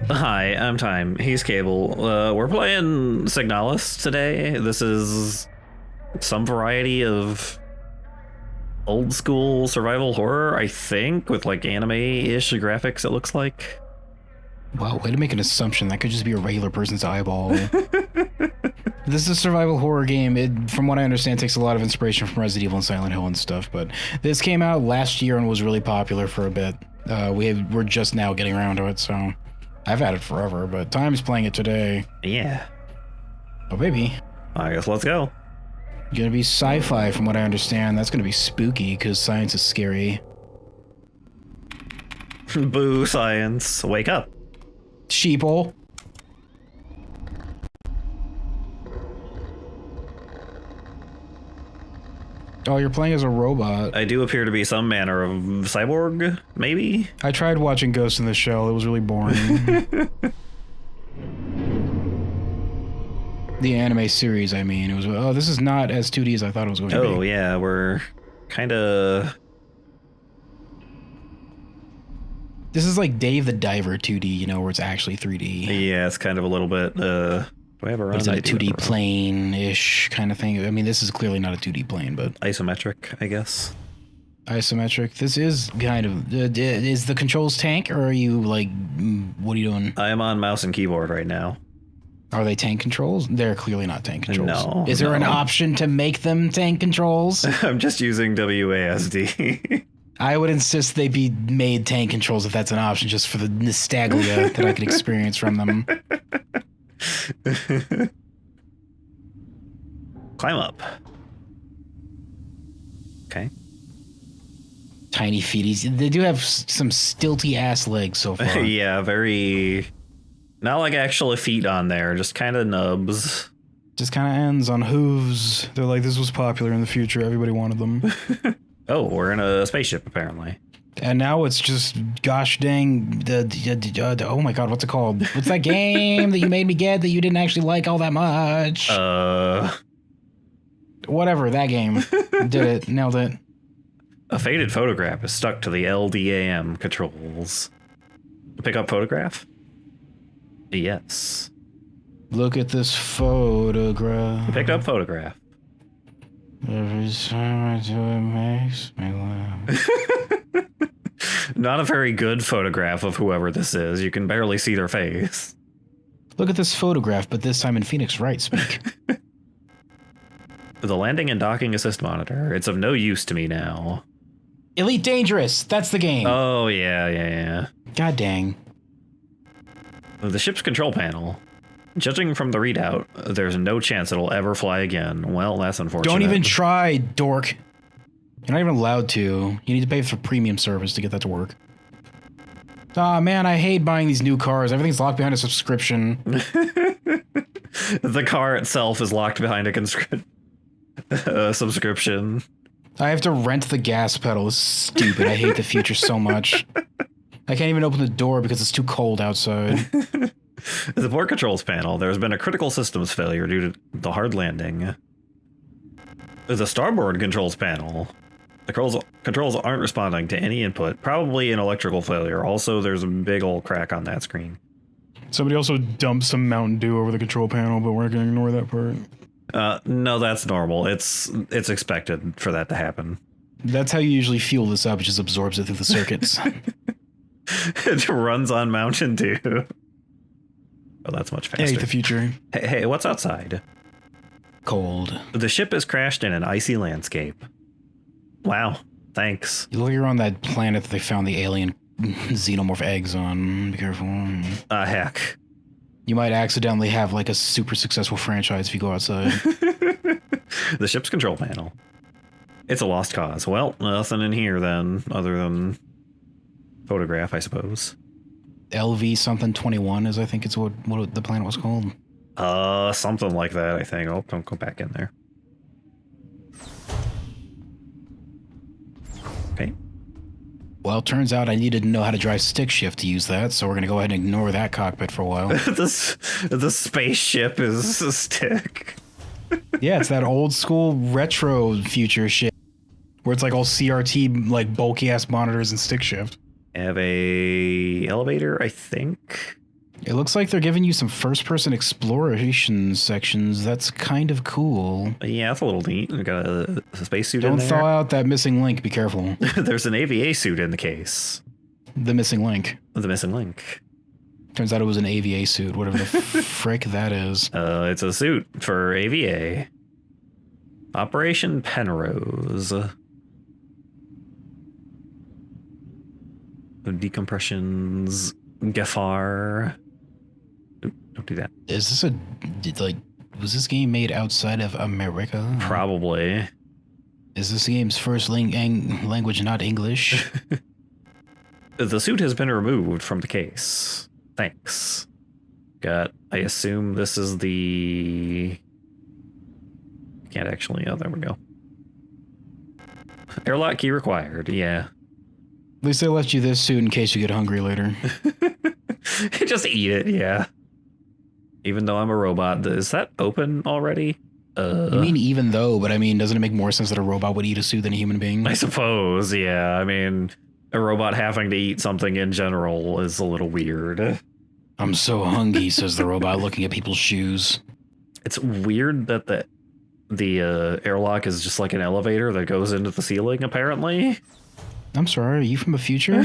Hi, I'm Time. He's Cable. We're playing Signalis today. This is some variety of old school survival horror, I think, with like anime-ish graphics, it looks like. Wow, way to make an assumption. That could just be a regular person's eyeball. This is a survival horror game. It, from what I understand, takes a lot of inspiration from Resident Evil and Silent Hill and stuff, but this came out last year and was really popular for a bit. We're just now getting around to it, so I've had it forever, but Time's playing it today. Yeah. Oh, baby. I guess let's go. Gonna be sci-fi from what I understand. That's gonna be spooky because science is scary. Boo, science. Wake up. Sheeple. Oh, you're playing as a robot. I do appear to be some manner of cyborg, maybe? I tried watching Ghost in the Shell. It was really boring. The anime series, I mean. It was, oh, this is not as 2D as I thought it was going to be. Oh, yeah, we're kind of... This is like Dave the Diver 2D, you know, where it's actually 3D. Yeah, it's kind of a little bit, do I have a run? It's like a 2D plane-ish kind of thing. I mean, this is clearly not a 2D plane, but... Isometric, I guess. Isometric. This is kind of... is the controls tank, or are you, like... What are you doing? I am on mouse and keyboard right now. Are they tank controls? They're clearly not tank controls. No. Is there an option to make them tank controls? I'm just using WASD. I would insist they be made tank controls if that's an option, just for the nostalgia that I could experience from them. Climb up. Okay. Tiny feeties. They do have some stilty ass legs so far. Yeah, very... Not like actual feet on there, just kind of nubs. Just kind of ends on hooves. They're like, this was popular in the future. Everybody wanted them. Oh, we're in a spaceship, apparently. And now it's just, gosh dang, oh my god, what's it called? What's that game that you made me get that you didn't actually like all that much? Whatever, that game. Did it, nailed it. A faded photograph is stuck to the LDAM controls. Pick up photograph? Yes. Look at this photograph. Picked up photograph. Every time I do it makes me laugh. Not a very good photograph of whoever this is. You can barely see their face. Look at this photograph, but this time in Phoenix Wright speak. The landing and docking assist monitor. It's of no use to me now. Elite Dangerous. That's the game. Oh, yeah. God dang. The ship's control panel. Judging from the readout, there's no chance it'll ever fly again. Well, that's unfortunate. Don't even try, dork. You're not even allowed to. You need to pay for premium service to get that to work. Aw, man, I hate buying these new cars. Everything's locked behind a subscription. The car itself is locked behind a subscription. I have to rent the gas pedal. It's stupid. I hate the future so much. I can't even open the door because it's too cold outside. The port controls panel. There's been a critical systems failure due to the hard landing. The starboard controls panel. The controls aren't responding to any input. Probably an electrical failure. Also, there's a big old crack on that screen. Somebody also dumped some Mountain Dew over the control panel, but we're going to ignore that part. No, that's normal. It's expected for that to happen. That's how you usually fuel this up. It just absorbs it through the circuits. It runs on Mountain Dew. Oh, that's much faster. Hey, the future. Hey, what's outside? Cold. The ship has crashed in an icy landscape. Wow, thanks. You look, you're on that planet that they found the alien xenomorph eggs on. Be careful. Heck. You might accidentally have like a super successful franchise if you go outside. The ship's control panel. It's a lost cause. Well, nothing in here then, other than photograph, I suppose. LV something 21 is, I think it's what the planet was called. Something like that, I think. Oh, don't go back in there. Okay. Well, turns out I needed to know how to drive stick shift to use that, so we're gonna go ahead and ignore that cockpit for a while. The spaceship is a stick. Yeah, it's that old school retro future shit where it's like all CRT, like bulky ass monitors and stick shift. I have a elevator, I think. It looks like they're giving you some first-person exploration sections. That's kind of cool. Yeah, that's a little neat. We got a spacesuit in Don't there. thaw out that missing link. Be careful. There's an AVA suit in the case. The missing link. The missing link. Turns out it was an AVA suit, whatever the frick that is. It's a suit for AVA. Operation Penrose. Decompressions. Gafar. Don't do that. Is this was this game made outside of America? Probably. Is this game's first language not English? The suit has been removed from the case. Thanks. I assume this is the... Can't actually... Oh, there we go. Airlock key required, yeah. At least they left you this suit in case you get hungry later. Just eat it, yeah. Even though I'm a robot. Is that open already? You mean even though, but I mean, doesn't it make more sense that a robot would eat a suit than a human being? I suppose, yeah. I mean, a robot having to eat something in general is a little weird. I'm so hungry, says the robot, looking at people's shoes. It's weird that the airlock is just like an elevator that goes into the ceiling, apparently. I'm sorry, are you from the future?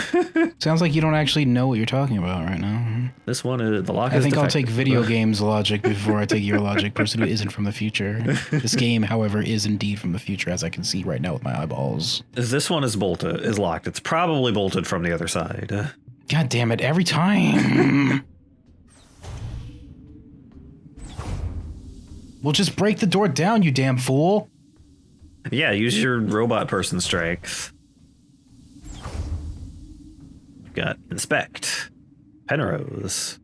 Sounds like you don't actually know what you're talking about right now. This one, the lock is I think defective. I'll take video games logic before I take your logic, person who isn't from the future. This game, however, is indeed from the future, as I can see right now with my eyeballs. This one is locked. It's probably bolted from the other side. God damn it, every time! Well, just break the door down, you damn fool! Yeah, use your robot person strength. Got inspect. Penrose.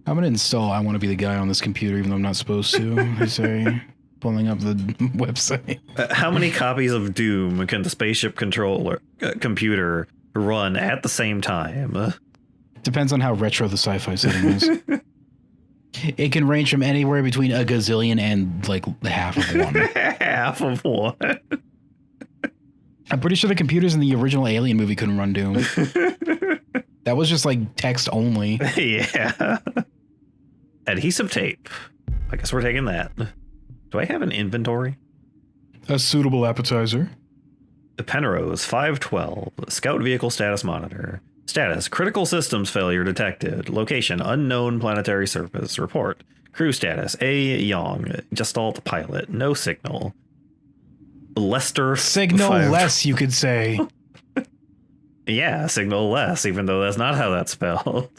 I'm gonna install I Want to Be the Guy on this computer, even though I'm not supposed to. I say, pulling up the website. How many copies of Doom can the spaceship computer run at the same time? Depends on how retro the sci-fi setting is. It can range from anywhere between a gazillion and like half of one. Half of one. I'm pretty sure the computers in the original Alien movie couldn't run Doom. That was just like text only. Yeah. Adhesive tape. I guess we're taking that. Do I have an inventory? A suitable appetizer. The Penrose 512. Scout vehicle status monitor. Status: critical systems failure detected. Location: unknown planetary surface. Report: crew status: A. Young. Gestalt pilot. No signal. Lester. Signal less, you could say. Yeah, signal less, even though that's not how that's spelled.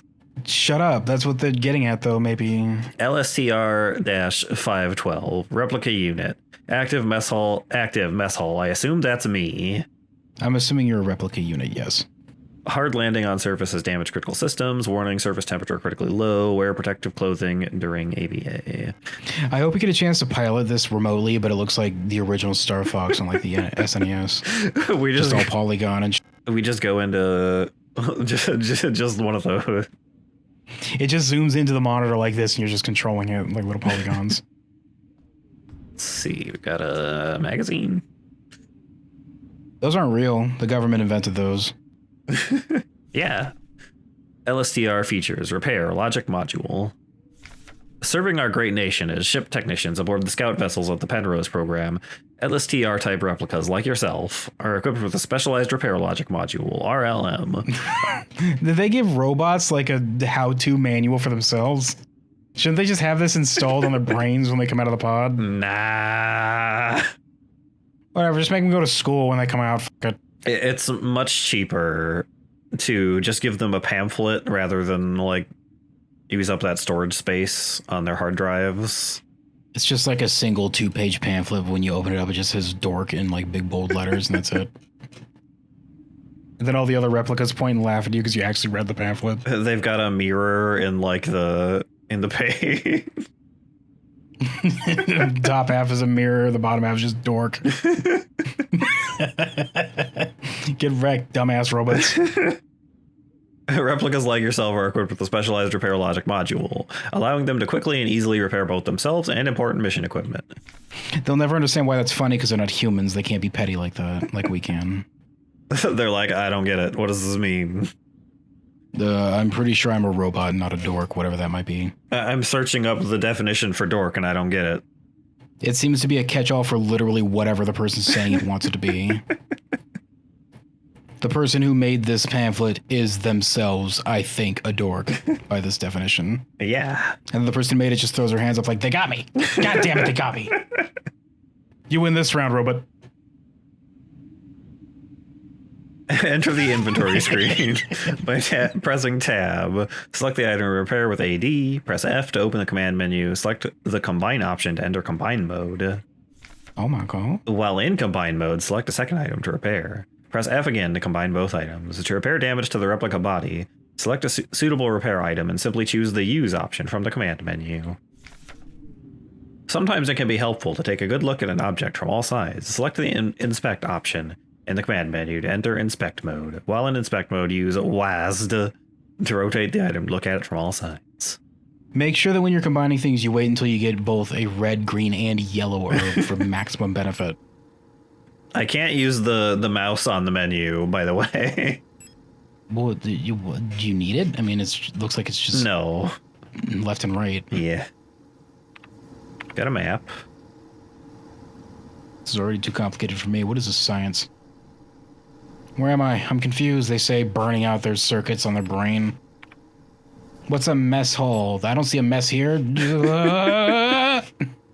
Shut up. That's what they're getting at, though, maybe. LSTR-512. Replika unit. Active mess hall. Active mess hall. I assume that's me. I'm assuming you're a replica unit, yes. Hard landing on surface has damaged critical systems. Warning: surface temperature critically low. Wear protective clothing during AVA. I hope we get a chance to pilot this remotely, but it looks like the original Star Fox on like the SNES. We just all polygon and we just go into just one of those. It just zooms into the monitor like this, and you're just controlling it like little polygons. Let's see. We got a magazine. Those aren't real. The government invented those. Yeah. LSTR features: repair logic module. Serving our great nation as ship technicians aboard the scout vessels of the Penrose program, LSTR type replicas like yourself are equipped with a specialized repair logic module, RLM. Did they give robots like a how-to manual for themselves? Shouldn't they just have this installed on their brains when they come out of the pod? Nah. Whatever, just make them go to school when they come out. Fuck it. It's much cheaper to just give them a pamphlet rather than like use up that storage space on their hard drives. It's just like a single 2-page pamphlet. When you open it up, it just says dork in like big bold letters, and that's it. And then all the other replicas point and laugh at you because you actually read the pamphlet. They've got a mirror in like in the page. Top half is a mirror, the bottom half is just dork. Get wrecked, dumbass robots. Replicas like yourself are equipped with a specialized repair logic module, allowing them to quickly and easily repair both themselves and important mission equipment. They'll never understand why that's funny because they're not humans. They can't be petty like that, like we can. They're like, I don't get it. What does this mean? I'm pretty sure I'm a robot, not a dork, whatever that might be. I'm searching up the definition for dork and I don't get it. It seems to be a catch-all for literally whatever the person's saying it wants it to be. The person who made this pamphlet is themselves, I think, a dork by this definition. Yeah. And the person who made it just throws their hands up like, they got me. God damn it, they got me. You win this round, robot. Enter the inventory screen by pressing tab. Select the item repair with AD. Press F to open the command menu. Select the combine option to enter combine mode. Oh my god. While in combine mode, select a second item to repair. Press F again to combine both items. To repair damage to the replica body, select a suitable repair item and simply choose the use option from the command menu. Sometimes it can be helpful to take a good look at an object from all sides. Select the inspect option in the command menu to enter inspect mode. While in inspect mode, use WASD to rotate the item to look at it from all sides. Make sure that when you're combining things, you wait until you get both a red, green, and yellow herb for maximum benefit. I can't use the mouse on the menu, by the way. Well, do you need it? I mean, it looks like it's just no left and right. Yeah. Got a map. This is already too complicated for me. What is this science? Where am I? I'm confused. They say burning out their circuits on their brain. What's a mess hall? I don't see a mess here. They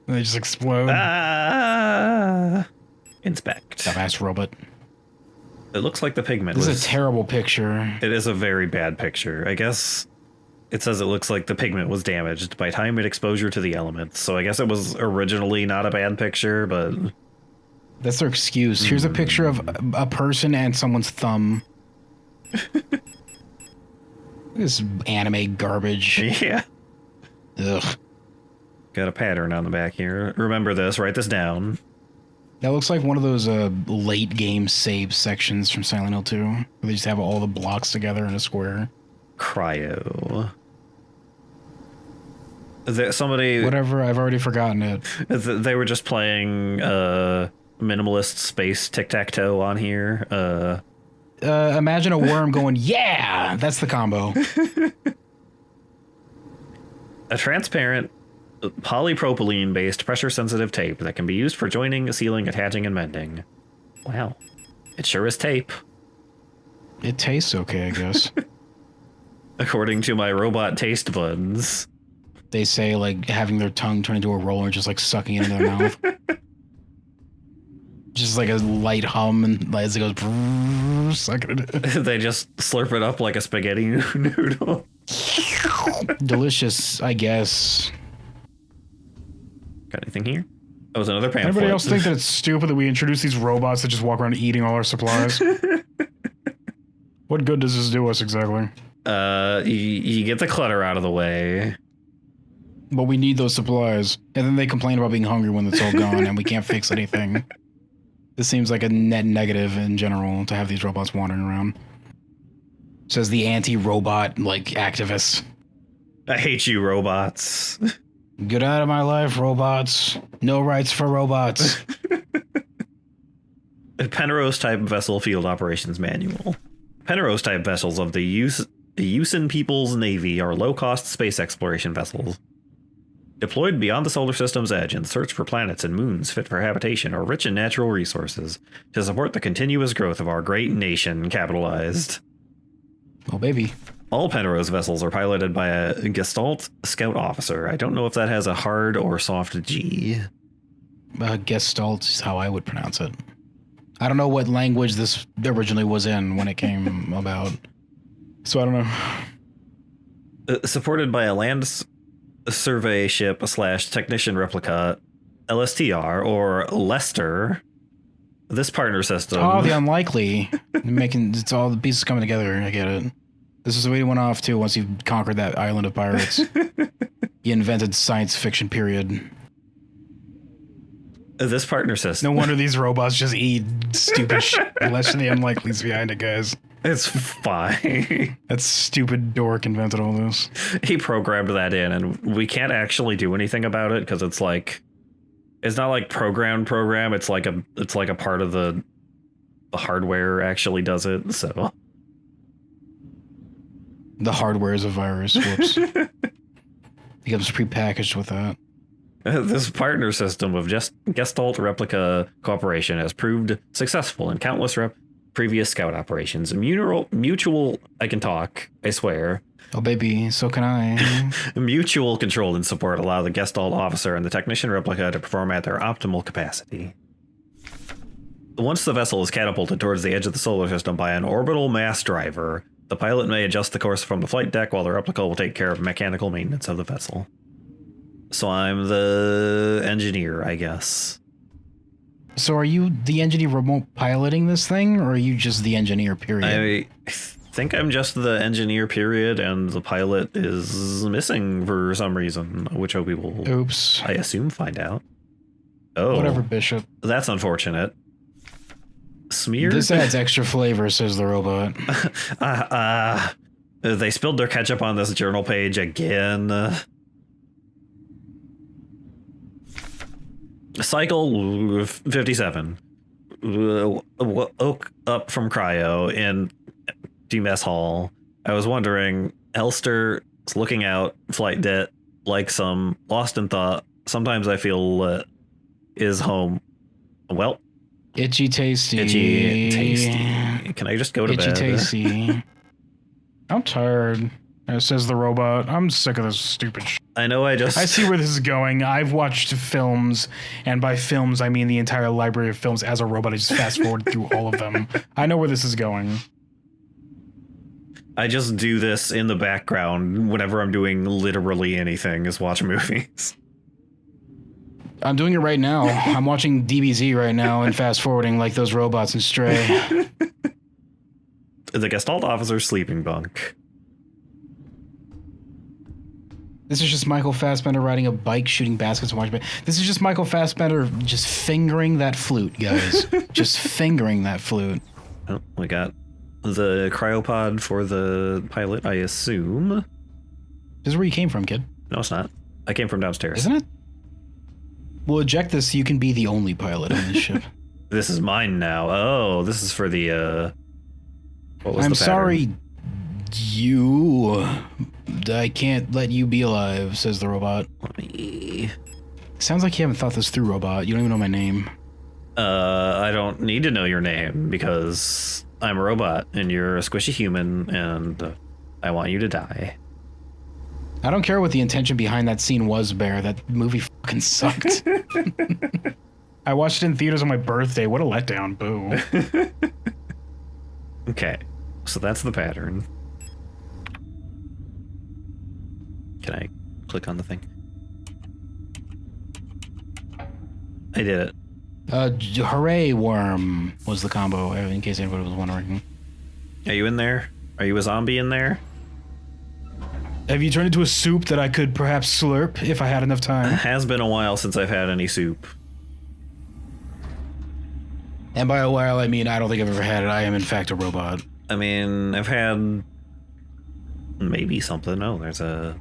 just explode. Inspect. Dumbass robot. It looks like the pigment This is a terrible picture. It is a very bad picture. I guess it says it looks like the pigment was damaged by time and exposure to the elements. So I guess it was originally not a bad picture, but... That's their excuse. Here's a picture of a person and someone's thumb. This anime garbage. Yeah. Ugh. Got a pattern on the back here. Remember this. Write this down. That looks like one of those late game save sections from Silent Hill 2. Where they just have all the blocks together in a square. Cryo. Is that somebody... Whatever, I've already forgotten it. They were just playing minimalist space tic-tac-toe on here. Imagine a worm going, yeah! That's the combo. A transparent polypropylene-based pressure-sensitive tape that can be used for joining, sealing, attaching, and mending. Wow. It sure is tape. It tastes okay, I guess. According to my robot taste buds. They say, like, having their tongue turn into a roller, just, like, sucking it into their mouth. Just, like, a light hum, and as it goes, sucking it in. They just slurp it up like a spaghetti noodle. Delicious, I guess. Got anything here? Oh, it's another pamphlet. Anybody else think that it's stupid that we introduce these robots that just walk around eating all our supplies? What good does this do us exactly? You get the clutter out of the way. But we need those supplies. And then they complain about being hungry when it's all gone and we can't fix anything. This seems like a net negative in general to have these robots wandering around. Says the anti-robot, like, activist. I hate you, robots. Get out of my life, robots. No rights for robots. Penrose-type vessel field operations manual. Penrose-type vessels of the Usen People's Navy are low-cost space exploration vessels. Deployed beyond the solar system's edge in search for planets and moons fit for habitation or rich in natural resources to support the continuous growth of our great nation, capitalized. Oh, baby. All Penrose vessels are piloted by a Gestalt scout officer. I don't know if that has a hard or soft G. Gestalt is how I would pronounce it. I don't know what language this originally was in when it came about. So I don't know. Supported by a land survey ship / technician replica, LSTR, or Lester. This partner system. Oh, the unlikely. It's all the pieces coming together. I get it. This is the way it went off, too, once you conquered that island of pirates. You invented science fiction, period. This partner system. No wonder these robots just eat stupid shit. Less the unlikely's behind it, guys. It's fine. That stupid dork invented all this. He programmed that in, and we can't actually do anything about it because it's like, it's not like program. It's like a part of the hardware actually does it. So The hardware is a virus. Whoops. It comes prepackaged with that. This partner system of Gestalt Replika Corporation has proved successful in countless previous scout operations. Mutual, I can talk, I swear. Oh, baby, so can I. Mutual control and support allow the Gestalt officer and the technician replica to perform at their optimal capacity. Once the vessel is catapulted towards the edge of the solar system by an orbital mass driver, the pilot may adjust the course from the flight deck while the replica will take care of mechanical maintenance of the vessel. So I'm the engineer, I guess. So are you the engineer remote piloting this thing, or are you just the engineer, period? I think I'm just the engineer, period, and the pilot is missing for some reason, which we will, oops, I assume, find out. Oh. Whatever, Bishop. That's unfortunate. Smeared? This adds extra flavor, says the robot. They spilled their ketchup on this journal page again. Cycle 57. Woke up from cryo in mess hall. I was wondering, Elster is looking out, flight debt, like some lost in thought. Sometimes I feel is home. Well, itchy tasty. Itchy tasty. Can I just go to bed? Itchy tasty. I'm tired, says the robot. I'm sick of this stupid shit. I know I see where this is going. I've watched films, and by films, I mean the entire library of films as a robot. I just fast forward through all of them. I know where this is going. I just do this in the background whenever I'm doing literally anything, is watch movies. I'm doing it right now. I'm watching DBZ right now and fast forwarding like those robots in Stray. The Gestalt officer's sleeping bunk. This is just Michael Fassbender riding a bike, shooting baskets and watching. This is just Michael Fassbender just fingering that flute, guys. Just fingering that flute. Oh, we got the cryopod for the pilot, I assume. This is where you came from, kid. No, it's not. I came from downstairs. Isn't it? We'll eject this so you can be the only pilot on this ship. This is mine now. Oh, this is for the, what was I'm the pattern? sorry, I can't let you be alive, says the robot. Let me... Sounds like you haven't thought this through, robot. You don't even know my name. I don't need to know your name because I'm a robot and you're a squishy human and I want you to die. I don't care what the intention behind that scene was, Bear. That movie fucking sucked. I watched it in theaters on my birthday. What a letdown. Boo. Okay, so that's the pattern. Can I click on the thing? I did it. Hooray worm was the combo, in case anybody was wondering. Are you in there? Are you a zombie in there? Have you turned into a soup that I could perhaps slurp if I had enough time? It has been a while since I've had any soup. And by a while, I mean I don't think I've ever had it. I am in fact a robot. I mean, I've had maybe something. Oh, there's the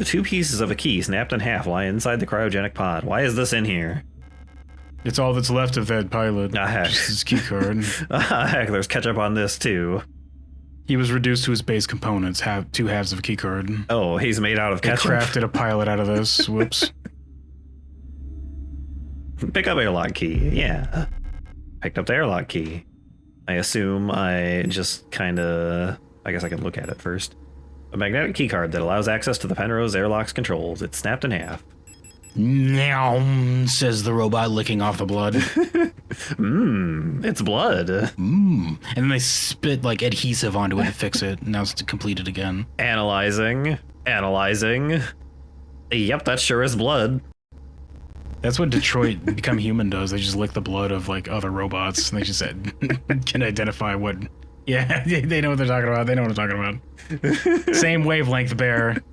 2 pieces of a key snapped in half lie inside the cryogenic pod. Why is this in here? It's all that's left of that pilot. Ah, heck. Just his key card. Heck, there's ketchup on this too. He was reduced to his base components, 2 halves of a key card. Oh, he's made out of They ketchup. crafted a pilot out of this. Whoops. Pick up airlock key. Yeah. Picked up the airlock key. I assume I just kind of... I guess I can look at it first. A magnetic key card that allows access to the Penrose airlock's controls. It's snapped in half. Meow, says the robot, licking off the blood. It's blood. And then they spit like adhesive onto it to fix it. Now it's completed again. Analyzing. Yep, that sure is blood. That's what Detroit Become Human does. They just lick the blood of like other robots, and they just said can identify what. Yeah, they know what they're talking about. They know what I'm talking about. Same wavelength, Bear.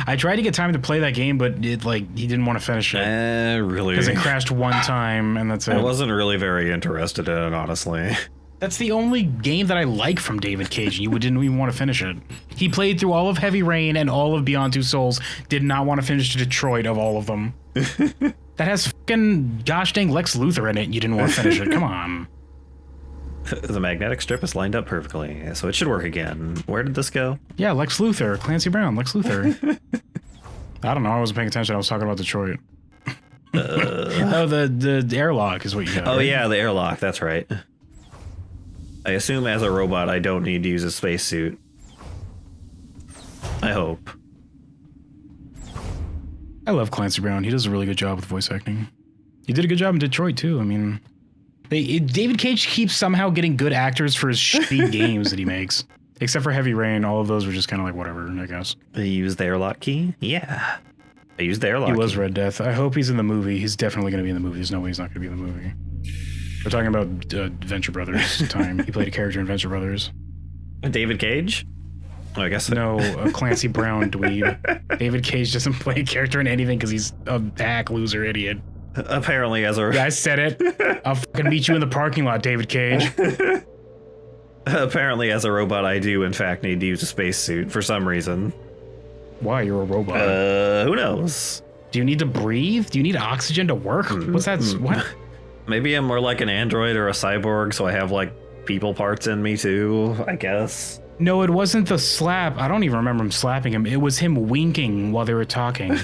I tried to get time to play that game, but he didn't want to finish it. Really? Because it crashed one time, and that's it. I wasn't really very interested in it, honestly. That's the only game that I like from David Cage, and you didn't even want to finish it. He played through all of Heavy Rain and all of Beyond Two Souls, did not want to finish Detroit of all of them. That has fucking gosh dang Lex Luthor in it, and you didn't want to finish it. Come on. The magnetic strip is lined up perfectly, so it should work again. Where did this go? Yeah, Lex Luthor, Clancy Brown, Lex Luthor. I don't know. I wasn't paying attention. I was talking about Detroit. Oh, the airlock is what you got. Oh, right? yeah, the airlock. That's right. I assume as a robot, I don't need to use a spacesuit. I hope. I love Clancy Brown. He does a really good job with voice acting. He did a good job in Detroit, too. I mean, David Cage keeps somehow getting good actors for his shitty games that he makes. Except for Heavy Rain, all of those were just kind of like whatever, I guess. I used the airlock key? Yeah. I used the airlock key. He was Red Death. I hope he's in the movie. He's definitely going to be in the movie. There's no way he's not going to be in the movie. We're talking about Venture Brothers time. He played a character in Venture Brothers. David Cage? Oh, I guess no, Clancy Brown dweeb. David Cage doesn't play a character in anything because he's a hack loser idiot. Apparently, as a... Yeah, I said it. I'll fucking meet you in the parking lot, David Cage. Apparently, as a robot, I do, in fact, need to use a spacesuit for some reason. Why? You're a robot. Who knows? Do you need to breathe? Do you need oxygen to work? What's that? What? Maybe I'm more like an android or a cyborg, so I have, like, people parts in me, too, I guess. No, it wasn't the slap. I don't even remember him slapping him. It was him winking while they were talking.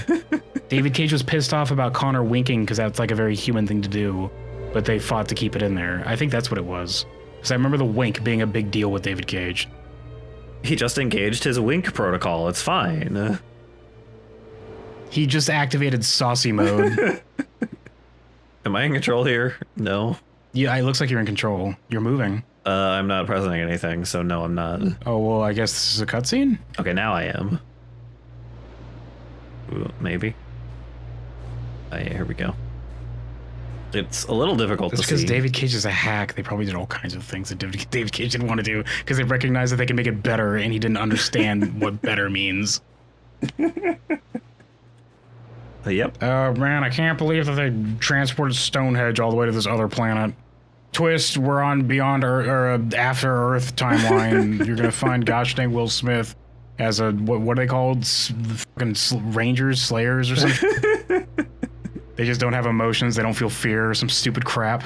David Cage was pissed off about Connor winking because that's, like, a very human thing to do. But they fought to keep it in there. I think that's what it was. Because I remember the wink being a big deal with David Cage. He just engaged his wink protocol. It's fine. He just activated saucy mode. Am I in control here? No. Yeah, it looks like you're in control. You're moving. I'm not pressing anything, so no, I'm not. Oh, well, I guess this is a cutscene? Okay, now I am. Ooh, maybe. Oh, yeah, here we go. It's a little difficult to see. It's because David Cage is a hack. They probably did all kinds of things that David Cage didn't want to do because they recognized that they can make it better, and he didn't understand what better means. Yep. Oh, man, I can't believe that they transported Stonehenge all the way to this other planet. Twist, we're on beyond or after Earth timeline. You're going to find gosh dang Will Smith as a, what are they called? Fucking Rangers, Slayers or something? They just don't have emotions. They don't feel fear or some stupid crap.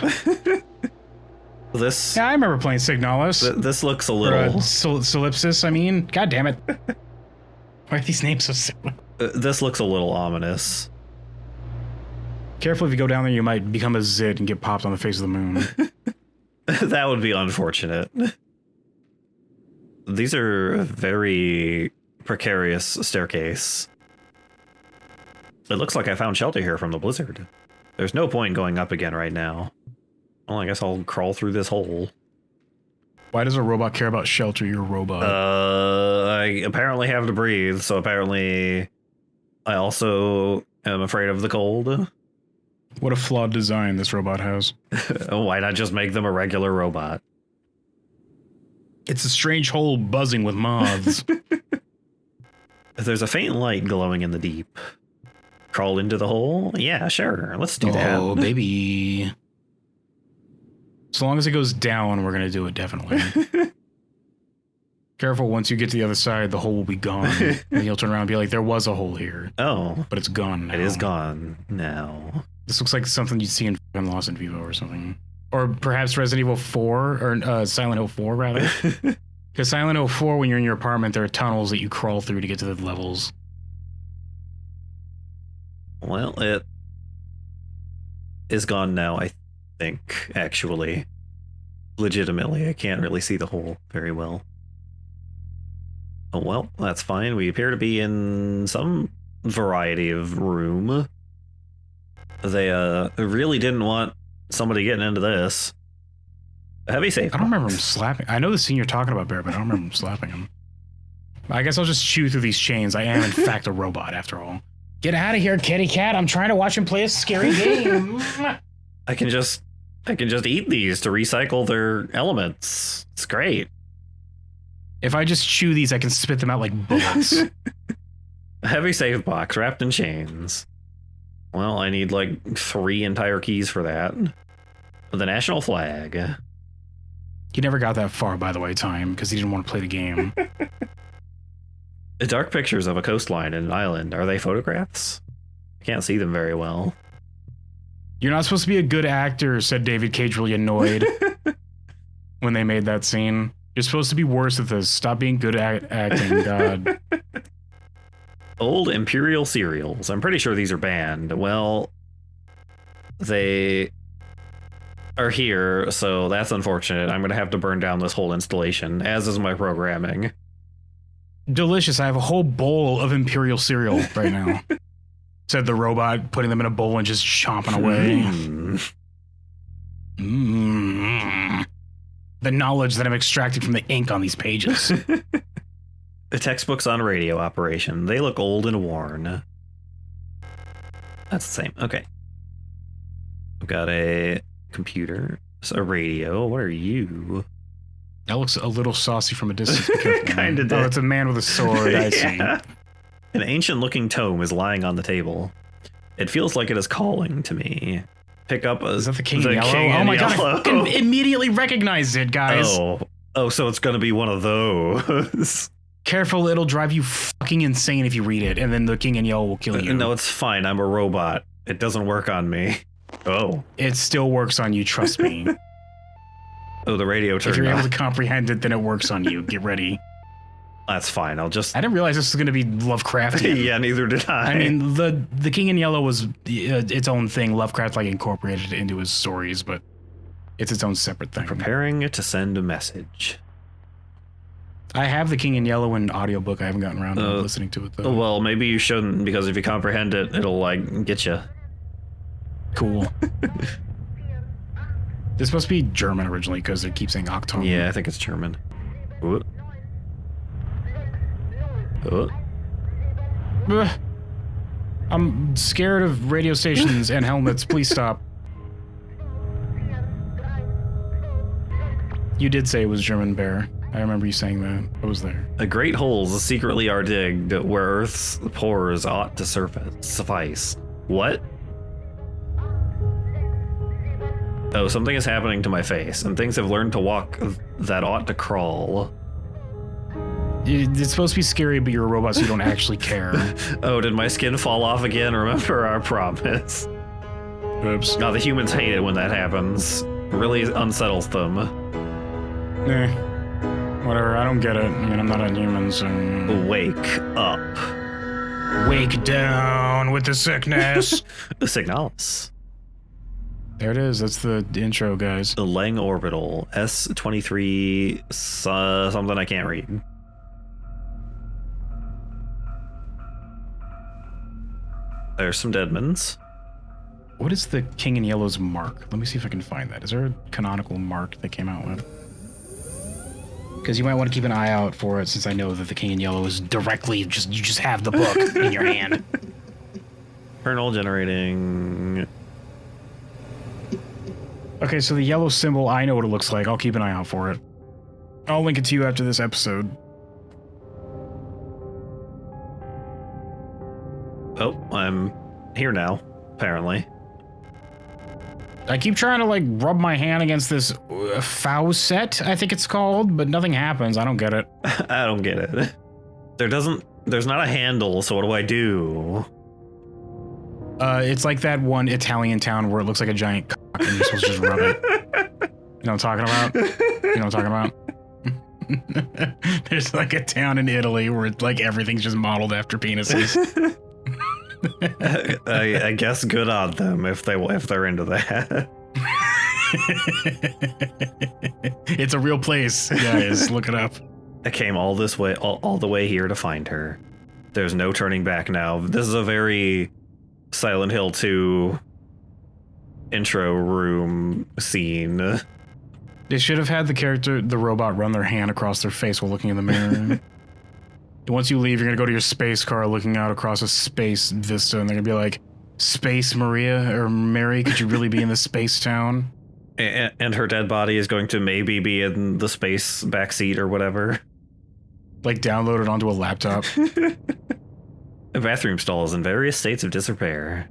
This... Yeah, I remember playing Signalis. This looks a little... Solipsis, I mean. God damn it. Why are these names so similar? This looks a little ominous. Careful, if you go down there, you might become a zit and get popped on the face of the moon. That would be unfortunate. These are a very precarious staircase. It looks like I found shelter here from the blizzard. There's no point going up again right now. Well, I guess I'll crawl through this hole. Why does a robot care about shelter? You're a robot. I apparently have to breathe, so apparently I also am afraid of the cold. What a flawed design this robot has. Why not just make them a regular robot? It's a strange hole buzzing with moths. There's a faint light glowing in the deep. Crawl into the hole? Yeah, sure. Let's do that. Oh, baby. As long as it goes down, we're going to do it, definitely. Careful, once you get to the other side, the hole will be gone. And you'll turn around and be like, there was a hole here. Oh. But it's gone now. It is gone now. This looks like something you'd see in Lost in Vivo or something. Or perhaps Resident Evil 4, or Silent Hill 4, rather. Because Silent Hill 4, when you're in your apartment, there are tunnels that you crawl through to get to the levels. Well, it is gone now, I think, actually. Legitimately, I can't really see the hole very well. Oh, well, that's fine. We appear to be in some variety of room. They really didn't want somebody getting into this. A heavy safe. I don't remember him slapping. I know the scene you're talking about, Bear, but I don't remember him slapping him. I guess I'll just chew through these chains. I am, in fact, a robot, after all. Get out of here, kitty cat. I'm trying to watch him play a scary game. I can just eat these to recycle their elements. It's great. If I just chew these, I can spit them out like bullets. A heavy save box wrapped in chains. Well, I need like 3 entire keys for that. The national flag. He never got that far, by the way, Time, because he didn't want to play the game. Dark pictures of a coastline and an island. Are they photographs? I can't see them very well. You're not supposed to be a good actor, said David Cage, really annoyed. when they made that scene. You're supposed to be worse at this. Stop being good at acting, God. Old Imperial cereals. I'm pretty sure these are banned. Well, they are here, so that's unfortunate. I'm going to have to burn down this whole installation, as is my programming. Delicious. I have a whole bowl of Imperial cereal right now. Said the robot, putting them in a bowl and just chomping away. The knowledge that I'm extracting from the ink on these pages. The textbooks on radio operation. They look old and worn. That's the same. Okay. I've got a computer. A radio. What are you? That looks a little saucy from a distance. Kind of. Oh, it's a man with a sword. I see. An ancient-looking tome is lying on the table. It feels like it is calling to me. Pick up. Is that the King in Yellow? Oh my god! I fucking immediately recognized it, guys. Oh, so it's gonna be one of those. Careful, it'll drive you fucking insane if you read it, and then the King in Yellow will kill you. No, it's fine. I'm a robot. It doesn't work on me. Oh. It still works on you, trust me. Oh, the radio turned If you're off. able to comprehend it, then it works on you. Get ready. That's fine. I'll just... I didn't realize this was going to be Lovecraftian. Yeah, neither did I. I mean, the King in Yellow was its own thing. Lovecraft like incorporated it into his stories, but it's its own separate thing. Preparing to send a message. I have the King in Yellow in audiobook. I haven't gotten around to listening to it, though. Well, maybe you shouldn't, because if you comprehend it, it'll, like, get you. Cool. This must be German originally, because they keep saying Octone. Yeah, I think it's German. Ooh. Ooh. I'm scared of radio stations and helmets. Please stop. You did say it was German Bear. I remember you saying that. I was there. The great holes secretly are digged where Earth's pores ought to suffice. What? Oh, something is happening to my face, and things have learned to walk that ought to crawl. It's supposed to be scary, but you're a robot, so you don't actually care. Oh, did my skin fall off again? Remember our promise. Oops. No, the humans hate it when that happens. It really unsettles them. Whatever, I don't get it. I mean, I'm not a human, so... Wake up. Wake down with the sickness. The SIGNALIS. There it is. That's the intro, guys. The Lang orbital. S23... something I can't read. There's some Deadmans. What is the King in Yellow's mark? Let me see if I can find that. Is there a canonical mark they came out with? Because you might want to keep an eye out for it, since I know that the King in Yellow is directly you just have the book in your hand. Kernel generating. Okay, so the yellow symbol, I know what it looks like. I'll keep an eye out for it. I'll link it to you after this episode. Oh, I'm here now, apparently. I keep trying to, like, rub my hand against this faucet, I think it's called, but nothing happens. I don't get it. I don't get it. There's not a handle, so what do I do? It's like that one Italian town where it looks like a giant cock and you're supposed to just rub it. You know what I'm talking about? You know what I'm talking about? There's like a town in Italy where it's like everything's just modeled after penises. I guess good on them if they're into that. It's a real place, guys. Look it up. I came all this way, all the way here to find her. There's no turning back now. This is a very Silent Hill 2 intro room scene. They should have had the robot, run their hand across their face while looking in the mirror. Once you leave, you're going to go to your space car looking out across a space vista, and they're going to be like, Space Maria, or Mary, could you really be in the space town? And her dead body is going to maybe be in the space backseat or whatever. Like, download it onto a laptop. A bathroom stall is in various states of disrepair.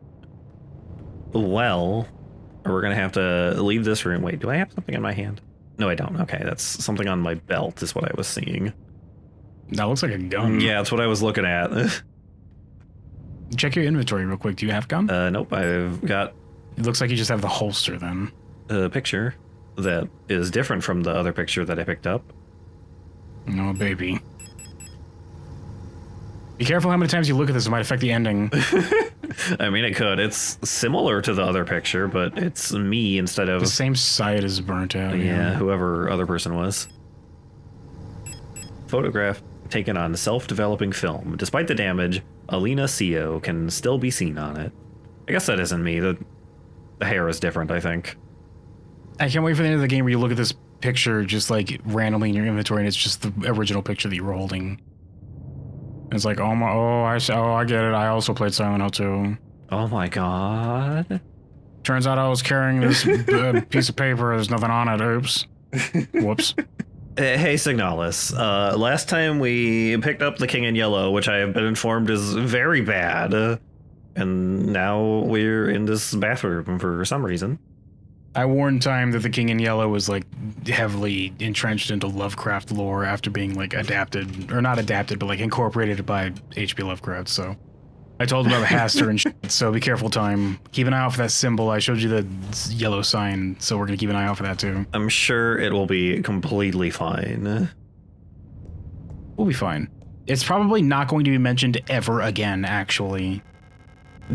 Well, we're going to have to leave this room. Wait, do I have something in my hand? No, I don't. Okay, that's something on my belt is what I was seeing. That looks like a gun. Yeah, that's what I was looking at. Check your inventory real quick. Do you have gun? Nope, I've got... It looks like you just have the holster then. Picture. that is different from the other picture that I picked up. No, baby. Be careful how many times you look at this, it might affect the ending. I mean, it could. It's similar to the other picture, but it's me instead of... The same side is burnt out. Yeah, whoever other person was. Photograph taken on self-developing film. Despite the damage, Alina Co. can still be seen on it. I guess that isn't me. The hair is different, I think. I can't wait for the end of the game where you look at this picture just like randomly in your inventory and it's just the original picture that you were holding. It's like, I get it. I also played Silent Hill 2. Oh my god. Turns out I was carrying this piece of paper. There's nothing on it. Oops. Whoops. Hey, Signalis. Last time we picked up the King in Yellow, which I have been informed is very bad. And now we're in this bathroom for some reason. I warned Time that the King in Yellow was like heavily entrenched into Lovecraft lore after being like adapted, or not adapted, but like incorporated by H.P. Lovecraft. So I told him about Haster and shit. So be careful, Time. Keep an eye out for that symbol. I showed you the yellow sign, so we're gonna keep an eye out for that too. I'm sure it will be completely fine. We'll be fine. It's probably not going to be mentioned ever again, actually.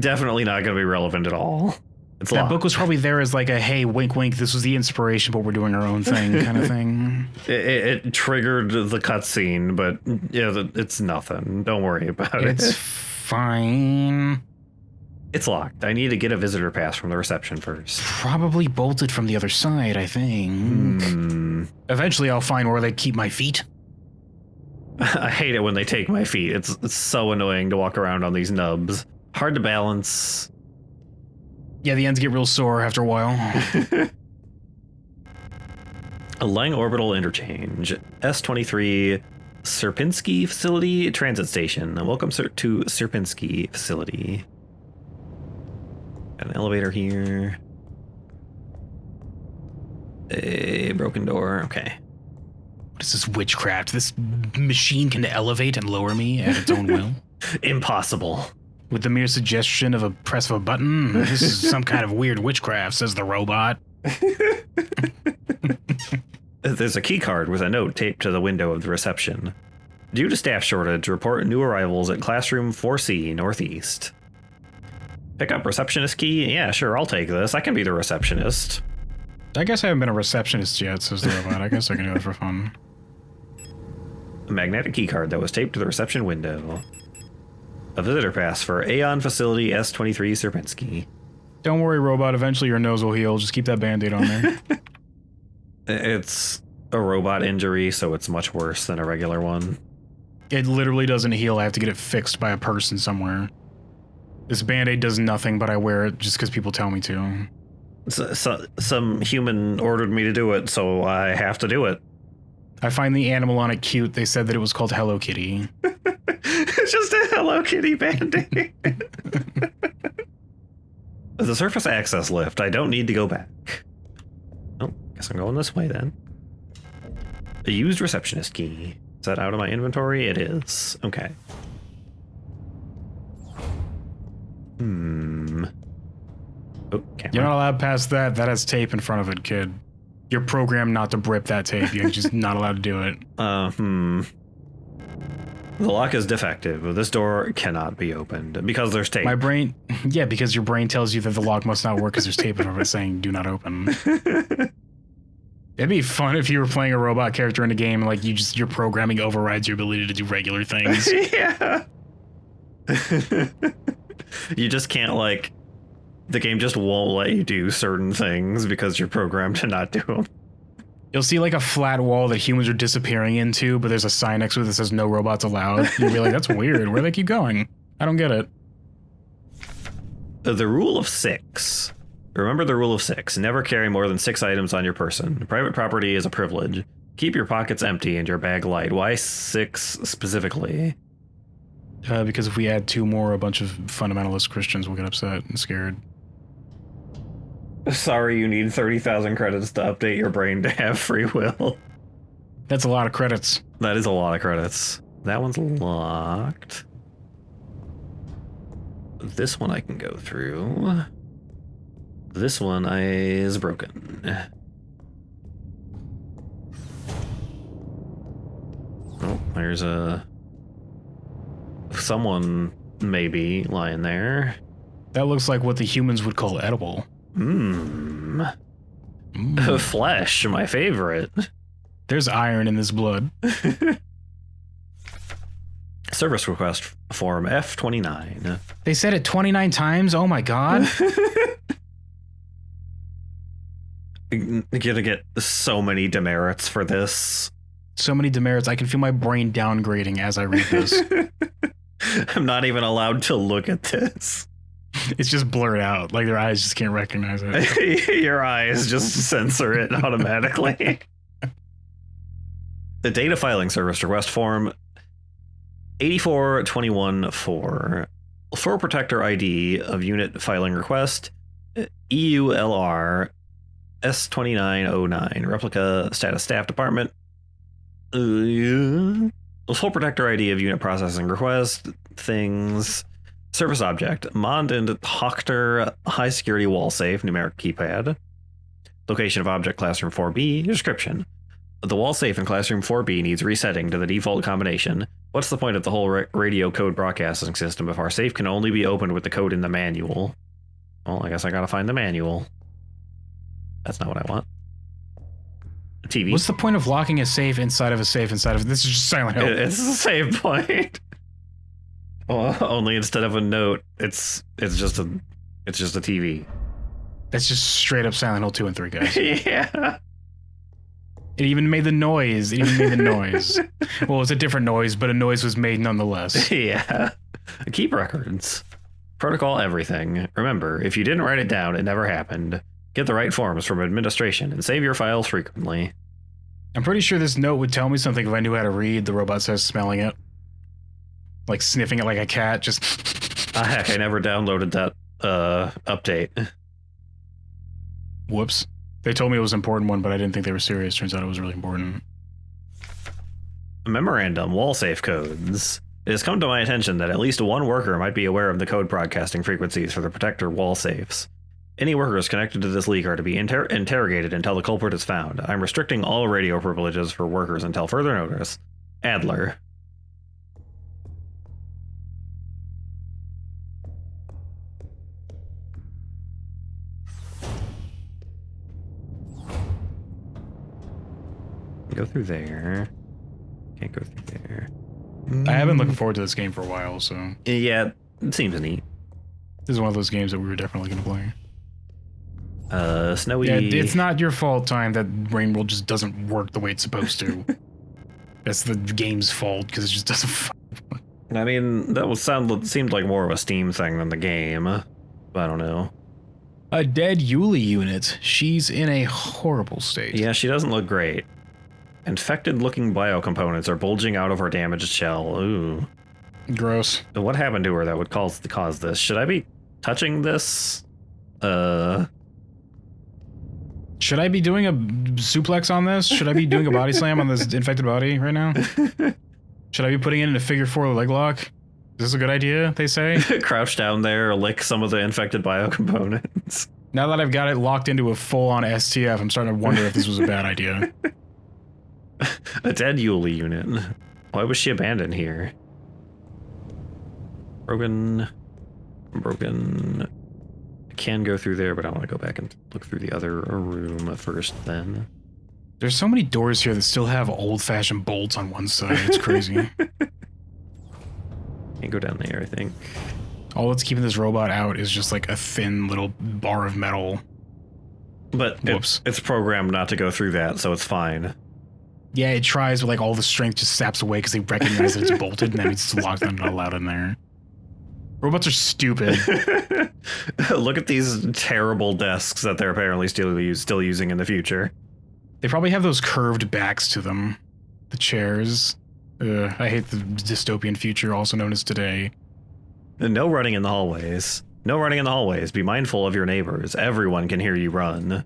Definitely not going to be relevant at all. It's that book was probably there as like a, hey, wink, wink, this was the inspiration, but we're doing our own thing kind of thing. It triggered the cutscene, but yeah, it's nothing. Don't worry about it. It's fine. It's locked. I need to get a visitor pass from the reception first. Probably bolted from the other side, I think. Eventually I'll find where they keep my feet. I hate it when they take my feet. It's so annoying to walk around on these nubs. Hard to balance. Yeah, the ends get real sore after a while. A Lang Orbital Interchange. S23 Sierpinski Facility Transit Station. Welcome to Sierpinski Facility. Got an elevator here. A broken door. Okay. What is this witchcraft? This machine can elevate and lower me at its own will? Impossible. With the mere suggestion of a press of a button? This is some kind of weird witchcraft, says the robot. There's a key card with a note taped to the window of the reception. Due to staff shortage, report new arrivals at classroom 4C Northeast. Pick up receptionist key? Yeah, sure, I'll take this. I can be the receptionist. I guess I haven't been a receptionist yet, says the robot. I guess I can do it for fun. A magnetic key card that was taped to the reception window. A visitor pass for Aeon Facility S23 Sierpinski. Don't worry, robot. Eventually your nose will heal. Just keep that band-aid on there. It's a robot injury, so it's much worse than a regular one. It literally doesn't heal. I have to get it fixed by a person somewhere. This band-aid does nothing, but I wear it just because people tell me to. So, some human ordered me to do it, so I have to do it. I find the animal on it cute. They said that it was called Hello Kitty. It's just a Hello Kitty band-aid. The surface access lift. I don't need to go back. Oh, guess I'm going this way then. A used receptionist key. Is that out of my inventory? It is. Okay. Oh, camera. You're not allowed past that. That has tape in front of it, kid. You're programmed not to rip that tape. You're just not allowed to do it. The lock is defective. This door cannot be opened because there's tape. My brain, yeah, because your brain tells you that the lock must not work because there's tape over it saying "do not open." It'd be fun if you were playing a robot character in a game, like your programming overrides your ability to do regular things. Yeah. You just can't, like, the game just won't let you do certain things because you're programmed to not do them. You'll see like a flat wall that humans are disappearing into, but there's a sign next to it that says no robots allowed. You'll be like, that's weird. Where do they keep going? I don't get it. The rule of 6. Remember the rule of 6. Never carry more than 6 items on your person. Private property is a privilege. Keep your pockets empty and your bag light. Why 6 specifically? Because if we add 2 more, a bunch of fundamentalist Christians will get upset and scared. Sorry, you need 30,000 credits to update your brain to have free will. That's a lot of credits. That is a lot of credits. That one's locked. This one I can go through. This one is broken. there's someone maybe lying there. That looks like what the humans would call edible. Flesh, my favorite. There's iron in this blood. Service request form F29. They said it 29 times? Oh my god. You're gonna get so many demerits for this. So many demerits. I can feel my brain downgrading as I read this. I'm not even allowed to look at this. It's just blurred out. Like their eyes just can't recognize it. Your eyes just censor it automatically. The data filing service request form 8421-4. For protector ID of unit filing request EULR S2909. Replika status staff department. Full protector ID of unit processing request things. Service object Mond and Hochter high security wall safe numeric keypad. Location of object classroom 4B. Description: the wall safe in classroom 4B needs resetting to the default combination. What's the point of the whole radio code broadcasting system if our safe can only be opened with the code in the manual? Well, I guess I gotta find the manual. That's not what I want. TV. What's the point of locking a safe inside of a safe inside of this? Is just Silent Hill. It's the same point. Well, only instead of a note, it's just a TV. That's just straight up Silent Hill 2 and 3, guys. Yeah. It even made the noise. Well, it's a different noise, but a noise was made nonetheless. Yeah. Keep records. Protocol everything. Remember, if you didn't write it down, it never happened. Get the right forms from administration and save your files frequently. I'm pretty sure this note would tell me something if I knew how to read. The robot says smelling it. Like sniffing it like a cat, just... Heck, I never downloaded that update. Whoops. They told me it was an important one, but I didn't think they were serious. Turns out it was really important. Memorandum, wall safe codes. It has come to my attention that at least one worker might be aware of the code broadcasting frequencies for the protector wall safes. Any workers connected to this leak are to be interrogated until the culprit is found. I'm restricting all radio privileges for workers until further notice. Adler. Go through there. Can't go through there. I have been looking forward to this game for a while, so... Yeah, it seems neat. This is one of those games that we were definitely going to play. Snowy... Yeah, it's not your fault, Time, that Rain World just doesn't work the way it's supposed to. That's the game's fault, because it just doesn't... I mean, that seemed like more of a Steam thing than the game. I don't know. A dead Yuli unit. She's in a horrible state. Yeah, she doesn't look great. Infected-looking biocomponents are bulging out of her damaged shell. Ooh. Gross. What happened to her that would cause this? Should I be touching this? Should I be doing a suplex on this? Should I be doing a body slam on this infected body right now? Should I be putting it in a figure 4 leg lock? Is this a good idea, they say? Crouch down there, lick some of the infected biocomponents. Now that I've got it locked into a full-on STF, I'm starting to wonder if this was a bad idea. A dead Yuli unit. Why was she abandoned here? Broken. I can go through there, but I want to go back and look through the other room first then. There's so many doors here that still have old-fashioned bolts on one side. It's crazy. Can't go down there, I think. All that's keeping this robot out is just like a thin little bar of metal. But it's programmed not to go through that, so it's fine. Yeah, it tries, but like all the strength just saps away because they recognize that it's bolted and that means it's locked and not allowed in there. Robots are stupid. Look at these terrible desks that they're apparently still using in the future. They probably have those curved backs to them. The chairs. I hate the dystopian future, also known as today. No running in the hallways. No running in the hallways. Be mindful of your neighbors. Everyone can hear you run.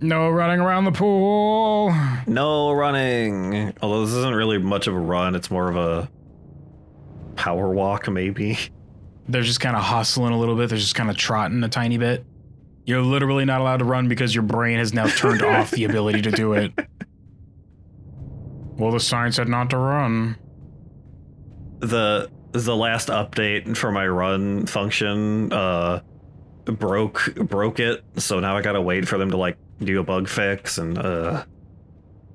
No running around the pool. No running. Although this isn't really much of a run. It's more of a power walk, maybe. They're just kind of hustling a little bit. They're just kind of trotting a tiny bit. You're literally not allowed to run because your brain has now turned off the ability to do it. Well, the sign said not to run. the last update for my run function broke it, so now I gotta wait for them to like do a bug fix. And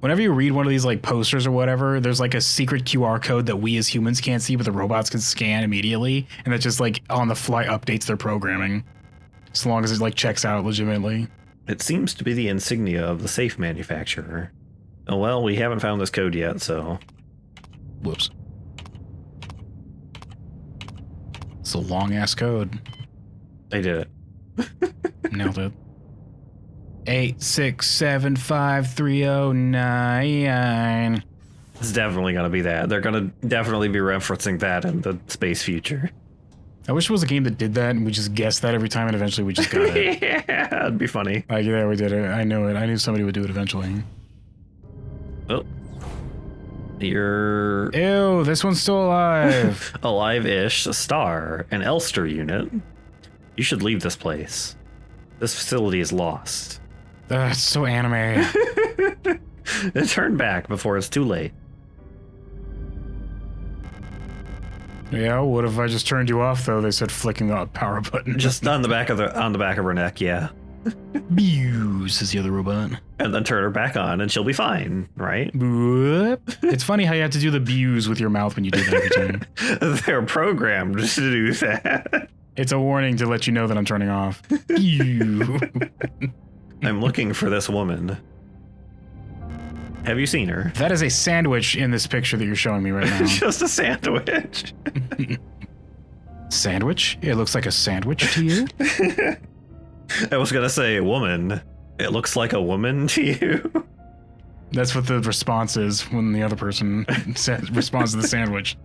whenever you read one of these like posters or whatever, there's like a secret QR code that we as humans can't see, but the robots can scan immediately, and that just like on the fly updates their programming, as long as it like checks out legitimately. it seems to be the insignia of the safe manufacturer. Oh, well, we haven't found this code yet, so Whoops. It's a long ass code. they did it. Nailed it. 8675309. It's definitely gonna be that. They're gonna definitely be referencing that in the space future. I wish it was a game that did that and we just guessed that every time and eventually we just got it. Yeah, that'd be funny. Like, yeah, we did it. I knew it. I knew somebody would do it eventually. Oh. You're Ew, this one's still alive. alive-ish, star, an Elster unit. You should leave this place. This facility is lost. It's so anime. Turn back before it's too late. Yeah, what if I just turned you off though? They said flicking the power button. Just on the back of her neck, yeah. Bew, says the other robot. And then turn her back on and she'll be fine, right? Whoop. It's funny how you have to do the bews with your mouth when you do that every time. They're programmed to do that. It's a warning to let you know that I'm turning off. Bew. I'm looking for this woman. Have you seen her? That is a sandwich in this picture that you're showing me right now. Just a sandwich. Sandwich? It looks like a sandwich to you? I was gonna say woman. It looks like a woman to you. That's what the response is when the other person responds to the sandwich.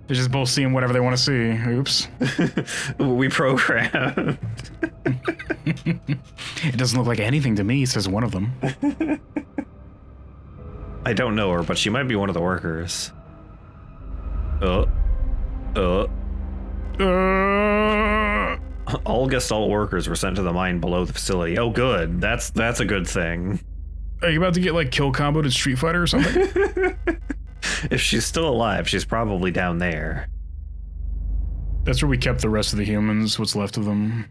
They're just both seeing whatever they want to see. Oops. We programmed. It doesn't look like anything to me, says one of them. I don't know her, but she might be one of the workers. All Gestalt workers were sent to the mine below the facility. Oh, good. That's a good thing. Are you about to get like kill comboed in Street Fighter or something? If she's still alive, she's probably down there. That's where we kept the rest of the humans, what's left of them.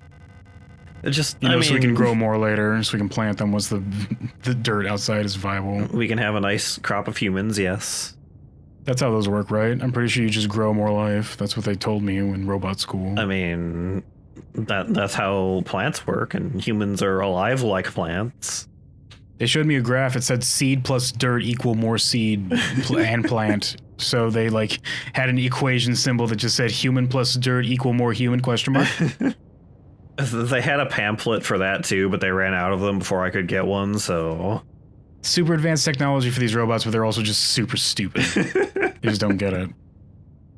It just, You know, so we can grow more later, so we can plant them once the dirt outside is viable. We can have a nice crop of humans, yes. That's how those work, right? I'm pretty sure you just grow more life. That's what they told me in robot school. I mean, that's how plants work, and humans are alive like plants. They showed me a graph. It said seed plus dirt equal more seed and plant. So they like had an equation symbol that just said human plus dirt equal more human question mark. They had a pamphlet for that too, but they ran out of them before I could get one, so... Super advanced technology for these robots, but they're also just super stupid. They just don't get it.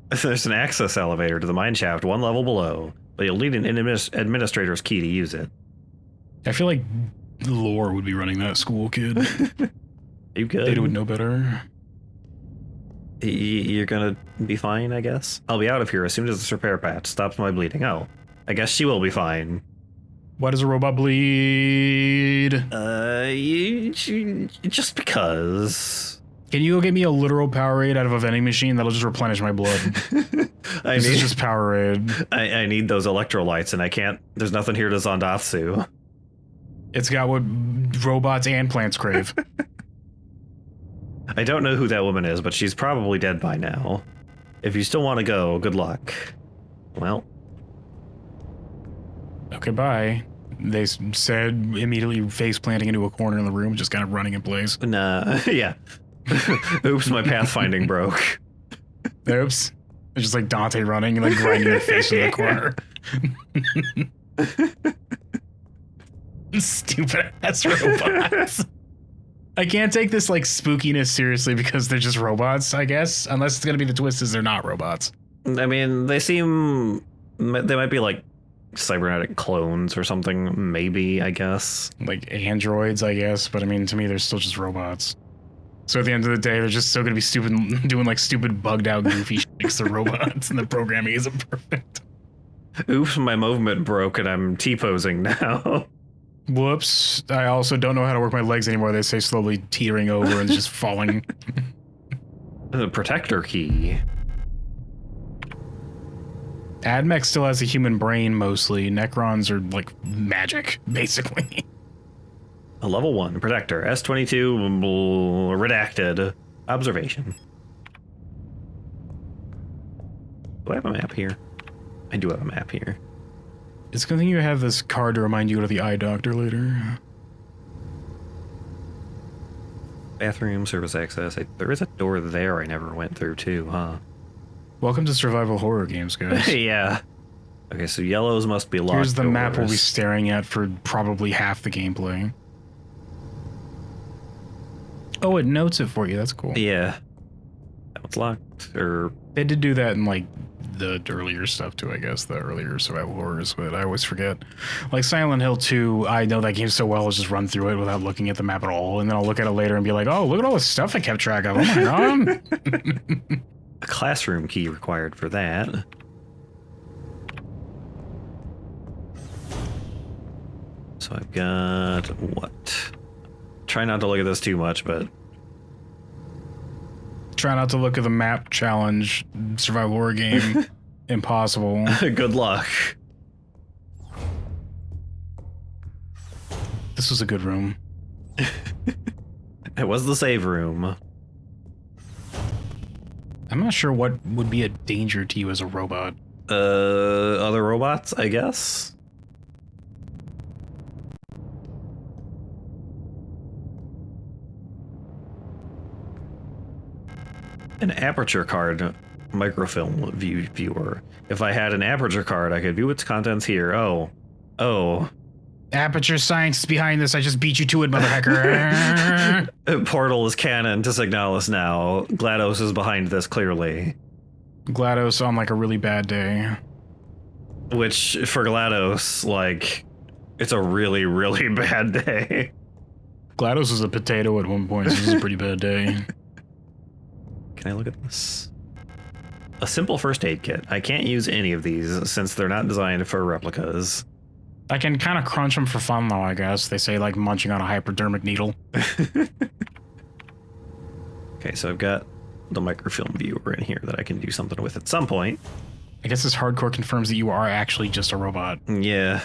There's an access elevator to the mine shaft one level below, but you'll need an administrator's key to use it. I feel like Lore would be running that school, kid. You good? They would know better. You're gonna be fine, I guess? I'll be out of here as soon as this repair patch stops my bleeding. Oh, I guess she will be fine. Why does a robot bleed? Just because. Can you go get me a literal Powerade out of a vending machine? That'll just replenish my blood. This is just Powerade. I need those electrolytes, and I can't. There's nothing here to Zandatsu. It's got what robots and plants crave. I don't know who that woman is, but she's probably dead by now. If you still want to go, good luck. Well. Okay, bye. They said immediately face planting into a corner in the room, just kind of running in place. Nah, yeah. Oops, my pathfinding broke. Oops. It's just like Dante running and like grinding their face in the corner. Stupid ass robots. I can't take this like spookiness seriously because they're just robots, I guess. Unless it's gonna be the twist is they're not robots. I mean, they might be like cybernetic clones or something, maybe, I guess. Like androids, I guess, but I mean, to me, they're still just robots. So at the end of the day, they're just still gonna be stupid, doing like stupid bugged out goofy shit because they're robots and the programming isn't perfect. Oops, my movement broke and I'm T-posing now. Whoops. I also don't know how to work my legs anymore. They say slowly teetering over and just falling. The protector key. Admech still has a human brain mostly. Necrons are like magic, basically. A level 1 protector, S22 redacted. Observation. Do I have a map here? I do have a map here. It's good thing you have this card to remind you to go to the eye doctor later. Bathroom, service access. There is a door there I never went through too, huh? Welcome to survival horror games, guys. Yeah. Okay, so yellows must be locked. Here's the doors. map we'll be staring at for probably half the gameplay. Oh, it notes it for you. That's cool. Yeah. That one's locked. Or They did do that in like the earlier stuff too, I guess, the earlier survival horrors, but I always forget. Like Silent Hill 2, I know that game so well, I'll just run through it without looking at the map at all, and then I'll look at it later and be like, oh, look at all the stuff I kept track of. Oh my god. a classroom key required for that. So I've got what? Try not to look at this too much, but Try not to look at the map challenge, survival horror game. Impossible. good luck. This was a good room. It was the save room. I'm not sure what would be a danger to you as a robot. Other robots, I guess? An aperture card microfilm viewer. If I had an aperture card, I could view its contents here. Oh. Aperture science is behind this. I just beat you to it, mother hacker. Portal is canon to Signalis now. GLaDOS is behind this clearly. GLaDOS on like a really bad day. Which, for GLaDOS, like, it's a really, really bad day. GLaDOS was a potato at one point, so this is a pretty bad day. Can I look at this? A simple first aid kit. I can't use any of these since they're not designed for replicas. I can kind of crunch them for fun, though, I guess. They say like munching on a hypodermic needle. Okay, so I've got the microfilm viewer in here that I can do something with at some point. I guess this hardcore confirms that you are actually just a robot. Yeah.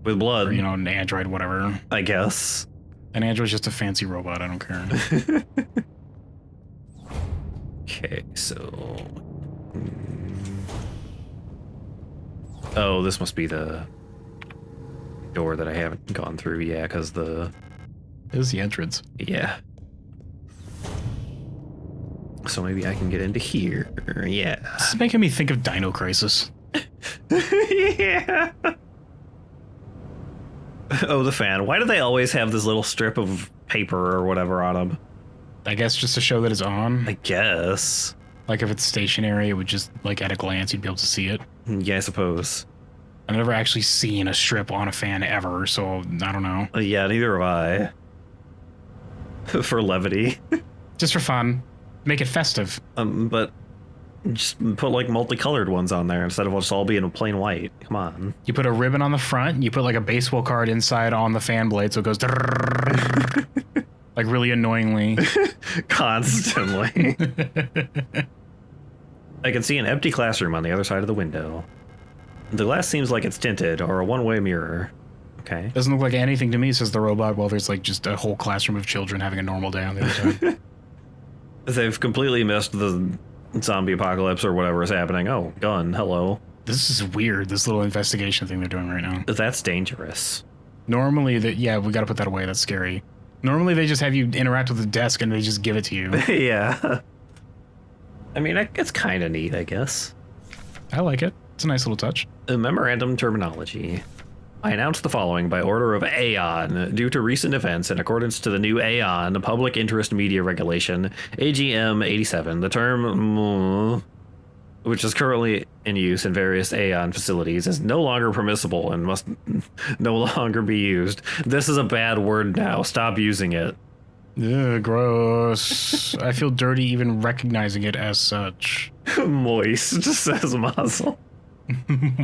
With blood. Or, you know, an android, whatever. I guess. An android's just a fancy robot, I don't care. Okay, so... Oh, this must be the door that I haven't gone through, yeah, because the... This is the entrance. Yeah. So maybe I can get into here, yeah. This is making me think of Dino Crisis. Yeah! Oh, the fan. Why do they always have this little strip of paper or whatever on them? I guess just to show that it's on. I guess. Like if it's stationary, it would just, like at a glance, you'd be able to see it. Yeah, I suppose. I've never actually seen a strip on a fan ever, so I don't know. Yeah, neither have I. For levity. Just for fun. Make it festive. But just put like multicolored ones on there instead of just all being plain white. Come on. You put a ribbon on the front, you put like a baseball card inside on the fan blade so it goes like really annoyingly. Constantly. I can see an empty classroom on the other side of the window. The glass seems like it's tinted or a one-way mirror. Okay. Doesn't look like anything to me, says the robot, while there's like just a whole classroom of children having a normal day on the other side. They've completely missed the zombie apocalypse or whatever is happening. Oh, gun, hello. This is weird, this little investigation thing they're doing right now. That's dangerous. Normally, yeah, we gotta put that away, that's scary. Normally they just have you interact with the desk and they just give it to you. Yeah. I mean, it's kind of neat, I guess. I like it. It's a nice little touch. A memorandum terminology. I announce the following by order of Aeon. Due to recent events, in accordance to the new Aeon Public Interest Media Regulation, AGM 87, the term which is currently in use in various Aeon facilities, is no longer permissible and must no longer be used. This is a bad word now. Stop using it. Ugh, gross. I feel dirty even recognizing it as such. Moist, says Muzzle.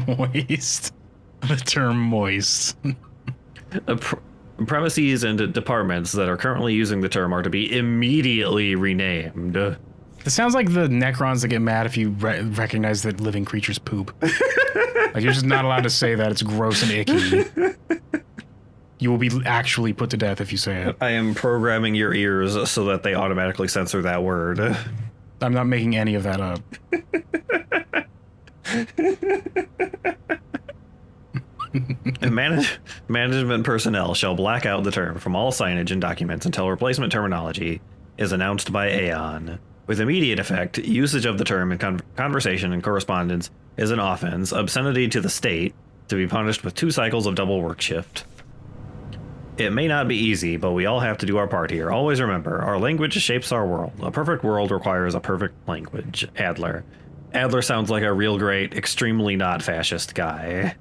Moist. The term moist. Premises and departments that are currently using the term are to be immediately renamed. This sounds like the Necrons that get mad if you recognize that living creatures poop. Like, you're just not allowed to say that. It's gross and icky. You will be actually put to death if you say it. I am programming your ears so that they automatically censor that word. I'm not making any of that up. Management personnel shall black out the term from all signage and documents until replacement terminology is announced by Aeon. With immediate effect, usage of the term in conversation and correspondence is an offense, obscenity to the state, to be punished with 2 cycles of double work shift. It may not be easy, but we all have to do our part here. Always remember, our language shapes our world. A perfect world requires a perfect language. Adler. Adler sounds like a real great, extremely not fascist guy.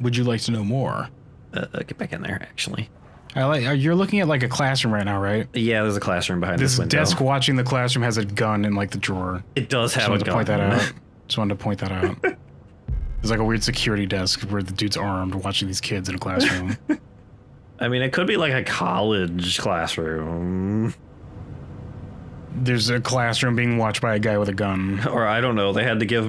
Would you like to know more? Get back in there, actually. You're looking at like a classroom right now, right? Yeah, there's a classroom behind this window. This desk watching the classroom has a gun in like the drawer. It does have a gun. To point that out. Just wanted to point that out. There's like a weird security desk where the dude's armed watching these kids in a classroom. I mean, it could be like a college classroom. There's a classroom being watched by a guy with a gun. Or I don't know, they had to give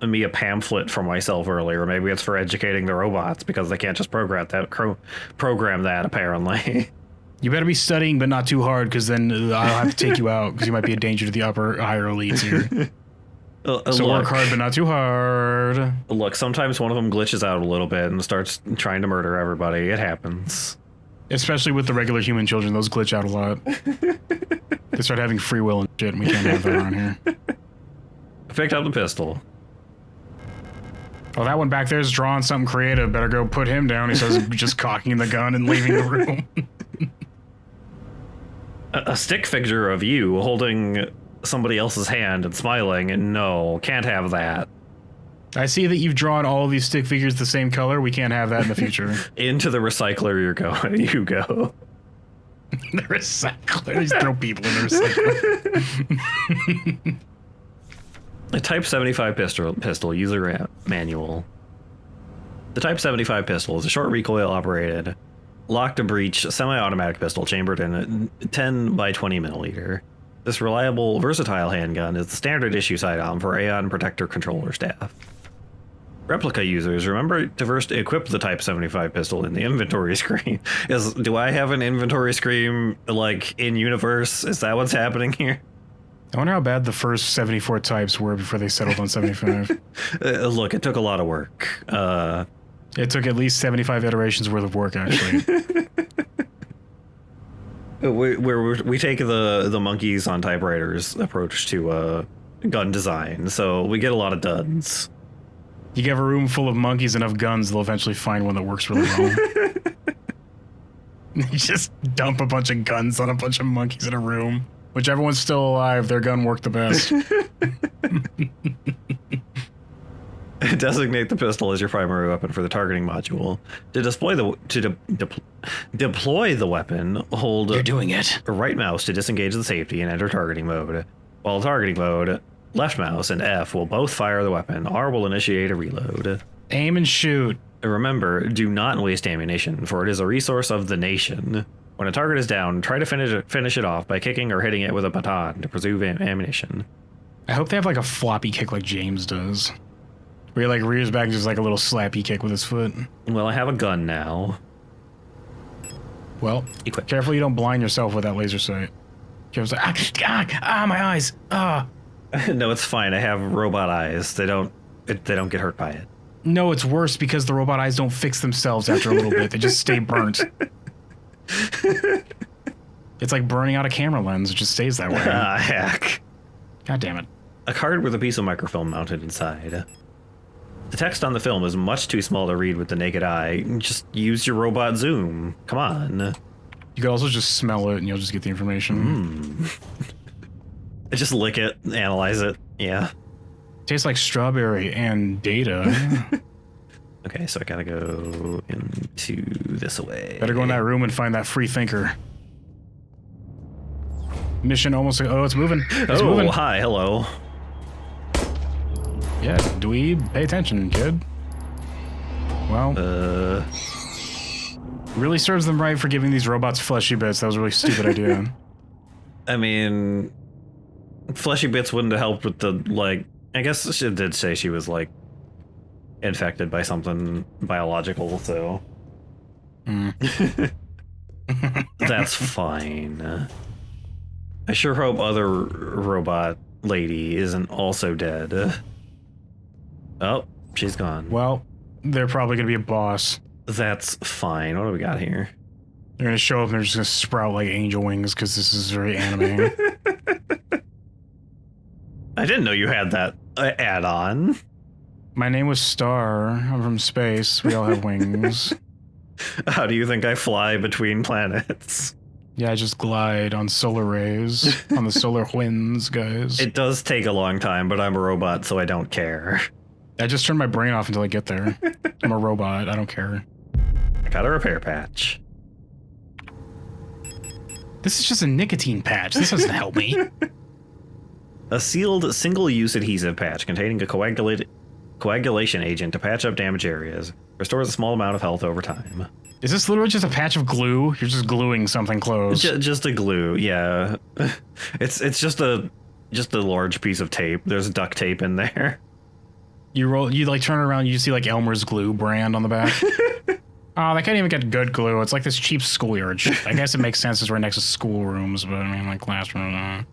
me a pamphlet for myself earlier. Maybe it's for educating the robots because they can't just program that apparently. You better be studying, but not too hard, because then I'll have to take you out because you might be a danger to the higher elites here. So work hard, but not too hard. Look, sometimes one of them glitches out a little bit and starts trying to murder everybody. It happens. Especially with the regular human children, those glitch out a lot. They start having free will and shit, and we can't have that around here. I picked up the pistol. Oh, that one back there is drawing something creative. Better go put him down, he says, just cocking the gun and leaving the room. A stick figure of you holding somebody else's hand and smiling, and no, can't have that. I see that you've drawn all of these stick figures the same color. We can't have that in the future. Into the recycler you go. The recycler? Just throw people in the recycler. A Type 75 pistol user manual. The Type 75 pistol is a short recoil operated, lock to breech semi-automatic pistol chambered in a 10 by 20 milliliter. This reliable, versatile handgun is the standard issue sidearm for Aeon Protector controller staff. Replika users, remember to first equip the Type 75 pistol in the inventory screen. Do I have an inventory screen, like, in universe? Is that what's happening here? I wonder how bad the first 74 types were before they settled on 75. Look, it took a lot of work. It took at least 75 iterations worth of work, actually. We take the monkeys on typewriters approach to gun design, so we get a lot of duds. You give a room full of monkeys enough guns, they'll eventually find one that works really well. You just dump a bunch of guns on a bunch of monkeys in a room. Whichever one's still alive, their gun worked the best. Designate the pistol as your primary weapon for the targeting module. To deploy the weapon, hold You're doing it. Right mouse to disengage the safety and enter targeting mode. While targeting mode, left mouse and F will both fire the weapon. R will initiate a reload. Aim and shoot. Remember, do not waste ammunition, for it is a resource of the nation. When a target is down, try to finish it off by kicking or hitting it with a baton to preserve ammunition. I hope they have like a floppy kick like James does. Where he like rears back and just like a little slappy kick with his foot. Well, I have a gun now. Well, equip. Careful you don't blind yourself with that laser sight. Jim's like, my eyes. No, it's fine. I have robot eyes. They don't get hurt by it. No, it's worse because the robot eyes don't fix themselves after a little bit. They just stay burnt. It's like burning out a camera lens. It just stays that way. Heck. God damn it. A card with a piece of microfilm mounted inside. The text on the film is much too small to read with the naked eye. Just use your robot zoom. Come on. You could also just smell it and you'll just get the information. Just lick it, analyze it. Yeah. Tastes like strawberry and data. Okay, so I gotta go into this way. Better go in that room and find that free thinker. Mission almost. Oh, it's moving. It's moving. Hi, hello. Yeah, dweeb, pay attention, kid. Well, really serves them right for giving these robots fleshy bits. That was a really stupid idea. I mean, Fleshy bits wouldn't have helped with the, like, I guess she did say she was, like, infected by something biological, so. That's fine. I sure hope other robot lady isn't also dead. Oh, she's gone. Well, they're probably going to be a boss. That's fine. What do we got here? They're going to show up and they're just going to sprout like angel wings because this is very anime. I didn't know you had that add-on. My name was Star. I'm from space. We all have wings. How do you think I fly between planets? Yeah, I just glide on solar rays, on the solar winds, guys. It does take a long time, but I'm a robot, so I don't care. I just turn my brain off until I get there. I'm a robot. I don't care. I got a repair patch. This is just a nicotine patch. This doesn't help me. A sealed single-use adhesive patch containing a coagulation agent to patch up damaged areas. Restores a small amount of health over time. Is this literally just a patch of glue? You're just gluing something closed. Just a glue, yeah. It's just a large piece of tape. There's duct tape in there. You like turn it around, you see like Elmer's glue brand on the back. Oh, they can't even get good glue. It's like this cheap schoolyard shit. I guess it makes sense it's right next to schoolrooms, but I mean like classrooms.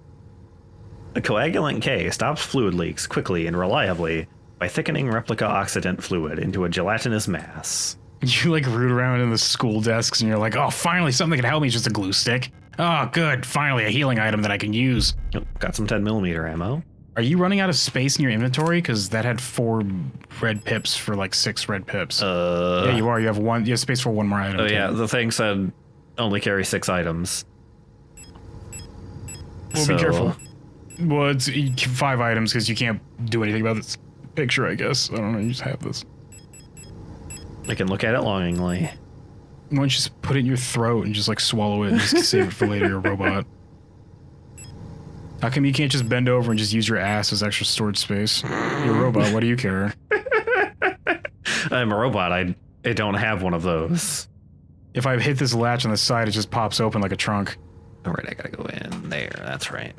A coagulant K stops fluid leaks quickly and reliably by thickening replica oxidant fluid into a gelatinous mass. You like root around in the school desks and you're like, oh, finally something can help me, just a glue stick. Oh, good. Finally a healing item that I can use. Oh, got some 10mm ammo. Are you running out of space in your inventory? Because that had 4 red pips for like 6 red pips. Yeah, you are. You have space for 1 more item. Oh, yeah. The thing said only carry 6 items. Well, be careful. Well, it's 5 items because you can't do anything about this picture, I guess. I don't know. You just have this. I can look at it longingly. Why don't you just put it in your throat and just like swallow it and just save it for later, you're a robot? How come you can't just bend over and just use your ass as extra storage space? You're a robot, what do you care? I'm a robot, I don't have one of those. If I hit this latch on the side, it just pops open like a trunk. Alright, I gotta go in there, that's right.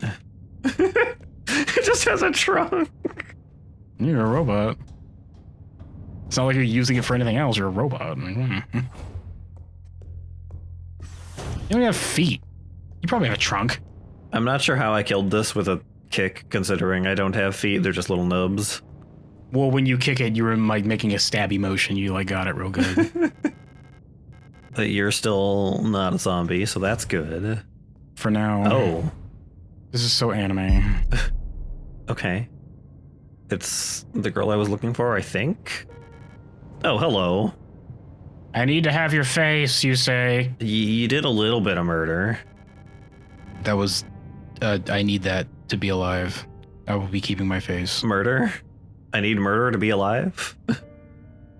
It just has a trunk. You're a robot. It's not like you're using it for anything else, you're a robot. I mean, you don't have feet. You probably have a trunk. I'm not sure how I killed this with a kick, considering I don't have feet, they're just little nubs. Well, when you kick it, you were like making a stabby motion, you like got it real good. But you're still not a zombie, so that's good. For now. Oh. This is so anime. Okay. It's the girl I was looking for, I think? Oh, hello. I need to have your face, you say. You did a little bit of murder. That was... I need that to be alive. I will be keeping my face. Murder? I need murder to be alive?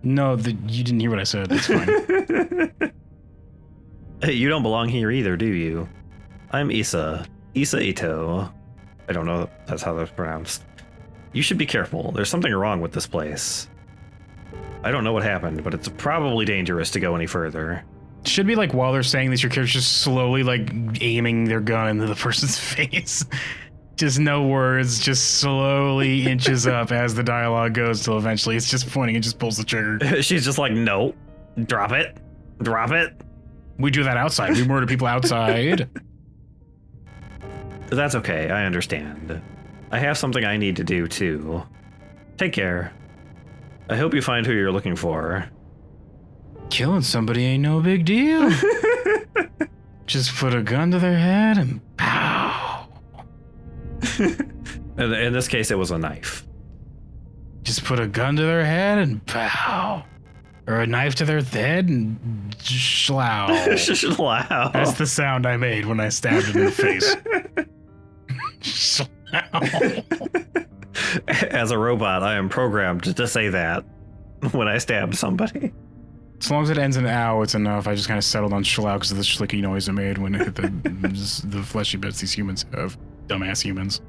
No, you didn't hear what I said. That's fine. Hey, you don't belong here either, do you? I'm Issa. Issa Ito. I don't know if that's how that's pronounced. You should be careful. There's something wrong with this place. I don't know what happened, but it's probably dangerous to go any further. Should be like while they're saying this, your character's just slowly like aiming their gun into the person's face. Just no words, just slowly inches up as the dialogue goes till eventually it's just pointing and just pulls the trigger. She's just like, no, drop it, drop it. We do that outside. We murder people outside. That's okay, I understand. I have something I need to do too. Take care. I hope you find who you're looking for. Killing somebody ain't no big deal. Just put a gun to their head and pow. In this case, it was a knife. Just put a gun to their head and pow. Or a knife to their head and schlow. Schlow. That's the sound I made when I stabbed him in the face. Schlow. As a robot, I am programmed to say that when I stab somebody. As long as it ends in ow, it's enough. I just kind of settled on schlow because of the schlicky noise it made when it hit the fleshy bits these humans have. Dumbass humans.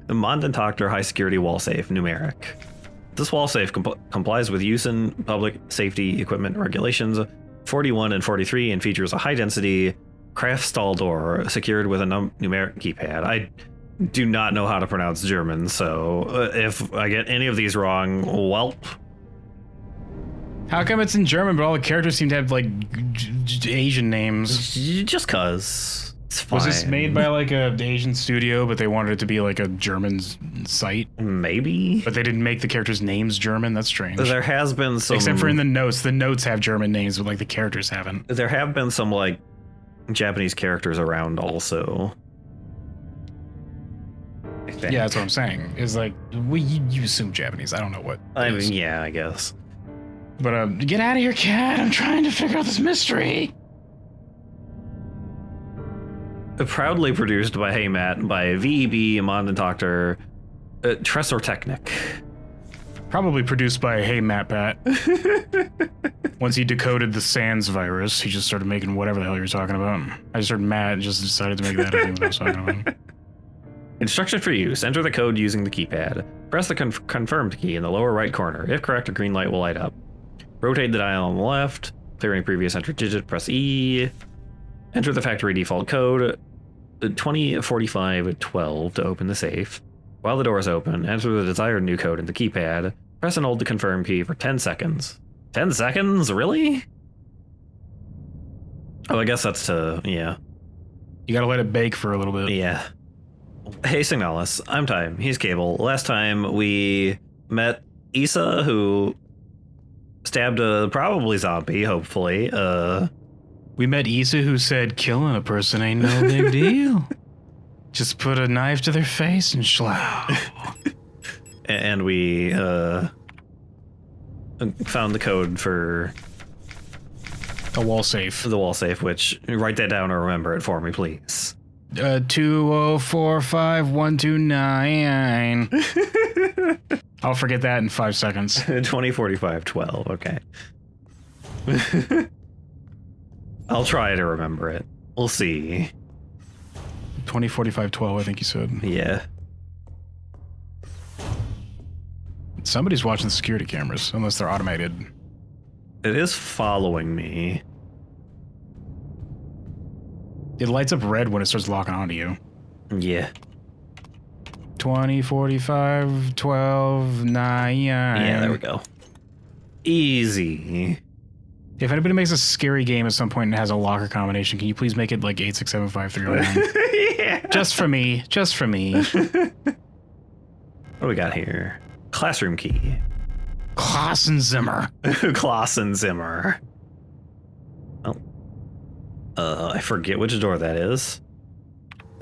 The Mondentoctor high security wall safe, numeric. This wall safe complies with use in public safety equipment regulations 41 and 43 and features a high density craft stall door secured with a numeric keypad. do not know how to pronounce German, so if I get any of these wrong, welp. How come it's in German, but all the characters seem to have like Asian names? Just cause. It's fine. Was this made by like a Asian studio, but they wanted it to be like a German site? Maybe. But they didn't make the characters' names German? That's strange. There has been some... Except for in the notes. The notes have German names, but like the characters haven't. There have been some like Japanese characters around also. Yeah, that's what I'm saying. Is like, you assume Japanese. I don't know what. I mean, yeah, I guess. But get out of here, cat. I'm trying to figure out this mystery. Proudly produced by Hey Matt by VEB, Mondentoctor, Tresor Technic. Probably produced by Hey Matt Pat. Once he decoded the SANS virus, he just started making whatever the hell you were talking about. I just heard Matt and just decided to make that. I think what I was talking about. Instruction for use. Enter the code using the keypad. Press the confirmed key in the lower right corner. If correct, a green light will light up. Rotate the dial on the left. Clear any previous entered digit. Press E. Enter the factory default code 204512 to open the safe. While the door is open, enter the desired new code in the keypad. Press and hold the confirm key for 10 seconds. 10 seconds? Really? Oh, I guess that's to, yeah. You gotta let it bake for a little bit. Yeah. Hey, Signalis. I'm Time. He's Cable. Last time we met Issa, who stabbed a probably zombie, hopefully. We met Issa, who said killing a person ain't no big deal. Just put a knife to their face and schlow. And we found the code for a wall safe. The wall safe, which write that down or remember it for me, please. 2045129. I'll forget that in 5 seconds. 204512. Okay. I'll try to remember it. We'll see. 204512, I think you said. Yeah. Somebody's watching the security cameras, unless they're automated. It is following me. It lights up red when it starts locking onto you. Yeah. 204512 9. Yeah, there we go. Easy. If anybody makes a scary game at some point and has a locker combination, can you please make it like 8675309? Yeah. Just for me. Just for me. What do we got here? Classroom key. Klausenzimmer. Klausenzimmer. Oh. I forget which door that is.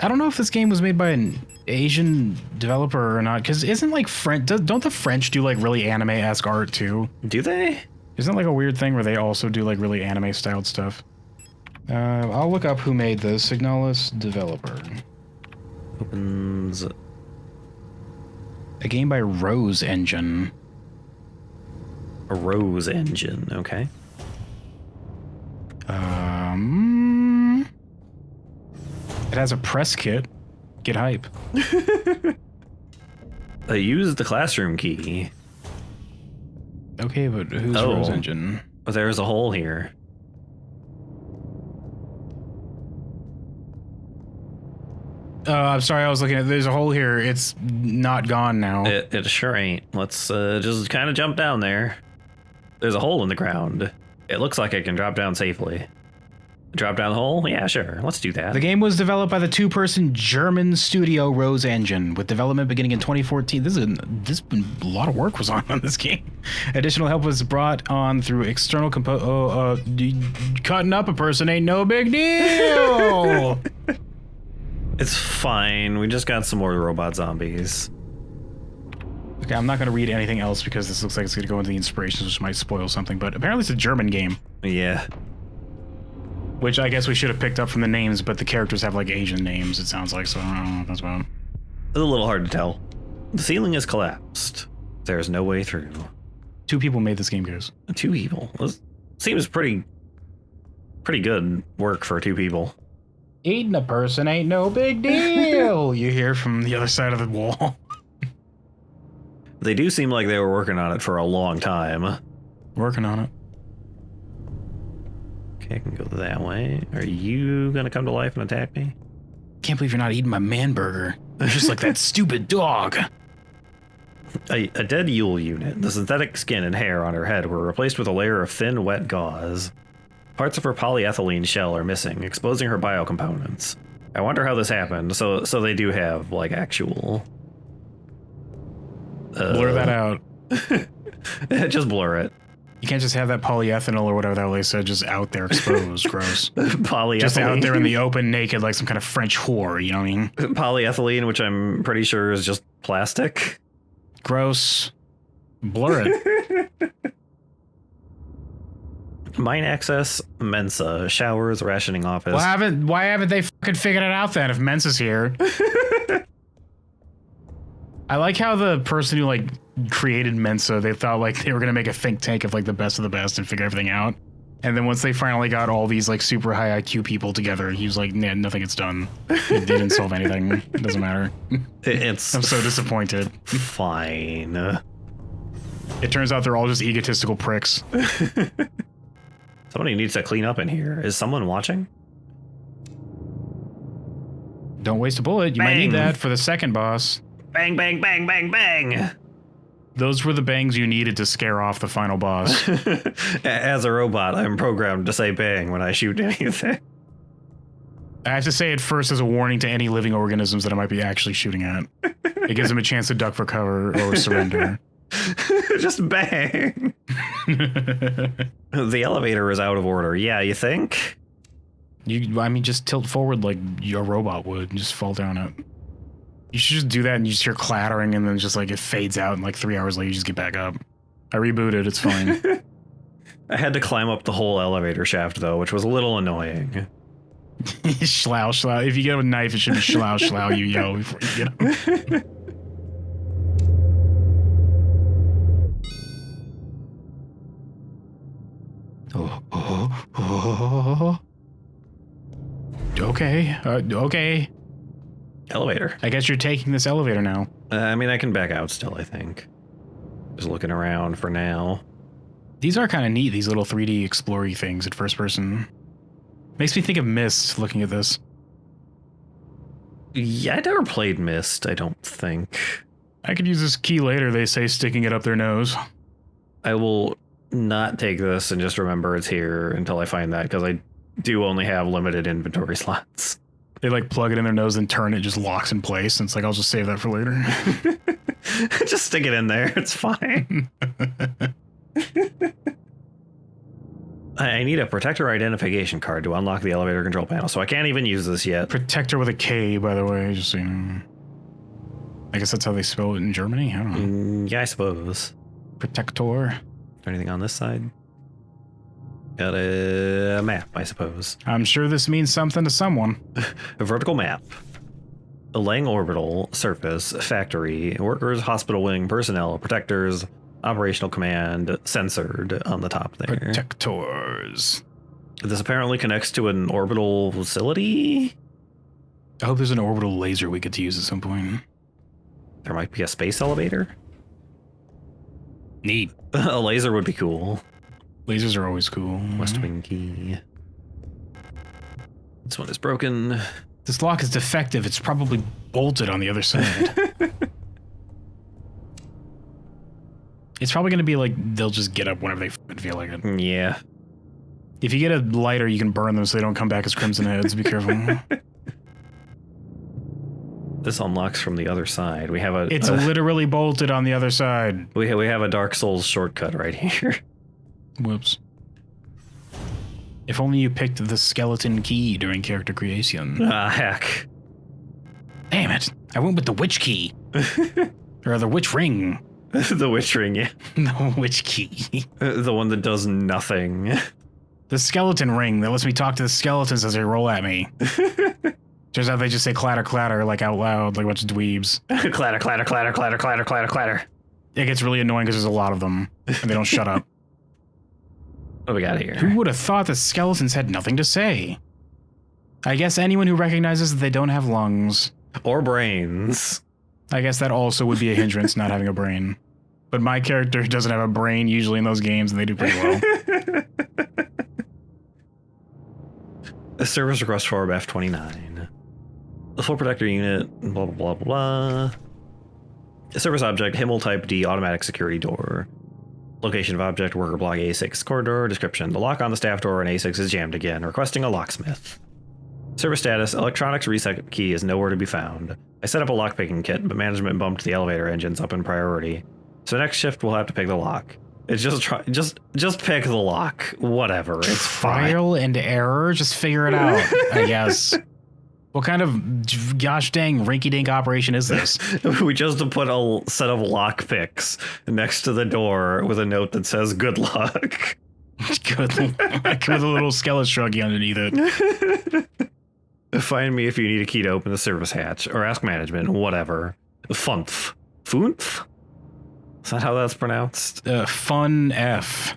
I don't know if this game was made by an Asian developer or not, because isn't like French, don't the French do like really anime-esque art too? Do they? Isn't it like a weird thing where they also do like really anime-styled stuff? I'll look up who made this. Signalis developer. Opens. A game by Rose Engine. A Rose Engine, okay. It has a press kit. Get hype. They use the classroom key. Okay, but who's Rose Engine? But there's a hole here. I'm sorry, I was looking at. There's a hole here. It's not gone now. It sure ain't. Let's just kind of jump down there. There's a hole in the ground. It looks like it can drop down safely. Drop down the hole? Yeah, sure. Let's do that. The game was developed by the two-person German studio Rose Engine, with development beginning in 2014. This a lot of work was on this game. Additional help was brought on through external cutting up a person ain't no big deal. It's fine. We just got some more robot zombies. Okay, I'm not going to read anything else because this looks like it's going to go into the inspirations, which might spoil something, but apparently it's a German game. Yeah. Which I guess we should have picked up from the names, but the characters have like Asian names, it sounds like, so I don't know what that's about. It's a little hard to tell. The ceiling is collapsed. There's no way through. 2 people made this game, guys. 2 people? This seems pretty good work for 2 people. Eating a person ain't no big deal, you hear from the other side of the wall. They do seem like they were working on it for a long time. Working on it. Okay, I can go that way. Are you gonna come to life and attack me? Can't believe you're not eating my man burger. Just like that stupid dog. A dead Yule unit. The synthetic skin and hair on her head were replaced with a layer of thin, wet gauze. Parts of her polyethylene shell are missing, exposing her biocomponents. I wonder how this happened. So they do have, like, actual... Blur that out. Just blur it. You can't just have that polyethanol or whatever the hell they said just out there exposed. Gross. Polyethylene. Just out there in the open, naked, like some kind of French whore, you know what I mean? Polyethylene, which I'm pretty sure is just plastic. Gross. Blur it. Mine access, Mensa, showers, rationing office. Why haven't they fucking figured it out then if Mensa's here? I like how the person who like created Mensa, they thought like they were gonna make a think tank of like the best of the best and figure everything out. And then once they finally got all these like super high IQ people together, he was like, nah, nothing gets done. They didn't solve anything. It doesn't matter. I'm so disappointed. Fine. It turns out they're all just egotistical pricks. Somebody needs to clean up in here. Is someone watching? Don't waste a bullet. You might need that for the second boss. Bang, bang, bang, bang, bang. Those were the bangs you needed to scare off the final boss. As a robot, I'm programmed to say bang when I shoot anything. I have to say it first as a warning to any living organisms that I might be actually shooting at. It gives them a chance to duck for cover or surrender. Just bang. The elevator is out of order. Yeah, you think? I mean, just tilt forward like your robot would and just fall down it. You should just do that and you just hear clattering and then just like it fades out and like 3 hours later you just get back up. I rebooted, it's fine. I had to climb up the whole elevator shaft though, which was a little annoying. Schlow, schlow. If you get a knife, it should be schlow, schlow, you yell before you get up. Okay, okay. Elevator. I guess you're taking this elevator now. I mean, I can back out still, I think. Just looking around for now. These are kind of neat, these little 3D explory things at first person. Makes me think of Myst looking at this. Yeah, I never played Myst, I don't think. I could use this key later, they say, sticking it up their nose. I will not take this and just remember it's here until I find that, because I do only have limited inventory slots. They like plug it in their nose and turn it, just locks in place. And it's like, I'll just save that for later. Just stick it in there. It's fine. I need a protector identification card to unlock the elevator control panel, so I can't even use this yet. Protector with a K, by the way. Just so you know. I guess that's how they spell it in Germany. I don't know. Yeah, I suppose. Protector. Is there anything on this side? Got a map, I suppose. I'm sure this means something to someone. A vertical map. A Lang orbital, surface, factory, workers, hospital wing, personnel, protectors, operational command, censored on the top there. Protectors. This apparently connects to an orbital facility? I hope there's an orbital laser we get to use at some point. There might be a space elevator? Neat. A laser would be cool. Lasers are always cool. West wing key. This one is broken. This lock is defective. It's probably bolted on the other side. It's probably going to be like they'll just get up whenever they feel like it. Yeah. If you get a lighter, you can burn them so they don't come back as crimson heads. Be careful. This unlocks from the other side. We have a. It's literally bolted on the other side. We have a Dark Souls shortcut right here. Whoops. If only you picked the skeleton key during character creation. Ah, heck. Damn it. I went with the witch key. Or the witch ring. The witch ring, yeah. The witch key. The one that does nothing. The skeleton ring that lets me talk to the skeletons as they roll at me. Turns out they just say clatter, clatter, like out loud, like a bunch of dweebs. Clatter, clatter, clatter, clatter, clatter, clatter, clatter. It gets really annoying because there's a lot of them, and they don't shut up. What do we got here? Who would have thought the skeletons had nothing to say? I guess anyone who recognizes that they don't have lungs. Or brains. I guess that also would be a hindrance, not having a brain. But my character doesn't have a brain usually in those games, and they do pretty well. A service request for F-29. The full protector unit, blah, blah, blah, blah. Service object, Himmel type D automatic security door. Location of object, worker block A6 corridor. Description, the lock on the staff door in A6 is jammed again. Requesting a locksmith. Service status, electronics reset key is nowhere to be found. I set up a lockpicking kit, but management bumped the elevator engines up in priority. So next shift we'll have to pick the lock. It's just pick the lock. Whatever, it's fine. Trial and error, just figure it out, I guess. What kind of gosh dang rinky-dink operation is this? We just put a set of lock picks next to the door with a note that says good luck. Good, with a little skeleton shruggy underneath it. Find me if you need a key to open the service hatch, or ask management, whatever. Funf. Funf? Is that how that's pronounced? Fun F.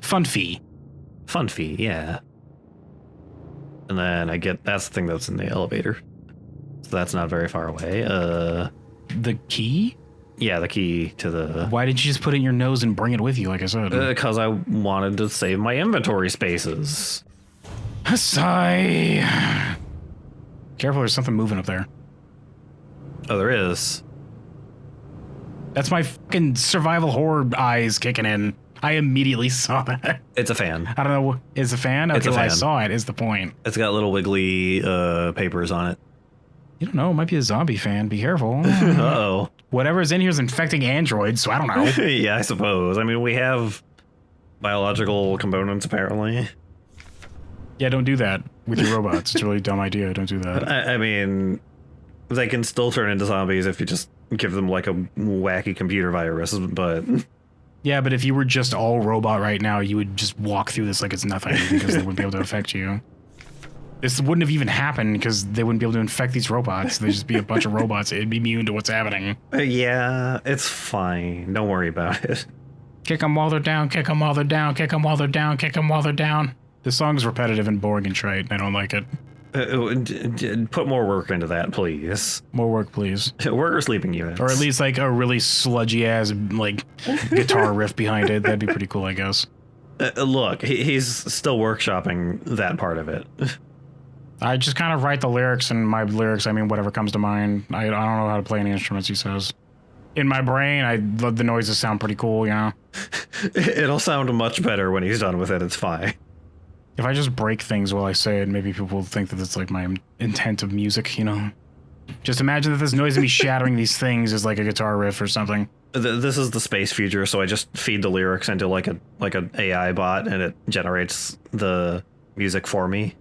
Funfee. Funfee, yeah. And then that's the thing that's in the elevator. So that's not very far away. The key? Yeah, the key to the... Why didn't you just put it in your nose and bring it with you, like I said? Because I wanted to save my inventory spaces. Sigh. Careful, there's something moving up there. Oh, there is. That's my fucking survival horror eyes kicking in. I immediately saw that. It's a fan. I don't know. Is it a fan? Okay, It's a well, I fan. saw it, is the point. It's got little wiggly papers on it. You don't know. It might be a zombie fan. Be careful. Uh-oh. Whatever's in here is infecting androids, so I don't know. Yeah, I suppose. I mean, we have biological components, apparently. Yeah, don't do that with your robots. It's a really dumb idea. Don't do that. I mean, they can still turn into zombies if you just give them like a wacky computer virus, but... Yeah, but if you were just all robot right now, you would just walk through this like it's nothing because they wouldn't be able to affect you. This wouldn't have even happened because they wouldn't be able to infect these robots. They'd just be a bunch of robots. It'd be immune to what's happening. Yeah, it's fine. Don't worry about it. Kick them while they're down, kick them while they're down, kick them while they're down, kick them while they're down. This song's repetitive and boring and trite. I don't like it. Put more work into that, please. More work, please. Worker sleeping units. Or at least like a really sludgy ass like guitar riff behind it. That'd be pretty cool, I guess. Look, he's still workshopping that part of it. I just kind of write the lyrics, and my lyrics, I mean, whatever comes to mind. I don't know how to play any instruments, he says. In my brain, the noises sound pretty cool, you know? It'll sound much better when he's done with it, it's fine. If I just break things while I say it, maybe people will think that it's like my intent of music, you know? Just imagine that this noise of me shattering these things is like a guitar riff or something. This is the space future, so I just feed the lyrics into like an AI bot, and it generates the music for me.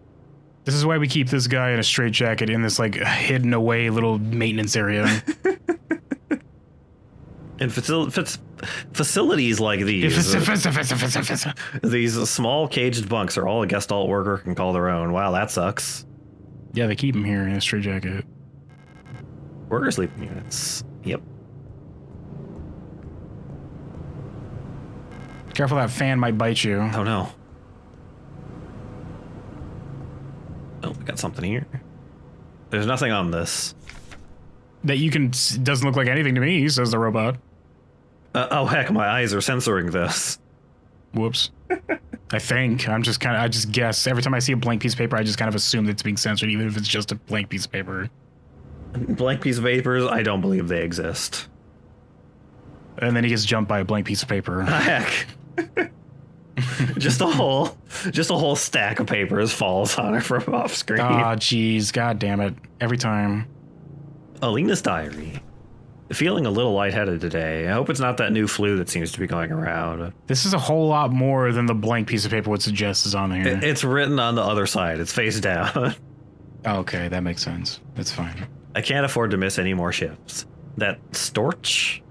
This is why we keep this guy in a straitjacket in this like hidden away little maintenance area. And facilities like these small caged bunks are all a Gestalt worker can call their own. Wow, that sucks. Yeah, they keep him here in a straitjacket. Worker sleeping units. Yep. Careful, that fan might bite you. Oh no. Oh, we got something here. There's nothing on this. That you can, doesn't look like anything to me, says the robot. Oh heck, my eyes are censoring this. Whoops. I think. I just guess. Every time I see a blank piece of paper, I just kind of assume that it's being censored, even if it's just a blank piece of paper. Blank piece of papers, I don't believe they exist. And then he gets jumped by a blank piece of paper. Heck. just a whole stack of papers falls on her from off screen. Ah, jeez. God damn it. Every time. Alina's diary. Feeling a little lightheaded today. I hope it's not that new flu that seems to be going around. This is a whole lot more than the blank piece of paper would suggest is on here. It's written on the other side. It's face down. Okay, that makes sense. That's fine. I can't afford to miss any more shifts. That storch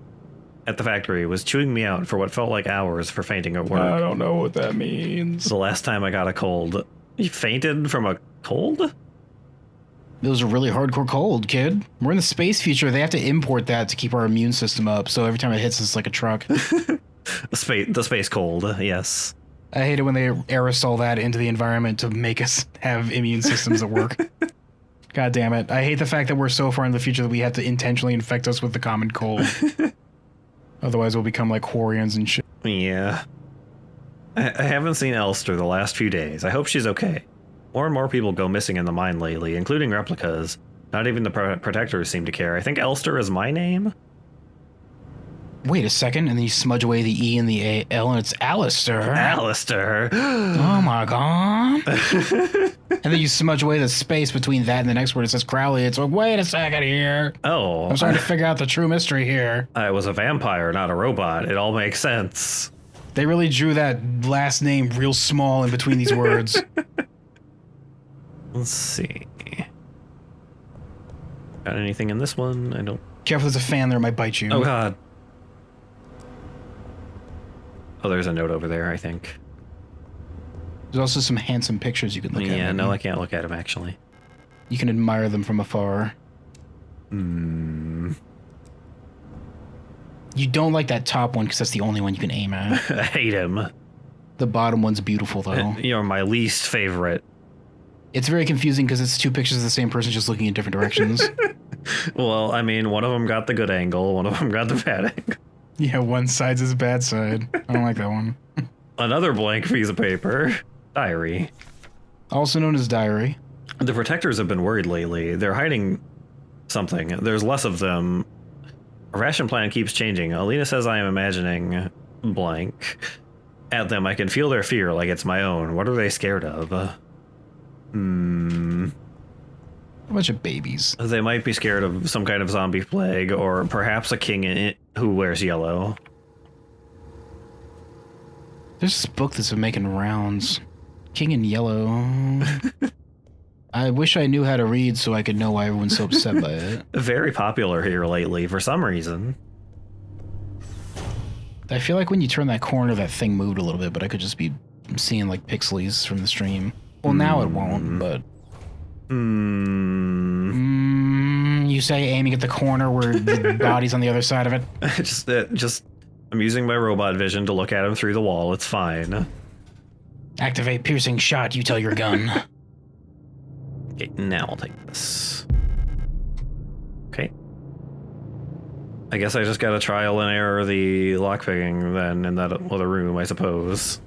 at the factory was chewing me out for what felt like hours for fainting at work. I don't know what that means. The last time I got a cold. You fainted from a cold? It was a really hardcore cold, kid. We're in the space future. They have to import that to keep our immune system up. So every time it hits us like a truck. The space cold, yes. I hate it when they aerosol that into the environment to make us have immune systems that work. God damn it. I hate the fact that we're so far in the future that we have to intentionally infect us with the common cold. Otherwise we'll become like Quarians and shit. Yeah. I haven't seen Elster the last few days. I hope she's okay. More and more people go missing in the mine lately, including replicas. Not even the protectors seem to care. I think Elster is my name? Wait a second, and then you smudge away the E and the L, and it's Alistair. Alistair. Oh my god. And then you smudge away the space between that and the next word. It says Crowley. It's like, wait a second here. Oh. I'm starting to figure out the true mystery here. I was a vampire, not a robot. It all makes sense. They really drew that last name real small in between these words. Let's see. Got anything in this one? I don't... Careful, there's a fan there. It might bite you. Oh, God. Oh, there's a note over there, I think. There's also some handsome pictures you can look at. Yeah, no, I can't look at them, actually. You can admire them from afar. Hmm. You don't like that top one because that's the only one you can aim at. I hate him. The bottom one's beautiful, though. You're my least favorite. It's very confusing because it's two pictures of the same person just looking in different directions. Well, I mean, one of them got the good angle, one of them got the bad angle. Yeah, one side's his bad side. I don't like that one. Another blank piece of paper. Diary. Also known as diary. The protectors have been worried lately. They're hiding something. There's less of them. Our ration plan keeps changing. Alina says I am imagining blank. At them, I can feel their fear like it's my own. What are they scared of? A bunch of babies. They might be scared of some kind of zombie plague, or perhaps a king who wears yellow. There's this book that's been making rounds. King in Yellow. I wish I knew how to read so I could know why everyone's so upset by it. Very popular here lately for some reason. I feel like when you turn that corner, that thing moved a little bit, but I could just be seeing like pixelies from the stream. Well, now it won't, but... You say aiming at the corner where the body's on the other side of it? just, I'm using my robot vision to look at him through the wall. It's fine. Activate piercing shot, you tell your gun. Okay, now I'll take this. Okay. I guess I just gotta trial and error the lockpicking then in that other room, I suppose.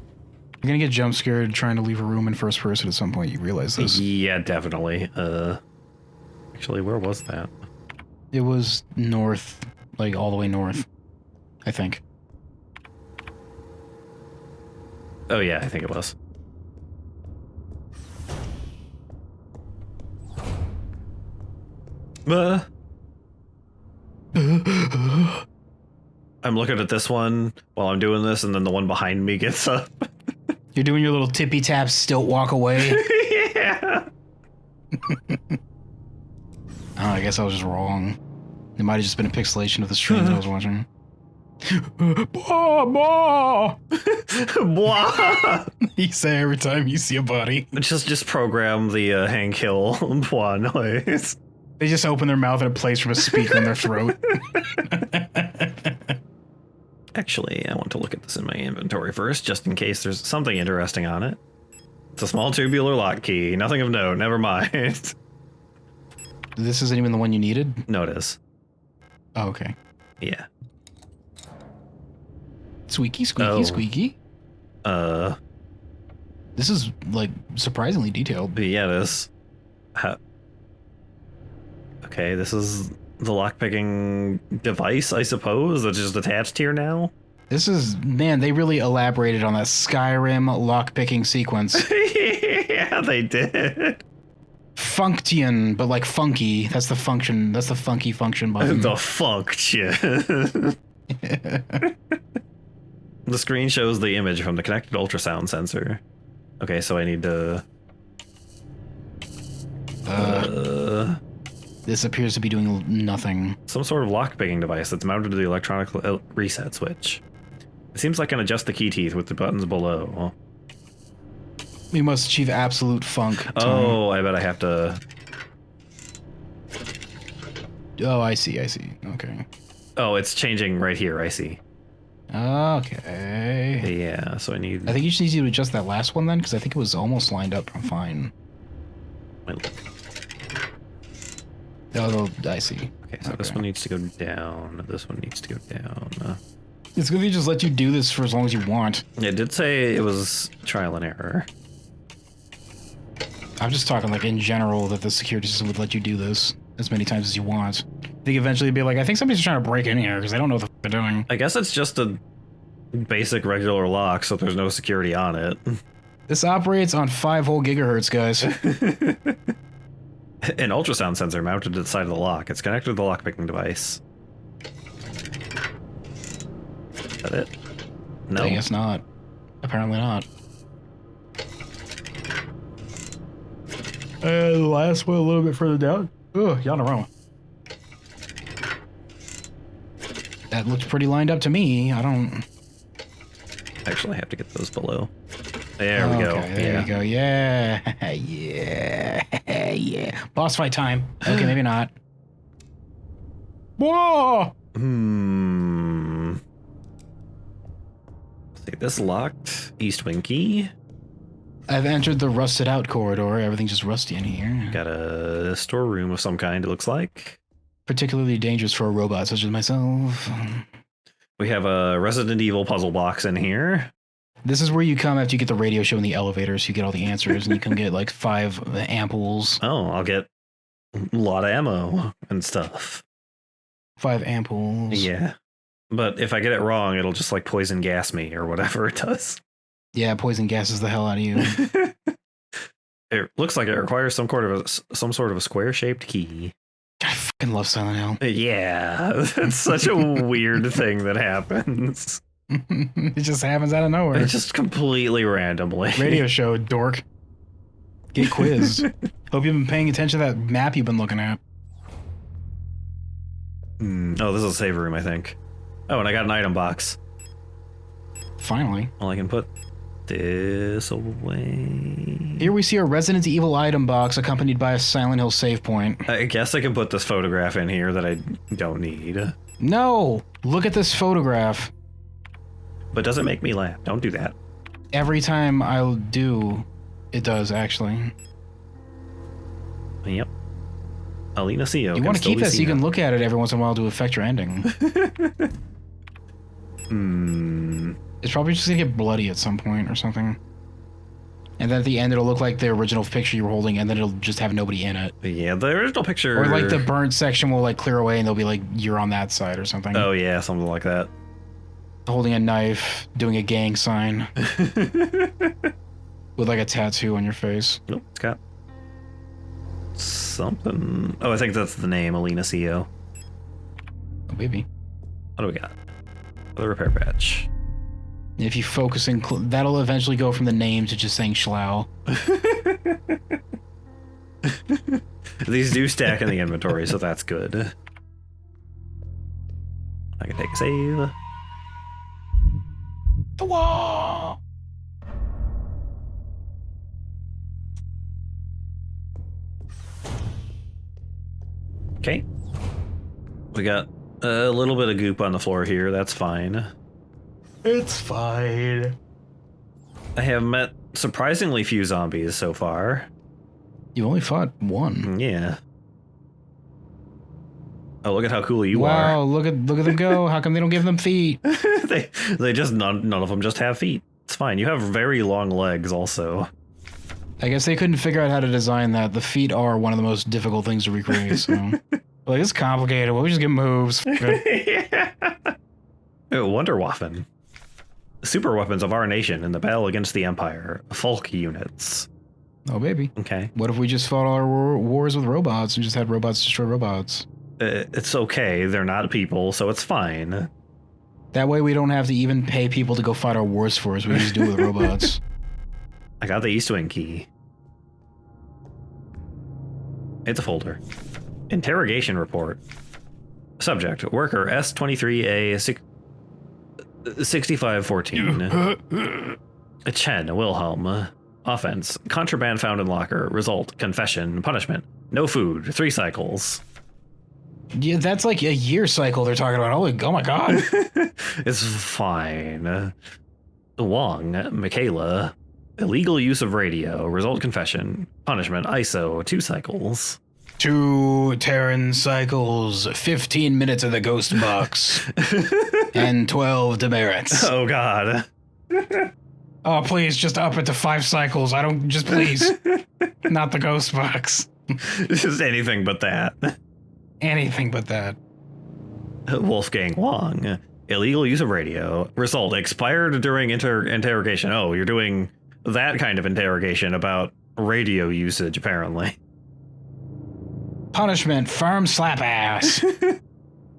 You're gonna get jump scared trying to leave a room in first person at some point, you realize this. Yeah, definitely. Actually, where was that? It was north, like all the way north, I think. Oh yeah, I think it was. I'm looking at this one while I'm doing this, and then the one behind me gets up. You're doing your little tippy tap stilt walk away. Yeah. Oh, I guess I was just wrong. It might have just been a pixelation of the stream that I was watching. Bah, bah! Blah. You say every time you see a body. Just program the Hank Hill blah noise. They just open their mouth and it plays from a speaker in their throat. Actually, I want to look at this in my inventory first, just in case there's something interesting on it. It's a small tubular lock key. Nothing of note. Never mind. This isn't even the one you needed? No, it is. Oh, okay. Yeah. Squeaky, squeaky, Oh. squeaky. This is, like, surprisingly detailed. Yeah, it is. Okay, this is the lockpicking device, I suppose, that's just attached here now? This is, man, they really elaborated on that Skyrim lockpicking sequence. Yeah, they did. Function, but like funky. That's the function. That's the funky function button. The function. The screen shows the image from the connected ultrasound sensor. Okay, so I need to... This appears to be doing nothing. Some sort of lockpicking device that's mounted to the electronic reset switch. It seems like I can adjust the key teeth with the buttons below. We must achieve absolute funk. Oh, I bet I have to... Oh, I see, I see. Okay. Oh, it's changing right here, I see. Okay. Yeah, so I need... I think you just need to adjust that last one then, because I think it was almost lined up fine. Oh, I see. Okay, so this one needs to go down. This one needs to go down. It's going to just let you do this for as long as you want. It did say it was trial and error. I'm just talking like in general that the security system would let you do this as many times as you want. They eventually be like, I think somebody's trying to break in here because they don't know what the f they're doing. I guess it's just a basic regular lock, so there's no security on it. This operates on 5 whole gigahertz, guys. An ultrasound sensor mounted to the side of the lock. It's connected to the lockpicking device. Is that it? No. I guess not. Apparently not. The last one a little bit further down. Oh, y'all in a row. That looks pretty lined up to me. I don't... Actually, I have to get those below. There we go. There we go. Yeah. Yeah. Yeah. Boss fight time. Okay, maybe not. Whoa! See, this locked. East wing key. I've entered the rusted out corridor. Everything's just rusty in here. Got a storeroom of some kind, it looks like. Particularly dangerous for a robot such as myself. We have a Resident Evil puzzle box in here. This is where you come after you get the radio show in the elevator, so you get all the answers, and you can get like 5 ampoules. Oh, I'll get a lot of ammo and stuff. 5 ampoules. Yeah. But if I get it wrong, it'll just like poison gas me or whatever it does. Yeah, poison gases the hell out of you. It looks like it requires some sort of a square-shaped key. I fucking love Silent Hill. Yeah, that's such a weird thing that happens. It just happens out of nowhere. It's just completely randomly. Radio show, dork. Get quizzed. Hope you've been paying attention to that map you've been looking at. Oh, this is a save room, I think. Oh, and I got an item box. Finally. Well, I can put this away. Here we see a Resident Evil item box accompanied by a Silent Hill save point. I guess I can put this photograph in here that I don't need. No! Look at this photograph. But does it make me laugh? Don't do that. Every time I'll do, it does, actually. Yep. Alina CEO. You want to keep that so you can look at it every once in a while to affect your ending. It's probably just gonna get bloody at some point or something. And then at the end it'll look like the original picture you were holding, and then it'll just have nobody in it. Yeah, the original picture... Or like the burnt section will like clear away and they'll be like, you're on that side or something. Oh yeah, something like that. Holding a knife, doing a gang sign. With like a tattoo on your face. Nope, it's got something... Oh, I think that's the name, Alina CEO. Oh, baby. What do we got? The repair patch. If you focus in, that'll eventually go from the name to just saying schlow. These do stack in the inventory, so that's good. I can take a save. The wall! Okay. We got a little bit of goop on the floor here. That's fine. It's fine. I have met surprisingly few zombies so far. You only fought 1. Yeah. Oh, look at how cool you are. Wow, look at them go. How come they don't give them feet? they just none of them just have feet. It's fine. You have very long legs also. I guess they couldn't figure out how to design that. The feet are one of the most difficult things to recreate, so like it's complicated. Well, we just get moves. Yeah. Wonderwaffen. Super weapons of our nation in the battle against the Empire. Folk units. Oh, baby. Okay. What if we just fought our wars with robots and just had robots destroy robots? It's okay. They're not people, so it's fine. That way we don't have to even pay people to go fight our wars for us. We just do it with robots. I got the East Wing key. It's a folder. Interrogation report. Subject, worker S23A 6514. Chen Wilhelm. Offense, contraband found in locker. Result, confession. Punishment, no food. 3 cycles. Yeah, that's like a year cycle they're talking about. Oh my god. It's fine. Wong, Michaela. Illegal use of radio. Result, confession. Punishment, ISO. 2 cycles. 2 Terran cycles, 15 minutes of the ghost box, and 12 demerits. Oh god. Oh, please, just up it to 5 cycles. I don't, just please. Not the ghost box. Just anything but that. Anything but that. Wolfgang Wong. Illegal use of radio. Result, expired during interrogation. Oh, you're doing that kind of interrogation about radio usage, apparently. Punishment, firm slap ass.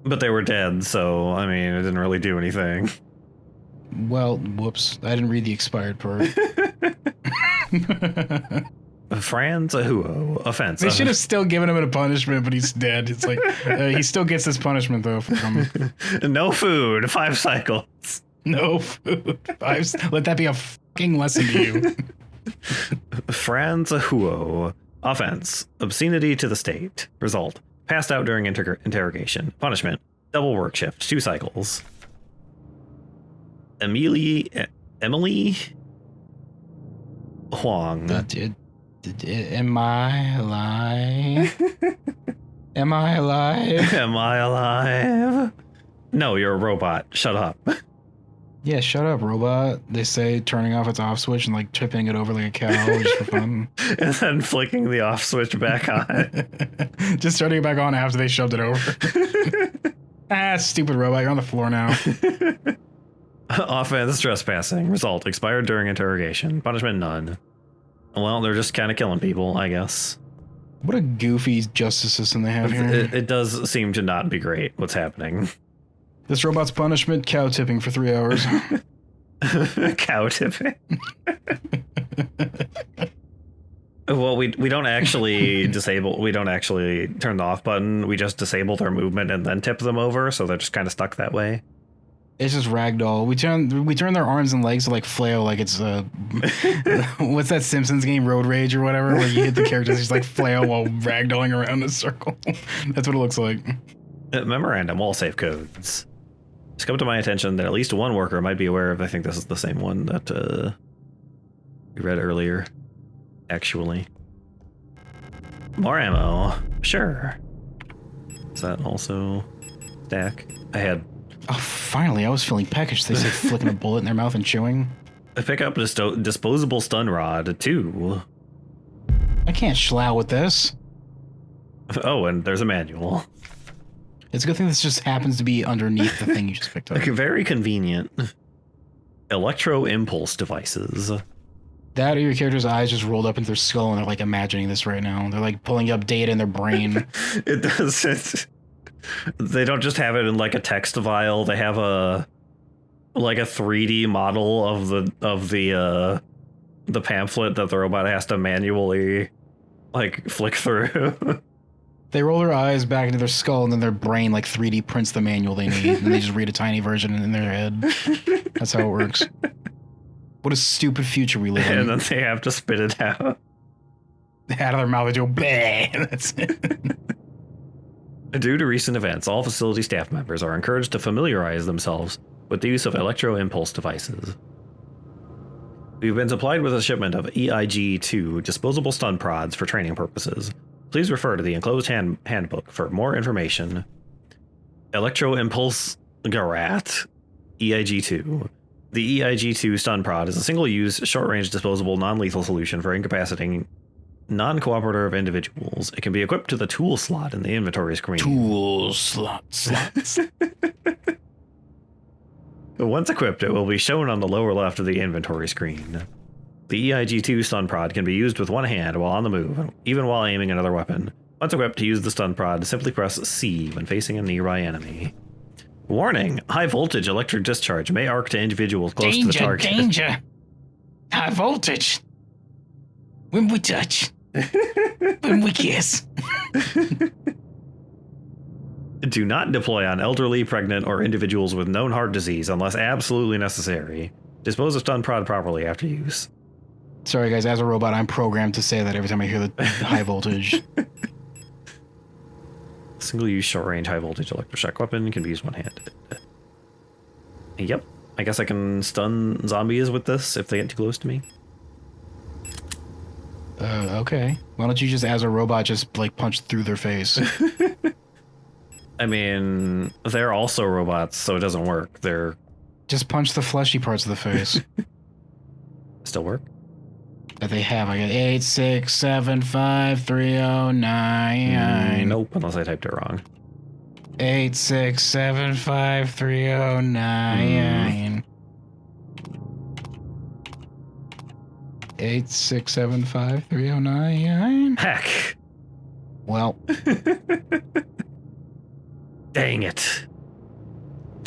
But they were dead, so, I mean, it didn't really do anything. Well, whoops. I didn't read the expired part. Franz Ahuo. Offense. They should have still given him a punishment, but he's dead. It's like, he still gets his punishment, though. From No food. 5 cycles. no food. Let that be a fucking lesson to you. Franz Ahuo. Offense. Obscenity to the state. Result. Passed out during interrogation. Punishment. Double work shift. 2 cycles. Emily Huang. Am I alive? Am I alive? Am I alive? No, you're a robot. Shut up. Yeah, shut up, robot. They say turning off its off switch and like tipping it over like a cow just for fun. And then flicking the off switch back on. Just turning it back on after they shoved it over. Stupid robot, you're on the floor now. Offense, trespassing. Result, expired during interrogation. Punishment, none. Well, they're just kind of killing people, I guess. What a goofy justice system they have here. It does seem to not be great, what's happening. This robot's punishment, cow tipping for 3 hours. Cow tipping. Well, we don't actually we don't actually turn the off button. We just disable their movement and then tip them over, so they're just kind of stuck that way. It's just ragdoll. We turn their arms and legs to like flail like it's what's that Simpsons game, Road Rage or whatever, where you hit the characters just like flail while ragdolling around in a circle. That's what it looks like. Memorandum, all safe codes. It's come to my attention that at least one worker might be aware of. I think this is the same one that we read earlier. Actually, more ammo. Sure. Is that also stack? I had. Oh, finally, I was feeling peckish. They say flicking a bullet in their mouth and chewing. I pick up disposable stun rod, too. I can't schlow with this. Oh, and there's a manual. It's a good thing this just happens to be underneath the thing you just picked up. Like, very convenient. Electro-impulse devices. That or your character's eyes just rolled up into their skull and they're like imagining this right now. They're like pulling up data in their brain. It does. They don't just have it in like a text file. They have a 3D model of the pamphlet that the robot has to manually like flick through. They roll their eyes back into their skull and then their brain like 3D prints the manual they need and they just read a tiny version in their head. That's how it works. What a stupid future we live in. And then they have to spit it out. Out of their mouth, they go, bleh. That's it. Due to recent events, all facility staff members are encouraged to familiarize themselves with the use of electro-impulse devices. We've been supplied with a shipment of EIG-2 disposable stun prods for training purposes. Please refer to the enclosed handbook for more information. Electro-impulse Garat EIG-2. The EIG-2 stun prod is a single-use, short-range disposable non-lethal solution for incapacitating non-cooperative individuals. It can be equipped to the tool slot in the inventory screen. Tool slots. Once equipped, it will be shown on the lower left of the inventory screen. The EIG-2 stun prod can be used with one hand while on the move, even while aiming another weapon. Once equipped, to use the stun prod, simply press C when facing a nearby enemy. Warning! High voltage electric discharge may arc to individuals close to the target. Danger! High voltage! When we touch. When we kiss. Do not deploy on elderly, pregnant, or individuals with known heart disease unless absolutely necessary. Dispose of stun prod properly after use. Sorry guys, as a robot, I'm programmed to say that every time I hear the high voltage. Single-use short-range high-voltage electroshock weapon can be used one-handed. Yep. I guess I can stun zombies with this if they get too close to me. Okay. Why don't you just, as a robot, just, like, punch through their face? I mean, they're also robots, so it doesn't work. They're... Just punch the fleshy parts of the face. Still work? That they have. I got 8675309. Nope, unless I typed it wrong. 8675309. 8675309. Heck! Well, Dang it.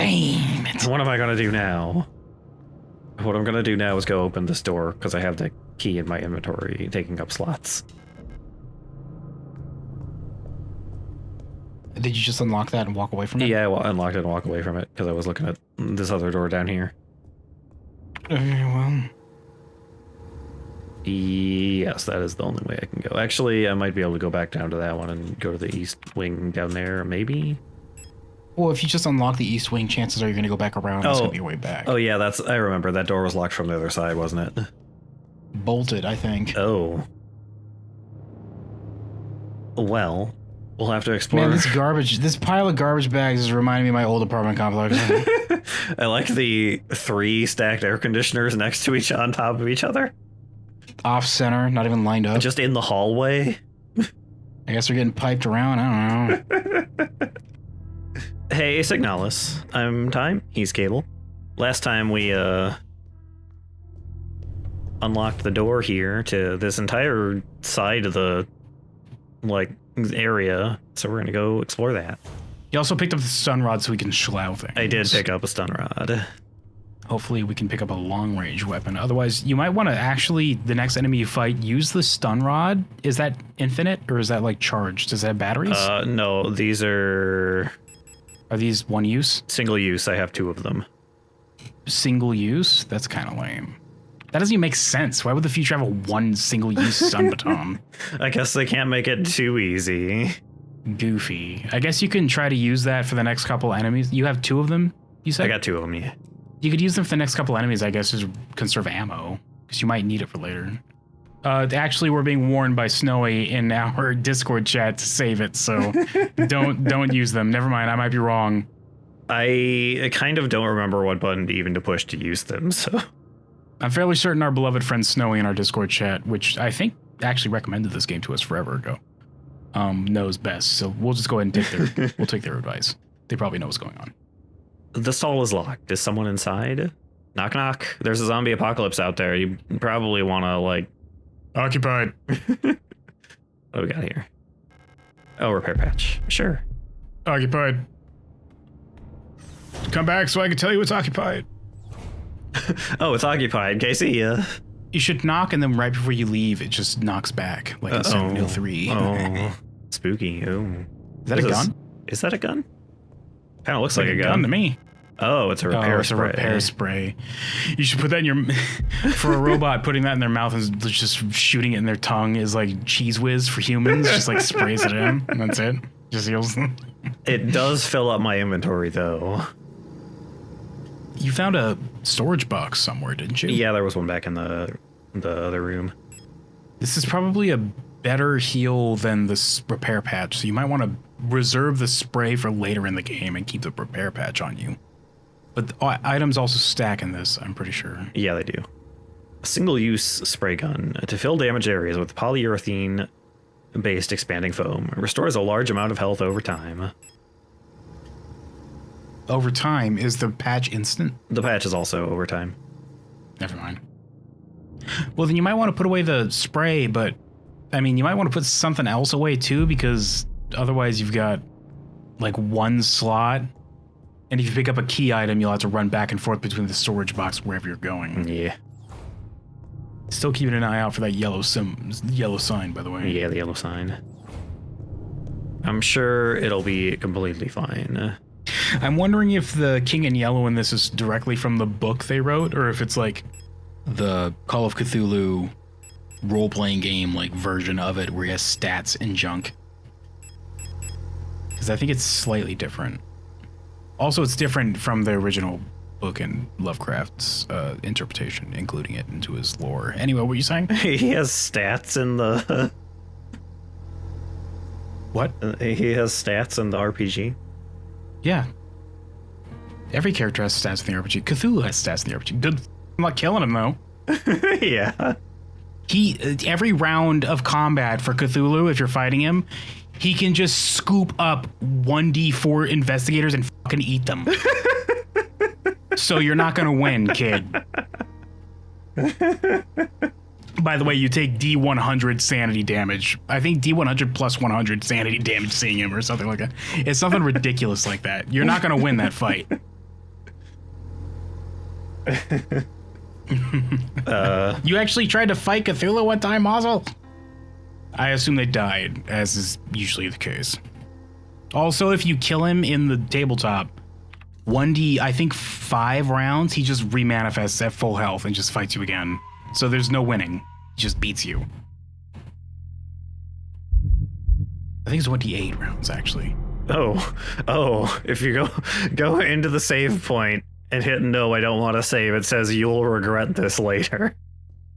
damn it. What am I gonna do now? What I'm gonna do now is go open this door, because I have the key in my inventory taking up slots. Did you just unlock that and walk away from it? Yeah, well, I unlocked it and walk away from it, because I was looking at this other door down here. Okay, well. Yes, that is the only way I can go. Actually, I might be able to go back down to that one and go to the east wing down there, maybe? Well, if you just unlock the east wing, chances are you're going to go back around. It's going to be a way back. Oh, yeah, I remember. That door was locked from the other side, wasn't it? Bolted, I think. Oh. Well, we'll have to explore. Man, this pile of garbage bags is reminding me of my old apartment complex. I like the 3 stacked air conditioners next to on top of each other. Off center, not even lined up. Just in the hallway. I guess they're getting piped around. I don't know. Hey, Signalis. I'm Time. He's Cable. Last time we unlocked the door here to this entire side of the area, so we're gonna go explore that. You also picked up the stun rod so we can schlow things. I did pick up a stun rod. Hopefully we can pick up a long range weapon. Otherwise, you might want to actually, the next enemy you fight, use the stun rod. Is that infinite or is that like charged? Does it have batteries? No, these are these one use? Single use. I have 2 of them. Single use? That's kind of lame. That doesn't even make sense. Why would the future have a one single use stun baton? I guess they can't make it too easy. Goofy. I guess you can try to use that for the next couple enemies. You have 2 of them, you said? I got 2 of them, yeah. You could use them for the next couple enemies, I guess, to conserve ammo, because you might need it for later. Actually, we're being warned by Snowy in our Discord chat to save it, so don't use them. Never mind, I might be wrong. I kind of don't remember what button to push to use them, so... I'm fairly certain our beloved friend Snowy in our Discord chat, which I think actually recommended this game to us forever ago, knows best. So we'll just go ahead and take their advice. They probably know what's going on. The stall is locked. Is someone inside? Knock knock. There's a zombie apocalypse out there. You probably want to Occupied. What do we got here? Oh, repair patch. Sure. Occupied. Come back so I can tell you it's occupied. Oh, it's occupied. Casey, yeah. You should knock, and then right before you leave, it just knocks back, like in Silent Hill 3. Oh, spooky. Oh. Is that a gun? Is that a gun? Kind of looks like a gun to me. Oh, it's a repair spray. A repair spray. You should put that in your... For a robot, putting that in their mouth and just shooting it in their tongue is like cheese whiz for humans. Just like sprays it in, and that's it. Just heals them. It does fill up my inventory, though. You found a storage box somewhere, didn't you? Yeah, there was one back in the other room. This is probably a better heal than this repair patch, so you might want to reserve the spray for later in the game and keep the repair patch on you. But the items also stack in this, I'm pretty sure. Yeah, they do. A single-use spray gun to fill damaged areas with polyurethane-based expanding foam. It restores a large amount of health over time. Over time? Is the patch instant? The patch is also over time. Never mind. Well, then you might want to put away the spray, but I mean, you might want to put something else away too, because otherwise you've got like one slot. And if you pick up a key item, you'll have to run back and forth between the storage box wherever you're going. Yeah. Still keeping an eye out for that yellow sign, by the way. Yeah, the yellow sign. I'm sure it'll be completely fine. I'm wondering if the King in Yellow in this is directly from the book they wrote, or if it's like the Call of Cthulhu role-playing game like version of it where he has stats and junk. Because I think it's slightly different. Also, it's different from the original book and Lovecraft's interpretation, including it into his lore. Anyway, what were you saying? He has stats in the... What? He has stats in the RPG? Yeah. Every character has stats in the RPG. Cthulhu has stats in the RPG. Good. I'm not killing him, though. Yeah. Every round of combat for Cthulhu, if you're fighting him, he can just scoop up 1d4 investigators and fucking eat them. So you're not gonna win, kid. By the way, you take D100 sanity damage. I think D100 plus 100 sanity damage seeing him or something like that. It's something ridiculous like that. You're not gonna win that fight. You actually tried to fight Cthulhu one time, Mazel? I assume they died, as is usually the case. Also, if you kill him in the tabletop, 1d, I think 5 rounds, he just remanifests at full health and just fights you again. So there's no winning. He just beats you. I think it's 1d8 rounds, actually. Oh, if you go into the save point and hit no, I don't want to save, it says you'll regret this later.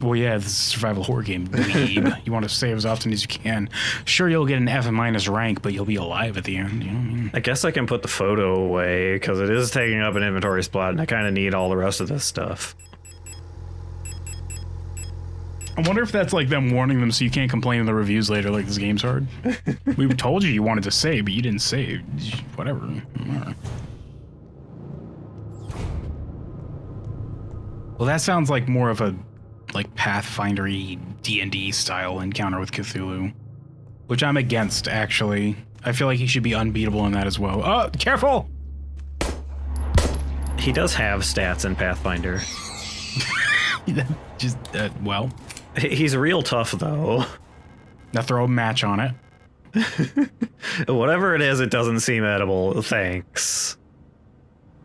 Well, yeah, this is a survival horror game, dweeb. You want to save as often as you can. Sure, you'll get an F- rank, but you'll be alive at the end. You know what I mean? I guess I can put the photo away, because it is taking up an inventory spot, and I kind of need all the rest of this stuff. I wonder if that's like them warning them so you can't complain in the reviews later, like this game's hard. We told you wanted to save, but you didn't save. Whatever. Well, that sounds like more of a Pathfinder-y D&D style encounter with Cthulhu, which I'm against, actually. I feel like he should be unbeatable in that as well. Oh, careful! He does have stats in Pathfinder. Just, well. He's real tough, though. Now throw a match on it. Whatever it is, it doesn't seem edible. Thanks.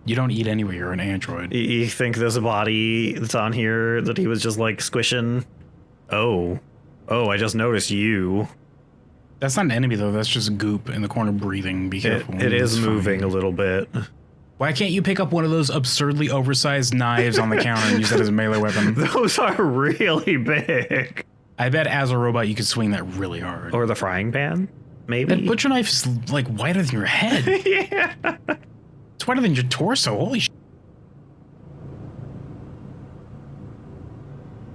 You don't eat anyway, you're an android. You think this body that's on here that he was just like squishing? Oh, I just noticed you. That's not an enemy though, that's just goop in the corner breathing. Be careful. It is moving a little bit. Why can't you pick up one of those absurdly oversized knives on the counter and use that as a melee weapon? Those are really big. I bet as a robot you could swing that really hard. Or the frying pan, maybe? That butcher knife is like wider than your head. Yeah. It's wider than your torso, holy shit.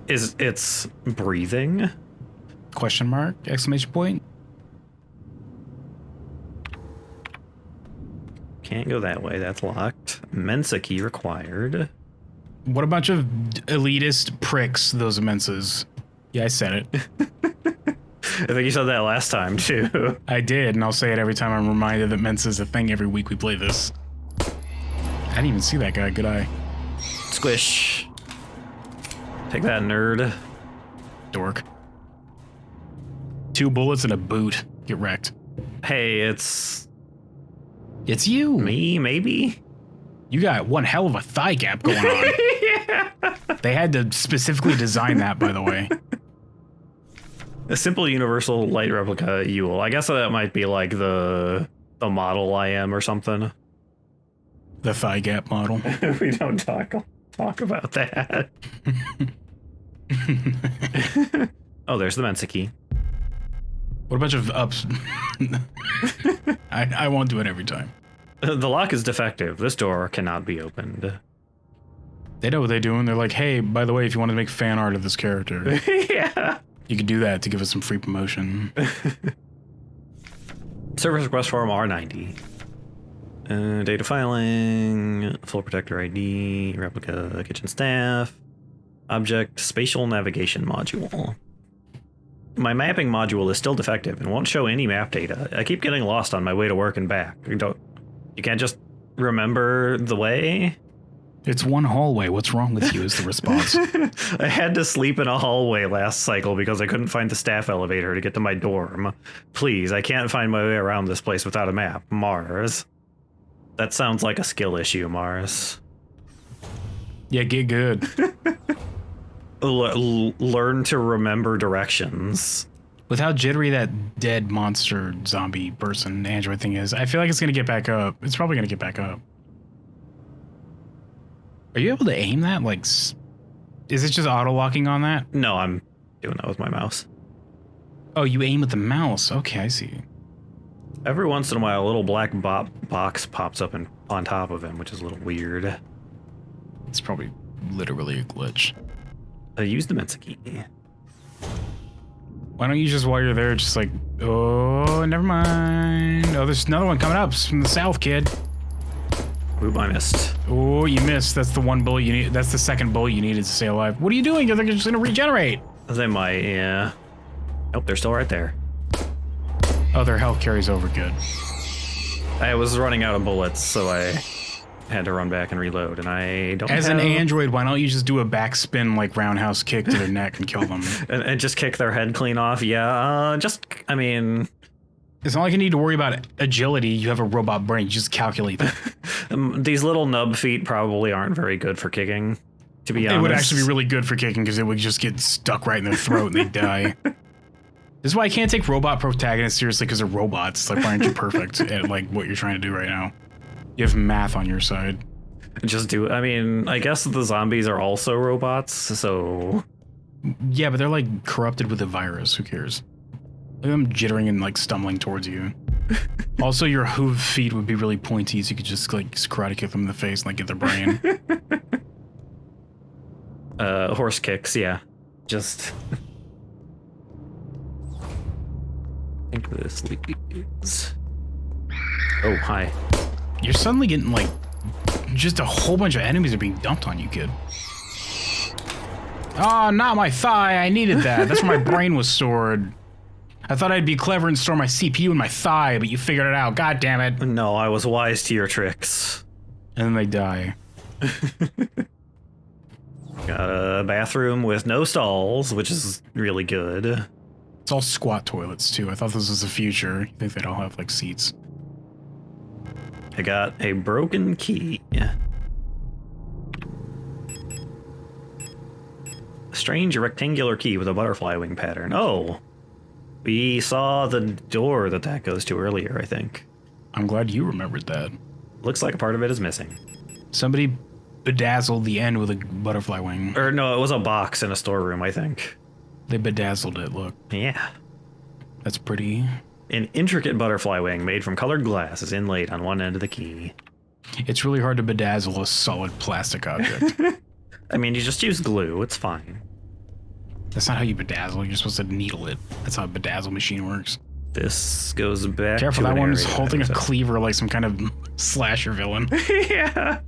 It's breathing? Question mark? Exclamation point? Can't go that way, that's locked. Mensa key required. What a bunch of elitist pricks, those Mensas. Yeah, I said it. I think you said that last time, too. I did, and I'll say it every time I'm reminded that Mensa is a thing every week we play this. I didn't even see that guy, good eye. Squish. Take that, nerd. Dork. 2 bullets and a boot. Get wrecked. Hey, it's you. me, maybe? You got one hell of a thigh gap going on. Yeah. They had to specifically design that, by the way. A simple universal light replica Yule. I guess that might be like the model I am or something. The thigh gap model. We don't talk about that. Oh, there's the Mensa key. What a bunch of ups. I won't do it every time. The lock is defective. This door cannot be opened. They know what they're doing. They're like, hey, by the way, if you want to make fan art of this character, Yeah. you could do that to give us some free promotion. Service request form R90. Data filing, full protector ID, replica kitchen staff, object spatial navigation module. My mapping module is still defective and won't show any map data. I keep getting lost on my way to work and back. You can't just remember the way? It's one hallway. What's wrong with you is the response. I had to sleep in a hallway last cycle because I couldn't find the staff elevator to get to my dorm. Please, I can't find my way around this place without a map. Mars. That sounds like a skill issue, Mars. Yeah, get good. Learn to remember directions. With how jittery that dead monster zombie person android thing is, I feel like it's going to get back up. It's probably going to get back up. Are you able to aim that? Like, is it just auto-locking on that? No, I'm doing that with my mouse. Oh, you aim with the mouse. Okay, I see. Every once in a while, a little black box pops up on top of him, which is a little weird. It's probably literally a glitch. Use the Mensa key. Why don't you just, while you're there, just like, oh, never mind. Oh, there's another one coming up. It's from the south, kid. Oop, I missed. Oh, you missed. That's the one bullet you need. That's the second bullet you needed to stay alive. What are you doing? You're just gonna regenerate. They might, yeah. Nope, they're still right there. Oh, their health carries over. Good. I was running out of bullets, so I had to run back and reload, and I don't As have... an android, why don't you just do a backspin, like, roundhouse kick to their neck and kill them? and just kick their head clean off? Yeah, I mean... It's not like you need to worry about agility. You have a robot brain. You just calculate that. These little nub feet probably aren't very good for kicking, to be honest. It would actually be really good for kicking because it would just get stuck right in their throat and they'd die. This is why I can't take robot protagonists seriously, because they're robots. It's like, why aren't you perfect at like what you're trying to do right now? You have math on your side. Just do it. I mean, I guess the zombies are also robots, so... Yeah, but they're like corrupted with a virus. Who cares? Look at them jittering and like stumbling towards you. Also, your hoof feet would be really pointy, so you could just like karate kick them in the face and like get their brain. Horse kicks, yeah. Just... I think this leads... Oh, hi. You're suddenly getting like just a whole bunch of enemies are being dumped on you, kid. Oh, not my thigh. I needed that. That's where my brain was stored. I thought I'd be clever and store my CPU in my thigh, but you figured it out. God damn it. No, I was wise to your tricks. And then they die. Got a bathroom with no stalls, which is really good. It's all squat toilets, too. I thought this was the future. You think they'd all have, like, seats. I got a broken key. A strange rectangular key with a butterfly wing pattern. Oh! We saw the door that goes to earlier, I think. I'm glad you remembered that. Looks like a part of it is missing. Somebody bedazzled the end with a butterfly wing. Or no, it was a box in a storeroom, I think. They bedazzled it, look. Yeah. That's pretty. An intricate butterfly wing made from colored glass is inlaid on one end of the key. It's really hard to bedazzle a solid plastic object. I mean, you just use glue, it's fine. That's not how you bedazzle. You're supposed to needle it. That's how a bedazzle machine works. This goes back Careful, to that an one's area holding a that- cleaver like some kind of slasher villain. Yeah.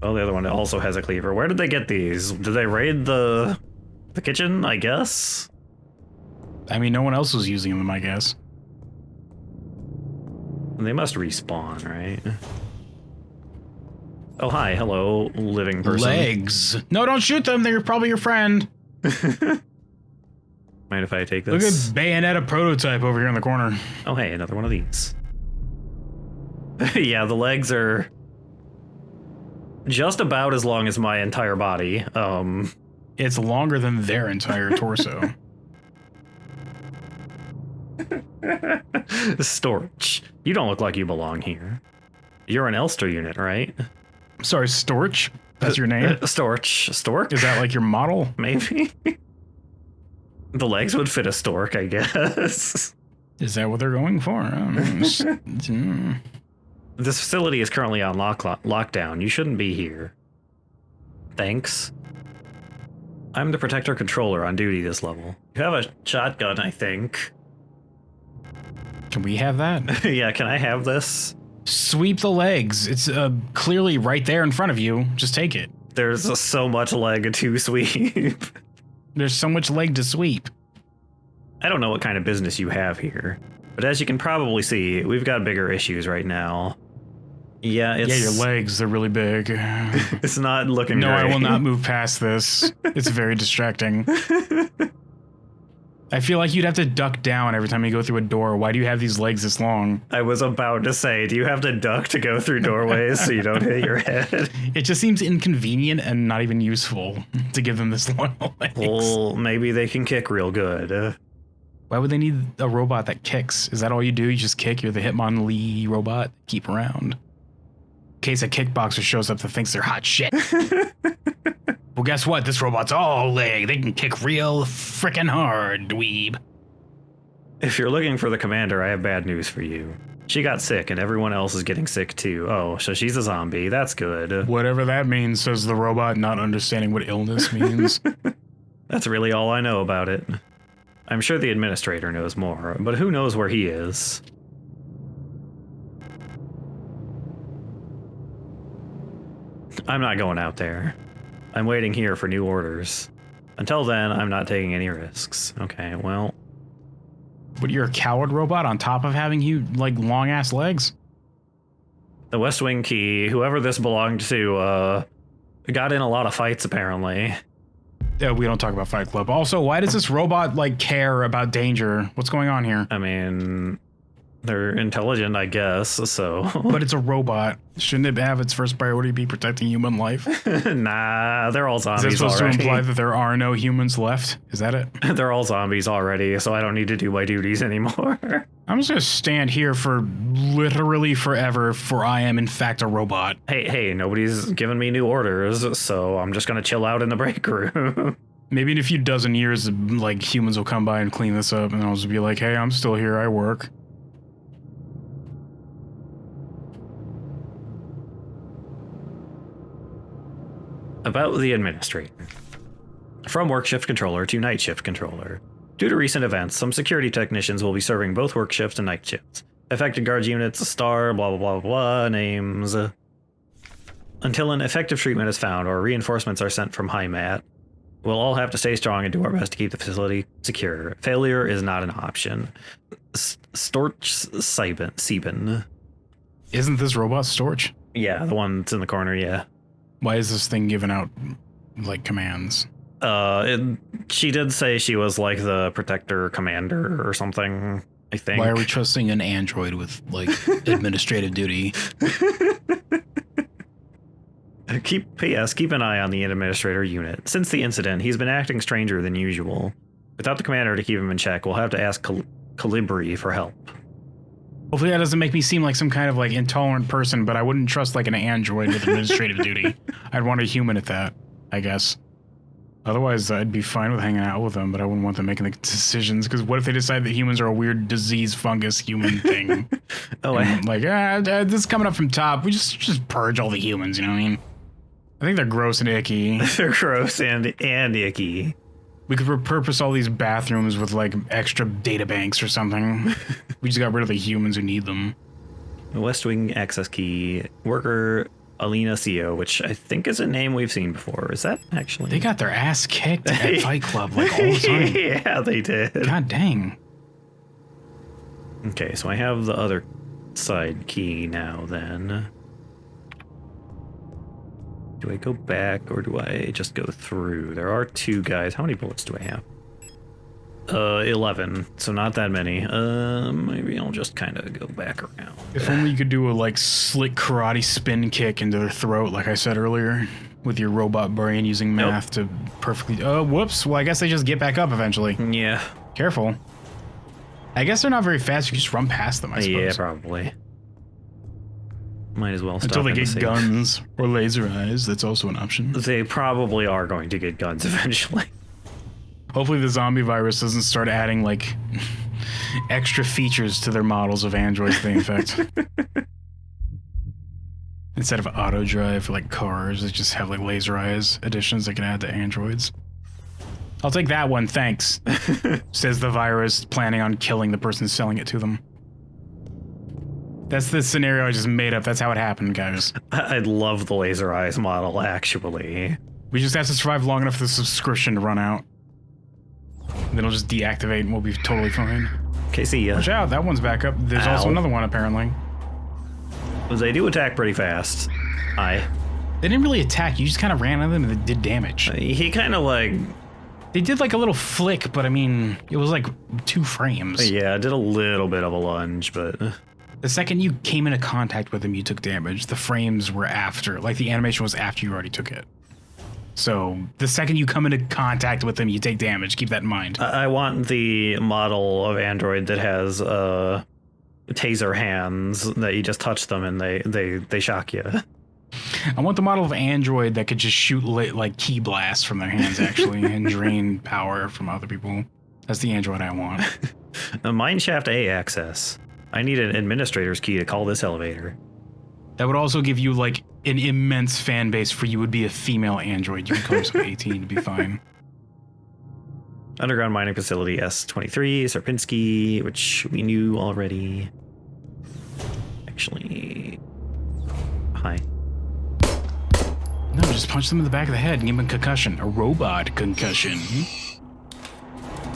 Oh, the other one also has a cleaver. Where did they get these? Did they raid the kitchen, I guess? I mean, no one else was using them, I guess. They must respawn, right? Oh, hi. Hello, living person. Legs. No, don't shoot them. They're probably your friend. Mind if I take Look this? at Bayonetta prototype over here in the corner. Oh, hey, another one of these. Yeah, the legs are just about as long as my entire body. It's longer than their entire torso. Storch. You don't look like you belong here. You're an Elster unit, right? Sorry, Storch? That's your name? Storch. Stork? Is that like your model? Maybe? The legs would fit a stork, I guess. Is that what they're going for? I don't know. This facility is currently on lockdown. You shouldn't be here. Thanks. I'm the Protector Controller on duty this level. You have a shotgun, I think. Can we have that? Yeah, can I have this? Sweep the legs. It's clearly right there in front of you. Just take it. There's so much leg to sweep. There's so much leg to sweep. I don't know what kind of business you have here, but as you can probably see, we've got bigger issues right now. Yeah, it's... Yeah, your legs, they're really big. It's not looking No, great. I will not move past this. It's very distracting. I feel like you'd have to duck down every time you go through a door. Why do you have these legs this long? I was about to say, do you have to duck to go through doorways so you don't hit your head? It just seems inconvenient and not even useful to give them this long legs. Well, maybe they can kick real good. Why would they need a robot that kicks? Is that all you do? You just kick? You're the Hitmonlee robot? Keep around. In case a kickboxer shows up that thinks they're hot shit. Well, guess what? This robot's all leg. They can kick real frickin' hard, dweeb. If you're looking for the commander, I have bad news for you. She got sick and everyone else is getting sick too. Oh, so she's a zombie. That's good. Whatever that means, says the robot, not understanding what illness means. That's really all I know about it. I'm sure the administrator knows more, but who knows where he is? I'm not going out there. I'm waiting here for new orders. Until then, I'm not taking any risks. Okay, well... But you're a coward robot on top of having you, like, long-ass legs? The West Wing key, whoever this belonged to, got in a lot of fights, apparently. Yeah, we don't talk about Fight Club. Also, why does this robot, like, care about danger? What's going on here? I mean... They're intelligent, I guess, so... But it's a robot. Shouldn't it have its first priority be protecting human life? Nah, they're all Is zombies that supposed already. to imply that there are no humans left? Is that it? They're all zombies already, so I don't need to do my duties anymore. I'm just gonna stand here for literally forever, for I am in fact a robot. Hey, nobody's given me new orders, so I'm just gonna chill out in the break room. Maybe in a few dozen years, like, humans will come by and clean this up, and I'll just be like, hey, I'm still here, I work. About the administrator. From work shift controller to night shift controller. Due to recent events, some security technicians will be serving both work shifts and night shifts. Affected guards units, star, blah blah blah blah, names. Until an effective treatment is found or reinforcements are sent from HIMAT, we'll all have to stay strong and do our best to keep the facility secure. Failure is not an option. Storch Sieben. Isn't this robot Storch? Yeah, the one that's in the corner, yeah. Why is this thing giving out, like, commands? She did say she was like the protector commander or something, I think. Why are we trusting an android with, like, administrative duty? Keep an eye on the administrator unit. Since the incident, he's been acting stranger than usual. Without the commander to keep him in check, we'll have to ask Calibri for help. Hopefully that doesn't make me seem like some kind of, like, intolerant person, but I wouldn't trust, like, an android with administrative duty. I'd want a human at that, I guess. Otherwise, I'd be fine with hanging out with them, but I wouldn't want them making the decisions, because what if they decide that humans are a weird disease, fungus, human thing? This is coming up from top. We just purge all the humans, you know what I mean? I think they're gross and icky. They're gross and icky. We could repurpose all these bathrooms with, like, extra data banks or something. We just got rid of the humans who need them. West Wing access key. Worker Alina CEO, which I think is a name we've seen before. Is that actually? They got their ass kicked at Fight Club, like, all the time. Yeah, they did. God dang. Okay, so I have the other side key now then. Do I go back or do I just go through? There are two guys. How many bullets do I have? 11, so not that many. Maybe I'll just kind of go back around. If only you could do a, like, slick karate spin kick into their throat, like I said earlier, with your robot brain using math to perfectly... Oh, whoops. Well, I guess they just get back up eventually. Yeah. Careful. I guess they're not very fast. You can just run past them, I suppose. Yeah, probably. Might as well stop until they get save. guns or laser eyes. That's also an option. They probably are going to get guns eventually. Hopefully the zombie virus doesn't start adding, like, extra features to their models of androids they infect. Instead of auto drive for, like, cars, they just have, like, laser eyes additions they can add to androids. I'll take that one, thanks, says the virus, planning on killing the person selling it to them. That's the scenario I just made up. That's how it happened, guys. I'd love the laser eyes model, actually. We just have to survive long enough for the subscription to run out. Then it'll just deactivate and we'll be totally fine. Okay, see ya. Watch out, that one's back up. There's also another one, apparently. They do attack pretty fast. They didn't really attack, you just kind of ran at them and they did damage. He kind of, like... They did, like, a little flick, but, I mean, it was, like, 2 frames. Yeah, I did a little bit of a lunge, but... The second you came into contact with him, you took damage. The frames were after. Like, the animation was after you already took it. So, the second you come into contact with him, you take damage. Keep that in mind. I want the model of Android that has taser hands that you just touch them and they shock you. I want the model of Android that could just shoot like key blasts from their hands, actually, and drain power from other people. That's the Android I want. Mineshaft A access. I need an administrator's key to call this elevator. That would also give you, like, an immense fan base for you would be a female android. You could call yourself 18 to be fine. Underground mining facility S23, Serpinski, which we knew already. Actually, hi. No, just punch them in the back of the head and give them a concussion. A robot concussion.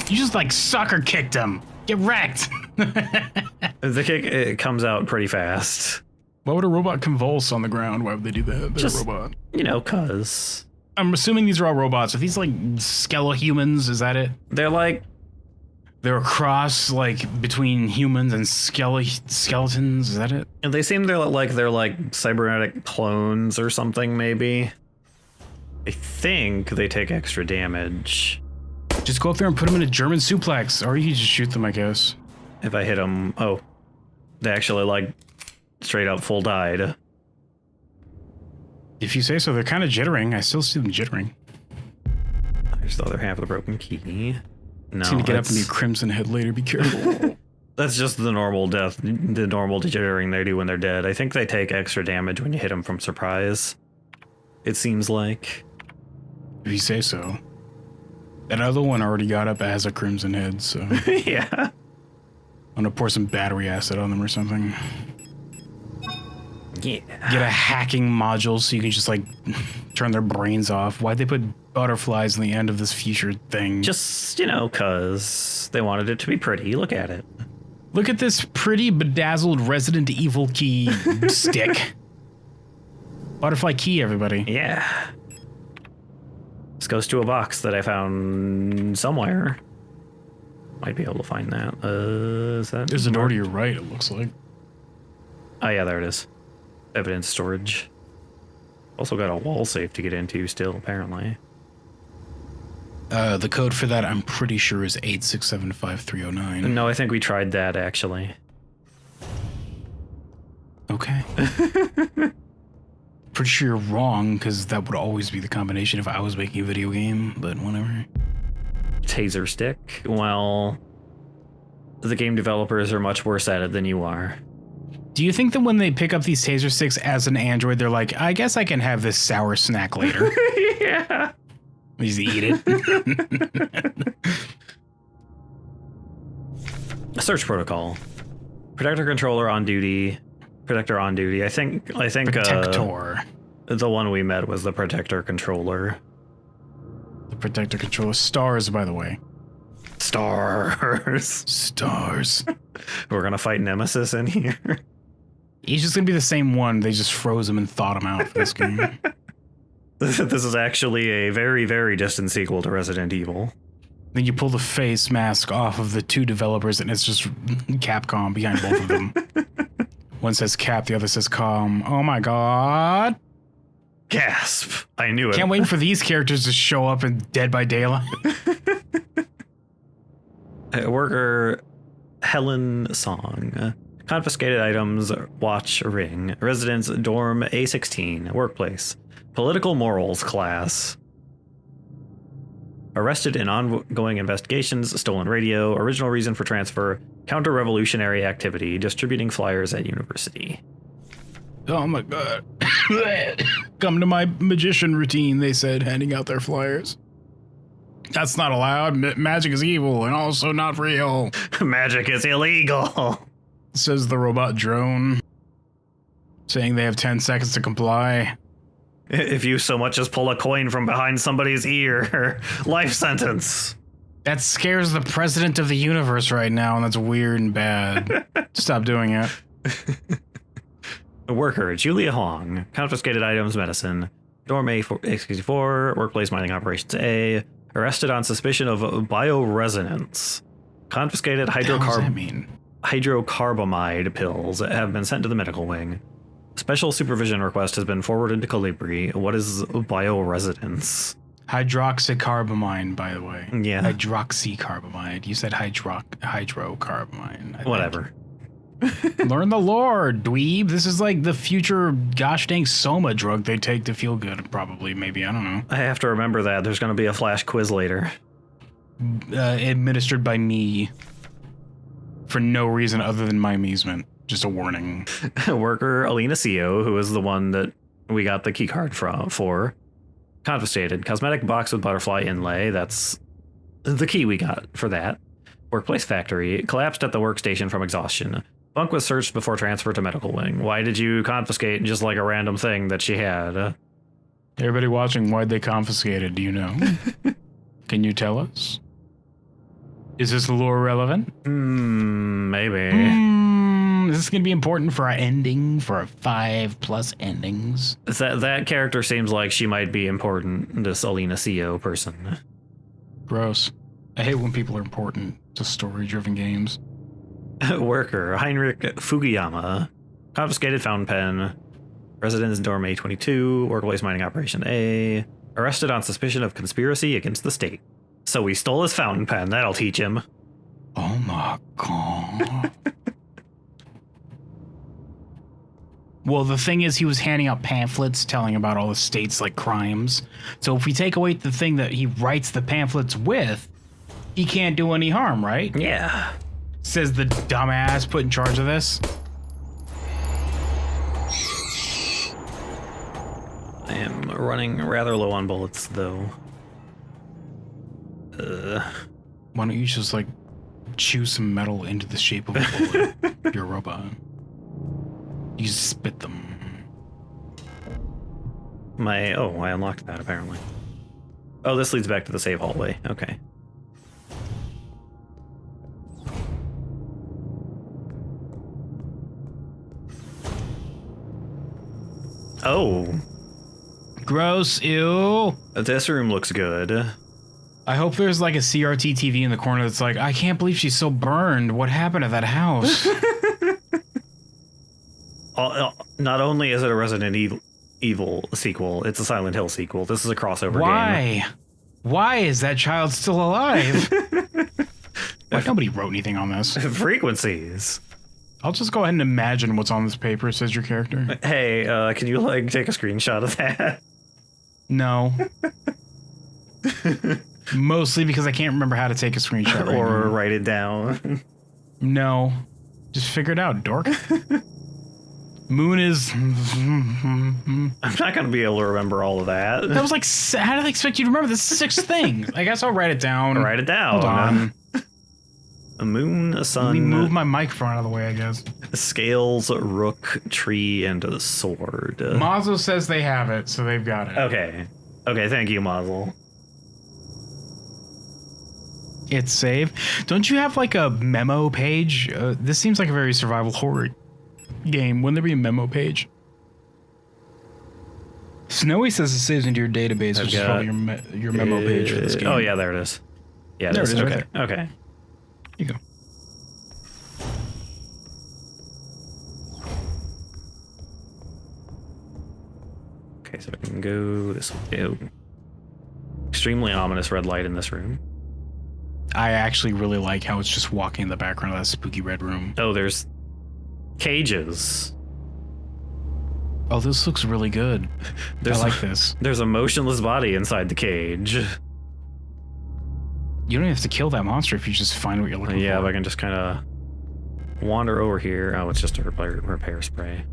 You just like sucker kicked him. Get wrecked. The kick, it comes out pretty fast. Why would a robot convulse on the ground? Why would they do that? They're Just, a robot. You know, cause I'm assuming these are all robots. Are these like skeletal-humans? Is that it? they're like, They're a cross like between humans and skeletons. Is that it? and they seem they're like cybernetic clones or something, maybe. I think they take extra damage. Just go up there and put them in a German suplex, or you can just shoot them, I guess. If I hit them, oh, they actually like straight up full died. If you say so. They're kind of jittering. I still see them jittering. There's the other half of the broken key. No, It's gonna get up and be Crimson Head later. Be careful. that's just the normal death, the normal jittering they do when they're dead. I think they take extra damage when you hit them from surprise. It seems like. If you say so. That other one already got up as a Crimson Head, so I'm Yeah. gonna pour some battery acid on them or something. Yeah. Get a hacking module so you can just like turn their brains off. Why'd they put butterflies in the end of this future thing? Just, you know, cause they wanted it to be pretty. Look at it. Look at this pretty bedazzled Resident Evil key stick. Butterfly key, everybody. Yeah. This goes to a box that I found somewhere. Might be able to find that. Is that? There's a door to your right, it looks like. Oh yeah, there it is. Evidence storage. Also got a wall safe to get into still, apparently. The code for that, I'm pretty sure, is 8675309. No, I think we tried that, actually. Okay. Pretty sure you're wrong, because that would always be the combination if I was making a video game, but whatever. Taser stick. Well, the game developers are much worse at it than you are. Do you think that when they pick up these taser sticks as an android, they're like, I guess I can have this sour snack later? Yeah. Just eat it. Search protocol. Protector controller on duty. Protector on duty. I think Protector. The one we met was the protector controller. The protector controller. Stars, by the way. Stars. Stars. We're gonna fight Nemesis in here. He's just gonna be the same one. They just froze him and thawed him out for this game. This is actually a very, very distant sequel to Resident Evil. Then you pull the face mask off of the two developers and it's just Capcom behind both of them. One says Cap, the other says Com. Oh my god. Gasp! I knew it. Can't wait for these characters to show up in Dead by Daylight. Worker Helen Song. Confiscated items, watch, ring. Residence, dorm, A16. Workplace. Political morals class. Arrested in ongoing investigations, stolen radio, original reason for transfer, counter-revolutionary activity, distributing flyers at university. Oh my god. Come to my magician routine, they said, handing out their flyers. That's not allowed. Magic is evil and also not real. Magic is illegal. Says the robot drone. Saying they have 10 seconds to comply. If you so much as pull a coin from behind somebody's ear, life sentence. That scares the president of the universe right now, and that's weird and bad. Stop doing it. Worker, Julia Hong. Confiscated items, medicine. Dorm A64, workplace mining operations A. Arrested on suspicion of bioresonance. Confiscated What does that mean? hydrocarbamide pills have been sent to the medical wing. Special supervision request has been forwarded to Calibri. What is bioresonance? Hydroxycarbamide, by the way. Yeah. Hydroxycarbamide. You said hydrocarbamide. Whatever. Learn the lore, dweeb. This is like the future gosh dang soma drug they take to feel good, probably, maybe. I don't know. I have to remember that. There's going to be a flash quiz later. Administered by me. For no reason other than my amusement. Just a warning. Worker Alina Seo, who is the one that we got the key card for. Confiscated. Cosmetic box with butterfly inlay. That's The key we got for that. Workplace factory. Collapsed at the workstation from exhaustion. Bunk was searched before transfer to medical wing. Why did you confiscate just like a random thing that she had? Everybody watching, why'd they confiscate it? Do you know? Can you tell us? Is this lore relevant? Maybe. Is this going to be important for our ending, for our 5+ endings? That character seems like she might be important, this Alina CEO person. Gross. I hate when people are important to story-driven games. Worker, Heinrich Fugiyama. Confiscated fountain pen. Residence dorm A22. Workplace mining operation A. Arrested on suspicion of conspiracy against the state. So we stole his fountain pen. That'll teach him. Oh my god. Well, the thing is, he was handing out pamphlets telling about all the state's like crimes. So if we take away the thing that he writes the pamphlets with, he can't do any harm, right? Yeah. Says the dumbass put in charge of this. I am running rather low on bullets, though. Why don't you just like chew some metal into the shape of a bullet? You're a robot. You spit them. I unlocked that apparently. Oh, this leads back to the save hallway. Okay. Oh. Gross, ew. This room looks good. I hope there's like a CRT TV in the corner that's like, I can't believe she's so burned. What happened to that house? Not only is it a Resident Evil sequel, it's a Silent Hill sequel. This is a crossover game. Why? Why is that child still alive? Why nobody wrote anything on this? Frequencies. I'll just go ahead and imagine what's on this paper, says your character. Hey, can you like take a screenshot of that? No. Mostly because I can't remember how to take a screenshot right or now. write it down. No. Just figure it out, dork. Moon is... I'm not going to be able to remember all of that. That was like... How do they expect you to remember the 6 things? I guess I'll write it down. Write it down. Hold on. A moon, a sun. Let me move my microphone out of the way, I guess. Scales, rook, tree, and a sword. Mazel says they have it, so they've got it. Okay. Okay, thank you, Mazel. It's save. Don't you have like a memo page? This seems like a very survival horror game. Wouldn't there be a memo page? Snowy says it saves into your database, which is probably your memo page for this game. Oh yeah, there it is. Yeah, there it is. Okay. Right there. Okay. Here you go. Okay, so I can go this way. Oh. Extremely ominous red light in this room. I actually really like how it's just walking in the background of that spooky red room. Oh, there's cages. Oh, this looks really good. I like this. There's a motionless body inside the cage. You don't have to kill that monster if you just find what you're looking for. Yeah, if I can just kind of wander over here. Oh, it's just a repair spray.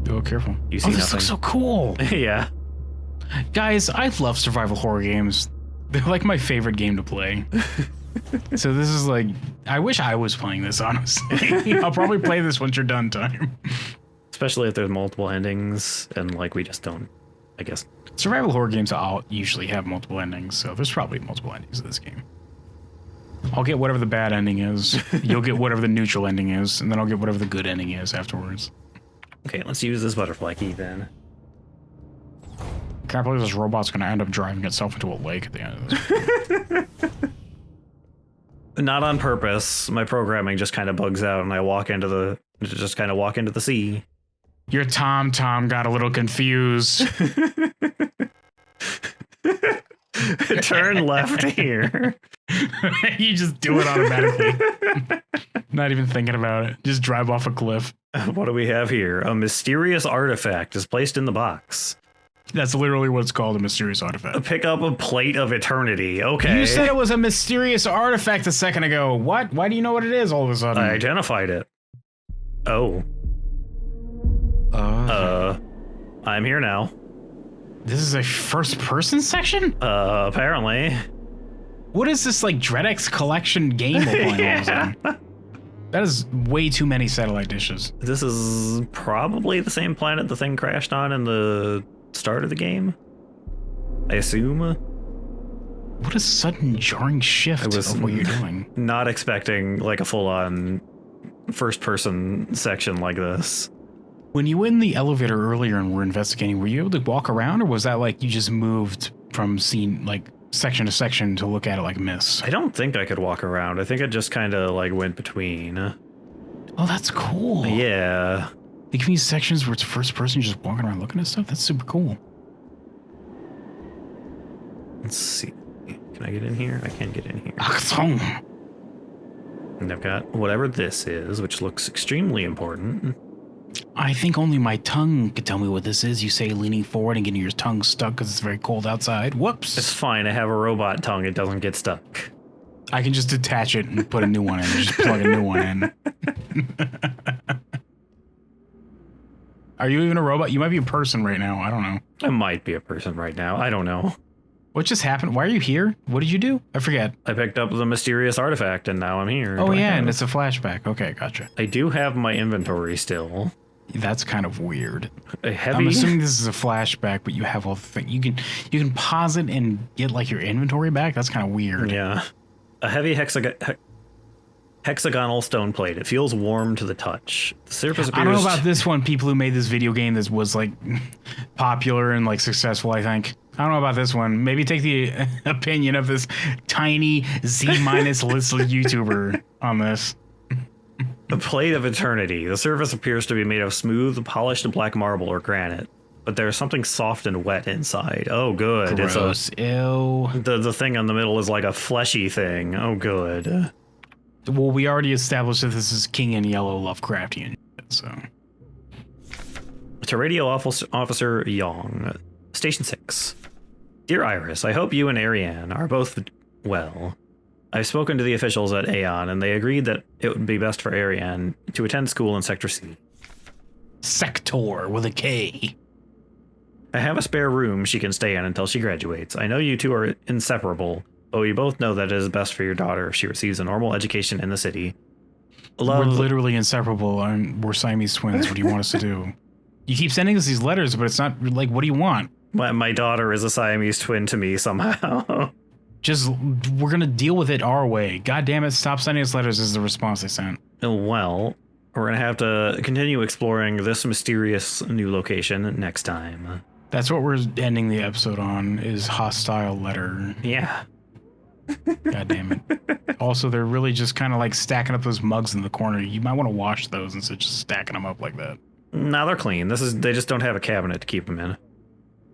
Oh, careful. You see this nothing. looks so cool. Yeah. Guys, I love survival horror games. They're like my favorite game to play. So this is like, I wish I was playing this, honestly. I'll probably play this once you're done time. Especially if there's multiple endings and like we just don't, I guess. Survival horror games all usually have multiple endings, so there's probably multiple endings to this game. I'll get whatever the bad ending is. You'll get whatever the neutral ending is, and then I'll get whatever the good ending is afterwards. Okay, let's use this butterfly key then. I can't believe this robot's going to end up driving itself into a lake at the end of this. Not on purpose. My programming just kind of bugs out and I walk into the sea. Your Tom got a little confused. Turn left here. You just do it automatically. Not even thinking about it. Just drive off a cliff. What do we have here? A mysterious artifact is placed in the box. That's literally what it's called, a mysterious artifact. Pick up a plate of eternity. Okay. You said it was a mysterious artifact a second ago. What? Why do you know what it is all of a sudden? I identified it. Oh. I'm here now. This is a first-person section? Apparently. What is this, like, Dreadx collection game we're playing all of a sudden? That is way too many satellite dishes. This is probably the same planet the thing crashed on in the start of the game, I assume. What a sudden jarring shift of what you're doing. Not expecting like a full-on first-person section like this. When you were in the elevator earlier and were investigating, were you able to walk around, or was that like you just moved from scene, like section to section to look at it like Miss? I don't think I could walk around. I think it just kind of like went between. Oh, that's cool. Yeah. They give me sections where it's first person just walking around looking at stuff. That's super cool. Let's see. Can I get in here? I can't get in here. Achtung. And I've got whatever this is, which looks extremely important. I think only my tongue could tell me what this is. You say leaning forward and getting your tongue stuck because it's very cold outside. Whoops. It's fine. I have a robot tongue. It doesn't get stuck. I can just detach it and put a new one in. Just plug a new one in. Are you even a robot? You might be a person right now. I don't know. I might be a person right now. I don't know. What just happened? Why are you here? What did you do? I forget. I picked up the mysterious artifact and now I'm here. Oh, yeah, and it's a flashback. Okay, gotcha. I do have my inventory still. That's kind of weird. A heavy... I'm assuming this is a flashback, but you have all the things. You can pause it and get like your inventory back. That's kind of weird. Yeah. A heavy hexagonal stone plate. It feels warm to the touch. The surface appears... I don't know about this one. People who made this video game that was like popular and like successful, I think. I don't know about this one. Maybe take the opinion of this tiny Z-minus list YouTuber on this. A plate of eternity. The surface appears to be made of smooth, polished black marble or granite, but there's something soft and wet inside. Oh, good. Gross. Ew. The thing in the middle is like a fleshy thing. Oh, good. Well, we already established that this is King in Yellow Lovecraftian, so. To Radio Officer Yong, Station 6. Dear Iris, I hope you and Ariane are both well. I've spoken to the officials at Aeon, and they agreed that it would be best for Ariane to attend school in Sector C. Sector with a K. I have a spare room she can stay in until she graduates. I know you two are inseparable, but we both know that it is best for your daughter if she receives a normal education in the city. We're literally inseparable, and we're Siamese twins. What do you want us to do? You keep sending us these letters, but it's not like, what do you want? My daughter is a Siamese twin to me somehow. Just, we're going to deal with it our way. God damn it, stop sending us letters is the response they sent. Well, we're going to have to continue exploring this mysterious new location next time. That's what we're ending the episode on, is hostile letter. Yeah. God damn it. Also, they're really just kind of like stacking up those mugs in the corner. You might want to wash those instead of just stacking them up like that. No, they're clean. They just don't have a cabinet to keep them in.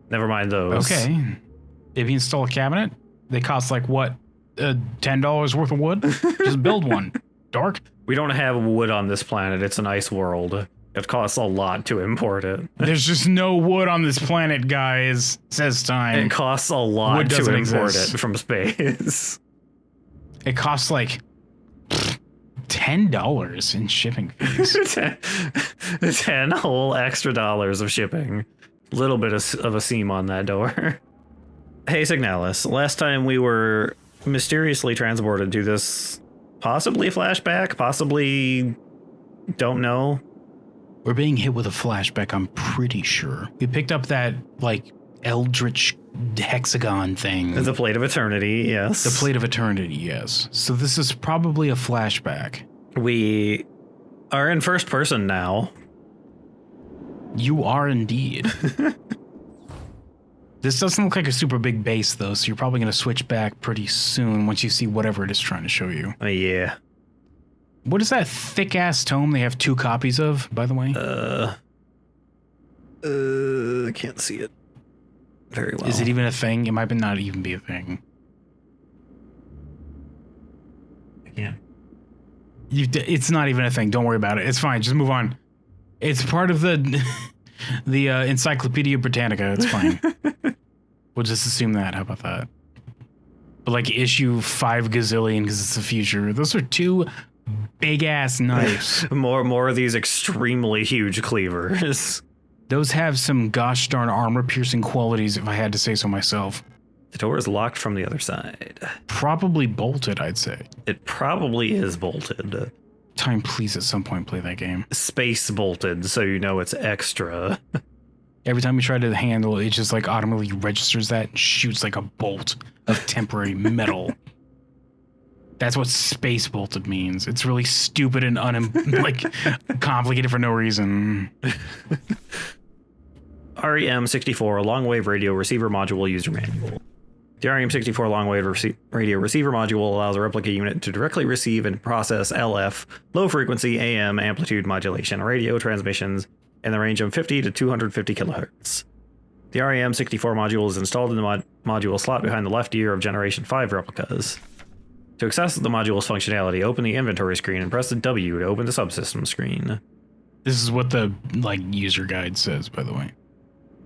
Never mind those. Okay. If you install a cabinet, they cost like what? $10 worth of wood? Just build one. Dork. We don't have wood on this planet. It's an ice world. It costs a lot to import it. There's just no wood on this planet, guys. Says time. It costs a lot to import it from space. It costs like $10 in shipping fees. 10 whole extra dollars of shipping. Little bit of a seam on that door. Hey, Signalis. Last time we were mysteriously transported to this possibly flashback, possibly don't know. We're being hit with a flashback, I'm pretty sure. We picked up that, like, eldritch hexagon thing. The plate of eternity, yes. The plate of eternity, yes. So this is probably a flashback. We are in first person now. You are indeed. This doesn't look like a super big base, though, so you're probably going to switch back pretty soon once you see whatever it is trying to show you. Yeah. What is that thick-ass tome they have 2 copies of, by the way? I can't see it very well. Is it even a thing? It might not even be a thing. Yeah. It's not even a thing. Don't worry about it. It's fine. Just move on. It's part of the Encyclopedia Britannica. It's fine. We'll just assume that. How about that? But like issue 5 gazillion because it's the future. Those are 2 big ass knives. more of these extremely huge cleavers. Those have some gosh darn armor piercing qualities, if I had to say so myself. The door is locked from the other side. Probably bolted, I'd say. It probably is bolted. Time, please, at some point, play that game. Space bolted, so you know it's extra. Every time you try to handle it, it just like automatically registers that and shoots like a bolt of temporary metal. That's what space bolted means. It's really stupid and like complicated for no reason. REM64 long-wave radio receiver module user manual. The REM64 long-wave radio receiver module allows a Replika unit to directly receive and process LF, low-frequency AM amplitude modulation radio transmissions in the range of 50 to 250 kilohertz. The REM64 module is installed in the module slot behind the left ear of Generation 5 replicas. To access the module's functionality, open the inventory screen and press the W to open the subsystem screen. This is what the user guide says, by the way.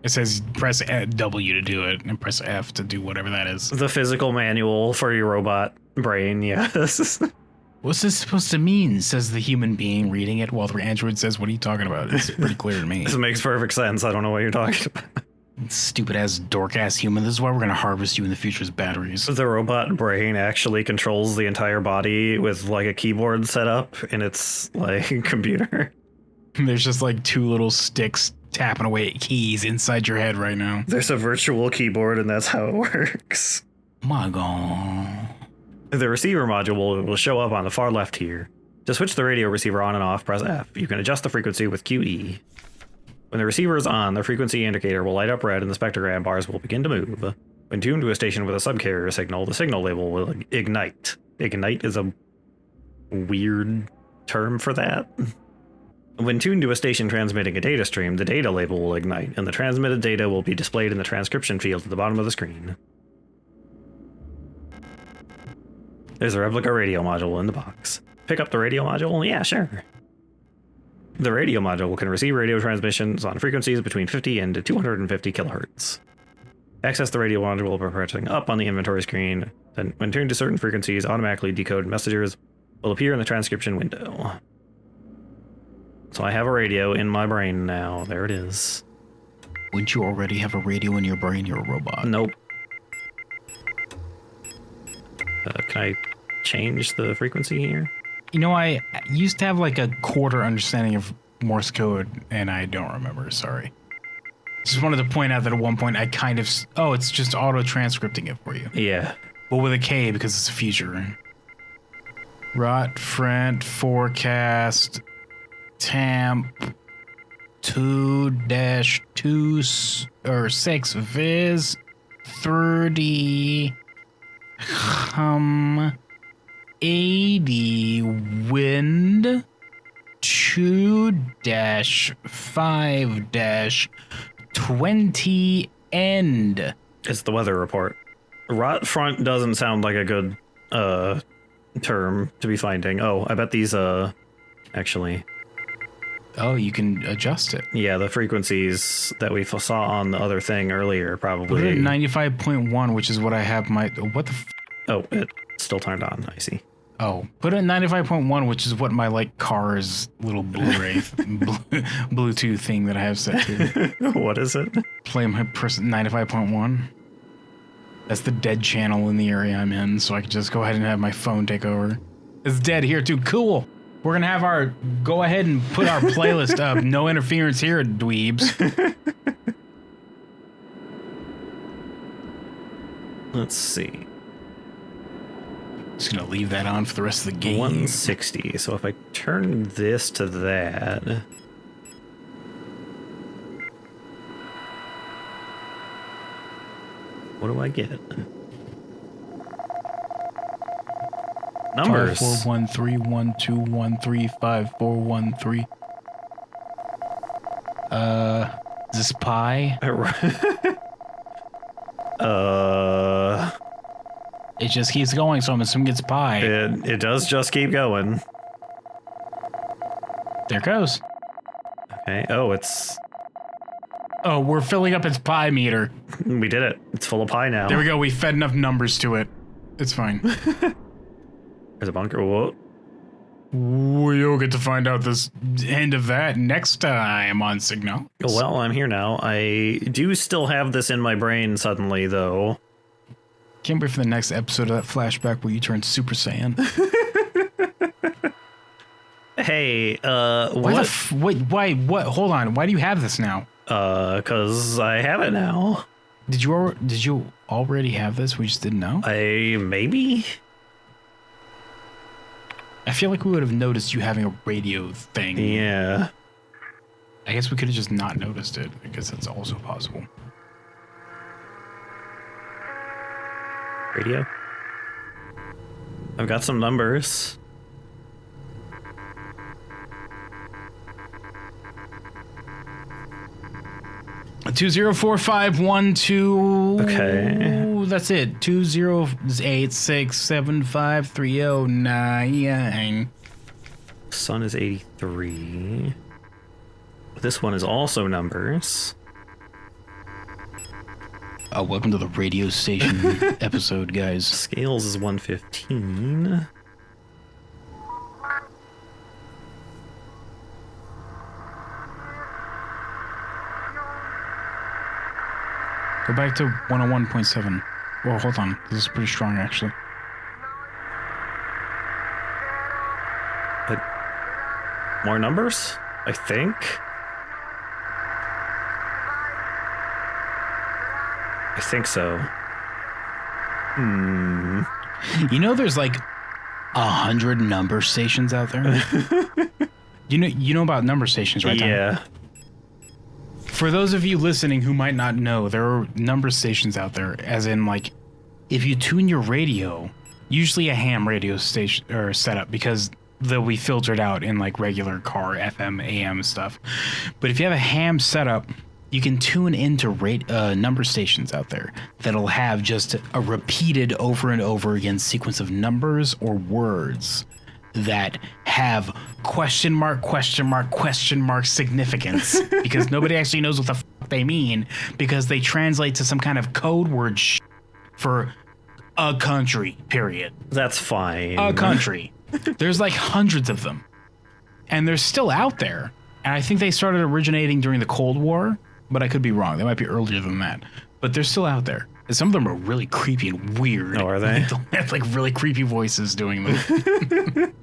It says press W to do it and press F to do whatever that is. The physical manual for your robot brain, yes. What's this supposed to mean? Says the human being reading it while the android says, what are you talking about? It's pretty clear to me. This makes perfect sense. I don't know what you're talking about. Stupid ass dork ass human. This is why we're going to harvest you in the future as batteries. The robot brain actually controls the entire body with like a keyboard set up in its like computer. There's just like two little sticks tapping away at keys inside your head right now. There's a virtual keyboard and that's how it works. My God. The receiver module will show up on the far left here. To switch the radio receiver on and off, press F. You can adjust the frequency with QE. When the receiver is on, the frequency indicator will light up red and the spectrogram bars will begin to move. When tuned to a station with a subcarrier signal, the signal label will ignite. Ignite is a weird term for that. When tuned to a station transmitting a data stream, the data label will ignite, and the transmitted data will be displayed in the transcription field at the bottom of the screen. There's a Replika radio module in the box. Pick up the radio module? Yeah, sure. The radio module can receive radio transmissions on frequencies between 50 and 250 kilohertz. Access the radio module by pressing up on the inventory screen. Then, when tuned to certain frequencies, automatically decoded messages will appear in the transcription window. So I have a radio in my brain now. There it is. Wouldn't you already have a radio in your brain? You're a robot. Nope. Can I change the frequency here? You know, I used to have like a quarter understanding of Morse code, and I don't remember. Sorry. Just wanted to point out that at one point I kind of... Oh, it's just auto-transcripting it for you. Yeah. But with a K because it's a feature. Rot, friend, forecast, temp, 2-2 or 6 viz 30 80 wind 2-5-20 end. It's the weather report. Rot front doesn't sound like a good term to be finding. Oh, I bet these actually. Oh, you can adjust it. Yeah, the frequencies that we saw on the other thing earlier probably. Put it at 95.1, which is what I have my... What the... Oh, it's still turned on. I see. Oh, put it at 95.1, which is what my, like, car's little Blu-ray Bluetooth thing that I have set to. What is it? Play my 95.1. That's the dead channel in the area I'm in, so I can just go ahead and have my phone take over. It's dead here, too. Cool. We're going to have our... Go ahead and put our playlist up. No interference here, dweebs. Let's see. Just going to leave that on for the rest of the game. 160. So if I turn this to that... What do I get? Numbers. 5413121354113. Is this pi? It just keeps going, so I'm assuming it's pi. It does just keep going. There it goes. Okay. Oh, it's... Oh, we're filling up its pi meter. We did it. It's full of pi now. There we go. We fed enough numbers to it. It's fine. There's a bunker. Whoa. We'll get to find out this end of that next time on Signal. Well, I'm here now. I do still have this in my brain suddenly, though. Can't wait for the next episode of that flashback where you turn Super Saiyan. Hey, Why? What? Hold on. Why do you have this now? Cause I have it now. Did you already have this? We just didn't know? Maybe? I feel like we would have noticed you having a radio thing. Yeah. I guess we could have just not noticed it. I guess that's also possible. Radio. I've got some numbers. A 204512. Okay. That's it. 208675309. Sun is 83. This one is also numbers. Welcome to the radio station episode, guys. Scales is 115. Go back to 101.7. Well, hold on. This is pretty strong, actually. More numbers? I think. I think so. You know, there's like 100 number stations out there. You know about number stations, right? Yeah. Tom? For those of you listening who might not know, there are number stations out there. As in, like, if you tune your radio, usually a ham radio station or setup, because they'll be filtered out in like regular car FM, AM stuff. But if you have a ham setup, you can tune into number stations out there that'll have just a repeated over and over again sequence of numbers or words that have question mark significance because nobody actually knows what the fuck they mean because they translate to some kind of code word for a country, period. That's fine. A country. There's like hundreds of them. And they're still out there. And I think they started originating during the Cold War, but I could be wrong. They might be earlier than that. But they're still out there. And some of them are really creepy and weird. Oh, are they? They have like really creepy voices doing them.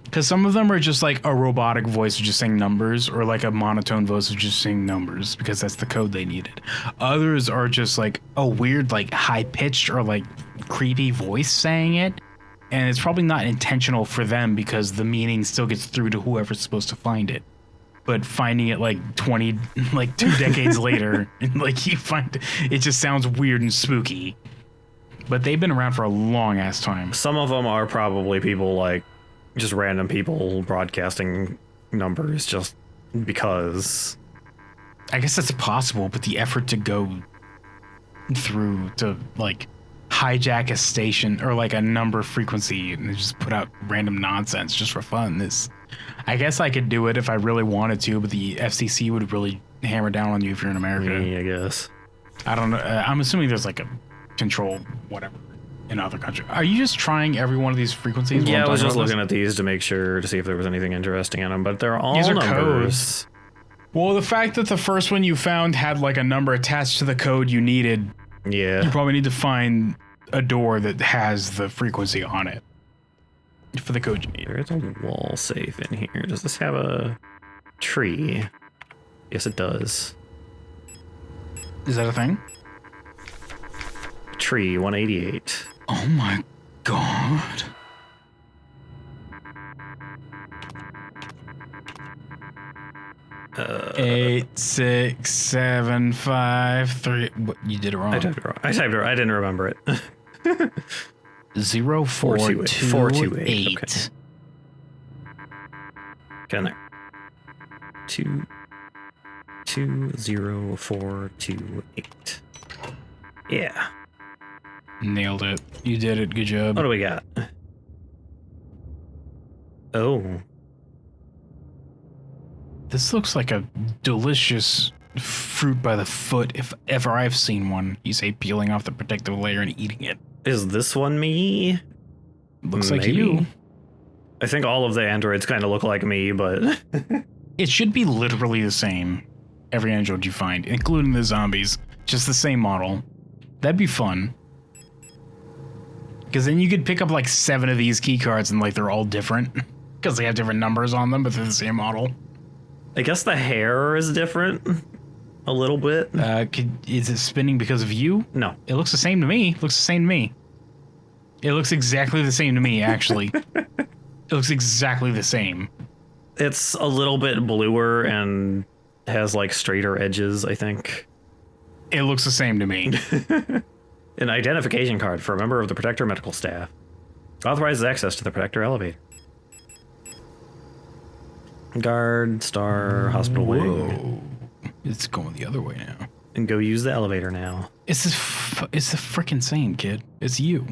Because some of them are just like a robotic voice of just saying numbers or like a monotone voice of just saying numbers because that's the code they needed. Others are just like a weird, like high-pitched or like creepy voice saying it. And it's probably not intentional for them because the meaning still gets through to whoever's supposed to find it. But finding it like 2 decades later, like you find it just sounds weird and spooky. But they've been around for a long ass time. Some of them are probably people like just random people broadcasting numbers just because. I guess that's possible, but the effort to go through to like hijack a station or like a number frequency and just put out random nonsense just for fun is. I guess I could do it if I really wanted to, but the FCC would really hammer down on you if you're in America. Yeah, I guess. I don't know. I'm assuming there's like a control whatever in other countries. Are you just trying every one of these frequencies? Yeah, I was just looking at these to make sure to see if there was anything interesting in them, but they're all numbers. Codes. Well, the fact that the first one you found had like a number attached to the code you needed, yeah, you probably need to find a door that has the frequency on it. For the code you need. There's a wall safe in here. Does this have a tree? Yes, it does. Is that a thing? Tree 188. Oh my god. Uh, 8, 6, 7, 5, 3. What, you did it wrong. I typed it wrong. I didn't remember it. 0428. Okay. Get in there. 20428. Yeah. Nailed it. You did it. Good job. What do we got? Oh. This looks like a delicious fruit by the foot, if ever I've seen one. You say peeling off the protective layer and eating it. Is this one me? Looks like you. I think all of the androids kind of look like me, but... It should be literally the same. Every android you find, including the zombies. Just the same model. That'd be fun. Because then you could pick up like 7 of these key cards and like they're all different because they have different numbers on them, but they're the same model. I guess the hair is different a little bit. Is it spinning because of you? No. It looks the same to me. It looks the same to me. It looks exactly the same to me, actually. It looks exactly the same. It's a little bit bluer and has like straighter edges, I think. It looks the same to me. An identification card for a member of the Protector medical staff. Authorizes access to the Protector elevator. Guard, star, hospital wing. It's going the other way now. And go use the elevator now. It's the freaking same, kid. It's you.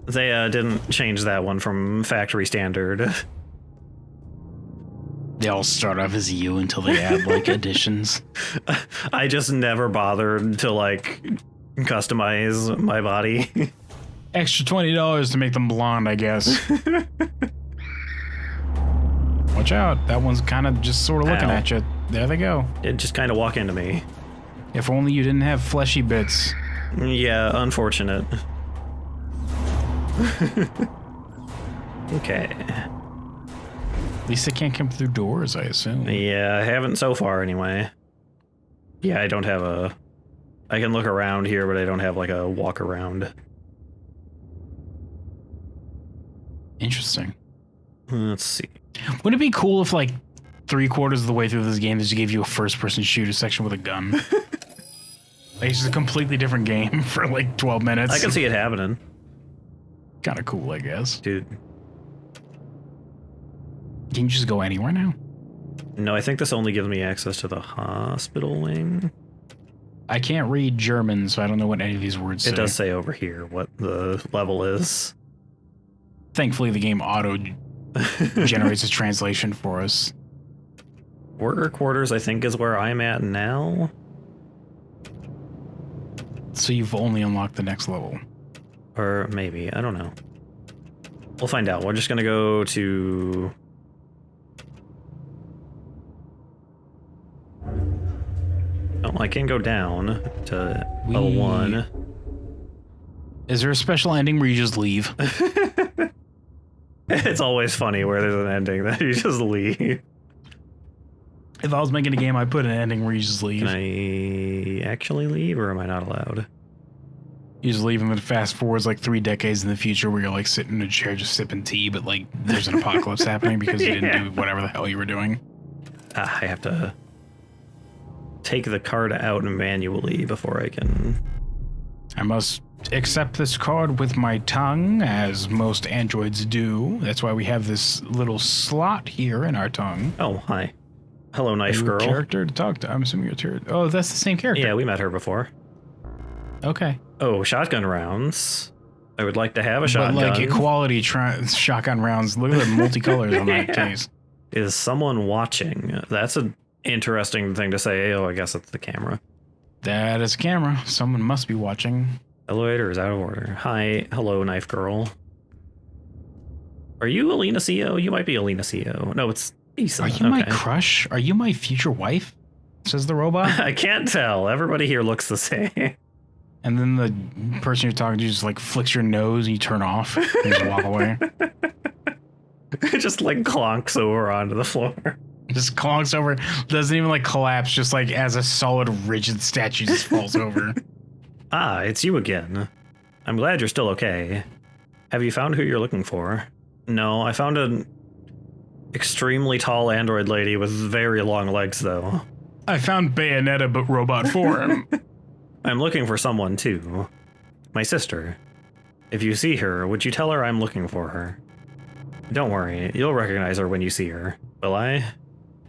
They didn't change that one from factory standard. They all start off as you until they add like additions. I just never bothered to like customize my body. Extra $20 to make them blonde, I guess. Watch out. That one's kind of just sort of looking at you. There they go. It just kind of walk into me. If only you didn't have fleshy bits. Yeah, unfortunate. Okay. At least they can't come through doors, I assume. Yeah, I haven't so far anyway. Yeah, I don't have a... I can look around here, but I don't have like a walk around. Interesting. Let's see. Wouldn't it be cool if like 3/4 of the way through this game they just gave you a first-person shooter section with a gun? Like it's just a completely different game for like 12 minutes. I can see it happening. Kind of cool, I guess. Dude. Can you just go anywhere now? No, I think this only gives me access to the hospital wing. I can't read German, so I don't know what any of these words say. It does say over here what the level is. Thankfully, the game auto generates a translation for us. Worker quarters, I think, is where I'm at now. So you've only unlocked the next level. Or maybe, I don't know. We'll find out. We're just gonna go to... Oh, I can go down to level 1. Is there a special ending where you just leave? It's always funny where there's an ending that you just leave. If I was making a game, I'd put an ending where you just leave. Can I actually leave, or am I not allowed? You just leave and then fast forwards like 3 decades in the future where you're like sitting in a chair just sipping tea, but like there's an apocalypse happening because you didn't do whatever the hell you were doing. I have to take the card out manually before I can... I must accept this card with my tongue, as most androids do. That's why we have this little slot here in our tongue. Oh, hi. Hello, knife Your girl. Character to talk to. I'm assuming you're a Oh, that's the same character. Yeah, we met her before. Okay. Oh, shotgun rounds. I would like to have a shotgun. But like equality shotgun rounds. Look at the multicolors on that case. Is someone watching? That's an interesting thing to say. Oh, I guess it's the camera. That is a camera. Someone must be watching. Elevator is out of order. Hi. Hello, knife girl. Are you Alina Co? You might be Alina Co. No, it's Issa. Are you my crush? Are you my future wife? Says the robot. I can't tell. Everybody here looks the same. And then the person you're talking to just like flicks your nose and you turn off and just walk away. It just like clonks over onto the floor. Just clonks over. Doesn't even like collapse. Just like as a solid rigid statue just falls over. Ah, it's you again. I'm glad you're still okay. Have you found who you're looking for? No, I found an extremely tall android lady with very long legs, though. I found Bayonetta, but robot form. I'm looking for someone, too. My sister. If you see her, would you tell her I'm looking for her? Don't worry, you'll recognize her when you see her. Will I?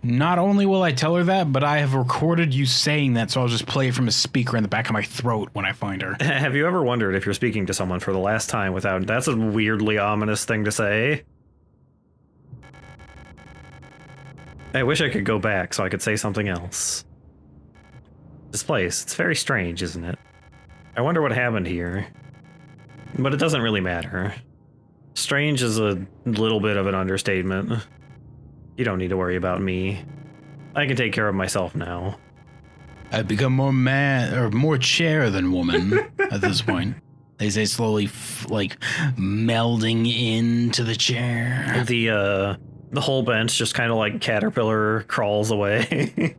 Not only will I tell her that, but I have recorded you saying that, so I'll just play it from a speaker in the back of my throat when I find her. Have you ever wondered if you're speaking to someone for the last time without... That's a weirdly ominous thing to say. I wish I could go back so I could say something else. This place, it's very strange, isn't it? I wonder what happened here. But it doesn't really matter. Strange is a little bit of an understatement. You don't need to worry about me. I can take care of myself now. I've become more man or more chair than woman at this point. They say slowly, like, melding into the chair. The whole bench just kind of like caterpillar crawls away.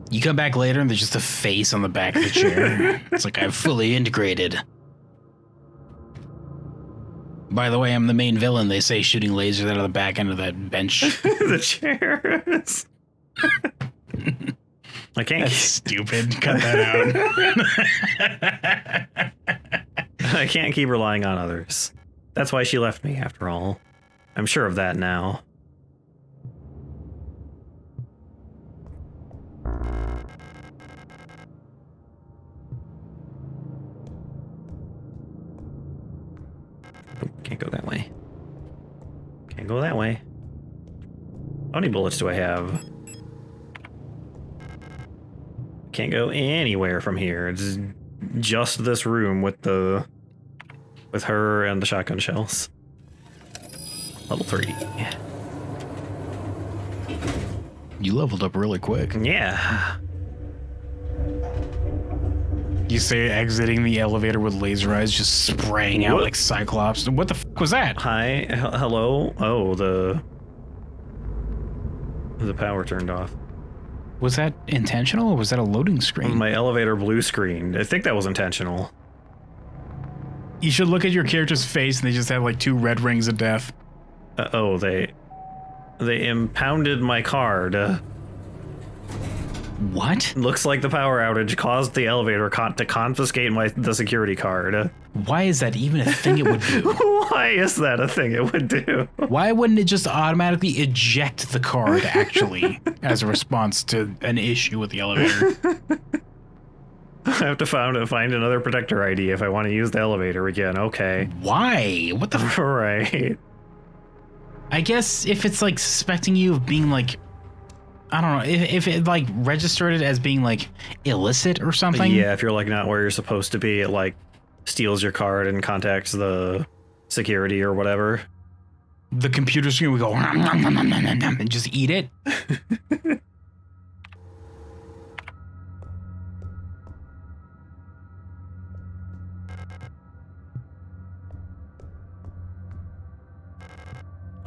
You come back later and there's just a face on the back of the chair. It's like, I've fully integrated. By the way, I'm the main villain, they say, shooting lasers out of the back end of that bench. The chairs. I can't. That's stupid. Cut that out. I can't keep relying on others. That's why she left me, after all. I'm sure of that now. Can't go that way. Can't go that way. How many bullets do I have? Can't go anywhere from here. It's just this room with her and the shotgun shells. Level 3. You leveled up really quick. Yeah. You say exiting the elevator with laser eyes just spraying out like Cyclops. What the fuck was that? Hi, hello. Oh, the power turned off. Was that intentional or was that a loading screen? My elevator blue screen. I think that was intentional. You should look at your character's face and they just have like 2 red rings of death. Oh, they impounded my card. What? Looks like the power outage caused the elevator to confiscate the security card. Why is that even a thing it would do? Why is that a thing it would do? Why wouldn't it just automatically eject the card, actually, as a response to an issue with the elevator? I have to find another protector ID if I want to use the elevator again. Okay. Why? What the f- Right. I guess if it's like suspecting you of being like, I don't know, if it like registered it as being like illicit or something. Yeah, if you're like not where you're supposed to be, it like steals your card and contacts the security or whatever. The computer screen would go nom, nom, nom, nom, nom, nom, and just eat it.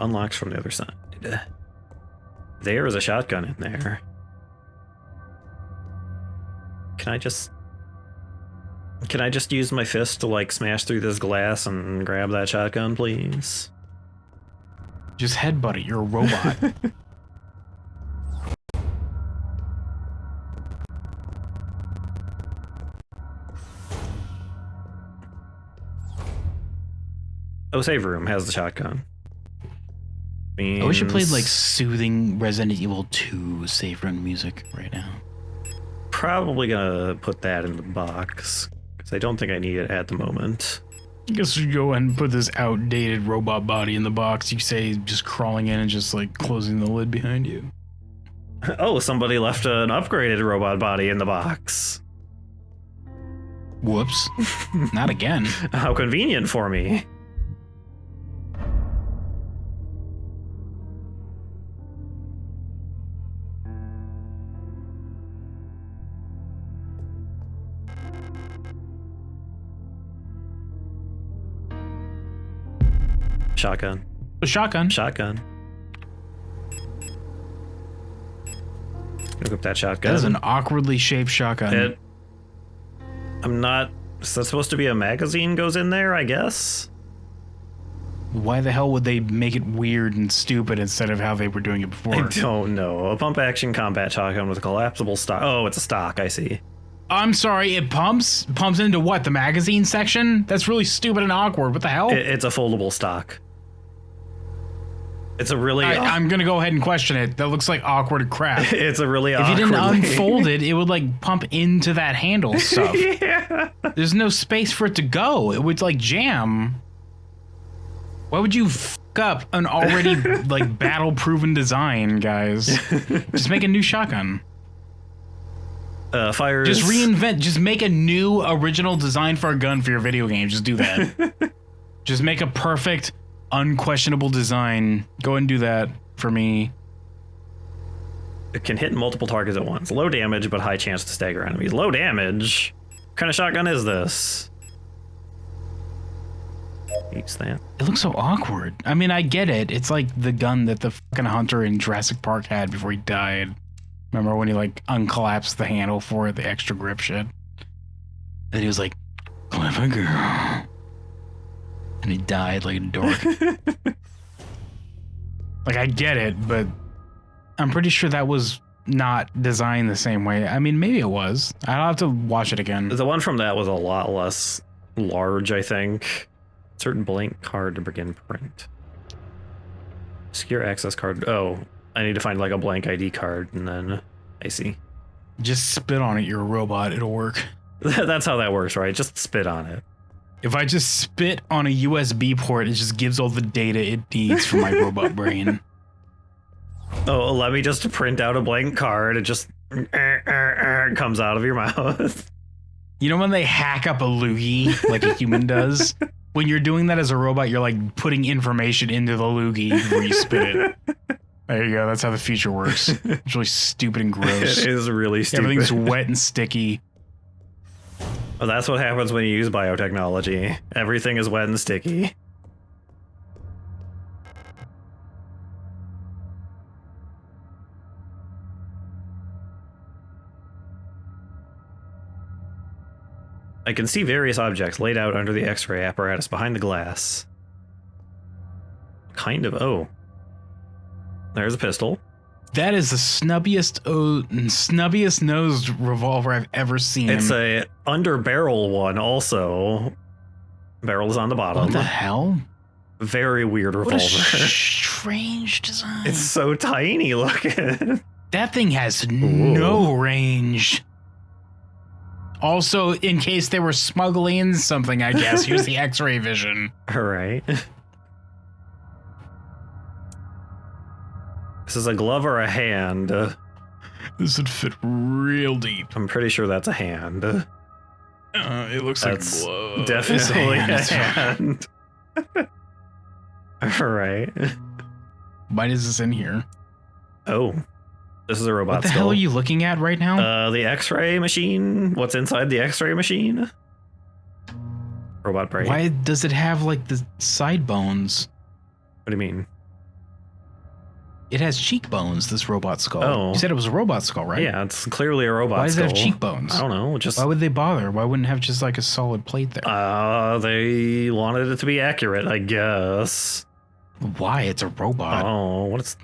Unlocks from the other side. There is a shotgun in there. Can I just use my fist to like smash through this glass and grab that shotgun, please? Just headbutt it. You're a robot. Oh, save room has the shotgun. I wish it played like soothing Resident Evil 2 save run music right now. Probably gonna put that in the box because I don't think I need it at the moment. I guess you go ahead and put this outdated robot body in the box. You say just crawling in and just like closing the lid behind you. Oh, somebody left an upgraded robot body in the box. Whoops. Not again. How convenient for me. Shotgun. A shotgun. Shotgun. Look up that shotgun. That is an awkwardly shaped shotgun. I'm not... Is that supposed to be a magazine goes in there, I guess? Why the hell would they make it weird and stupid instead of how they were doing it before? I don't know. A pump-action combat shotgun with a collapsible stock. Oh, it's a stock, I see. I'm sorry, it pumps? Pumps into what, the magazine section? That's really stupid and awkward. What the hell? It's a foldable stock. It's a really... I'm gonna go ahead and question it. That looks like awkward crap. It's a really If you didn't unfold it, it would like pump into that handle stuff. Yeah. There's no space for it to go. It would like jam. Why would you f up an already like battle-proven design, guys? Just make a new shotgun. Fires... Just reinvent. Just make a new original design for a gun for your video game. Just do that. Just make a perfect, unquestionable design. Go ahead and do that for me. It can hit multiple targets at once. Low damage, but high chance to stagger enemies. Low damage? What kind of shotgun is this? Use that. It looks so awkward. I mean, I get it. It's like the gun that the fucking hunter in Jurassic Park had before he died. Remember when he like uncollapsed the handle for it, the extra grip shit? And he was like, clever girl. And he died like a dork. Like, I get it, but I'm pretty sure that was not designed the same way. I mean, maybe it was. I'll have to watch it again. The one from that was a lot less large, I think. Certain blank card to begin print. Secure access card. Oh, I need to find like a blank ID card, and then I see. Just spit on it, you're a robot, it'll work. That's how that works, right? Just spit on it. If I just spit on a USB port, it just gives all the data it needs for my robot brain. Oh, let me just print out a blank card. It just comes out of your mouth. You know when they hack up a loogie like a human does? When you're doing that as a robot, you're like putting information into the loogie before you spit it. There you go. That's how the future works. It's really stupid and gross. It is really stupid. Everything's wet and sticky. Well, that's what happens when you use biotechnology. Everything is wet and sticky. I can see various objects laid out under the X-ray apparatus behind the glass. Kind of. Oh. There's a pistol. That is the snubbiest nosed revolver I've ever seen. It's a under barrel one also. Barrel is on the bottom. What the hell? Very weird revolver. What a strange design. It's so tiny looking. That thing has no range. Also, in case they were smuggling something, I guess, here's the X-ray vision. All right. This is a glove or a hand? This would fit real deep. I'm pretty sure that's a hand. It looks That's like a glove. definitely a hand. All right. Why is this in here? Oh, this is a robot What the skull. hell are you looking at right now? The X-ray machine. What's inside the X-ray machine? Robot brain. Why does it have like the side bones? What do you mean? It has cheekbones, this robot skull. Oh. You said it was a robot skull, right? Yeah, it's clearly a robot Why does skull. it have cheekbones? I don't know. Just Why would they bother? Why wouldn't it have just like a solid plate there? they wanted it to be accurate, I guess. Why? It's a robot. Oh, what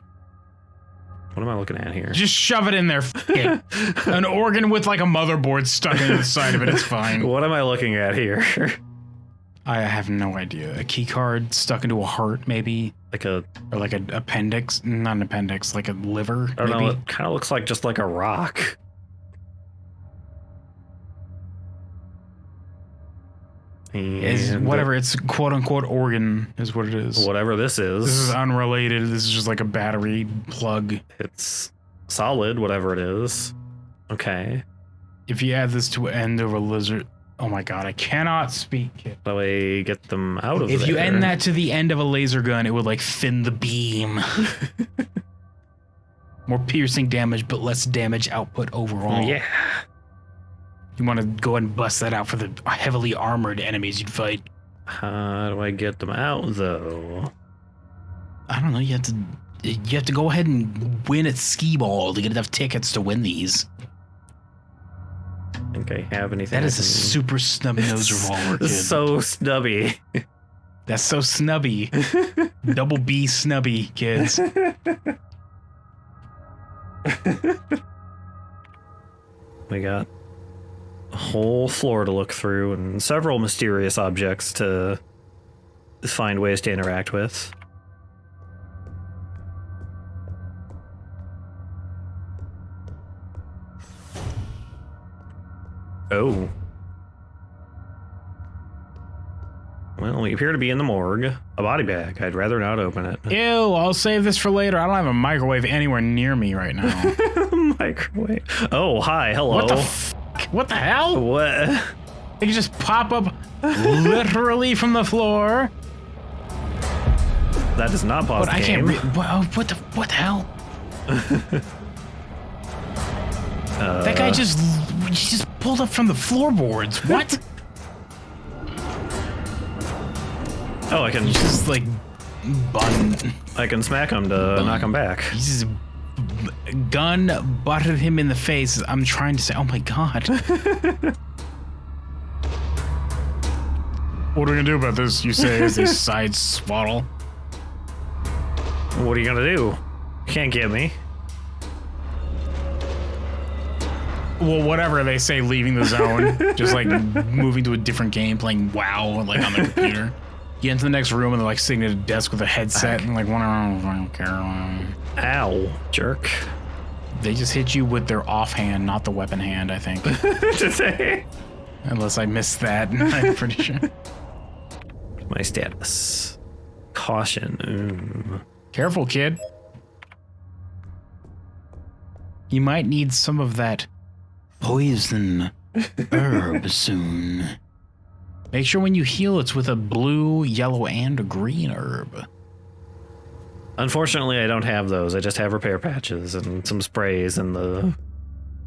am I looking at here? Just shove it in there. F it. An organ with like a motherboard stuck in the side of it. It's fine. What am I looking at here? I have no idea. A key card stuck into a heart, maybe, Like a, or like an appendix. Not an appendix, like a liver. I don't maybe. know. It kind of looks like just like a rock. It's And whatever. It's quote unquote organ is what it is. whatever this This is unrelated. This is just like a battery plug. it's solid. Whatever it is. Okay. If you add this to end of a lizard, oh my god, I cannot speak. That way, get them out of there. If you end that to the end of a laser gun, it would like thin the beam. More piercing damage, but less damage output overall. Yeah. You want to go ahead and bust that out for the heavily armored enemies you'd fight. How do I get them out though? I don't know. You have to go ahead and win at skee ball to get enough tickets to win these. Think I have anything? That is a super snubby nose revolver, kid. So snubby. That's so snubby. Double B snubby, kids. We got a whole floor to look through and several mysterious objects to find ways to interact with. Oh. Well, we appear to be in the morgue. A body bag. I'd rather not open it. Ew, I'll save this for later. I don't have a microwave anywhere near me right now. Microwave. Oh, hi. Hello. What the What the hell? What? They can just pop up literally from the floor. That does not pause But the I game. can't what the hell? That guy just pulled up from the floorboards. What? Oh, I can. You just like bun. I can smack him to knock him back. You just gun butted him in the face. I'm trying to say, oh my god. What are we gonna do about this? You say as they side swaddle. What are you gonna do? Can't get me. Well, whatever they say, leaving the zone, just like moving to a different game, playing WoW, like on the computer. You get into the next room and they're like sitting at a desk with a headset and like, I don't care. Ow, jerk. They just hit you with their offhand, not the weapon hand, I think. Did they? Unless I missed that, I'm pretty sure. My status. Caution. Careful, kid. You might need some of that poison herb soon. Make sure when you heal, it's with a blue, yellow, and a green herb. Unfortunately, I don't have those. I just have repair patches and some sprays in the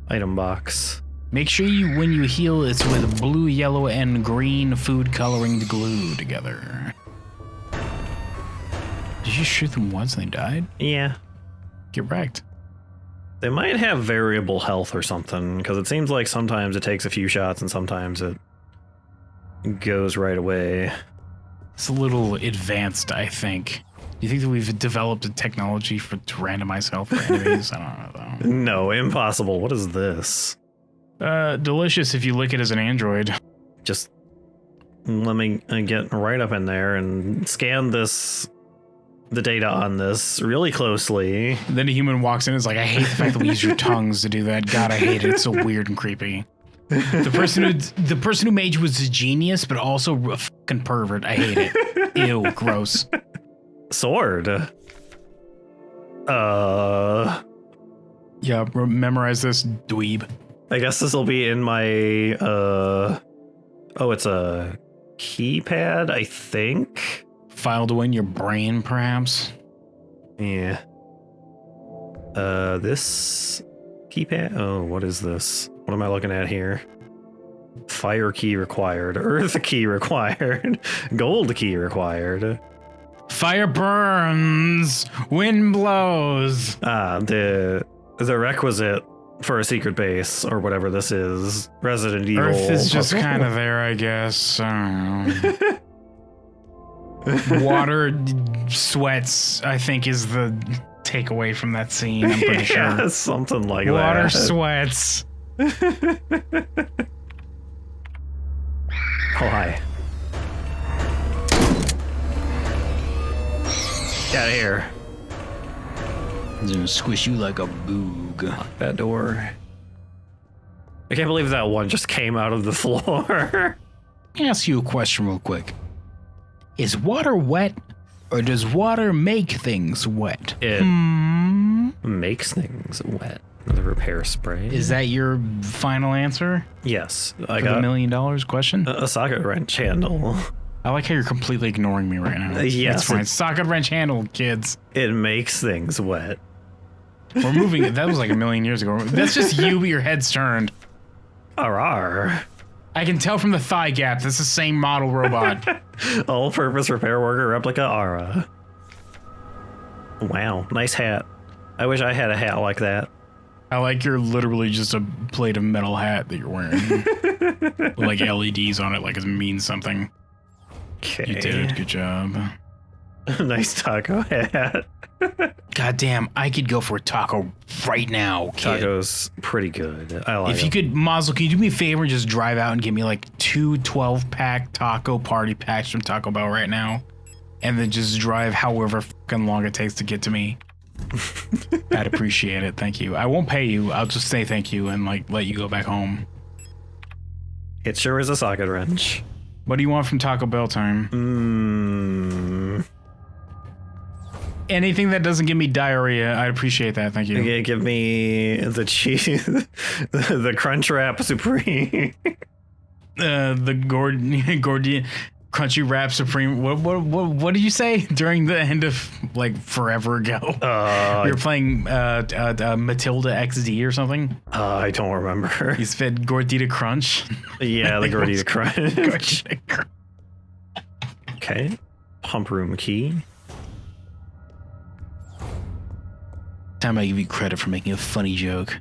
item box. Make sure you, when you heal, it's with blue, yellow, and green food coloring glue together. Did you shoot them once and they died? Yeah. Get wrecked. They might have variable health or something, because it seems like sometimes it takes a few shots and sometimes it goes right away. It's a little advanced, I think. Do you think that we've developed a technology to randomize health for enemies? I don't know, though. No, impossible. What is this? Delicious if you lick it as an android. Just let me get right up in there and scan the data on this really closely. Then a human walks in and is like, I hate the fact that we use your tongues to do that. God, I hate it. It's so weird and creepy. The person who made you was a genius, but also a fucking pervert. I hate it. Ew, gross. Sword. Yeah, memorize this, dweeb. I guess this will be in my, oh, it's a keypad, I think? Filed away in your brain, perhaps? Yeah. This keypad? Oh, what is this? What am I looking at here? Fire key required. Earth key required. Gold key required. Fire burns, wind blows. Ah, the requisite for a secret base or whatever this is. Resident Evil. Earth is just kind of there, I guess. I don't know. Water sweats, I think, is the takeaway from that scene. I'm pretty Yeah, sure. something like Water that. sweats. Oh, hi. Get out of here. He's gonna squish you like a boog. Lock that door. I can't believe that one just came out of the floor. Let me ask you a question real quick. Is water wet, or does water make things wet? It makes things wet. The repair spray. Is that your final answer? Yes. I For got the $1 million question? a socket wrench handle. I like how you're completely ignoring me right now. Yes. It's fine. Socket wrench handle, kids. It makes things wet. We're moving it. That was like 1 million years ago. That's just you, but your head's turned. Arr. I can tell from the thigh gap. That's the same model robot. All-purpose repair worker replica Ara. Wow, nice hat. I wish I had a hat like that. I like you're literally just a plate of metal hat that you're wearing. With like LEDs on it, like it means something. Okay. You did. Good job. Nice taco hat. God damn, I could go for a taco right now, kid. Taco's pretty good. I like If you could, Mazel, can you do me a favor and just drive out and get me like 2 12-pack taco party packs from Taco Bell right now? And then just drive however fucking long it takes to get to me. I'd appreciate it. Thank you. I won't pay you. I'll just say thank you and like let you go back home. It sure is a socket wrench. What do you want from Taco Bell time? Anything that doesn't give me diarrhea, I'd appreciate that. Thank you. Okay, give me the cheese, the Crunch Wrap Supreme. The Gordian Crunchy Wrap Supreme. What did you say during the end of like forever ago? You were playing Matilda XD or something. I don't remember. You said Gordita Crunch. Yeah, the Gordita Crunch. Okay. Pump room key. Time I give you credit for making a funny joke.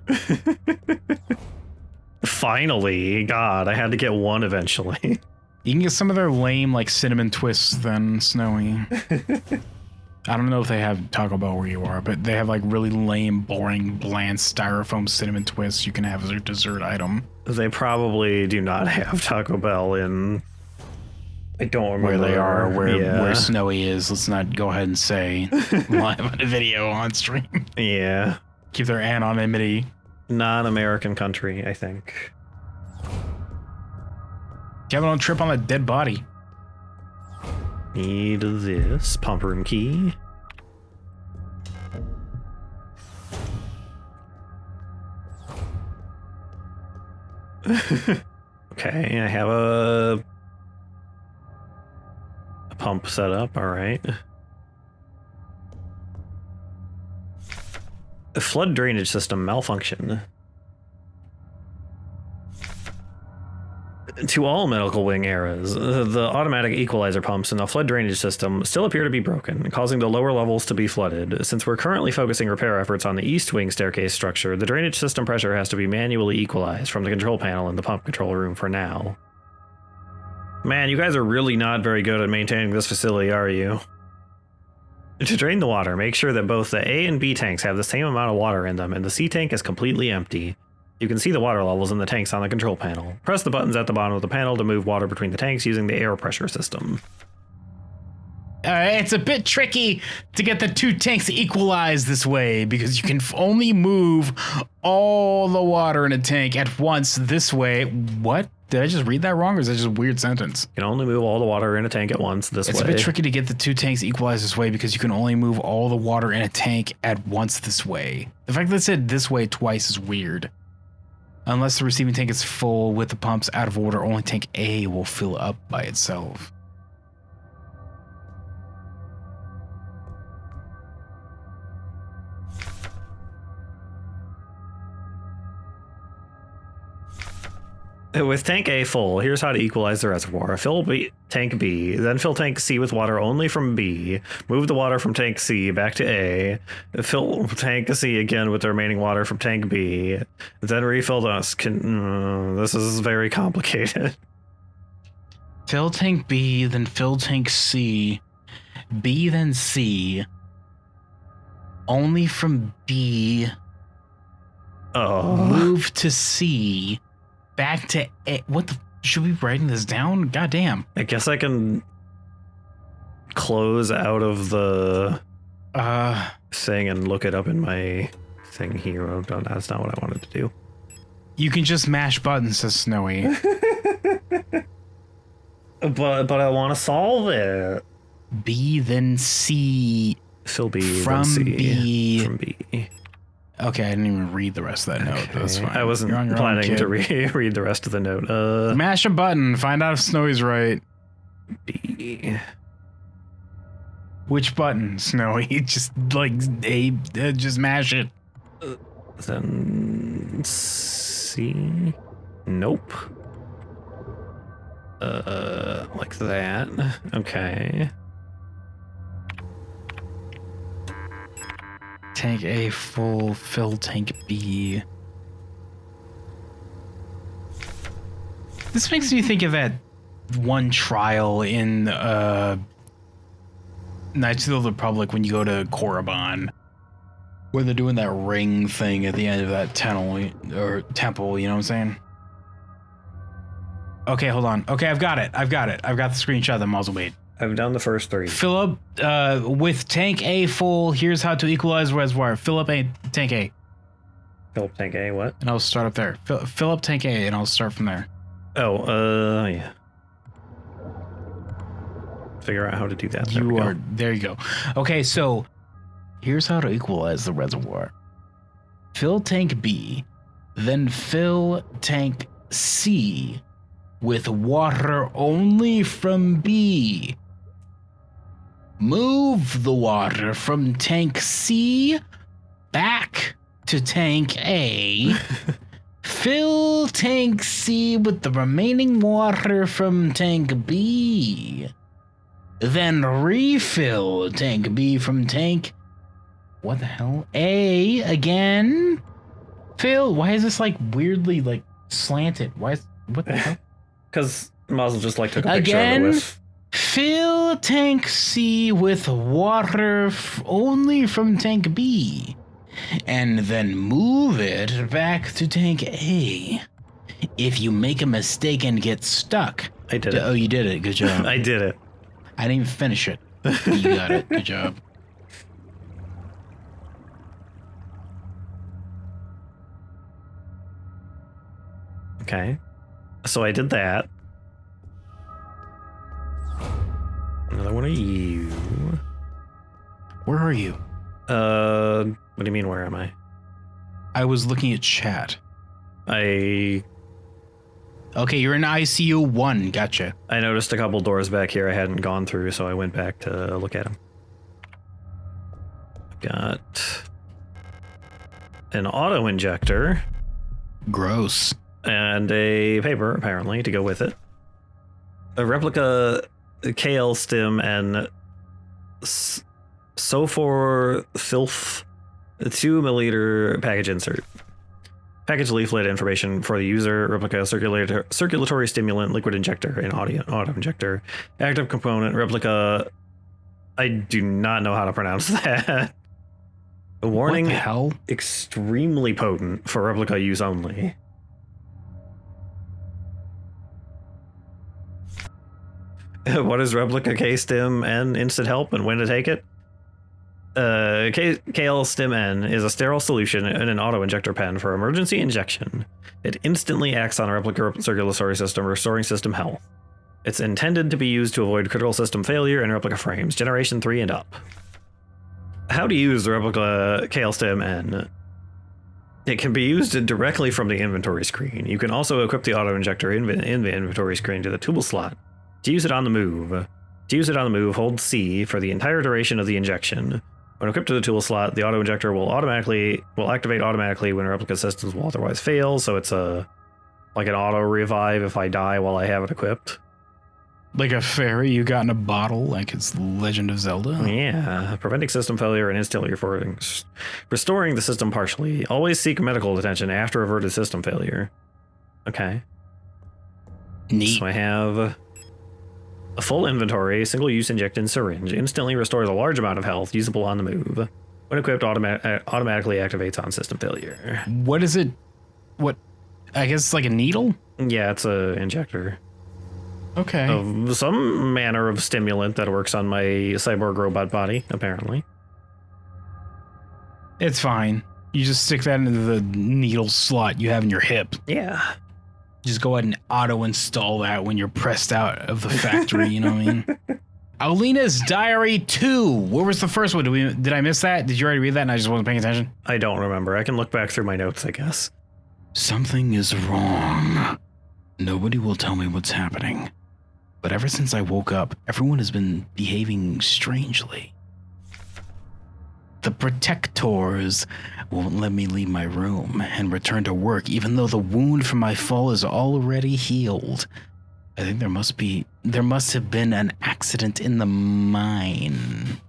Finally, God, I had to get one eventually. You can get some of their lame, like, cinnamon twists then, Snowy. I don't know if they have Taco Bell where you are, but they have, like, really lame, boring, bland styrofoam cinnamon twists you can have as a dessert item. They probably do not have Taco Bell in... I don't remember where they are, where Snowy is. Let's not go ahead and say live on a video on stream. Yeah. Keep their anonymity. Non-American country, I think. Kevin on trip on a dead body. Need this pump room key. Okay, I have a pump set up, all right. The flood drainage system malfunction. To all medical wing eras, the automatic equalizer pumps in the flood drainage system still appear to be broken, causing the lower levels to be flooded. Since we're currently focusing repair efforts on the east wing staircase structure, the drainage system pressure has to be manually equalized from the control panel in the pump control room for now. Man, you guys are really not very good at maintaining this facility, are you? To drain the water, make sure that both the A and B tanks have the same amount of water in them, and the C tank is completely empty. You can see the water levels in the tanks on the control panel. Press the buttons at the bottom of the panel to move water between the tanks using the air pressure system. It's a bit tricky to get the two tanks equalized this way because you can only move all the water in a tank at once this way. What? Did I just read that wrong, or is that just a weird sentence? You can only move all the water in a tank at once this way. It's a bit tricky to get the two tanks equalized this way because you can only move all the water in a tank at once this way. The fact that it said this way twice is weird. Unless the receiving tank is full with the pumps out of order, only tank A will fill up by itself. With tank A full, here's how to equalize the reservoir. Fill tank B, then fill tank C with water only from B. Move the water from tank C back to A. Fill tank C again with the remaining water from tank B. Then refill this. This is very complicated. Fill tank B, then fill tank C. B, then C. Only from B. Oh. Move to C. Back to A. What the? Should we be writing this down? God damn. I guess I can close out of the thing and look it up in my thing here. Oh, no, that's not what I wanted to do. You can just mash buttons, says Snowy. but I want to solve it. B, then C. Fill B, from then C. B. From B. Okay, I didn't even read the rest of that note. That's fine. I wasn't planning to read the rest of the note. Mash a button. Find out if Snowy's right. B. Which button, Snowy? Just like A. Just mash it. Then C. Nope. Like that. Okay. Tank A full, fill tank B. This makes me think of that one trial in Knights of the Old Republic when you go to Korriban, where they're doing that ring thing at the end of that temple, you know what I'm saying? Okay, hold on. Okay, I've got it. I've got the screenshot that Muzzle made. I've done the first three. Fill up with tank A full. Here's how to equalize reservoir. Fill up tank A. Fill up tank A, what? And I'll start up there. Fill up tank A, and I'll start from there. Oh, yeah. Figure out how to do that. There you go. Okay, so here's how to equalize the reservoir. Fill tank B, then fill tank C with water only from B. Move the water from tank C back to tank A. Fill tank C with the remaining water from tank B. Then refill tank B from tank. What the hell? A again. Phil, why is this like weirdly like slanted? What the hell? Because Mazel just like took a picture Again, of it with. fill tank C with water only from tank B, and then move it back to tank A. If you make a mistake and get stuck. I did it. Oh, you did it. Good job. I did it. I didn't even finish it. You got it. Good job. Okay. So I did that. Another one of you. Where are you? What do you mean, where am I? I was looking at chat. I Okay, you're in ICU 1. Gotcha. noticed a couple doors back here I hadn't gone through, so I went back to look at them. Got an auto injector. Gross. And a paper, apparently, to go with it. A replica KL stim and Sofor filth 2 milliliter package insert. Package leaflet information for the user, replica circulatory stimulant, liquid injector, and auto injector. Active component, replica. I do not know how to pronounce that. A warning, What the hell? extremely potent for replica use only. What is replica K-Stim N instant help and when to take it? KL Stim N is a sterile solution in an auto-injector pen for emergency injection. It instantly acts on a replica circulatory system, restoring system health. It's intended to be used to avoid critical system failure in replica frames, generation 3 and up. How to use the replica KL Stim N? It can be used directly from the inventory screen. You can also equip the auto-injector in the inventory screen to the tubal slot. To use it on the move. Hold C for the entire duration of the injection. When equipped to the tool slot, the auto injector will activate automatically when replica systems will otherwise fail. So it's like an auto revive if I die while I have it equipped. Like a fairy you got in a bottle, like it's Legend of Zelda? Yeah, preventing system failure and instantly restoring the system partially. Always seek medical attention after averted system failure. Okay. Neat. So I have a full inventory, single-use injecting syringe, instantly restores a large amount of health, usable on the move. When equipped, automatically activates on system failure. What is it? What? I guess it's like a needle? Yeah, it's a injector. Okay. Of some manner of stimulant that works on my cyborg robot body, apparently. It's fine. You just stick that into the needle slot you have in your hip. Yeah. Just go ahead and auto-install that when you're pressed out of the factory, you know what I mean? Alina's Diary 2. Where was the first one? Did I miss that? Did you already read that and I just wasn't paying attention? I don't remember. I can look back through my notes, I guess. Something is wrong. Nobody will tell me what's happening. But ever since I woke up, everyone has been behaving strangely. The protectors won't let me leave my room and return to work, even though the wound from my fall is already healed. I think there must have been an accident in the mine.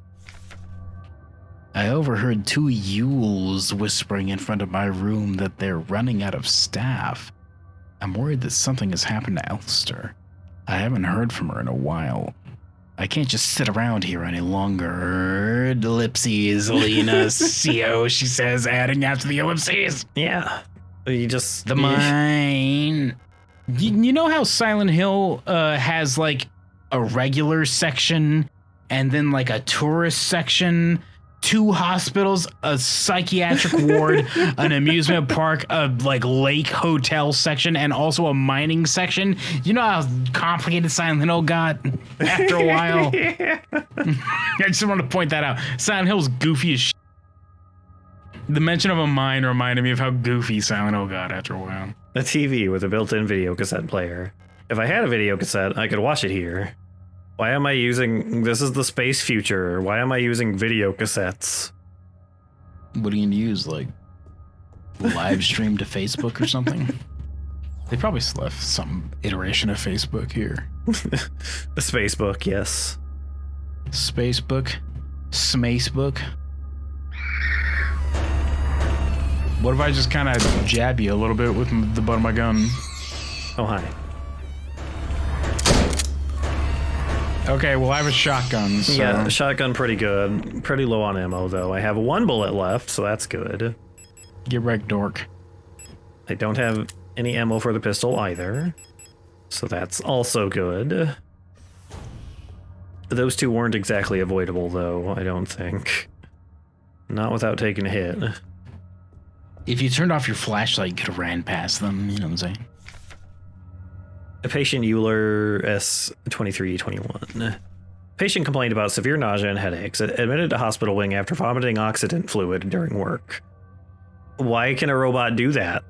I overheard 2 Yules whispering in front of my room that they're running out of staff. I'm worried that something has happened to Elster. I haven't heard from her in a while. I can't just sit around here any longer. Ellipses, Lena, CO, she says, adding after the ellipses. Yeah. You just... The mine. You know how Silent Hill has like a regular section and then like a tourist section, 2 hospitals, a psychiatric ward, an amusement park, a like lake hotel section, and also a mining section? You know how complicated Silent Hill got after a while? Yeah. I just want to point that out. Silent Hill's goofy as shit. The mention of a mine reminded me of how goofy Silent Hill got after a while. A TV with a built-in video cassette player. If I had a video cassette, I could watch it here. Why am I using... This is the space future. Why am I using video cassettes? What are you going to use, like live stream to Facebook or something? They probably still have some iteration of Facebook here. A Spacebook, yes. Spacebook. Smacebook. What if I just kind of jab you a little bit with the butt of my gun? Oh, hi. Okay, well, I have a shotgun, so... Yeah, shotgun pretty good. Pretty low on ammo, though. I have 1 bullet left, so that's good. Get wrecked, dork. I don't have any ammo for the pistol either, so that's also good. Those two weren't exactly avoidable, though, I don't think. Not without taking a hit. If you turned off your flashlight, you could have ran past them, you know what I'm saying? A patient Euler S2321. Patient complained about severe nausea and headaches, admitted to hospital wing after vomiting oxidant fluid during work. Why can a robot do that?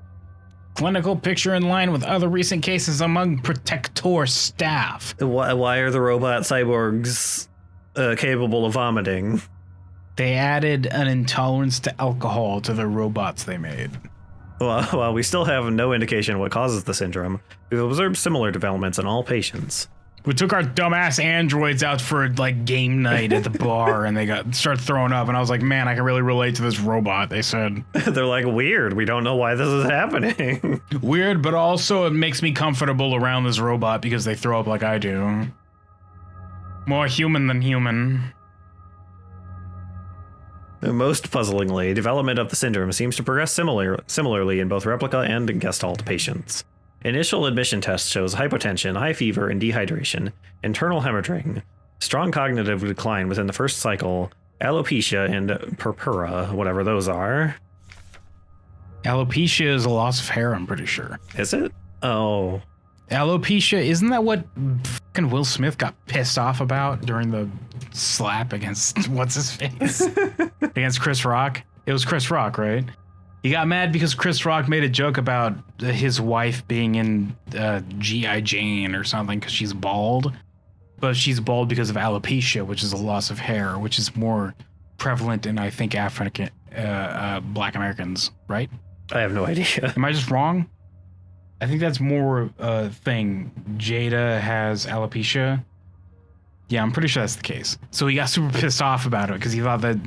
Clinical picture in line with other recent cases among Protector staff. Why are the robot cyborgs capable of vomiting? They added an intolerance to alcohol to the robots they made. Well, while we still have no indication what causes the syndrome, we've observed similar developments in all patients. We took our dumbass androids out for like game night at the bar and they started throwing up and I was like, man, I can really relate to this robot, they said. They're like, weird, we don't know why this is happening. Weird, but also it makes me comfortable around this robot because they throw up like I do. More human than human. Most puzzlingly, development of the syndrome seems to progress similarly in both Replika and Gestalt patients. Initial admission test shows hypotension, high fever, and dehydration, internal hemorrhaging, strong cognitive decline within the first cycle, alopecia, and purpura, whatever those are. Alopecia is a loss of hair, I'm pretty sure. Is it? Oh. Alopecia, isn't that what fucking Will Smith got pissed off about during the slap against what's his face? Against Chris Rock? It was Chris Rock, right? He got mad because Chris Rock made a joke about his wife being in G.I. Jane or something because she's bald. But she's bald because of alopecia, which is a loss of hair, which is more prevalent in, I think, African Black Americans, right? I have no idea. Am I just wrong? I think that's more a thing. Jada has alopecia. Yeah, I'm pretty sure that's the case. So he got super pissed off about it because he thought that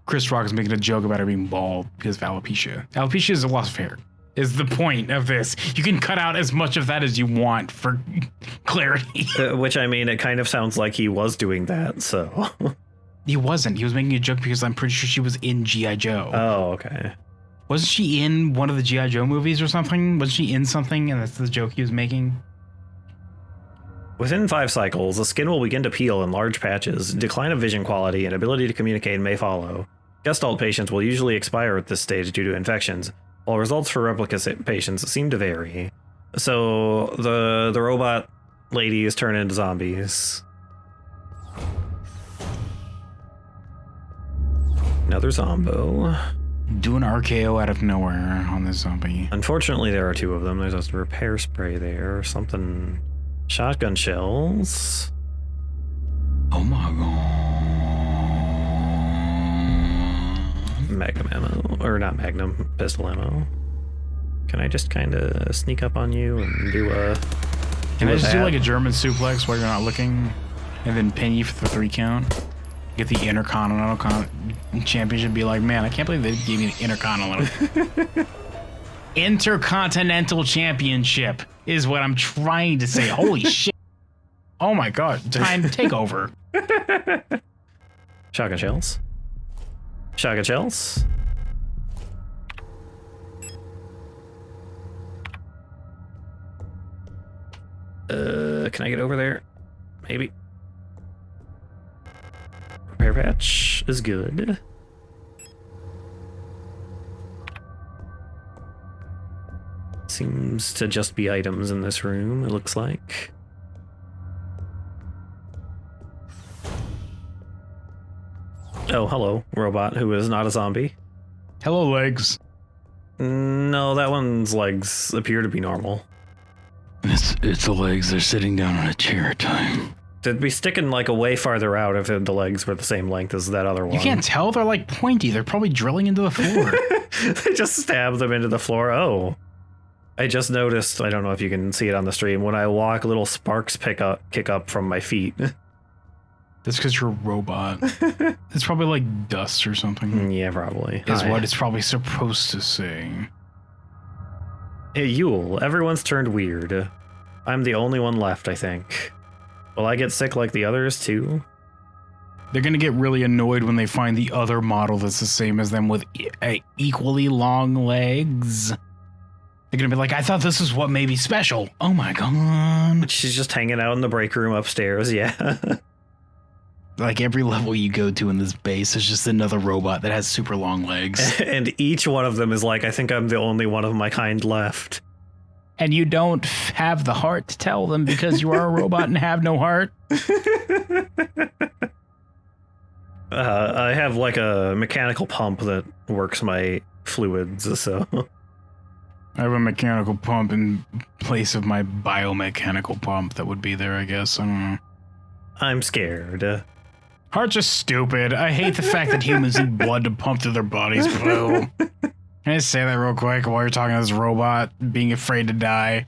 Chris Rock was making a joke about her being bald because of alopecia. Alopecia is a loss of hair, is the point of this. You can cut out as much of that as you want for clarity. Which, I mean, it kind of sounds like he was doing that, so... He wasn't. He was making a joke because I'm pretty sure she was in G.I. Joe. Oh, okay. Wasn't she in one of the G.I. Joe movies or something? Was she in something and that's the joke he was making? Within 5 cycles, the skin will begin to peel in large patches, decline of vision quality, and ability to communicate may follow. Gestalt patients will usually expire at this stage due to infections, while results for Replika patients seem to vary. So the robot ladies turn into zombies. Another zombo. Do an RKO out of nowhere on this zombie. Unfortunately, there are 2 of them. There's a repair spray there, something... Shotgun shells. Oh my god. Magnum ammo. Or not magnum, pistol ammo. Can I just kind of sneak up on you and do a... Can I just do like a German suplex while you're not looking? And then pin you for the 3 count? Get the Intercontinental Championship, be like, man, I can't believe they gave me the Intercontinental Championship is what I'm trying to say. Holy shit. Oh my god. Time take over. Shotgun shells. Shotgun shells. Can I get over there? Maybe. Repair patch is good. Seems to just be items in this room, it looks like. Oh, hello, robot who is not a zombie. Hello, legs. No, that one's legs appear to be normal. It's the legs. They're sitting down on a chair time. They'd be sticking like a way farther out if the legs were the same length as that other one. You can't tell. They're like pointy. They're probably drilling into the floor. They just stab them into the floor. Oh. I just noticed, I don't know if you can see it on the stream, when I walk, little sparks kick up from my feet. That's because you're a robot. It's probably like dust or something. Yeah, probably. Is what it's probably supposed to say. Hey, Yule, everyone's turned weird. I'm the only one left, I think. Will I get sick like the others, too? They're going to get really annoyed when they find the other model that's the same as them with equally long legs. They're going to be like, I thought this is what made me special. Oh my god. She's just hanging out in the break room upstairs, yeah. Like every level you go to in this base is just another robot that has super long legs. And each one of them is like, I think I'm the only one of my kind left. And you don't have the heart to tell them because you are a robot and have no heart. I have like a mechanical pump that works my fluids, so... I have a mechanical pump in place of my biomechanical pump that would be there, I guess. I don't know. I'm scared. Hearts are stupid. I hate the fact that humans need blood to pump through their bodies. Boo. Can I just say that real quick while you're talking to this robot being afraid to die?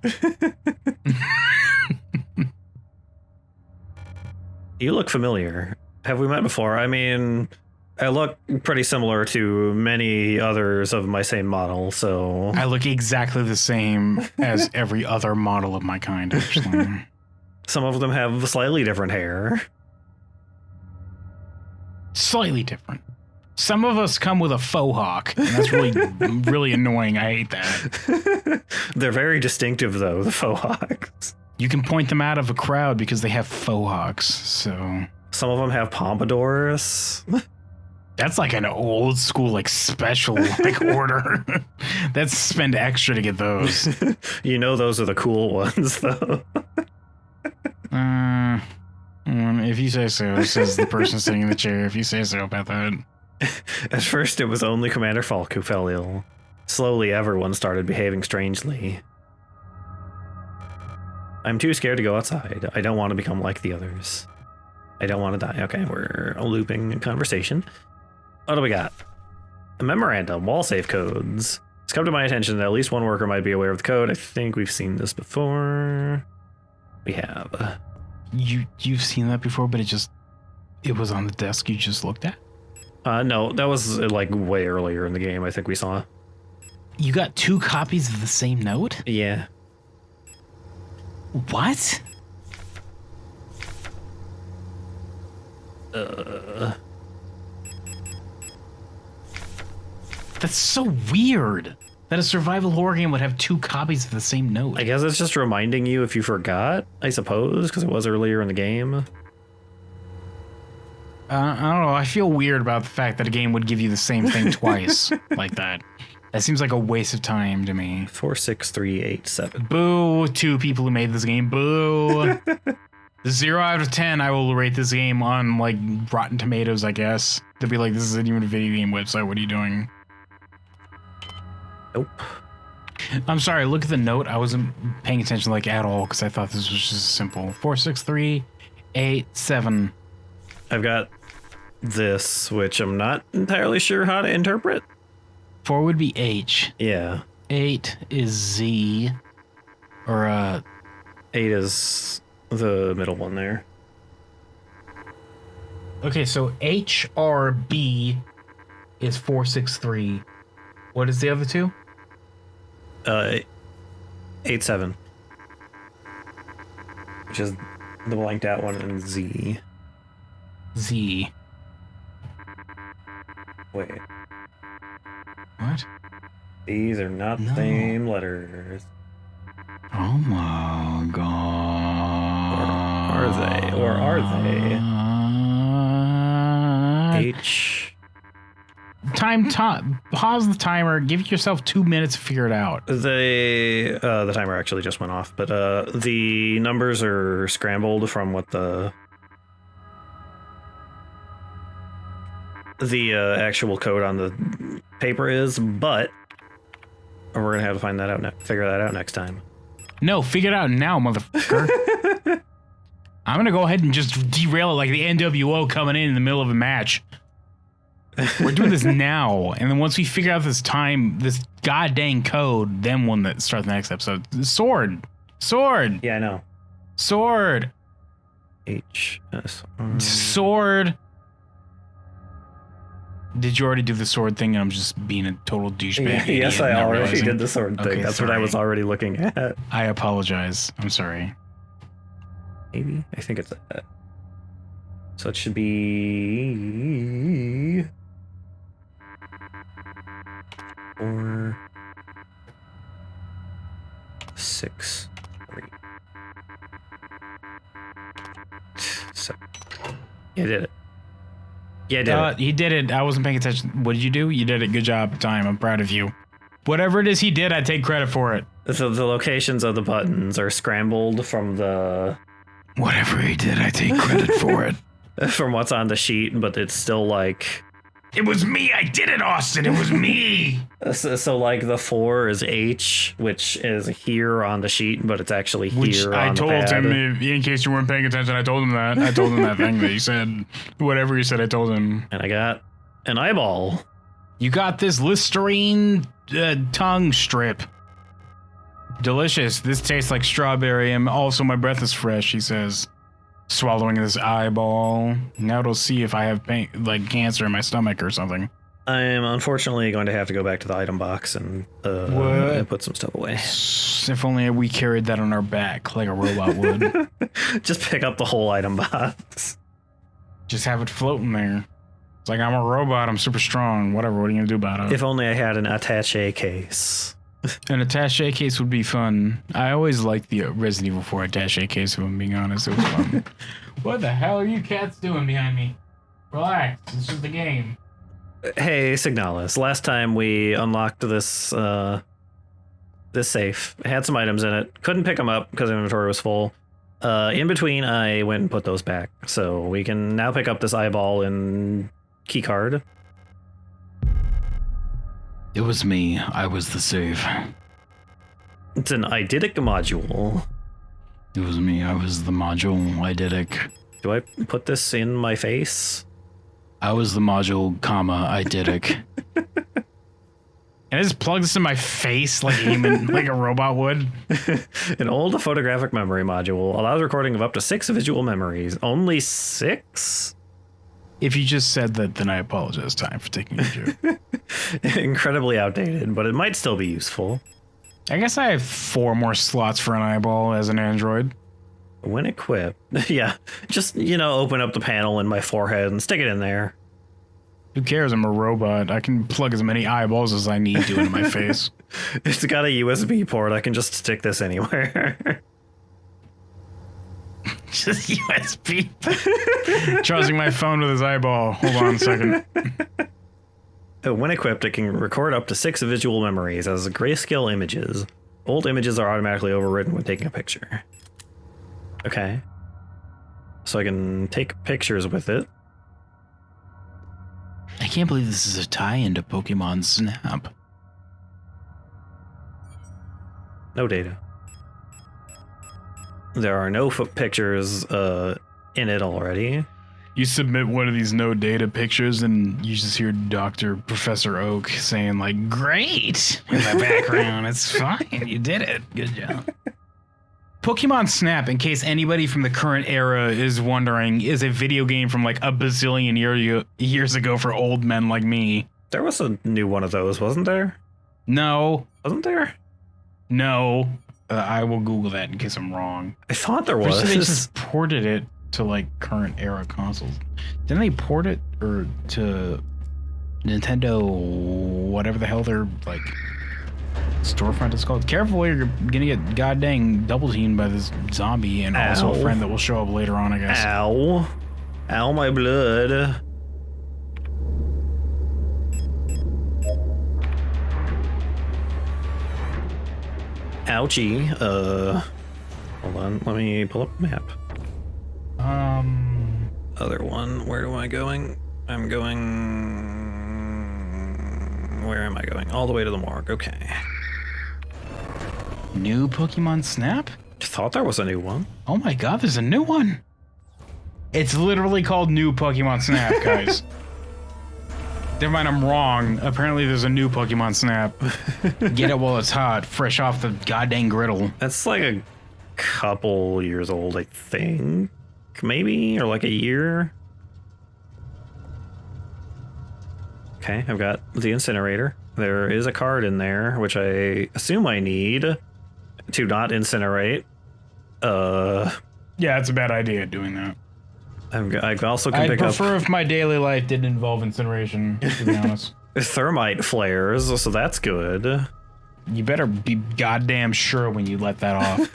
You look familiar. Have we met before? I mean, I look pretty similar to many others of my same model, so... I look exactly the same as every other model of my kind, actually. Some of them have slightly different hair. Slightly different. Some of us come with a faux hawk, and that's really, really annoying. I hate that. They're very distinctive, though, the faux hawks. You can point them out of a crowd because they have faux hawks, so... Some of them have pompadours. That's like an old school, like special, like order. That's spend extra to get those. You know those are the cool ones, though. If you say so, says the person sitting in the chair. If you say so about that. At first, it was only Commander Falk who fell ill. Slowly, everyone started behaving strangely. I'm too scared to go outside. I don't want to become like the others. I don't want to die. Okay, we're looping a conversation. What do we got? A memorandum, wall safe codes. It's come to my attention that at least one worker might be aware of the code. I think we've seen this before. We have. You've seen that before, but it was on the desk you just looked at? No, that was like way earlier in the game, I think we saw. You got 2 copies of the same note? Yeah. What? That's so weird that a survival horror game would have 2 copies of the same note. I guess it's just reminding you if you forgot, I suppose, because it was earlier in the game. I don't know. I feel weird about the fact that a game would give you the same thing twice like that. That seems like a waste of time to me. 46387. Boo to people who made this game. Boo. 0 out of 10, I will rate this game on like Rotten Tomatoes, I guess. They'll be like, this isn't even a video game website. What are you doing? Nope. I'm sorry. Look at the note. I wasn't paying attention like at all because I thought this was just simple. 46387. I've got this, which I'm not entirely sure how to interpret. 4 would be H. Yeah. 8 is Z. Or 8 is the middle one there. Okay, so HRB is 463. What is the other 2? 87. Which is the blanked out one, and Z. Z. Wait. What? These are not the same letters. Oh my god. Or are they? H. Pause the timer. Give yourself 2 minutes to figure it out. The timer actually just went off, but the numbers are scrambled from what the actual code on the paper is, but we're gonna have to find that out figure that out next time. No, figure it out now, motherfucker. I'm gonna go ahead and just derail it like the NWO coming in the middle of a match. We're doing this now, and then once we figure out this goddamn code, then we'll start the next episode. Sword. Yeah, I know. Sword. HSR. Sword. Did you already do the sword thing? And I'm just being a total douchebag. Yes, I already did the sword thing. Okay, That's what I was already looking at. I apologize. I'm sorry. Maybe? I think it's that. So it should be 4, 6, 3. So, yeah, I did it. Yeah, I did it. He did it. I wasn't paying attention. What did you do? You did it. Good job, Time. I'm proud of you. Whatever it is he did, I take credit for it. So the locations of the buttons are scrambled from the... Whatever he did, I take credit for it. From what's on the sheet, but it's still like... It was me. I did it, Austin. It was me. So like the 4 is H, which is here on the sheet, but it's actually here on the pad. I told him, in case you weren't paying attention, I told him that. I told him that thing that you said. Whatever you said, I told him. And I got an eyeball. You got this Listerine tongue strip. Delicious. This tastes like strawberry, and also my breath is fresh, he says. Swallowing this eyeball. Now it'll see if I have pain, like cancer in my stomach or something. I am unfortunately going to have to go back to the item box and put some stuff away. If only we carried that on our back like a robot would. Just pick up the whole item box. Just have it floating there. It's like, I'm a robot, I'm super strong. Whatever, what are you gonna do about it? If only I had an attaché case. An attaché case would be fun. I always liked the Resident Evil 4 attaché case, if I'm being honest. It was fun. What the hell are you cats doing behind me? Relax, it's just a game. Hey, Signalis. Last time we unlocked this this safe. It had some items in it. Couldn't pick them up because inventory was full. In between, I went and put those back. So we can now pick up this eyeball and keycard. It was me. I was the save. It's an eidetic module. It was me. I was the module. Eidetic. Do I put this in my face? I was the module, comma, eidetic. And I just plug this in my face like like a robot would. An old photographic memory module allows recording of up to 6 visual memories. Only 6? If you just said that, then I apologize, Time, for taking your joke. Incredibly outdated, but it might still be useful. I guess I have 4 more slots for an eyeball as an android. When equipped. Yeah, just, open up the panel in my forehead and stick it in there. Who cares? I'm a robot. I can plug as many eyeballs as I need to into my face. It's got a USB port. I can just stick this anywhere. Just USB. Charging my phone with his eyeball. Hold on a second. When equipped, it can record up to 6 visual memories as grayscale images. Old images are automatically overwritten when taking a picture. Okay. So I can take pictures with it. I can't believe this is a tie-in to Pokemon Snap. No data. There are no pictures in it already. You submit one of these no data pictures and you just hear Professor Oak saying like, great, in the background. It's fine. You did it. Good job. Pokemon Snap, in case anybody from the current era is wondering, is a video game from like a bazillion years ago for old men like me. There was a new one of those, wasn't there? No. Wasn't there? No. I will Google that in case I'm wrong. I thought there was. They just ported it to like current era consoles. Didn't they port it or to Nintendo, whatever the hell their like storefront is called? Careful, you're gonna get goddamn double teamed by this zombie and also a friend that will show up later on, I guess. Ow. Ow, my blood. Ouchie. Hold on. Let me pull up the map. Other one. Where am I going? I'm going... Where am I going? All the way to the morgue. Okay. New Pokemon Snap? I thought there was a new one. Oh my god, there's a new one. It's literally called New Pokemon Snap, guys. Never mind, I'm wrong. Apparently there's a new Pokemon Snap. Get it while it's hot, fresh off the goddamn griddle. That's like a couple years old, I think. week, maybe, or like a year. Okay, I've got the incinerator. There is a card in there, which I assume I need to not incinerate. Yeah, it's a bad idea doing that. I also can I'd pick up prefer if my daily life didn't involve incineration, to be honest. thermite flares, so that's good. You better be goddamn sure when you let that off.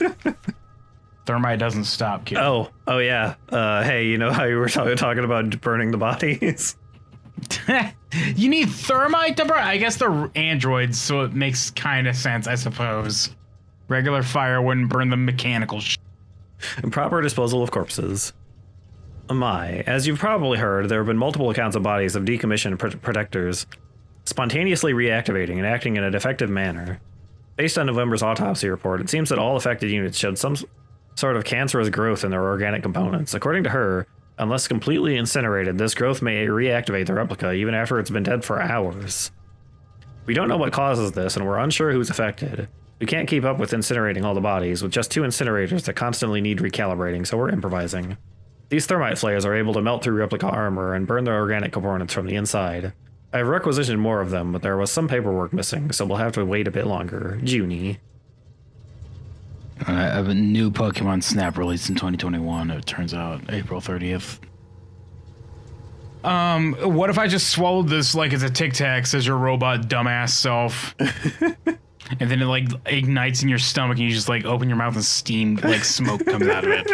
Thermite doesn't stop, kid. Oh yeah. Hey, you know how you were talking about burning the bodies? You need thermite to burn? I guess they're androids, so it makes kind of sense, I suppose. Regular fire wouldn't burn the mechanical Proper disposal of corpses. As you've probably heard, there have been multiple accounts of bodies of decommissioned protectors spontaneously reactivating and acting in a defective manner. Based on November's autopsy report, it seems that all affected units showed some sort of cancerous growth in their organic components. According to her, unless completely incinerated, this growth may reactivate the replica even after it's been dead for hours. We don't know what causes this, and we're unsure who's affected. We can't keep up with incinerating all the bodies with just 2 incinerators that constantly need recalibrating, so we're improvising. These thermite flares are able to melt through replica armor and burn their organic components from the inside. I've requisitioned more of them, but there was some paperwork missing, so we'll have to wait a bit longer. Junie. I have a new Pokemon Snap released in 2021. It turns out April 30th. What if I just swallowed this like it's a Tic Tac, says your robot dumbass self, and then it like ignites in your stomach, and you just like open your mouth and steam like smoke comes out of it.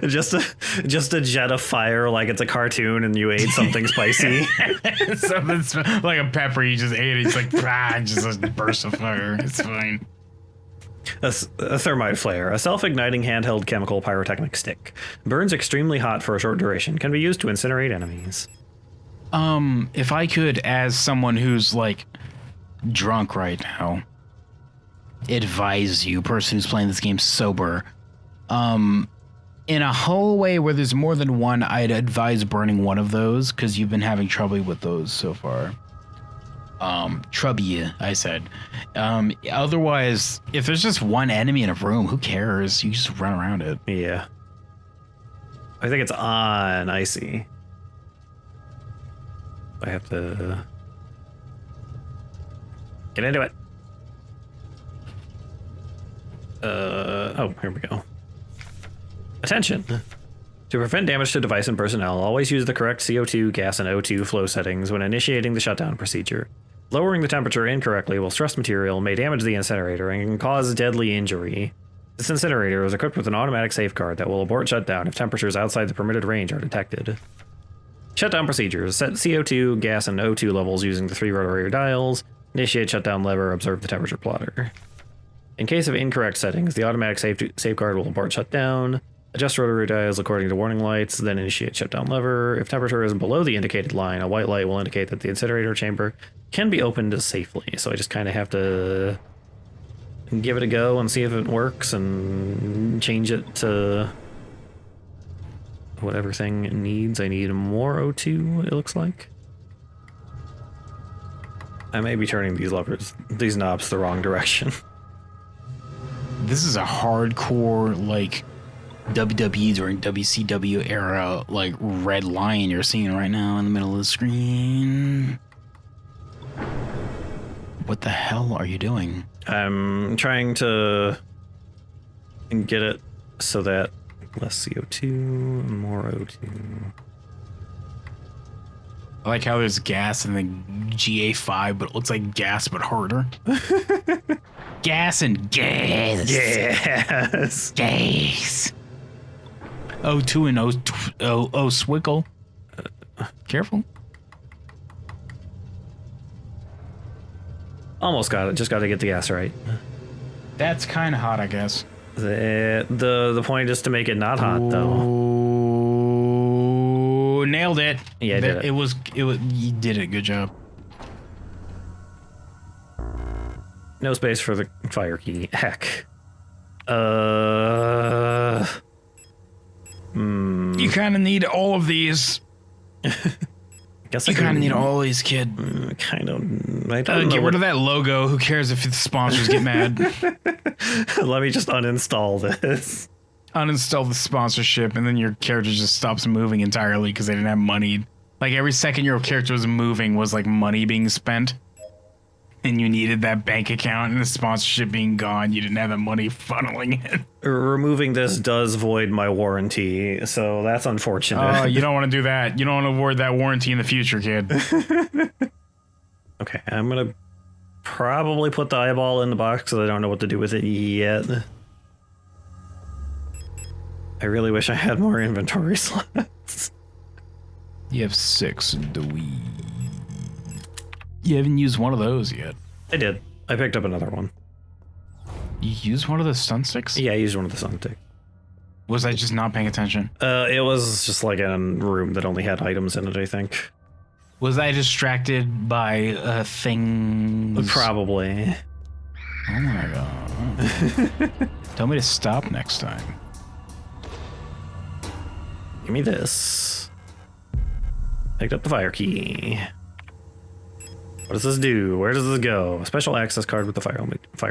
just a jet of fire, like it's a cartoon, and you ate something spicy. Something like a pepper, you just ate it. It's like just a burst of fire. It's fine. A thermite flare, a self-igniting handheld chemical pyrotechnic stick. Burns extremely hot for a short duration, can be used to incinerate enemies. If I could, as someone who's like drunk right now, advise you, person who's playing this game sober, in a hallway where there's more than one, I'd advise burning one of those, because you've been having trouble with those so far. Trouble, I said. Otherwise, if there's just one enemy in a room, who cares? You just run around it. Yeah. I think it's on icy. I have to get into it. Oh, here we go. Attention. To prevent damage to device and personnel, always use the correct CO2, gas, and O2 flow settings when initiating the shutdown procedure. Lowering the temperature incorrectly will stress material, may damage the incinerator, and can cause deadly injury. This incinerator is equipped with an automatic safeguard that will abort shutdown if temperatures outside the permitted range are detected. Shutdown procedures. Set CO2, gas, and O2 levels using the 3 rotary dials. Initiate shutdown lever, observe the temperature plotter. In case of incorrect settings, the automatic safeguard will abort shutdown. Adjust rotary dials according to warning lights, then initiate shutdown lever. If temperature is below the indicated line, a white light will indicate that the incinerator chamber can be opened safely. So I just kind of have to give it a go and see if it works and change it to whatever thing it needs. I need more O2, it looks like. I may be turning these knobs the wrong direction. This is a hardcore, like, WWE during WCW era, like, red line you're seeing right now in the middle of the screen. What the hell are you doing? I'm trying to get it so that less CO2, more O2. I like how there's gas in the GA5, but it looks like gas but harder. Gas and gas. Yes. Gas. O2 and O swiggle. Careful. Almost got it. Just got to get the gas right. That's kind of hot, I guess. The point is to make it not hot, though. Ooh, nailed it. Yeah, I did it. It was. You did it. Good job. No space for the fire key. Heck. You kind of need all of these. Guess You kind of need all these, kid. Kind of. I don't know Get rid of that logo. Who cares if the sponsors get mad? Let me just uninstall this. uninstall the sponsorship, and then your character just stops moving entirely because they didn't have money. Like every second your character was moving was like money being spent. And you needed that bank account and the sponsorship being gone. You didn't have that money funneling in. Removing this does void my warranty, so that's unfortunate. Oh, you don't want to do that. You don't want to avoid that warranty in the future, kid. Okay, I'm gonna probably put the eyeball in the box because I don't know what to do with it yet. I really wish I had more inventory slots. You have 6, do we? You haven't used one of those yet. I did. I picked up another one. You used one of the stun sticks? Yeah, I used one of the sun tick. Was I just not paying attention? It was just like in a room that only had items in it, I think. Was I distracted by things? Probably. Oh my god. Tell me to stop next time. Give me this. Picked up the fire key. What does this do? Where does this go? A special access card with the fire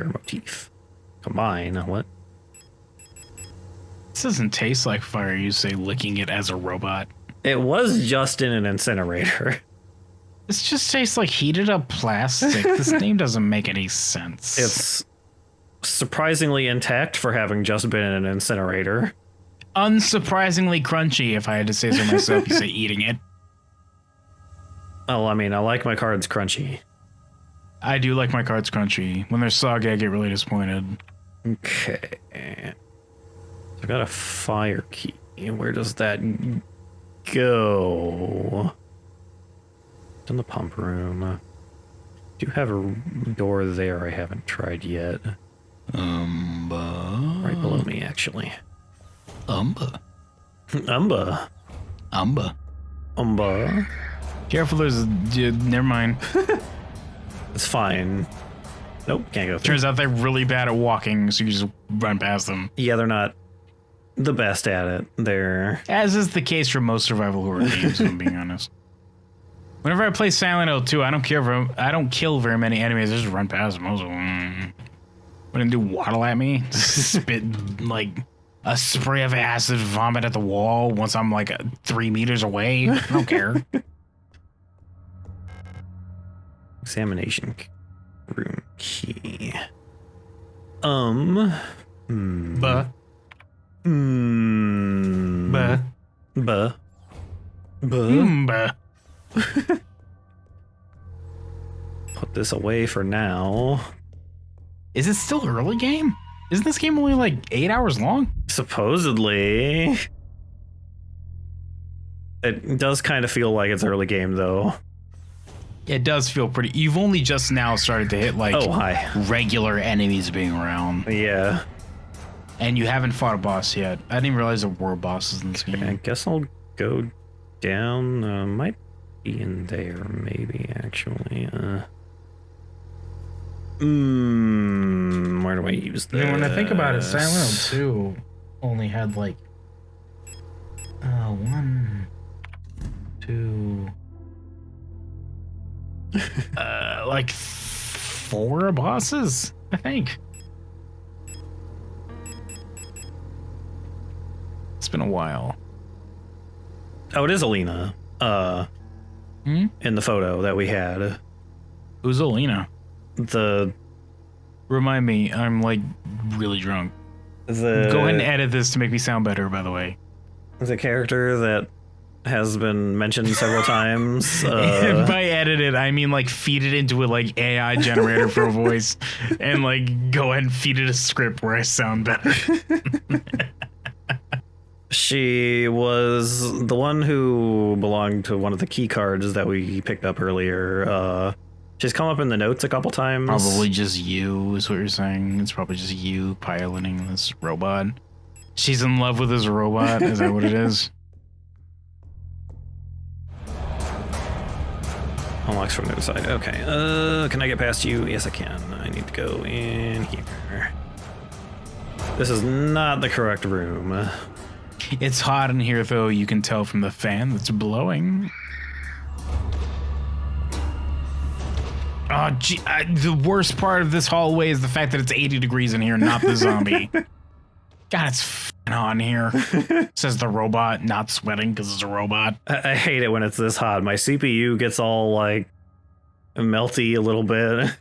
motif. Combine. What? This doesn't taste like fire. You say licking it as a robot. It was just in an incinerator. This just tastes like heated up plastic. This name doesn't make any sense. It's surprisingly intact for having just been in an incinerator. Unsurprisingly crunchy, if I had to say so myself. You say eating it. Well, I mean, I like my cards crunchy. I do like my cards crunchy. When they're soggy, I get really disappointed. Okay. I got a fire key. Where does that go? It's in the pump room. I do have a door there I haven't tried yet. Right below me, actually. Umba. Careful, there's a dude. Never mind. It's fine. Nope, can't go through. Turns out they're really bad at walking, so you just run past them. Yeah, they're not the best at it. They're... As is the case for most survival horror games, if I'm being honest. Whenever I play Silent Hill 2, I don't kill very many enemies. I just run past them. When they do waddle at me, spit like a spray of acid vomit at the wall once I'm like 3 meters away. I don't care. Examination room key. Buh. Buh. Buh. Buh. Put this away for now. Is it still early game? Isn't this game only like 8 hours long? Supposedly. It does kind of feel like it's early game, though. It does feel pretty. You've only just now started to hit like regular enemies being around. Yeah. And you haven't fought a boss yet. I didn't even realize there were bosses in this game. I guess I'll go down. Might be in there, maybe, actually. Where do I use this? Yeah, when I think about it, Silent Hill 2 only had like 1, 2, like 4 bosses, I think. It's been a while. Oh, it is Alina. In the photo that we had. Who's Alina? The... Remind me, I'm like really drunk. Go ahead and edit this to make me sound better, by the way. The character that has been mentioned several times. By edit it, I mean like feed it into a like AI generator for a voice and like go ahead and feed it a script where I sound better. She was the one who belonged to one of the key cards that we picked up earlier. She's come up in the notes a couple times. Probably just you is what you're saying. It's probably just you piloting this robot. She's in love with this robot. Is that what it is? Unlocks from the other side. Okay. Can I get past you? Yes, I can. I need to go in here. This is not the correct room. It's hot in here, though. You can tell from the fan that's blowing. Oh, gee, the worst part of this hallway is the fact that it's 80 degrees in here, not the zombie. God, it's hot in here. Says the robot, not sweating because it's a robot. I hate it when it's this hot. My CPU gets all like melty a little bit.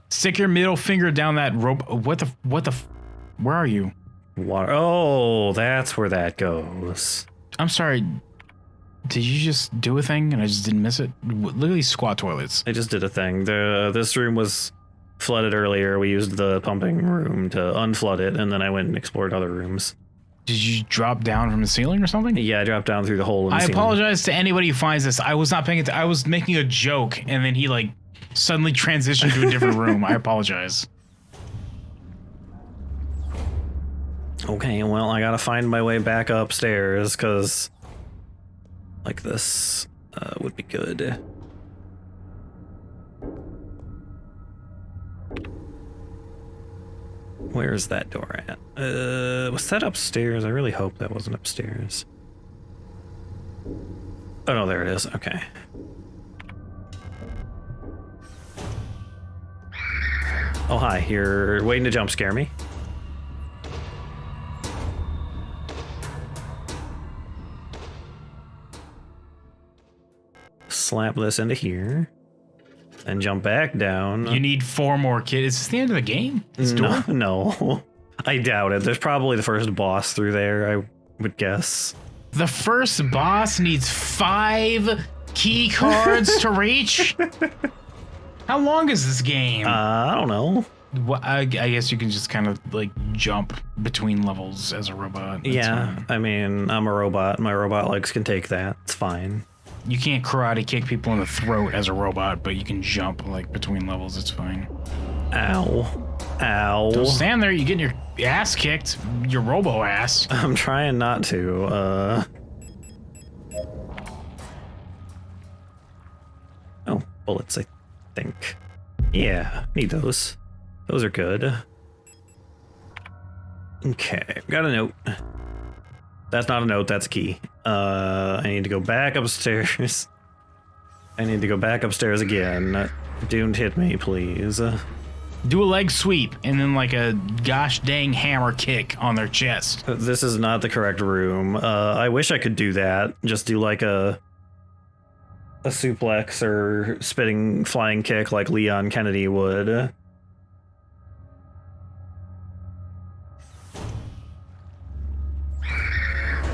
Stick your middle finger down that rope. What the? Where are you? Water. Oh, that's where that goes. I'm sorry. Did you just do a thing and I just didn't miss it? Literally squat toilets. I just did a thing. This room was flooded earlier. We used the pumping room to unflood it, and then I went and explored other rooms. Did you drop down from the ceiling or something? Yeah, I dropped down through the hole in the I ceiling. apologize to anybody who finds this. I was not paying attention. I was making a joke, and then he like suddenly transitioned to a different room. I apologize. Okay, well, I gotta find my way back upstairs, because like this would be good. Where's that door at? Was that upstairs? I really hope that wasn't upstairs. Oh no, there it is. Okay. Oh hi, you're waiting to jump scare me? Slap this into here. And jump back down. You need 4 more kids. Is this the end of the game? No. I doubt it. There's probably the first boss through there, I would guess. The first boss needs 5 key cards to reach? How long is this game? I don't know. Well, I guess you can just kind of like jump between levels as a robot. That's Yeah, fine. I mean, I'm a robot. My robot legs can take that. It's fine. You can't karate kick people in the throat as a robot, but you can jump like between levels. It's fine. Ow. Ow. Don't stand there. You get your ass kicked. Your robo ass. I'm trying not to. Oh, bullets, I think. Yeah, need those. Those are good. Okay, got a note. That's not a note, that's a key. I need to go back upstairs. I need to go back upstairs again. Don't hit me, please. Do a leg sweep and then like a gosh dang hammer kick on their chest. This is not the correct room. I wish I could do that. Just do like a suplex or spitting flying kick like Leon Kennedy would.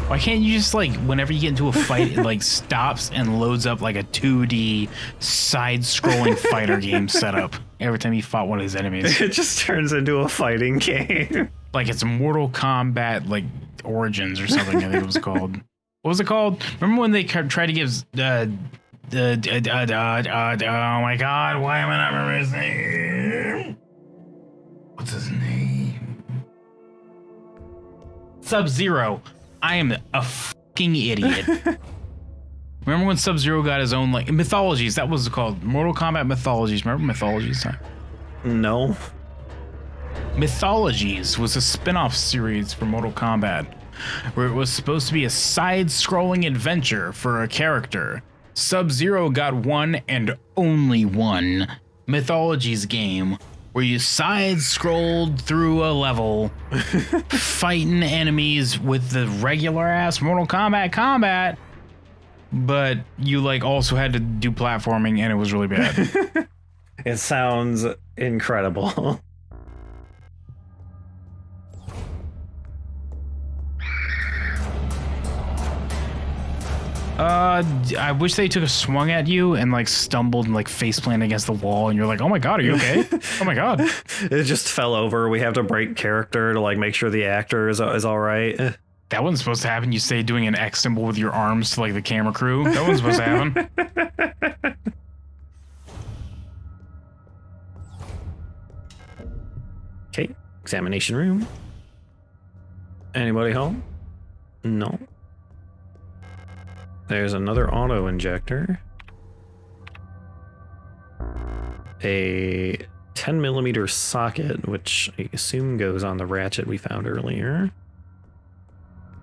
Why can't you just like whenever you get into a fight it like stops and loads up like a 2D side-scrolling fighter game setup every time you fought one of his enemies? It just turns into a fighting game. Like it's Mortal Kombat like Origins or something I think it was called. What was it called? Remember when they tried to give oh my god, why am I not remembering his name? What's his name? Sub-Zero. I am a fucking idiot. Remember when Sub-Zero got his own like Mythologies? That was called Mortal Kombat Mythologies. Remember Mythologies? No. Mythologies was a spin-off series for Mortal Kombat where it was supposed to be a side-scrolling adventure for a character. Sub-Zero got one and only one Mythologies game where you side-scrolled through a level fighting enemies with the regular-ass Mortal Kombat combat, but you like also had to do platforming and it was really bad. It sounds incredible. I wish they took a swung at you and like stumbled and like faceplanted against the wall and you're like, oh my god, are you okay? Oh my god. It just fell over. We have to break character to like make sure the actor is all right. That wasn't supposed to happen. You stay doing an X symbol with your arms to like the camera crew. That wasn't supposed to happen. Okay, examination room. Anybody home? No. There's another auto injector. A 10mm socket, which I assume goes on the ratchet we found earlier.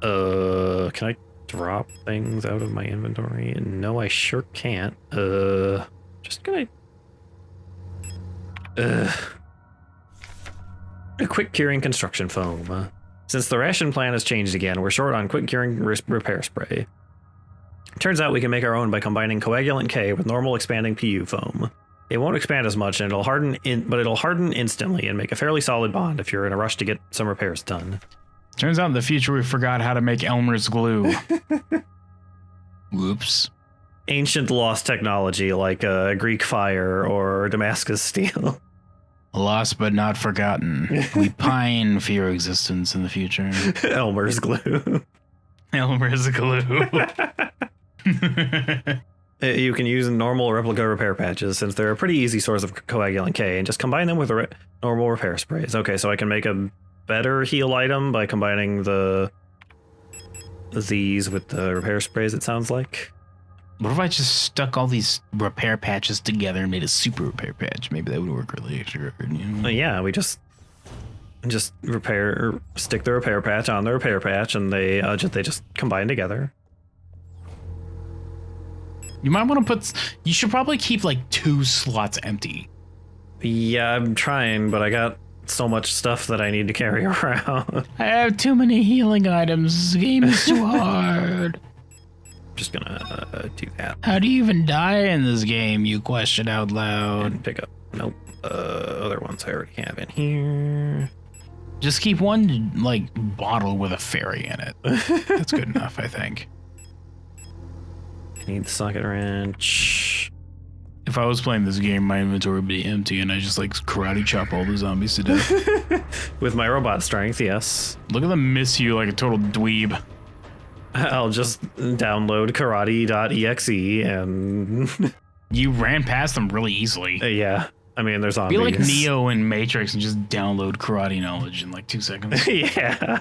Can I drop things out of my inventory? No, I sure can't. Just gonna... A quick curing construction foam. Since the ration plan has changed again, we're short on quick curing repair spray. Turns out we can make our own by combining coagulant K with normal expanding PU foam. It won't expand as much, and it'll harden instantly and make a fairly solid bond if you're in a rush to get some repairs done. Turns out in the future we forgot how to make Elmer's glue. Whoops. Ancient lost technology like Greek fire or Damascus steel. Lost but not forgotten. We pine for your existence in the future. Elmer's glue. Elmer's glue. You can use normal Replika repair patches since they're a pretty easy source of coagulant K and just combine them with normal repair sprays. Okay, so I can make a better heal item by combining these with the repair sprays, it sounds like. What if I just stuck all these repair patches together and made a super repair patch? Maybe that would work really extra good. You know? Yeah, we just stick the repair patch on the repair patch, and they just combine together. You might want to you should probably keep like 2 slots empty. Yeah, I'm trying, but I got so much stuff that I need to carry around. I have too many healing items. This game is too hard. Just gonna do that. How do you even die in this game? You question out loud. And pick up. Nope. Other ones I already have in here. Just keep one like bottle with a fairy in it. That's good enough, I think. I need the socket wrench. If I was playing this game, my inventory would be empty, and I just like karate chop all the zombies to death. With my robot strength, yes. Look at them miss you like a total dweeb. I'll just download karate.exe and... You ran past them really easily. Yeah. I mean, there's zombies. Be like Neo in Matrix and just download karate knowledge in like 2 seconds. Yeah.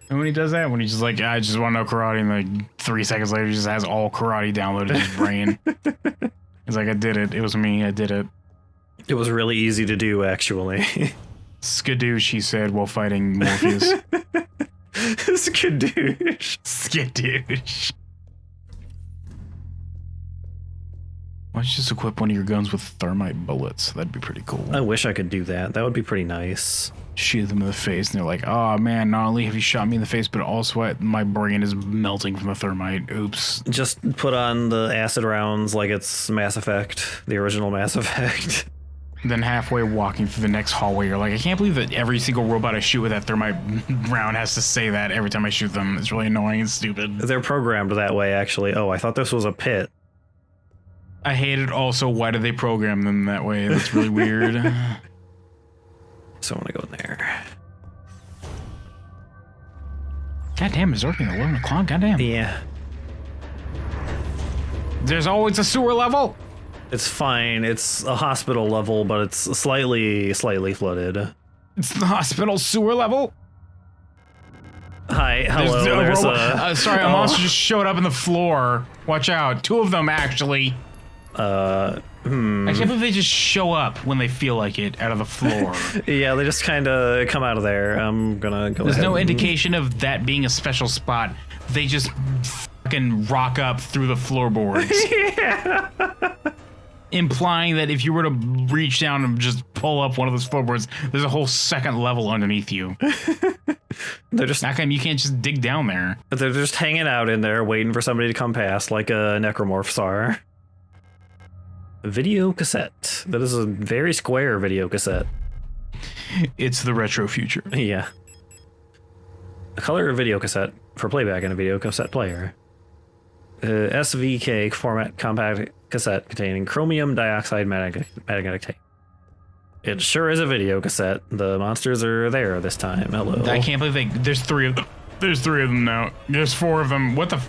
And when he does that, when he's just like, I just want to know karate, and like 3 seconds later, he just has all karate downloaded in his brain. He's like, I did it. It was me. I did it. It was really easy to do, actually. Skadoosh, he said, while fighting Morpheus. Skadoosh. Skadoosh. Why don't you just equip one of your guns with thermite bullets? That'd be pretty cool. I wish I could do that. That would be pretty nice. Shoot them in the face, and they're like, oh man, not only have you shot me in the face, but also my brain is melting from the thermite. Oops. Just put on the acid rounds like it's Mass Effect, the original Mass Effect. Then halfway walking through the next hallway, you're like, I can't believe that every single robot I shoot with that thermite round has to say that every time I shoot them. It's really annoying and stupid. They're programmed that way, actually. Oh, I thought this was a pit. I hate it also. Why did they program them that way? That's really weird. So I want to go in there. God damn, it's already 11 o'clock. God damn. Yeah. There's always a sewer level. It's fine. It's a hospital level, but it's slightly flooded. It's the hospital sewer level. Hi, hello. Sorry, a monster just showed up in the floor. Watch out. 2 of them, actually. I can't believe they just show up when they feel like it out of the floor. Yeah, they just kind of come out of there. I'm gonna go There's ahead no indication of that being a special spot. They just fucking rock up through the floorboards. Yeah. Implying that if you were to reach down and just pull up one of those floorboards, there's a whole second level underneath you. They're just... How come you can't just dig down there? They're just hanging out in there, waiting for somebody to come past, like necromorphs are. Video cassette. That is a very square video cassette. It's the retro future. Yeah. A color video cassette for playback in a video cassette player. SVK format compact cassette containing chromium dioxide magnetic tape. It sure is a video cassette. The monsters are there this time. Hello. I can't believe there's 3 of them. There's 3 of them now. There's 4 of them. What the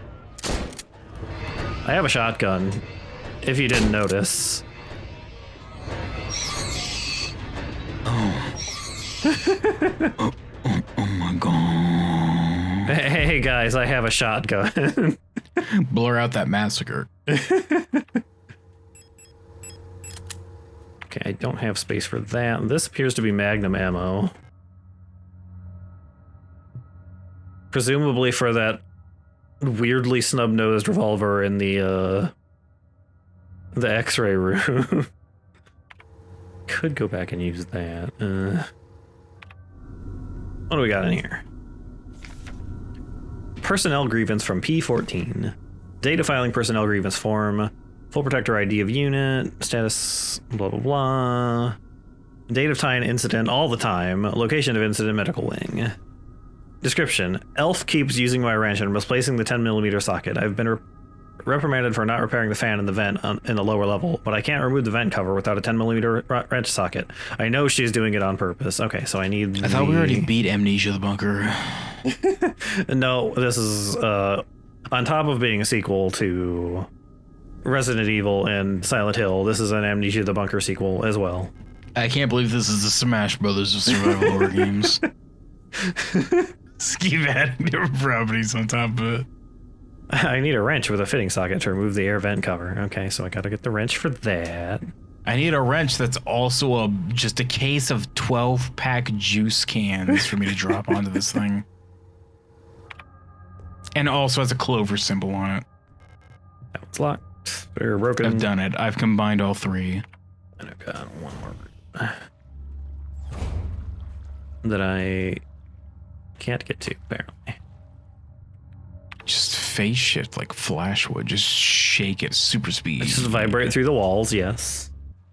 I have a shotgun. If you didn't notice. Oh my god. Hey guys, I have a shotgun. Blur out that massacre. Okay, I don't have space for that. This appears to be magnum ammo. Presumably for that weirdly snub-nosed revolver in the X-ray room. Could go back and use that. What do we got in here? personnel grievance from P14. Data filing personnel grievance form. Full protector ID of unit. Status blah blah blah. Date of time incident all the time. Location of incident medical wing. Description. Elf keeps using my wrench and misplacing the 10mm socket. I've been reprimanded for not repairing the fan in the vent in the lower level, but I can't remove the vent cover without a 10mm wrench socket. I know she's doing it on purpose. Okay, so I need I thought we already beat Amnesia the Bunker. No, this is on top of being a sequel to Resident Evil and Silent Hill, this is an Amnesia the Bunker sequel as well. I can't believe this is the Smash Brothers of survival horror games. Keep adding different properties on top of it. I need a wrench with a fitting socket to remove the air vent cover. Okay, so I gotta get the wrench for that. I need a wrench that's also just a case of 12-pack juice cans for me to drop onto this thing. And also has a clover symbol on it. That one's locked. They're broken. I've done it. I've combined all three. And I've got one more that I can't get to, apparently. Just face shift like Flash would. Just shake it super speed. Just vibrate through the walls, yes.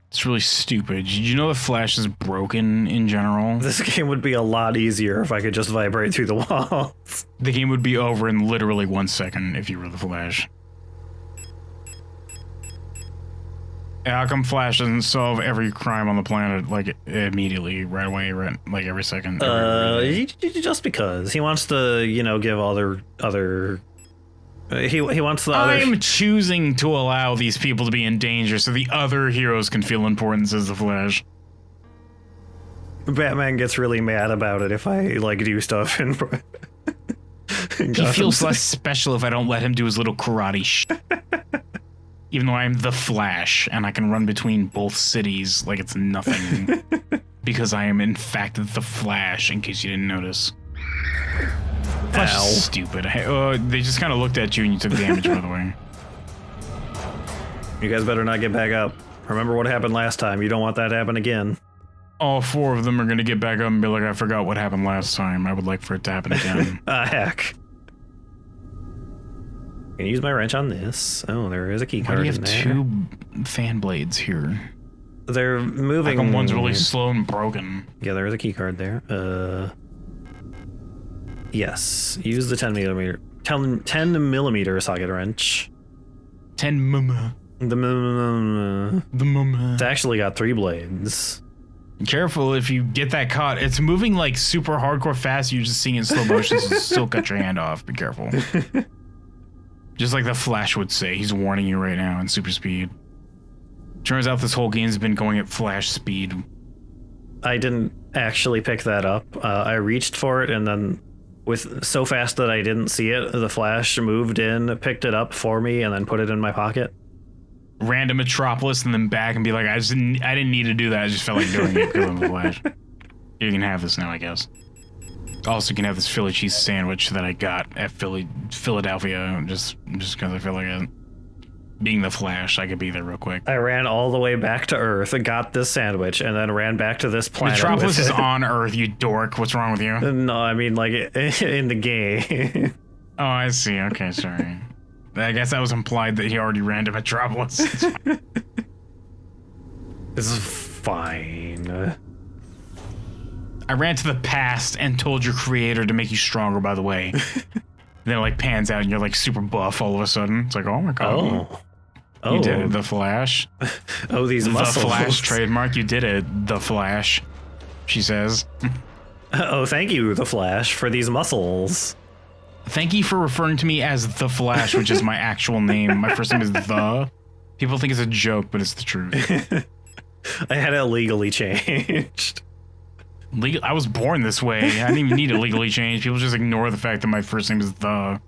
It's really stupid. Did you know that Flash is broken in general? This game would be a lot easier if I could just vibrate through the walls. The game would be over in literally 1 second if you were the Flash. How come Flash doesn't solve every crime on the planet like immediately, right away, right, like every second? Just because he wants to, you know, give other. He wants the other. I'm choosing to allow these people to be in danger so the other heroes can feel importance as the Flash. Batman gets really mad about it if I like do stuff in. He feels less special if I don't let him do his little karate shit. Even though I'm the Flash and I can run between both cities like it's nothing. Because I am in fact the Flash, in case you didn't notice. Flash is stupid. They just kind of looked at you and you took damage, by the way. You guys better not get back up. Remember what happened last time. You don't want that to happen again. All four of them are going to get back up and be like, I forgot what happened last time. I would like for it to happen again. Heck. Can use my wrench on this. Oh, there is a key card. Why do you have two fan blades here? They're moving. How come one's really slow and broken? Yeah, there is a key card there. Yes. Use the 10mm socket wrench. 10 mm. The mm. It's actually got 3 blades. Careful if you get that caught. It's moving like super hardcore fast. You're just seeing it in slow motion, so still cut your hand off. Be careful. Just like the Flash would say, he's warning you right now in super speed. Turns out this whole game's been going at Flash speed. I didn't actually pick that up. I reached for it and then with so fast that I didn't see it, the Flash moved in, picked it up for me, and then put it in my pocket. Ran to Metropolis and then back and be like, I didn't need to do that. I just felt like doing it because I'm the Flash. You can have this now, I guess. Also, you can have this Philly cheese sandwich that I got at Philadelphia, just because I feel like it. Being the Flash, I could be there real quick. I ran all the way back to Earth and got this sandwich, and then ran back to this planet. Metropolis is on Earth, you dork. What's wrong with you? No, I mean, like, in the game. Oh, I see. Okay, sorry. I guess that was implied that he already ran to Metropolis. This is fine. I ran to the past and told your creator to make you stronger, by the way. Then it, like, pans out and you're, like, super buff all of a sudden. It's like, oh my god. Oh. You did it, the Flash. Oh, these muscles. The Flash trademark, you did it, the Flash, she says. Oh, thank you, the Flash, for these muscles. Thank you for referring to me as the Flash, which is my actual name. My first name is The. People think it's a joke, but it's the truth. I had it legally changed. I was born this way. I didn't even need to legally change. People just ignore the fact that my first name is The.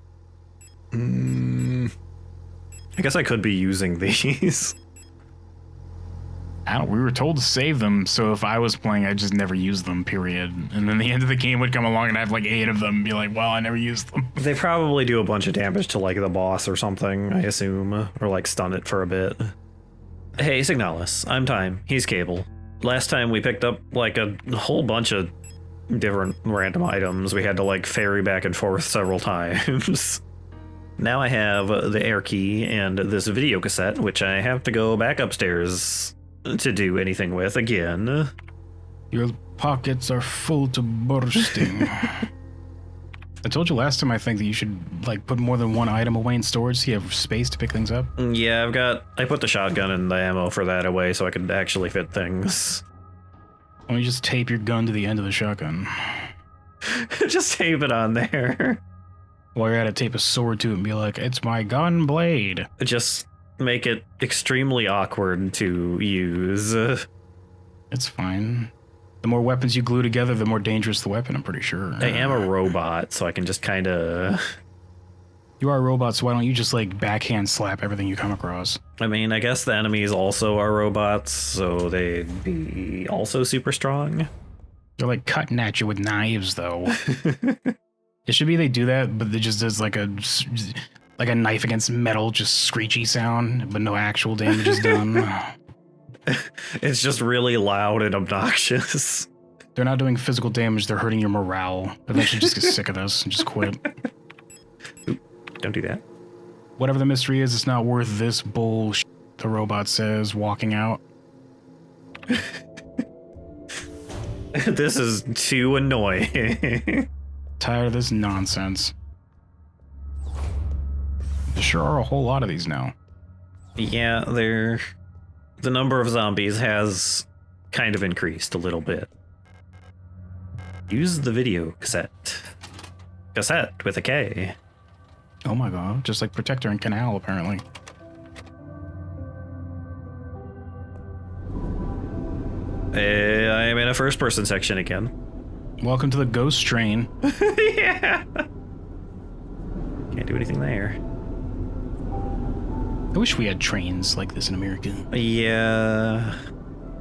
I guess I could be using these. We were told to save them, so if I was playing, I'd just never use them, period. And then the end of the game would come along and I'd have like 8 of them and be like, well, I never used them. They probably do a bunch of damage to like the boss or something, I assume. Or like stun it for a bit. Hey, Signalis, I'm Time. He's Cable. Last time we picked up like a whole bunch of different random items. We had to like ferry back and forth several times. Now I have the air key and this video cassette, which I have to go back upstairs to do anything with again. Your pockets are full to bursting. I told you last time, I think, that you should like put more than one item away in storage so you have space to pick things up. Yeah, I put the shotgun and the ammo for that away so I could actually fit things. Why don't you just tape your gun to the end of the shotgun? Just tape it on there. While you're at it, tape a sword to it and be like, it's my gun blade. Just make it extremely awkward to use. It's fine. The more weapons you glue together, the more dangerous the weapon, I'm pretty sure. I am a robot, so I can just kind of... You are a robot, so why don't you just, like, backhand slap everything you come across? I mean, I guess the enemies also are robots, so they'd be also super strong. They're, like, cutting at you with knives, though. It should be they do that, but it just does, like a knife against metal, just screechy sound, but no actual damage is done. It's just really loud and obnoxious. They're not doing physical damage, they're hurting your morale. Eventually just get sick of this and just quit. Oop, don't do that. Whatever the mystery is, it's not worth this bullshit, the robot says, walking out. This is too annoying. Tired of this nonsense. There sure are a whole lot of these now. Yeah, the number of zombies has kind of increased a little bit. Use the video cassette. Cassette with a K. Oh my god, just like Protector and Canal, apparently. I am in a first-person section again. Welcome to the ghost train. Yeah. Can't do anything there. I wish we had trains like this in America. Yeah.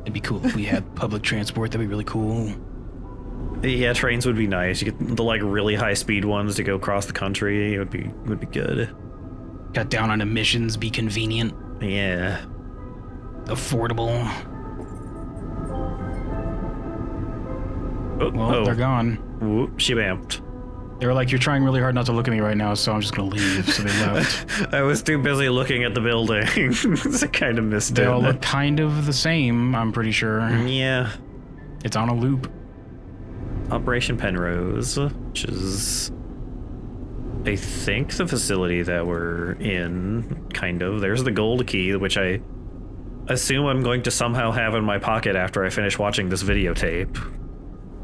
It'd be cool if we had public transport. That'd be really cool. Yeah, trains would be nice. You get the like really high-speed ones to go across the country. It would be good. Cut down on emissions. Be convenient. Yeah. Affordable. Oh, Well, they're gone. Whoop, she vamped. They were like, you're trying really hard not to look at me right now, so I'm just gonna leave. So they left. I was too busy looking at the building. So I kind of missed it. They all look kind of the same, I'm pretty sure. Yeah. It's on a loop. Operation Penrose, which is, I think, the facility that we're in, kind of. There's the gold key, which I assume I'm going to somehow have in my pocket after I finish watching this videotape.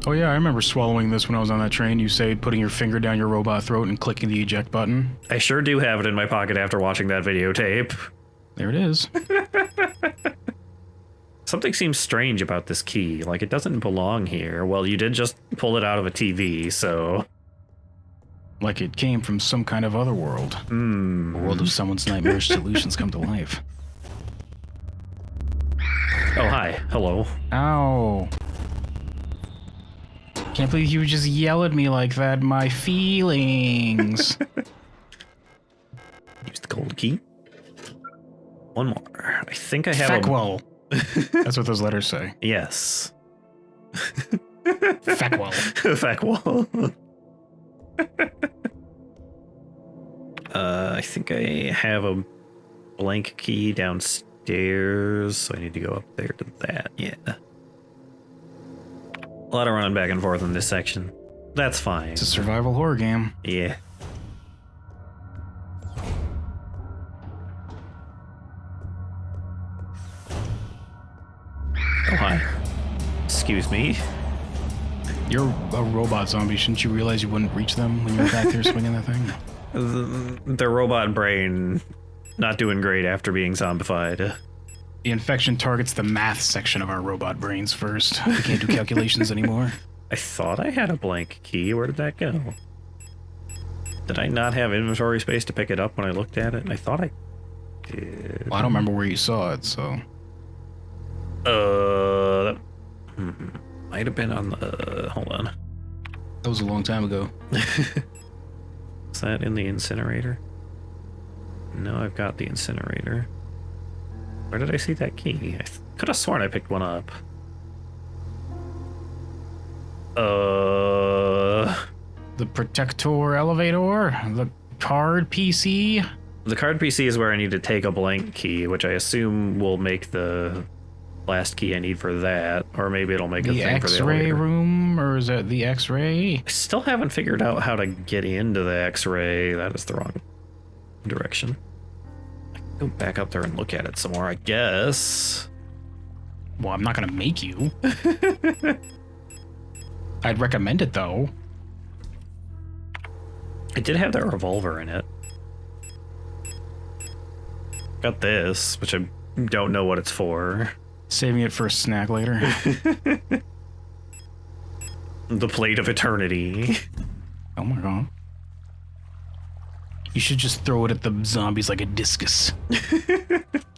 Oh yeah, I remember swallowing this when I was on that train. You say putting your finger down your robot throat and clicking the eject button. I sure do have it in my pocket after watching that videotape. There it is. Something seems strange about this key, like it doesn't belong here. Well, you did just pull it out of a TV, so... Like it came from some kind of other world. A world of someone's nightmarish solutions come to life. Oh, hi. Hello. Ow. Can't believe you would just yell at me like that. My feelings. Use the gold key. One more. I think I have Feckwell. That's what those letters say. Yes. Feckwell. Feckwell. I think I have a blank key downstairs, so I need to go up there to that. Yeah. A lot of running back and forth in this section. That's fine. It's a survival horror game. Yeah. Oh, hi. Excuse me. You're a robot zombie. Shouldn't you realize you wouldn't reach them when you were back there swinging that thing? The robot brain not doing great after being zombified. The infection targets the math section of our robot brains first. We can't do calculations anymore. I thought I had a blank key. Where did that go? Did I not have inventory space to pick it up when I looked at it? I thought I did. Well, I don't remember where you saw it, so... That might have been on the... Hold on. That was a long time ago. Is that in the incinerator? No, I've got the incinerator. Where did I see that key? I could have sworn I picked one up. The protector elevator? The card PC? The card PC is where I need to take a blank key, which I assume will make the last key I need for that, or maybe it'll make a The thing for the X-ray elevator. room, or is that the X-ray? I still haven't figured out how to get into the X-ray. That is the wrong direction. I can go back up there and look at it some more, I guess. Well, I'm not gonna make you. I'd recommend it, though. It did have that revolver in it. Got this, which I don't know what it's for. Saving it for a snack later. The plate of eternity. Oh my god. You should just throw it at the zombies like a discus.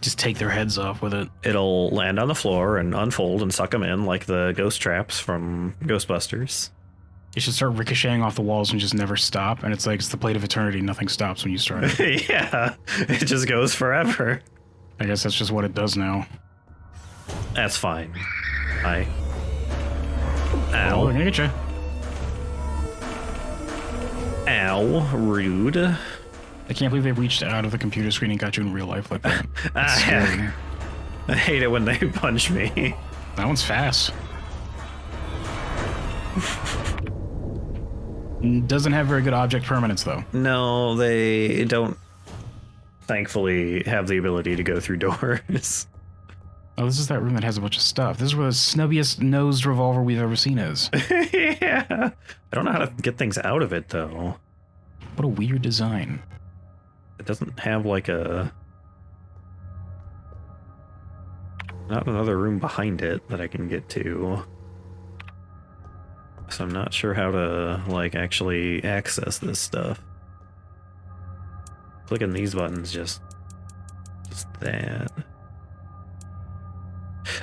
Just take their heads off with it. It'll land on the floor and unfold and suck them in like the ghost traps from Ghostbusters. You should start ricocheting off the walls and just never stop. And it's like, it's the plate of eternity. Nothing stops when you start it. Yeah, it just goes forever. I guess that's just what it does now. That's fine. Hi. Oh, Ow. they're gonna get you. Ow. Rude. I can't believe they reached out of the computer screen and got you in real life like that. That's scary. I hate it when they punch me. That one's fast. Doesn't have very good object permanence, though. No, they don't, thankfully, have the ability to go through doors. Oh, this is that room that has a bunch of stuff. This is where the snubbiest nosed revolver we've ever seen is. Yeah. I don't know how to get things out of it, though. What a weird design. It doesn't have, like, a... Not another room behind it that I can get to. So I'm not sure how to, like, actually access this stuff. Clicking these buttons, just that.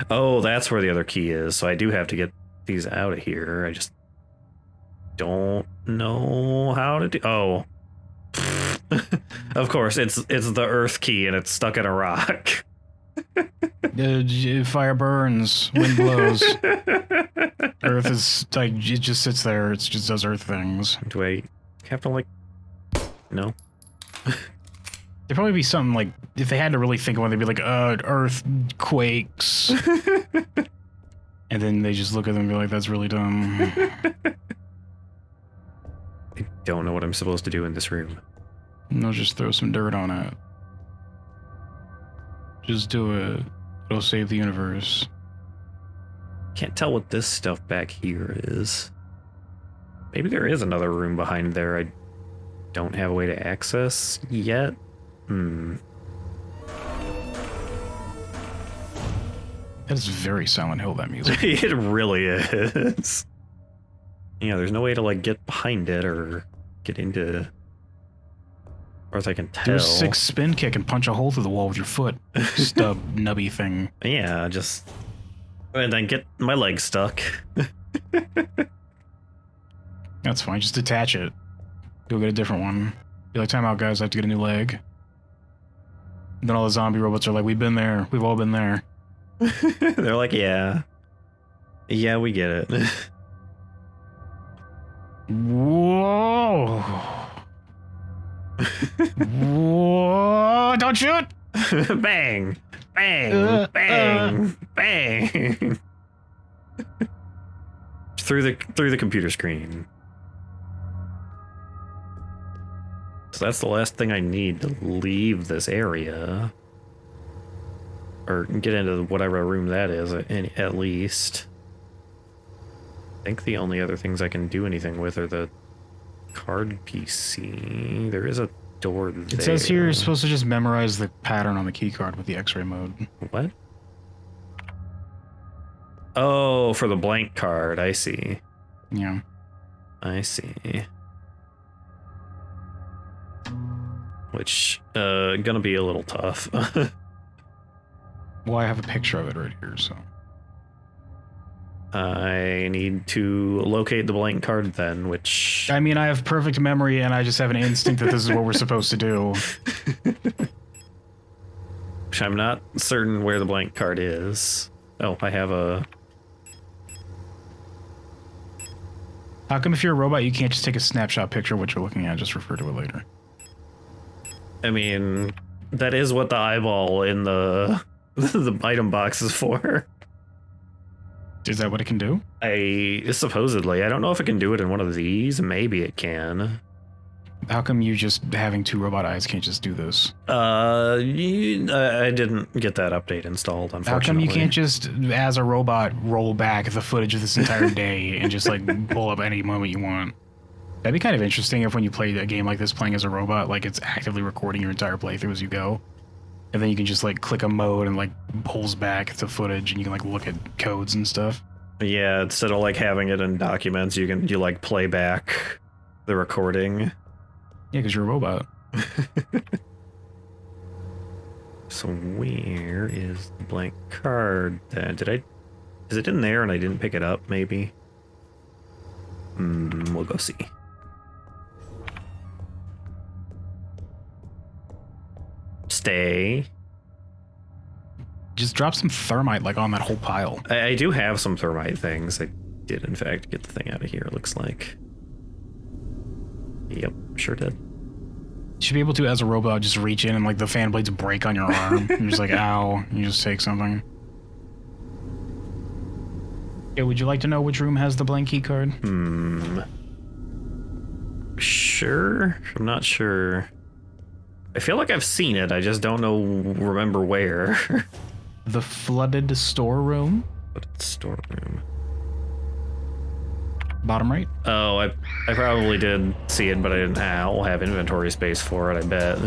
Oh, that's where the other key is. So I do have to get these out of here. I just don't know how to do. Oh, of course, it's the Earth key and it's stuck in a rock. Fire burns, wind blows. Earth is like, it just sits there. It just does Earth things. Do I have to, like, no? There'd probably be something like, if they had to really think about it, they'd be like, Earth quakes. And then they just look at them and be like, that's really dumb. I don't know what I'm supposed to do in this room. And they'll just throw some dirt on it. Just do it. It'll save the universe. Can't tell what this stuff back here is. Maybe there is another room behind there I don't have a way to access yet. That is very Silent Hill, that music. It really is. Yeah, there's no way to, like, get behind it or get into... Or as I can tell. Do a 6 spin kick and punch a hole through the wall with your foot. Stub nubby thing. Yeah, just... And then get my leg stuck. That's fine, just detach it. Go get a different one. Be like, time out, guys, I have to get a new leg. And then all the zombie robots are like, we've been there. We've all been there. They're like, yeah. Yeah, we get it. Whoa! Whoa! Don't shoot! Bang! Bang! Bang! Bang! through the computer screen. So that's the last thing I need to leave this area. Or get into whatever room that is, at least. I think the only other things I can do anything with are the card PC. There is a door there. It says here you're supposed to just memorize the pattern on the keycard with the X-ray mode. What? Oh, for the blank card. I see. Yeah. I see. Which, gonna be a little tough. Well, I have a picture of it right here, so. I need to locate the blank card then, which... I mean, I have perfect memory, and I just have an instinct that this is what we're supposed to do. Which I'm not certain where the blank card is. Oh, I have a... How come if you're a robot, you can't just take a snapshot picture of what you're looking at, just refer to it later? I mean, that is what the eyeball in the the item box is for. Is that what it can do? Supposedly. I don't know if it can do it in one of these. Maybe it can. How come you just having 2 robot eyes can't just do this? I didn't get that update installed, unfortunately. How come you can't just, as a robot, roll back the footage of this entire day and just like pull up any moment you want? That'd be kind of interesting if when you play a game like this playing as a robot, like it's actively recording your entire playthrough as you go. And then you can just like click a mode and like pulls back the footage and you can like look at codes and stuff. Yeah, instead of like having it in documents, you like play back the recording. Yeah, because you're a robot. So where is the blank card then? Is it in there and I didn't pick it up, maybe? We'll go see. Stay. Just drop some thermite like on that whole pile. I do have some thermite things. I did in fact get the thing out of here, it looks like. Yep, sure did. You should be able to, as a robot, just reach in and like the fan blades break on your arm. You're just like, ow, you just take something. Yeah, would you like to know which room has the blank key card? Sure? I'm not sure. I feel like I've seen it, I just don't remember where. The flooded storeroom? Flooded storeroom. Bottom right? Oh, I probably did see it, but I didn't I'll have inventory space for it, I bet.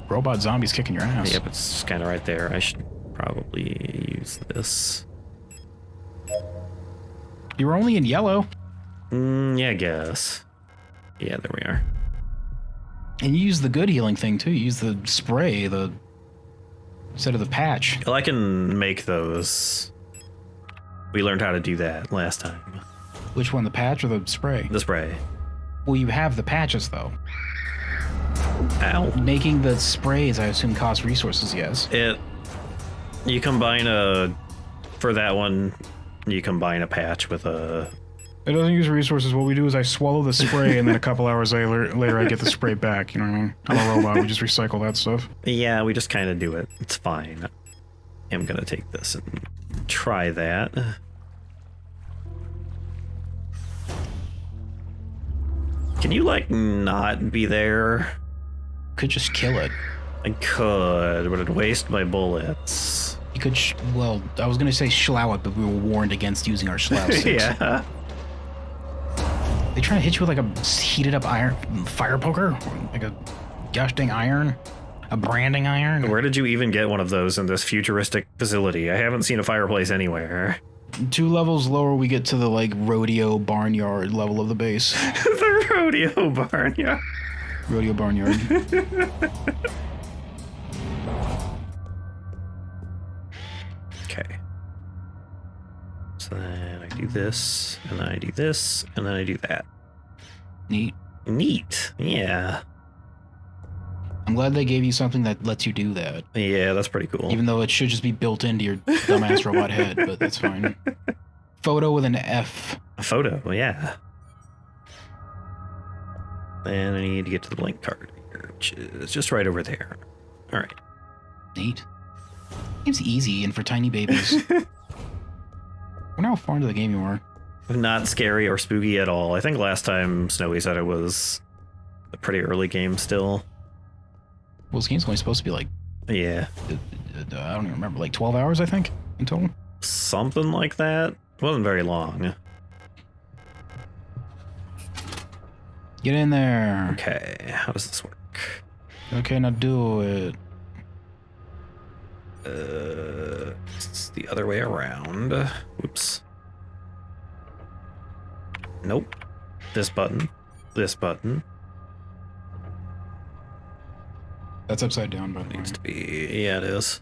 Robot zombies kicking your ass. Yep, it's kind of right there. I should probably use this. You were only in yellow. Yeah, I guess. Yeah, there we are. And you use the good healing thing too. You use the spray, instead of the patch. Well, I can make those. We learned how to do that last time. Which one, the patch or the spray? The spray. Well, you have the patches though. Ow. Making the sprays, I assume, costs resources, yes. You combine for that one, you combine a patch with a... It doesn't use resources. What we do is I swallow the spray and then a couple hours later I get the spray back, you know what I mean? I'm a robot, we just recycle that stuff. Yeah, we just kind of do it. It's fine. I'm gonna take this and try that. Can you, like, not be there? Could just kill it. I could, but it'd waste my bullets. You could, well, I was gonna say schlow it, but we were warned against using our schlow sticks. Yeah. They trying to hit you with like a heated up iron fire poker? Like a gosh dang iron? A branding iron? Where did you even get one of those in this futuristic facility? I haven't seen a fireplace anywhere. 2 levels lower, we get to the like rodeo barnyard level of the base. The rodeo barnyard. Rodeo barnyard. Okay. So then I do this, and then I do this, and then I do that. Neat. Neat. Yeah. I'm glad they gave you something that lets you do that. Yeah, that's pretty cool. Even though it should just be built into your dumbass robot head, but that's fine. Photo with an F. A photo, yeah. And I need to get to the blank card here, which is just right over there. All right. Neat. Game's easy and for tiny babies. I wonder how far into the game you are. Not scary or spooky at all. I think last time Snowy said it was a pretty early game still. Well, this game's only supposed to be like... Yeah. I don't even remember. Like 12 hours, I think, in total? Something like that. It wasn't very long. Get in there. Okay, how does this work? Okay, now do it. It's the other way around. Oops. Nope. This button. This button. That's upside down, by the way. Needs to be... Yeah, it is.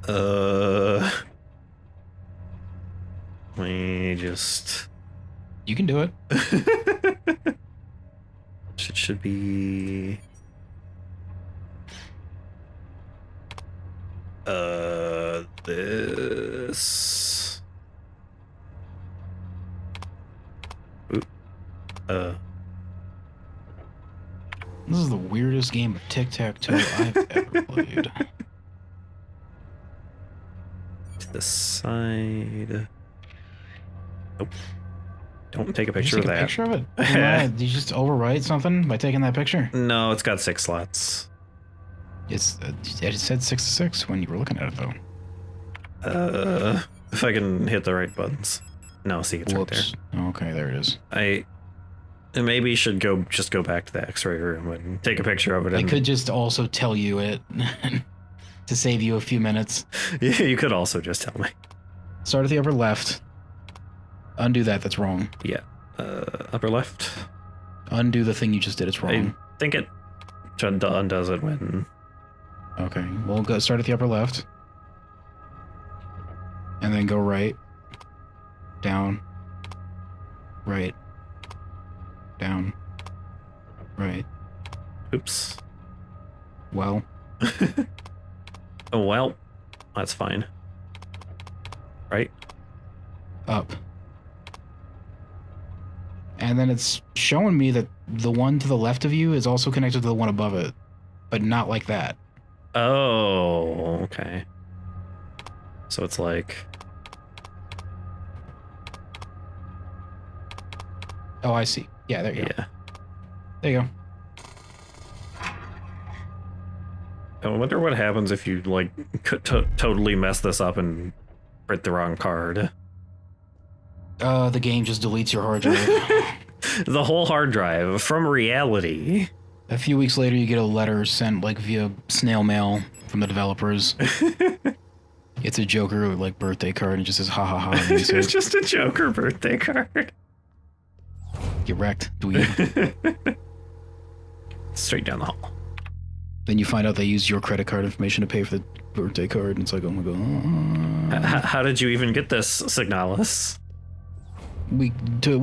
Let me just... You can do it. It should be... This... weirdest game of tic-tac-toe I've ever played. To the side. Nope. Don't take a picture of that. Take a picture of it? Did you just overwrite something by taking that picture? No, it's got 6 slots. It said 6 to 6 when you were looking at it, though. If I can hit the right buttons. No, see, it's Whoops. right there. Okay, there it is. I maybe should just go back to the X-ray room and take a picture of it. I could just also tell you it to save you a few minutes. Yeah, you could also just tell me. Start at the upper left. Undo that. That's wrong. Yeah. Upper left. Undo the thing you just did. It's wrong. I think it undoes it when... Okay, we'll go start at the upper left. And then go right. Down. Right. Down. Right. Oops. Well. Oh, well. That's fine. Right? Up. And then it's showing me that the one to the left of you is also connected to the one above it. But not like that. Oh, okay. So it's like... Oh, I see. Yeah, there you go. Yeah. There you go. I wonder what happens if you, like, totally mess this up and print the wrong card. The game just deletes your hard drive. The whole hard drive from reality. A few weeks later, you get a letter sent, like, via snail mail from the developers. It's a Joker, like, birthday card, and it just says, ha ha ha. It's just a Joker birthday card. Get wrecked, dweeb. Straight down the hall. Then you find out they used your credit card information to pay for the birthday card, and it's like, oh my god. How did you even get this, Signalis? We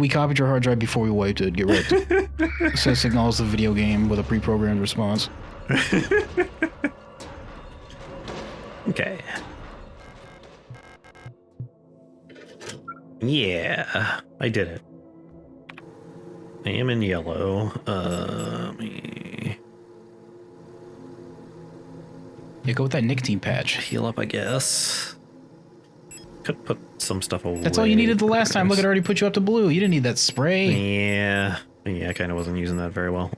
copied your hard drive before we wiped it. Get wrecked. It says Signalis the video game with a pre-programmed response. Okay. Yeah, I did it. I am in yellow. Yeah, go with that nicotine patch. Heal up, I guess. Could put some stuff away. That's all you needed the last time. Look, it already put you up to blue. You didn't need that spray. Yeah, I kind of wasn't using that very well.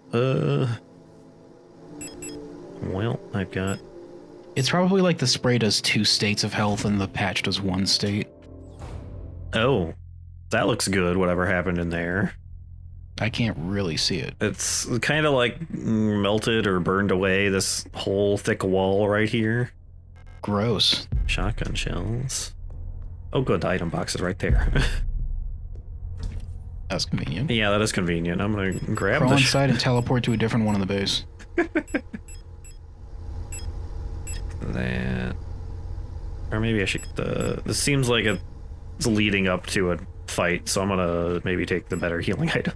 Well, I've got... It's probably like the spray does 2 states of health and the patch does 1 state. Oh, that looks good, whatever happened in there. I can't really see it. It's kind of like melted or burned away, this whole thick wall right here. Gross. Shotgun shells. Oh good, the item box is right there. That's convenient. Yeah, that is convenient. I'm gonna grab Crawl the inside and teleport to a different one on the base. That... Or maybe I should... This seems like it's leading up to a fight, so I'm gonna maybe take the better healing item.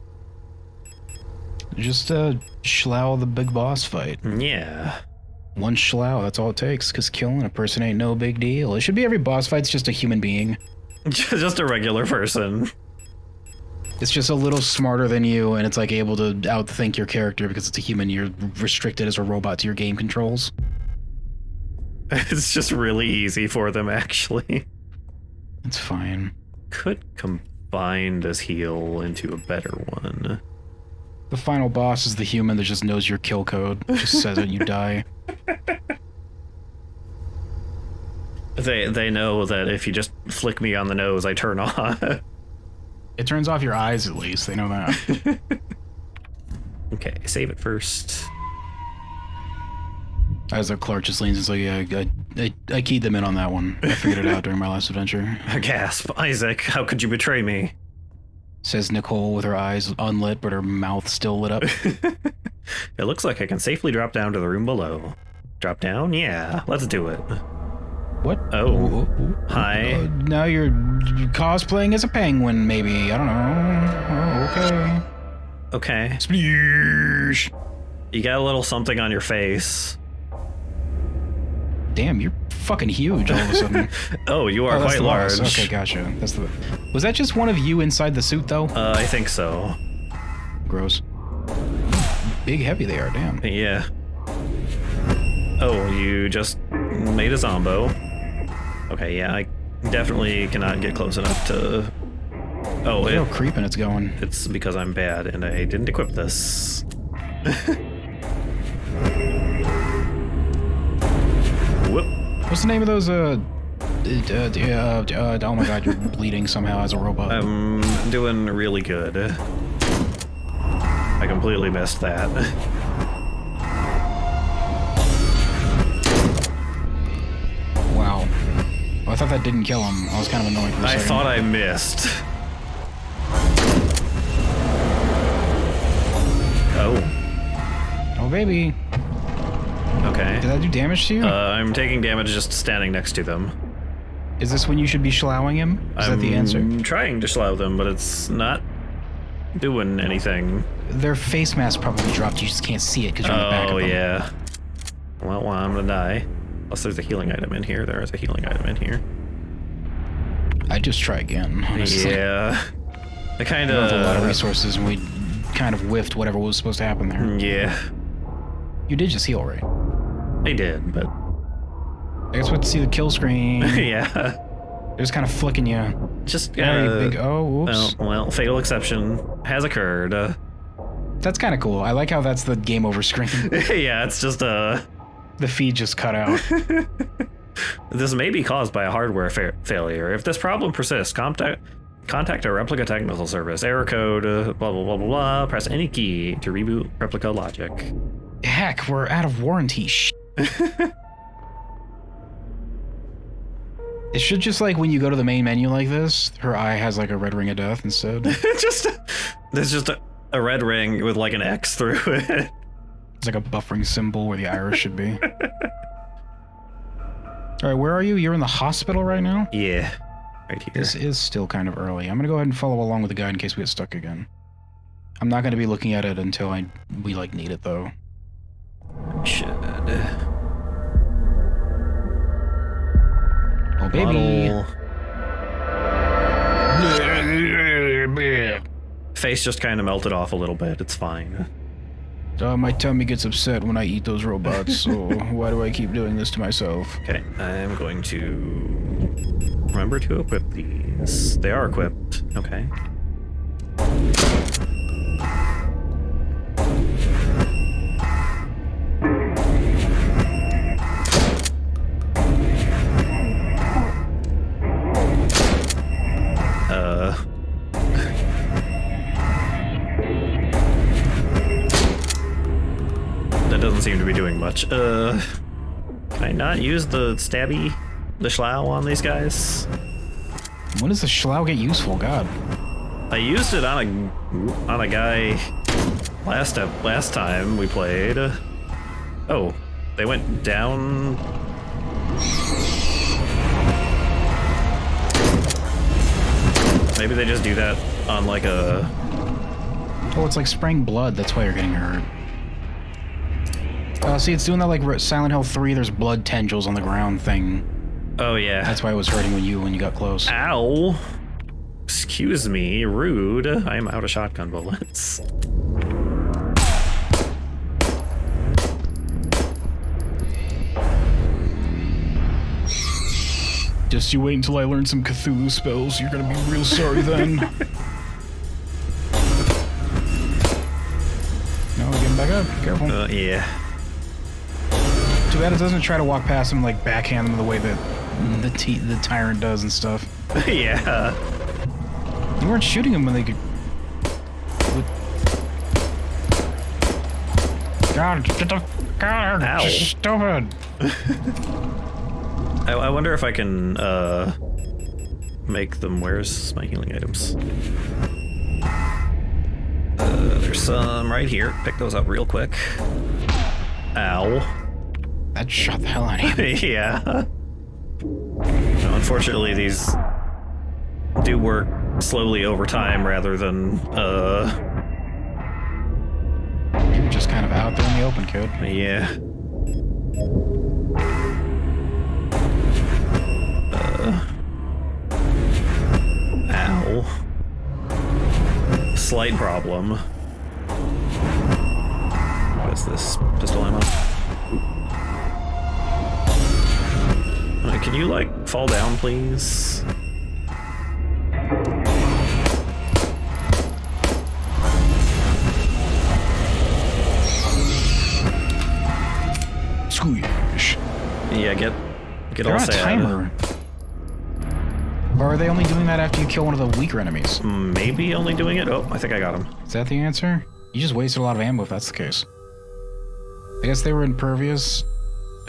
Just schlow the big boss fight. Yeah. 1 schlow, that's all it takes, because killing a person ain't no big deal. It should be every boss fight's just a human being. Just a regular person. It's just a little smarter than you, and it's like able to outthink your character because it's a human. You're restricted as a robot to your game controls. It's just really easy for them, actually. It's fine. Could combine this heal into a better one. The final boss is the human that just knows your kill code. Just says it and you die. They know that if you just flick me on the nose, I turn on. It turns off your eyes, at least. They know that. Okay, save it first. As the Clark just leans and says, yeah, I keyed them in on that one. I figured it out during my last adventure. Gasp. Isaac, how could you betray me? Says Nicole with her eyes unlit, but her mouth still lit up. It looks like I can safely drop down to the room below. Drop down? Yeah, let's do it. What? Oh. Hi. Now you're cosplaying as a penguin, maybe. I don't know. Oh, okay. Okay. Sploosh. You got a little something on your face. Damn, you're fucking huge all of a sudden. Oh, you are quite large. Okay, gotcha. That's the. Was that just one of you inside the suit, though? I think so. Gross. big heavy they are, damn. Yeah. Oh, you just made a zombo. Okay, yeah, I definitely cannot get close enough to... Oh, Look how creeping it's going. It's because I'm bad and I didn't equip this. Whoop. What's the name of those, oh my god, you're bleeding somehow as a robot. I'm doing really good. I completely missed that. Wow. Well, I thought that didn't kill him. I was kind of annoyed for a second. I thought I missed. Oh. Oh, baby. Okay. Did that do damage to you? I'm taking damage just standing next to them. Is this when you should be schlowing him? Is that the answer? I'm trying to slow them, but it's not doing anything. Their face mask probably dropped. You just can't see it because you're in the back of them. Oh, yeah. Well, I'm gonna die. Unless there's a healing item in here. There is a healing item in here. I'd just try again, honestly. Yeah. I kind We of... have a lot of resources, and we kind of whiffed whatever was supposed to happen there. Yeah. You did just heal, right? I did, but... I guess we have to see the kill screen. Yeah. They're just kind of flicking you. Just Very big. Oh, oops. well, fatal exception has occurred. That's kind of cool. I like how that's the game over screen. Yeah, it's just The feed just cut out. This may be caused by a hardware failure. If this problem persists, contact a Replika technical service. Error code, blah, blah, blah, blah, blah. Press any key to reboot Replika logic. Heck, we're out of warranty. It should just, like, when you go to the main menu like this, her eye has, like, a red ring of death instead. There's just a red ring with, like, an X through it. It's like a buffering symbol where the iris should be. Alright, where are you? You're in the hospital right now? Yeah, right here. This is still kind of early. I'm gonna go ahead and follow along with the guide in case we get stuck again. I'm not gonna be looking at it until we, like, need it, though. Should. Oh, baby. Face just kind of melted off a little bit. It's fine. My tummy gets upset when I eat those robots, so why do I keep doing this to myself? Okay, I'm going to remember to equip these. They are equipped. Okay. That doesn't seem to be doing much. Can I not use the stabby, the schlow on these guys? When does the schlow get useful? God. I used it on a guy last time we played. Oh, they went down. Maybe they just do that on like a... Oh, it's like spraying blood. That's why you're getting hurt. See, it's doing that like Silent Hill 3, there's blood tendrils on the ground thing. Oh, yeah. That's why it was hurting when you got close. Ow! Excuse me, rude. I am out of shotgun bullets. Just you wait until I learn some Cthulhu spells. You're gonna be real sorry then. No, getting back up. Careful. Yeah. Too bad it doesn't try to walk past him, like backhand them the way that the tyrant does and stuff. Yeah. You weren't shooting him when they could. God, get the God, ow. Stupid. I wonder if I can make them. Where's my healing items? There's some right here. Pick those up real quick. Ow. That shot the hell out of you. Yeah. No, unfortunately, these do work slowly over time rather than, You're just kind of out there in the open, kid. yeah. Ow. What's this? Pistol ammo? Can you, like, fall down, please? Squish. Yeah, get They're all on a sad. timer. Or are they only doing that after you kill one of the weaker enemies? Maybe only doing it? Oh, I think I got him. Is that the answer? You just wasted a lot of ammo if that's the case. I guess they were impervious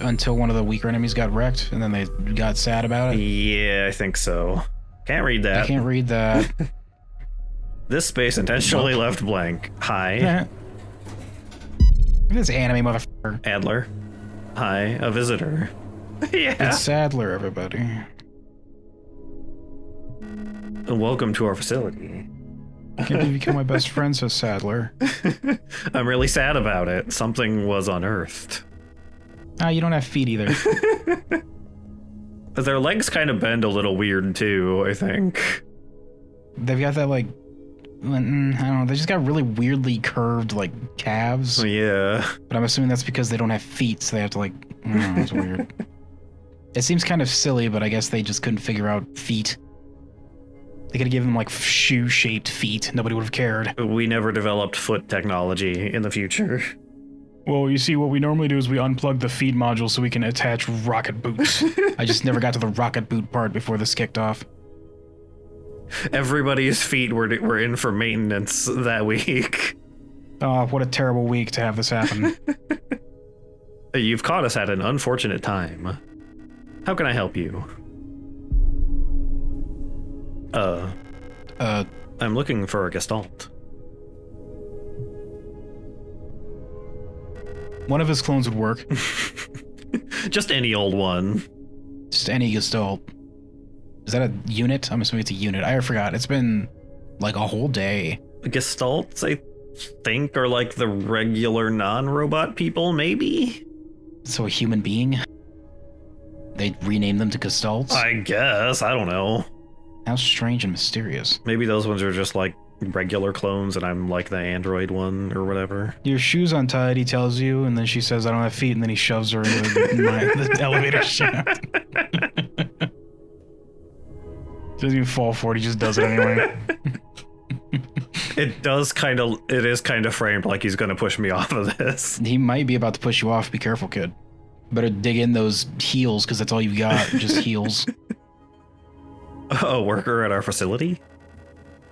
until one of the weaker enemies got wrecked, and then they got sad about it. Yeah, I think so. Can't read that. I can't read that. This space intentionally left blank. Hi. This anime motherfucker. Adler. Hi, a visitor. Yeah. It's Sadler, everybody. And welcome to our facility. I can't believe you killed my best friend, says Sadler. I'm really sad about it. Something was unearthed. Ah, you don't have feet either. Their legs kind of bend a little weird too, I think. They've got that, like, I don't know, they just got really weirdly curved, like, calves. Yeah. But I'm assuming that's because they don't have feet, so they have to, like, I don't know, it's weird. It seems kind of silly, but I guess they just couldn't figure out feet. They could have given them, like, shoe-shaped feet. Nobody would have cared. We never developed foot technology in the future. Well, you see, what we normally do is we unplug the feet module so we can attach rocket boots. I just never got to the rocket boot part before this kicked off. Everybody's feet were in for maintenance that week. Oh, what a terrible week to have this happen. You've caught us at an unfortunate time. How can I help you? I'm looking for a Gestalt. One of his clones would work. Just any old one. Just any Gestalt. Is that a unit? I'm assuming it's a unit. I forgot. It's been like a whole day. Gestalts, I think, are like the regular non-robot people, maybe? So a human being? They renamed them to Gestalts? I guess. I don't know. How strange and mysterious. Maybe those ones are just like regular clones and I'm like the android one or whatever. Your shoe's untied, he tells you, and then she says, I don't have feet, and then he shoves her into the elevator shaft. Doesn't even fall for it, he just does it anyway. It is kind of framed like he's gonna push me off of this. He might be about to push you off. Be careful, kid. Better dig in those heels, because that's all you've got, just heels. A worker at our facility?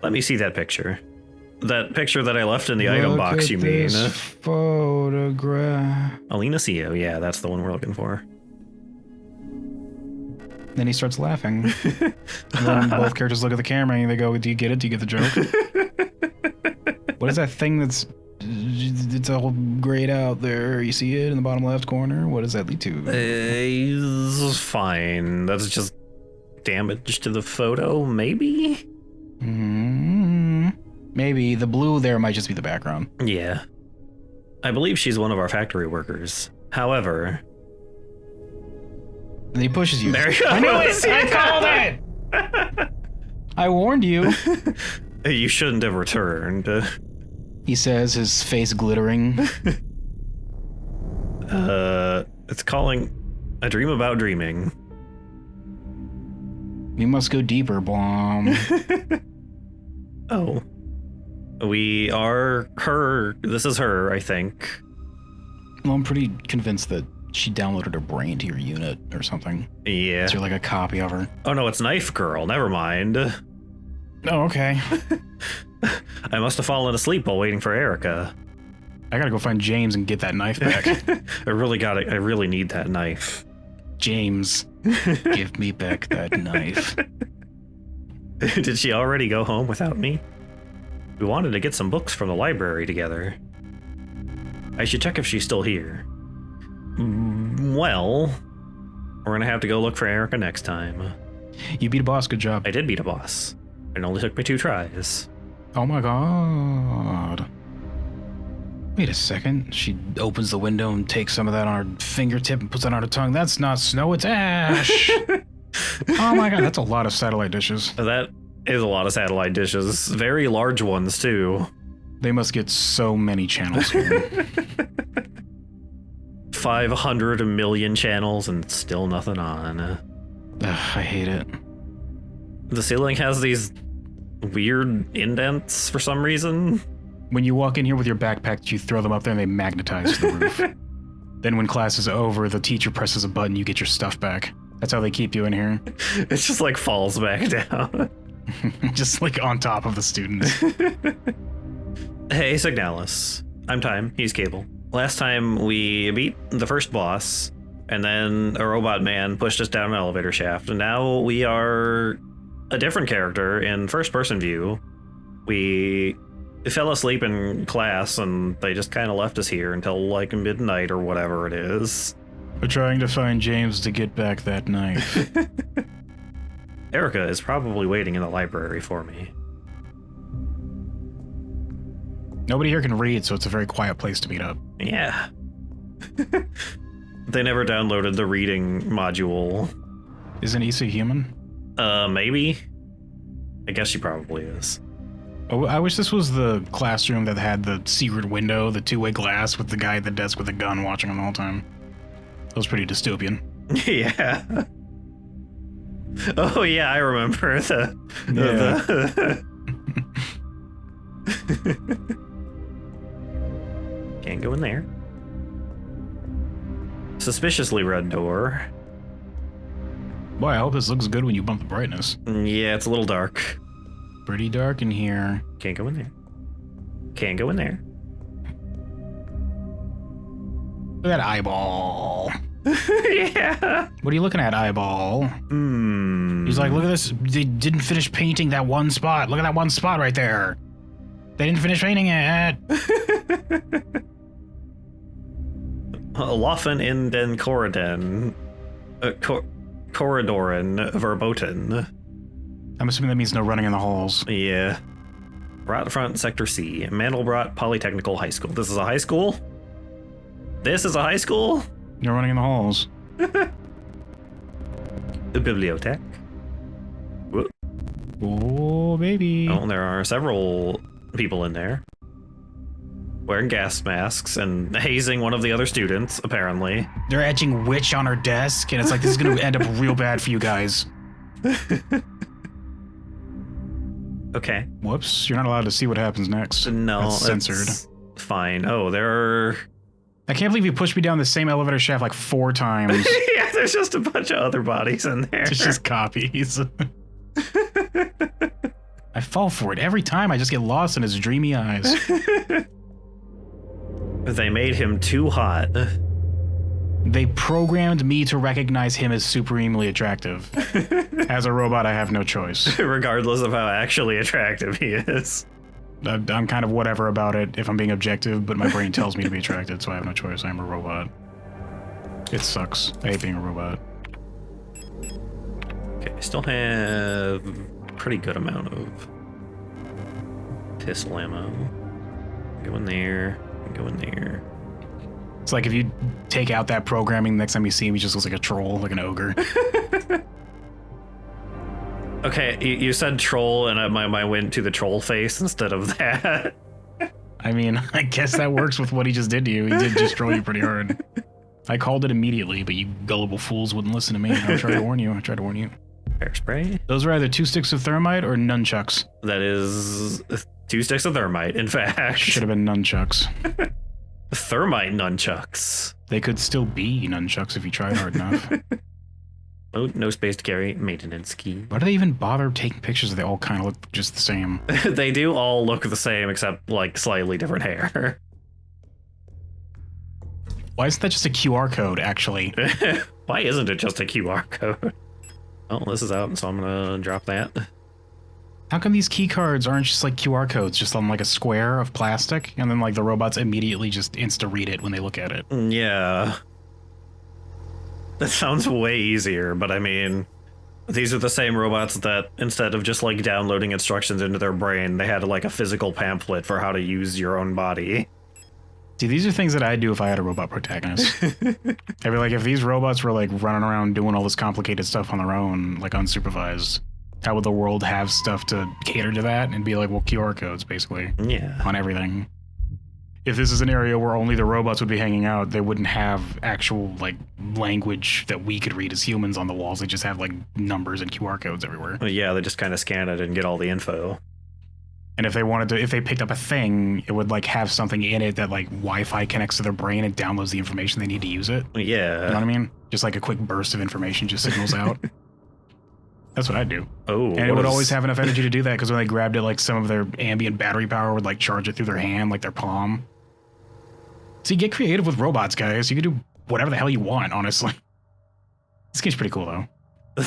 Let me see that picture. That picture that I left in the item box, you mean? This photograph. Alina CEO, yeah, that's the one we're looking for. Then he starts laughing. And then both characters look at the camera and they go, do you get it? Do you get the joke? What is that thing that's... It's all grayed out there. You see it in the bottom left corner? What does that lead to? It's fine. That's just damage to the photo, maybe? Maybe. The blue there might just be the background. Yeah. I believe she's one of our factory workers. However... And he pushes you. There you go. I knew it! I called it! I warned you. You shouldn't have returned. He says, his face glittering. It's calling A Dream About Dreaming. We must go deeper, Blom. Oh. We are her. This is her, I think. Well, I'm pretty convinced that she downloaded her brain to your unit or something. Yeah. Is there like a copy of her? Oh no, it's Knife Girl. Never mind. Oh, okay. I must have fallen asleep while waiting for Erica. I gotta go find James and get that knife back. I really need that knife. James, give me back that knife. Did she already go home without me? We wanted to get some books from the library together. I should check if she's still here. Well, we're gonna have to go look for Erica next time. You beat a boss, good job. I did beat a boss. It only took me 2 tries. Oh my god. Wait a second. She opens the window and takes some of that on her fingertip and puts it on her tongue. That's not snow, it's ash. Oh my god, that's a lot of satellite dishes. That is a lot of satellite dishes. Very large ones, too. They must get so many channels here. 500 million channels and still nothing on. Ugh, I hate it. The ceiling has these weird indents for some reason. When you walk in here with your backpack, you throw them up there and they magnetize to the roof. Then when class is over, the teacher presses a button, you get your stuff back. That's how they keep you in here. It just like falls back down. Just like on top of the students. Hey, Signalis. I'm Time. He's Cable. Last time we beat the first boss, and then a robot man pushed us down an elevator shaft, and now we are a different character in first-person view. We fell asleep in class, and they just kind of left us here until like midnight or whatever it is. We're trying to find James to get back that knife. Erica is probably waiting in the library for me. Nobody here can read, so it's a very quiet place to meet up. Yeah. They never downloaded the reading module. Isn't Issa human? Maybe. I guess she probably is. Oh, I wish this was the classroom that had the secret window, the two-way glass with the guy at the desk with a gun watching him the whole time. That was pretty dystopian. Yeah. Oh yeah, I remember the Can't go in there. Suspiciously red door. Boy, I hope this looks good when you bump the brightness. Yeah, it's a little dark. Pretty dark in here. Can't go in there. Can't go in there. Look at that eyeball. Yeah. What are you looking at, eyeball? He's like, look at this. They didn't finish painting that one spot. Look at that one spot right there. They didn't finish painting it. Laufen in den Corridon. Corridoren verboten. I'm assuming that means no running in the halls. Yeah. Rotfront Sector C. Mandelbrot Polytechnical High School. This is a high school? This is a high school? No running in the halls. The bibliothèque. Whoop. Oh, baby. Oh, there are several people in there. Wearing gas masks and hazing one of the other students, apparently. They're etching witch on her desk, and it's like, this is going to end up real bad for you guys. Okay. Whoops, you're not allowed to see what happens next. No, that's censored. Fine. Oh, there are... I can't believe you pushed me down the same elevator shaft like 4 times. Yeah, there's just a bunch of other bodies in there. It's just copies. I fall for it. Every time I just get lost in his dreamy eyes. They made him too hot. They programmed me to recognize him as supremely attractive. As a robot, I have no choice. Regardless of how actually attractive he is. I'm kind of whatever about it if I'm being objective, but my brain tells me to be attracted, so I have no choice. I'm a robot. It sucks. I hate being a robot. Okay, I still have a pretty good amount of pistol ammo. Go in there. Go in there. It's like if you take out that programming, next time you see him, he just looks like a troll, like an ogre. Okay, you said troll, and my mind went to the troll face instead of that. I mean, I guess that works with what he just did to you. He did just troll you pretty hard. I called it immediately, but you gullible fools wouldn't listen to me. I tried to warn you. I tried to warn you. Bear spray? Those are either 2 sticks of thermite or nunchucks. That is 2 sticks of thermite, in fact. Should have been nunchucks. Thermite nunchucks. They could still be nunchucks if you tried hard enough. Oh, no space to carry. Maintenance key. Why do they even bother taking pictures if they all kind of look just the same? They do all look the same, except, like, slightly different hair. Why isn't that just a QR code, actually? Why isn't it just a QR code? Oh, this is out, so I'm gonna drop that. How come these key cards aren't just like QR codes, just on like a square of plastic, and then like the robots immediately just insta-read it when they look at it? Yeah. That sounds way easier, but I mean, these are the same robots that instead of just like downloading instructions into their brain, they had like a physical pamphlet for how to use your own body. See, these are things that I'd do if I had a robot protagonist. I'd be like, if these robots were like running around doing all this complicated stuff on their own, like unsupervised, how would the world have stuff to cater to that? And be like, well, QR codes, basically. Yeah. On everything. if this is an area where only the robots would be hanging out, they wouldn't have actual, like, language that we could read as humans on the walls. They just have, like, numbers and QR codes everywhere. Well, yeah, they just kind of scan it and get all the info. And if they wanted to, if they picked up a thing, it would, like, have something in it that, like, Wi-Fi connects to their brain and downloads the information they need to use it. Yeah. You know what I mean? Just, like, a quick burst of information just signals out. That's what I'd do. Oh, and it would always have enough energy to do that, because when they grabbed it, like, some of their ambient battery power would, like, charge it through their hand, like their palm. So you get creative with robots, guys. You can do whatever the hell you want, honestly. This game's pretty cool, though.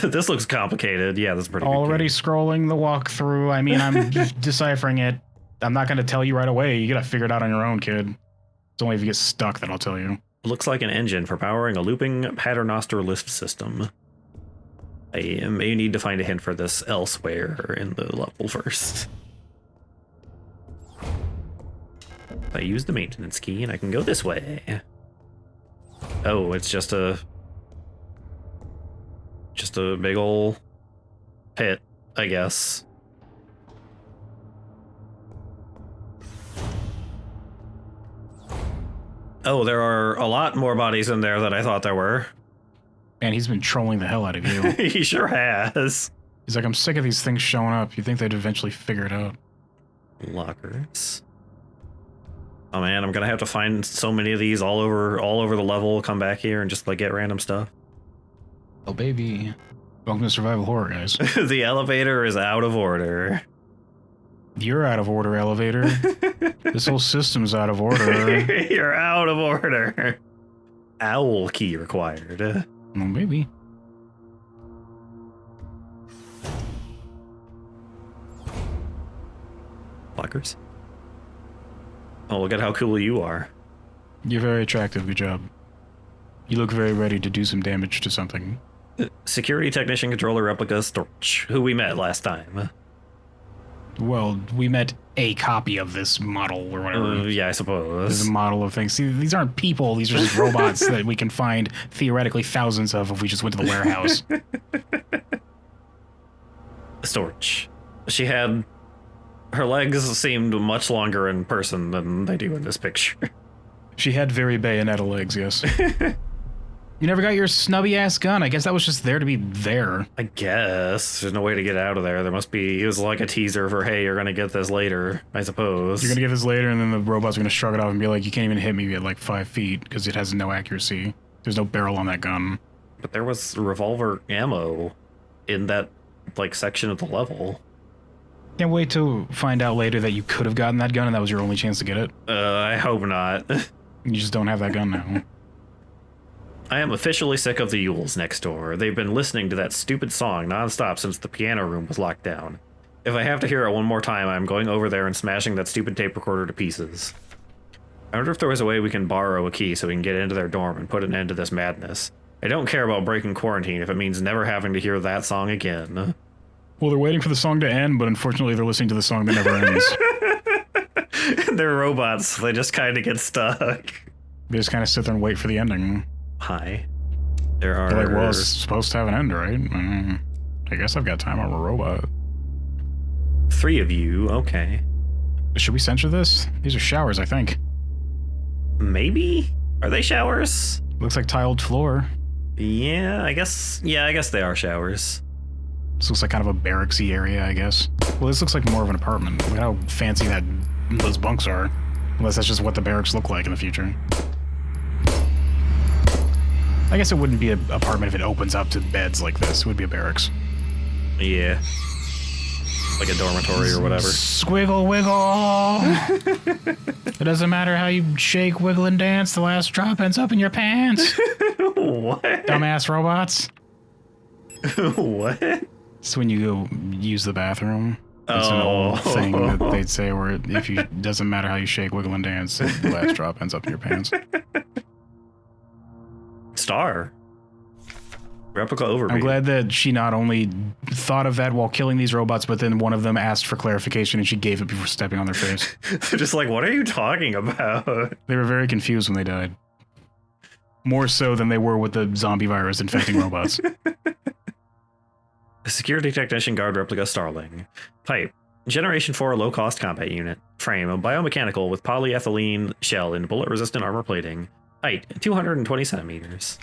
This looks complicated. Yeah, this is pretty Already good scrolling the walkthrough. I mean, I'm deciphering it. I'm not going to tell you right away. You got to figure it out on your own, kid. It's only if you get stuck that I'll tell you. Looks like an engine for powering a looping paternoster lift system. I may need to find a hint for this elsewhere in the level first. I use the maintenance key and I can go this way. Oh, it's just a big ol' pit, I guess. Oh, there are a lot more bodies in there than I thought there were. Man, he's been trolling the hell out of you. He sure has. He's like, I'm sick of these things showing up. You'd think they'd eventually figure it out. Lockers. Oh man, I'm gonna have to find so many of these all over the level, come back here and just like get random stuff. Oh baby. Welcome to survival horror, guys. The elevator is out of order. You're out of order, elevator. This whole system's out of order. You're out of order. Owl key required. Oh baby. Lockers. Oh, look at how cool you are. You're very attractive, good job. You look very ready to do some damage to something. Security technician controller replica Storch, who we met last time. Well, we met a copy of this model or whatever. Yeah, I suppose. There's a model of things. See, these aren't people, these are just robots that we can find theoretically thousands of if we just went to the warehouse. Storch. She had... Her legs seemed much longer in person than they do in this picture. She had very bayonetta legs, yes. You never got your snubby-ass gun. I guess that was just there to be there. I guess. There's no way to get out of there. There must be... It was like a teaser for, hey, you're gonna get this later, I suppose. You're gonna get this later, and then the robot's gonna shrug it off and be like, you can't even hit me at like 5 feet, because it has no accuracy. There's no barrel on that gun. But there was revolver ammo in that, like, section of the level. Can't wait to find out later that you could have gotten that gun and that was your only chance to get it. I hope not. You just don't have that gun now. I am officially sick of the Yules next door. They've been listening to that stupid song nonstop since the piano room was locked down. If I have to hear it one more time, I'm going over there and smashing that stupid tape recorder to pieces. I wonder if there was a way we can borrow a key so we can get into their dorm and put an end to this madness. I don't care about breaking quarantine if it means never having to hear that song again. Well, they're waiting for the song to end, but unfortunately they're listening to the song that never ends. They're robots. They just kind of get stuck. They just kind of sit there and wait for the ending. Hi. There are... They're like, well, it's supposed to have an end, right? I guess I've got time. I'm a robot. 3 of you. Okay. Should we censor this? These are showers, I think. Maybe? Are they showers? Looks like tiled floor. Yeah, I guess they are showers. This looks like kind of a barracksy area, I guess. Well, this looks like more of an apartment. Look at how fancy those bunks are. Unless that's just what the barracks look like in the future. I guess it wouldn't be an apartment if it opens up to beds like this. It would be a barracks. Yeah. Like a dormitory or whatever. Squiggle wiggle! It doesn't matter how you shake, wiggle, and dance, the last drop ends up in your pants. What? Dumbass robots. What? It's when you go use the bathroom. It's an old thing that they'd say where if you doesn't matter how you shake, wiggle, and dance, the last drop ends up in your pants. Star. Replica overview. I'm glad that she not only thought of that while killing these robots, but then one of them asked for clarification and she gave it before stepping on their face. They're just like, what are you talking about? They were very confused when they died. More so than they were with the zombie virus infecting robots. Security technician guard replica Starling. Type. Generation 4 low-cost combat unit. Frame, a biomechanical with polyethylene shell and bullet-resistant armor plating. Height, 220 centimeters.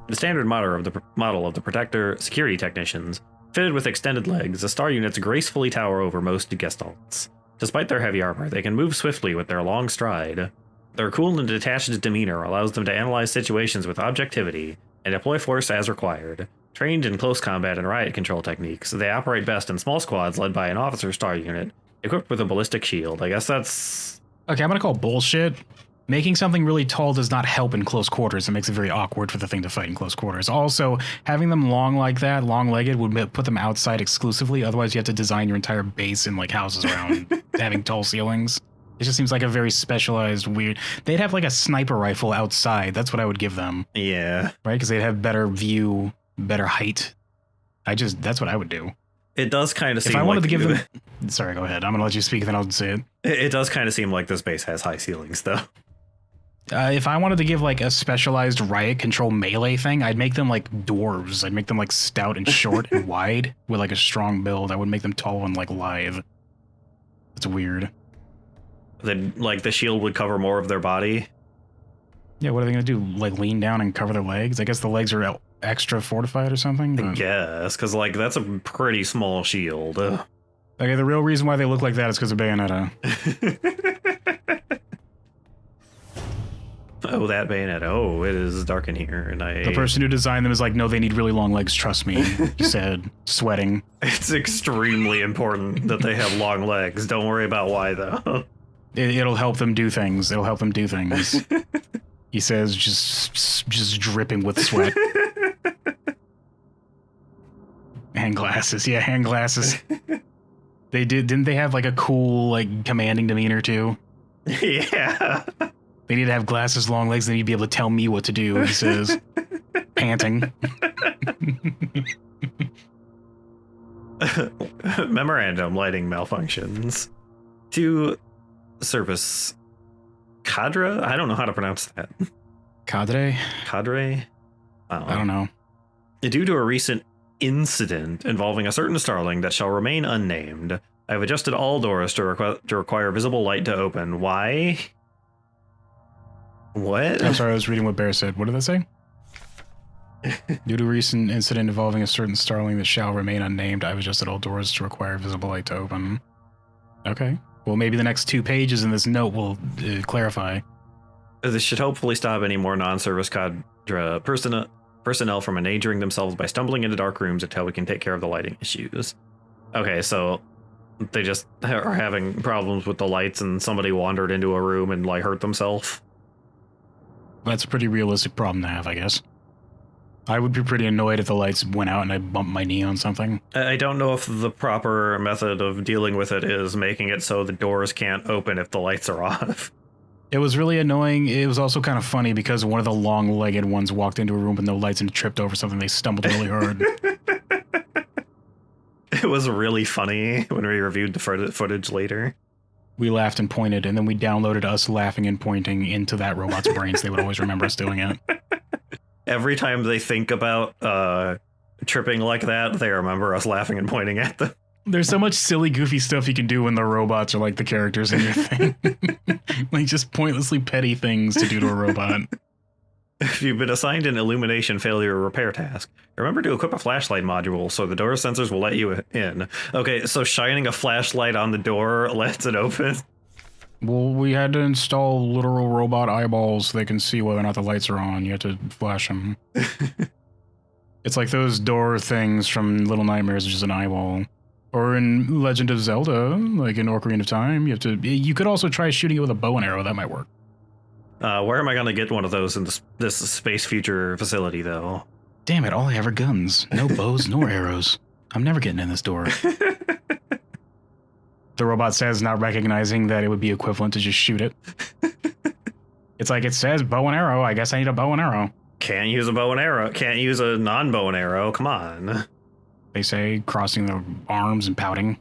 The standard model of the Protector security technicians. Fitted with extended legs, the star units gracefully tower over most Gestalts. Despite their heavy armor, they can move swiftly with their long stride. Their cool and detached demeanor allows them to analyze situations with objectivity and deploy force as required. Trained in close combat and riot control techniques, they operate best in small squads led by an officer star unit, equipped with a ballistic shield. I guess that's... Okay, I'm gonna call bullshit. Making something really tall does not help in close quarters. It makes it very awkward for the thing to fight in close quarters. Also, having them long like that, long-legged, would put them outside exclusively. Otherwise, you have to design your entire base in like houses around having tall ceilings. It just seems like a very specialized, weird... They'd have like a sniper rifle outside. That's what I would give them. Yeah. Right? Because they'd have better view, better height. That's what I would do. It does kind of seem if I wanted like... to give them... Sorry, go ahead. I'm going to let you speak, then I'll say it. It does kind of seem like this base has high ceilings, though. If I wanted to give like a specialized riot control melee thing, I'd make them like dwarves. I'd make them like stout and short and wide with like a strong build. I would make them tall and like lithe. It's weird. Then like the shield would cover more of their body. Yeah, what are they gonna do? Like lean down and cover their legs? I guess the legs are extra fortified or something. I guess, because like that's a pretty small shield. Okay, the real reason why they look like that is because of Bayonetta. Oh, that Bayonetta. Oh, it is dark in here, and The person who designed them is like, no, they need really long legs, trust me, he said, sweating. It's extremely important that they have long legs. Don't worry about why, though. It'll help them do things. It'll help them do things. He says, just dripping with sweat. Hand glasses. Yeah, hand glasses. Didn't they have like a cool, like, commanding demeanor, too? Yeah. They need to have glasses, long legs. They need to be able to tell me what to do, he says, panting. Memorandum, lighting malfunctions. To service cadre? I don't know how to pronounce that. Cadre? Cadre? I don't know. Due to a recent incident involving a certain starling that shall remain unnamed, I have adjusted all doors to require visible light to open. Why? What? I'm sorry, I was reading what Bear said. What did that say? Due to a recent incident involving a certain starling that shall remain unnamed, I've adjusted all doors to require visible light to open. Okay. Well, maybe the next 2 pages in this note will clarify. This should hopefully stop any more non-service cadre personnel from endangering themselves by stumbling into dark rooms until we can take care of the lighting issues. Okay, so they just are having problems with the lights and somebody wandered into a room and like hurt themselves. That's a pretty realistic problem to have, I guess. I would be pretty annoyed if the lights went out and I bumped my knee on something. I don't know if the proper method of dealing with it is making it so the doors can't open if the lights are off. It was really annoying. It was also kind of funny because one of the long-legged ones walked into a room with no lights and tripped over something. They stumbled really hard. It was really funny when we reviewed the footage later. We laughed and pointed, and then we downloaded us laughing and pointing into that robot's brains. They would always remember us doing it. Every time they think about tripping like that, they remember us laughing and pointing at them. There's so much silly, goofy stuff you can do when the robots are like the characters in your thing. Like just pointlessly petty things to do to a robot. If you've been assigned an illumination failure repair task, remember to equip a flashlight module so the door sensors will let you in. Okay, so shining a flashlight on the door lets it open? Well, we had to install literal robot eyeballs so they can see whether or not the lights are on. You have to flash them. It's like those door things from Little Nightmares, which is an eyeball. Or in Legend of Zelda, like in Ocarina of Time, you could also try shooting it with a bow and arrow. That might work. Where am I going to get one of those in this space future facility, though? Damn it, all I have are guns. No bows, nor arrows. I'm never getting in this door. The robot says, not recognizing that it would be equivalent to just shoot it. It's like, it says bow and arrow. I guess I need a bow and arrow. Can't use a bow and arrow. Can't use a non-bow and arrow. Come on. They say, crossing the arms and pouting.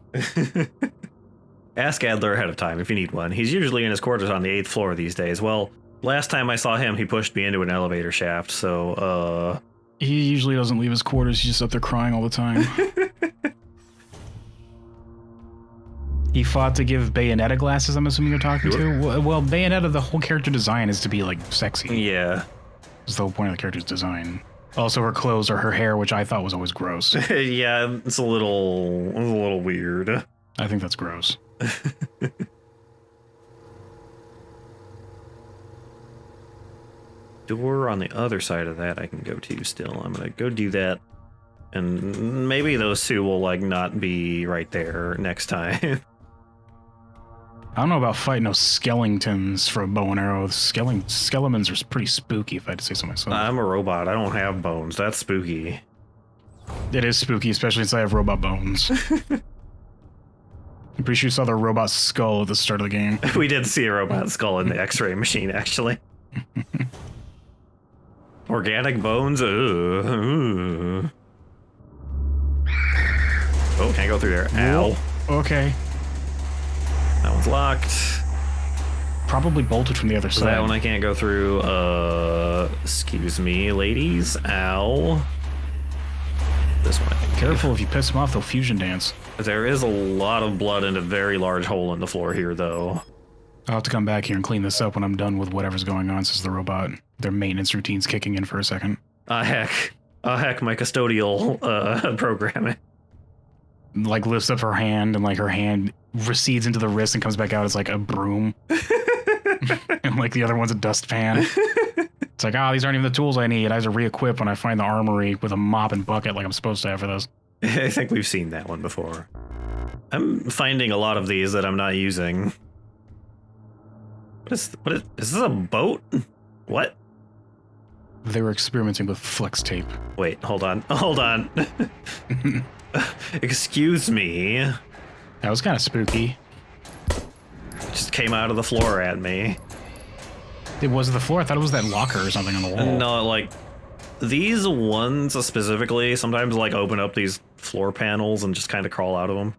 Ask Adler ahead of time if you need one. He's usually in his quarters on the 8th floor these days. Well, last time I saw him, he pushed me into an elevator shaft, so, He usually doesn't leave his quarters. He's just up there crying all the time. He fought to give Bayonetta glasses, I'm assuming you're talking to? Well, Bayonetta, the whole character design is to be, like, sexy. Yeah. That's the whole point of the character's design. Also, her clothes or her hair, which I thought was always gross. Yeah, it's a little weird. I think that's gross. Door on the other side of that I can go to still. I'm gonna go do that. And maybe those two will, like, not be right there next time. I don't know about fighting those skeletons for a bow and arrow. Skeletons are pretty spooky, if I had to say so myself. I'm a robot. I don't have bones. That's spooky. It is spooky, especially since I have robot bones. I'm pretty sure you saw the robot skull at the start of the game. We did see a robot skull in the X-ray machine, actually. Organic bones? Ugh. Oh, can't go through there. Ow. Okay. That one's locked. Probably bolted from the other side. That one I can't go through. Excuse me, ladies. Ow. This one I can Careful, if you piss them off, they'll fusion dance. There is a lot of blood and a very large hole in the floor here, though. I'll have to come back here and clean this up when I'm done with whatever's going on, says the robot. Their maintenance routine's kicking in for a second. Heck, my custodial programming. Like, lifts up her hand, and, like, her hand recedes into the wrist and comes back out as, like, a broom. And, like, the other one's a dustpan. It's like, these aren't even the tools I need. I have to re-equip when I find the armory with a mop and bucket like I'm supposed to have for this. I think we've seen that one before. I'm finding a lot of these that I'm not using. Is this a boat? What? They were experimenting with flex tape. Wait, hold on. Excuse me. That was kind of spooky. Just came out of the floor at me. It was the floor. I thought it was that locker or something on the wall. No, like, these ones specifically sometimes, like, open up these floor panels and just kind of crawl out of them.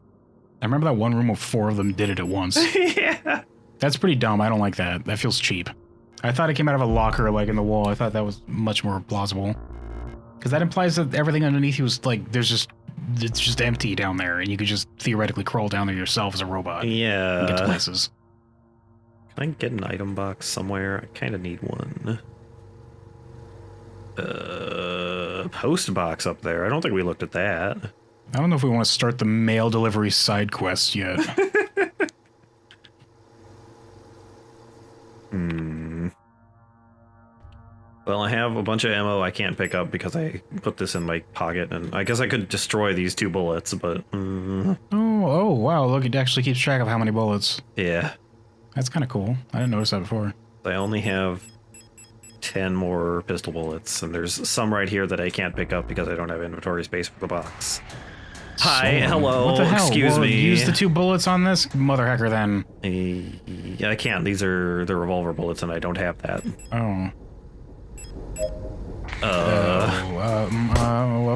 I remember that one room where 4 of them did it at once. Yeah. That's pretty dumb. I don't like that. That feels cheap. I thought it came out of a locker, like, in the wall. I thought that was much more plausible. Because that implies that everything underneath you was, like, it's just empty down there, and you could just theoretically crawl down there yourself as a robot. Yeah. And get to places. Can I get an item box somewhere? I kind of need one. Post box up there. I don't think we looked at that. I don't know if we want to start the mail delivery side quest yet. Well, I have a bunch of ammo I can't pick up because I put this in my pocket, and I guess I could destroy these 2 bullets, but... Oh, wow, look, it actually keeps track of how many bullets. Yeah. That's kind of cool. I didn't notice that before. I only have 10 more pistol bullets, and there's some right here that I can't pick up because I don't have inventory space for the box. Hi, hello, what the hell? Excuse me. Use the 2 bullets on this mother hacker then. Yeah, I can't. These are the revolver bullets, and I don't have that. Oh.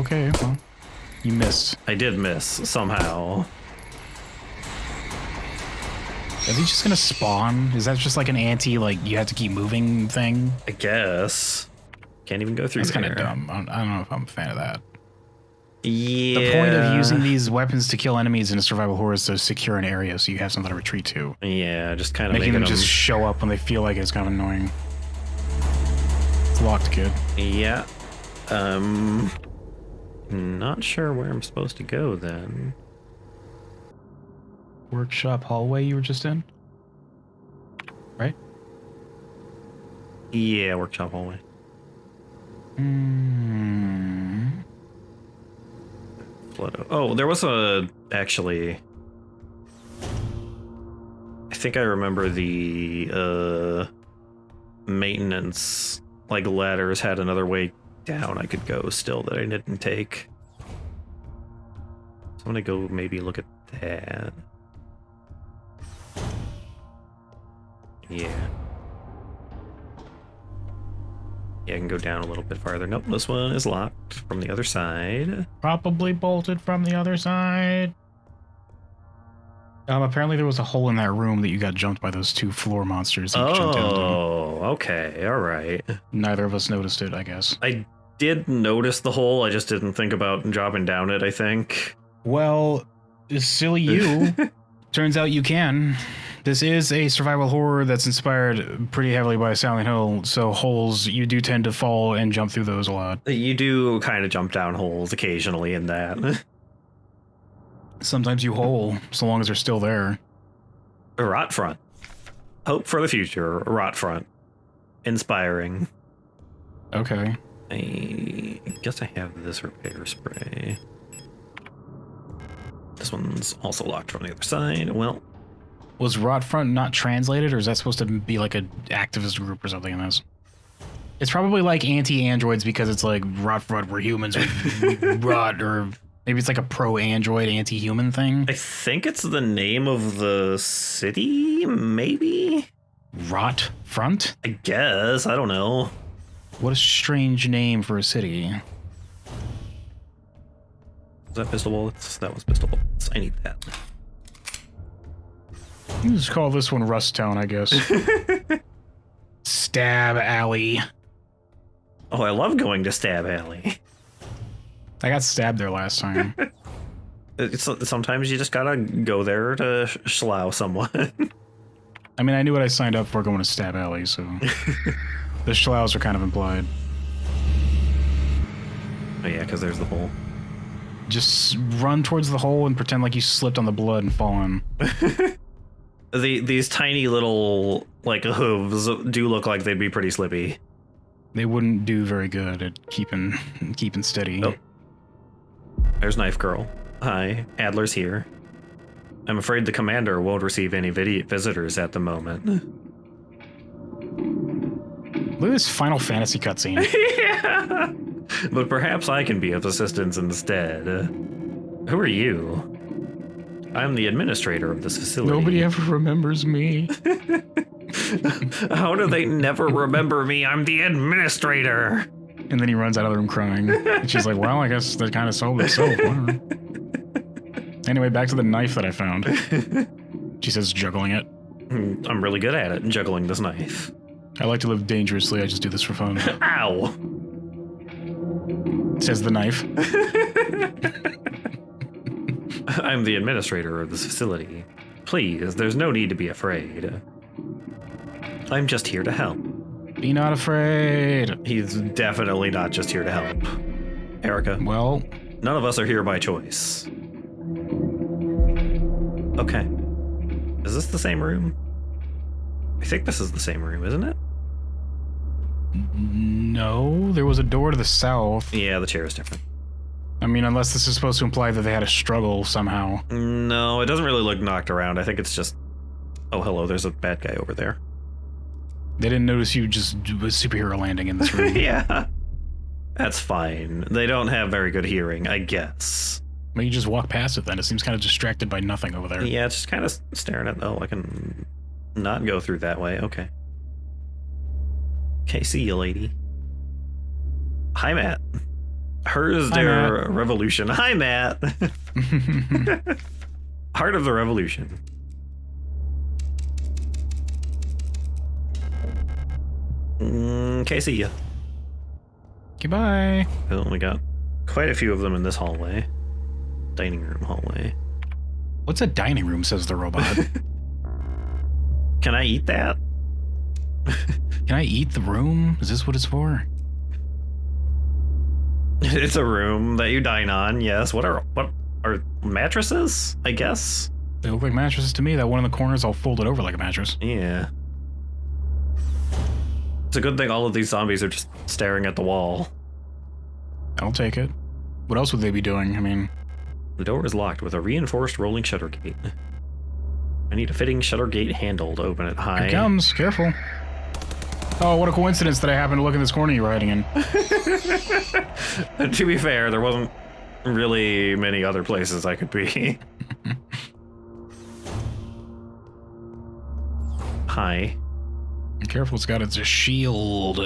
Okay, well, you missed. I did miss, somehow. Are they just gonna spawn? Is that just like an anti, like, you have to keep moving thing? I guess. Can't even go through That's there. kind of dumb. I don't know if I'm a fan of that. Yeah. The point of using these weapons to kill enemies in a survival horror is to secure an area so you have something to retreat to. Yeah, just kind of Making them just show up when they feel like it's kind of annoying. It's locked, kid. Yeah. Not sure where I'm supposed to go then. Workshop hallway you were just in? Right? Yeah, workshop hallway. Oh, there was actually... I think I remember the, maintenance, like, ladders had another way down I could go still that I didn't take. So I'm gonna go maybe look at that. Yeah. Yeah, I can go down a little bit farther. Nope, this one is locked from the other side. Probably bolted from the other side. Apparently there was a hole in that room that you got jumped by those 2 floor monsters that you jumped into. Oh, okay, alright. Neither of us noticed it, I guess. I did notice the hole, I just didn't think about dropping down it, I think. Well, silly you. Turns out you can. This is a survival horror that's inspired pretty heavily by Silent Hill, so holes, you do tend to fall and jump through those a lot. You do kind of jump down holes occasionally in that. Sometimes you hole, so long as they're still there. Rot front. Hope for the future. Rot front. Inspiring. Okay. I guess I have this repair spray. This one's also locked from the other side. Well, was Rotfront not translated, or is that supposed to be like an activist group or something in this? It's probably like anti-androids because it's like Rotfront, we're humans, we rot, or maybe it's like a pro-android, anti-human thing. I think it's the name of the city, maybe? Rotfront? I guess. I don't know. What a strange name for a city. Was that pistol bullets? That was pistol bullets. I need that. Let's call this one Rust Town, I guess. Stab Alley. Oh, I love going to Stab Alley. I got stabbed there last time. Sometimes you just gotta go there to schlow someone. I mean, I knew what I signed up for going to Stab Alley, so... The schlows are kind of implied. Oh yeah, because there's the hole. Just run towards the hole and pretend like you slipped on the blood and fall in. These tiny little, like, hooves do look like they'd be pretty slippy. They wouldn't do very good at keeping steady. Oh. There's Knife Girl. Hi, Adler's here. I'm afraid the commander won't receive any visitors at the moment. Look at this Final Fantasy cutscene. Yeah! But perhaps I can be of assistance instead. Who are you? I'm the administrator of this facility. Nobody ever remembers me. How do they never remember me? I'm the administrator. And then he runs out of the room crying. And she's like, well, I guess that kind of solved itself. Anyway, back to the knife that I found. She says juggling it. I'm really good at it, juggling this knife. I like to live dangerously. I just do this for fun. Ow! Says the knife. I'm the administrator of this facility. Please, there's no need to be afraid. I'm just here to help. Be not afraid. He's definitely not just here to help. Erica. Well, none of us are here by choice. Okay. Is this the same room? I think this is the same room, isn't it? No, there was a door to the south. Yeah, the chair is different. I mean, unless this is supposed to imply that they had a struggle somehow. No, it doesn't really look knocked around. I think it's just... Oh, hello, there's a bad guy over there. They didn't notice you just do a superhero landing in this room. Yeah. That's fine. They don't have very good hearing, I guess. Well, you just walk past it then. It seems kind of distracted by nothing over there. Yeah, it's just kind of staring at... Oh, I can not go through that way. Okay. Okay, see you, lady. Hi, Matt. Hers der Revolution. Hi, Matt. Heart of the Revolution. Okay, see ya. Goodbye. Oh, we got quite a few of them in this hallway. Dining room hallway. What's a dining room, says the robot. Can I eat that? Can I eat the room? Is this what it's for? It's a room that you dine on, yes. What are mattresses, I guess? They look like mattresses to me. That one in the corner is all folded over like a mattress. Yeah. It's a good thing all of these zombies are just staring at the wall. I'll take it. What else would they be doing? I mean... The door is locked with a reinforced rolling shutter gate. I need a fitting shutter gate handle to open it high. Here it comes. Careful. Oh, what a coincidence that I happened to look in this corner you were hiding in. To be fair, there wasn't really many other places I could be. Hi. Be careful, it's got a shield.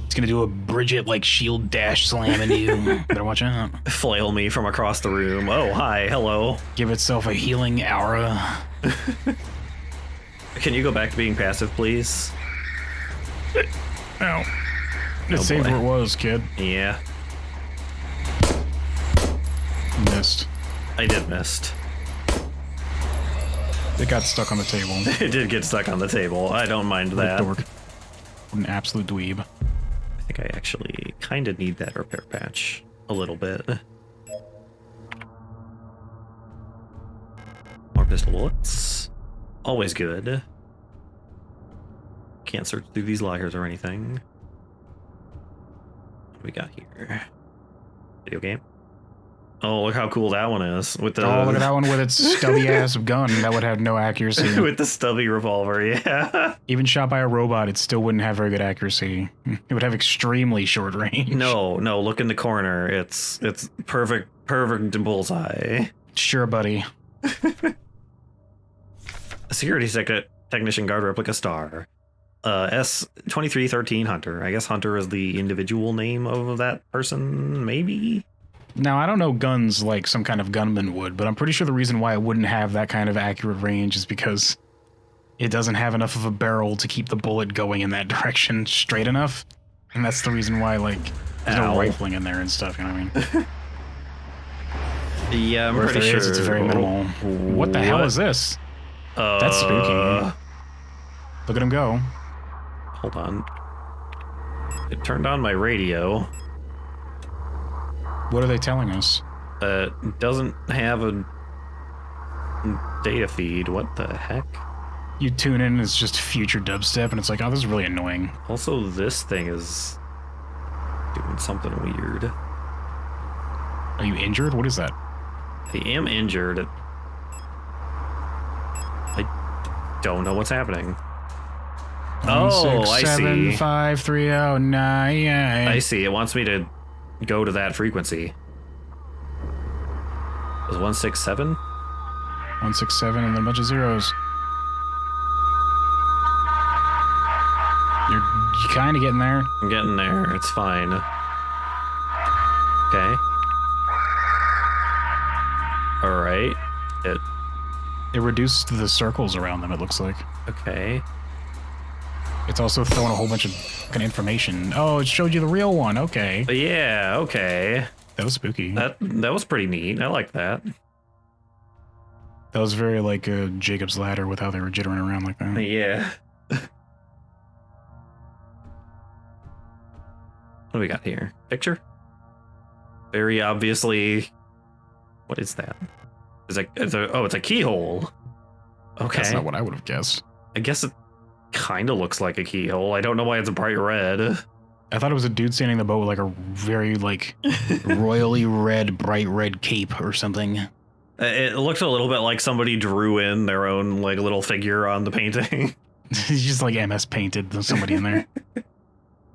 It's gonna do a Bridget like shield dash slam into you. Better watch out. Flail me from across the room. Oh, hi, hello. Give itself a healing aura. Can you go back to being passive, please? Ow. It saved where it was, kid. Yeah. Missed. I did missed. It got stuck on the table. It did get stuck on the table. I don't mind that. Dork. What an absolute dweeb. I think I actually kind of need that repair patch a little bit. More pistol bullets. Always good. Can't search through these lockers or anything. What do we got here? Video game. Oh, look how cool that one is. With the Oh, look at that one with its stubby ass gun that would have no accuracy. with the stubby revolver, yeah. Even shot by a robot, it still wouldn't have very good accuracy. It would have extremely short range. No, look in the corner. It's perfect bullseye. Sure, buddy. Security technician guard replica star. S2313 Hunter. I guess Hunter is the individual name of that person, maybe? Now, I don't know guns like some kind of gunman would, but I'm pretty sure the reason why it wouldn't have that kind of accurate range is because it doesn't have enough of a barrel to keep the bullet going in that direction straight enough. And that's the reason why, like, there's no rifling in there and stuff, you know what I mean? Yeah, I'm or pretty if there sure. is, it's very minimal. What the hell is this? That's spooky. Look at him go. Hold on. It turned on my radio. What are they telling us? It doesn't have a data feed. What the heck? You tune in, it's just future dubstep, and it's like, oh, this is really annoying. Also, this thing is doing something weird. Are you injured? What is that? I am injured. I don't know what's happening. Oh, I see. 75309. I see. It wants me to go to that frequency. It was 167? 167 and then a bunch of zeros. You're kind of getting there. I'm getting there. It's fine. Okay. Alright. It reduced the circles around them, it looks like. Okay. It's also throwing a whole bunch of fucking information. Oh, it showed you the real one. Okay. Yeah, okay. That was spooky. That was pretty neat. I like that. That was very like Jacob's Ladder with how they were jittering around like that. Yeah. What do we got here? Picture? Very obviously. What is that? It's a keyhole. Okay. That's not what I would have guessed. I guess it kind of looks like a keyhole. I don't know why it's bright red. I thought it was a dude standing in the boat with like a very like royally red, bright red cape or something. It looked a little bit like somebody drew in their own like little figure on the painting. He's just like MS painted somebody in there.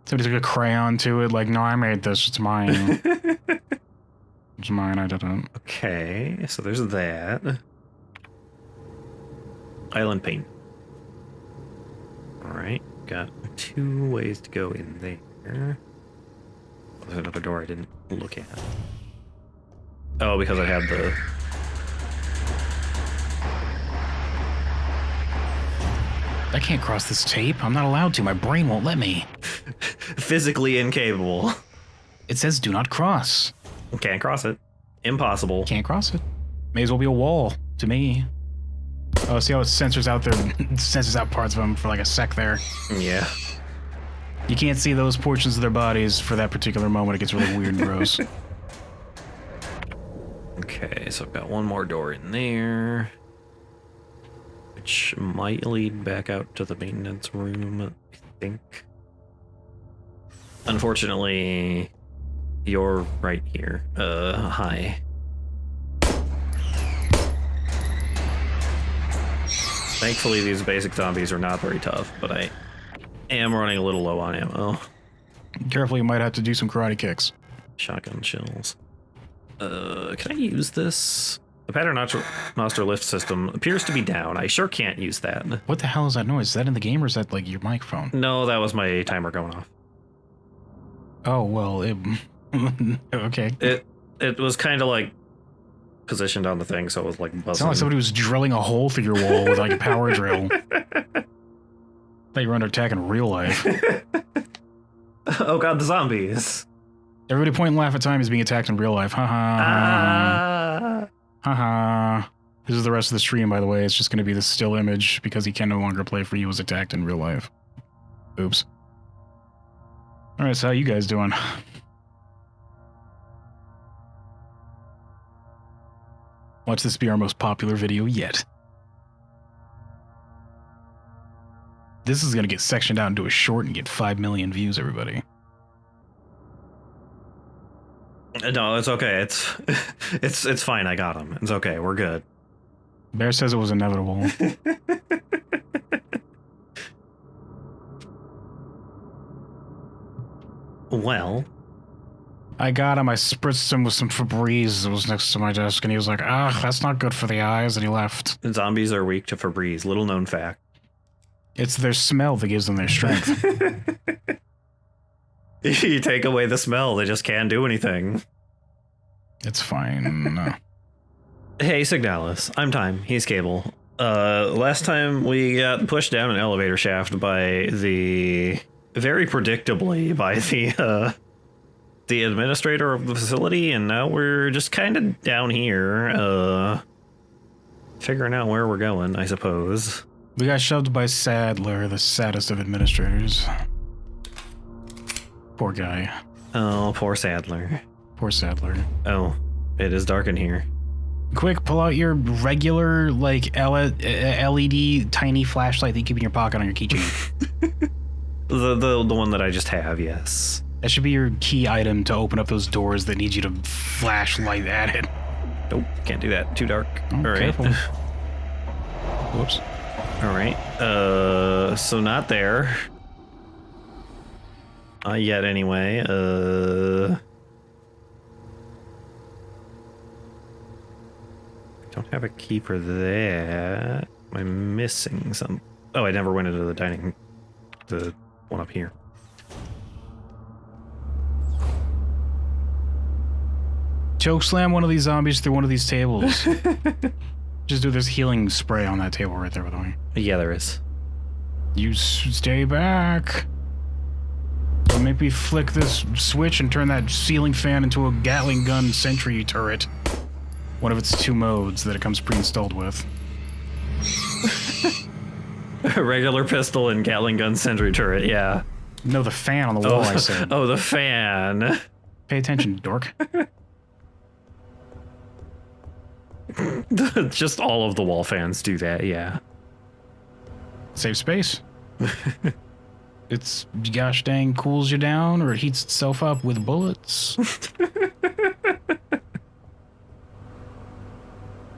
Somebody took a crayon to it, like, no, I made this, it's mine. It's mine, I didn't. Okay, so there's that. Island paint. Alright, got 2 ways to go in there. There's another door I didn't look at. Oh, because I had the... I can't cross this tape. I'm not allowed to. My brain won't let me. Physically incapable. It says do not cross. Can't cross it. Impossible. Can't cross it. May as well be a wall to me. Oh, see how it censors out censors out parts of them for like a sec there. Yeah. You can't see those portions of their bodies for that particular moment. It gets really weird and gross. Okay, so I've got one more door in there. Which might lead back out to the maintenance room, I think. Unfortunately, you're right here. Hi. Thankfully, these basic zombies are not very tough, but I am running a little low on ammo. Careful, you might have to do some karate kicks. Shotgun shells. Can I use this? The pattern noster lift system appears to be down. I sure can't use that. What the hell is that noise? Is that in the game or is that like your microphone? No, that was my timer going off. Oh, well, okay. It was kind of like positioned on the thing, so it was like buzzing. It sounded like somebody was drilling a hole through your wall with like a power drill. Thought you were under attack in real life. Oh god, the zombies. Everybody point and laugh at time is being attacked in real life. Ha ha. Haha. This is the rest of the stream, by the way. It's just going to be the still image because he can no longer play for you was attacked in real life. Oops. Alright, so how you guys doing? Watch this be our most popular video yet. This is going to get sectioned out into a short and get 5 million views, everybody. No, it's okay. It's fine. I got him. It's okay. We're good. Bear says it was inevitable. Well, I got him. I spritzed him with some Febreze that was next to my desk, and he was like, "Ah, that's not good for the eyes," and he left. zombies are weak to Febreze. Little known fact. It's their smell that gives them their strength. You take away the smell, they just can't do anything. It's fine. Hey, Signalis. I'm Time. He's Cable. Last time we got pushed down an elevator shaft by very predictably by the administrator of the facility, and now we're just kind of down here, figuring out where we're going, I suppose. We got shoved by Sadler, the saddest of administrators. Poor guy. Oh, poor Sadler. Poor Sadler. Oh, it is dark in here. Quick, pull out your regular, like, LED tiny flashlight that you keep in your pocket on your keychain. The one that I just have, yes. That should be your key item to open up those doors that need you to flashlight at it. Nope, can't do that. Too dark. Oh, all right. careful. Whoops. All right. So not there. Not yet, anyway. Don't have a key for that. Am I missing some? Oh, I never went into the one up here. Choke slam one of these zombies through one of these tables. Just do this healing spray on that table right there, by the way. Yeah, there is. You stay back. Don't make me flick this switch and turn that ceiling fan into a Gatling gun sentry turret. One of its two modes that it comes pre-installed with. A regular pistol and Gatling gun sentry turret, yeah. No, the fan on the wall, I said. Oh, the fan. Pay attention, dork. Just all of the wall fans do that, yeah. Save space. It's gosh dang cools you down or it heats itself up with bullets.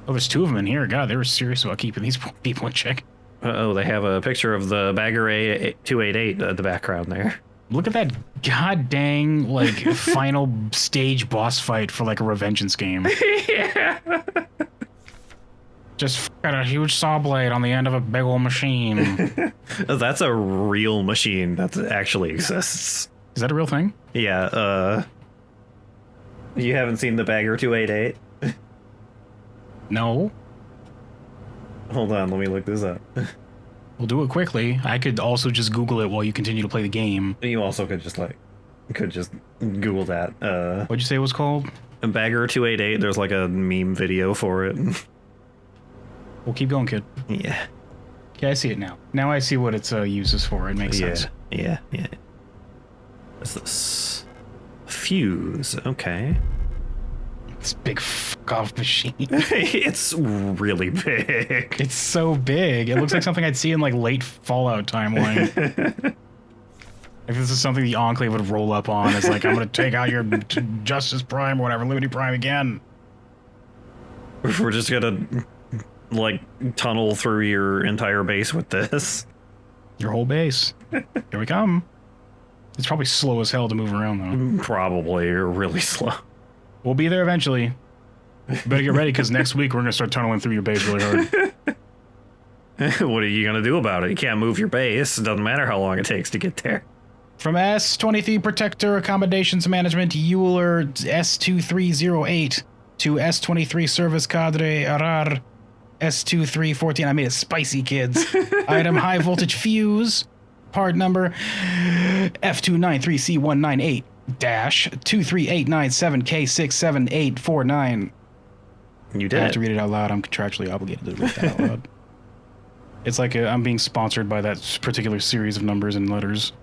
Oh, there's two of them in here. God, they were serious about keeping these people in check. Uh-oh, they have a picture of the Bagger A288 at the background there. Look at that god dang, like, final stage boss fight for, like, a Revengeance game. Yeah. Just got a huge saw blade on the end of a big old machine. That's a real machine that actually exists. Is that a real thing? Yeah, you haven't seen the Bagger 288? No. Hold on, let me look this up. We'll do it quickly. I could also just Google it while you continue to play the game. You also could just Google that. What'd you say it was called? Bagger 288, there's like a meme video for it. We'll keep going, kid. Yeah. Okay, I see it now. Now I see what its use is for. It makes sense. Yeah. What's this? Fuse, okay. This big fuck-off machine. It's really big. It's so big. It looks like something I'd see in, like, late Fallout timeline. If this is something the Enclave would roll up on, it's like, I'm gonna take out your Justice Prime or whatever, Liberty Prime again. We're just gonna, like, tunnel through your entire base with this. Your whole base. Here we come. It's probably slow as hell to move around, though. Probably, or really slow. We'll be there eventually. Better get ready, because next week we're going to start tunneling through your base really hard. What are you going to do about it? You can't move your base. It doesn't matter how long it takes to get there. From S23 Protector Accommodations Management, Euler S2308 to S23 Service Cadre Arar S2314. I made it spicy, kids. Item high voltage fuse. Part number F293C198. 23897K67849. You I did. have to read it out loud. I'm contractually obligated to read that out loud. It's like I'm being sponsored by that particular series of numbers and letters.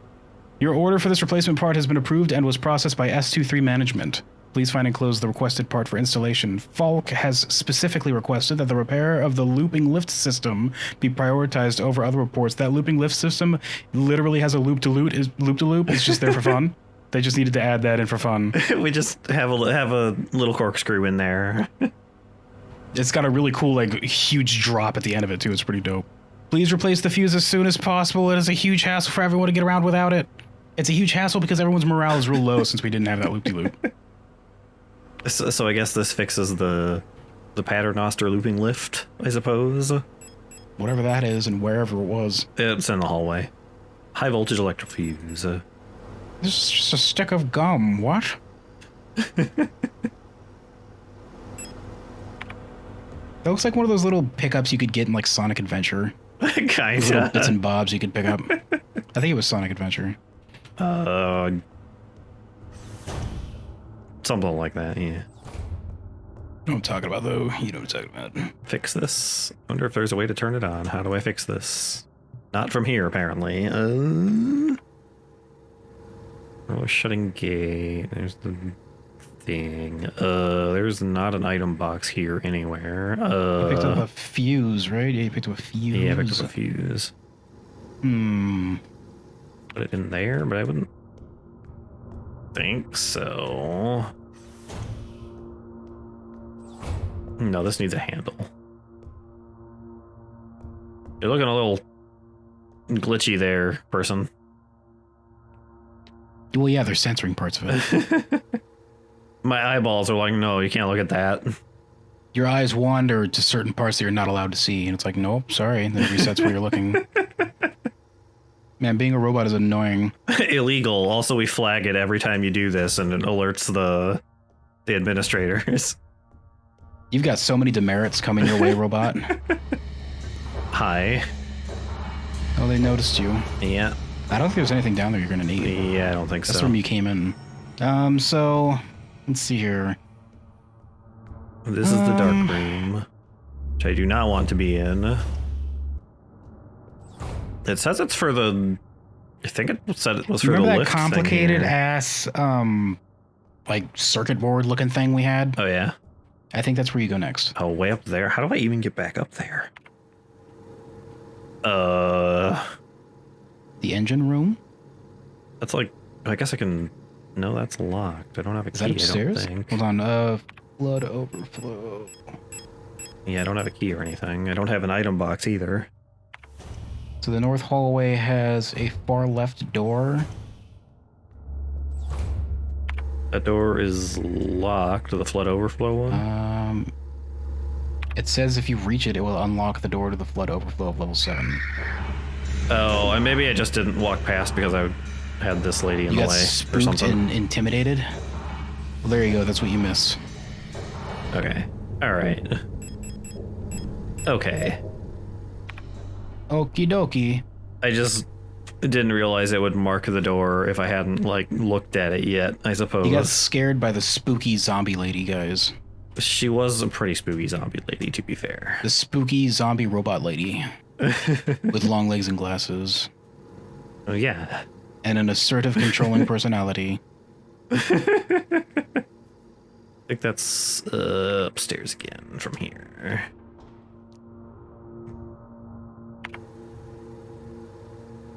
Your order for this replacement part has been approved and was processed by S23 Management. Please find enclosed the requested part for installation. Falk has specifically requested that the repair of the looping lift system be prioritized over other reports. That looping lift system literally has a loop-to-loop. It's just there for fun. They just needed to add that in for fun. We just have a little corkscrew in there. It's got a really cool, like, huge drop at the end of it, too. It's pretty dope. Please replace the fuse as soon as possible. It is a huge hassle for everyone to get around without it. It's a huge hassle because everyone's morale is real low since we didn't have that loop-de-loop. So I guess this fixes the paternoster looping lift, I suppose. Whatever that is and wherever it was. It's in the hallway. High voltage electric fuse. This is just a stick of gum. What? That looks like one of those little pickups you could get in like Sonic Adventure. Little Kinda. bits and bobs you could pick up. I think it was Sonic Adventure. Something like that, yeah. You know what I'm talking about, though. You know what I'm talking about. Fix this. Wonder if there's a way to turn it on. How do I fix this? Not from here, apparently. Oh, shutting gate. There's the thing. There's not an item box here anywhere. You picked up a fuse, right? Yeah, you picked up a fuse. Yeah, I picked up a fuse. Put it in there, but I wouldn't think so. No, this needs a handle. You're looking a little glitchy there, person. Well, yeah, they're censoring parts of it. My eyeballs are like, no, you can't look at that. Your eyes wander to certain parts that you're not allowed to see, and it's like, nope, sorry. And then it resets where you're looking. Man, being a robot is annoying. Illegal. Also, we flag it every time you do this, and it alerts the administrators. You've got so many demerits coming your way, robot. Hi. Oh, they noticed you. Yeah. I don't think there's anything down there you're gonna need. Yeah, I don't think so. That's the room you came in. So let's see here. This is the dark room, which I do not want to be in. It says it's for the. I think it said it was for the Remember that lift complicated thing here. ass, like circuit board looking thing we had? Oh yeah. I think that's where you go next. Oh, way up there. How do I even get back up there? The engine room? That's like. I guess I can. No, that's locked. I don't have a Is key. that upstairs? I don't think. Hold on. Flood overflow. Yeah, I don't have a key or anything. I don't have an item box either. So the north hallway has a far left door. That door is locked. The flood overflow one. It says if you reach it, it will unlock the door to the flood overflow of level 7. Oh, and maybe I just didn't walk past because I had this lady in You the got way or spooked something. and intimidated? Well, there you go. That's what you missed. Okay. All right. Okay. Okie dokie. I just didn't realize it would mark the door if I hadn't like looked at it yet, I suppose. You got scared by the spooky zombie lady, guys. She was a pretty spooky zombie lady, to be fair. The spooky zombie robot lady. With long legs and glasses. Oh, yeah. And an assertive, controlling personality. I think that's upstairs again from here.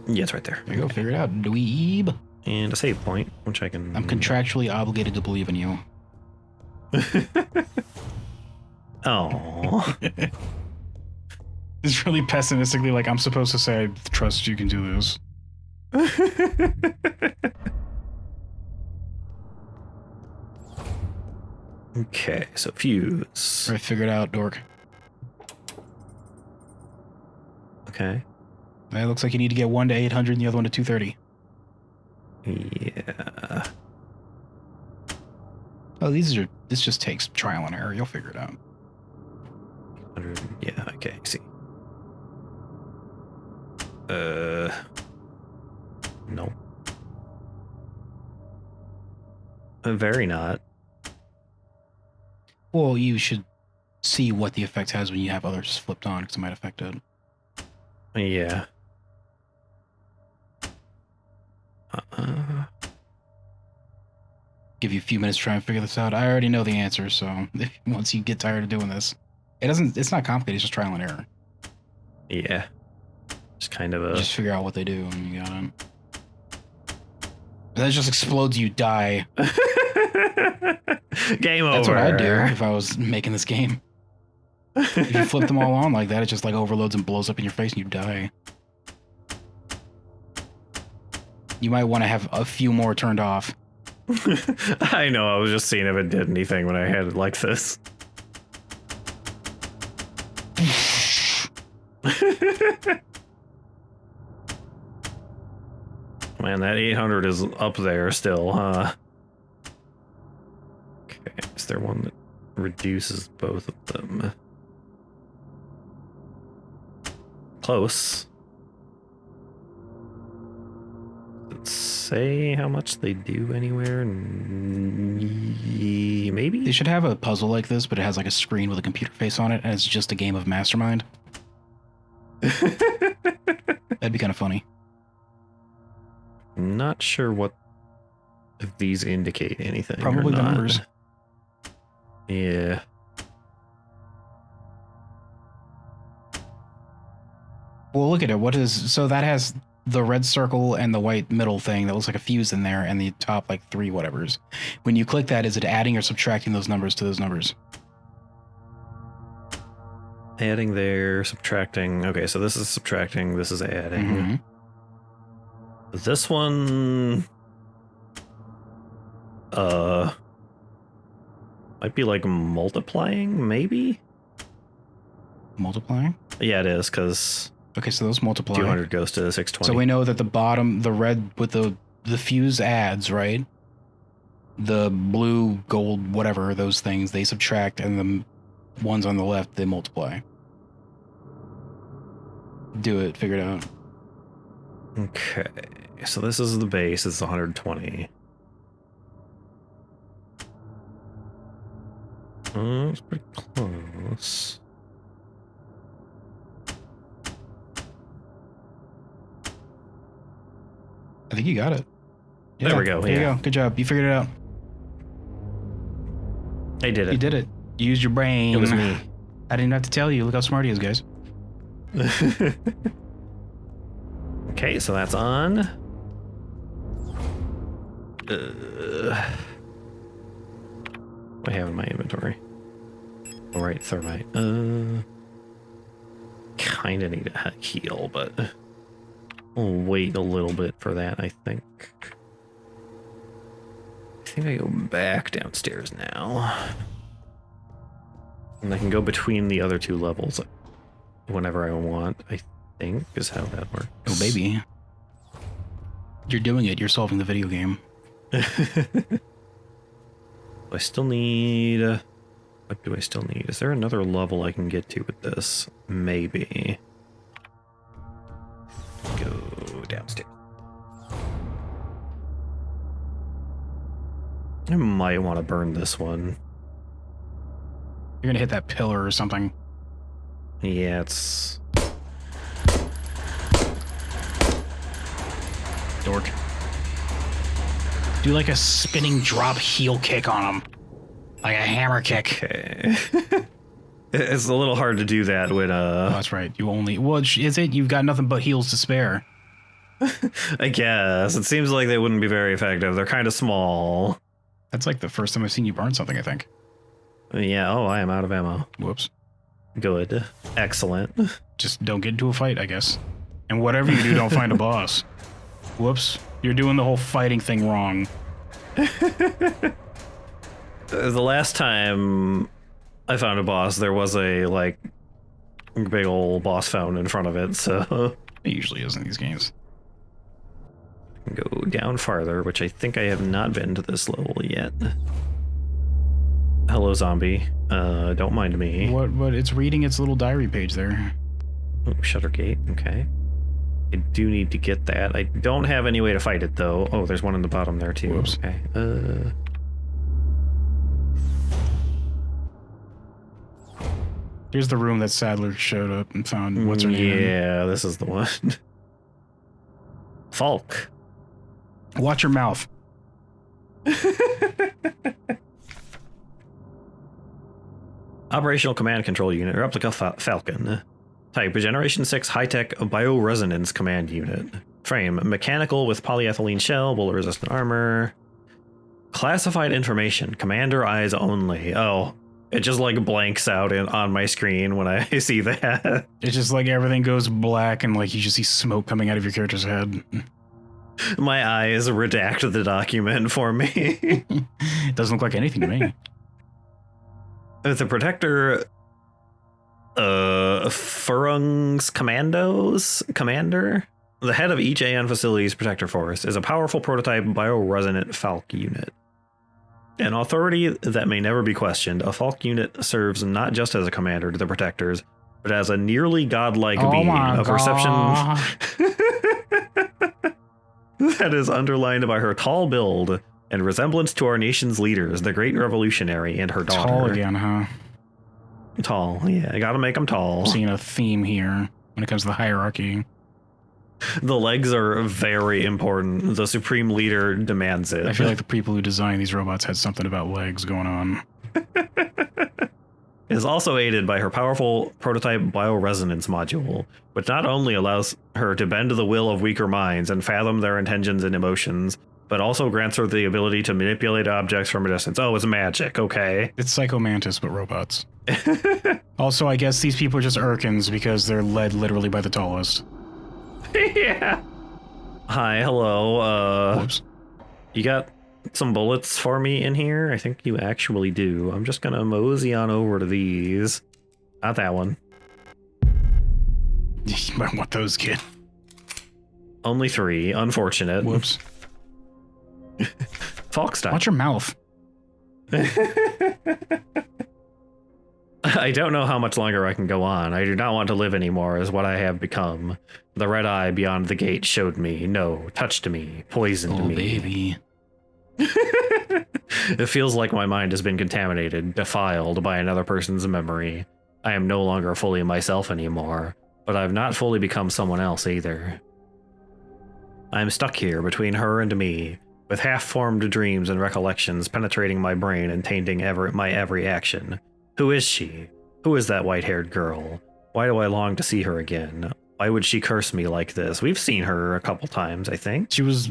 Yeah, it's right there. There you go. Figure it out, dweeb. And a save point, which I can... I'm contractually obligated to believe in you. Oh. It's really pessimistically like, I'm supposed to say, I trust you can do this. Okay, so fuse. Right, figure it out, dork. Okay. It looks like you need to get one to 800 and the other one to 230. Yeah. Oh, this just takes trial and error. You'll figure it out. 100, yeah, okay, I see. No. Very not. Well, you should see what the effect has when you have others flipped on, because it might affect it. Yeah. Give you a few minutes to try and figure this out. I already know the answer, so once you get tired of doing this, it's not complicated, it's just trial and error. Yeah. Just kind of a... Just figure out what they do and you got it. That just explodes, you die. Game over. That's what I'd do if I was making this game. If you flip them all on like that, it just like overloads and blows up in your face and you die. You might want to have a few more turned off. I know, I was just seeing if it did anything when I had it like this. Man, that 800 is up there still, huh? Okay, is there one that reduces both of them? Close. Does it say how much they do anywhere? Maybe? They should have a puzzle like this, but it has like a screen with a computer face on it, and it's just a game of Mastermind. That'd be kind of funny. Not sure what if these indicate anything. Probably the numbers. Yeah. Well, look at it. What is... So that has the red circle and the white middle thing that looks like a fuse in there, and the top like 3 whatevers. When you click that, is it adding or subtracting those numbers to those numbers? Adding there, subtracting. Okay, so this is subtracting, this is adding. Mm-hmm. This one... might be like multiplying, maybe? Multiplying? Yeah, it is, because... Okay, so those multiply. 200 goes to 620. So we know that the bottom, the red with the fuse adds, right? The blue, gold, whatever, those things, they subtract, and the ones on the left, they multiply. Do it, figure it out. Okay, so this is the base, it's 120. It's pretty close. I think you got it. Yeah, there we go. There you go. Good job. You figured it out. I did it. You did it. You used your brain. It was me. I didn't have to tell you. Look how smart he is, guys. Okay, so that's on. What do I have in my inventory? All right, thermite. Kind of need a heal, but I'll wait a little bit for that, I think. I think I go back downstairs now. And I can go between the other 2 levels whenever I want, I think is how that works. Oh, baby. You're doing it. You're solving the video game. I still need... what do I still need? Is there another level I can get to with this? Maybe. Go downstairs. I might want to burn this one. You're gonna hit that pillar or something. Yeah, it's... Dork. Do like a spinning drop heel kick on him. Like a hammer kick. Okay. It's a little hard to do that when, Oh, that's right. You only... Well, is it? You've got nothing but heels to spare. I guess. It seems like they wouldn't be very effective. They're kind of small. That's like the first time I've seen you burn something, I think. Yeah, oh, I am out of ammo. Whoops. Good. Excellent. Just don't get into a fight, I guess. And whatever you do, don't find a boss. Whoops. You're doing the whole fighting thing wrong. The last time I found a boss, there was a, like, big old boss fountain in front of it, so... It usually is in these games. Go down farther, which I think I have not been to this level yet. Hello, zombie. Don't mind me. What? It's reading its little diary page there. Oh, shutter gate. Okay. I do need to get that. I don't have any way to fight it, though. Oh, there's one in the bottom there, too. Whoops. Okay. Here's the room that Sadler showed up and found. What's her name? Yeah, this is the one. Falk. Watch your mouth. Operational Command Control Unit, Replika Falcon. Type, Generation 6 High-Tech Bioresonance Command Unit. Frame, mechanical with polyethylene shell, bullet-resistant armor. Classified information, commander eyes only. Oh, it just like blanks out on my screen when I see that. It's just like everything goes black and like you just see smoke coming out of your character's head. My eyes redact the document for me. It doesn't look like anything to me. The Protector Furung's commander, the head of each AN facility's Protector Force, is a powerful prototype bioresonant Falk unit. An authority that may never be questioned, a Falk unit serves not just as a commander to the Protectors, but as a nearly godlike being of perception that is underlined by her tall build and resemblance to our nation's leaders, the Great Revolutionary and her daughter. Tall again, huh? Tall, yeah, I gotta make them tall. I'm seeing a theme here when it comes to the hierarchy. The legs are very important. The Supreme Leader demands it. I feel like the people who designed these robots had something about legs going on. It is also aided by her powerful prototype bioresonance module, which not only allows her to bend the will of weaker minds and fathom their intentions and emotions, but also grants her the ability to manipulate objects from a distance. Oh, it's magic, okay. It's Psycho Mantis, but robots. Also, I guess these people are just Urkins because they're led literally by the tallest. Yeah. Hi, hello. Whoops. You got some bullets for me in here? I think you actually do. I'm just gonna mosey on over to these. Not that one. You might want those, kid. Only 3. Unfortunate. Whoops. Falk style. Watch your mouth. I don't know how much longer I can go on. I do not want to live anymore as what I have become. The red eye beyond the gate showed me, no, touched me, poisoned me. Baby. It feels like my mind has been contaminated, defiled by another person's memory. I am no longer fully myself anymore, but I've not fully become someone else either. I am stuck here between her and me, with half-formed dreams and recollections penetrating my brain and tainting my every action. Who is she? Who is that white-haired girl? Why do I long to see her again? Why would she curse me like this? We've seen her a couple times, I think. She was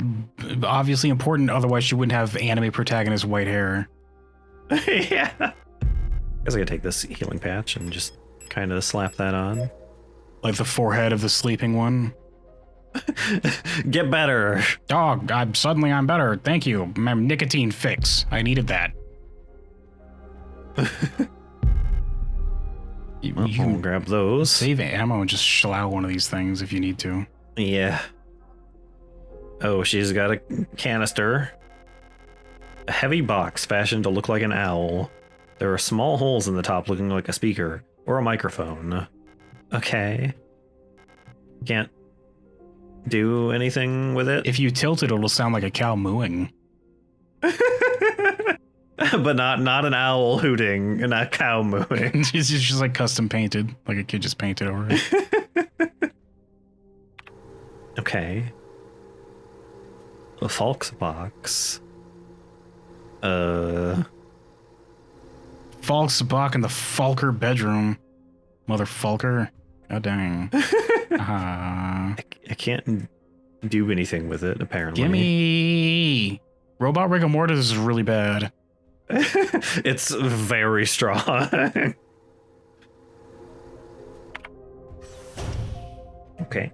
obviously important, otherwise she wouldn't have anime protagonist white hair. Yeah. I guess I could take this healing patch and just kind of slap that on. Like the forehead of the sleeping one. Get better. Dog, I'm better. Thank you. My nicotine fix. I needed that. You can grab those. Save ammo and just schlow one of these things if you need to. Yeah. Oh, she's got a canister. A heavy box fashioned to look like an owl. There are small holes in the top looking like a speaker or a microphone. Okay. Can't do anything with it? If you tilt it, it'll sound like a cow mooing. But not an owl hooting and a cow mooing. It's just like custom painted, like a kid just painted over it. Okay. A Falk's box. Falk's box in the Falker bedroom. Mother Falker. Oh dang. I can't do anything with it, apparently. Gimme! Robot rigor mortis is really bad. It's very strong. Okay.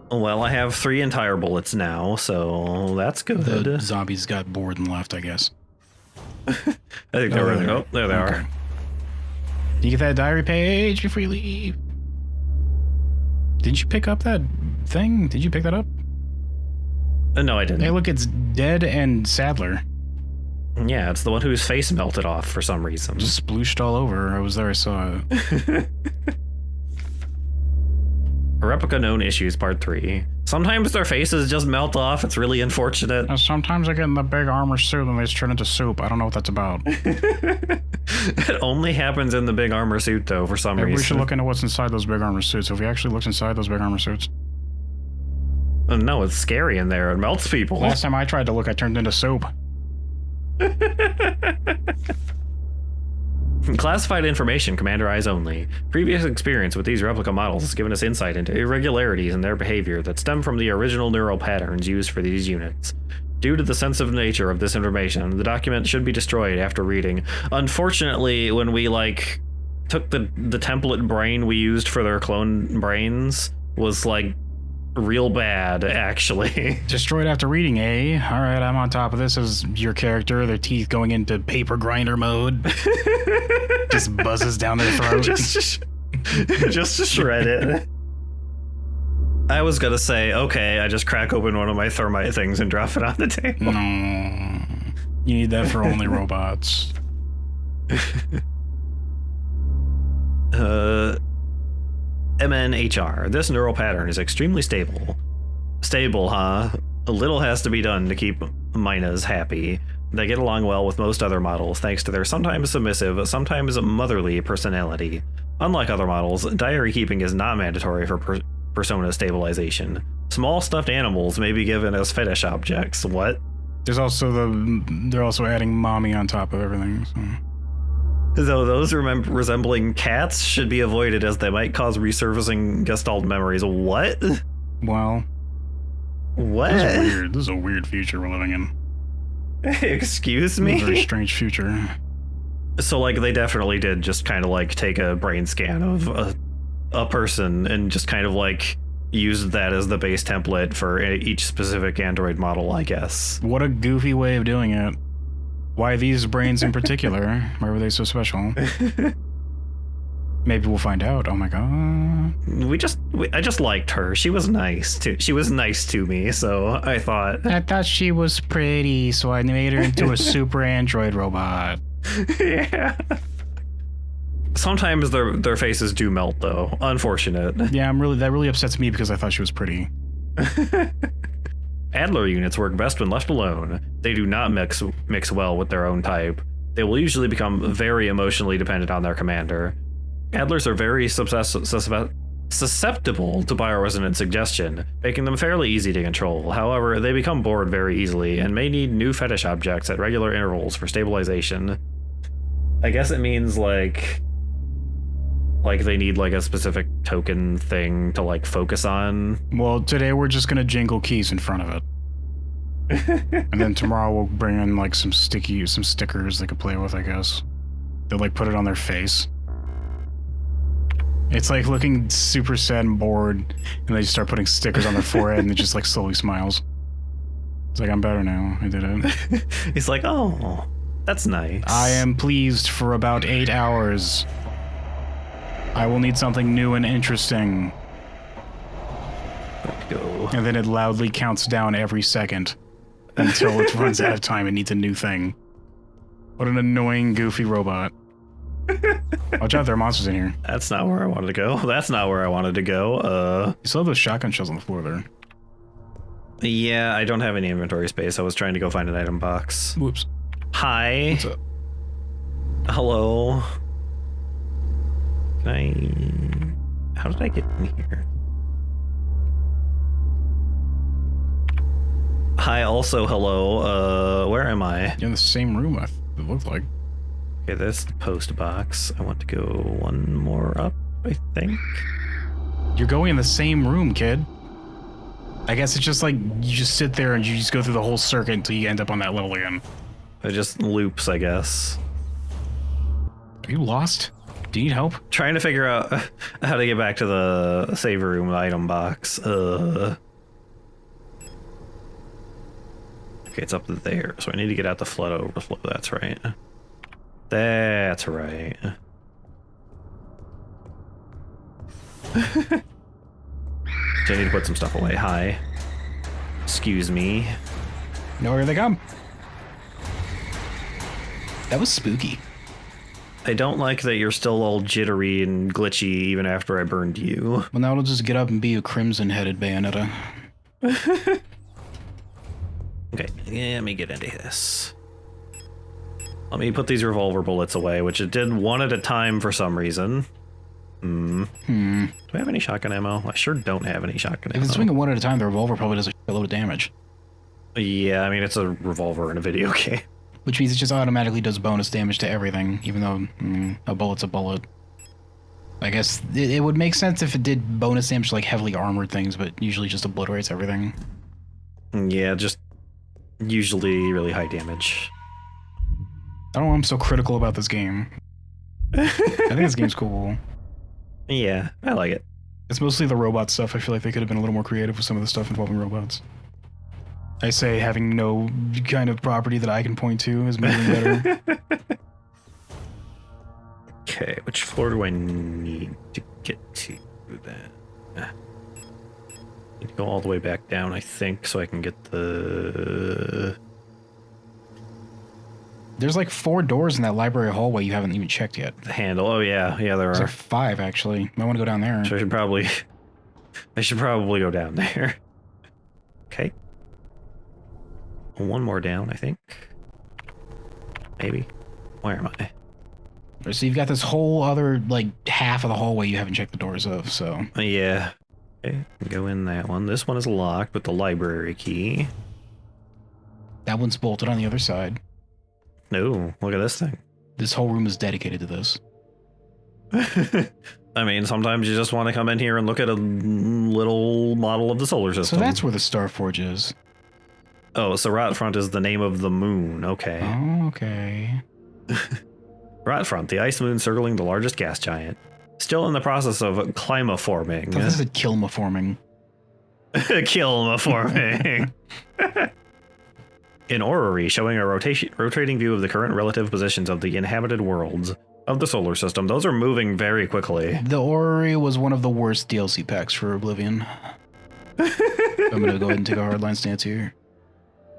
Well, I have 3 entire bullets now, so that's good. The zombies got bored and left, I guess. I think they're really. Oh, there they are. You get that diary page before you leave. Didn't you pick up that thing? Did you pick that up? No, I didn't. Hey, look, it's Dead and Sadler. Yeah, it's the one whose face melted off for some reason. Just splooshed all over. I was there, I saw it. Replika Known Issues Part 3. Sometimes their faces just melt off. It's really unfortunate. Sometimes I get in the big armor suit and they just turn into soup. I don't know what that's about. It only happens in the big armor suit, though, for some Maybe reason. we should look into what's inside those big armor suits. Have we actually looked inside those big armor suits? No, it's scary in there. It melts people. Last time I tried to look, I turned into soup. Classified information, Commander Eyes only. Previous experience with these replica models has given us insight into irregularities in their behavior that stem from the original neural patterns used for these units. Due to the sensitive nature of this information, the document should be destroyed after reading. Unfortunately, when we, like, took the template brain we used for their clone brains was, like, real bad, actually. Destroyed after reading, eh? Alright, I'm on top of this as your character, their teeth going into paper grinder mode. Just buzzes down their throat. just to shred it. I was gonna say, okay, I just crack open one of my thermite things and drop it on the table. No. You need that for only robots. MNHR. This neural pattern is extremely stable. Stable, huh? A little has to be done to keep Minas happy. They get along well with most other models thanks to their sometimes submissive, sometimes motherly personality. Unlike other models, diary keeping is not mandatory for persona stabilization. Small stuffed animals may be given as fetish objects. What? They're also adding mommy on top of everything. So. Though those resembling cats should be avoided as they might cause resurfacing Gestalt memories. What? Well. What? This is a weird future we're living in. Excuse me? A very strange future. So, like, they definitely did just kind of, like, take a brain scan of a person and just kind of, like, use that as the base template for each specific Android model, I guess. What a goofy way of doing it. Why these brains in particular? Why were they so special? Maybe we'll find out. Oh my god. I just liked her. She was nice to me, so I thought she was pretty, so I made her into a super android robot. Yeah. Sometimes their faces do melt, though. Unfortunate. Yeah, that really upsets me because I thought she was pretty. Adler units work best when left alone. They do not mix well with their own type. They will usually become very emotionally dependent on their commander. Adlers are very susceptible to bioresonant suggestion, making them fairly easy to control. However, they become bored very easily and may need new fetish objects at regular intervals for stabilization. I guess it means like they need like a specific token thing to like focus on. Well, today we're just gonna jingle keys in front of it. And then tomorrow we'll bring in like some stickers they could play with, I guess. They'll like put it on their face. It's like looking super sad and bored, and they just start putting stickers on their forehead and it just like slowly smiles. It's like, I'm better now, I did it. He's like, oh, that's nice. I am pleased for about 8 hours. I will need something new and interesting. Let's go. And then it loudly counts down every second until it runs out of time and needs a new thing. What an annoying, goofy robot. Watch out, there are monsters in here. That's not where I wanted to go. That's not where I wanted to go. You still have those shotgun shells on the floor there. Yeah, I don't have any inventory space. I was trying to go find an item box. Whoops. Hi. What's up? Hello. How did I get in here? Hi, also hello. Where am I? You're in the same room, it looked like. Okay, that's the post box. I want to go one more up, I think. You're going in the same room, kid. I guess it's just like you just sit there and you just go through the whole circuit until you end up on that level again. It just loops, I guess. Are you lost? Do you need help? Trying to figure out how to get back to the save room item box. Okay, it's up there, so I need to get out the flood overflow. That's right. That's right. So I need to put some stuff away. Hi. Excuse me. No, here they come. That was spooky. I don't like that you're still all jittery and glitchy even after I burned you. Well, now it'll just get up and be a crimson-headed Bayonetta. Okay, yeah, let me get into this. Let me put these revolver bullets away, which it did one at a time for some reason. Do I have any shotgun ammo? I sure don't have any shotgun ammo. If it's swinging one at a time, the revolver probably does a shitload of damage. Yeah, I mean, it's a revolver in a video game. Which means it just automatically does bonus damage to everything, even though a bullet's a bullet. I guess it would make sense if it did bonus damage to like heavily armored things, but usually just obliterates everything. Yeah, just usually really high damage. I don't know why I'm so critical about this game. I think this game's cool. Yeah, I like it. It's mostly the robot stuff. I feel like they could have been a little more creative with some of the stuff involving robots. I say having no kind of property that I can point to is maybe better. Okay, which floor do I need to get to then? Need to go all the way back down, I think, so I can get the... There's like 4 doors in that library hallway you haven't even checked yet. The handle. Oh yeah, yeah, there There's are. like 5 actually. Might want to go down there. So I should probably go down there. Okay. One more down, I think. Maybe. Where am I? So you've got this whole other like half of the hallway you haven't checked the doors of. So Yeah. Okay, go in that one. This one is locked with the library key. that one's bolted on the other side. No, look at this thing. This whole room is dedicated to this. I mean, sometimes you just want to come in here and look at a little model of the solar system. So that's where the Starforge is. Oh, so Rotfront is the name of the moon. Okay. Oh, okay. Rotfront, the ice moon circling the largest gas giant. Still in the process of climaforming. This is kilmaforming. Kilmaforming. An orrery showing a rotating view of the current relative positions of the inhabited worlds of the solar system. Those are moving very quickly. The orrery was one of the worst DLC packs for Oblivion. I'm gonna go ahead and take a hardline stance here.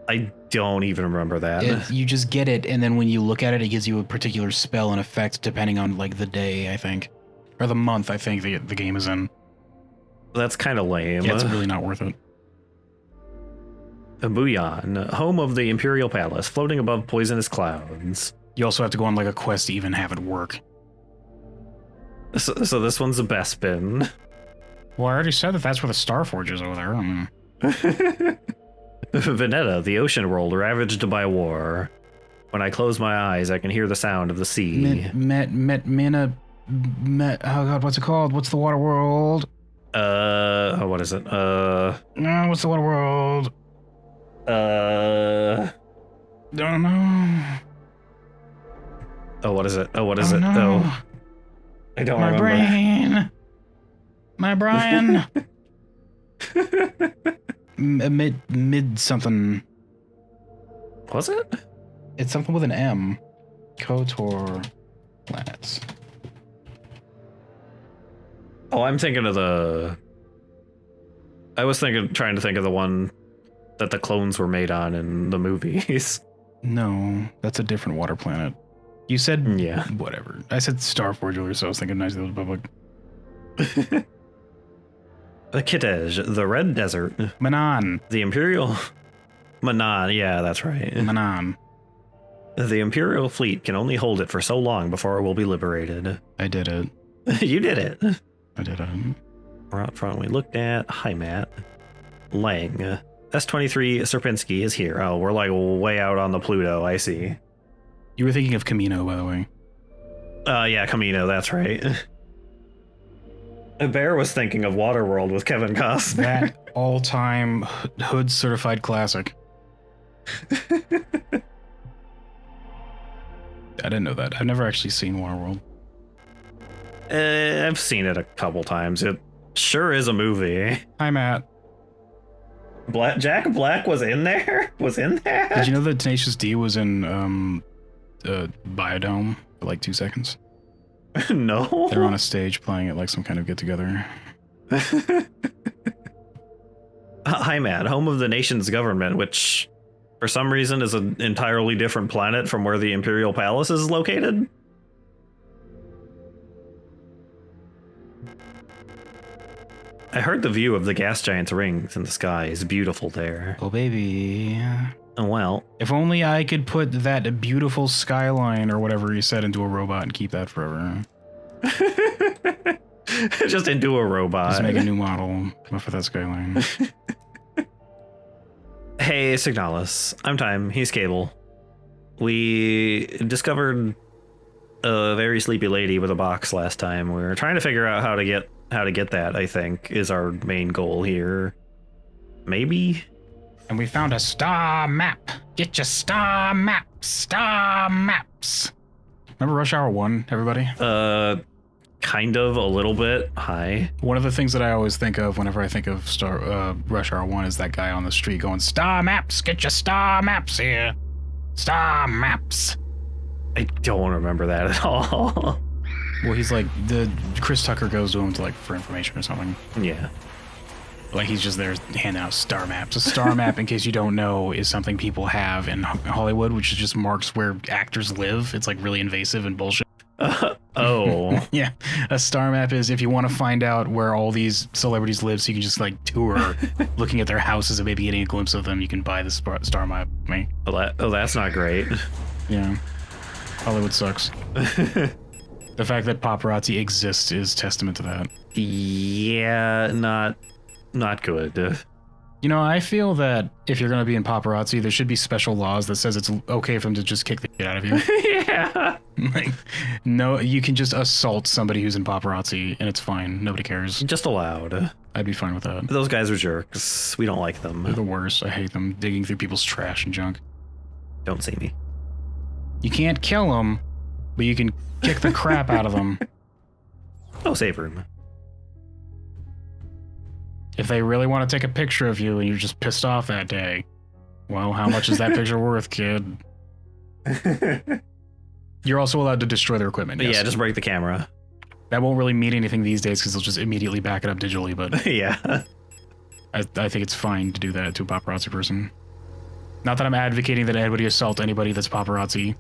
I don't even remember that. You just get it, and then when you look at it, it gives you a particular spell and effect depending on like the day, I think, or the month. I think the game is in. That's kind of lame. Yeah, it's really not worth it. Buyan, home of the Imperial Palace, floating above poisonous clouds. You also have to go on like a quest to even have it work. So this one's the best bin. Well, I already said that that's where the Starforge is over there. Veneta, the ocean world ravaged by war. When I close my eyes, I can hear the sound of the sea. Oh god, what's it called? What's the water world? What is it? No, what's the water world? Don't know. Oh, what is it? Oh, what is it? No. Oh, I don't My remember. My brain. Mid something. Was it? It's something with an M. KOTOR planets. Oh, I'm thinking of the... I was trying to think of the one that the clones were made on in the movies. No, that's a different water planet. You said... Yeah. Whatever. I said Starforge earlier, so I was thinking Knights of the Old Republic. The Kitej, the Red Desert. Manan. The Imperial... Manan, yeah, that's right. Manan. The Imperial fleet can only hold it for so long before it will be liberated. I did it. You did it. I did it. We're out front. We looked at Heimat. Lang. S-23 Serpinski is here. Oh, we're like way out on the Pluto, I see. You were thinking of Camino, by the way. Yeah, Camino, that's right. Bear was thinking of Waterworld with Kevin Costner. That all-time Hood certified classic. I didn't know that. I've never actually seen Waterworld. I've seen it a couple times. It sure is a movie. Hi, Matt. Jack Black was in there? Was in there? Did you know that Tenacious D was in Biodome for like 2 seconds? No. They're on a stage playing at like some kind of get-together. Hi, Matt, home of the nation's government, which for some reason is an entirely different planet from where the Imperial Palace is located. I heard the view of the gas giant's rings in the sky is beautiful there. Oh, baby. Oh, well. If only I could put that beautiful skyline or whatever you said into a robot and keep that forever. Just into a robot. Just make a new model for that skyline. Hey, Signalis. I'm Time. He's Cable. We discovered a very sleepy lady with a box last time. We were trying to figure out how to get that, I think, is our main goal here. Maybe? And we found a star map. Get your star maps. Star maps. Remember Rush Hour 1, everybody? Kind of, a little bit. Hi. One of the things that I always think of whenever I think of Rush Hour 1 is that guy on the street going, star maps, get your star maps here. Star maps. I don't remember that at all. Well, he's like, Chris Tucker goes to him to, like, for information or something. Yeah. Like, he's just there handing out star maps. A star map, in case you don't know, is something people have in Hollywood, which is just marks where actors live. It's, like, really invasive and bullshit. Oh. Yeah. A star map is if you want to find out where all these celebrities live so you can just, like, tour looking at their houses and maybe getting a glimpse of them, you can buy the star map. Oh, that's not great. Yeah. Hollywood sucks. The fact that paparazzi exists is testament to that. Yeah, not good. You know, I feel that if you're going to be in paparazzi, there should be special laws that says it's okay for them to just kick the shit out of you. Yeah. Like, no, you can just assault somebody who's in paparazzi and it's fine. Nobody cares. Just allowed. I'd be fine with that. Those guys are jerks. We don't like them. They're the worst. I hate them digging through people's trash and junk. Don't see me. You can't kill them, but you can kick the crap out of them. Oh, save room. If they really want to take a picture of you and you're just pissed off that day, well, how much is that picture worth, kid? You're also allowed to destroy their equipment. Yes. Yeah, just break the camera. That won't really mean anything these days because they'll just immediately back it up digitally, but Yeah. I think it's fine to do that to a paparazzi person. Not that I'm advocating that anybody assault anybody that's paparazzi.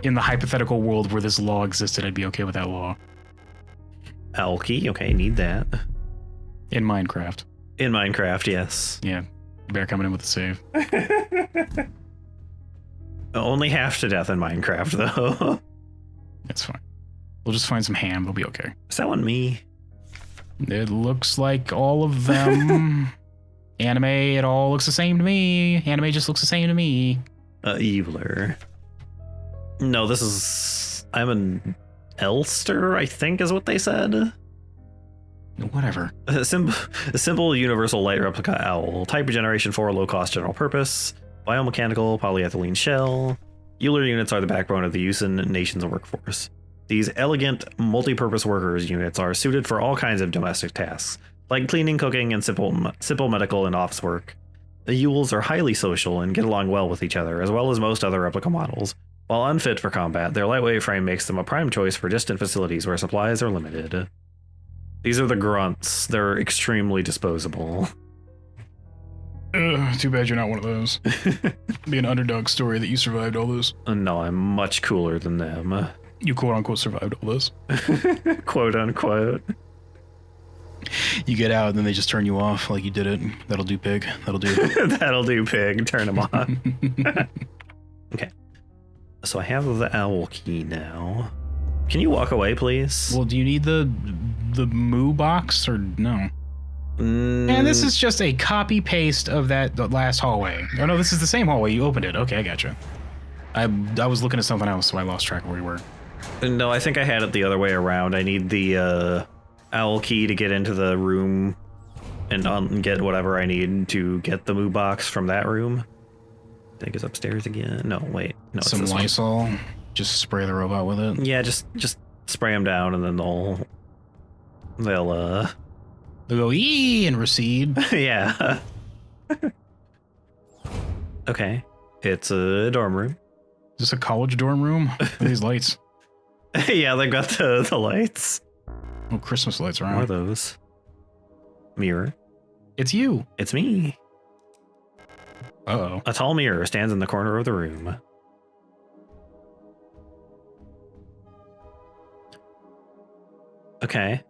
In the hypothetical world where this law existed, I'd be okay with that law. Owl key, okay, need that. In Minecraft. In Minecraft, yes. Yeah, bear coming in with the save. Only half to death in Minecraft, though. It's fine. We'll just find some ham, it'll be okay. Is that one me? It looks like all of them. Anime, it all looks the same to me. Anime just looks the same to me. Eviler. No, this is... I'm an Elster, I think is what they said. Whatever. A simple universal light replica owl. Type Generation 4, low-cost general purpose. Biomechanical polyethylene shell. Euler units are the backbone of the Usan nation's workforce. These elegant, multi-purpose workers units are suited for all kinds of domestic tasks, like cleaning, cooking, and simple medical and office work. The Yules are highly social and get along well with each other, as well as most other replica models. While unfit for combat, their lightweight frame makes them a prime choice for distant facilities where supplies are limited. These are the grunts. They're extremely disposable. Too bad you're not one of those. Be an underdog story that you survived all this. No, I'm much cooler than them. You quote-unquote survived all this. Quote unquote. You get out and then they just turn you off like you did it. That'll do, pig. That'll do. That'll do, pig. Turn them on. Okay. So I have the owl key now. Can you walk away, please? Well, do you need the moo box or no? And this is just a copy paste of the last hallway. Oh no, this is the same hallway. You opened it. Okay, I gotcha. I was looking at something else, so I lost track of where you were. No, I think I had it the other way around. I need the owl key to get into the room and get whatever I need to get the moo box from that room. I think it's upstairs again. No, wait. No, it's some this Lysol. one. Just spray the robot with it. Yeah, just spray them down, and then they'll go ee and recede. Yeah. Okay, it's a dorm room. Is this a college dorm room? What are these lights? Yeah, they got the lights. Oh, Christmas lights What are around. those? Mirror. It's you. It's me. Uh-oh. A tall mirror stands in the corner of the room. Okay.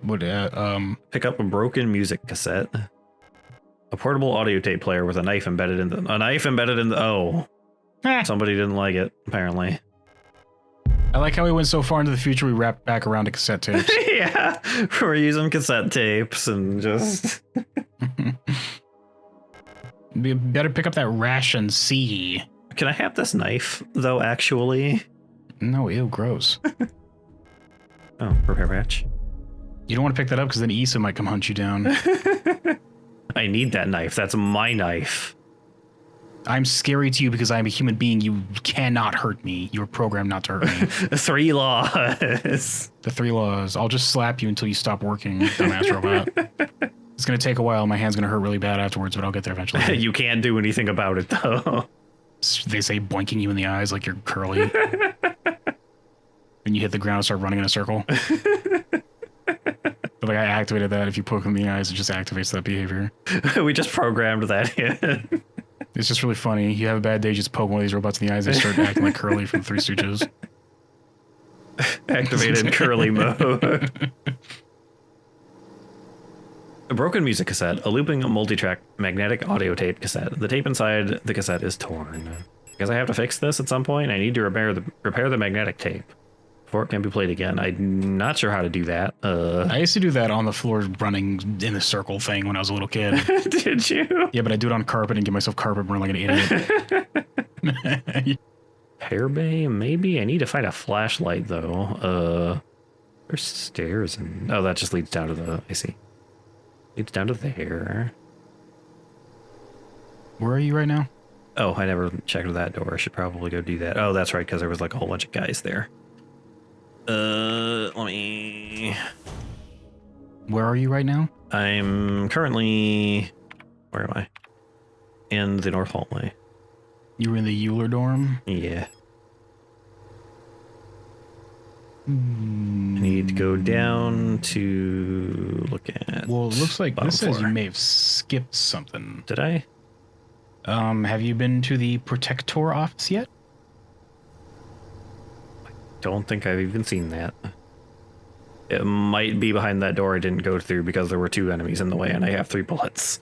What? Pick up a broken music cassette. A portable audio tape player with a knife embedded in the. Oh, somebody didn't like it. Apparently. I like how we went so far into the future. We wrapped back around to cassette tapes. Yeah, we're using cassette tapes and just. We better pick up that ration C. Can I have this knife though? Actually. No, ew, gross. Oh, repair patch. You don't want to pick that up because then Issa might come hunt you down. I need that knife. That's my knife. I'm scary to you because I'm a human being. You cannot hurt me. You're programmed not to hurt me. 3 laws. The 3 laws. I'll just slap you until you stop working, dumbass robot. It's going to take a while. My hand's going to hurt really bad afterwards, but I'll get there eventually. You can't do anything about it, though. They say blinking you in the eyes like you're curly. And you hit the ground and start running in a circle. But like I activated that. If you poke them in the eyes, it just activates that behavior. We just programmed that in. It's just really funny. You have a bad day, just poke one of these robots in the eyes, they start acting like Curly from Three Stooges. Activated curly mode. A broken music cassette, a looping multi-track magnetic audio tape cassette. The tape inside the cassette is torn. Because I have to fix this at some point, I need to repair the magnetic tape before it can be played again. I'm not sure how to do that. I used to do that on the floor running in the circle thing when I was a little kid. Did you? Yeah, but I do it on carpet and give myself carpet burn like an idiot. Hair bay, maybe? I need to find a flashlight, though. There's stairs and... Oh, that just leads down to the... I see. Leads down to there. Where are you right now? Oh, I never checked that door. I should probably go do that. Oh, that's right, because there was like a whole bunch of guys there. Let me... Where are you right now? I'm currently... Where am I? In the north hallway. You were in the Euler dorm? Yeah. I need to go down to look at... Well, it looks like this says floor. you may have skipped something. Did I? Have you been to the Protector office yet? Don't think I've even seen that. It might be behind that door I didn't go through because there were 2 enemies in the way and I have 3 bullets.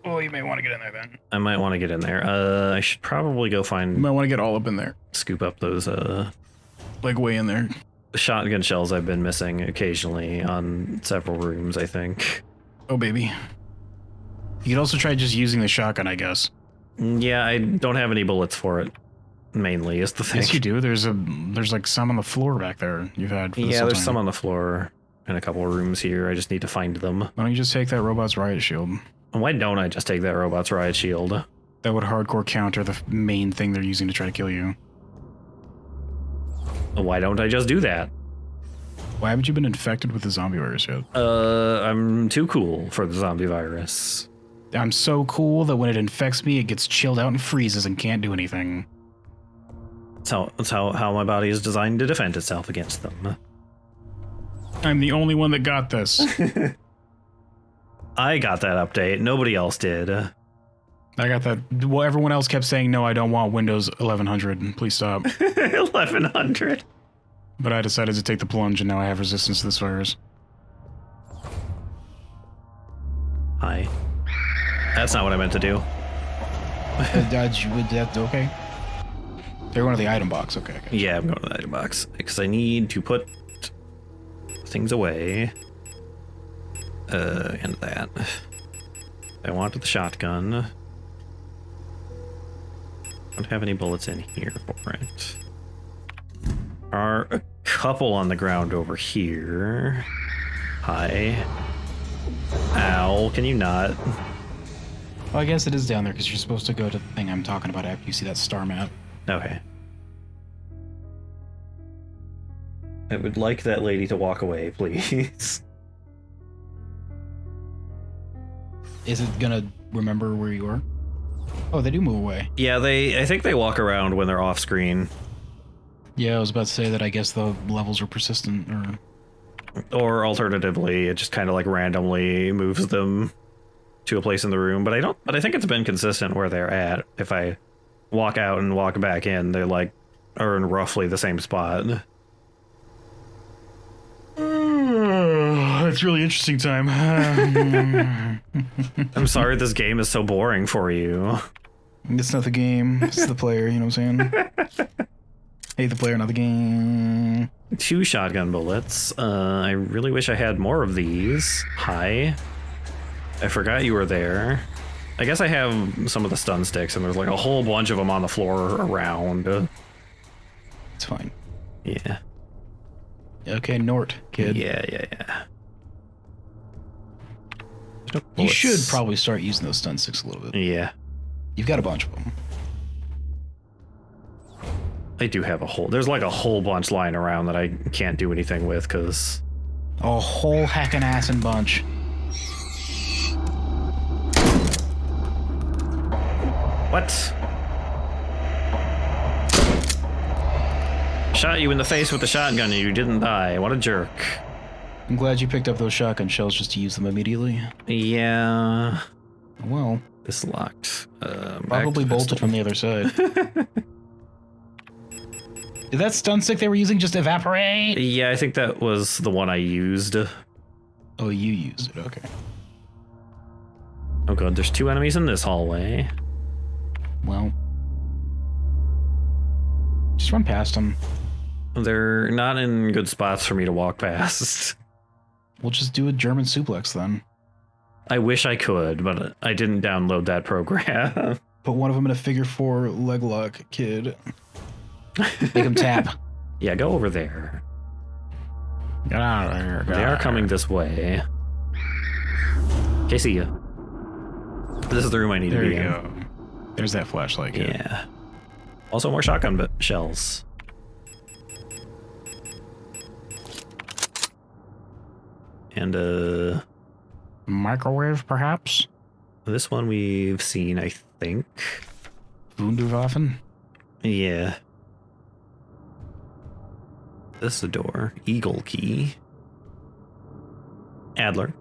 Oh, you may want to get in there then. I might want to get in there. I should probably go You find... might want to get all up in there. Scoop up those, Like way in there. shotgun shells I've been missing occasionally on several rooms, I think. Oh, baby. You could also try just using the shotgun, I guess. Yeah, I don't have any bullets for it. Mainly is the thing. Yes, you do. There's like some on the floor back there you've had. For this Yeah, whole there's time. some on the floor in a couple of rooms here. I just need to find them. Why don't you just take that robot's riot shield? Why don't I just take that robot's riot shield? That would hardcore counter the main thing they're using to try to kill you. Why don't I just do that? Why haven't you been infected with the zombie virus yet? I'm too cool for the zombie virus. I'm so cool that when it infects me, it gets chilled out and freezes and can't do anything. That's how my body is designed to defend itself against them. I'm the only one that got this. I got that update. Nobody else did. I got that. Well, everyone else kept saying, no, I don't want Windows 1100. Please stop. 1100. But I decided to take the plunge, and now I have resistance to this virus. Hi. That's not what I meant to do. Okay. They're going to the item box. Okay. Yeah, I'm going to the item box because I need to put things away. And that. I wanted the shotgun. Don't have any bullets in here for it. Are a couple on the ground over here. Hi. Ow, can you not? Well, I guess it is down there because you're supposed to go to the thing I'm talking about after you see that star map. Okay. I would like that lady to walk away, please. Is it gonna remember where you are? Oh, they do move away. Yeah, I think they walk around when they're off screen. Yeah, I was about to say that I guess the levels are persistent, Or alternatively, it just kind of like randomly moves them to a place in the room. But I think it's been consistent where they're at. If I walk out and walk back in, they're like are in roughly the same spot. it's really interesting time. I'm sorry this game is so boring for you. It's not the game. It's the player, you know what I'm saying? Hate the player, not the game. 2 shotgun bullets. I really wish I had more of these. Hi. I forgot you were there. I guess I have some of the stun sticks, and there's like a whole bunch of them on the floor around. It's fine. Yeah. Okay, Nort, kid. Yeah. No You bullets. should probably start using those stun sticks a little bit. Yeah. You've got a bunch of them. I do have there's like a whole bunch lying around that I can't do anything with, because... A whole heckin' assin' bunch. What? Shot you in the face with the shotgun and you didn't die. What a jerk. I'm glad you picked up those shotgun shells just to use them immediately. Yeah. Well, This locked. probably bolted from the other side. Did that stun stick they were using just evaporate? Yeah, I think that was the one I used. Oh, you used it. Okay. Oh god, there's 2 enemies in this hallway. Well, just run past them. They're not in good spots for me to walk past. We'll just do a German suplex then. I wish I could, but I didn't download that program. Put one of them in a figure 4 leg lock, kid. Make him tap. Yeah, go over there. Get out of here. They are coming this way. Okay, see ya. This is the room I need There to be you in. go. There's that flashlight, kid. Yeah. Also more shotgun shells. And Microwave, perhaps? this one we've seen, I think. Wunderwaffen? Yeah. This is a door. Eagle key. Adler.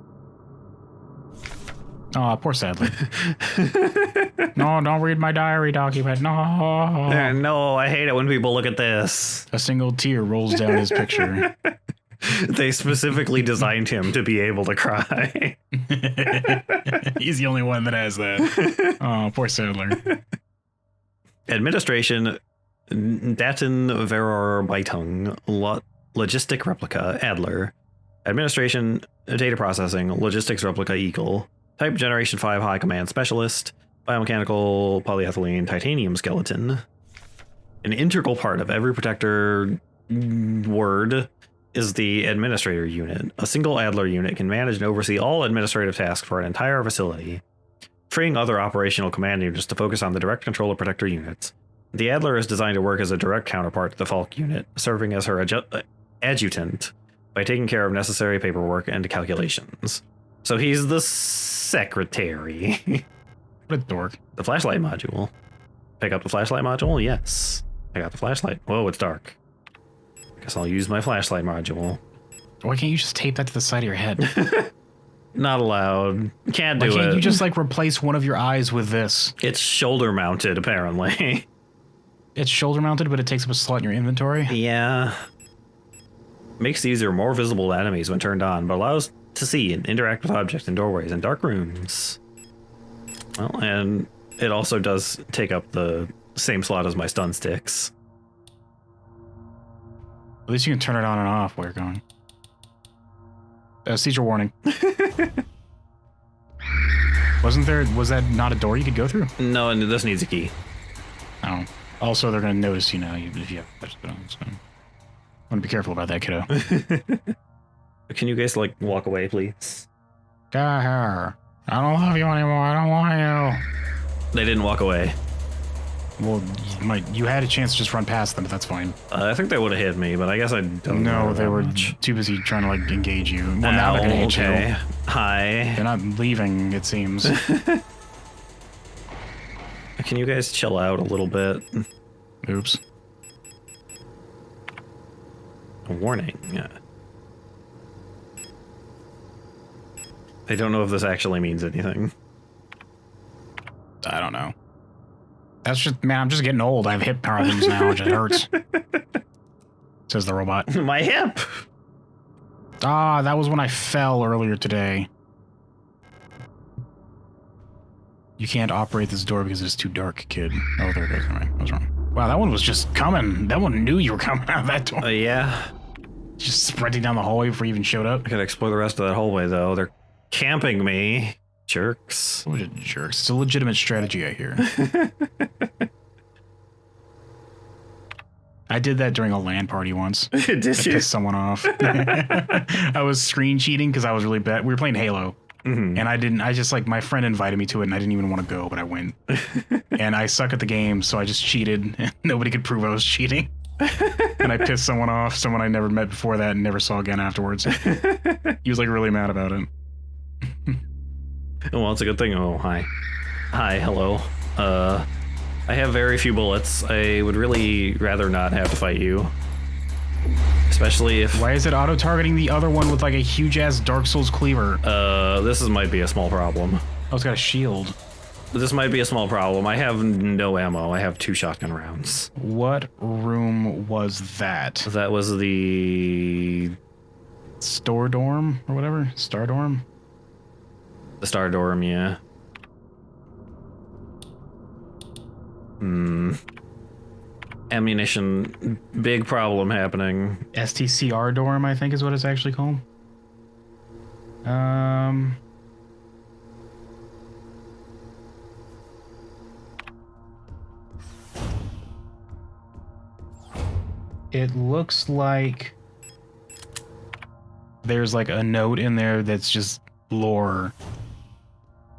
Oh, poor Sadler. No, don't read my diary document. No. No, I hate it when people look at this. A single tear rolls down his picture. They specifically designed him to be able to cry. He's the only one that has that. Oh, poor Sadler. Administration, Daten Verarbeitung, Logistic Replika, Adler. Administration, Data Processing, Logistics Replika, Eagle. Type Generation 5 High Command Specialist. Biomechanical Polyethylene Titanium Skeleton. An integral part of every protector word is the Administrator Unit. A single Adler unit can manage and oversee all administrative tasks for an entire facility, freeing other operational command units to focus on the direct control of protector units. The Adler is designed to work as a direct counterpart to the Falk unit, serving as her adjutant by taking care of necessary paperwork and calculations. So he's the secretary. What a dork. The flashlight module. Pick up the flashlight module? Yes. I got the flashlight. Whoa, it's dark. Guess I'll use my flashlight module. Why can't you just tape that to the side of your head? Not allowed. Can't do Why can't it. you just like replace one of your eyes with this? It's shoulder mounted, apparently. It's shoulder mounted, but it takes up a slot in your inventory. Yeah. Makes these more visible to enemies when turned on, but allows to see and interact with objects in doorways and dark rooms. Well, and it also does take up the same slot as my stun sticks. At least you can turn it on and off while you're going. Seizure warning. Was that not a door you could go through? No, and this needs a key. Oh. Also, they're going to notice you now if you have touched it on, so... I want to be careful about that, kiddo. Can you guys, like, walk away, please? Get out here. I don't love you anymore. I don't want you. They didn't walk away. Well, you had a chance to just run past them, but that's fine. I think they would have hit me, but I guess I don't know. No, they were much. too busy trying to, like, engage you. Well, now they're going to hit you. Hi. They're not leaving, it seems. Can you guys chill out a little bit? Oops. A warning. I don't know if this actually means anything. I don't know. That's just, man, I'm just getting old. I have hip problems now, which it hurts. Says the robot. My hip! Ah, that was when I fell earlier today. You can't operate this door because it's too dark, kid. Oh, there it goes. I was wrong. Wow, that one was just coming. That one knew you were coming out of that door. Yeah. Just sprinting down the hallway before you even showed up. I gotta explore the rest of that hallway, though. They're camping me. Jerks. What a jerks. It's a legitimate strategy, I hear. I did that during a LAN party once. Did you? Pissed someone off. I was screen cheating because I was really bad. We were playing Halo. Mm-hmm. And I just like, my friend invited me to it and I didn't even want to go, but I went. And I suck at the game, so I just cheated. And nobody could prove I was cheating. And I pissed someone off, someone I never met before that and never saw again afterwards. He was like really mad about it. Well, it's a good thing. Oh, hi. Hi, hello. I have very few bullets. I would really rather not have to fight you. Especially if... Why is it auto-targeting the other one with like a huge-ass Dark Souls cleaver? Might be a small problem. Oh, it's got a shield. This might be a small problem. I have no ammo. I have 2 shotgun rounds. What room was that? That was the... Store dorm or whatever? Star dorm? The Star Dorm, yeah. Ammunition, big problem happening. STCR dorm, I think is what it's actually called. It looks like there's like a note in there that's just lore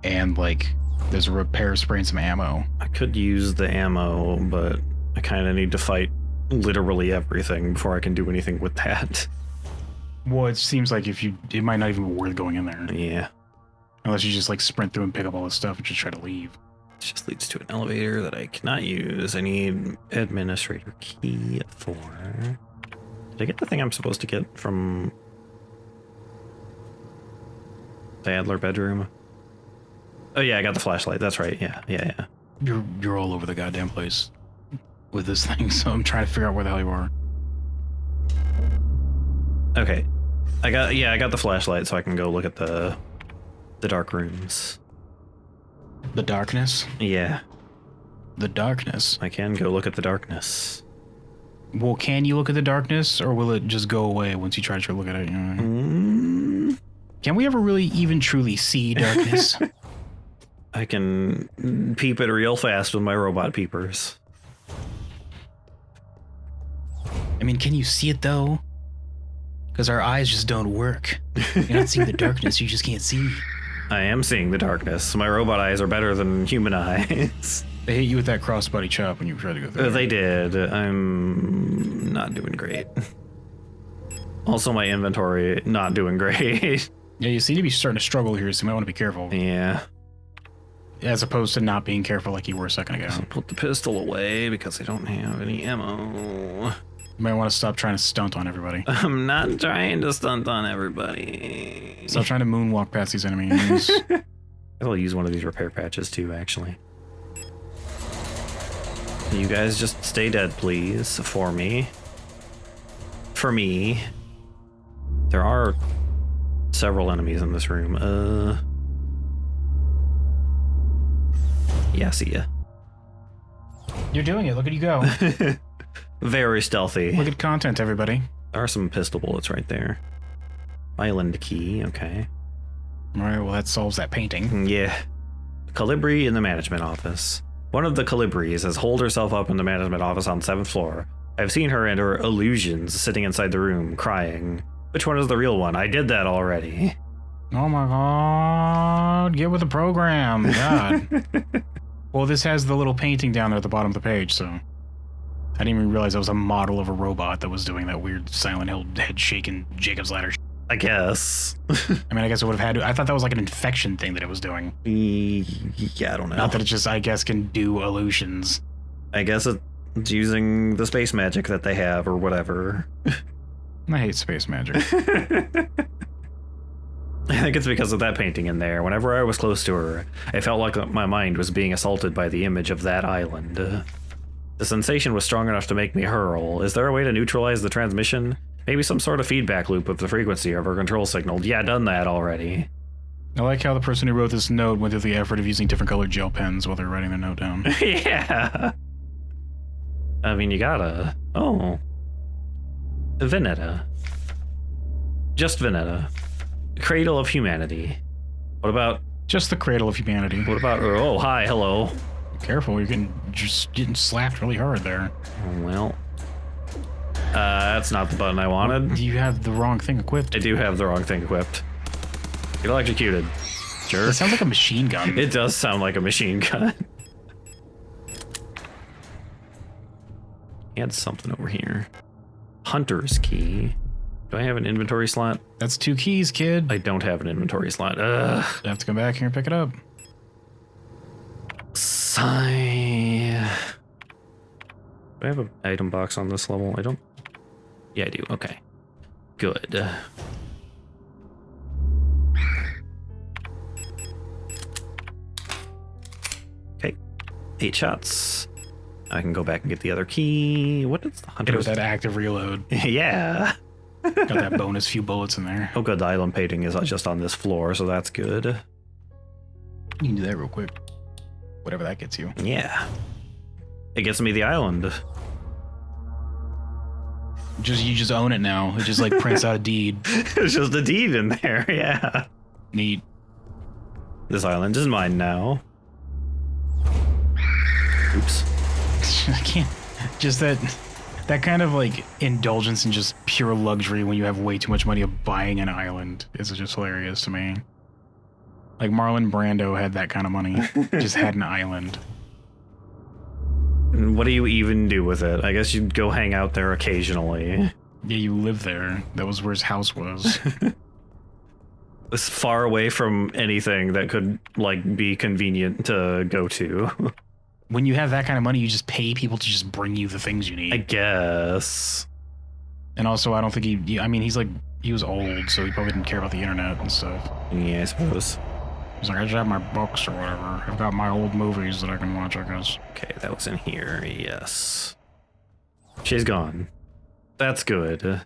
and like there's a repair spray and some ammo. I could use the ammo, but I kind of need to fight literally everything before I can do anything with that. Well, it seems like it might not even be worth going in there. Yeah. Unless you just like sprint through and pick up all this stuff and just try to leave. It just leads to an elevator that I cannot use. I need administrator key for... Did I get the thing I'm supposed to get from the Adler bedroom? Oh yeah, I got the flashlight. That's right. Yeah. You're all over the goddamn place with this thing, so I'm trying to figure out where the hell you are. Okay. I got the flashlight so I can go look at the dark rooms. The darkness? Yeah. The darkness. I can go look at the darkness. Well, can you look at the darkness, or will it just go away once you try to look at it? Can we ever really even truly see darkness? I can peep it real fast with my robot peepers. I mean, can you see it though? Because our eyes just don't work. You're not seeing the darkness, you just can't see. I am seeing the darkness. My robot eyes are better than human eyes. They hit you with that crossbody chop when you tried to go through. They did. I'm not doing great. Also, my inventory not doing great. Yeah, you seem to be starting to struggle here, so you might want to be careful. Yeah. As opposed to not being careful like you were a second ago. I'll put the pistol away because I don't have any ammo. You might want to stop trying to stunt on everybody. I'm not trying to stunt on everybody. Stop trying to moonwalk past these enemies. I'll use one of these repair patches too, actually. You guys just stay dead, please, for me. For me. There are several enemies in this room. Yeah, see ya. You're doing it. Look at you go. Very stealthy. Look at content, everybody. There are some pistol bullets right there. Island key, okay. All right, well, that solves that painting. Yeah. Calibri in the management office. One of the Calibris has holed herself up in the management office on the 7th floor. I've seen her and her illusions sitting inside the room, crying. Which one is the real one? I did that already. Oh my god, get with the program. God. Well, this has the little painting down there at the bottom of the page, so... I didn't even realize that was a model of a robot that was doing that weird Silent Hill head-shaking Jacob's Ladder. I guess. I mean, I guess it would have had to... I thought that was like an infection thing that it was doing. Yeah, I don't know. Not that it just, I guess, can do illusions. I guess it's using the space magic that they have or whatever. I hate space magic. I think it's because of that painting in there. Whenever I was close to her, I felt like my mind was being assaulted by the image of that island. The sensation was strong enough to make me hurl. Is there a way to neutralize the transmission? Maybe some sort of feedback loop with the frequency of our control signal. Yeah, done that already. I like how the person who wrote this note went through the effort of using different colored gel pens while they're writing their note down. Yeah. I mean, you gotta... Oh. Veneta. Just Veneta. Cradle of humanity. What about... Just the cradle of humanity. What about... Oh, hi, hello. Careful, you're just getting slapped really hard there. Oh, well... that's not the button I wanted. You have the wrong thing equipped. I do have the wrong thing equipped. Get electrocuted. Sure. It sounds like a machine gun. It does sound like a machine gun. Add something over here. Hunter's key. Do I have an inventory slot? That's 2 keys, kid. I don't have an inventory slot. Ugh. You have to come back here and pick it up. Sigh. Do I have an item box on this level? I don't. Yeah, I do. Okay. Good. Okay. 8 shots. I can go back and get the other key. What is the hunter? It was that active reload. Yeah. Got that bonus few bullets in there. Oh, good. The island painting is just on this floor, so that's good. You can do that real quick. Whatever that gets you. Yeah. It gets me the island. You just own it now. It just like prints out a deed. It's just a deed in there, yeah. Neat. This island is mine now. Oops. I can't. Just that kind of like indulgence in just pure luxury when you have way too much money of buying an island is just hilarious to me. Like Marlon Brando had that kind of money. Just had an island. What do you even do with it? I guess you'd go hang out there occasionally. Yeah, you live there. That was where his house was. It's far away from anything that could like be convenient to go to. When you have that kind of money, you just pay people to just bring you the things you need. I guess. And also, I don't think I mean, he was old, so he probably didn't care about the internet and stuff. Yeah, I suppose. He's like, I just have my books or whatever. I've got my old movies that I can watch, I guess. Okay, that was in here, yes. She's gone. That's good.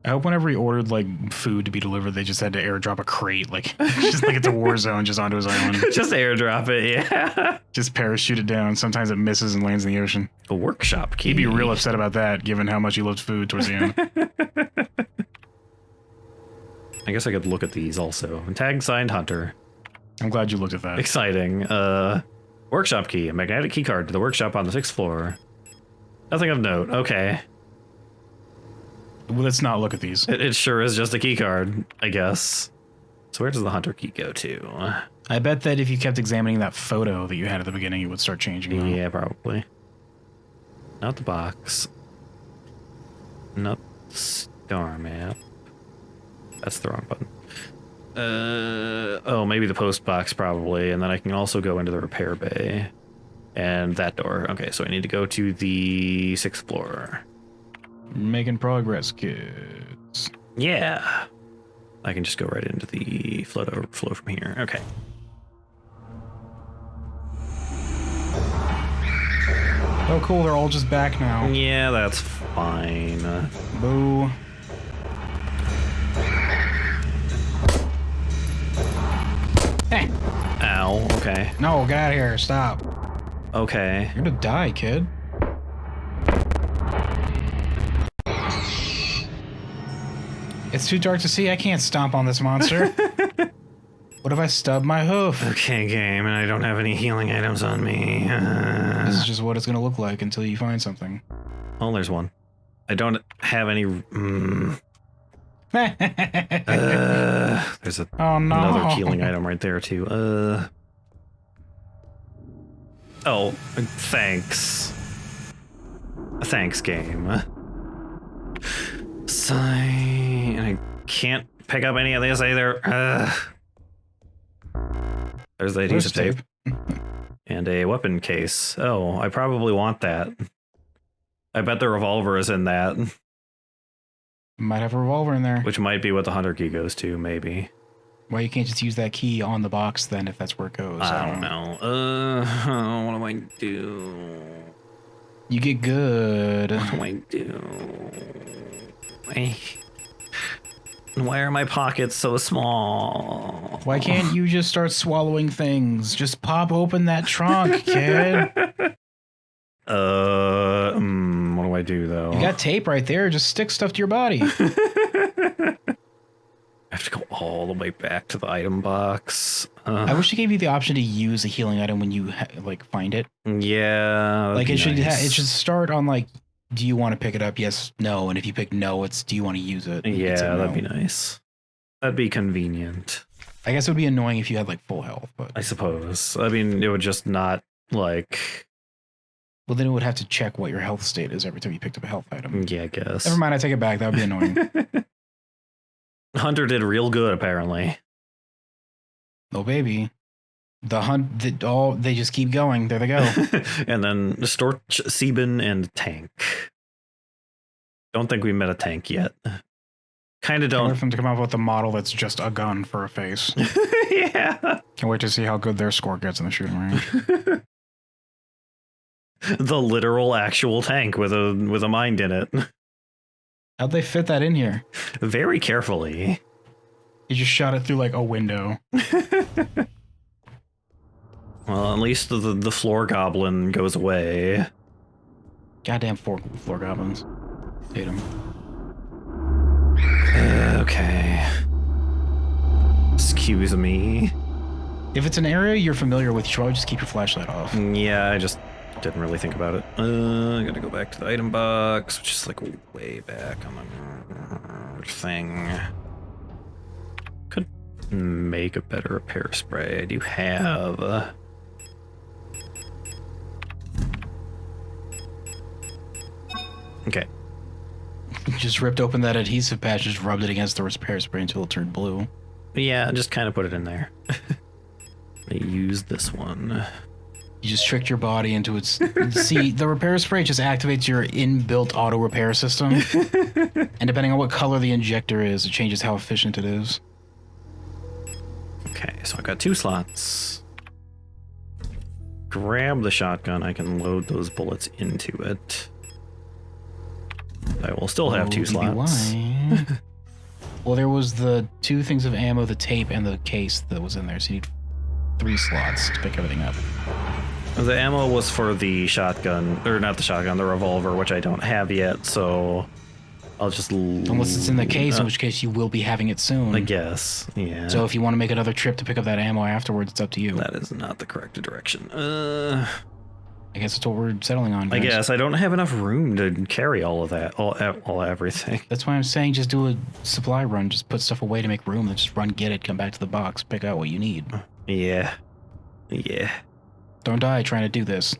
I hope whenever he ordered, like, food to be delivered, they just had to airdrop a crate, like, just like it's a war zone, just onto his island. Just airdrop it, yeah. Just parachute it down. Sometimes it misses and lands in the ocean. A workshop key. He'd be real upset about that, given how much he loved food towards the end. I guess I could look at these also. Tag signed Hunter. I'm glad you looked at that. Exciting. Workshop key. A magnetic key card to the workshop on the 6th floor. Nothing of note. Okay. Well, let's not look at these. It sure is just a key card, I guess. So where does the Hunter key go to? I bet that if you kept examining that photo that you had at the beginning, it would start changing. Though. Yeah, probably. Not the box. Not the star map. That's the wrong button. Oh, maybe the post box probably, and then I can also go into the repair bay. And that door. Okay, so I need to go to the 6th floor. Making progress, kids. Yeah. I can just go right into the flow from here. Okay. Oh, cool. They're all just back now. Yeah, that's fine. Boo. Hey. Ow. Okay. No, get out of here. Stop. Okay. You're gonna die, kid. It's too dark to see. I can't stomp on this monster. What if I stub my hoof? Okay, game, and I don't have any healing items on me. This is just what it's gonna look like until you find something. Oh, there's one. I don't have any... there's Oh, no. another healing item right there, too. Oh, thanks. Thanks, game. Sign... I can't pick up any of this either. There's the adhesive tape. And a weapon case. Oh, I probably want that. I bet the revolver is in that. Might have a revolver in there. Which might be what the hunter key goes to, maybe. Why you can't just use that key on the box then if that's where it goes? I don't know. What do I do? You get good. What do I do? Why are my pockets so small? Why can't you just start swallowing things? Just pop open that trunk, kid. What do I do though? You got tape right there. Just stick stuff to your body. I have to go all the way back to the item box. I wish it gave you the option to use a healing item when you like find it. Yeah, like it should nice. it should start on like, do you want to pick it up? Yes, no. And if you pick no, it's do you want to use it? Yeah, no. that'd be nice. That'd be convenient. I guess it would be annoying if you had like full health, but I suppose. I mean, it would just not like. Well, then it would have to check what your health state is every time you picked up a health item. Yeah, I guess. Never mind, I take it back. That would be annoying. Hunter did real good, apparently. Oh, baby. The hunt, they just keep going. There they go. And then Storch, Sieben, and Tank. Don't think we met a tank yet. Kind of don't. Can't wait for them to come up with a model that's just a gun for a face. Yeah. Can't wait to see how good their score gets in the shooting range. The literal actual tank with a mind in it. How'd they fit that in here? Very carefully. You just shot it through like a window. Well, at least the floor goblin goes away. Goddamn floor goblins. Hate them. Okay. Excuse me. If it's an area you're familiar with, you should probably just keep your flashlight off. Yeah, I just didn't really think about it. I gotta go back to the item box, which is like way back on the thing. Could make a better repair spray. I do have. Okay. Just ripped open that adhesive patch, just rubbed it against the repair spray until it turned blue. Yeah, just kind of put it in there. I use this one. You just tricked your body into its... See, the repair spray just activates your inbuilt auto repair system. And depending on what color the injector is, it changes how efficient it is. Okay, so I've got 2 slots. Grab the shotgun, I can load those bullets into it. I will still have 2 slots. Well, there was the 2 things of ammo, the tape, and the case that was in there, so you need 3 slots to pick everything up. The ammo was for the shotgun, or not the shotgun, the revolver, which I don't have yet, so I'll just... Unless it's in the case, in which case you will be having it soon. I guess, yeah. So if you want to make another trip to pick up that ammo afterwards, it's up to you. That is not the correct direction. I guess that's what we're settling on, guys. I guess I don't have enough room to carry all of that, all everything. That's why I'm saying just do a supply run. Just put stuff away to make room. Then just run, get it, come back to the box, pick out what you need. Yeah. Yeah. Don't die trying to do this.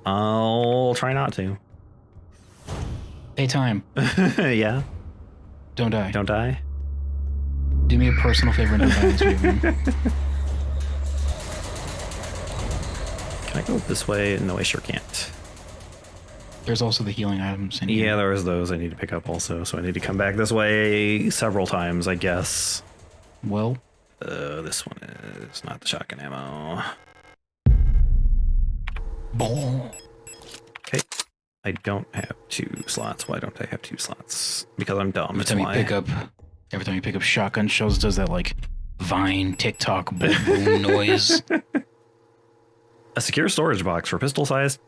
I'll try not to. Hey, time. Yeah. Don't die. Don't die. Do me a personal favor and don't die in this video game. Can I go this way? No, I sure can't. There's also the healing items in here. Yeah, there is those I need to pick up also, so I need to come back this way several times, I guess. Well, this one is not the shotgun ammo. boom. Okay. I don't have 2 slots. Why don't I have 2 slots? Because I'm dumb. Every time you pick up shotgun shells, does that like Vine TikTok boom boom noise? A secure storage box for pistol-sized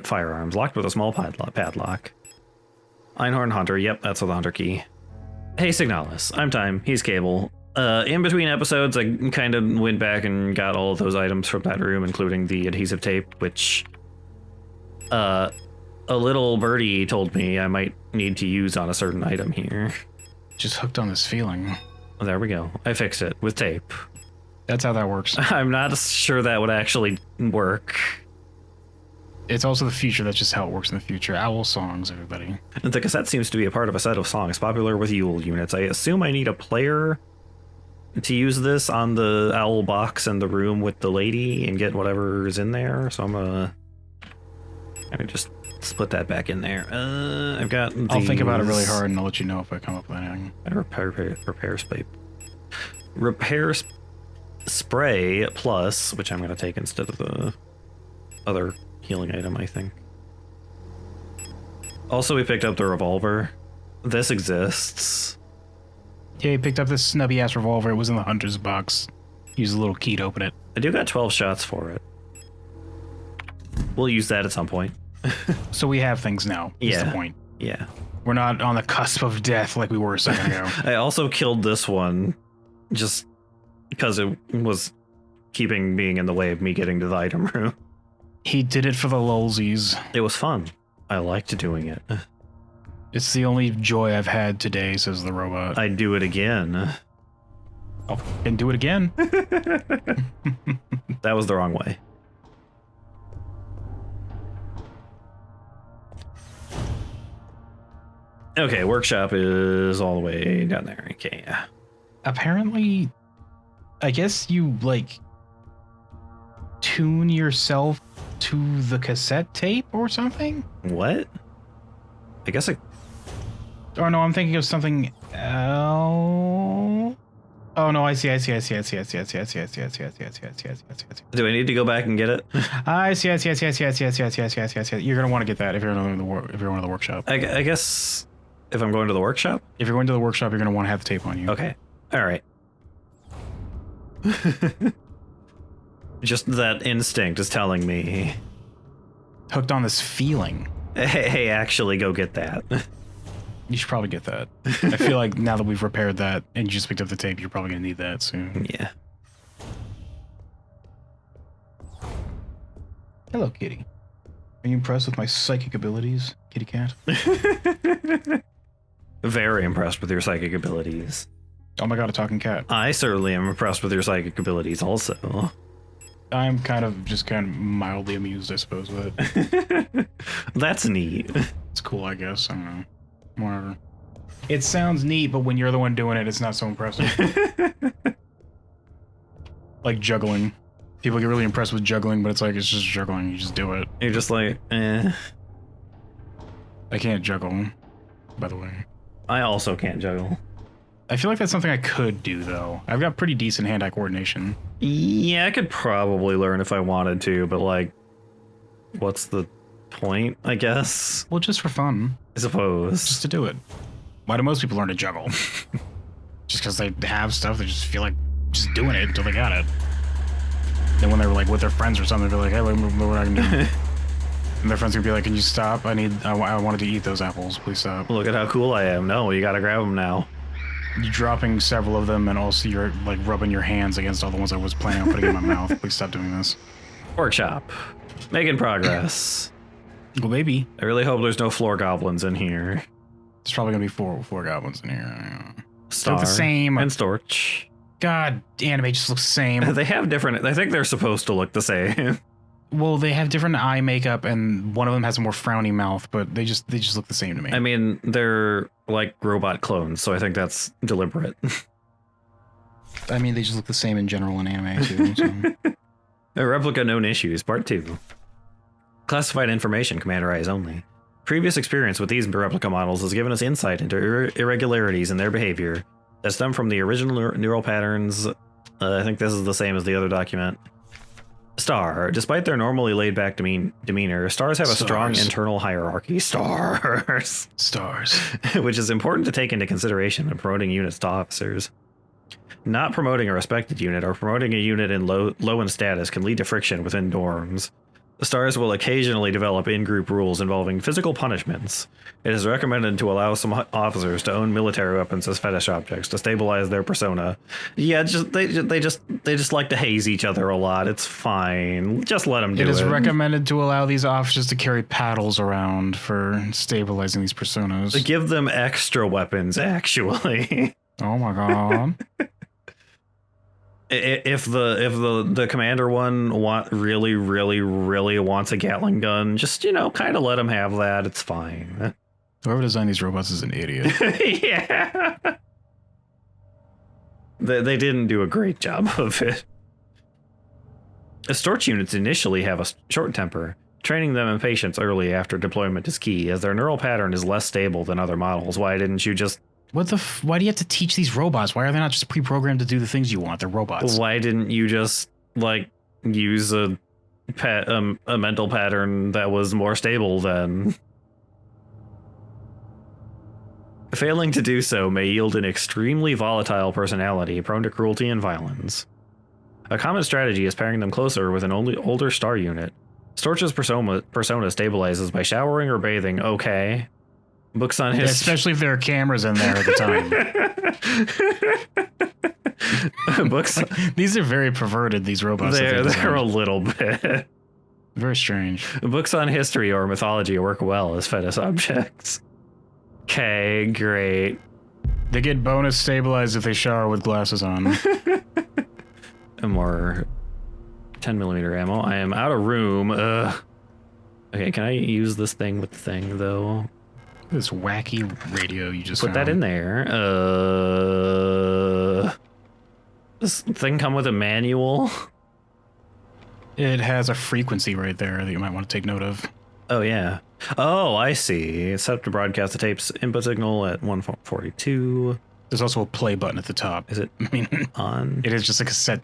firearms, locked with a small padlock. Einhorn Hunter. Yep, that's the Hunter key. Hey, Signalis. I'm Time. He's Cable. In between episodes, I kind of went back and got all of those items from that room, including the adhesive tape, which a little birdie told me I might need to use on a certain item here. Just hooked on this feeling. Oh, there we go. I fixed it with tape. That's how that works. I'm not sure that would actually work. It's also the future. That's just how it works in the future. Owl songs, everybody. The cassette seems to be a part of a set of songs popular with Yule units. I assume I need a player to use this on the owl box in the room with the lady and get whatever's in there. So I'm gonna just split that back in there. I've got. I'll think about it really hard and I'll let you know if I come up with anything. Repair spray plus, which I'm gonna take instead of the other healing item, I think. Also, we picked up the revolver. This exists. Yeah, he picked up this snubby ass revolver. It was in the hunter's box. Use a little key to open it. I do got 12 shots for it. We'll use that at some point. So we have things now. Is the point. Yeah. We're not on the cusp of death like we were a second ago. I also killed this one just because it was keeping being in the way of me getting to the item room. He did it for the lulsies. It was fun. I liked doing it. It's the only joy I've had today, says the robot. I'd do it again. Oh, and do it again. That was the wrong way. Okay, workshop is all the way down there. Okay, yeah. Apparently, I guess you, like, tune yourself to the cassette tape or something? What? I guess I... Oh, no, I'm thinking of something else. Oh, no, I see. Do I need to go back and get it? I see. You're going to want to get that if you're in the workshop. I guess if I'm going to the workshop? If you're going to the workshop, you're going to want to have the tape on you. Okay. All right. Just that instinct is telling me. Hooked on this feeling. Hey, actually go get that. You should probably get that. I feel like now that we've repaired that and you just picked up the tape, you're probably going to need that soon. Yeah. Hello, kitty. Are you impressed with my psychic abilities, kitty cat? Very impressed with your psychic abilities. Oh my god, a talking cat. I certainly am impressed with your psychic abilities also. I'm kind of mildly amused, I suppose, with it. That's neat. It's cool, I guess. I don't know. Whatever. It sounds neat, but when you're the one doing it, it's not so impressive. Like juggling. People get really impressed with juggling, but it's like, it's just juggling. You just do it. You're just like, eh. I can't juggle, by the way. I also can't juggle. I feel like that's something I could do, though. I've got pretty decent hand-eye coordination. Yeah, I could probably learn if I wanted to, but like, what's the point, I guess? Well, just for fun. I suppose. Just to do it. Why do most people learn to juggle? Just because they have stuff, they just feel like just doing it until they got it. Then when they're like with their friends or something, they're like, hey, look what I can do. And their friends can be like, can you stop? I wanted to eat those apples. Please stop. Look at how cool I am. No, you gotta grab them now. You're dropping several of them, and also you're like rubbing your hands against all the ones I was planning on putting in my mouth. Please stop doing this. Workshop. Making progress. Well, maybe. I really hope there's no floor goblins in here. There's probably gonna be four goblins in here. Star. They're the same. And Storch. God, anime just looks the same. They have different... I think they're supposed to look the same. Well, they have different eye makeup, and one of them has a more frowny mouth, but they just look the same to me. I mean, they're like robot clones, so I think that's deliberate. I mean, they just look the same in general in anime, too. So. A Replika known issues, part 2. Classified information, Commander Eyes only. Previous experience with these replica models has given us insight into irregularities in their behavior that stem from the original neural patterns. I think this is the same as the other document. Star. Despite their normally laid-back demeanor, stars have a strong internal hierarchy. Stars. Which is important to take into consideration when promoting units to officers. Not promoting a respected unit or promoting a unit in low in status can lead to friction within dorms. The stars will occasionally develop in-group rules involving physical punishments. It is recommended to allow some officers to own military weapons as fetish objects to stabilize their persona. Yeah, they just like to haze each other a lot. It's fine. Just let them do it. It is recommended to allow these officers to carry paddles around for stabilizing these personas. Give them extra weapons, actually. Oh my god. If the commander one really wants a Gatling gun, just, kind of let him have that. It's fine. Whoever designed these robots is an idiot. Yeah. They didn't do a great job of it. Storch units initially have a short temper. Training them in patience early after deployment is key, as their neural pattern is less stable than other models. Why didn't you just... Why do you have to teach these robots? Why are they not just pre-programmed to do the things you want? They're robots. Why didn't you just, use a mental pattern that was more stable then? Failing to do so may yield an extremely volatile personality prone to cruelty and violence. A common strategy is pairing them closer with an older star unit. Storch's persona stabilizes by showering or bathing. Okay. Books on history. Especially if there are cameras in there at the time. Books. These are very perverted, these robots. They're a little bit. Very strange. Books on history or mythology work well as fetish objects. Okay, great. They get bonus stabilized if they shower with glasses on. More 10mm ammo. I am out of room. Okay, can I use this thing with the thing, though? This wacky radio you just put that in there. This thing come with a manual? It has a frequency right there that you might want to take note of. Oh, yeah. Oh, I see. It's set up to broadcast the tape's input signal at 142. There's also a play button at the top. Is it I mean, on? it is just a cassette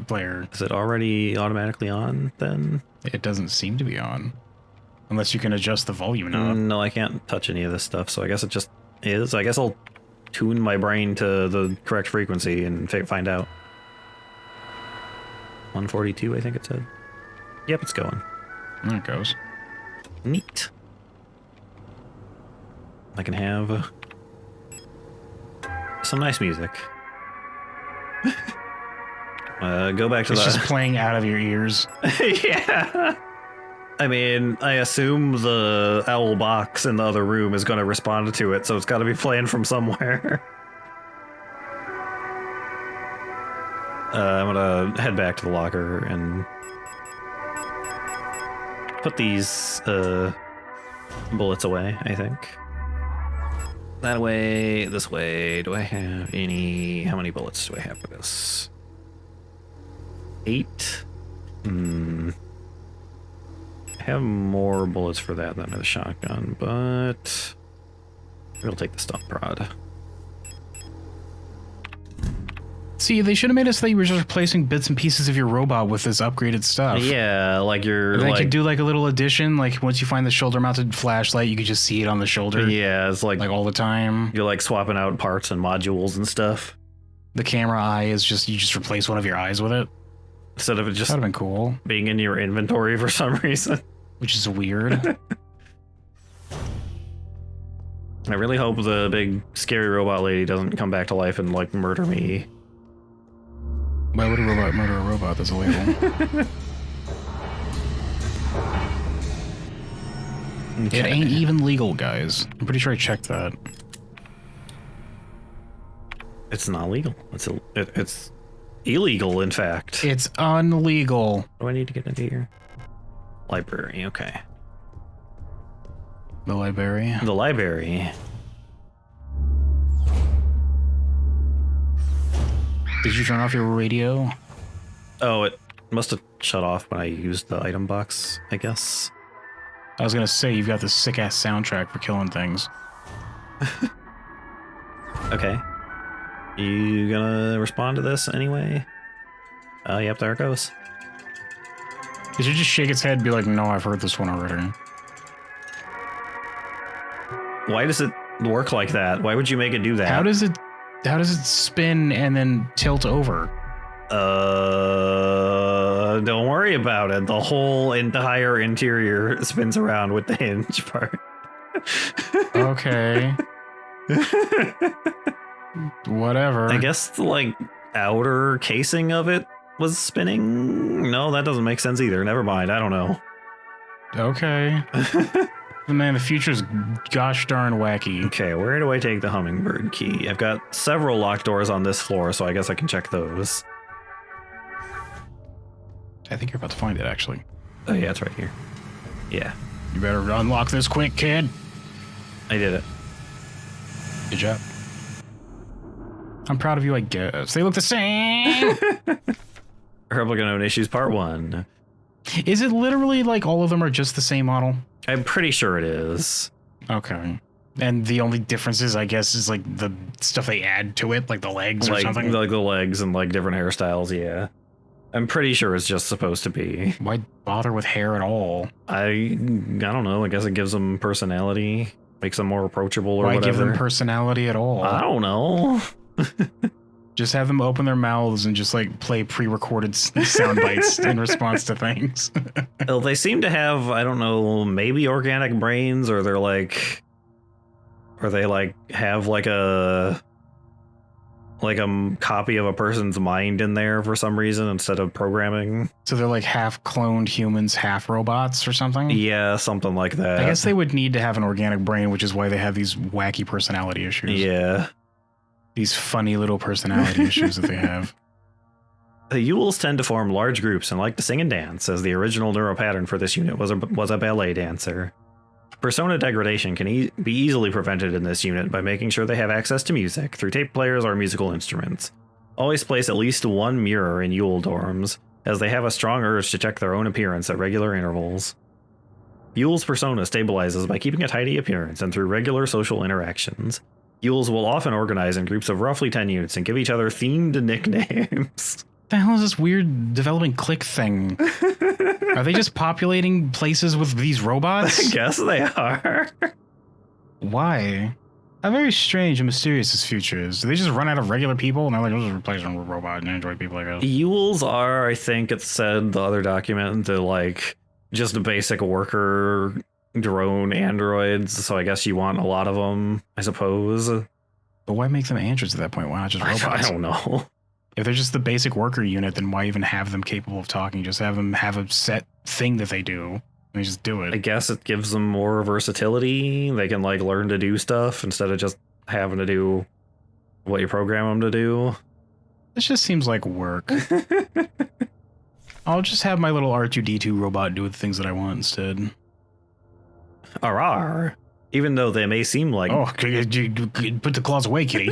player. Is it already automatically on, then? It doesn't seem to be on. Unless you can adjust the volume knob. No, I can't touch any of this stuff, so I guess it just is. I guess I'll tune my brain to the correct frequency and find out. 142, I think it said. Yep, it's going. There it goes. Neat. I can have some nice music. Go back to it's the... just playing out of your ears. Yeah. I mean, I assume the owl box in the other room is going to respond to it, so it's got to be playing from somewhere. I'm going to head back to the locker and put these bullets away, I think. That way, this way. Do I have any... How many bullets do I have for this? 8? I have more bullets for that than the shotgun, but we'll take the stun prod. See, they should have made us think you were just replacing bits and pieces of your robot with this upgraded stuff. Yeah, like you're and like... They could do like a little addition, like once you find the shoulder-mounted flashlight, you could just see it on the shoulder. Yeah, it's like all the time. You're like swapping out parts and modules and stuff. The camera eye is just, you just replace one of your eyes with it. Instead of it just That'd have been cool. Being in your inventory for some reason. Which is weird. I really hope the big scary robot lady doesn't come back to life and like murder me. Why would a robot murder a robot? That's illegal. Okay. It ain't even legal, guys. I'm pretty sure I checked that. It's not legal. It's illegal, in fact. It's unlegal. What do I need to get into here? Library, okay. The library. The library. Did you turn off your radio? Oh, it must have shut off when I used the item box, I guess. I was gonna say, you've got this sick-ass soundtrack for killing things. Okay. You gonna respond to this anyway? Yep, there it goes. It should just shake its head and be like, no, I've heard this one already. Why does it work like that? Why would you make it do that? How does it spin and then tilt over? Don't worry about it. The whole entire interior spins around with the hinge part. Okay. Whatever. I guess the, like, outer casing of it was spinning? No, that doesn't make sense either. Never mind. I don't know. Okay. Man, the future's gosh darn wacky. Okay, where do I take the hummingbird key? I've got several locked doors on this floor, so I guess I can check those. I think you're about to find it, actually. Oh, yeah, it's right here. Yeah. You better unlock this quick, kid. I did it. Good job. I'm proud of you, I guess. They look the same! Replika known issues part 1. Is it literally like all of them are just the same model? I'm pretty sure it is. Okay. And the only difference is, I guess, is like the stuff they add to it, like the legs or something? Like the legs and like different hairstyles, yeah. I'm pretty sure it's just supposed to be. Why bother with hair at all? I don't know. I guess it gives them personality. Makes them more approachable or Why whatever. give them personality at all? I don't know. Just have them open their mouths and just like play pre-recorded sound bites in response to things. Well, they seem to have, I don't know, maybe organic brains, or they're like, or they like have like a copy of a person's mind in there for some reason instead of programming. So they're like half cloned humans, half robots or something? Yeah, something like that. I guess they would need to have an organic brain, which is why they have these wacky personality issues. Yeah. These funny little personality issues that they have. The Yules tend to form large groups and like to sing and dance, as the original neural pattern for this unit was a ballet dancer. Persona degradation can be easily prevented in this unit by making sure they have access to music through tape players or musical instruments. Always place at least one mirror in Yule dorms, as they have a strong urge to check their own appearance at regular intervals. Yule's persona stabilizes by keeping a tidy appearance and through regular social interactions. Yules will often organize in groups of roughly 10 units and give each other themed nicknames. The hell is this weird developing clique thing? Are they just populating places with these robots? I guess they are. Why? How very strange and mysterious this future is. Do they just run out of regular people and they're like, let's just replace them with robot and android people, I guess? Yules are, I think it said, the other document, they're like just a basic worker drone androids, so I guess you want a lot of them, I suppose. But why make them androids at that point? Why not just robots? I don't know. If they're just the basic worker unit, then why even have them capable of talking? Just have them have a set thing that they do. And they just do it. I guess it gives them more versatility. They can like learn to do stuff instead of just having to do what you program them to do. This just seems like work. I'll just have my little R2-D2 robot do the things that I want instead. Arr. Even though they may seem like... Oh, put the claws away, kitty.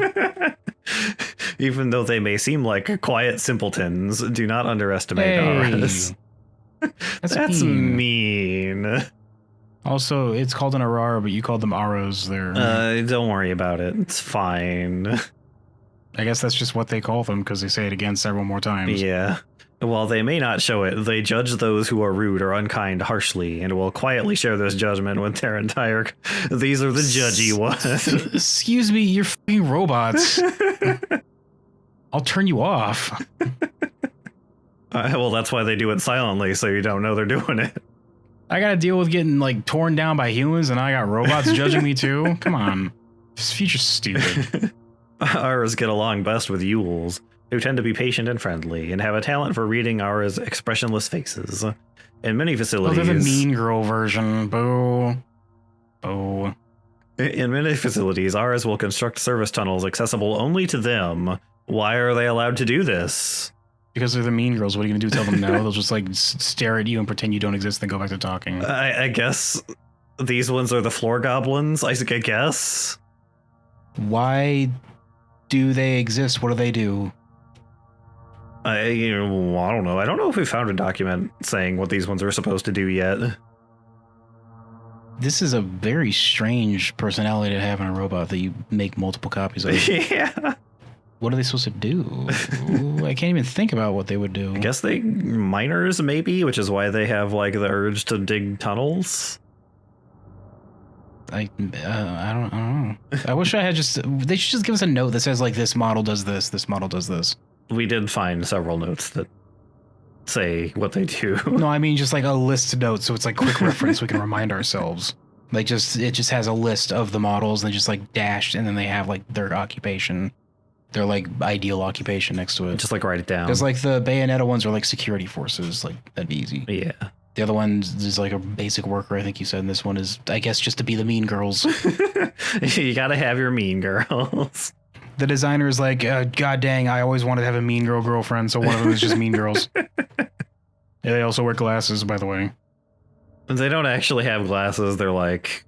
Even though they may seem like quiet simpletons, do not underestimate ours. That's mean. Also, it's called an Aurora, but you called them Aros there. Don't worry about it. It's fine. I guess that's just what they call them because they say it again several more times. Yeah. While they may not show it, they judge those who are rude or unkind harshly and will quietly share this judgment with their entire... These are the judgy ones. Excuse me, you're fucking robots. I'll turn you off. Well, that's why they do it silently, so you don't know they're doing it. I gotta deal with getting, like, torn down by humans and I got robots judging me too? Come on. This future's stupid. Ours get along best with Yules, who tend to be patient and friendly, and have a talent for reading Aura's expressionless faces. In many facilities... Oh, they're the mean girl version. Boo. Boo. In many facilities, Auras will construct service tunnels accessible only to them. Why are they allowed to do this? Because they're the mean girls. What are you going to do? Tell them no? They'll just, like, stare at you and pretend you don't exist, then go back to talking. I guess these ones are the floor goblins, I guess. Why do they exist? What do they do? I don't know. I don't know if we found a document saying what these ones are supposed to do yet. This is a very strange personality to have in a robot that you make multiple copies of. Yeah. What are they supposed to do? I can't even think about what they would do. I guess they miners maybe, which is why they have like the urge to dig tunnels. I don't know. I wish I had just... They should just give us a note that says like this model does this, this model does this. We did find several notes that say what they do. No, I mean just like a list of notes, so it's like quick reference. We can remind ourselves. Like it just has a list of the models, and they just like dashed, and then they have like their occupation, their like ideal occupation next to it. Just like write it down. Because like the Bayonetta ones are like security forces, like that'd be easy. Yeah. The other one is like a basic worker, I think you said, and this one is, I guess, just to be the mean girls. You gotta have your mean girls. The designer is like, God dang, I always wanted to have a mean girlfriend, so one of them is just mean girls. Yeah, they also wear glasses, by the way. They don't actually have glasses. They're like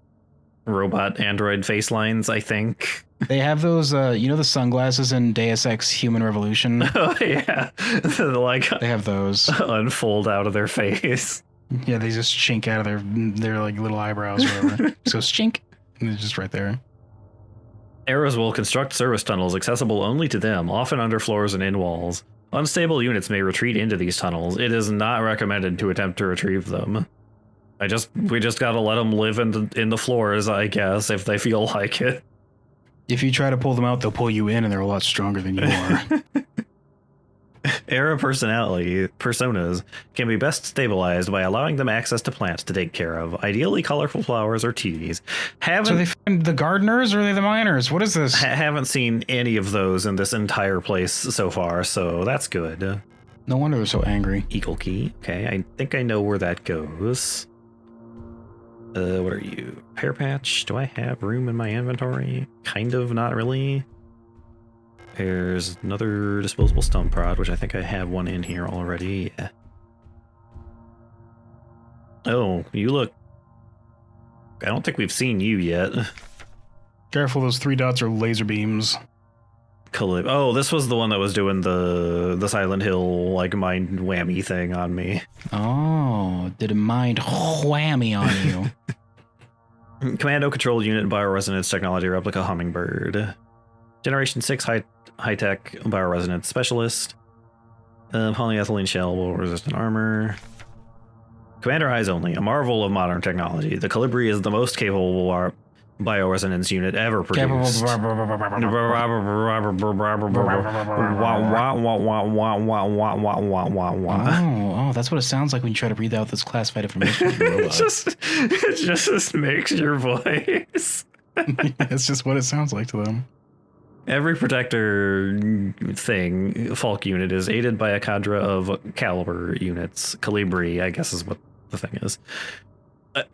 robot android face lines, I think. They have those, you know, the sunglasses in Deus Ex Human Revolution? Oh, yeah. They have those. Unfold out of their face. Yeah, they just chink out of their like little eyebrows or whatever. So chink, and they're just right there. Arrows will construct service tunnels accessible only to them, often under floors and in walls. Unstable units may retreat into these tunnels. It is not recommended to attempt to retrieve them. We just gotta let them live in the floors, I guess, if they feel like it. If you try to pull them out, they'll pull you in, and they're a lot stronger than you are. Era personas can be best stabilized by allowing them access to plants to take care of, ideally colorful flowers or TVs. So they find the gardeners, or are they the miners? What is this? Haven't seen any of those in this entire place so far, so that's good. No wonder they're so angry. Eagle key. Okay, I think I know where that goes. What are you? Pear patch. Do I have room in my inventory? Kind of, not really. There's another disposable stone prod, which I think I have one in here already. Yeah. Oh, you look... I don't think we've seen you yet. Careful, those 3 dots are laser beams. Oh, this was the one that was doing the Silent Hill, like, mind whammy thing on me. Oh, did a mind whammy on you? Commando controlled unit bioresonance technology replica hummingbird. Generation 6 high-tech bioresonance specialist. Polyethylene shell will resistant armor. Commander eyes only, a marvel of modern technology. The Colibri is the most capable bioresonance unit ever produced. Oh, that's what it sounds like when you try to read out this classified information. It just makes your voice. It's just what it sounds like to them. Every protector thing, Falk unit, is aided by a cadre of caliber units. Calibri, I guess is what the thing is.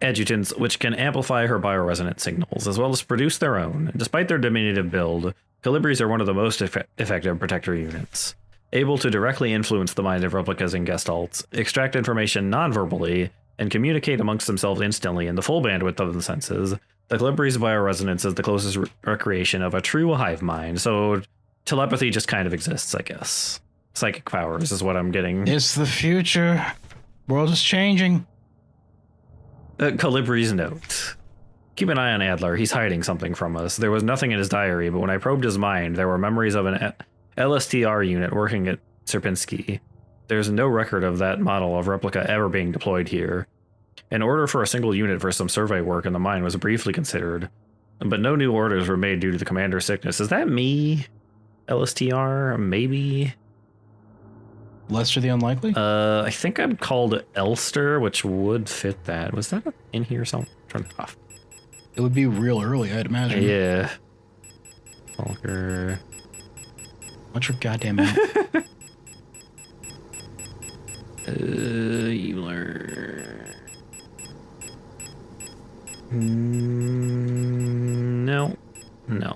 Adjutants, which can amplify her bioresonant signals, as well as produce their own. Despite their diminutive build, Calibris are one of the most effective protector units. Able to directly influence the mind of replicas and gestalts, extract information non-verbally, and communicate amongst themselves instantly in the full bandwidth of the senses, the Calibri's bioresonance is the closest recreation of a true hive mind, so telepathy just kind of exists, I guess. Psychic powers is what I'm getting. It's the future. World is changing. Calibri's note. Keep an eye on Adler. He's hiding something from us. There was nothing in his diary, but when I probed his mind, there were memories of an LSTR unit working at Sierpinski. There's no record of that model of replica ever being deployed here. An order for a single unit for some survey work in the mine was briefly considered, but no new orders were made due to the commander's sickness. Is that me? LSTR? Maybe? Lester the Unlikely? I think I'm called Elster, which would fit that. Was that in here somewhere? Turn it off. It would be real early, I'd imagine. Yeah. Walker. What's your goddamn mouth? Euler. No. No.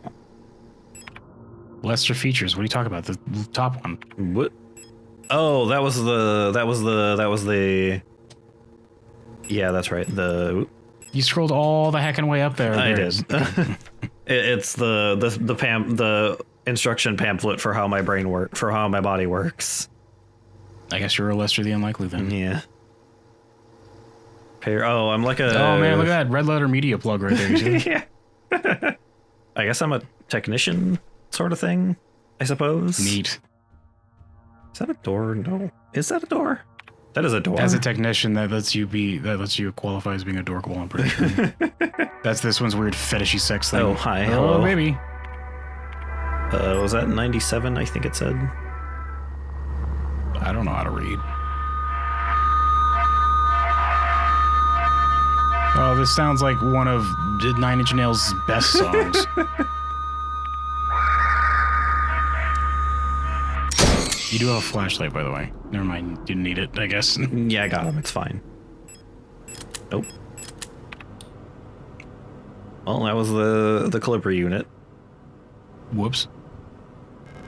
Lester features. What are you talking about? The top one. What? Oh, that was the. Yeah, that's right. You scrolled all the heckin' way up there. I did. It's the instruction pamphlet for how my body works. I guess you're a Lester the Unlikely then. Yeah. Oh, I'm like a. Oh man, look at that red letter media plug right there. You see? Yeah. I guess I'm a technician sort of thing, I suppose. Neat. Is that a door? No. Is that a door? That is a door. As a technician, that lets you qualify as being a dorkable, I'm pretty sure. That's this one's weird fetishy sex thing. Oh, hi. Hello. Oh, baby. Was that 97, I think it said? I don't know how to read. Oh, this sounds like one of Nine Inch Nails' best songs. You do have a flashlight, by the way. Never mind, you didn't need it, I guess. Yeah, I got him. It's fine. Nope. Well, that was the Calibri unit. Whoops.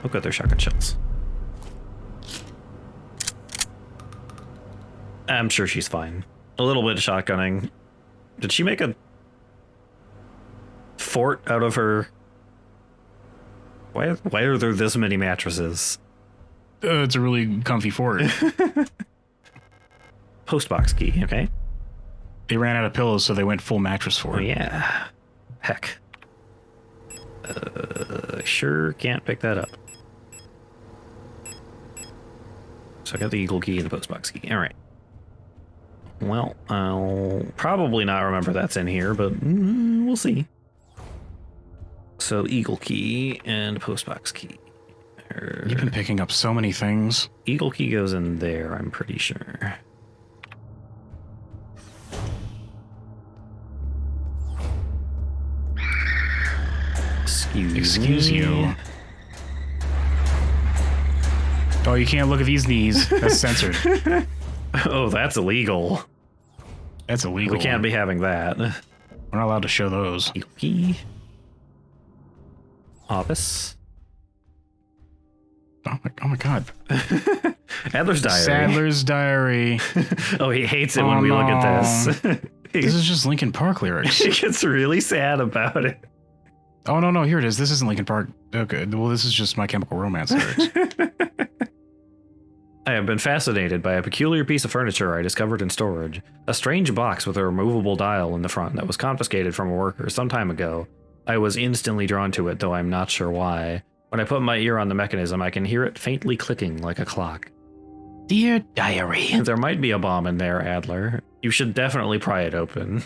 Look at their shotgun shells. I'm sure she's fine. A little bit of shotgunning. Did she make a fort out of her? Why are there this many mattresses? It's a really comfy fort. Postbox key, okay. They ran out of pillows, so they went full mattress Oh, fort. yeah. Heck. Sure can't pick that up. So I got the eagle key and the postbox key. All right. Well, I'll probably not remember that's in here, but we'll see. So Eagle key and postbox key. You've been picking up so many things. Eagle key goes in there, I'm pretty sure. Excuse you. Oh, you can't look at these knees. That's censored. Oh, that's illegal. That's illegal. We can't be having that. We're not allowed to show those. Eagle key. Office. Oh my god. Adler's diary. Sadler's diary. Oh, he hates it when we look at this. This is just Linkin Park lyrics. He gets really sad about it. Oh, no, here it is. This isn't Linkin Park. Okay, well, this is just My Chemical Romance lyrics. I have been fascinated by a peculiar piece of furniture I discovered in storage. A strange box with a removable dial in the front that was confiscated from a worker some time ago. I was instantly drawn to it, though I'm not sure why. When I put my ear on the mechanism, I can hear it faintly clicking like a clock. Dear diary. There might be a bomb in there, Adler. You should definitely pry it open.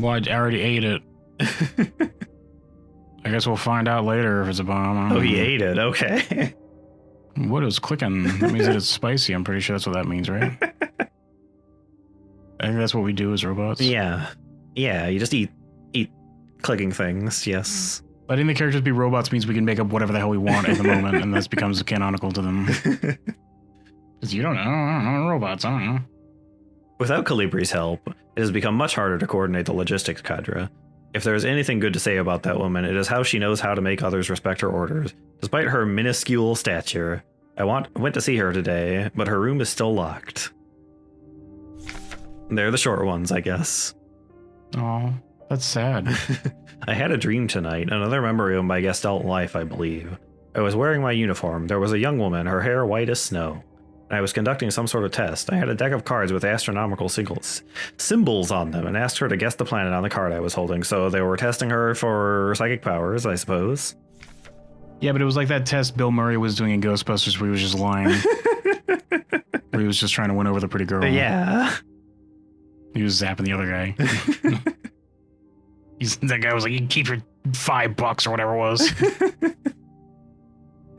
Well, I already ate it. I guess we'll find out later if it's a bomb. Oh, he ate it. Okay. What is clicking? That means that it's spicy. I'm pretty sure that's what that means, right? I think that's what we do as robots. Yeah. Yeah, you just eat clicking things, yes. Letting the characters be robots means we can make up whatever the hell we want at the moment, and this becomes canonical to them. Because you don't know, robots, I don't know. Without Calibri's help, it has become much harder to coordinate the logistics cadre. If there is anything good to say about that woman, it is how she knows how to make others respect her orders, despite her minuscule stature. I went to see her today, but her room is still locked. They're the short ones, I guess. Oh, that's sad. I had a dream tonight, another memory of my Gestalt life, I believe. I was wearing my uniform. There was a young woman, her hair white as snow. I was conducting some sort of test. I had a deck of cards with astronomical symbols on them and asked her to guess the planet on the card I was holding, so they were testing her for psychic powers, I suppose. Yeah, but it was like that test Bill Murray was doing in Ghostbusters where he was just lying. Where he was just trying to win over the pretty girl. Yeah. He was zapping the other guy. That guy was like, you can keep your $5 or whatever it was.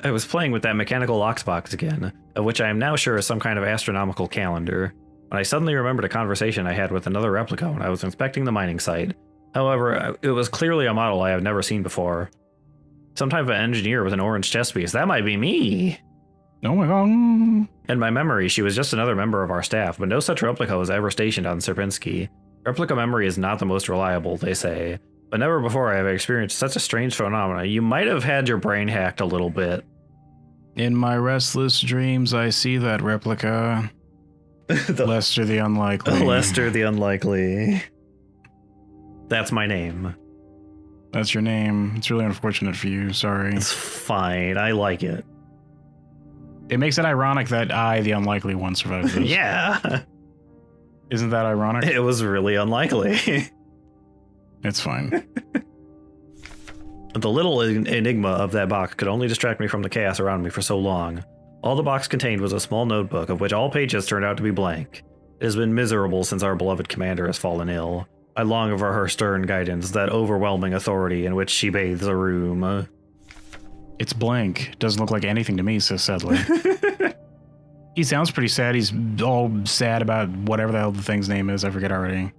I was playing with that mechanical lockbox again, of which I am now sure is some kind of astronomical calendar, when I suddenly remembered a conversation I had with another replica when I was inspecting the mining site. However, it was clearly a model I have never seen before. Some type of engineer with an orange chest piece. That might be me! Oh my god. In my memory, she was just another member of our staff, but no such replica was ever stationed on Sierpinski. Replica memory is not the most reliable, they say. But never before have I experienced such a strange phenomena. You might have had your brain hacked a little bit. In my restless dreams, I see that replica. Lester the Unlikely. Lester the Unlikely. That's my name. That's your name. It's really unfortunate for you. Sorry. It's fine. I like it. It makes it ironic that I, the unlikely one, survived this. Yeah. Isn't that ironic? It was really unlikely. It's fine. The little enigma of that box could only distract me from the chaos around me for so long. All the box contained was a small notebook, of which all pages turned out to be blank. It has been miserable since our beloved commander has fallen ill. I long for her stern guidance, that overwhelming authority in which she bathes a room. It's blank. Doesn't look like anything to me, says Sadler. He sounds pretty sad. He's all sad about whatever the hell the thing's name is. I forget already.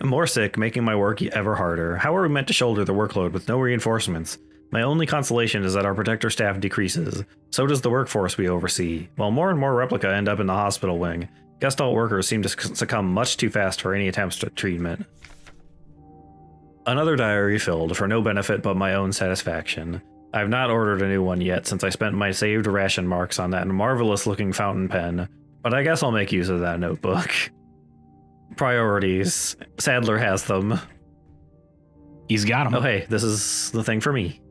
More sick, making my work ever harder. How are we meant to shoulder the workload with no reinforcements? My only consolation is that our protector staff decreases. So does the workforce we oversee. While more and more replica end up in the hospital wing, Gestalt workers seem to succumb much too fast for any attempts at treatment. Another diary filled, for no benefit but my own satisfaction. I have not ordered a new one yet since I spent my saved ration marks on that marvelous looking fountain pen, but I guess I'll make use of that notebook. Priorities. Sadler has them. He's got them. Oh hey, this is the thing for me.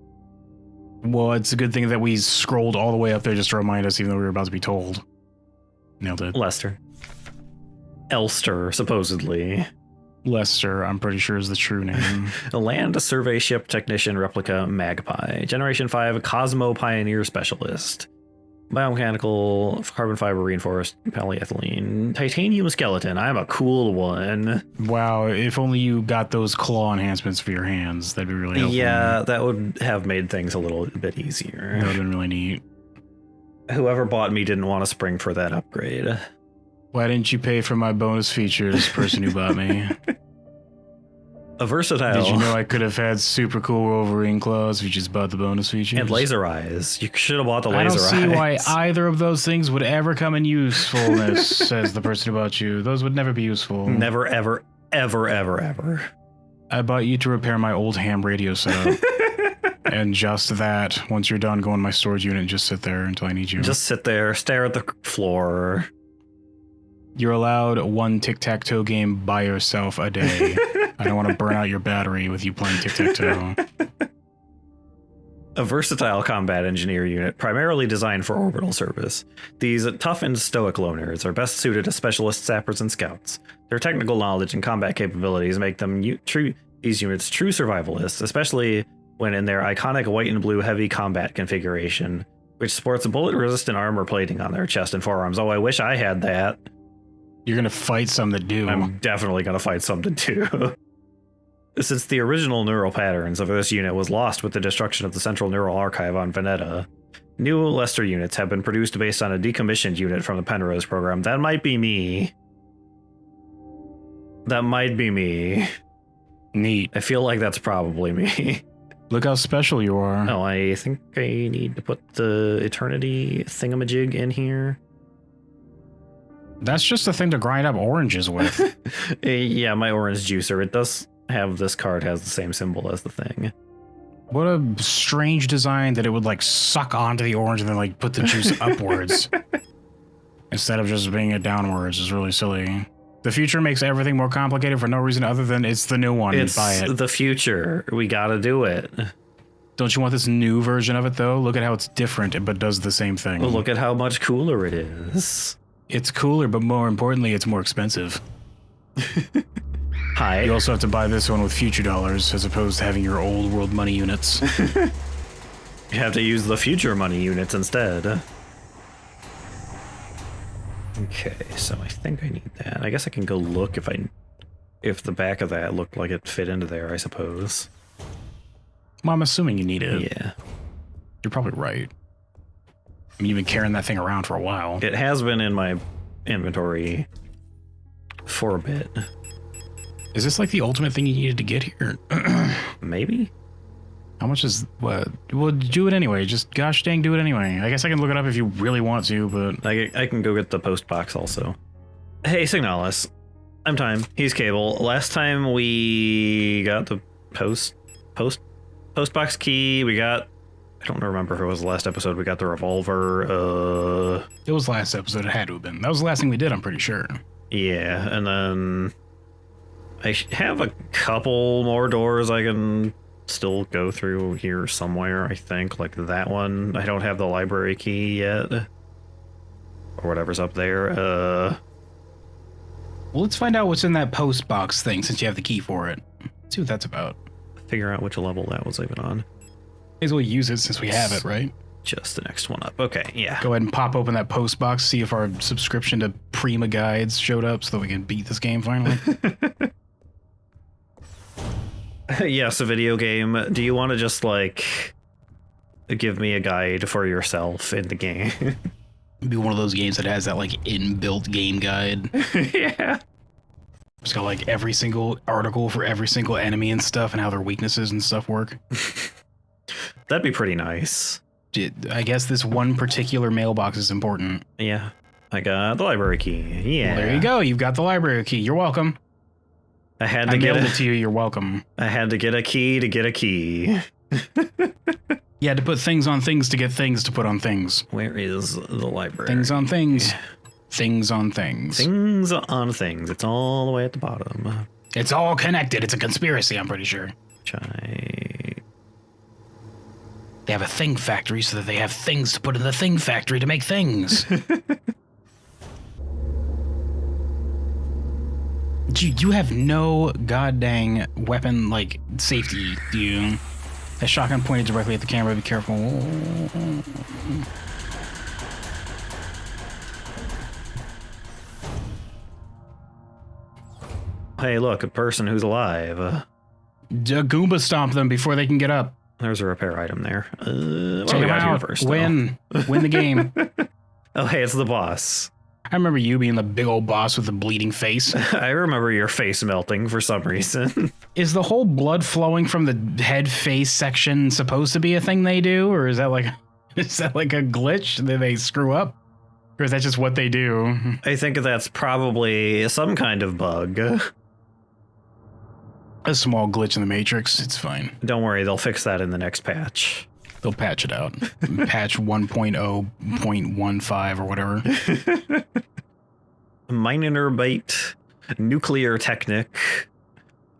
Well, it's a good thing that we scrolled all the way up there just to remind us, even though we were about to be told. Nailed it. Lester. Elster, supposedly. Lester, I'm pretty sure is the true name. A land survey ship technician replica Magpie. Generation 5 Cosmo Pioneer Specialist. biomechanical, carbon fiber reinforced, polyethylene, titanium skeleton. I'm a cool one. Wow, if only you got those claw enhancements for your hands, that'd be really helpful. Yeah, that would have made things a little bit easier. That would have been really neat. Whoever bought me didn't want to spring for that upgrade. Why didn't you pay for my bonus features, person who bought me? A versatile. Did you know I could have had super cool Wolverine claws if you just bought the bonus features? And laser eyes. You should have bought the laser eyes. I don't see why either of those things would ever come in usefulness, says the person who bought you. Those would never be useful. Never, ever, ever, ever, ever. I bought you to repair my old ham radio setup. And just that, once you're done, go in my storage unit and just sit there until I need you. Just sit there, stare at the floor. You're allowed one tic-tac-toe game by yourself a day. I don't want to burn out your battery with you playing tic-tac-toe. A versatile combat engineer unit primarily designed for orbital service. These tough and stoic loners are best suited as specialist sappers and scouts. Their technical knowledge and combat capabilities make them these units true survivalists, especially when in their iconic white and blue heavy combat configuration, which sports a bullet-resistant armor plating on their chest and forearms. Oh, I wish I had that. You're going to fight some that do. I'm definitely going to fight something too. Since the original neural patterns of this unit was lost with the destruction of the Central Neural Archive on Veneta, new Lester units have been produced based on a decommissioned unit from the Penrose program. That might be me. That might be me. Neat. I feel like that's probably me. Look how special you are. Oh, I think I need to put the Eternity thingamajig in here. That's just a thing to grind up oranges with. Yeah, my orange juicer. It does have, this card has the same symbol as the thing. What a strange design that it would like suck onto the orange and then like put the juice upwards instead of just bringing it downwards. Is really silly. The future makes everything more complicated for no reason other than it's the new one. It's buy it. The future. We gotta do it. Don't you want this new version of it though? Look at how it's different but does the same thing. Well, look at how much cooler it is. It's cooler, but more importantly, it's more expensive. Hi. You also have to buy this one with future dollars as opposed to having your old world money units. You have to use the future money units instead. Okay, so I think I need that. I guess I can go look if the back of that looked like it fit into there, I suppose. Well, I'm assuming you need it. Yeah. You're probably right. I mean, you've been carrying that thing around for a while. It has been in my inventory for a bit. Is this like the ultimate thing you needed to get here? Maybe? How much is what? Well, do it anyway. Just gosh dang do it anyway. I guess I can look it up if you really want to, but I can go get the post box also. Hey, Signalis. I'm Time. He's Cable. Last time we got the post box key. We got, I don't remember if it was the last episode. We got the revolver. It was last episode. It had to have been. That was the last thing we did, I'm pretty sure. Yeah, and then I have a couple more doors I can still go through here somewhere, I think. Like that one. I don't have the library key yet. Or whatever's up there. Well, let's find out what's in that post box thing since you have the key for it. Let's see what that's about. Figure out which level that was even on. May as well use it since we have it, right? Just the next one up. Okay, yeah. Go ahead and pop open that post box, see if our subscription to Prima Guides showed up so that we can beat this game finally. Yes, a video game. Do you want to just, like, give me a guide for yourself in the game? It'd be one of those games that has that, like, inbuilt game guide. Yeah. It's got, like, every single article for every single enemy and stuff and how their weaknesses and stuff work. That'd be pretty nice. I guess this one particular mailbox is important. Yeah. I got the library key. Yeah. Well, there you go. You've got the library key. You're welcome. I had to get it to you. You're welcome. I had to get a key to get a key. You had to put things on things to get things to put on things. Where is the library? Things on things. Things on things. Things on things. It's all the way at the bottom. It's all connected. It's a conspiracy, I'm pretty sure. They have a thing factory so that they have things to put in the thing factory to make things. You have no goddamn weapon, like, safety, do you? That shotgun pointed directly at the camera. Be careful. hey, look, a person who's alive. Goomba stomp them before they can get up. There's a repair item there. Take them out. First, Win the game. Oh, hey, it's the boss. I remember you being the big old boss with the bleeding face. I remember your face melting for some reason. Is the whole blood flowing from the head face section supposed to be a thing they do, or is that like a glitch that they screw up? Or is that just what they do? I think that's probably some kind of bug. A small glitch in the Matrix. It's fine. Don't worry, they'll fix that in the next patch. They'll patch it out. Patch 1.0.15 or whatever. Minerbite, Nuclear Technic,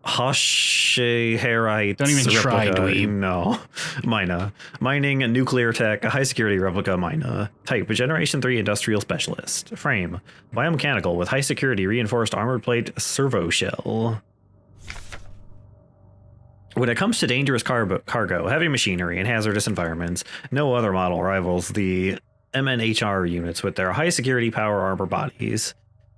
Hosheherite. Don't even try, dweeb. No. Mina. Mining, Nuclear Tech, a high security replica Mina. Type, Generation 3 Industrial Specialist. Frame, biomechanical with high security reinforced armored plate servo shell. When it comes to dangerous cargo, heavy machinery, and hazardous environments, no other model rivals the MNHR units with their high security power armor bodies.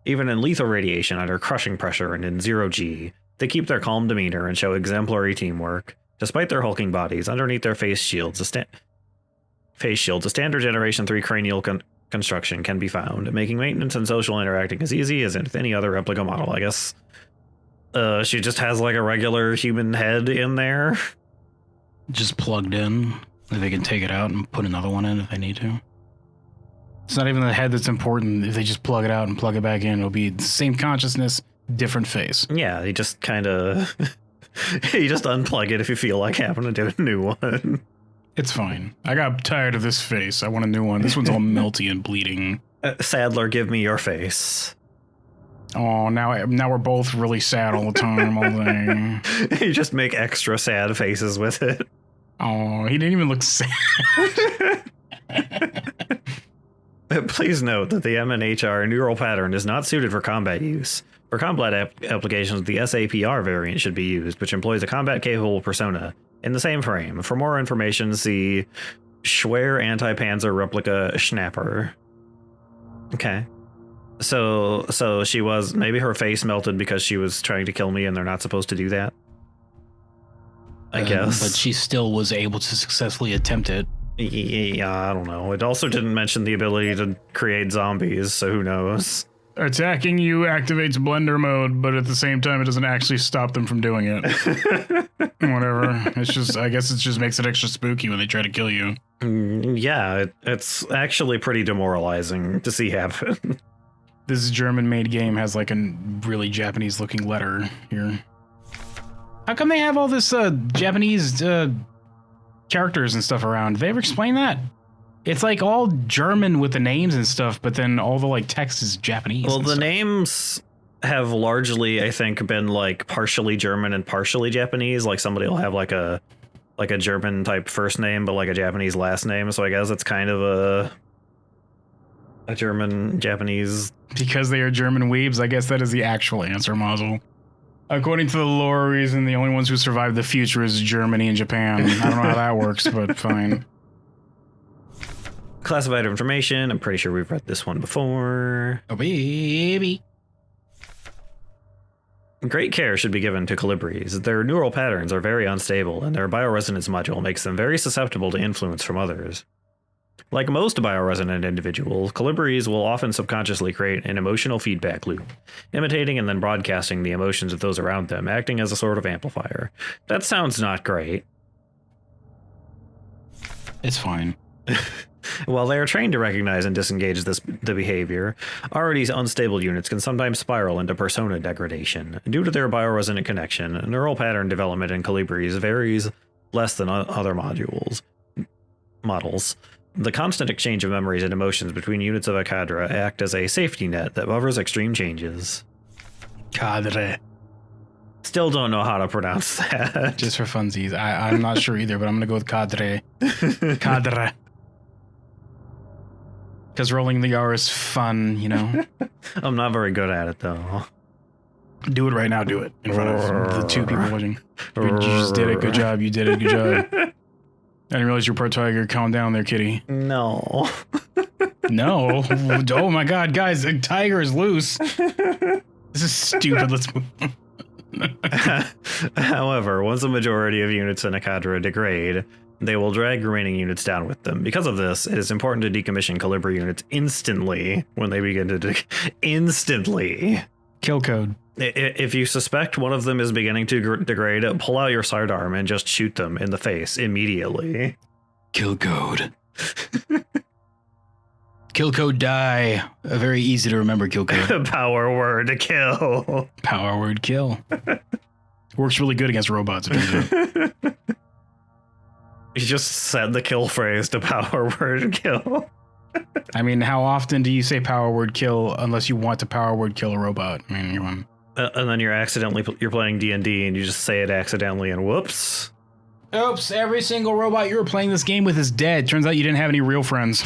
Even in lethal radiation under crushing pressure and in zero-G, they keep their calm demeanor and show exemplary teamwork. Despite their hulking bodies, underneath their face shields, a standard Generation 3 cranial construction can be found, making maintenance and social interacting as easy as with any other replica model, I guess. She just has like a regular human head in there. Just plugged in. They can take it out and put another one in if they need to. It's not even the head that's important. If they just plug it out and plug it back in, it'll be the same consciousness, different face. Yeah, you just kind of... you just unplug it if you feel like having to do a new one. It's fine. I got tired of this face. I want a new one. This one's all melty and bleeding. Sadler, give me your face. Oh, now we're both really sad all the time, all day. You just make extra sad faces with it. Oh, he didn't even look sad. Please note that the MNHR neural pattern is not suited for combat use. For combat applications, the SAPR variant should be used, which employs a combat-capable persona in the same frame. For more information, see Schwer Anti-Panzer Replika Schnapper. Okay. So she was, maybe her face melted because she was trying to kill me and they're not supposed to do that. I guess. But she still was able to successfully attempt it. Yeah, I don't know. It also didn't mention the ability to create zombies, so who knows? Attacking you activates blender mode, but at the same time, it doesn't actually stop them from doing it. Whatever. It's just, I guess it just makes it extra spooky when they try to kill you. Yeah, it's actually pretty demoralizing to see happen. This German-made game has like a really Japanese-looking letter here. How come they have all this Japanese characters and stuff around? Did they ever explain that? It's like all German with the names and stuff, but then all the like text is Japanese. Well, the names have largely, I think, been like partially German and partially Japanese. Like somebody will have like a German type first name, but like a Japanese last name. So I guess it's kind of a German Japanese. Because they are German weebs, I guess that is the actual answer, Mazel. According to the lore reason, the only ones who survived the future is Germany and Japan. I don't know how that works, but fine. Classified information. I'm pretty sure we've read this one before. Oh, baby. Great care should be given to colibris. Their neural patterns are very unstable, and their bioresonance module makes them very susceptible to influence from others. Like most bioresonant individuals, colibris will often subconsciously create an emotional feedback loop, imitating and then broadcasting the emotions of those around them, acting as a sort of amplifier. That sounds not great. It's fine. While they are trained to recognize and disengage the behavior, already unstable units can sometimes spiral into persona degradation. Due to their bioresonant connection, neural pattern development in colibris varies less than other models. The constant exchange of memories and emotions between units of a cadre act as a safety net that buffers extreme changes. Cadre. Still don't know how to pronounce that. Just for funsies. I'm not sure either, but I'm going to go with cadre. Cadre. Because rolling the R is fun, you know? I'm not very good at it, though. Do it right now. Do it in front of the two people watching. You just did it. Good job. You did it. Good job. I didn't realize you're pro tiger. Calm down there, kitty. No. No. Oh my God, guys, a tiger is loose. This is stupid. Let's move. However, once a majority of units in a cadre degrade, they will drag remaining units down with them. Because of this, it is important to decommission Calibra units instantly when they begin to instantly. Kill code. If you suspect one of them is beginning to degrade, pull out your sidearm and just shoot them in the face immediately. Kill code. Kill code die. A very easy to remember kill code. Power word kill. Power word kill. Works really good against robots. You just said the kill phrase to power word kill. I mean, how often do you say power word kill unless you want to power word kill a robot? I mean, you want... and then you're playing D&D and you just say it accidentally and whoops. Oops, every single robot you were playing this game with is dead. Turns out you didn't have any real friends.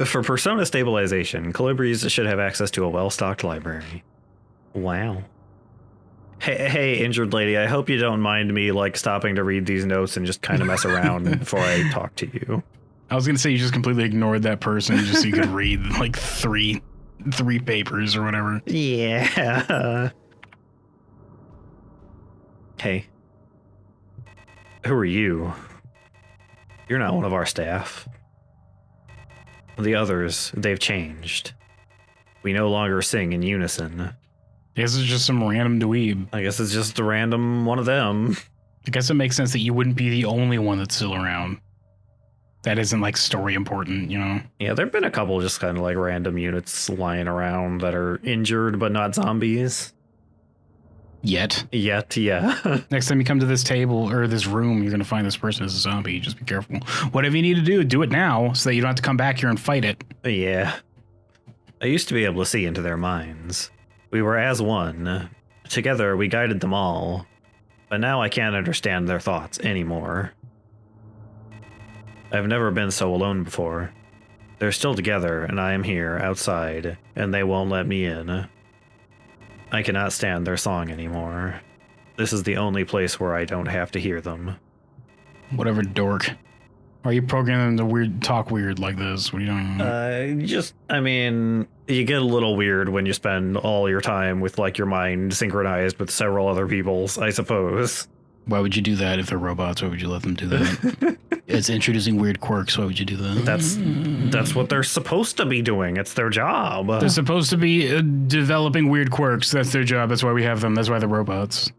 For persona stabilization, Colibris should have access to a well-stocked library. Wow. Hey, injured lady, I hope you don't mind me, like, stopping to read these notes and just kind of mess around before I talk to you. I was going to say you just completely ignored that person just so you could read, like, three papers or whatever. Yeah. Hey. Who are you? You're not one of our staff. The others, they've changed. We no longer sing in unison. I guess it's just some random dweeb. I guess it's just a random one of them. I guess it makes sense that you wouldn't be the only one that's still around. That isn't, like, story important, you know? Yeah, there've been a couple just kind of, like, random units lying around that are injured but not zombies. Yet, yeah. Next time you come to this table or this room, you're going to find this person as a zombie. Just be careful. Whatever you need to do it now so that you don't have to come back here and fight it. Yeah. I used to be able to see into their minds. We were as one. Together, we guided them all. But now I can't understand their thoughts anymore. I've never been so alone before. They're still together, and I am here, outside, and they won't let me in. I cannot stand their song anymore. This is the only place where I don't have to hear them. Whatever, dork. Are you programming them to talk weird like this? What are you doing? I mean, you get a little weird when you spend all your time with, like, your mind synchronized with several other people's, I suppose. Why would you do that if they're robots? Why would you let them do that? It's introducing weird quirks. Why would you do that? That's what they're supposed to be doing. It's their job. They're supposed to be developing weird quirks. That's their job. That's why we have them. That's why they're robots.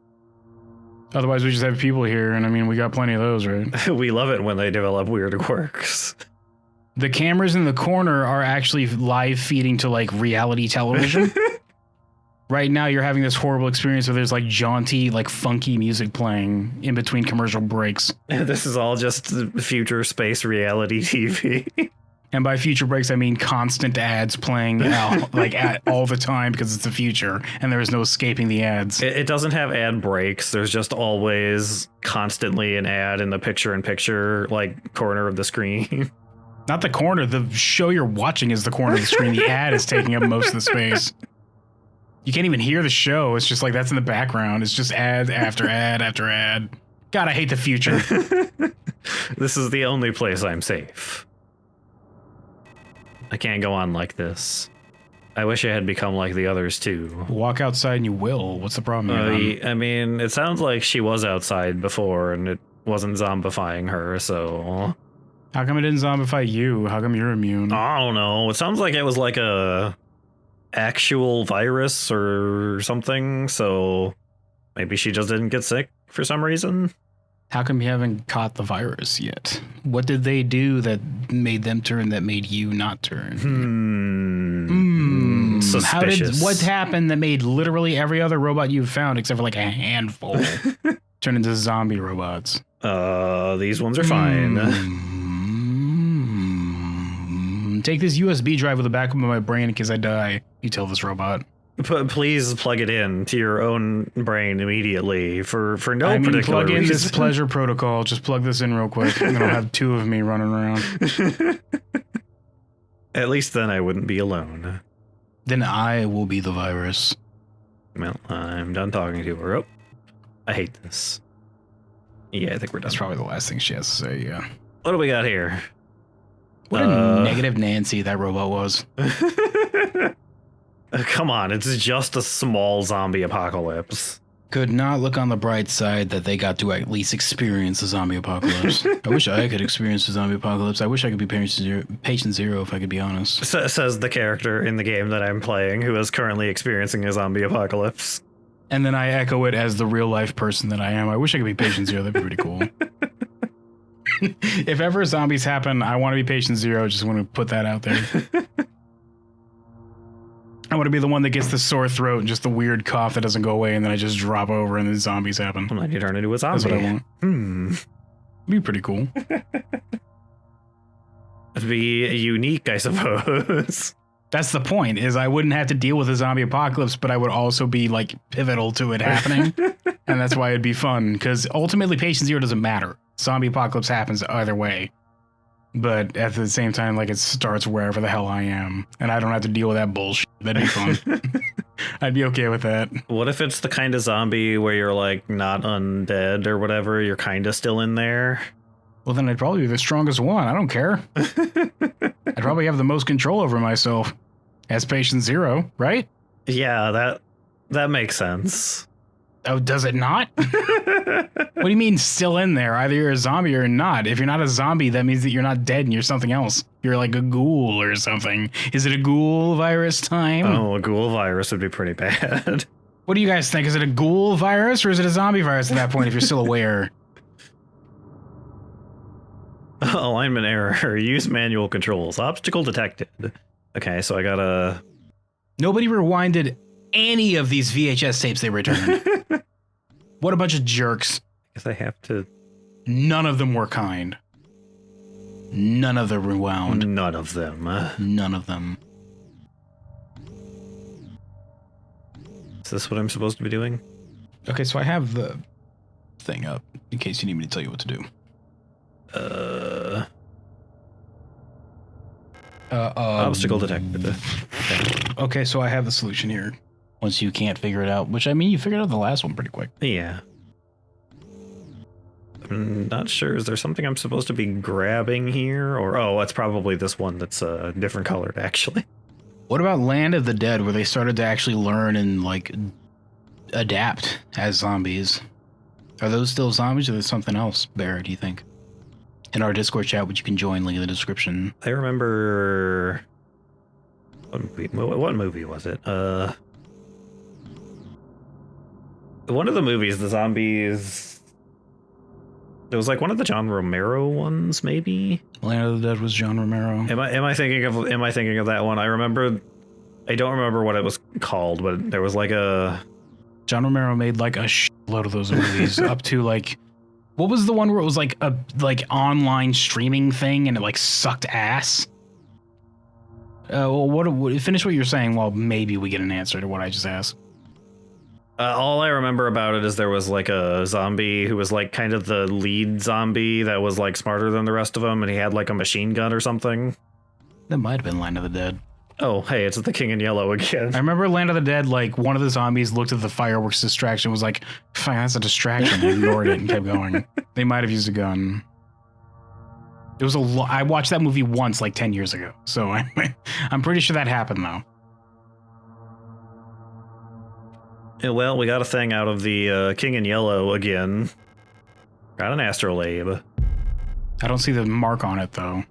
Otherwise, we just have people here, and I mean, we got plenty of those, right? We love it when they develop weird quirks. The cameras in the corner are actually live feeding to, like, reality television. Right now, you're having this horrible experience where there's, like, jaunty, like, funky music playing in between commercial breaks. This is all just future space reality TV. And by future breaks, I mean constant ads playing out, like, all the time because it's the future, and there is no escaping the ads. It doesn't have ad breaks. There's just always constantly an ad in the picture-in-picture, like, corner of the screen. Not the corner. The show you're watching is the corner of the screen. The ad is taking up most of the space. You can't even hear the show. It's just like that's in the background. It's just ad after ad after ad. God, I hate the future. This is the only place I'm safe. I can't go on like this. I wish I had become like the others too. Walk outside and you will. What's the problem? I mean, it sounds like she was outside before and it wasn't zombifying her, so... How come it didn't zombify you? How come you're immune? I don't know. It sounds like it was like a actual virus or something, so maybe she just didn't get sick for some reason. How come you haven't caught the virus yet? What did they do that made them turn that made you not turn? Suspicious. What happened that made literally every other robot you've found, except for like a handful, turn into zombie robots? These ones are fine. Take this USB drive with the backup of my brain in case I die. You tell this robot. Please plug it in to your own brain immediately for no particular plug in reason. this pleasure protocol. Just plug this in real quick, and then I'll have two of me running around. At least then I wouldn't be alone. Then I will be the virus. Well, I'm done talking to her. Oh, I hate this. Yeah, I think we're done. That's probably the last thing she has to say, yeah. What do we got here? What a negative Nancy that robot was. Come on, it's just a small zombie apocalypse. Could not look on the bright side that they got to at least experience a zombie apocalypse. I wish I could experience a zombie apocalypse. I wish I could be patient zero, if I could be honest. Says the character in the game that I'm playing who is currently experiencing a zombie apocalypse. And then I echo it as the real life person that I am. I wish I could be patient zero. That'd be pretty cool. If ever zombies happen, I want to be patient zero. Just want to put that out there. I want to be the one that gets the sore throat and just the weird cough that doesn't go away, and then I just drop over and then zombies happen. And then you turn into a zombie. That's what I want. Be pretty cool. It'd be unique, I suppose. That's the point, is I wouldn't have to deal with a zombie apocalypse, but I would also be, like, pivotal to it happening. And that's why it'd be fun, because ultimately patient zero doesn't matter. Zombie apocalypse happens either way. But at the same time, like, it starts wherever the hell I am. And I don't have to deal with that bullshit. That'd be fun. I'd be okay with that. What if it's the kind of zombie where you're, like, not undead or whatever? You're kind of still in there? Well, then I'd probably be the strongest one. I don't care. I'd probably have the most control over myself as patient zero, right? Yeah, that makes sense. Oh, does it not? What do you mean still in there? Either you're a zombie or not. If you're not a zombie, that means that you're not dead and you're something else. You're like a ghoul or something. Is it a ghoul virus time? Oh, a ghoul virus would be pretty bad. What do you guys think? Is it a ghoul virus or is it a zombie virus at that point if you're still aware? Alignment error. Use manual controls. Obstacle detected. Okay, so I gotta... Nobody rewinded any of these VHS tapes they returned. What a bunch of jerks. I guess I have to... None of them were kind. None of them rewound. None of them. None of them. Is this what I'm supposed to be doing? Okay, so I have the thing up in case you need me to tell you what to do. Obstacle detected. Okay, so I have the solution here. Once you can't figure it out, which I mean, you figured out the last one pretty quick. Yeah. I'm not sure. Is there something I'm supposed to be grabbing here? Or, oh, it's probably this one that's different colored, actually. What about Land of the Dead, where they started to actually learn and, like, adapt as zombies? Are those still zombies, or is something else, Bear, do you think? In our Discord chat, which you can join, link in the description. I remember... What movie was it? One of the movies, the zombies... It was like one of the John Romero ones, maybe? Land of the Dead was John Romero. Am I thinking of that one? I don't remember what it was called, but there was like a... John Romero made like a shitload of those movies up to like... What was the one where it was like a online streaming thing and it like sucked ass? Well, finish what you're saying while maybe we get an answer to what I just asked. All I remember about it is there was like a zombie who was like kind of the lead zombie that was like smarter than the rest of them, and he had like a machine gun or something. That might have been Land of the Dead. Oh, hey, it's the King in Yellow again. I remember Land of the Dead, like one of the zombies looked at the fireworks distraction, was like, fine, that's a distraction. They ignored it and kept going. They might have used a gun. It was I watched that movie once like 10 years ago, so I'm pretty sure that happened though. Yeah, well, we got a thing out of the King in Yellow again. Got an astrolabe. I don't see the mark on it though.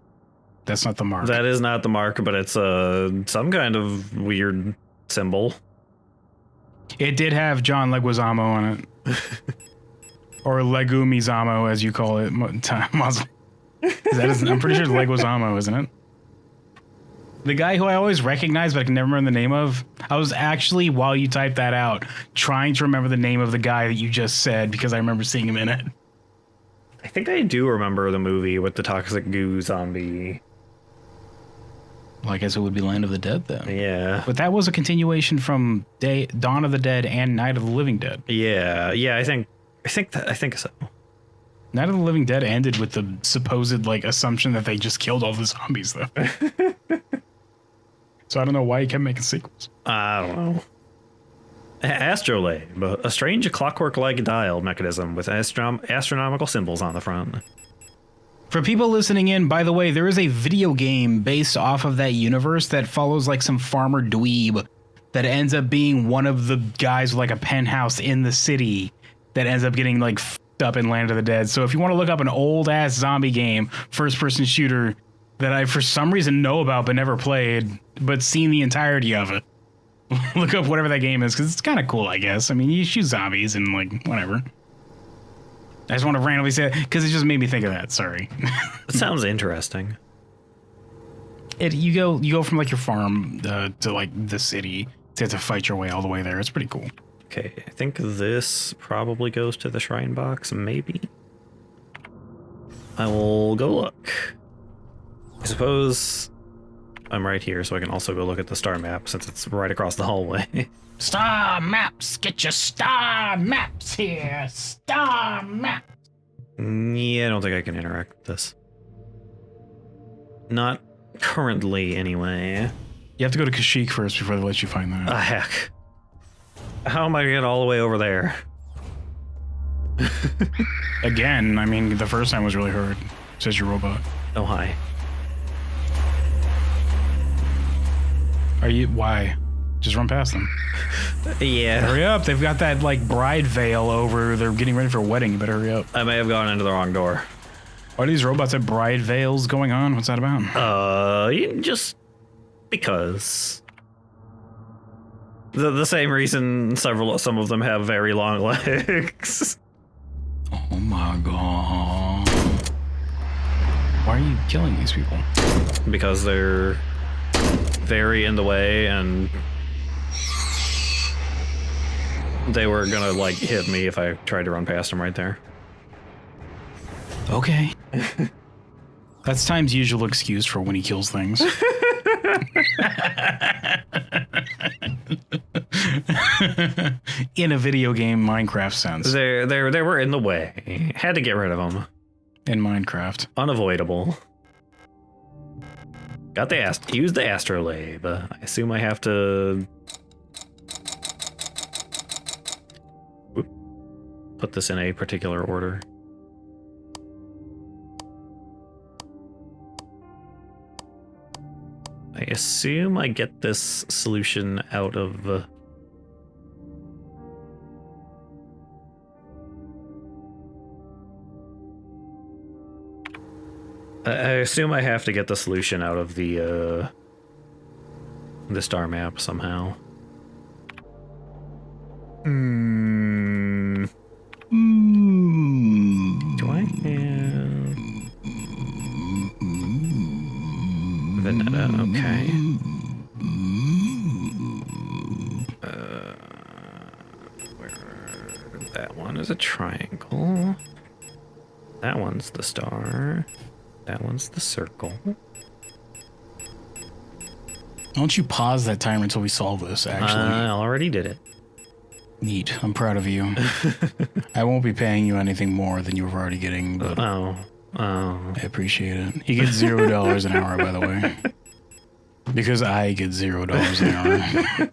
That's not the mark. That is not the mark, but it's some kind of weird symbol. It did have John Leguizamo on it. Or Legumizamo, as you call it. I'm pretty sure it's Leguizamo, isn't it? The guy who I always recognize, but I can never remember the name of. I was actually, while you typed that out, trying to remember the name of the guy that you just said because I remember seeing him in it. I think I do remember the movie with the toxic goo zombie. Well, I guess it would be Land of the Dead then. Yeah. But that was a continuation from Dawn of the Dead and Night of the Living Dead. Yeah, I think so. Night of the Living Dead ended with the supposed like assumption that they just killed all the zombies though. So I don't know why he kept making sequels. I don't know. Astrolabe, a strange clockwork-like dial mechanism with astronomical symbols on the front. For people listening in, by the way, there is a video game based off of that universe that follows like some farmer dweeb that ends up being one of the guys with like a penthouse in the city that ends up getting like fucked up in Land of the Dead. So if you want to look up an old ass zombie game, first person shooter that I for some reason know about but never played, but seen the entirety of it, look up whatever that game is, because it's kind of cool, I guess. I mean, you shoot zombies and like whatever. I just want to randomly say it because it just made me think of that. Sorry. It sounds interesting. You go from like your farm to like the city. To have to fight your way all the way there. It's pretty cool. Okay, I think this probably goes to the shrine box, maybe. I will go look. I suppose I'm right here, so I can also go look at the star map since it's right across the hallway. Star maps! Get your star maps here! Star maps! Yeah, I don't think I can interact with this. Not currently, anyway. You have to go to Kashyyyk first before they let you find that. Ah, heck. How am I gonna get all the way over there? Again, I mean, the first time was really hard. Says your robot. Oh, hi. Why? Just run past them. Yeah. Hurry up. They've got that, like, bride veil over. They're getting ready for a wedding. You better hurry up. I may have gone into the wrong door. Why do these robots have bride veils going on? What's that about? Just because. The same reason some of them have very long legs. Oh my god. Why are you killing these people? Because they're very in the way and they were gonna like hit me if I tried to run past them right there. Okay. That's Time's usual excuse for when he kills things. In a video game Minecraft sense. They were in the way. Had to get rid of them. In Minecraft. Unavoidable. Use the astrolabe. I assume I have to put this in a particular order. I assume I get this solution out of I assume I have to get the solution out of the star map somehow. Do I have Vanetta? Okay. That one is a triangle. That one's the star. That one's the circle. Why don't you pause that timer until we solve this, actually? I already did it. Neat. I'm proud of you. I won't be paying you anything more than you were already getting, but Oh. I appreciate it. He gets $0 an hour, by the way. Because I get $0 an hour.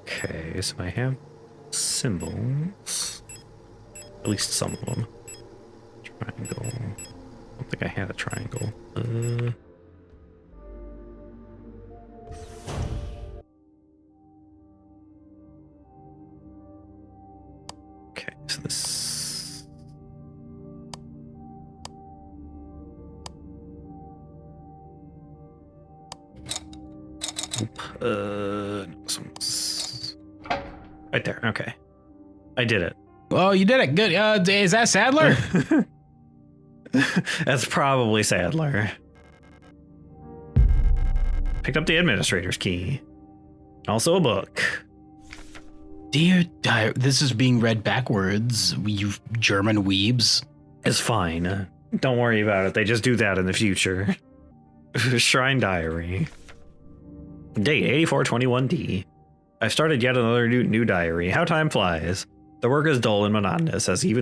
Okay, so I have symbols. At least some of them. Triangle. I don't think I had a triangle. Okay, so this. Right there. Okay, I did it. Oh, you did it. Good. Is that Sadler? That's probably Sadler. Picked up the administrator's key. Also a book. Dear Diary, this is being read backwards, you German weebs. It's fine. Don't worry about it. They just do that in the future. Shrine Diary. Date 8421D. I've started yet another new diary. How time flies. The work is dull and monotonous, as ever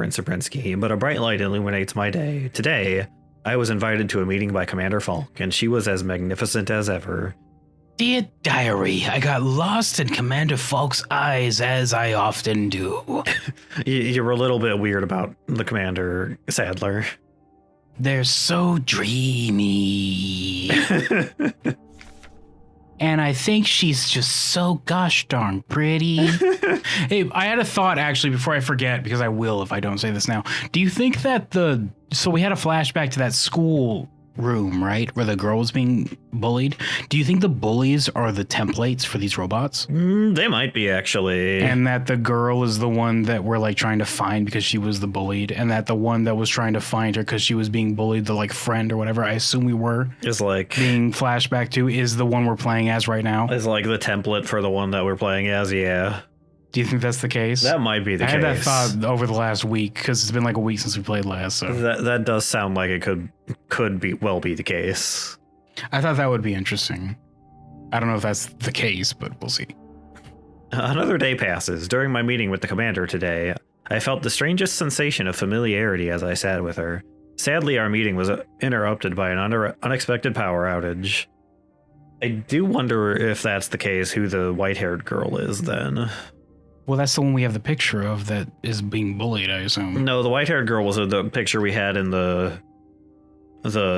in Sierpinski, but a bright light illuminates my day. Today, I was invited to a meeting by Commander Falk, and she was as magnificent as ever. Dear Diary, I got lost in Commander Falk's eyes, as I often do. You were a little bit weird about the Commander, Sadler. They're so dreamy. And I think she's just so gosh darn pretty. Hey, I had a thought actually before I forget, because I will if I don't say this now. Do you think that so we had a flashback to that school room, right? Where the girl was being bullied. Do you think the bullies are the templates for these robots? They might be, actually. And that the girl is the one that we're like trying to find because she was the bullied, and that the one that was trying to find her because she was being bullied, the like friend or whatever I assume we were, is like being flashback to, is the one we're playing as right now. Is like the template for the one that we're playing as, yeah. Do you think that's the case? That might be the case. I had that thought over the last week because it's been like a week since we played last. So that does sound like it could be the case. I thought that would be interesting. I don't know if that's the case, but we'll see. Another day passes. During my meeting with the commander today, I felt the strangest sensation of familiarity as I sat with her. Sadly, our meeting was interrupted by an unexpected power outage. I do wonder if that's the case, who the white-haired girl is then. Well, that's the one we have the picture of that is being bullied, I assume. No, the white-haired girl was the picture we had in the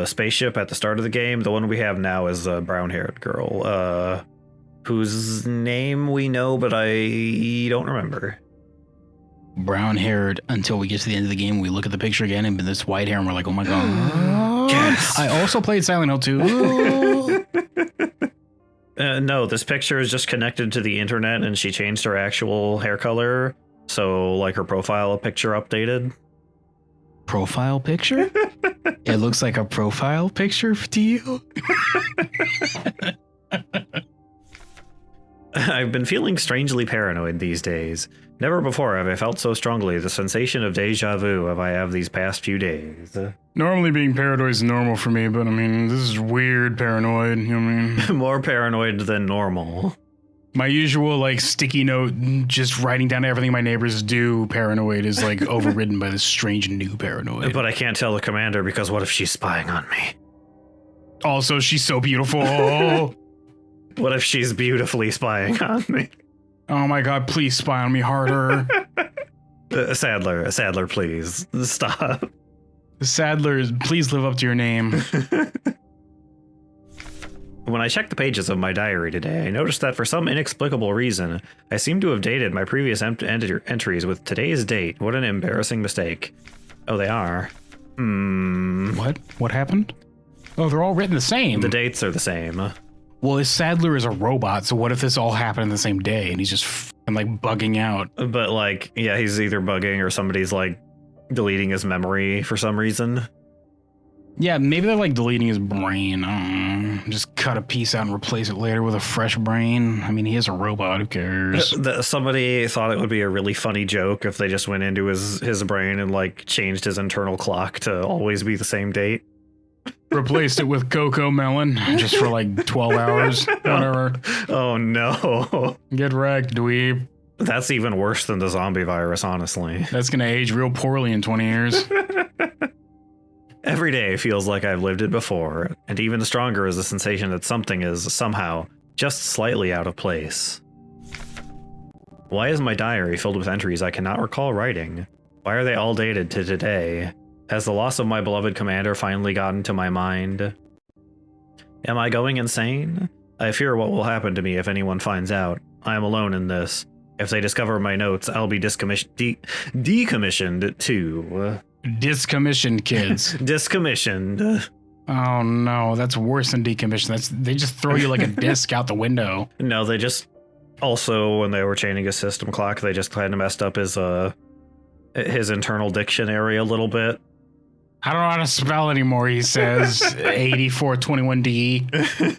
spaceship at the start of the game. The one we have now is the brown-haired girl, whose name we know, but I don't remember. Brown-haired until we get to the end of the game. We look at the picture again and this white hair, and we're like, oh my god. Yes. I also played Silent Hill 2. No, this picture is just connected to the internet, and she changed her actual hair color, so like her profile picture updated. Profile picture? It looks like a profile picture to you? I've been feeling strangely paranoid these days. Never before have I felt so strongly the sensation of deja vu as I have these past few days. Normally being paranoid is normal for me, but I mean, this is weird paranoid, you know what I mean? More paranoid than normal. My usual, like, sticky note, just writing down everything my neighbors do paranoid is, like, overridden by this strange new paranoid. But I can't tell the commander because what if she's spying on me? Also, she's so beautiful. What if she's beautifully spying on me? Oh my god, please spy on me harder. Sadler, please, stop. Sadler, please live up to your name. When I checked the pages of my diary today, I noticed that for some inexplicable reason, I seem to have dated my previous entries with today's date. What an embarrassing mistake. Oh, they are. What? What happened? Oh, they're all written the same. The dates are the same. Well, Sadler is a robot, so what if this all happened on the same day and he's just like bugging out? But like, yeah, he's either bugging or somebody's like deleting his memory for some reason. Yeah, maybe they're like deleting his brain. Just cut a piece out and replace it later with a fresh brain. I mean, he is a robot. Who cares? Somebody thought it would be a really funny joke if they just went into his brain and like changed his internal clock to always be the same date. Replaced it with Cocoa Melon just for like 12 hours. Whatever. Oh no. Get wrecked, dweeb. That's even worse than the zombie virus, honestly. That's gonna age real poorly in 20 years. Every day feels like I've lived it before, and even stronger is the sensation that something is somehow just slightly out of place. Why is my diary filled with entries I cannot recall writing? Why are they all dated to today? Has the loss of my beloved commander finally gotten to my mind? Am I going insane? I fear what will happen to me if anyone finds out. I am alone in this. If they discover my notes, I'll be decommissioned too. Discommissioned, kids. Discommissioned. Oh no, that's worse than decommissioned. They just throw you like a disc out the window. No, they just also, when they were chaining his system clock, they just kind of messed up his internal dictionary a little bit. I don't know how to spell anymore, he says. 8421D.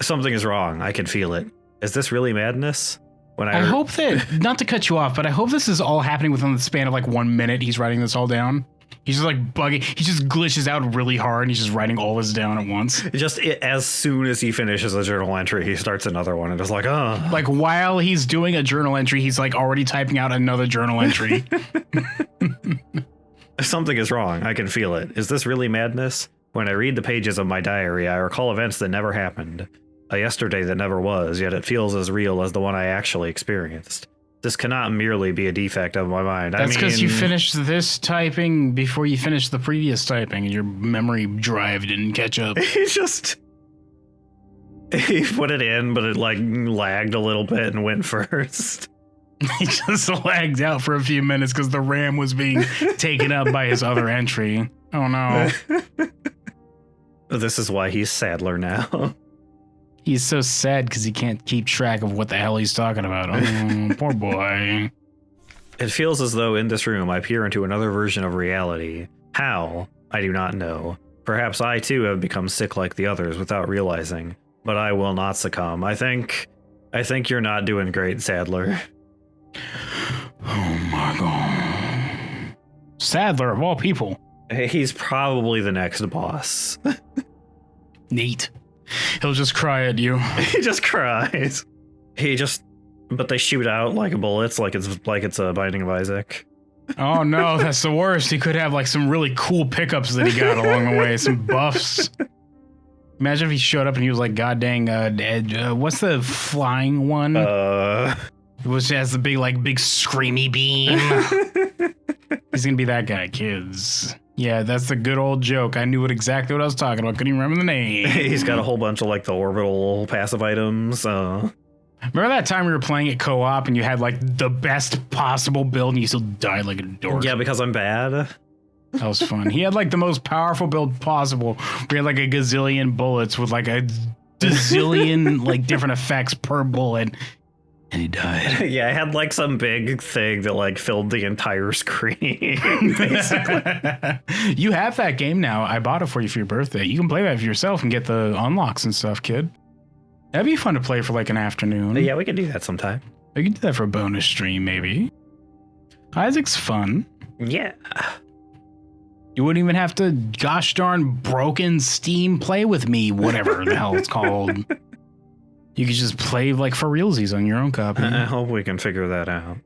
Something is wrong. I can feel it. Is this really madness? I hope that, not to cut you off, but I hope this is all happening within the span of like 1 minute. He's writing this all down. He's just like bugging. He just glitches out really hard and he's just writing all this down at once. Just as soon as he finishes a journal entry, he starts another one and it's like, oh. Like while he's doing a journal entry, he's like already typing out another journal entry. Something is wrong. I can feel it. Is this really madness? When I read the pages of my diary, I recall events that never happened. A yesterday that never was, yet it feels as real as the one I actually experienced. This cannot merely be a defect of my mind. That's because you finished this typing before you finished the previous typing, and your memory drive didn't catch up. It's just... He put it in, but it like lagged a little bit and went first. He just lagged out for a few minutes because the RAM was being taken up by his other entry. Oh no. This is why he's Sadler now. He's so sad because he can't keep track of what the hell he's talking about. Oh, poor boy. It feels as though in this room I peer into another version of reality. How? I do not know. Perhaps I too have become sick like the others without realizing. But I will not succumb. I think you're not doing great, Sadler. Oh my god. Sadler, of all people. He's probably the next boss. Neat. He'll just cry at you. He just cries. But they shoot out like bullets, like it's a Binding of Isaac. Oh no, that's the worst. He could have like some really cool pickups that he got along the way, some buffs. Imagine if he showed up and he was like, God dang, what's the flying one? Which has the big screamy beam. He's gonna be that guy, kids. Yeah, that's the good old joke. I knew exactly what I was talking about. Couldn't even remember the name. He's got a whole bunch of like the orbital passive items. Remember that time we were playing it co-op and you had like the best possible build and you still died like a dork? Yeah, because I'm bad. That was fun. He had like the most powerful build possible. We had like a gazillion bullets with like a gazillion like different effects per bullet. And he died. Yeah, I had like some big thing that like filled the entire screen, basically. You have that game now. I bought it for you for your birthday. You can play that for yourself and get the unlocks and stuff, kid. That'd be fun to play for like an afternoon. Yeah, we could do that sometime. We could do that for a bonus stream, maybe. Isaac's fun. Yeah. You wouldn't even have to gosh darn broken Steam play with me, whatever the hell it's called. You could just play like for realsies on your own copy. I hope we can figure that out.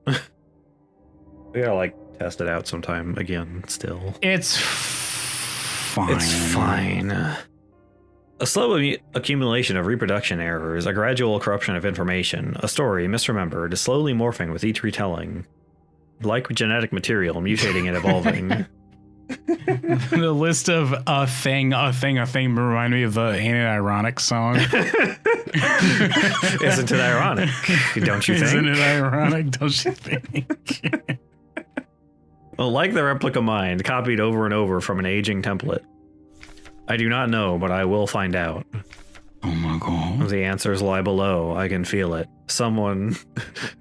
We gotta like test it out sometime again still. It's fine. It's fine. A slow accumulation of reproduction errors, a gradual corruption of information, a story misremembered, slowly morphing with each retelling. Like genetic material, mutating and evolving. The list of a thing remind me of the Ain't It Ironic song. Isn't it ironic? Don't you think? Isn't it ironic? Don't you think? Well, like the Replika mind, copied over and over from an aging template. I do not know, but I will find out. Oh my god. The answers lie below. I can feel it. Someone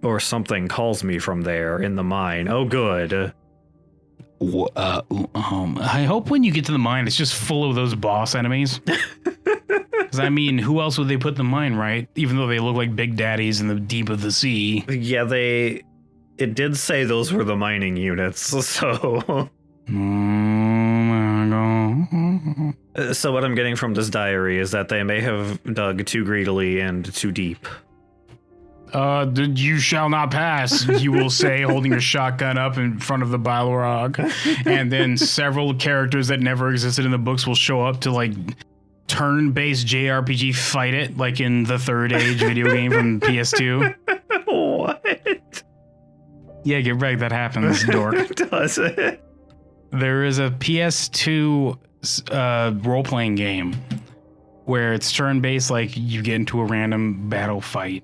or something calls me from there in the mine. Oh, good. I hope when you get to the mine, it's just full of those boss enemies. Because, I mean, who else would they put in the mine, right? Even though they look like big daddies in the deep of the sea. Yeah, it did say those were the mining units, so... Oh my god. So what I'm getting from this diary is that they may have dug too greedily and too deep. You shall not pass, you will say, holding your shotgun up in front of the Balrog. And then several characters that never existed in the books will show up to, like, turn-based JRPG fight it, like in the Third Age video game from PS2. What? Yeah, get right, that happens, dork. Does it? There is a PS2 role-playing game where it's turn-based, like you get into a random battle fight.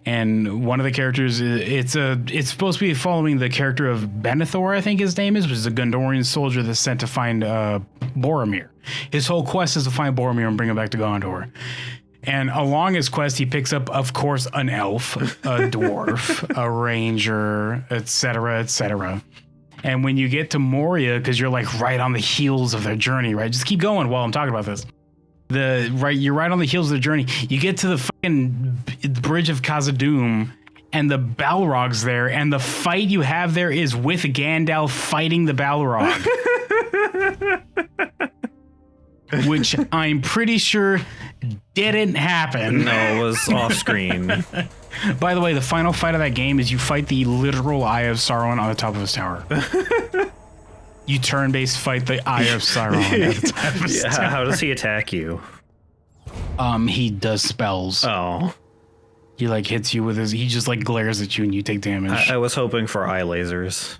And one of the characters, it's supposed to be following the character of Benethor, I think his name is, which is a Gondorian soldier that's sent to find Boromir. His whole quest is to find Boromir and bring him back to Gondor. And along his quest, he picks up, of course, an elf, a dwarf, a ranger, etc., etc. And when you get to Moria, because you're like right on the heels of their journey, right? Just keep going while I'm talking about this. You're right on the heels of the journey. You get to the fucking bridge of Khazad-dûm, and the Balrog's there, and the fight you have there is with Gandalf fighting the Balrog. Which I'm pretty sure didn't happen. No, it was off screen. By the way, the final fight of that game is you fight the literal Eye of Sauron on the top of his tower. You turn-based fight the Eye of Sauron at the top of his tower. How does he attack you? He does spells. Oh. He like hits you with he just like glares at you and you take damage. I was hoping for eye lasers.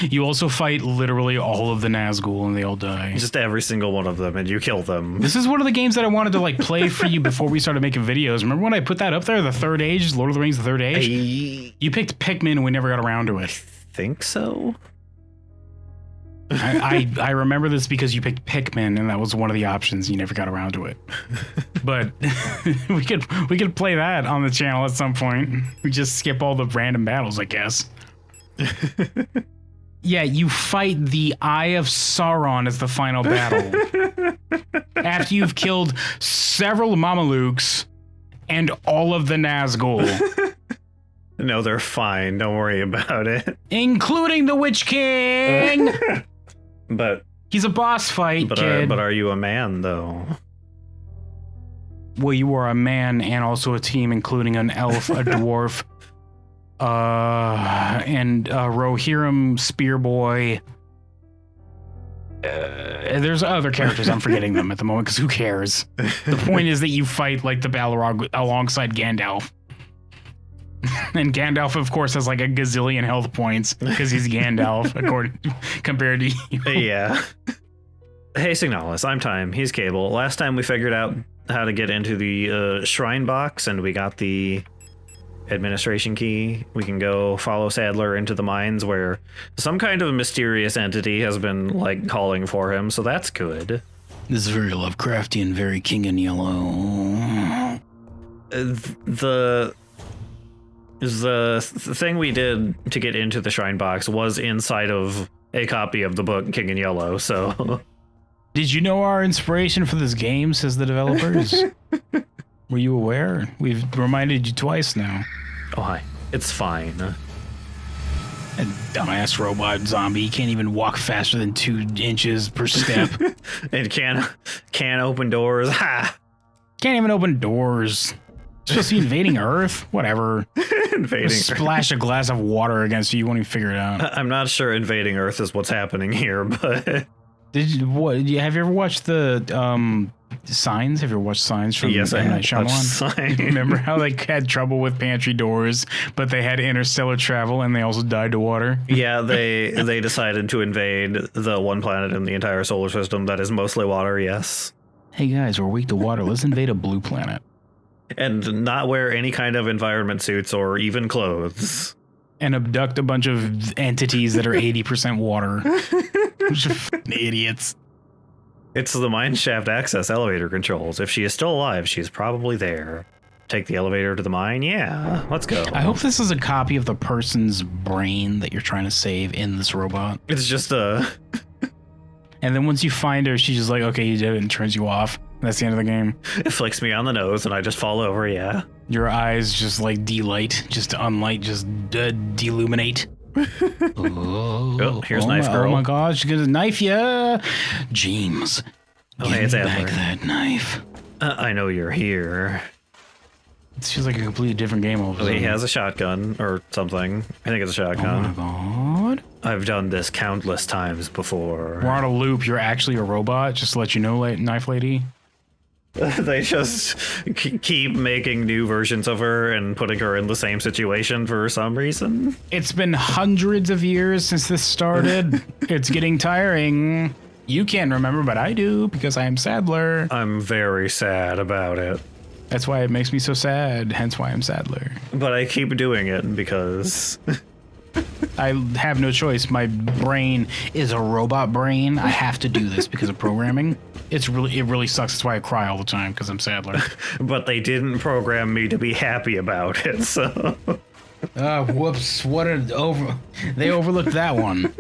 You also fight literally all of the Nazgul and they all die. Just every single one of them, and you kill them. This is one of the games that I wanted to like play for you before we started making videos. Remember when I put that up there, the Third Age, Lord of the Rings, the Third Age? You picked Pikmin and we never got around to it. Think so? I remember this because you picked Pikmin and that was one of the options. You never got around to it. But we could play that on the channel at some point. We just skip all the random battles, I guess. Yeah, you fight the Eye of Sauron as the final battle. After you've killed several Mamelukes and all of the Nazgul. No, they're fine. Don't worry about it. Including the Witch King! But he's a boss fight, kid. But are you a man, though? Well, you are a man and also a team, including an elf, a dwarf, and Rohirrim Spearboy. There's other characters. I'm forgetting them at the moment because who cares? The point is that you fight like the Balrog alongside Gandalf. And Gandalf, of course, has like a gazillion health points because he's Gandalf, compared to you. Yeah. Hey, Signalis, I'm Time. He's Cable. Last time we figured out how to get into the shrine box and we got the administration key. We can go follow Sadler into the mines where some kind of mysterious entity has been like calling for him, so that's good. This is very Lovecraftian, very King in Yellow. The thing we did to get into the shrine box was inside of a copy of the book King in Yellow, so... Did you know our inspiration for this game, says the developers? Were you aware? We've reminded you twice now. Oh, hi. It's fine. A dumbass robot zombie can't even walk faster than 2 inches per step. And can't open doors. Ha! Can't even open doors. Supposed to be invading Earth? Whatever. Invading Earth. Splash a glass of water against you, you won't even figure it out. I'm not sure invading Earth is what's happening here, but... Have you ever watched the Signs? Have you ever watched Signs from Yes, I M. Night have. Shyamalan? Remember how they had trouble with pantry doors, but they had interstellar travel and they also died to water? Yeah, they decided to invade the one planet in the entire solar system that is mostly water, yes. Hey guys, we're weak to water. Let's invade a blue planet. And not wear any kind of environment suits or even clothes. And abduct a bunch of entities that are 80% water. Bunch of idiots. It's the mineshaft access elevator controls. If she is still alive, she's probably there. Take the elevator to the mine? Yeah, let's go. I hope this is a copy of the person's brain that you're trying to save in this robot. It's just a... And then once you find her, she's just like, okay, you did it, and turns you off. That's the end of the game. It flicks me on the nose and I just fall over, yeah. Your eyes just like delight, just unlight, just deluminate. Oh, here's Knife Girl. Oh my gosh, she's gonna knife ya! James, hey, give it's me Adler. back that knife. I know you're here. It feels like a completely different game all of a sudden. He has a shotgun or something. I think it's a Oh shotgun. my god. I've done this countless times before. We're on a loop. You're actually a robot, just to let you know, knife lady. They just keep making new versions of her and putting her in the same situation for some reason. It's been hundreds of years since this started. It's getting tiring. You can't remember, but I do, because I am Sadler. I'm very sad about it. That's why it makes me so sad, hence why I'm Sadler. But I keep doing it because... I have no choice. My brain is a robot brain. I have to do this because of programming. It really sucks. That's why I cry all the time, because I'm Sadler. But they didn't program me to be happy about it, so... Whoops. They overlooked that one.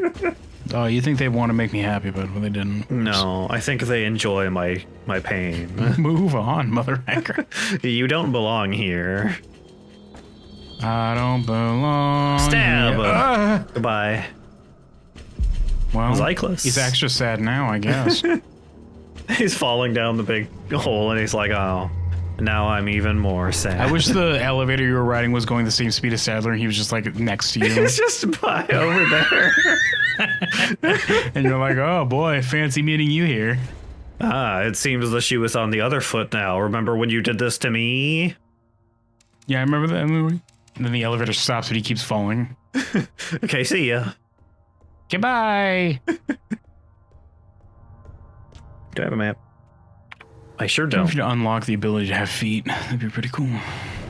Oh, you think they want to make me happy, but they didn't. Oops. No, I think they enjoy my pain. Move on, mother hacker. You don't belong here. I don't belong. Stab! Goodbye. Well, Zyklus. he's extra sad now, I guess. He's falling down the big hole and he's like, oh, now I'm even more sad. I wish the elevator you were riding was going the same speed as Sadler and he was just like next to you. He's just by over there. And you're like, oh boy, fancy meeting you here. It seems the shoe is on the other foot now. Remember when you did this to me? Yeah, I remember that movie. And then the elevator stops, but he keeps falling. Okay, see ya. Goodbye. Do I have a map? I sure Don't. If don't. you unlock the ability to have feet, that'd be pretty cool.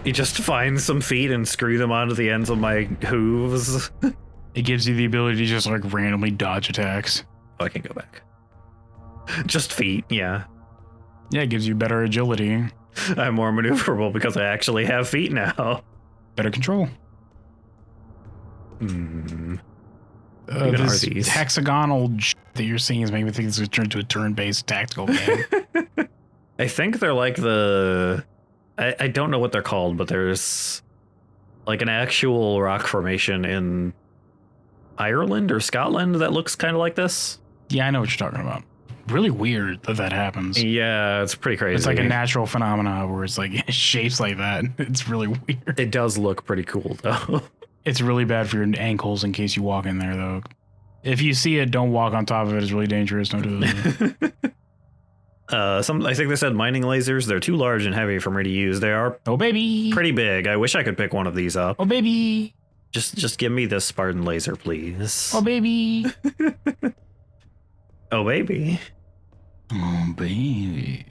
You just find some feet and screw them onto the ends of my hooves. It gives you the ability to just like randomly dodge attacks. Oh, I can go back. Just feet, yeah. Yeah, it gives you better agility, I'm more maneuverable because I actually have feet now. better control. Hmm. Even are This these? hexagonal that you're seeing is making me think it's going to turn into a turn-based tactical game. I think they're like the... I don't know what they're called, but there's like an actual rock formation in Ireland or Scotland that looks kind of like this. Yeah, I know what you're talking about. Really weird that that happens. Yeah, it's pretty crazy. It's like a natural phenomena where it's like shapes like that. It's really weird. It does look pretty cool, though. It's really bad for your ankles in case you walk in there, though. If you see it, don't walk on top of it. It's really dangerous. Don't do it. I think they said mining lasers. They're too large and heavy for me to use. They are Oh, baby. pretty big. I wish I could pick one of these up. Oh, baby. Just give me this Spartan laser, please. Oh, baby. Oh, baby. Oh, baby.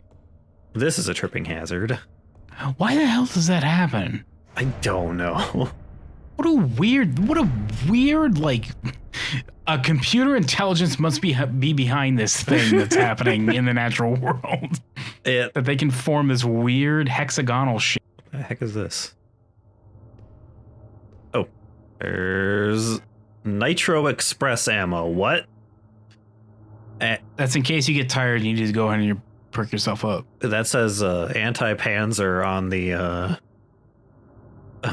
This is a tripping hazard. Why the hell does that happen? I don't know. What a weird, like, a computer intelligence must be behind this thing that's happening in the natural world. That That they can form this weird hexagonal shit. the heck is this? Oh, there's Nitro Express ammo. What? That's in case you get tired and you need to go ahead and you perk yourself up. That says anti-panzer on the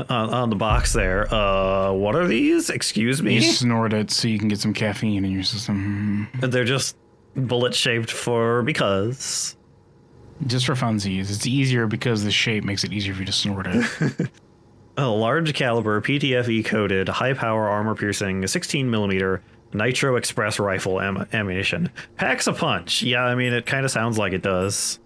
on the box there. What are these? Excuse me? You snort it so you can get some caffeine in your system. They're just bullet shaped for because. Just for funsies. It's easier because the shape makes it easier for you to snort it. A large caliber PTFE coated high power armor piercing 16mm Nitro Express rifle ammunition. Packs a punch. Yeah, I mean, it kind of sounds like it does.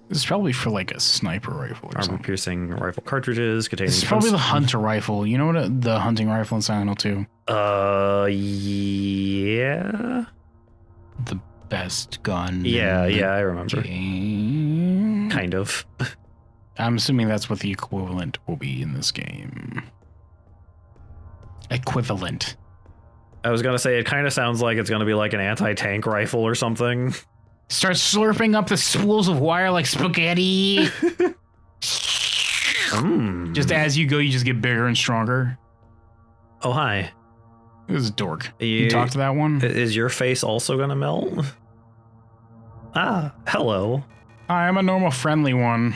This is probably for like a sniper rifle or Armor something. piercing rifle cartridges containing. This is probably the hunter rifle. You know what the hunting rifle in Silent Hill 2? Yeah. The best gun. Yeah, in the I remember. game. Kind of. I'm assuming that's what the equivalent will be in this game. Equivalent. I was gonna say it kind of sounds like it's gonna be like an anti-tank rifle or something. Start slurping up the spools of wire like spaghetti. Just as you go, you just get bigger and stronger. Oh, hi. This is a dork. You talk to that one? Is your face also gonna melt? Ah, hello. Hi, I'm a normal friendly one.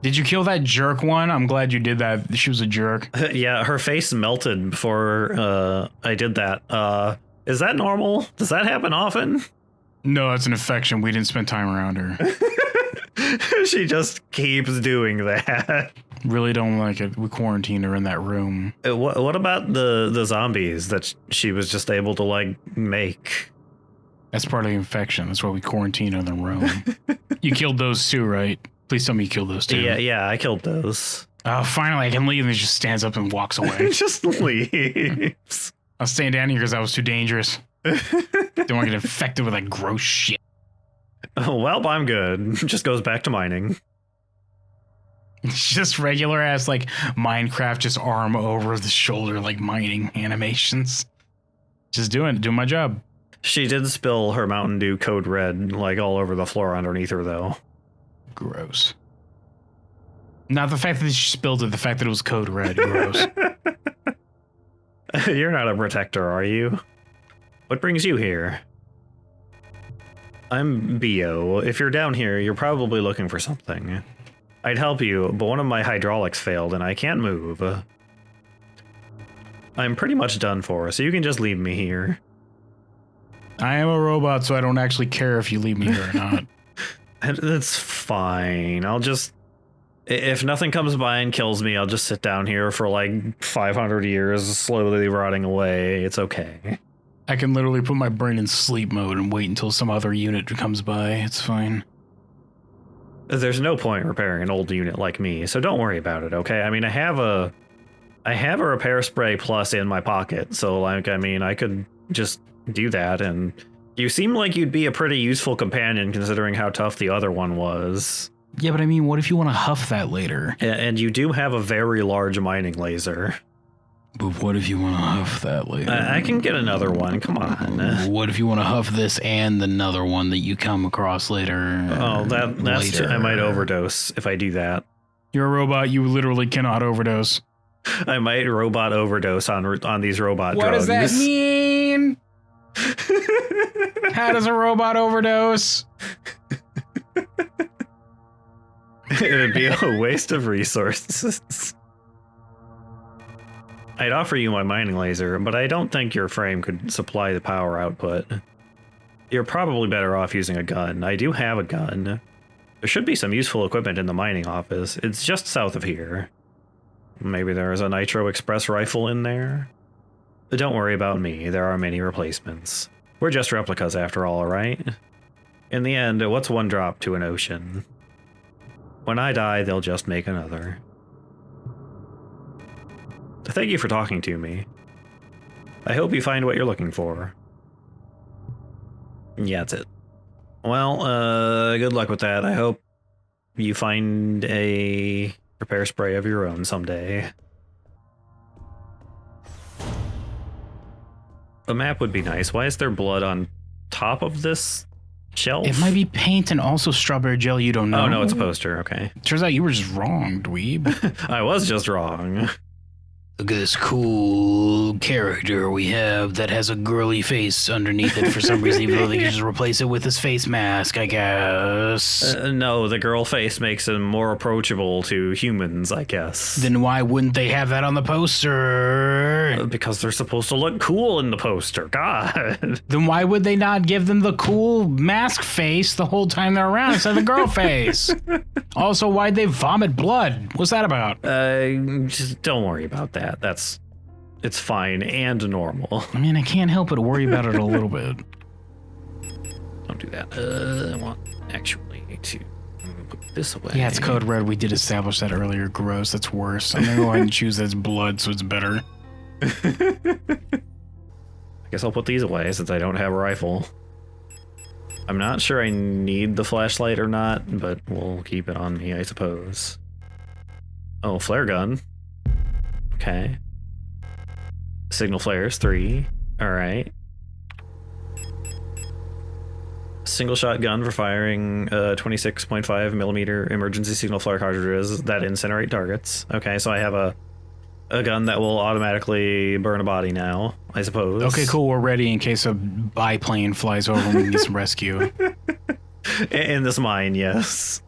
Did you kill that jerk one? I'm glad you did that. She was a jerk. Yeah, her face melted before I did that. Is that normal? Does that happen often? No, it's an infection. We didn't spend time around her. She just keeps doing that. Really don't like it. We quarantined her in that room. What about the zombies that she was just able to like make? That's part of the infection. That's why we quarantined her in the room. You killed those too, right? Please tell me you killed those too. Yeah, I killed those. Oh, finally I can leave, and he just stands up and walks away. Just leaves. I was staying down here because I was too dangerous. Don't want to get infected with that gross shit. Oh, well, I'm good. Just goes back to mining. It's just regular ass like Minecraft, just arm over the shoulder like mining animations. Just doing my job. She did spill her Mountain Dew Code Red like all over the floor underneath her, though. Gross. Not the fact that she spilled it, the fact that it was Code Red. Gross. You're not a protector, are you? What brings you here? I'm Bio. If you're down here, you're probably looking for something. I'd help you, but one of my hydraulics failed and I can't move. I'm pretty much done for, so you can just leave me here. I am a robot, so I don't actually care if you leave me here or not. That's fine. I'll just... If nothing comes by and kills me, I'll just sit down here for like 500 years, slowly rotting away. It's okay. I can literally put my brain in sleep mode and wait until some other unit comes by. It's fine. There's no point repairing an old unit like me, so don't worry about it, okay? I mean, I have a repair spray plus in my pocket, so like, I mean, I could just do that, and you seem like you'd be a pretty useful companion considering how tough the other one was. Yeah, but I mean, what if you want to huff that later? And you do have a very large mining laser. But what if you want to huff that later? I can get another one, come on. What if you want to huff this and another one that you come across later? Oh, that's I might overdose if I do that. You're a robot, you literally cannot overdose. I might robot overdose on these robot what drugs. What does that mean? How does a robot overdose? It'd be a waste of resources. I'd offer you my mining laser, but I don't think your frame could supply the power output. You're probably better off using a gun. I do have a gun. There should be some useful equipment in the mining office. It's just south of here. Maybe there's a Nitro Express rifle in there? But don't worry about me, there are many replacements. We're just replicas after all, right? In the end, what's one drop to an ocean? When I die, they'll just make another. Thank you for talking to me. I hope you find what you're looking for. Yeah, that's it. Well, good luck with that. I hope you find a repair spray of your own someday. A map would be nice. Why is there blood on top of this shelf? It might be paint and also strawberry jelly, you don't know. Oh, no, it's a poster. Okay. Turns out you were just wrong, dweeb. I was just wrong. Look at this cool character we have that has a girly face underneath it for some reason, even though they can just replace it with his face mask, I guess. No, the girl face makes him more approachable to humans, I guess. Then why wouldn't they have that on the poster? Because they're supposed to look cool in the poster. God. Then why would they not give them the cool mask face the whole time they're around instead of the girl face? Also, why'd they vomit blood? What's that about? Just don't worry about that. It's fine and normal. I mean, I can't help but worry about it a little bit. Don't do that. I want actually to put this away. Yeah, it's code red. We did establish that earlier. Gross. That's worse. I'm gonna go ahead and choose that's blood, so it's better. I guess I'll put these away since I don't have a rifle. I'm not sure I need the flashlight or not, but we'll keep it on me, I suppose. Oh, flare gun. Okay. Signal flares, 3. Alright. Single shot gun for firing 26.5 millimeter emergency signal flare cartridges that incinerate targets. Okay, so I have a gun that will automatically burn a body now, I suppose. Okay, cool. We're ready in case a biplane flies over and we can get some rescue. In this mine, yes.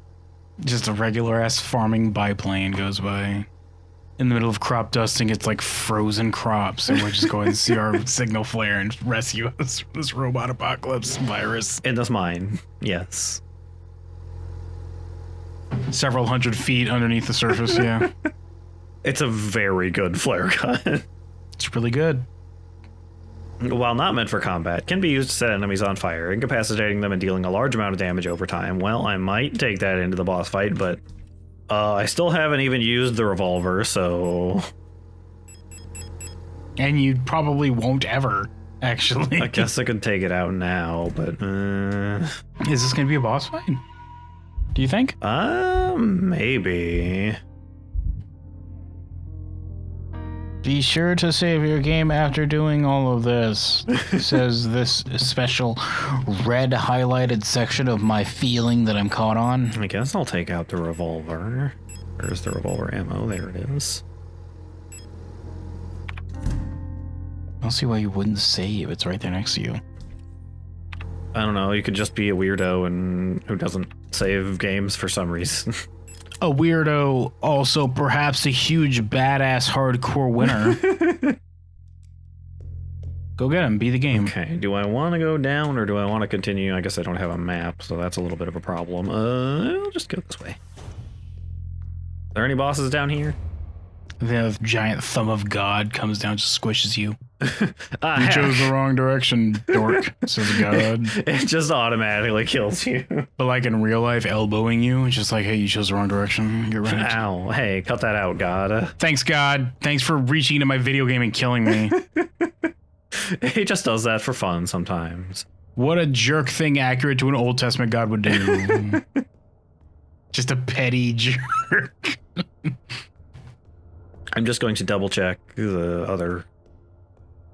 Just a regular ass farming biplane goes by. In the middle of crop dusting, it's like frozen crops, and we're just going to see our signal flare and rescue us from this robot apocalypse virus. In this mine, yes. Several hundred feet underneath the surface, yeah. It's a very good flare gun. It's really good. While not meant for combat, can be used to set enemies on fire, incapacitating them and dealing a large amount of damage over time. Well, I might take that into the boss fight, but I still haven't even used the revolver, so... And you probably won't ever, actually. I guess I could take it out now, but... Is this going to be a boss fight? Do you think? Maybe. Be sure to save your game after doing all of this, says this special red highlighted section of my feeling that I'm caught on. I guess I'll take out the revolver. Where's the revolver ammo? There it is. I don't see why you wouldn't save. It's right there next to you. I don't know. You could just be a weirdo and who doesn't save games for some reason. A weirdo, also perhaps a huge badass hardcore winner. Go get him, be the game. Okay, do I want to go down or do I want to continue? I guess I don't have a map, so that's a little bit of a problem. I'll just go this way. Are there any bosses down here? The giant thumb of God comes down, just squishes you. You chose the wrong direction, dork, says God. It just automatically kills you. But like in real life, elbowing you, it's just like, hey, you chose the wrong direction. You're right. Ow. Hey, cut that out, God. Thanks, God. Thanks for reaching into my video game and killing me. He just does that for fun sometimes. What a jerk thing accurate to an Old Testament God would do. Just a petty jerk. I'm just going to double check the other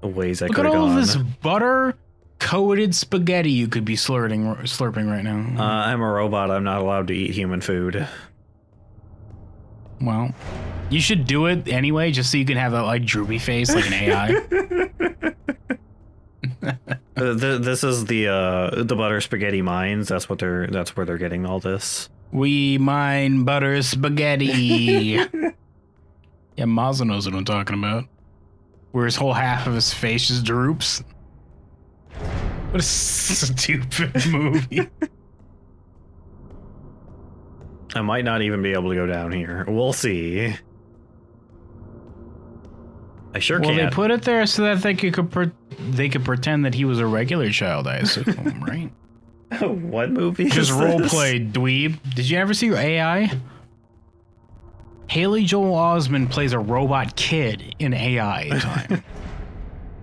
ways I Look could at have all gone. this butter coated spaghetti you could be slurping right now. I'm a robot. I'm not allowed to eat human food. Well, you should do it anyway, just so you can have that like droopy face like an AI. This is the butter spaghetti mines. That's where they're getting all this. We mine butter spaghetti. Yeah, Mazza knows what I'm talking about. Where his whole half of his face just droops. What a stupid movie. I might not even be able to go down here. We'll see. I sure Well, can't. they put it there so that they could pretend that he was a regular child, I assume, right? What movie? Just is role this? play, dweeb. Did you ever see your AI? Haley Joel Osment plays a robot kid in AI time.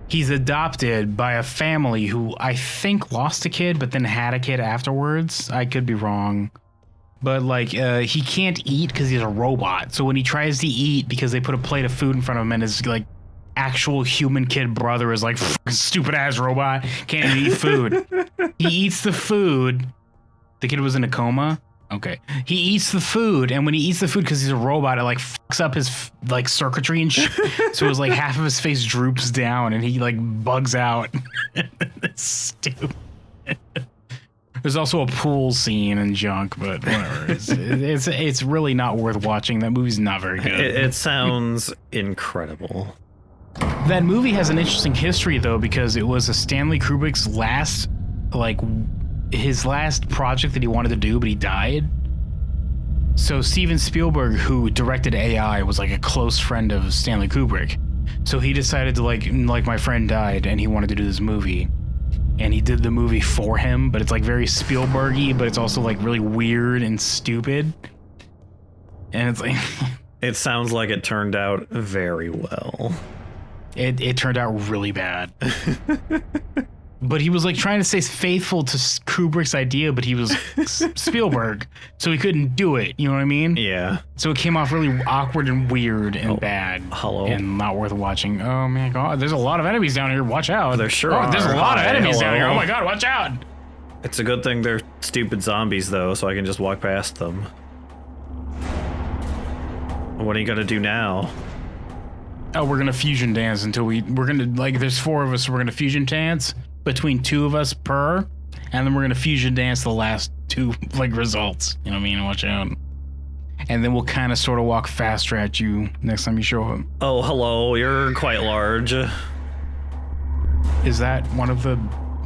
He's adopted by a family who I think lost a kid, but then had a kid afterwards. I could be wrong. But like, he can't eat because he's a robot. So when he tries to eat, because they put a plate of food in front of him and his like actual human kid brother is like, stupid ass robot, can't even eat food. He eats the food. The kid was in a coma. Okay. He eats the food, and when he eats the food, because he's a robot, it like fucks up his like circuitry and shit. So it's like half of his face droops down, and he like bugs out. It's stupid. There's also a pool scene and junk, but whatever. It's really not worth watching. That movie's not very good. It sounds incredible. That movie has an interesting history though, because it was a Stanley Kubrick's last, like, his last project that he wanted to do, but he died. So Steven Spielberg, who directed AI, was like a close friend of Stanley Kubrick. So he decided to like my friend died, and he wanted to do this movie. And he did the movie for him, but it's like very Spielbergy, but it's also like really weird and stupid. And it's like It sounds like it turned out very well. it turned out really bad. But he was like trying to stay faithful to Kubrick's idea, but he was Spielberg, so he couldn't do it. You know what I mean? Yeah. So it came off really awkward and weird and bad. Hello. And not worth watching. Oh my god, there's a lot of enemies down here. Watch out. There sure There's a are. lot of Hi, enemies down here. hello. Oh my god, watch out. It's a good thing they're stupid zombies, though, so I can just walk past them. What are you gonna do now? Oh, we're gonna fusion dance until we're gonna, like, there's 4 of us, so we're gonna fusion dance between 2 of us per, and then we're gonna fusion dance the last 2, like, results. You know what I mean? Watch out. And then we'll kind of sort of walk faster at you next time you show up. Oh, hello, you're quite large. Is that one of the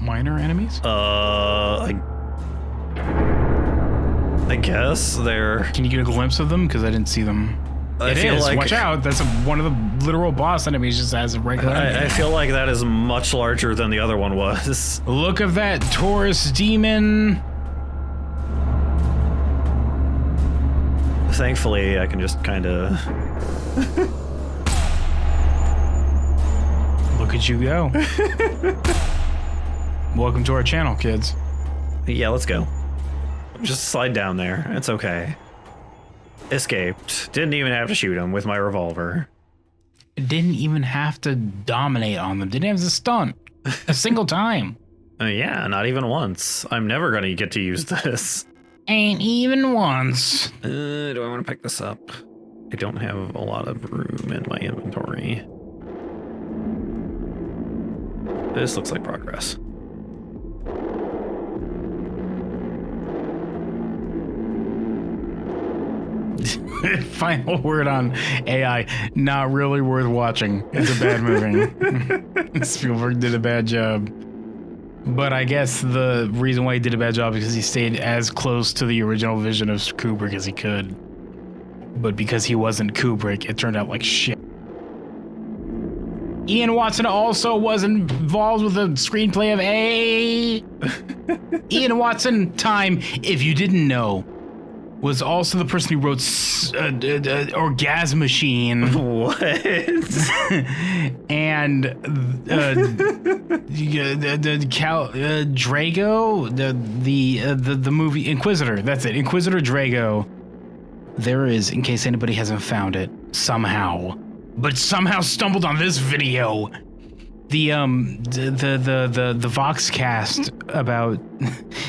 minor enemies? I guess they're... Can you get a glimpse of them? Because I didn't see them. I It feel is. like- Watch out. That's one of the literal boss enemies, just as a regular enemy. I feel like that is much larger than the other one was. Look of that Taurus demon. Thankfully, I can just kind of... Look at you go. Welcome to our channel, kids. Yeah, let's go. Just slide down there. It's okay. Escaped. Didn't even have to shoot him with my revolver. Didn't even have to dominate on them. Didn't have to stunt a single time. Yeah, not even once. I'm never gonna get to use this. Ain't even once. Do I want to pick this up? I don't have a lot of room in my inventory. This looks like progress. Final word on AI. Not really worth watching. It's a bad movie. Spielberg did a bad job. But I guess the reason why he did a bad job is because he stayed as close to the original vision of Kubrick as he could. But because he wasn't Kubrick, it turned out like shit. Ian Watson also was involved with the screenplay of A. Ian Watson time, if you didn't know. was also the person who wrote Orgasm Machine. What? And Drago, the movie Inquisitor. That's it, Inquisitor Drago. There is, in case anybody hasn't found it, somehow stumbled on this video. The Voxcast about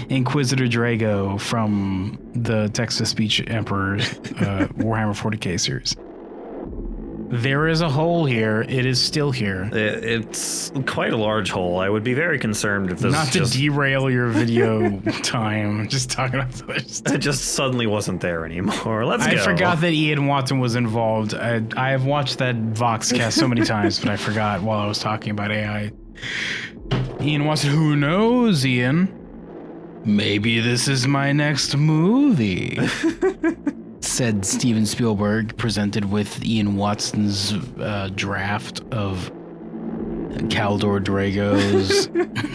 Inquisitor Drago from the Text-to-Speech Emperor Warhammer 40k series. There is a hole here. It is still here. It's quite a large hole. I would be very concerned if this Not to derail your video time. Just talking about this. It just suddenly wasn't there anymore. Let's go. I forgot that Ian Watson was involved. I have watched that Voxcast so many times, but I forgot while I was talking about AI. Ian Watson, who knows, Ian? Maybe this is my next movie. Said Steven Spielberg, presented with Ian Watson's draft of Caldor Drago's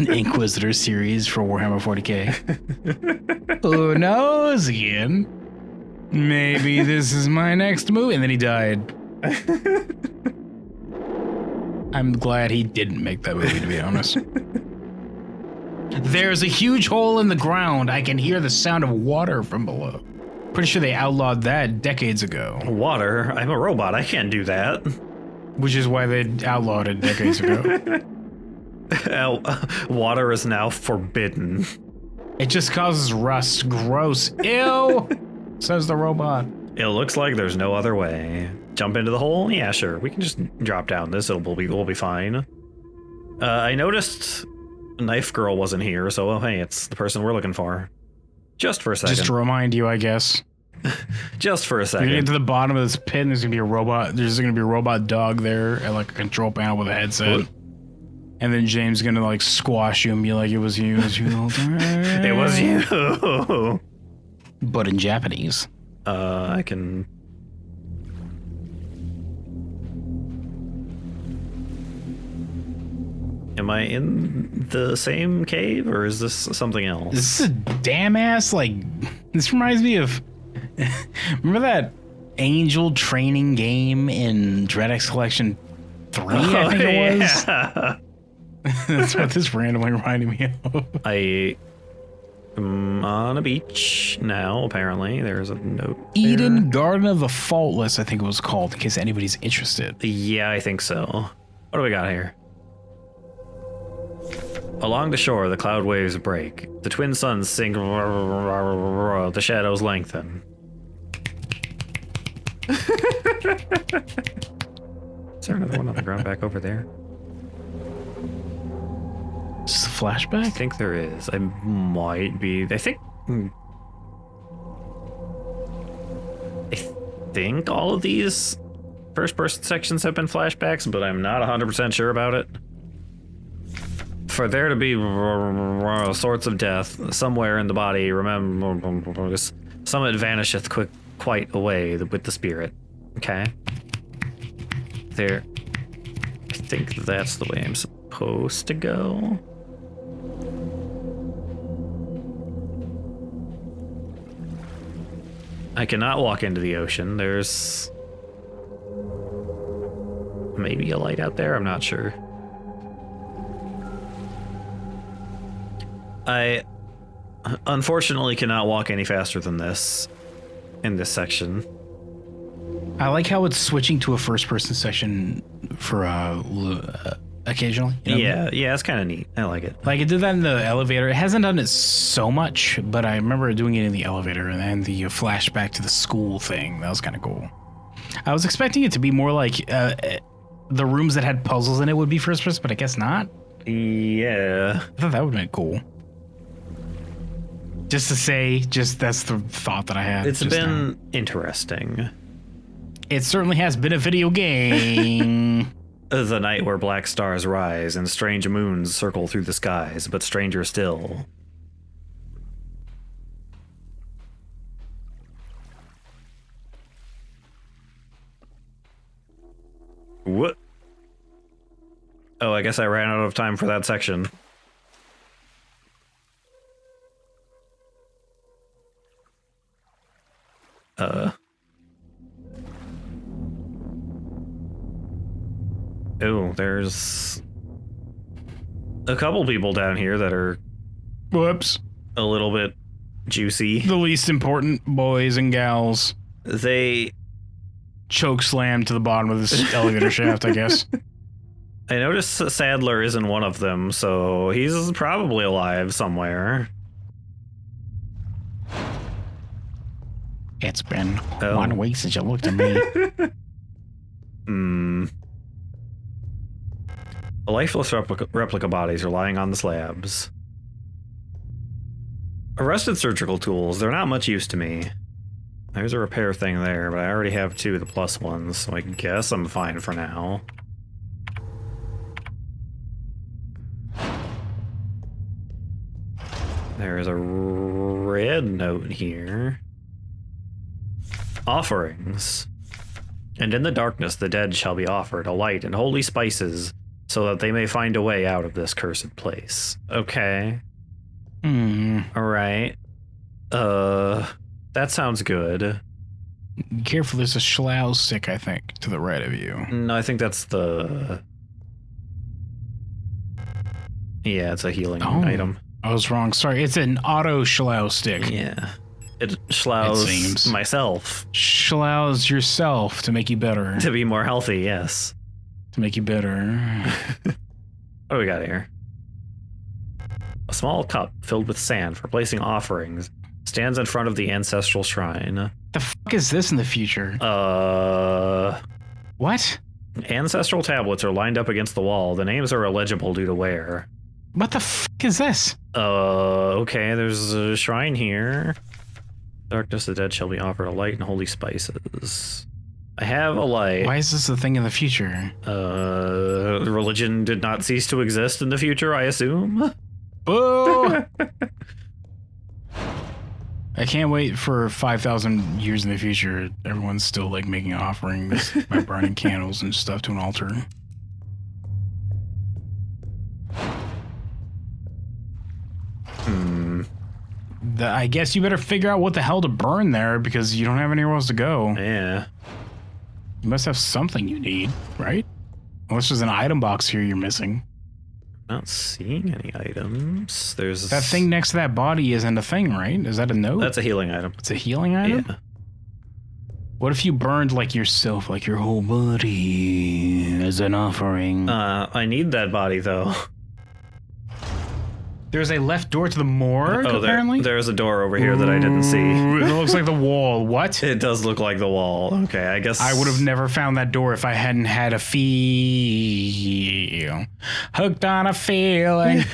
Inquisitor series for Warhammer 40k. Who knows, Ian? Maybe this is my next movie. And then he died. I'm glad he didn't make that movie, to be honest. There's a huge hole in the ground. I can hear the sound of water from below. Pretty sure they outlawed that decades ago. Water? I'm a robot. I can't do that. Which is why they outlawed it decades ago. Water is now forbidden. It just causes rust. Gross. Ew! Says the robot. It looks like there's no other way. Jump into the hole? Yeah, sure. We can just drop down this. We'll be fine. I noticed Knife Girl wasn't here, so hey, it's the person we're looking for. Just for a second. Just to remind you, I guess. Just for a second. You're gonna get to the bottom of this pit and there's gonna be a robot. There's gonna be a robot dog there at like a control panel with a headset. What? And then James is gonna like squash you and be like, it was you the whole time. It was you. But in Japanese. I can... Am I in the same cave, or is this something else? This is a damn ass, like, this reminds me of, remember that angel training game in DreadX Collection 3, I think it was? Yeah. That's what this randomly reminded me of. I am on a beach now, apparently. There's a note Eden there. Garden of the Faultless, I think it was called, in case anybody's interested. Yeah, I think so. What do we got here? Along the shore, the cloud waves break. The twin suns sink. The shadows lengthen. Is there another one on the ground back over there? Just a flashback? I think there is. I might be. I think all of these first-person sections have been flashbacks, but I'm not 100% sure about it. For there to be sorts of death somewhere in the body, remember, some it vanisheth quite away with the spirit. Okay. There. I think that's the way I'm supposed to go. I cannot walk into the ocean. There's maybe a light out there. I'm not sure. I unfortunately cannot walk any faster than this in this section. I like how it's switching to a first-person section for occasionally. You know? Yeah, it's kind of neat. I like it. Like it did that in the elevator. It hasn't done it so much, but I remember doing it in the elevator and then the flashback to the school thing. That was kind of cool. I was expecting it to be more like the rooms that had puzzles in it would be first-person, but I guess not. Yeah. I thought that would have been cool. Just to say, that's the thought that I had. It's been interesting. It certainly has been a video game. The night where black stars rise and strange moons circle through the skies, but stranger still. What? Oh, I guess I ran out of time for that section. Oh, there's a couple people down here that are Whoops. a little bit juicy. The least important boys and gals. They Choke slam to the bottom of this elevator shaft, I guess. I noticed Sadler isn't one of them, so he's probably alive somewhere. It's been 1 week since you looked at me. The lifeless replica bodies are lying on the slabs. Arrested surgical tools, they're not much use to me. There's a repair thing there, but I already have 2 of the plus ones, so I guess I'm fine for now. There is a red note here. Offerings. And in the darkness the dead shall be offered a light and holy spices, so that they may find a way out of this cursed place. Okay. Alright. That sounds good. Careful, there's a schlow stick, I think, to the right of you. No, I think that's the... Yeah, it's a healing item. I was wrong. Sorry, it's an auto schlow stick. Yeah. It schlows myself. Schlows yourself to make you better. To be more healthy, yes. To make you better. What do we got here? A small cup filled with sand for placing offerings stands in front of the ancestral shrine. The fuck is this in the future? What? Ancestral tablets are lined up against the wall. The names are illegible due to wear. What the fuck is this? Okay, there's a shrine here. Darkness, the dead shall be offered a light and holy spices. I have a light. Why is this a thing in the future? Religion did not cease to exist in the future, I assume. Boo! I can't wait for 5,000 years in the future. Everyone's still like making offerings by burning candles and stuff to an altar. I guess you better figure out what the hell to burn there because you don't have anywhere else to go. Yeah. You must have something you need, right? Unless there's an item box here you're missing. Not seeing any items. There's that thing next to that body isn't a thing, right? Is that a note? That's a healing item. It's a healing item? Yeah. What if you burned like yourself, like your whole body as an offering? I need that body though. There's a left door to the morgue, apparently? There's a door over here that I didn't see. It looks like the wall. What? It does look like the wall. Okay, I guess... I would have never found that door if I hadn't had a feel. Hooked on a feeling.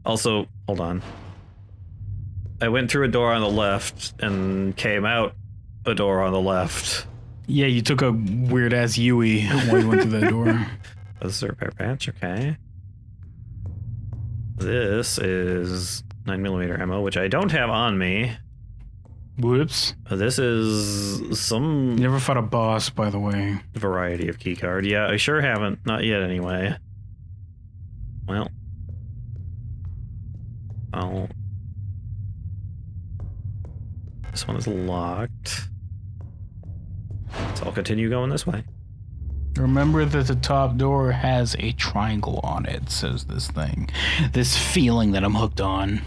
Also, hold on. I went through a door on the left and came out a door on the left. Yeah, you took a weird-ass Yui while you went through that door. This is a repair patch, okay. This is 9mm ammo, which I don't have on me. Whoops. This is some... You never fought a boss, by the way. Variety of keycard. Yeah, I sure haven't. Not yet, anyway. Well. This one is locked. So I'll continue going this way. Remember that the top door has a triangle on it, says this thing. This feeling that I'm hooked on.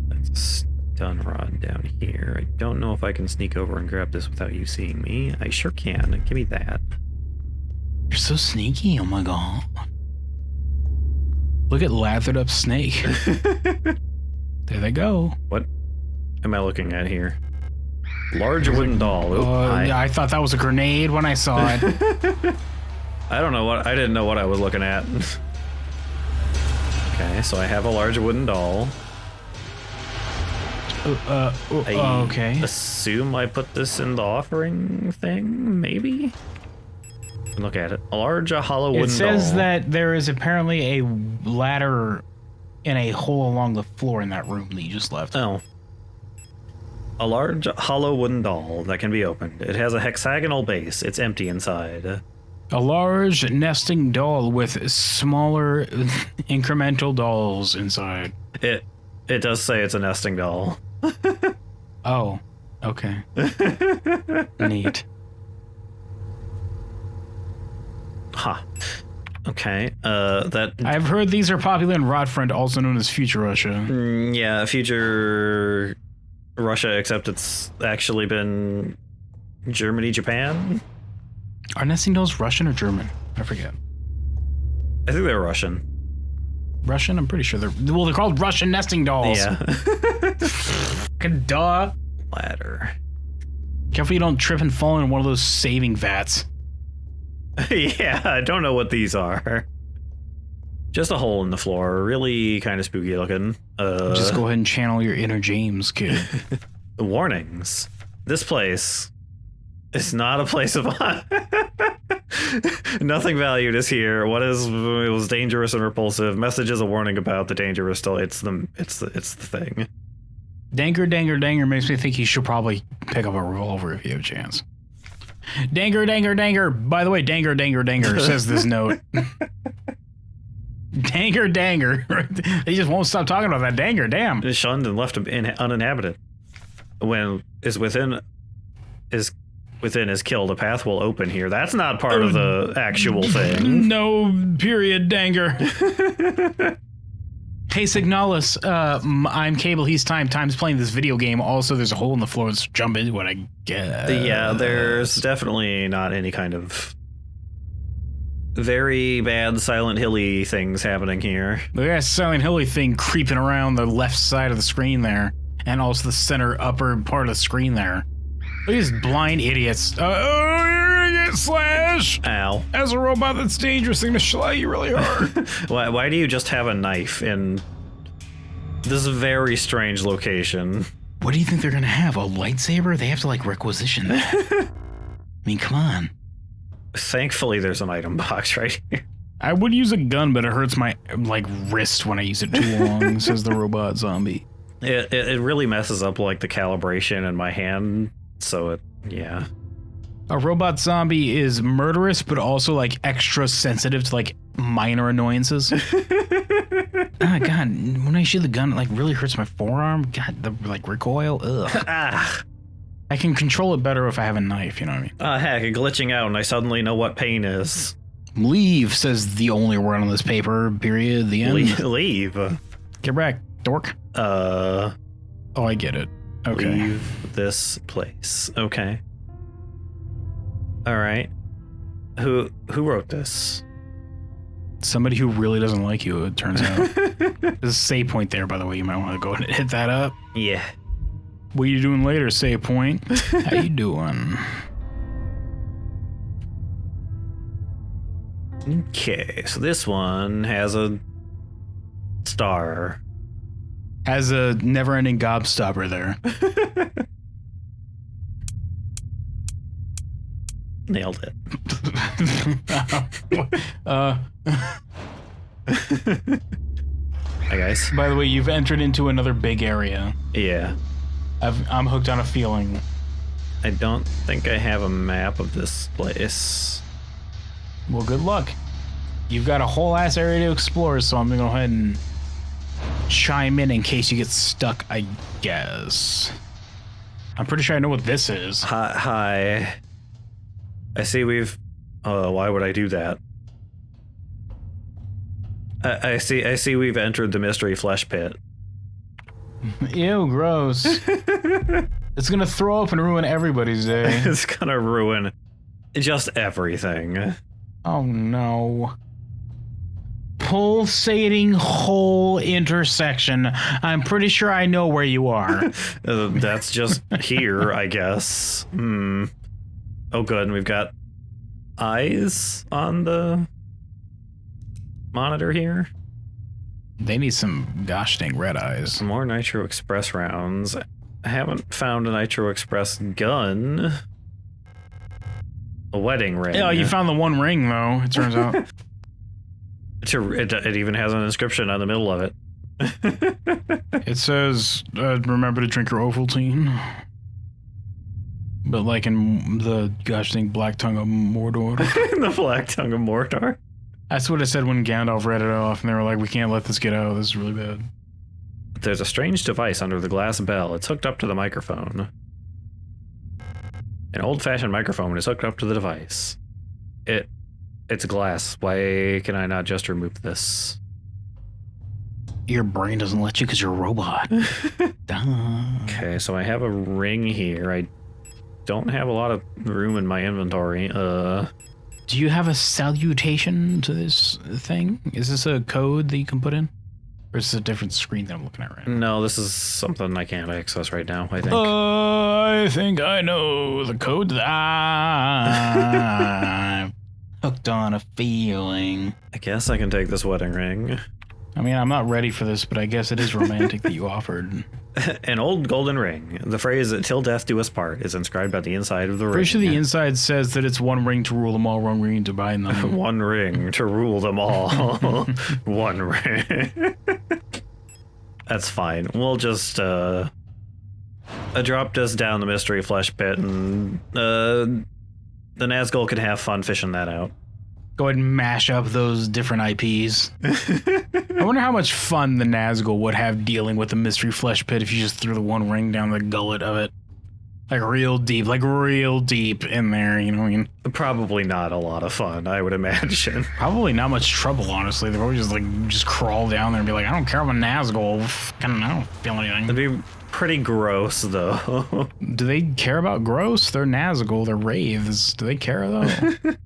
That's a stun rod down here. I don't know if I can sneak over and grab this without you seeing me. I sure can. Give me that. You're so sneaky, oh my god. Look at lathered up snake. There they go. What am I looking at here? Large wooden doll. I thought that was a grenade when I saw it. I don't know what... I didn't know what I was looking at. Okay, so I have a large wooden doll. Okay. Assume I put this in the offering thing, maybe? Look at it. A large hollow wooden doll. It says that there is apparently a ladder in a hole along the floor in that room that you just left. Oh. A large hollow wooden doll that can be opened. It has a hexagonal base. It's empty inside. A large nesting doll with smaller incremental dolls inside. It does say it's a nesting doll. Oh. Okay. Neat. Huh. Okay. That. I've heard these are popular in Rodfront, also known as Future Russia. Yeah, future Russia, except it's actually been Germany, Japan. Are nesting dolls Russian or German? I forget. I think they're Russian. Russian? I'm pretty sure they're called Russian nesting dolls. Yeah. Duh. Ladder. Careful you don't trip and fall in one of those saving vats. Yeah, I don't know what these are. Just a hole in the floor. Really kind of spooky looking. Just go ahead and channel your inner James, kid. Warnings. This place is not a place of nothing valued is here. It was dangerous and repulsive. Message is a warning about the dangerous still. It's the thing. Danger, danger, danger makes me think you should probably pick up a revolver if you have a chance. Danger, danger, danger. By the way, danger, danger, danger, says this note. Danger, danger. They just won't stop talking about that danger, damn. Is shunned and left uninhabited. When is within is killed, a path will open here. That's not part of the actual thing. No, period, danger. Hey, Signalis, I'm Cable, he's Time. Time's playing this video game. Also, there's a hole in the floor. Let's jump into it, I guess. Yeah, there's definitely not any kind of very bad Silent Hill-y things happening here. Look at that Silent Hill-y thing creeping around the left side of the screen there. And also the center upper part of the screen there. Look at these blind idiots. You're gonna get slash! Ow. As a robot, that's dangerous. They're gonna shell you really hard. Why do you just have a knife in this very strange location? What do you think they're gonna have? A lightsaber? They have to, like, requisition that. I mean, come on. Thankfully, there's an item box right here. I would use a gun, but it hurts my, like, wrist when I use it too long, says the robot zombie. It really messes up, like, the calibration in my hand, so yeah. A robot zombie is murderous, but also, like, extra sensitive to, like, minor annoyances. Oh, God, when I shoot the gun, it, like, really hurts my forearm. God, the, like, recoil, ugh. Ah. I can control it better if I have a knife, you know what I mean? Heck, glitching out and I suddenly know what pain is. Leave, says the only word on this paper, period, the end. Leave. Get back, dork. Oh, I get it. Okay. Leave this place. Okay. All right. Who wrote this? Somebody who really doesn't like you, it turns out. There's a save point there, by the way. You might want to go ahead and hit that up. Yeah. What are you doing later, save point? How you doing? Okay, so this one has a star. Has a never-ending gobstopper there. Nailed it. Hi, guys. By the way, you've entered into another big area. Yeah. I'm hooked on a feeling. I don't think I have a map of this place. Well, good luck. You've got a whole ass area to explore, so I'm gonna go ahead and chime in case you get stuck, I guess. I'm pretty sure I know what this is. Hi. I see we've... why would I do that? I see we've entered the mystery flesh pit. Ew, gross. It's gonna throw up and ruin everybody's day. It's gonna ruin just everything. Oh no. Pulsating hole intersection. I'm pretty sure I know where you are. That's just here, I guess. Oh good, and we've got eyes on the monitor here. They need some gosh dang red eyes. Some more Nitro Express rounds. I haven't found a Nitro Express gun. A wedding ring. Yeah, you found the one ring though, it turns out. It even has an inscription on the middle of it. It says, remember to drink your Ovaltine. But like in the gosh dang Black Tongue of Mordor. The Black Tongue of Mordor. That's what it said when Gandalf read it off, and they were like, we can't let this get out, this is really bad. There's a strange device under the glass bell. It's hooked up to the microphone. An old-fashioned microphone is hooked up to the device. It's glass. Why can I not just remove this? Your brain doesn't let you because you're a robot. Duh. Okay, so I have a ring here. I don't have a lot of room in my inventory. Do you have a salutation to this thing? Is this a code that you can put in? Or is this a different screen that I'm looking at right now? No, this is something I can't access right now, I think. I think I know the code that I'm hooked on a feeling. I guess I can take this wedding ring. I mean, I'm not ready for this, but I guess it is romantic that you offered. An old golden ring. The phrase, till death do us part, is inscribed on the inside of the ring. Pretty sure the inside says that it's one ring to rule them all, one ring to bind them. One ring to rule them all. One ring. That's fine. We'll just drop this down the mystery flesh pit, and the Nazgul can have fun fishing that out. Go ahead and mash up those different IPs. I wonder how much fun the Nazgul would have dealing with the mystery flesh pit if you just threw the one ring down the gullet of it. Like real deep in there, you know what I mean? Probably not a lot of fun, I would imagine. Probably not much trouble, honestly. They'd probably just crawl down there and be like, I don't care about Nazgul. I don't feel anything. It'd be pretty gross, though. Do they care about gross? They're Nazgul, they're wraiths. Do they care, though?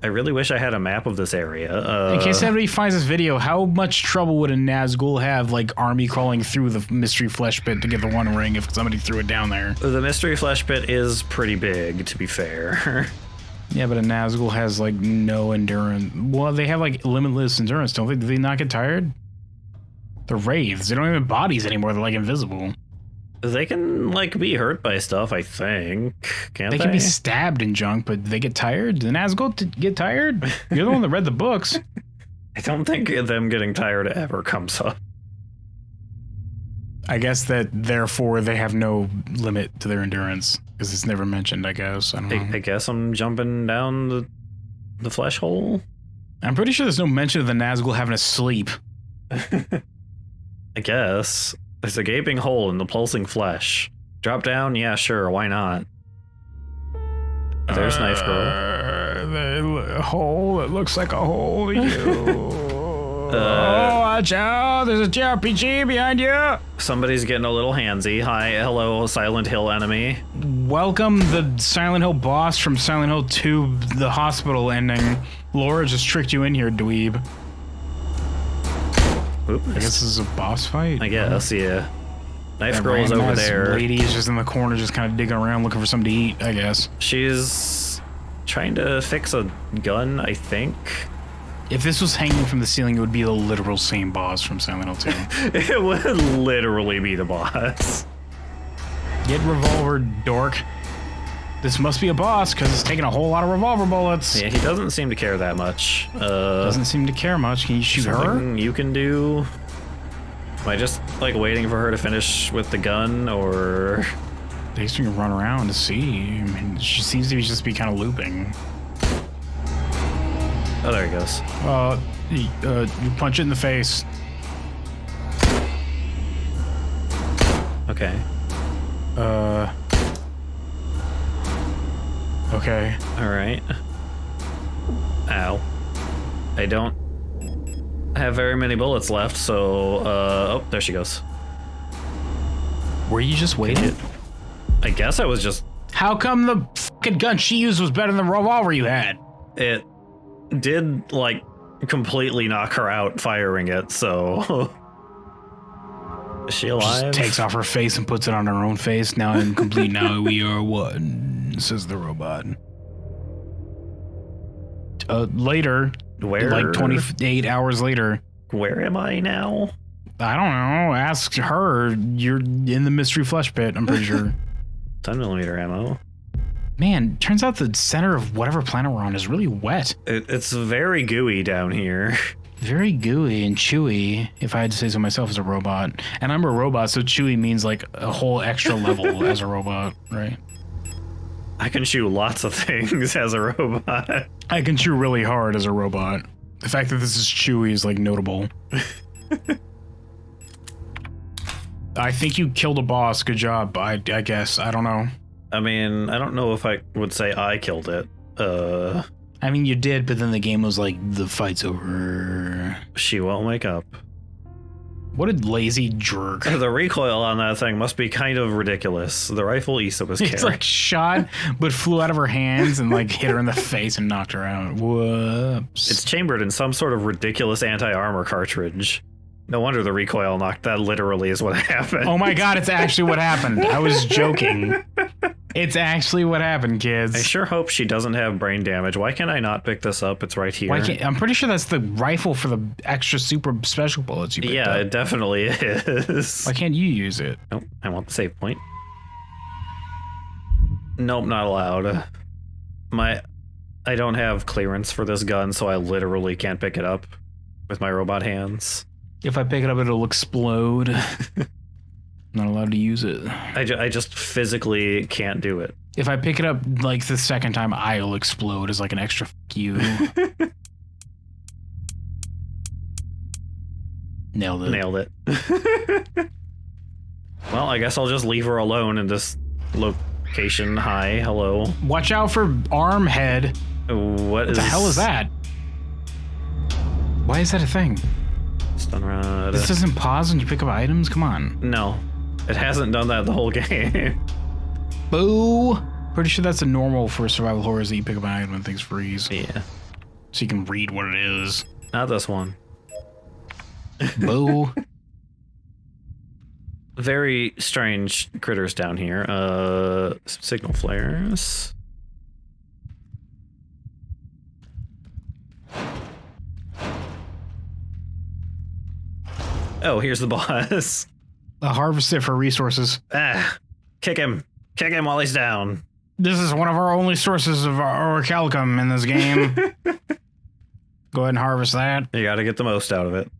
I really wish I had a map of this area. In case anybody finds this video, how much trouble would a Nazgul have, like, army crawling through the mystery flesh pit to get the one ring if somebody threw it down there? The mystery flesh pit is pretty big, to be fair. Yeah, but a Nazgul has, like, no endurance. Well, they have, like, limitless endurance, don't they? Do they not get tired? They're wraiths. They don't even have bodies anymore. They're, like, invisible. They can, like, be hurt by stuff, I think. Can't they? They can be stabbed and junk, but they get tired? Do the Nazgul get tired? You're the one that read the books. I don't think them getting tired ever comes up. I guess that, therefore, they have no limit to their endurance, because it's never mentioned, I guess. I don't know. I guess I'm jumping down the flesh hole? I'm pretty sure there's no mention of the Nazgul having to sleep. I guess. There's a gaping hole in the pulsing flesh. Drop down? Yeah, sure, why not? There's Knife Girl. The hole that looks like a hole to you. Oh, watch out! There's a JRPG behind you! Somebody's getting a little handsy. Hi, hello, Silent Hill enemy. Welcome the Silent Hill boss from Silent Hill 2, the hospital ending. Laura just tricked you in here, dweeb. Oops. I guess this is a boss fight? I guess, yeah. Knife Girl's over there. Lady is just in the corner, just kind of digging around, looking for something to eat, I guess. She's trying to fix a gun, I think. If this was hanging from the ceiling, it would be the literal same boss from Silent Hill 2. It would literally be the boss. Get revolver, dork. This must be a boss, because it's taking a whole lot of revolver bullets. Yeah, he doesn't seem to care that much. Doesn't seem to care much. Can you shoot her? You can do... Am I just, like, waiting for her to finish with the gun, or... I guess we can run around to see. I mean, she seems to just be kind of looping. Oh, there he goes. You punch it in the face. Okay. Okay. Alright. Ow. I don't have very many bullets left, so, oh, there she goes. Were you just waiting? I guess I was just... How come the fucking gun she used was better than the revolver you had? It did, like, completely knock her out firing it, so... Is she alive? Just takes off her face and puts it on her own face. Now I'm complete. Now we are one, says the robot. Later, where? Like 28 hours later. Where am I now? I don't know. Ask her. You're in the mystery flesh pit, I'm pretty sure. 10mm ammo. Man, turns out the center of whatever planet we're on is really wet. It's very gooey down here. Very gooey and chewy, if I had to say so myself as a robot. And I'm a robot, so chewy means like a whole extra level as a robot, right? I can chew lots of things as a robot. I can chew really hard as a robot. The fact that this is chewy is like notable. I think you killed a boss. Good job, I guess. I don't know. I mean, I don't know if I would say I killed it. I mean, you did, but then the game was like, the fight's over. She won't wake up. What a lazy jerk. The recoil on that thing must be kind of ridiculous. The rifle Issa was carrying. It's like shot, but flew out of her hands and like hit her in the face and knocked her out. Whoops. It's chambered in some sort of ridiculous anti-armor cartridge. No wonder the recoil knocked. That literally is what happened. Oh my god, it's actually what happened. I was joking. It's actually what happened, kids. I sure hope she doesn't have brain damage. Why can't I not pick this up? It's right here. Why can't, I'm pretty sure that's the rifle for the extra super special bullets you picked up. Yeah, it definitely is. Why can't you use it? Nope, I want the save point. Nope, not allowed. I don't have clearance for this gun, so I literally can't pick it up with my robot hands. If I pick it up, it'll explode. Not allowed to use it. I just physically can't do it. If I pick it up like the second time, I'll explode as like an extra fuck you. Nailed it. Nailed it. Well, I guess I'll just leave her alone in this location. Hi, hello. Watch out for arm head. What the hell is that? Why is that a thing? Stun rod. This doesn't pause when you pick up items? Come on. No. It hasn't done that the whole game. Boo! Pretty sure that's a normal for survival horrors that you pick up an item when things freeze. Yeah. So you can read what it is. Not this one. Boo. Very strange critters down here. Signal flares. Oh, here's the boss. Harvest it for resources. Ah, kick him. Kick him while he's down. This is one of our only sources of orichalcum in this game. Go ahead and harvest that. You gotta get the most out of it.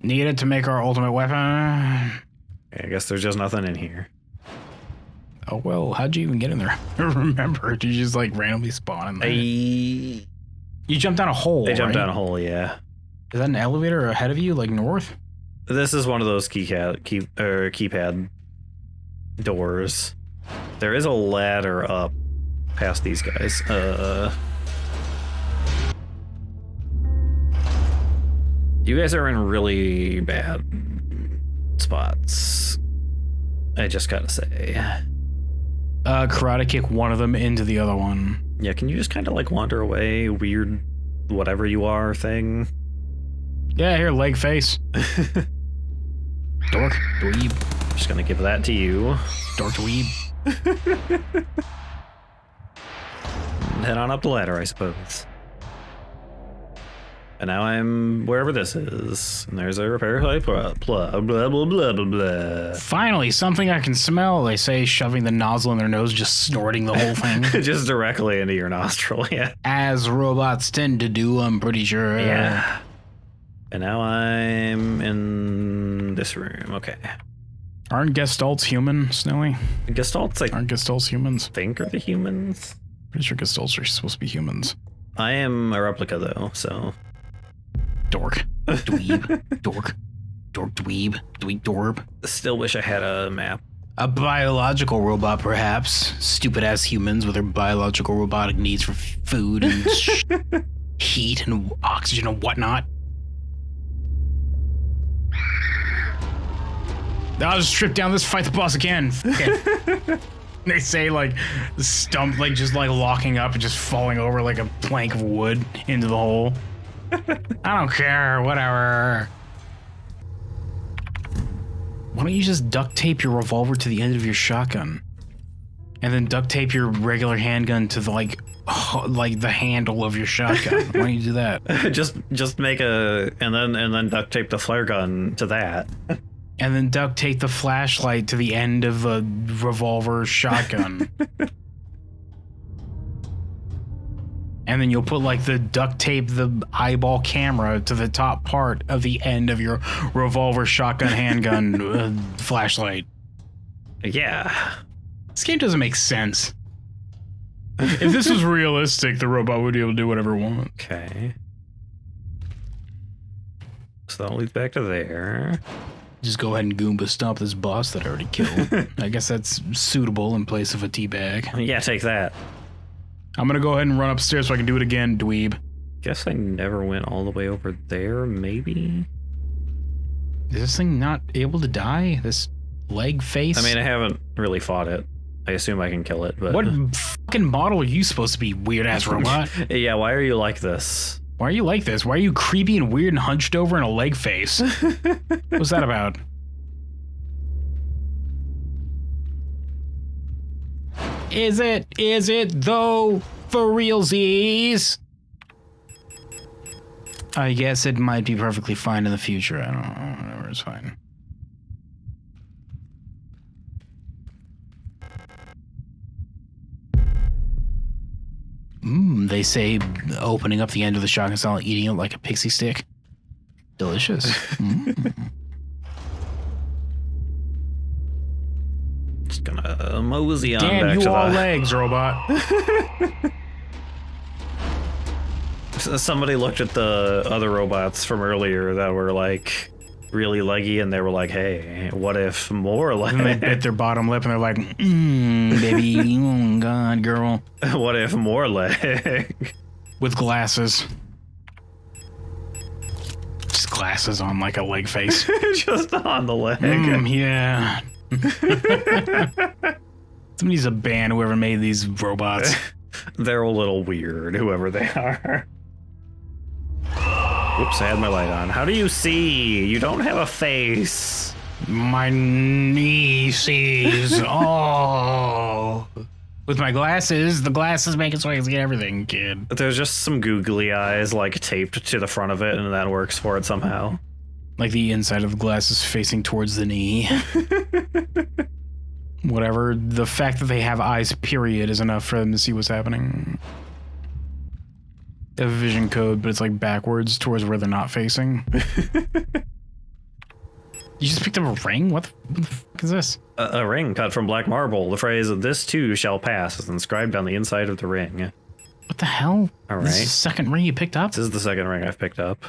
Need it to make our ultimate weapon. I guess there's just nothing in here. Oh, well, how'd you even get in there? Remember, did you just like randomly spawn in there? You jumped down a hole, I jumped down a hole, yeah. Is that an elevator ahead of you, like north? This is one of those keypad doors. There is a ladder up past these guys. You guys are in really bad spots. I just gotta say. Karate kick one of them into the other one. Yeah, can you just kind of like wander away, weird whatever you are thing? Yeah, here, leg face. Dork, dweeb. Just gonna give that to you. Dork, dweeb. Head on up the ladder, I suppose. And now I'm wherever this is. And there's a repair pipe, blah, blah, blah, blah, blah, blah. Finally, something I can smell, they say, shoving the nozzle in their nose, just snorting the whole thing. Just directly into your nostril, yeah. As robots tend to do, I'm pretty sure. Yeah. And now I'm in this room. Okay. Aren't Gestalts human, Snowy? Gestalts, Aren't Gestalts humans? think are the humans. Pretty sure Gestalts are supposed to be humans. I am a replica though, so. Dork. Dweeb. Dork. Dork dweeb. Dweeb dorb. Still wish I had a map. A biological robot, perhaps. Stupid-ass humans with their biological robotic needs for food and heat and oxygen and whatnot. I'll just strip down this, fight the boss again. Okay. They say like the stump, like just like locking up and just falling over like a plank of wood into the hole. I don't care, whatever. Why don't you just duct tape your revolver to the end of your shotgun? And then duct tape your regular handgun to the like the handle of your shotgun. Why don't you do that? just make a and then duct tape the flare gun to that. And then duct tape the flashlight to the end of a revolver shotgun. And then you'll put like the duct tape the eyeball camera to the top part of the end of your revolver shotgun handgun flashlight. Yeah. This game doesn't make sense. If this was realistic, the robot would be able to do whatever it wants. Okay. So that leads back to there. Just go ahead and Goomba stomp this boss that I already killed. I guess that's suitable in place of a teabag. Yeah, take that. I'm gonna go ahead and run upstairs so I can do it again, dweeb. Guess I never went all the way over there, maybe? Is this thing not able to die? This leg face? I mean, I haven't really fought it. I assume I can kill it, but... What fucking model are you supposed to be, weird-ass robot? Yeah, why are you like this? Why are you like this? Why are you creepy and weird and hunched over in a leg face? What's that about? Is it though, for realsies? I guess it might be perfectly fine in the future. I don't know, whatever, it's fine. They say opening up the end of the shotgun style and eating it like a pixie stick. Delicious. Just gonna mosey on Damn, back you to all the... legs, robot. Somebody looked at the other robots from earlier that were like really leggy, and they were like, "Hey, what if more leg?" And they bit their bottom lip, and they're like, "Baby, oh God, girl." What if more leg? With glasses. Just glasses on like a leg face. Just on the leg. Yeah. Somebody's a ban whoever made these robots. They're a little weird, whoever they are. Whoops, I had my light on. How do you see? You don't have a face. My knee sees all. With my glasses, the glasses make it so I can see everything, kid. There's just some googly eyes like taped to the front of it, and that works for it somehow. Like the inside of the glasses facing towards the knee. Whatever. The fact that they have eyes, period, is enough for them to see what's happening. They have a vision code, but it's like backwards towards where they're not facing. You just picked up a ring? What the fuck is this? A ring cut from black marble. The phrase, "This too shall pass," is inscribed on the inside of the ring. What the hell? All This is right. the second ring you picked up? This is the second ring I've picked up.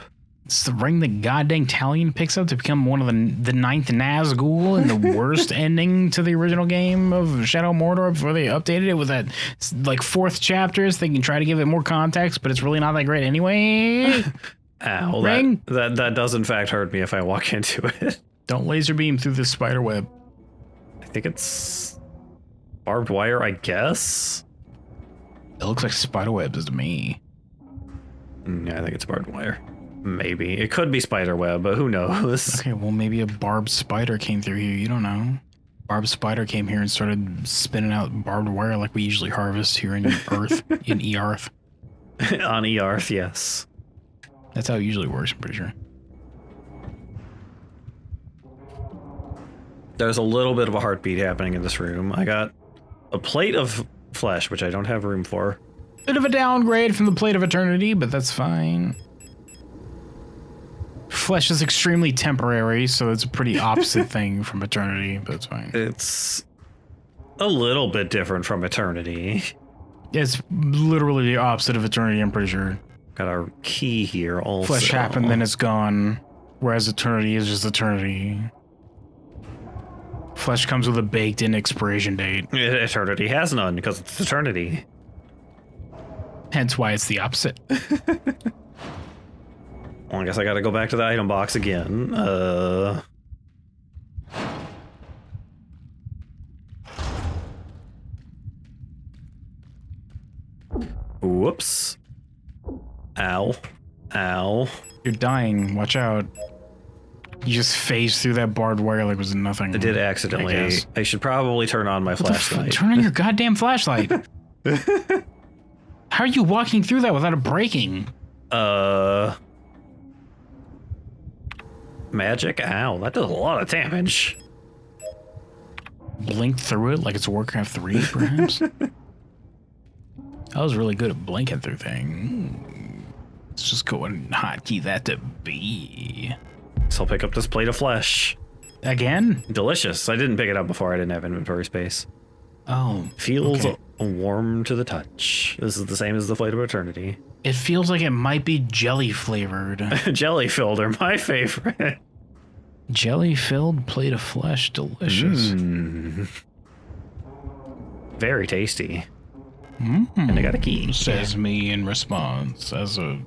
It's the ring that goddamn Talion picks up to become one of the ninth Nazgul and the worst ending to the original game of Shadow of Mordor before they updated it with that like fourth chapters. They can try to give it more context, but it's really not that great anyway. Ow, Ring? that does in fact hurt me if I walk into it. Don't laser beam through this spider web. I think it's barbed wire, I guess. It looks like spider webs to me. Yeah, I think it's barbed wire. Maybe. It could be spider web, but who knows? Okay, well maybe a barbed spider came through here. You don't know. Barbed spider came here and started spinning out barbed wire like we usually harvest here in Earth, in Earth. On Earth, yes. That's how it usually works, I'm pretty sure. There's a little bit of a heartbeat happening in this room. I got a plate of flesh, which I don't have room for. Bit of a downgrade from the Plate of Eternity, but that's fine. Flesh is extremely temporary, so it's a pretty opposite thing from Eternity, but it's fine. It's a little bit different from Eternity. It's literally the opposite of Eternity, I'm pretty sure. Got our key here also. Flesh happened, then it's gone, whereas Eternity is just Eternity. Flesh comes with a baked-in expiration date. Eternity has none because it's Eternity. Hence why it's the opposite. Well, I guess I gotta go back to the item box again. Whoops. Ow. Ow. You're dying. Watch out. You just phased through that barbed wire like it was nothing. I did accidentally. I should probably turn on my flashlight. Turn on your goddamn flashlight. How are you walking through that without it breaking? Magic? Ow, that does a lot of damage. Blink through it like it's Warcraft 3, perhaps? I was really good at blinking through things. Let's just go and hotkey that to B. So I'll pick up this plate of flesh. Again? Delicious. I didn't pick it up before. I didn't have inventory space. Oh. Feels okay. warm to the touch. This is the same as the Plate of Eternity. It feels like it might be jelly flavored. Jelly filled are my favorite. Jelly-filled plate of flesh, delicious. Very tasty. And I got a key. Says me in response as a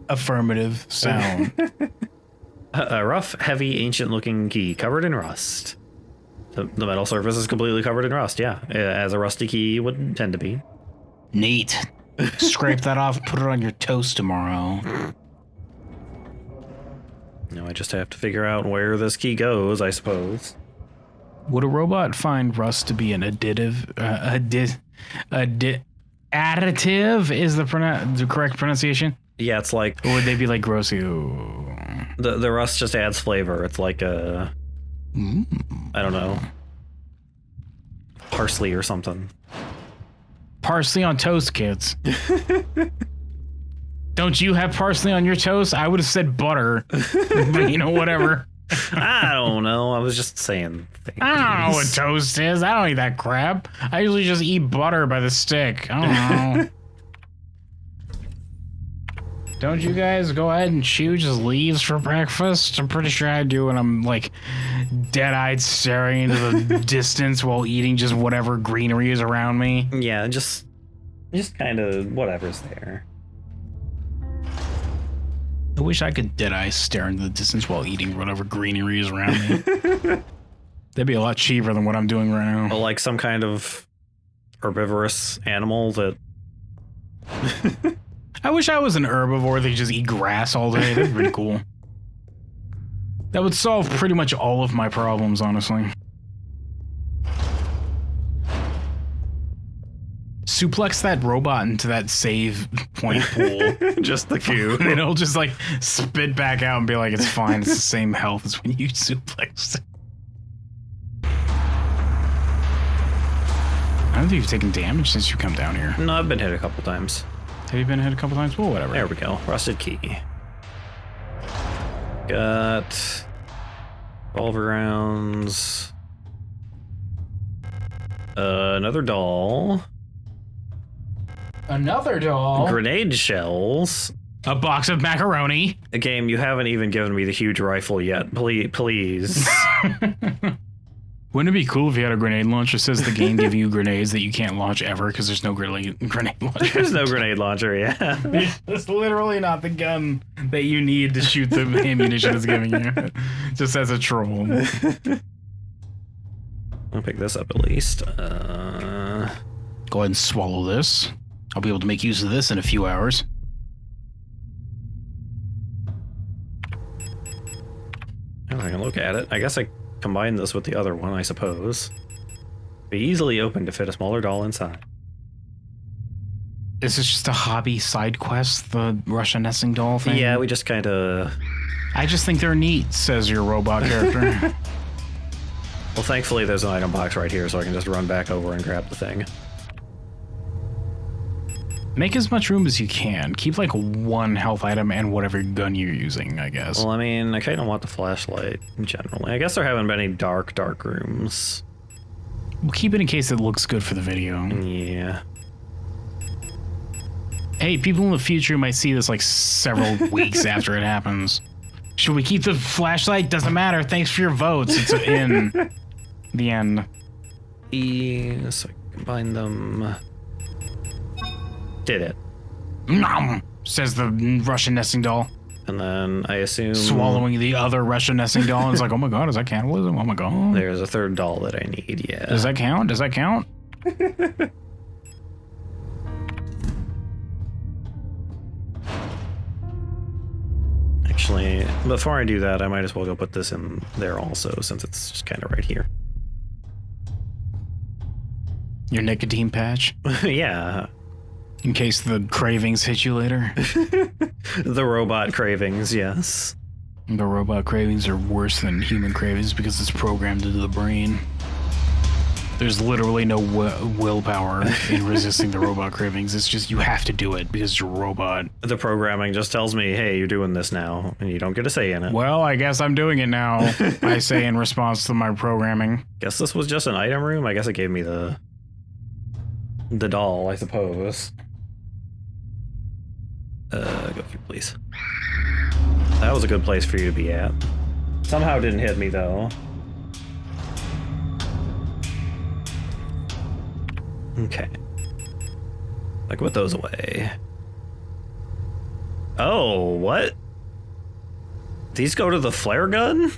affirmative sound. A rough, heavy, ancient-looking key covered in rust. The metal surface is completely covered in rust, yeah. As a rusty key would tend to be. Neat. Scrape that off, put it on your toast tomorrow. Now I just have to figure out where this key goes, I suppose. Would a robot find rust to be an additive? Additive is the correct pronunciation? Yeah, it's like... Or would they be like gross? Ew. The rust just adds flavor. It's like a... I don't know. Parsley or something. Parsley on toast, kids. Don't you have parsley on your toast? I would have said butter. But, you know, whatever. I don't know. I was just saying things. I don't know what toast is. I don't eat that crap. I usually just eat butter by the stick. I don't know. Don't you guys go ahead and chew just leaves for breakfast? I'm pretty sure I do when I'm like dead-eyed staring into the distance while eating just whatever greenery is around me. Yeah, just kind of whatever's there. I wish I could dead-eye stare into the distance while eating whatever greenery is around me. That'd be a lot cheaper than what I'm doing right now. Like some kind of herbivorous animal that... I wish I was an herbivore that could just eat grass all day. That'd be pretty cool. That would solve pretty much all of my problems, honestly. Suplex that robot into that save point pool. Just the cue. And it'll just like spit back out and be like, it's fine. It's the same health as when you suplex it. I don't think you've taken damage since you come down here. No, I've been hit a couple times. Have you been hit a couple times? Well, whatever. There we go. Rusted key. Got 12 rounds. Another doll. Another doll. Grenade shells. A box of macaroni. A game, you haven't even given me the huge rifle yet. Please. Wouldn't it be cool if you had a grenade launcher? Says the game giving you grenades that you can't launch ever because there's no grenade launcher. There's no grenade launcher, yeah. It's literally not the gun that you need to shoot the ammunition it's giving you. Just as a troll. I'll pick this up at least. Go ahead and swallow this. I'll be able to make use of this in a few hours. I can look at it. I guess I combine this with the other one, I suppose. Be easily open to fit a smaller doll inside. Is this just a hobby side quest, the Russian nesting doll thing? Yeah, we just kind of... I just think they're neat, says your robot character. Well, thankfully there's an item box right here, so I can just run back over and grab the thing. Make as much room as you can. Keep like one health item and whatever gun you're using, I guess. Well, I mean, I kind of want the flashlight, generally. I guess there haven't been any dark rooms. We'll keep it in case it looks good for the video. Yeah. Hey, people in the future might see this like several weeks after it happens. Should we keep the flashlight? Doesn't matter. Thanks for your votes. It's in the end. So I combine them. Did it. Nom, says the Russian nesting doll. And then I assume... Swallowing the other Russian nesting doll. And it's like, oh my god, is that cannibalism? Oh my god. There's a third doll that I need, yeah. Does that count? Does that count? Actually, before I do that, I might as well go put this in there also, since it's just kind of right here. Your nicotine patch? Yeah. In case the cravings hit you later. The robot cravings, yes. The robot cravings are worse than human cravings because it's programmed into the brain. There's literally no willpower in resisting the robot cravings. It's just you have to do it because you're a robot. The programming just tells me, hey, you're doing this now, and you don't get a say in it. Well, I guess I'm doing it now, I say in response to my programming. Guess this was just an item room? I guess it gave me the doll, I suppose. Go through, please. That was a good place for you to be at. Somehow didn't hit me, though. Okay. I can put those away. Oh, what? These go to the flare gun?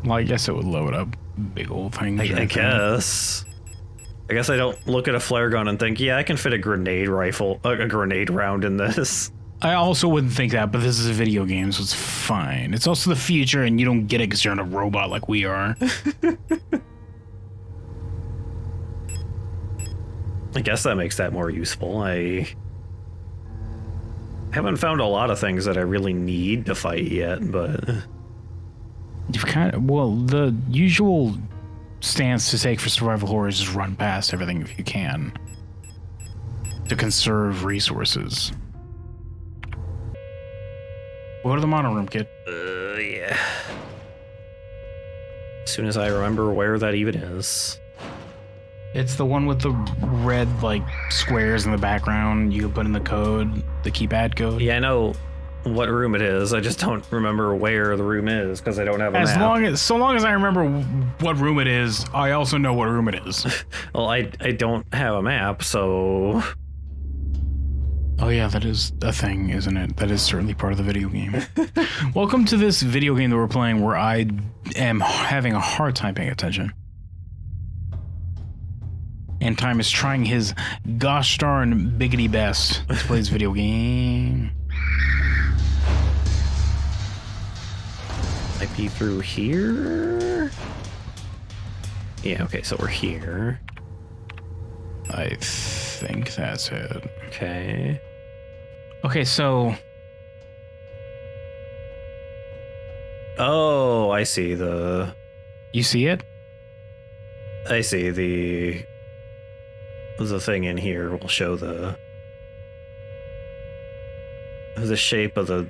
Well, I guess it would load up big old things. I guess. I guess I don't look at a flare gun and think, yeah, I can fit a grenade rifle, a grenade round in this. I also wouldn't think that, but this is a video game, so it's fine. It's also the future, and you don't get it because you're in a robot like we are. I guess that makes that more useful. I haven't found a lot of things that I really need to fight yet, but... You've kind of... Well, the usual stance to take for survival horror is just run past everything if you can. To conserve resources. Go to the mono room, kid. Yeah. As soon as I remember where that even is. It's the one with the red, like, squares in the background. You can put in the code, the keypad code. Yeah, I know what room it is. I just don't remember where the room is because I don't have a map. So long as I remember what room it is, I also know what room it is. Well, I don't have a map, so... Oh yeah, that is a thing, isn't it? That is certainly part of the video game. Welcome to this video game that we're playing where I am having a hard time paying attention. And Time is trying his gosh darn biggity best to play this video game. Might be through here? Yeah, okay, so we're here. I think that's it. Okay. Okay, so... Oh, I see the... You see it? I see the thing in here will show the shape of the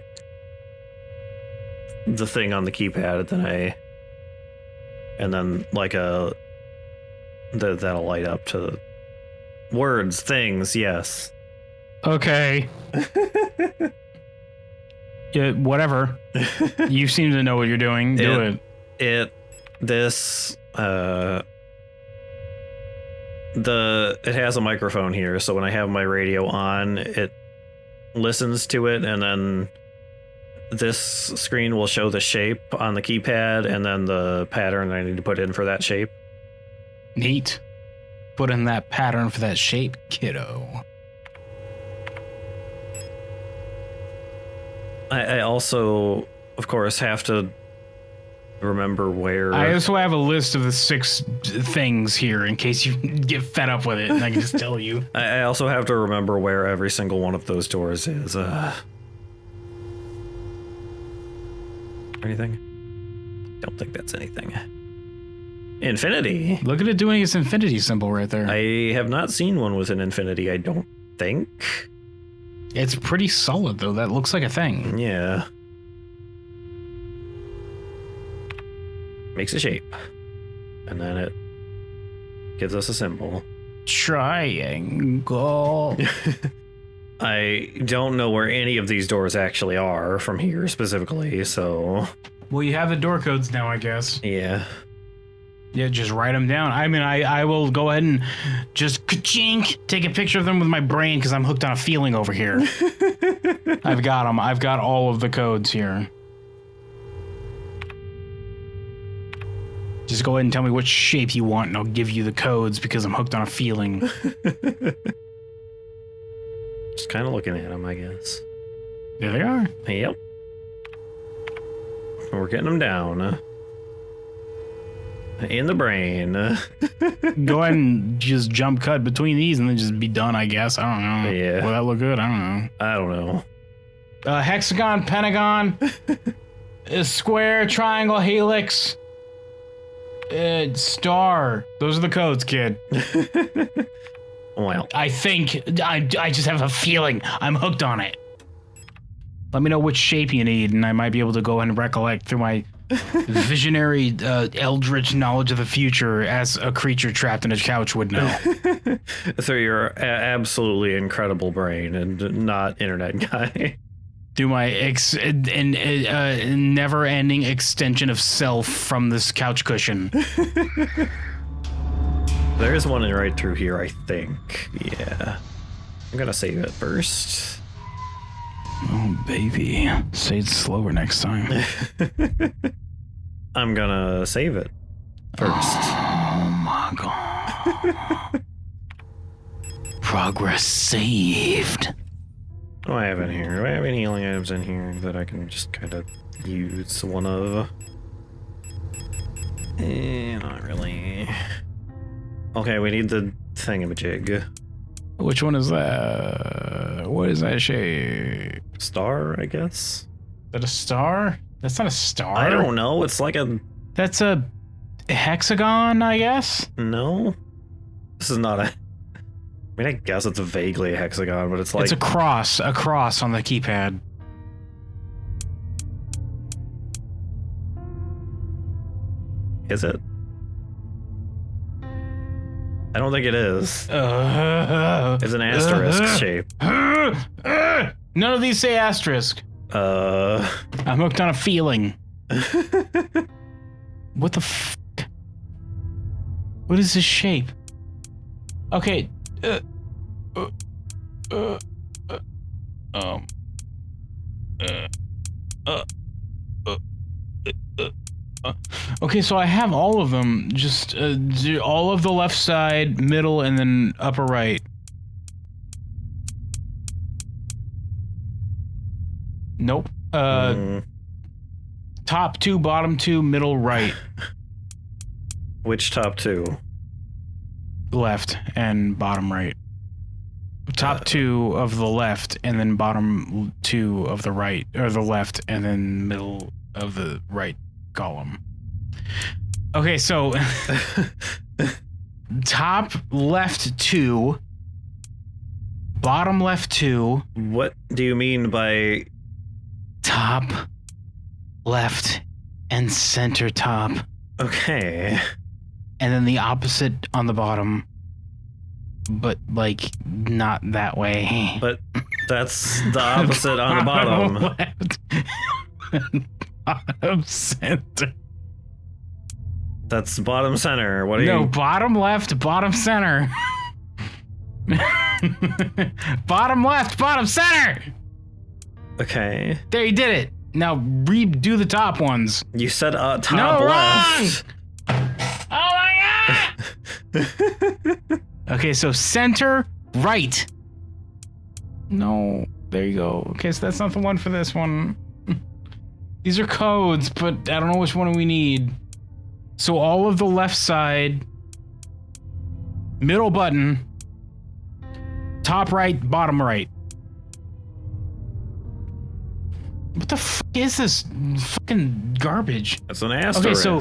thing on the keypad, and then like that'll light up to words, things, yes. Okay. Yeah, whatever. You seem to know what you're doing. Do it. It has a microphone here, so when I have my radio on, it listens to it, and then this screen will show the shape on the keypad and then the pattern I need to put in for that shape. Neat. Put in that pattern for that shape, kiddo. I also, of course, have to remember where... I also have a list of the 6 things here in case you get fed up with it, and I can just tell you. I also have to remember where every single one of those doors is. Anything? Don't think that's anything. Infinity. Look at it doing its infinity symbol right there. I have not seen one with an infinity, I don't think. It's pretty solid, though. That looks like a thing. Yeah. Makes a shape. And then it gives us a symbol. Triangle. I don't know where any of these doors actually are from here specifically, so... Well, you have the door codes now, I guess. Yeah. Yeah, just write them down. I mean, I will go ahead and just ka-chink, take a picture of them with my brain because I'm hooked on a feeling over here. I've got them. I've got all of the codes here. Just go ahead and tell me which shape you want and I'll give you the codes because I'm hooked on a feeling. Just kind of looking at them, I guess. There they are. Yep. We're getting them down. In the brain. Go ahead and just jump cut between these and then just be done, I guess. I don't know. Yeah. Will that look good? I don't know. I don't know. Hexagon, pentagon, square, triangle, helix, star. Those are the codes, kid. Well. I think, I just have a feeling. I'm hooked on it. Let me know which shape you need and I might be able to go ahead and recollect through my visionary, eldritch knowledge of the future as a creature trapped in a couch would know. Through your absolutely incredible brain and not internet guy. do my never-ending extension of self from this couch cushion. There's one right through here, I think. Yeah. I'm gonna save it first. Oh, baby. Say it slower next time. I'm gonna save it first. Oh my god. Progress saved. What do I have in here? Do I have any healing items in here that I can just kind of use one of? Not really. Okay, we need the thingamajig. Which one is that? What is that shape? Star, I guess? Is that a star? That's not a star. I don't know. It's like a... That's a hexagon, I guess? No? This is not a... I mean, I guess it's vaguely a hexagon, but it's like... It's a cross on the keypad. Is it? I don't think it is. It's an asterisk shape. None of these say asterisk. I'm hooked on a feeling. What the f? What is this shape? Okay. Okay, so I have all of them. Just all of the left side, middle, and then upper right. Nope. Top two, bottom two, middle right. Which top two? Left and bottom right. Top two of the left, and then bottom two of the right, or the left, and then middle of the right column. Okay, so top left two, bottom left two. What do you mean by top left and center top? Okay. And then the opposite on the bottom, but like not that way. But that's the opposite on the bottom. Left. Bottom center. That's bottom center. What are No, you? bottom left, bottom center. Bottom left, bottom center. Okay. There, you did it. Now redo the top ones. You said top No, left. wrong. Oh my god. Okay, so center right. No, there you go. Okay, so that's not the one for this one. These are codes, but I don't know which one we need. So all of the left side, middle button, top right, bottom right. What the f is this fucking garbage? That's an asterisk. Okay, so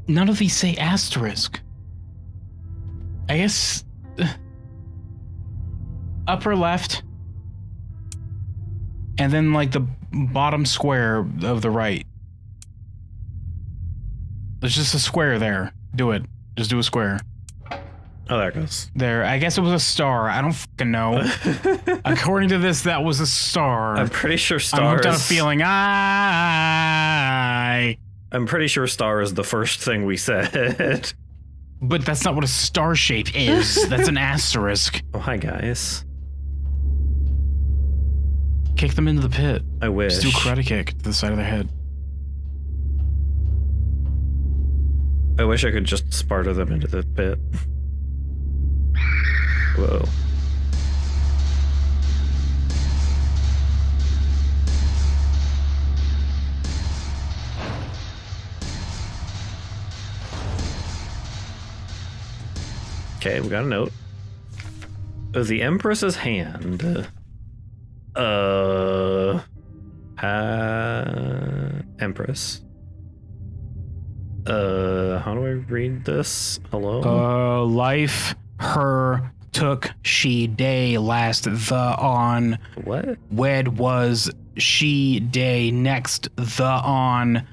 none of these say asterisk. I guess upper left, and then like the bottom square of the right. There's just a square there. Do it. Just do a square. Oh, there it goes. There. I guess it was a star. I don't fucking know. According to this, that was a star. I'm pretty sure star I'm hooked on a is... feeling. I'm pretty sure star is the first thing we said. But that's not what a star shape is. That's an asterisk. Oh, hi, guys. Kick them into the pit. I wish. Just do a karate kick to the side of their head. I wish I could just Sparta them into the pit. Whoa. Okay, we got a note. The Empress's hand. Empress. How do I read this? Hello? Life, her, took, she, day, last, the, on. What? Wed, was, she, day, next, the, on.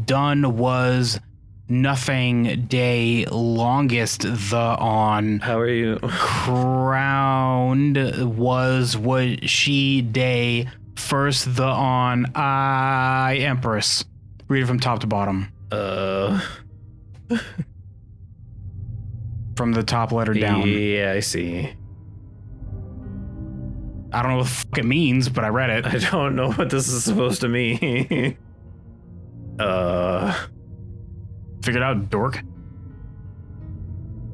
Done, was, nothing day longest the on How are you? crowned was she day first the on I empress. Read it from top to bottom. From the top letter down. Yeah, I see. I don't know what the fuck it means, but I read it. I don't know what this is supposed to mean. Figure it out, dork.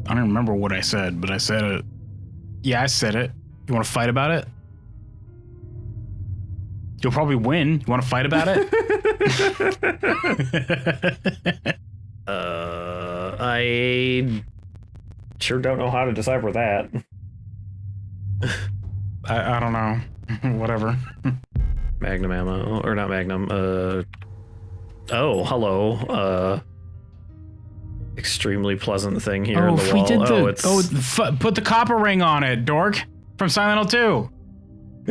I don't remember what I said, but I said it. Yeah, I said it. You want to fight about it? You'll probably win. You want to fight about it? I sure don't know how to decipher that. I don't know. Whatever. Magnum ammo, or not Magnum, oh, hello, extremely pleasant thing here in the wall. Put the copper ring on it, dork, from Silent Hill 2.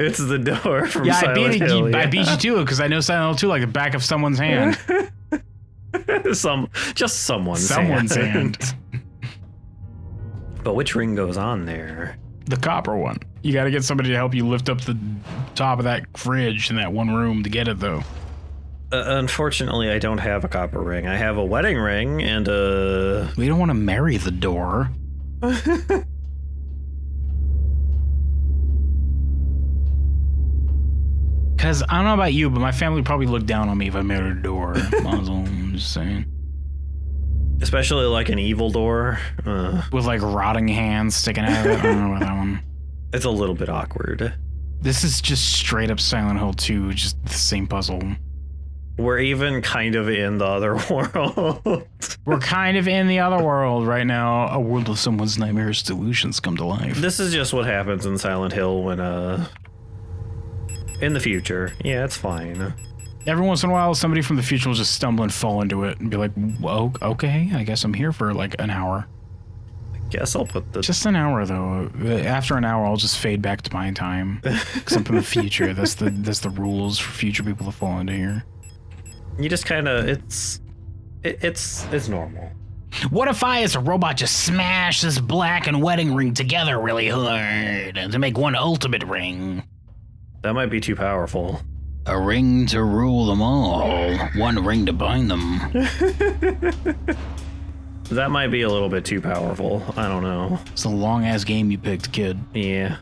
It's the door from Silent Hill. Yeah. I beat you to it because I know Silent Hill 2 like the back of someone's hand. Someone's hand. But which ring goes on there? The copper one. You got to get somebody to help you lift up the top of that fridge in that one room to get it, though. Unfortunately, I don't have a copper ring. I have a wedding ring and We don't want to marry the door. Because I don't know about you, but my family would probably look down on me if I married a door. I'm just saying. Especially like an evil door. With like rotting hands sticking out of it. I don't know about that one. It's a little bit awkward. This is just straight up Silent Hill 2, just the same puzzle. We're even kind of in the other world. We're kind of in the other world right now. A world of someone's nightmarish delusions come to life. This is just what happens in Silent Hill when, in the future. Yeah, it's fine. Every once in a while, somebody from the future will just stumble and fall into it and be like, well, okay, I guess I'm here for like an hour. Guess I'll put the... Just an hour, though. After an hour, I'll just fade back to my time. Because I'm from the future. That's the rules for future people to fall into here. You just kind of... It's normal. What if I, as a robot, just smash this black and wedding ring together really hard to make one ultimate ring? That might be too powerful. A ring to rule them all. One ring to bind them. That might be a little bit too powerful. I don't know. It's a long-ass game you picked, kid. Yeah.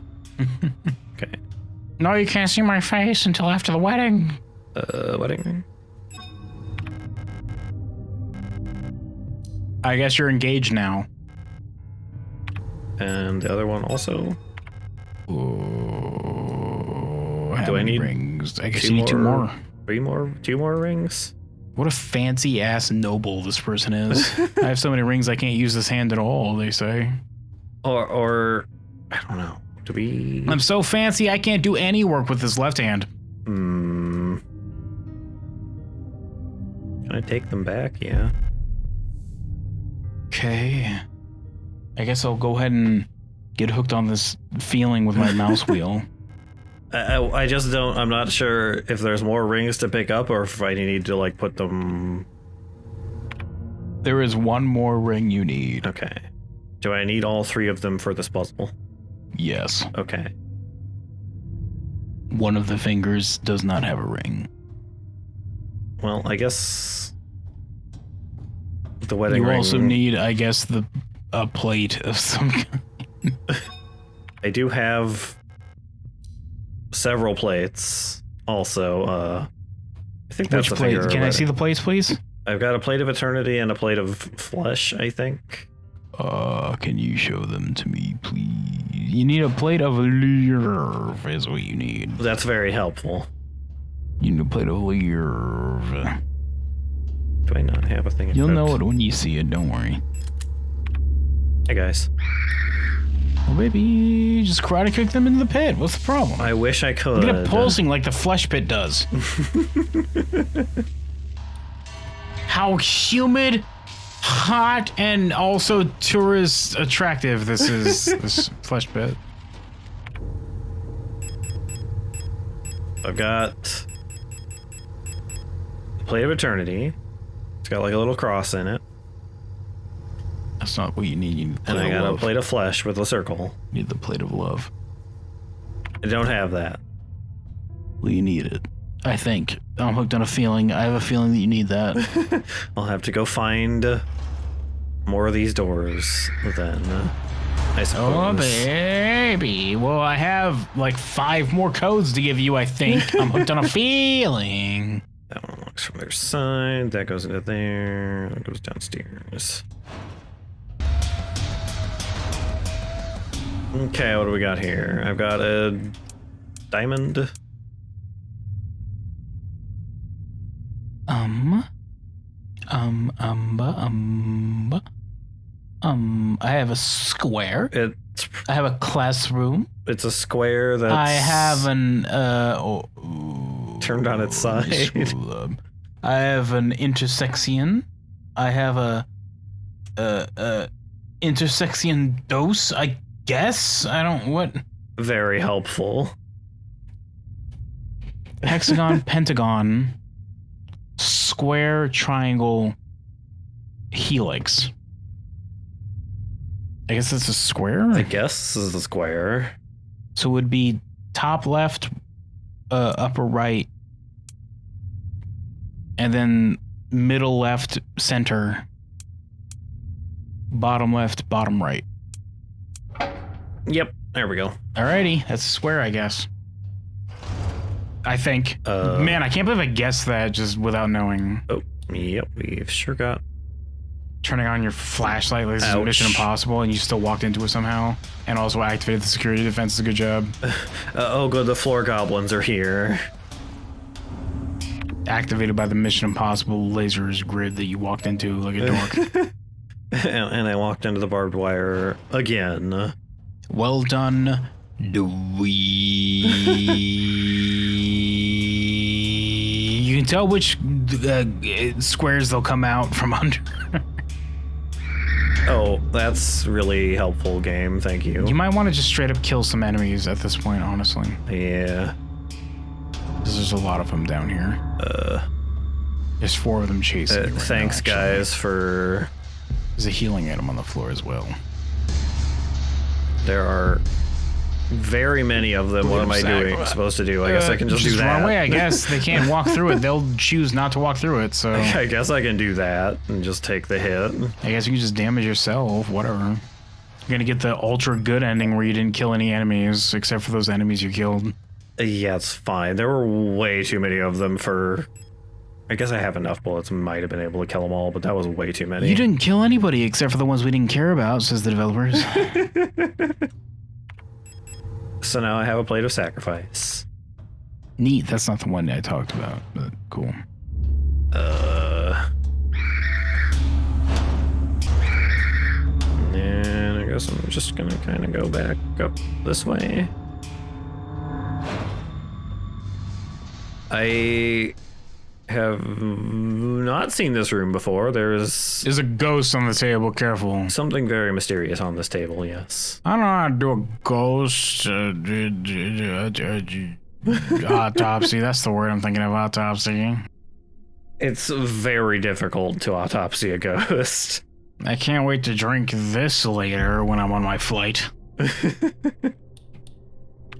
Okay. No, you can't see my face until after the wedding. Wedding ring? I guess you're engaged now. And the other one also? Oh, do I need rings? I guess you need two more. Two more rings? What a fancy ass noble this person is. I have so many rings I can't use this hand at all, they say. Or I don't know. Do we... I'm so fancy I can't do any work with this left hand. Can I take them back? Yeah. Okay. I guess I'll go ahead and get hooked on this feeling with my mouse wheel. I just don't... I'm not sure if there's more rings to pick up or if I need to, like, put them... There is one more ring you need. Okay. Do I need all three of them for this puzzle? Yes. Okay. One of the fingers does not have a ring. Well, I guess... The wedding ring... You also need, I guess, a plate of some kind. I do have... several plates also. I think that's Which plate? Can I see the plates, please? I've got a plate of eternity and a plate of flesh, I think. Can you show them to me, please? You need a plate of lierve is what you need. That's very helpful. You need a plate of lierve. Do I not have a thing? You'll know it when you see it, don't worry. Hey guys. Well, maybe just karate kick them into the pit. What's the problem? I wish I could. Get it pulsing like the flesh pit does. How humid, hot, and also tourist attractive this is, this flesh pit. I've got a plate of eternity. It's got like a little cross in it. That's not what you need. You need the plate And I of got love. a plate of flesh with a circle. You need the plate of love. I don't have that. Well, you need it. I think. I'm hooked on a feeling. I have a feeling that you need that. I'll have to go find more of these doors then, I suppose. Oh, baby. Well, I have like 5 more codes to give you, I think. I'm hooked on a feeling. That one looks from their side. That goes into there. That goes downstairs. Okay, what do we got here? I've got a diamond. I have a square. It's I have a classroom. a square that's I have an turned on its side. I have an intersection. I have a intersection dose, I guess. I don't what Very helpful. hexagon, pentagon, square, triangle, helix. I guess it's a square. I guess this is the square. So it would be top left, upper right, and then middle left, center, bottom left, bottom right. Yep, there we go. Alrighty, that's a square, I guess. I think. Man, I can't believe I guessed that just without knowing. Oh, yep, we've sure got. Turning on your flashlight like this is Ouch. Mission Impossible, and you still walked into it somehow, and also activated the security defense. A good job. Oh, good, the floor goblins are here. Activated by the Mission Impossible lasers grid that you walked into like a dork. And I walked into the barbed wire again. Well done, Dewey. You can tell which squares they'll come out from under. Oh, that's really helpful, game. Thank you. You might want to just straight up kill some enemies at this point, honestly. Yeah. Because there's a lot of them down here. There's 4 of them chasing you right Thanks, now, actually. guys, for... There's a healing item on the floor as well. There are very many of them. What am I doing? Supposed to do? I guess I can just do that. Run away, I guess. They can't walk through it. They'll choose not to walk through it, so... I guess I can do that and just take the hit. I guess you can just damage yourself, whatever. You're gonna get the ultra good ending where you didn't kill any enemies, except for those enemies you killed. Yeah, it's fine. There were way too many of them for... I guess I have enough bullets. Might have been able to kill them all, but that was way too many. You didn't kill anybody except for the ones we didn't care about, says the developers. So now I have a plate of sacrifice. Neat, that's not the one I talked about, but cool. And I guess I'm just gonna kind of go back up this way. I have not seen this room before. There's There's a ghost on the table, careful. something very mysterious on this table, yes. I don't know how to do a ghost. Autopsy, that's the word I'm thinking of, autopsy. It's very difficult to autopsy a ghost. I can't wait to drink this later when I'm on my flight.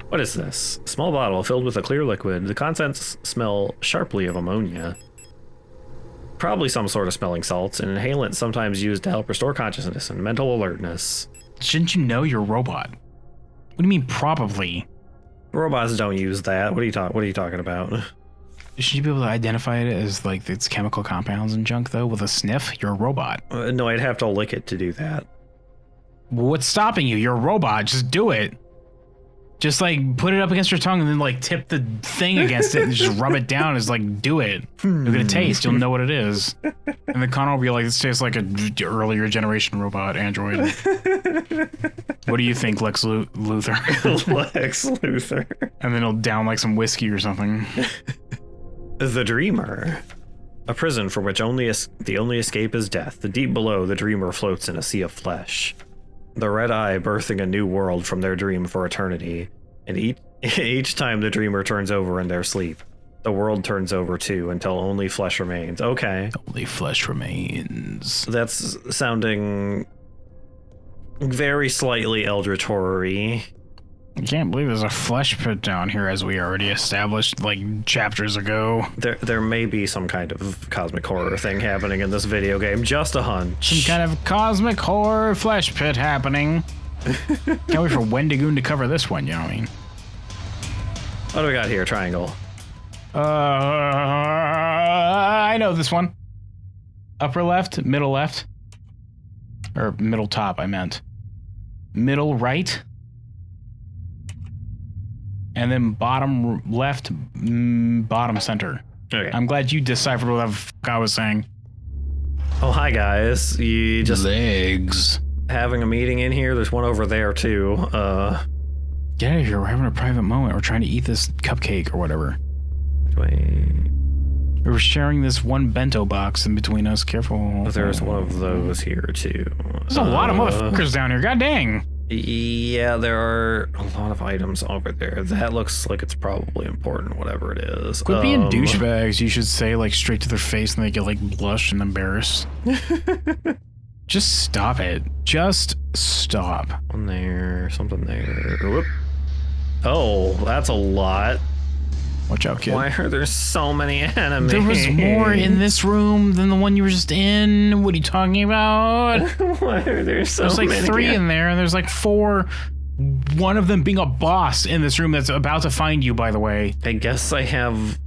What is this? A small bottle filled with a clear liquid. The contents smell sharply of ammonia. Probably some sort of smelling salts, an inhalant sometimes used to help restore consciousness and mental alertness. Shouldn't you know you're a robot? What do you mean probably? Robots don't use that. What are you talking about? Should you be able to identify it as like its chemical compounds and junk though with a sniff? You're a robot. No, I'd have to lick it to do that. What's stopping you? You're a robot. Just do it. Just like put it up against your tongue and then like tip the thing against it and just rub it down. It's like, do it. You'll get a taste. You'll know what it is. And then Connor will be like, this tastes like an earlier generation robot android. What do you think, Lex Luthor? Lex Luthor. And then he'll down like some whiskey or something. The Dreamer. A prison for which the only escape is death. The deep below, the Dreamer floats in a sea of flesh. The red eye birthing a new world from their dream for eternity. And each time the Dreamer turns over in their sleep, the world turns over too until only flesh remains. Okay. Only flesh remains. That's sounding very slightly Eldritch horror-y. I can't believe there's a flesh pit down here, as we already established like chapters ago. There may be some kind of cosmic horror thing happening in this video game. Just a hunch. Some kind of cosmic horror flesh pit happening. Can't wait for Wendigoon to cover this one, you know what I mean? What do we got here? Triangle. I know this one. Upper left, middle left. Or middle top, I meant. Middle right. And then bottom left, bottom center. Okay. I'm glad you deciphered what the fuck I was saying. Oh, hi guys. You just legs. Having a meeting in here. There's one over there too. Get out of here. We're having a private moment. We're trying to eat this cupcake or whatever. Wait. We're sharing this one bento box in between us. Careful. There's one of those here too. There's a lot of motherfuckers down here. God dang. Yeah, there are a lot of items over there. That looks like it's probably important, whatever it is. Quit being douchebags. You should say like straight to their face and they get like blush and embarrassed. Just stop it. Just stop. One there, something there. Whoop. Oh, that's a lot. Watch out, kid. Why are there so many enemies? There was more in this room than the one you were just in. What are you talking about? Why are there so many? There's like 3 in there, and there's like 4. One of them being a boss in this room that's about to find you, by the way. I guess I have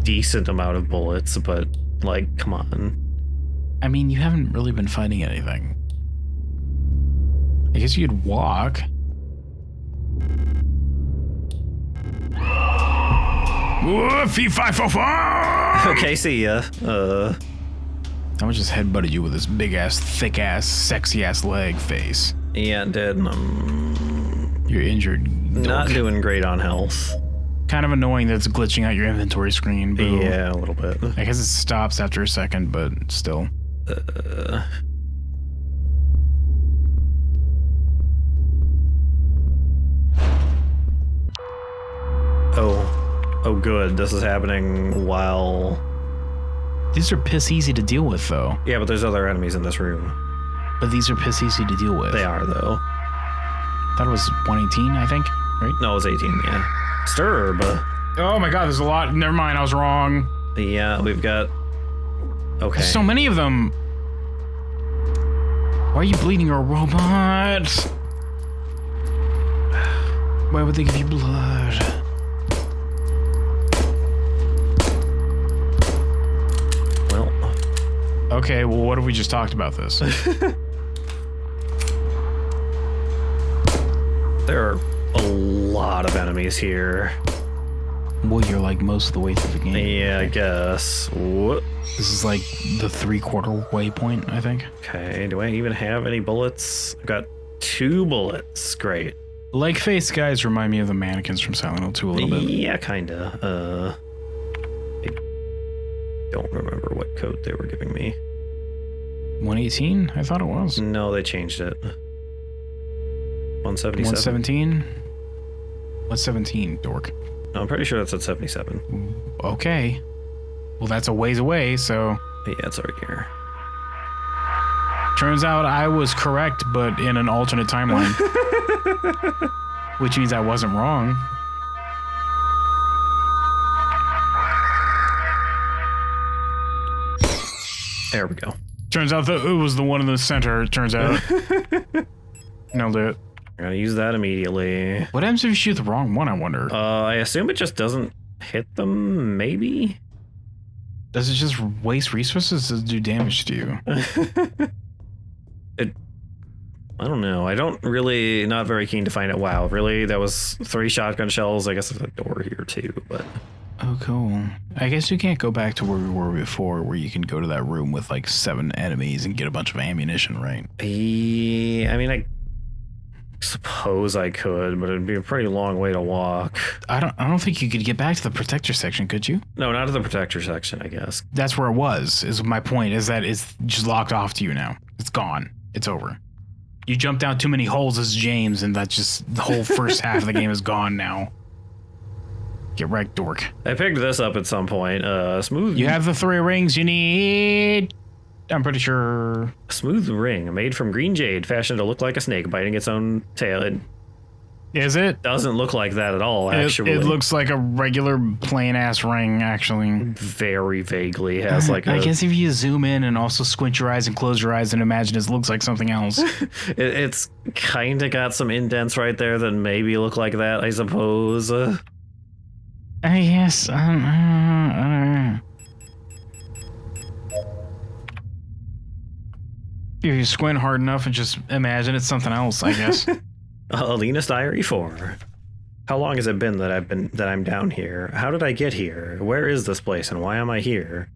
decent amount of bullets, but like, come on. I mean, you haven't really been fighting anything. I guess you could walk. Fee, fi, fo, fo! Okay, see ya. I was just headbutted you with this big ass, thick ass, sexy ass leg face. Yeah, it did. You're injured. Not doing great on health. Kind of annoying that it's glitching out your inventory screen. Boo. Yeah, a little bit. I guess it stops after a second, but still. Oh, good. This is happening while... These are piss easy to deal with, though. Yeah, but there's other enemies in this room. But these are piss easy to deal with. They are, though. That was 118, I think, right? No, it was 18, yeah. Sturb. Oh my god, there's a lot. Never mind, I was wrong. Yeah, we've got... Okay. There's so many of them. Why are you bleeding, a robot? Why would they give you blood? Well. Okay, well, what if we just talked about this? There are a lot of enemies here. Well, you're like most of the way through the game. Yeah, I guess. What? This is like the 3/4 way point, I think. Okay, do I even have any bullets? I've got 2 bullets. Great. Leg face guys remind me of the mannequins from Silent Hill 2 a little bit. Yeah, kinda. I don't remember what code they were giving me. 118? I thought it was. No, they changed it. 177. 117? 117, dork. No, I'm pretty sure that's at 77. Okay. Well, that's a ways away, so... Yeah, it's right here. Turns out I was correct, but in an alternate timeline. Which means I wasn't wrong. There we go. Turns out that it was the one in the center, it turns out. Nailed it. I'm gonna use that immediately. What happens if you shoot the wrong one, I wonder? I assume it just doesn't hit them, maybe? Does it just waste resources to do damage to you? I don't know. I don't really, not very keen to find out. Wow, really? That was 3 shotgun shells. I guess there's a door here too, but... Oh, cool. I guess you can't go back to where we were before, where you can go to that room with like 7 enemies and get a bunch of ammunition, right? Yeah, I mean, I suppose I could, but it'd be a pretty long way to walk. I don't think you could get back to the protector section, could you? No, not to the protector section, I guess. That's where it was, is my point, is that it's just locked off to you now. It's gone. It's over. You jumped down too many holes as James, and that's just the whole first half of the game is gone now. Get wrecked, dork. I picked this up at some point. Smooth. You have the 3 rings you need. I'm pretty sure. A smooth ring made from green jade, fashioned to look like a snake biting its own tail. It Is it? doesn't look like that at all, actually. It looks like a regular plain-ass ring, actually. Very vaguely has like I guess if you zoom in and also squint your eyes and close your eyes and imagine it looks like something else. It's kind of got some indents right there that maybe look like that, I suppose. I guess. If you squint hard enough and just imagine it's something else, I guess. Alina's Diary 4. How long has it been that I'm down here? How did I get here? Where is this place and why am I here?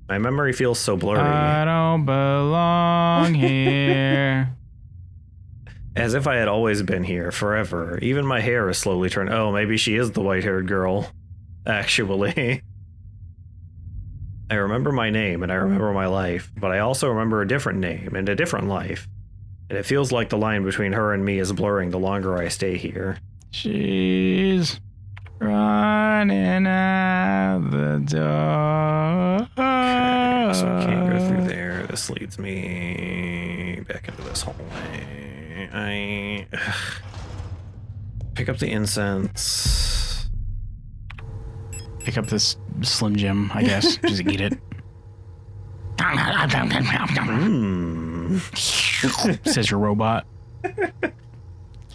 My memory feels so blurry. I don't belong here. As if I had always been here, forever. Even my hair is slowly turned. Oh, maybe she is the white-haired girl. Actually. I remember my name and I remember my life, but I also remember a different name and a different life. And it feels like the line between her and me is blurring the longer I stay here. She's running out the door. Okay, so I can't go through there. This leads me back into this hallway. I pick up the incense. Pick up this Slim Jim, I guess. Just eat it. Says your robot.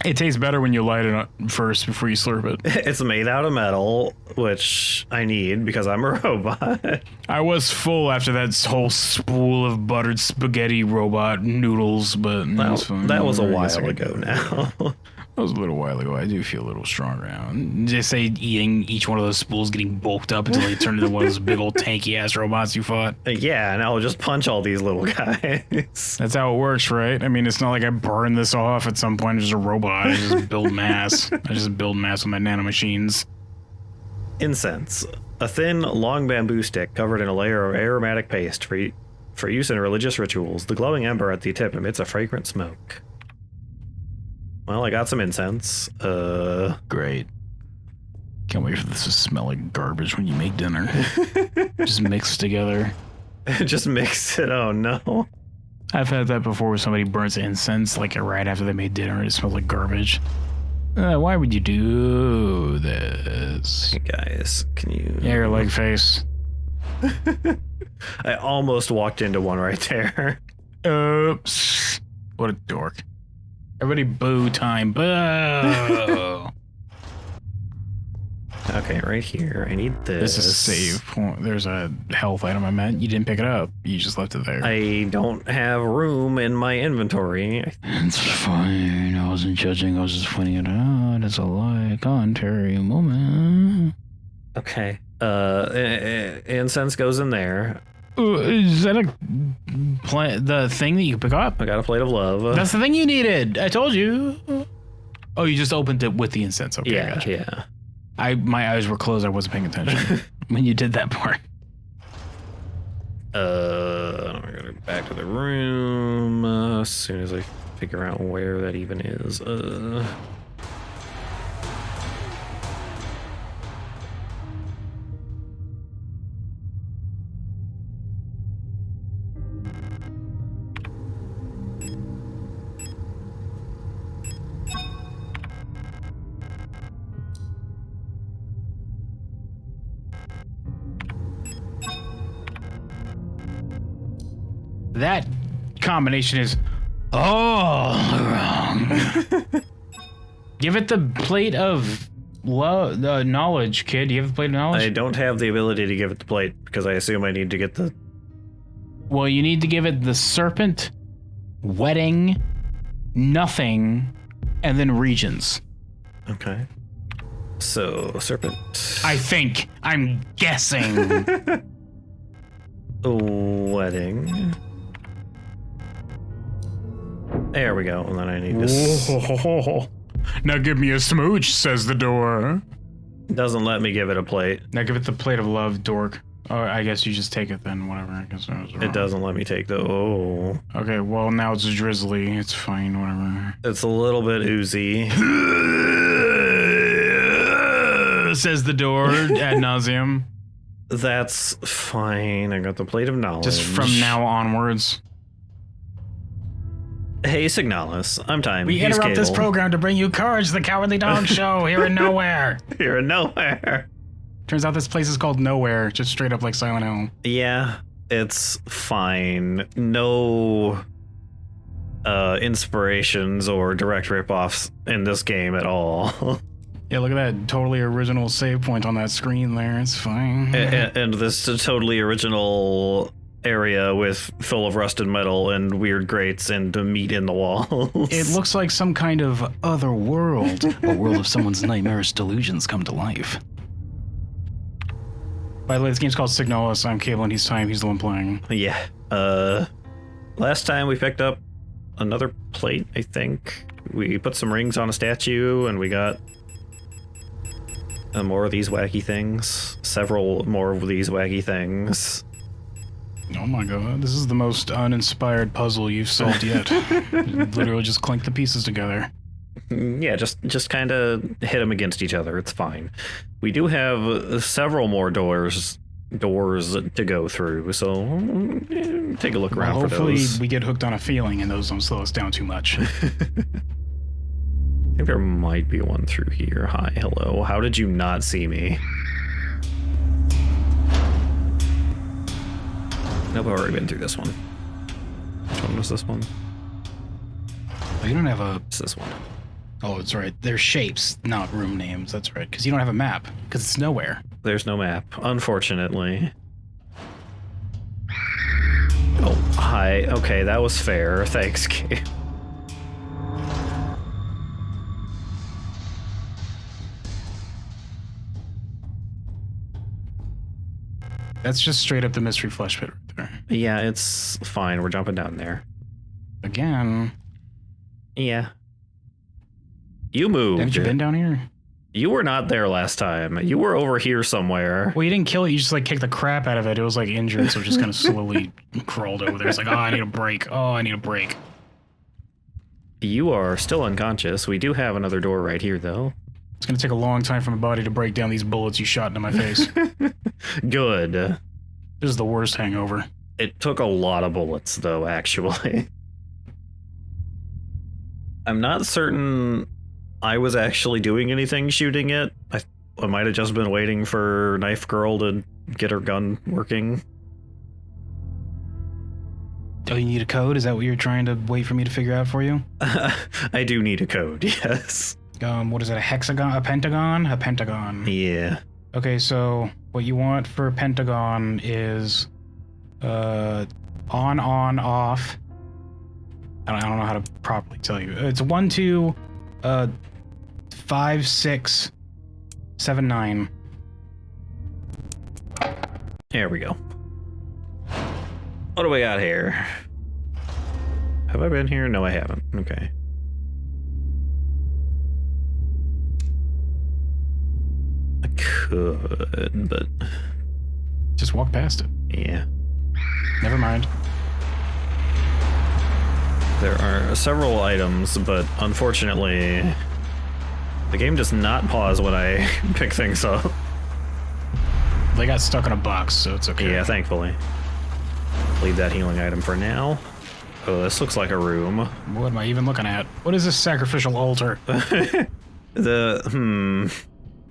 It tastes better when you light it up first before you slurp it. It's made out of metal, which I need because I'm a robot. I was full after that whole spool of buttered spaghetti robot noodles, but that was a while ago now. That was a little while ago. I do feel a little stronger now. Just say eating each one of those spools, getting bulked up until they turn into one of those big old tanky ass robots you fought. Yeah, and I'll just punch all these little guys. That's how it works, right? I mean, it's not like I burn this off at some point as a robot. I just build mass. I just build mass with my nanomachines. Incense. A thin, long bamboo stick covered in a layer of aromatic paste for use in religious rituals. The glowing ember at the tip emits a fragrant smoke. Well, I got some incense. Great. Can't wait for this to smell like garbage when you make dinner. Just mixed together. Just mix it. Oh, no. I've had that before where somebody burns incense like right after they made dinner and it smells like garbage. Why would you do this? Hey guys, can you... Yeah, your leg face. I almost walked into one right there. Oops. What a dork. Everybody boo time. Boo! Okay, right here. I need this. This is a save point. There's a health item I meant. You didn't pick it up. You just left it there. I don't have room in my inventory. It's fine. I wasn't judging. I was just pointing it out. It's a light commentary moment. Okay. Incense goes in there. Is that the thing that you pick up? I got a plate of love. That's the thing you needed. I told you. Oh, you just opened it with the incense. Okay, yeah, gotcha. yeah. My eyes were closed. I wasn't paying attention when you did that part. I'm gonna go back to the room as soon as I figure out where that even is. That combination is all wrong. Give it the plate of knowledge, kid. Do you have the plate of knowledge? I don't have the ability to give it the plate because I assume I need to get the... Well, you need to give it the serpent, wedding, nothing, and then regions. Okay. So, serpent. I think. I'm guessing. Wedding. There we go. And then I need this. Now give me a smooch, says the door. Doesn't let me give it a plate. Now give it the plate of love, dork. Oh, I guess you just take it then, whatever. I guess I was wrong. It doesn't let me take the... Oh. Okay, well, now it's drizzly. It's fine, whatever. It's a little bit oozy. Says the door ad nauseum. That's fine. I got the plate of knowledge. Just from now onwards. Hey, Signalis. I'm Time. We He's interrupt this Cable. program to bring you Courage the Cowardly Dog Show here in nowhere. Here in nowhere. Turns out this place is called Nowhere, just straight up like Silent Hill. Yeah, it's fine. No inspirations or direct ripoffs in this game at all. Yeah, look at that totally original save point on that screen there. It's fine. and this totally original area with full of rusted metal and weird grates and meat in the walls. It looks like some kind of other world. A world of someone's nightmarish delusions come to life. By the way, this game's called Signalis. I'm Cable and he's Time. He's the one playing. Yeah. Last time we picked up another plate, I think. We put some rings on a statue and we got more of these wacky things. Several more of these wacky things. Oh my god, this is the most uninspired puzzle you've solved yet. Literally just clink the pieces together. Yeah, just kind of hit them against each other. It's fine. We do have several more doors to go through, so take a look around for hopefully those. we get hooked on a feeling and those don't slow us down too much. I think there might be one through here. Hi, hello. How did you not see me? Nope, I've already been through this one. Which one was this one? Oh, you don't have a... It's this one. Oh, it's right. They're shapes, not room names. That's right. Because you don't have a map. Because it's nowhere. There's no map, unfortunately. Oh, hi. Okay, that was fair. Thanks, Gabe. That's just straight up the mystery flesh pit right there. Yeah, it's fine. We're jumping down there. Again. Yeah. You moved. Haven't you been down here? You were not there last time. You were over here somewhere. Well, you didn't kill it. You just like kicked the crap out of it. It was like injured, so it just kind of slowly crawled over there. It's like, oh, I need a break. Oh, I need a break. You are still unconscious. We do have another door right here, though. It's going to take a long time for my body to break down these bullets you shot into my face. Good. This is the worst hangover. It took a lot of bullets, though, actually. I'm not certain I was actually doing anything shooting it. I might have just been waiting for Knife Girl to get her gun working. Oh, you need a code? Is that what you're trying to wait for me to figure out for you? I do need a code, yes. What is it, a hexagon? A pentagon? A pentagon. Yeah. Okay, so what you want for pentagon is on, off. I don't know how to properly tell you. It's 1, 2, 5, 6, 7, 9. There we go. What do we got here? Have I been here? No, I haven't. Okay. I could, but... Just walk past it. yeah. Never mind. There are several items, but unfortunately, the game does not pause when I pick things up. They got stuck in a box, so it's okay. Yeah, thankfully. Leave that healing item for now. Oh, this looks like a room. What am I even looking at? What is this sacrificial altar?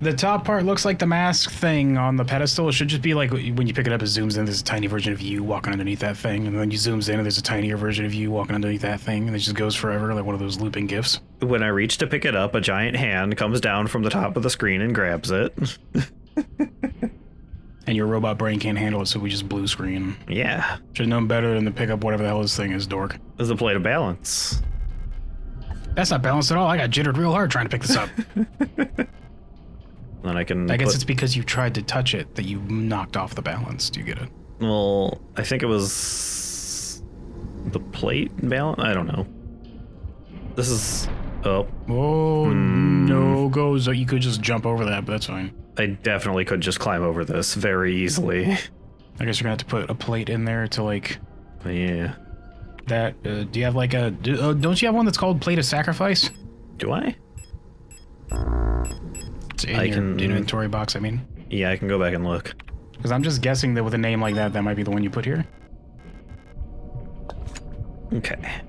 The top part looks like the mask thing on the pedestal. It should just be like when you pick it up, it zooms in, there's a tiny version of you walking underneath that thing, and then you zooms in and there's a tinier version of you walking underneath that thing, and it just goes forever, like one of those looping GIFs. When I reach to pick it up, a giant hand comes down from the top of the screen and grabs it. And your robot brain can't handle it, so we just blue screen. Yeah. Should have known better than to pick up whatever the hell this thing is, dork. There's a plate of balance. That's not balanced at all. I got jittered real hard trying to pick this up. Then I can. I guess it's because you tried to touch it that you knocked off the balance. Do you get it? Well, I think it was the plate balance. I don't know. This is. Oh. Oh, no goes. You could just jump over that, but that's fine. I definitely could just climb over this very easily. I guess you're gonna have to put a plate in there to like. Yeah. That. Do you have like a? Don't you have one that's called Plate of Sacrifice? Do I? It's in your inventory box. I mean. Yeah, I can go back and look. Because I'm just guessing that with a name like that, that might be the one you put here. Okay.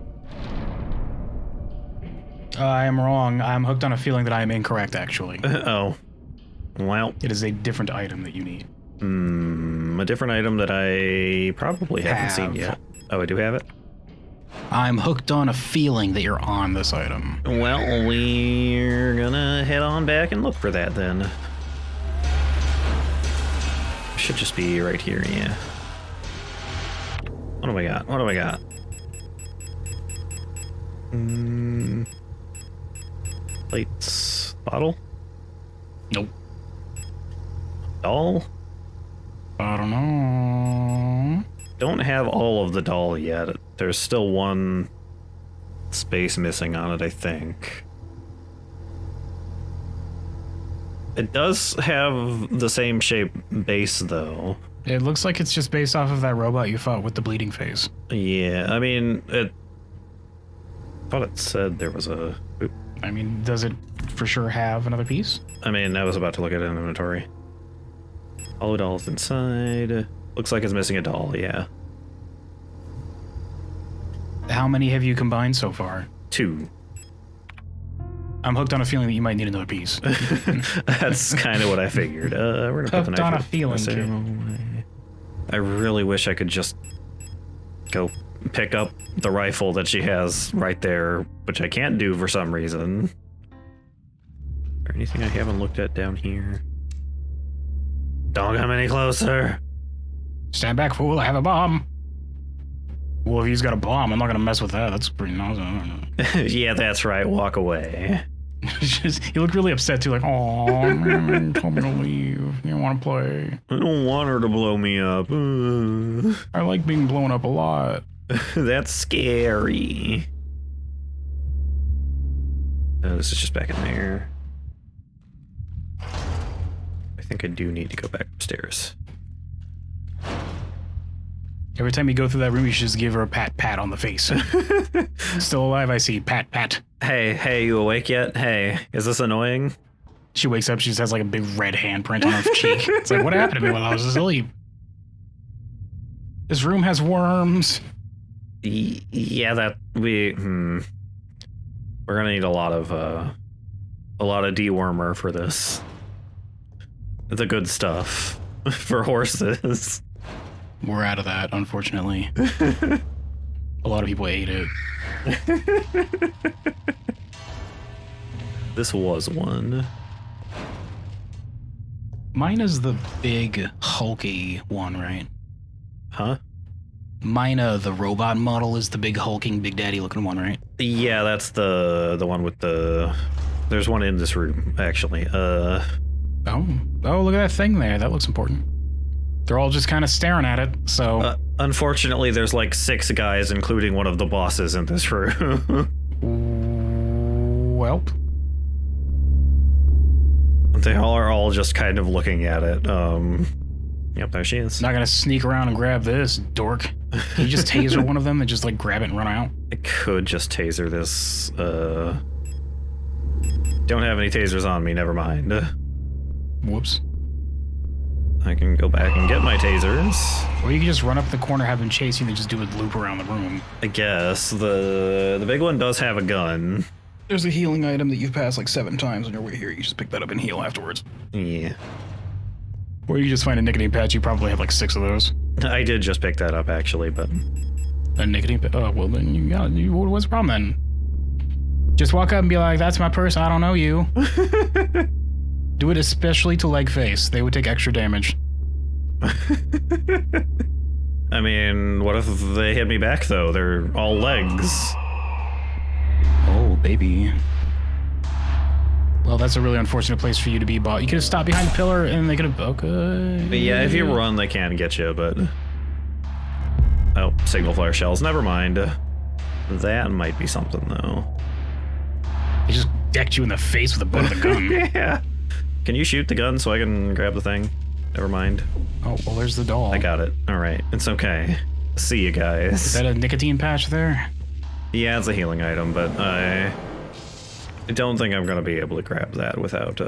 I am wrong. I'm hooked on a feeling that I am incorrect, actually. Oh. Well. It is a different item that you need. A different item that I probably haven't seen yet. Oh, I do have it? I'm hooked on a feeling that you're on this item. Well, we're gonna head on back and look for that then. Should just be right here, yeah. What do we got? What do we got? Plates. Bottle? Nope. Doll? I don't know. Don't have all of the doll yet. There's still one space missing on it, I think. It does have the same shape base, though. It looks like it's just based off of that robot you fought with the bleeding face. Yeah, I mean, I thought it said there was a... Oop. I mean, does it for sure have another piece? I mean, I was about to look at an inventory. All dolls inside. Looks like it's missing a doll, yeah. How many have you combined so far? 2. I'm hooked on a feeling that you might need another piece. That's kind of what I figured. We're gonna put the Hooked knife on a in. feeling. I really wish I could just go pick up the rifle that she has right there, which I can't do for some reason. Is there anything I haven't looked at down here? Don't come any closer. Stand back, fool. I have a bomb. Well, if he's got a bomb, I'm not gonna mess with that. That's pretty nice. Yeah, that's right. Walk away. He looked really upset too, like, oh man, told me to leave. You don't want to play. I don't want her to blow me up. I like being blown up a lot. That's scary. This is just back in there. I think I do need to go back upstairs. Every time you go through that room, you should just give her a pat on the face. Still alive, I see. Pat. Hey, you awake yet? Hey, is this annoying? She wakes up, she just has like a big red handprint on her cheek. It's like, what happened to me while I was asleep? This room has worms. Yeah, that we're gonna need a lot of dewormer for this. The good stuff for horses. We're out of that, unfortunately. A lot of people ate it. This was one. Mine is the big, hulky one, right? Huh? Mine, the robot model is the big, hulking, Big Daddy looking one, right? Yeah, that's the one with the... There's one in this room, actually. Oh, look at that thing there. That looks important. They're all just kind of staring at it, so... Unfortunately, there's like 6 guys, including one of the bosses in this room. Well... They are all just kind of looking at it. Yep, there she is. Not gonna sneak around and grab this, dork. Can you just taser one of them and just, like, grab it and run out? I could just taser this, Don't have any tasers on me, never mind. Whoops. I can go back and get my tasers. Or you can just run up the corner, have them chase you, and then just do a loop around the room. I guess. The big one does have a gun. There's a healing item that you've passed like 7 times on your way here. You just pick that up and heal afterwards. Yeah. Or you just find a nicotine patch. You probably have like 6 of those. I did just pick that up, actually, but... A nicotine patch? Oh, well, then you got it. What's the problem then? Just walk up and be like, that's my purse, I don't know you. Do it especially to leg face. They would take extra damage. I mean, what if they hit me back, though? They're all legs. Oh, baby. Well, that's a really unfortunate place for you to be, but you could have stopped behind the pillar and they could have... Okay. But yeah, if you run, they can get you, but... Oh, signal flare shells. Never mind. That might be something, though. They just decked you in the face with the butt of the gun. Yeah. Can you shoot the gun so I can grab the thing? Never mind. Oh, well, there's the doll. I got it. All right. It's okay. See you guys. Is that a nicotine patch there? Yeah, it's a healing item, but I don't think I'm going to be able to grab that without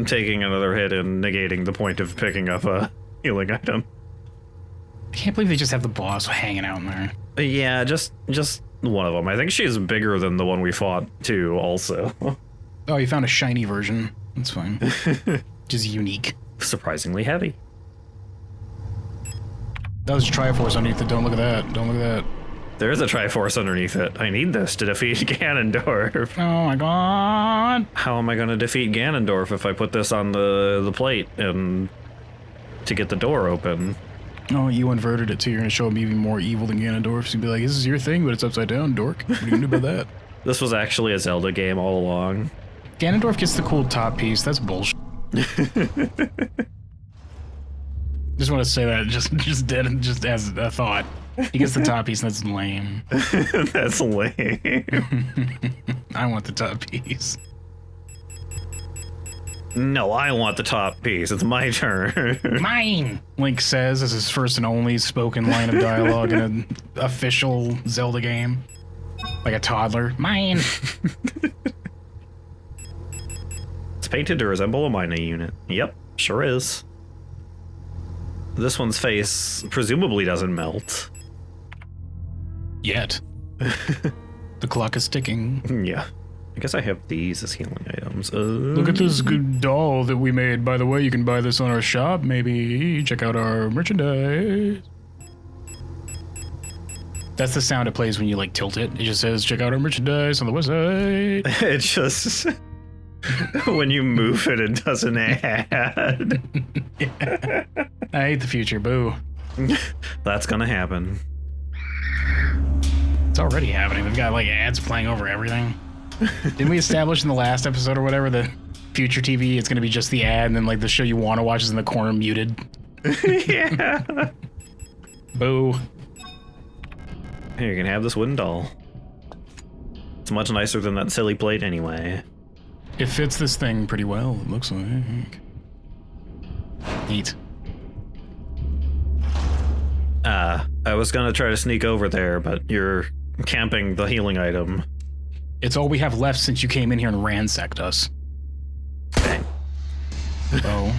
taking another hit and negating the point of picking up a healing item. I can't believe they just have the boss hanging out in there. Yeah, just one of them. I think she's bigger than the one we fought, too, also. Oh, you found a shiny version. That's fine. Just unique. Surprisingly heavy. That was a Triforce underneath it. Don't look at that. Don't look at that. There's a Triforce underneath it. I need this to defeat Ganondorf. Oh my god. How am I going to defeat Ganondorf if I put this on the plate and to get the door open? Oh, you inverted it too. You're going to show him even more evil than Ganondorf. So you'd be like, this is your thing, but it's upside down, dork. What are you going to do about that? This was actually a Zelda game all along. Ganondorf gets the cool top piece. That's bullshit. Just want to say that just as a thought. He gets the top piece, and that's lame. That's lame. I want the top piece. No, I want the top piece. It's my turn. Mine! Link says as his first and only spoken line of dialogue in an official Zelda game. Like a toddler. Mine! It's painted to resemble a mining unit. Yep, sure is. This one's face presumably doesn't melt. Yet. The clock is ticking. Yeah. I guess I have these as healing items. Look at this good doll that we made. By the way, you can buy this on our shop, maybe. Check out our merchandise. That's the sound it plays when you, like, tilt it. It just says, check out our merchandise on the website. It just... when you move it, it doesn't add. Yeah. I hate the future, boo. That's gonna happen. It's already happening. They've got, like, ads playing over everything. Didn't we establish in the last episode or whatever that future TV, it's going to be just the ad, and then, like, the show you want to watch is in the corner muted? Yeah. Boo. Here, you can have this wooden doll. It's much nicer than that silly plate anyway. It fits this thing pretty well, it looks like. Neat. I was gonna try to sneak over there, but you're camping the healing item. It's all we have left since you came in here and ransacked us. Bang. Oh.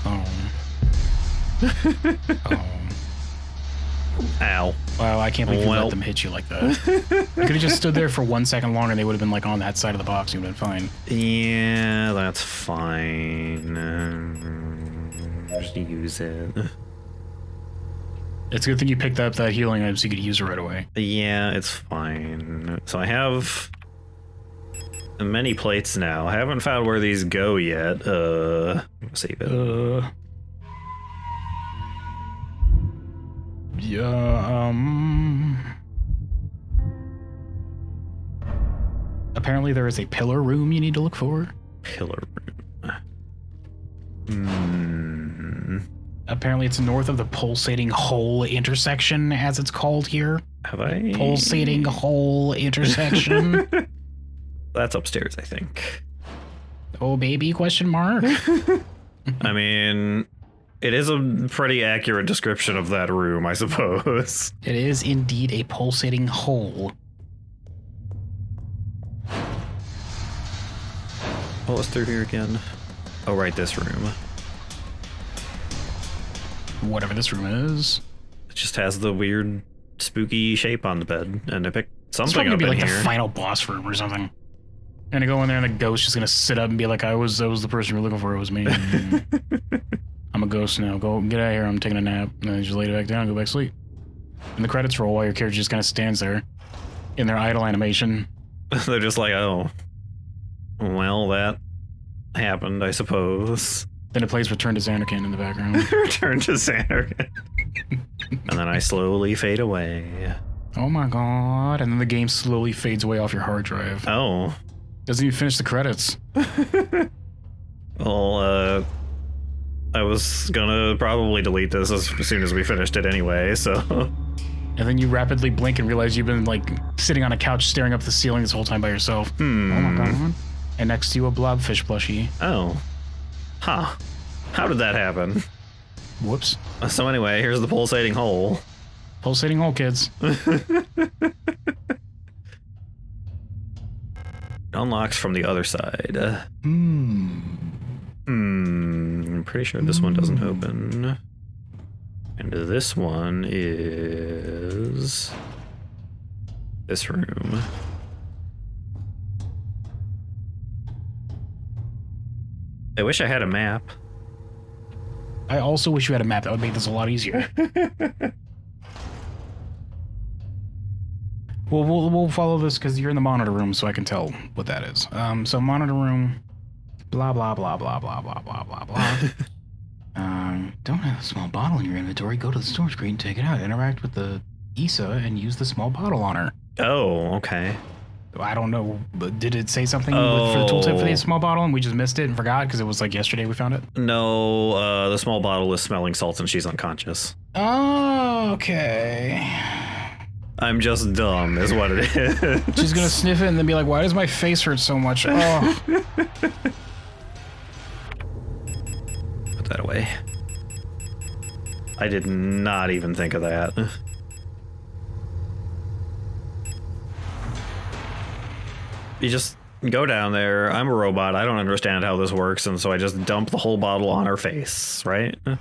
Oh. Oh. Ow. Wow, I can't believe you let them hit you like that. You could have just stood there for 1 second longer and they would have been like on that side of the box. You would have been fine. Yeah, that's fine. Just use it. It's a good thing you picked up that healing item so you could use it right away. Yeah, it's fine. So I have many plates now. I haven't found where these go yet. Save it. Yeah, apparently there is a pillar room you need to look for. Pillar room. Apparently it's north of the pulsating hole intersection, as it's called here. Have I? Pulsating hole intersection. That's upstairs, I think. Oh, baby, question mark? I mean, it is a pretty accurate description of that room, I suppose. It is indeed a pulsating hole. What was through here again? Oh, right, this room. Whatever this room is. It just has the weird, spooky shape on the bed, and I picked something It's up probably in be like here. the final boss room or something. And I go in there and the ghost is gonna sit up and be like, I was the person you were looking for, it was me. I'm a ghost now. Go get out of here, I'm taking a nap. And then you just lay it back down and go back to sleep. And the credits roll while your character just kinda stands there in their idle animation. They're just like, oh, well, that happened, I suppose. Then it plays Return to Xanarkand in the background. Return to Xanarkand. And then I slowly fade away. Oh my god. And then the game slowly fades away off your hard drive. Oh. Doesn't even finish the credits. Well, I was gonna probably delete this as soon as we finished it anyway, so... And then you rapidly blink and realize you've been, like, sitting on a couch staring up the ceiling this whole time by yourself. Oh my god. And next to you, a blobfish plushie. Oh. Huh. How did that happen? Whoops. So anyway, here's the pulsating hole. Pulsating hole, kids. unlocks from the other side. I'm pretty sure this one doesn't open. And this one is this room. I wish I had a map. I also wish you had a map. That would make this a lot easier. Well, we'll follow this because you're in the monitor room, so I can tell what that is. So monitor room, blah blah blah blah blah blah blah blah blah. Don't have a small bottle in your inventory. Go to the store screen, take it out, interact with the Issa, and use the small bottle on her. Oh, okay. I don't know, but did it say something for the tooltip for the small bottle and we just missed it and forgot because it was like yesterday we found it? No, the small bottle is smelling salts and she's unconscious. Oh, okay. I'm just dumb, is what it is. She's gonna sniff it and then be like, why does my face hurt so much? Oh. Put that away. I did not even think of that. You just go down there. I'm a robot. I don't understand how this works, and so I just dump the whole bottle on her face, right? I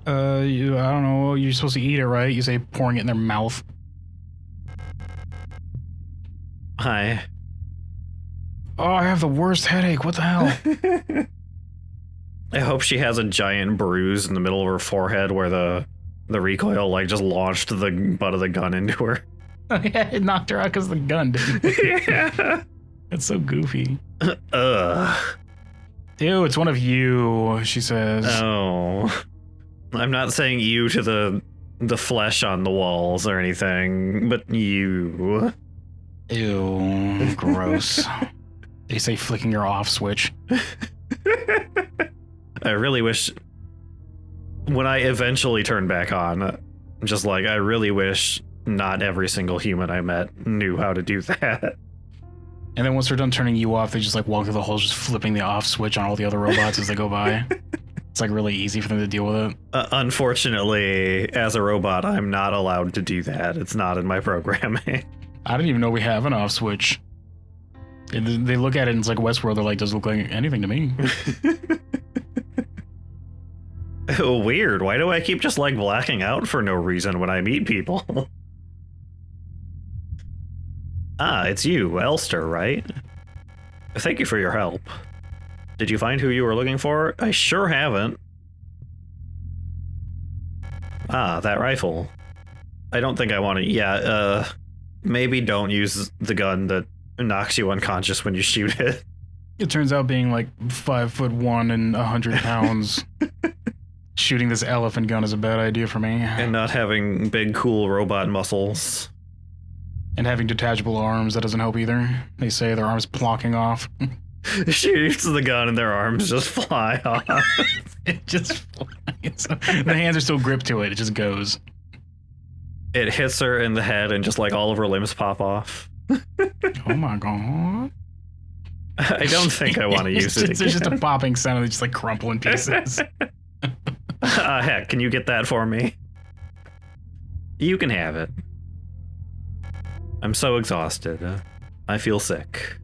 don't know. You're supposed to eat it, right? You say pouring it in their mouth. Hi. Oh, I have the worst headache. What the hell? I hope she has a giant bruise in the middle of her forehead where the recoil like just launched the butt of the gun into her. Yeah, it knocked her out because the gun did. Yeah. That's so goofy. Ugh. Ew, it's one of you, she says. Oh. I'm not saying you to the flesh on the walls or anything, but you. Ew, gross. They say flicking your off switch. I really wish when I eventually turn back on, just like, I really wish not every single human I met knew how to do that. And then once they're done turning you off, they just like walk through the halls just flipping the off switch on all the other robots as they go by. It's like really easy for them to deal with it. Unfortunately, as a robot, I'm not allowed to do that. It's not in my programming. I didn't even know we have an off switch. They look at it and it's like Westworld. They're like, doesn't look like anything to me. Weird. Why do I keep just like blacking out for no reason when I meet people? Ah, it's you, Elster, right? Thank you for your help. Did you find who you were looking for? I sure haven't. Ah, that rifle. I don't think I want to... Yeah, maybe don't use the gun that knocks you unconscious when you shoot it. It turns out being like 5'1" and 100 pounds, shooting this elephant gun is a bad idea for me. And not having big, cool robot muscles. And having detachable arms, that doesn't help either. They say their arms blocking off. Shoots the gun and their arms just fly off. It just flies. The hands are still gripped to it, it just goes. It hits her in the head and just like all of her limbs pop off. Oh my god. I don't think I want to use it again. There's just a popping sound and they just like crumple in pieces. Heck, can you get that for me? You can have it. I'm so exhausted. I feel sick.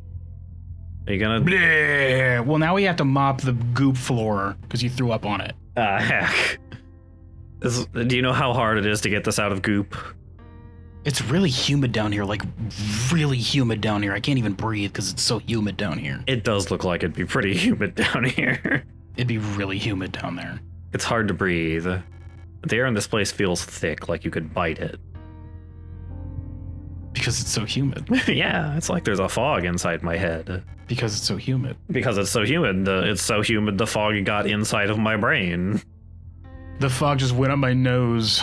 Are you gonna... Bleh. Well, now we have to mop the goop floor because you threw up on it. Heck. Do you know how hard it is to get this out of goop? It's really humid down here, like really humid down here. I can't even breathe because it's so humid down here. It does look like it'd be pretty humid down here. It'd be really humid down there. It's hard to breathe. The air in this place feels thick, like you could bite it. Because it's so humid. Yeah, it's like there's a fog inside my head. Because it's so humid. Because it's so humid. It's so humid the fog got inside of my brain. The fog just went up my nose.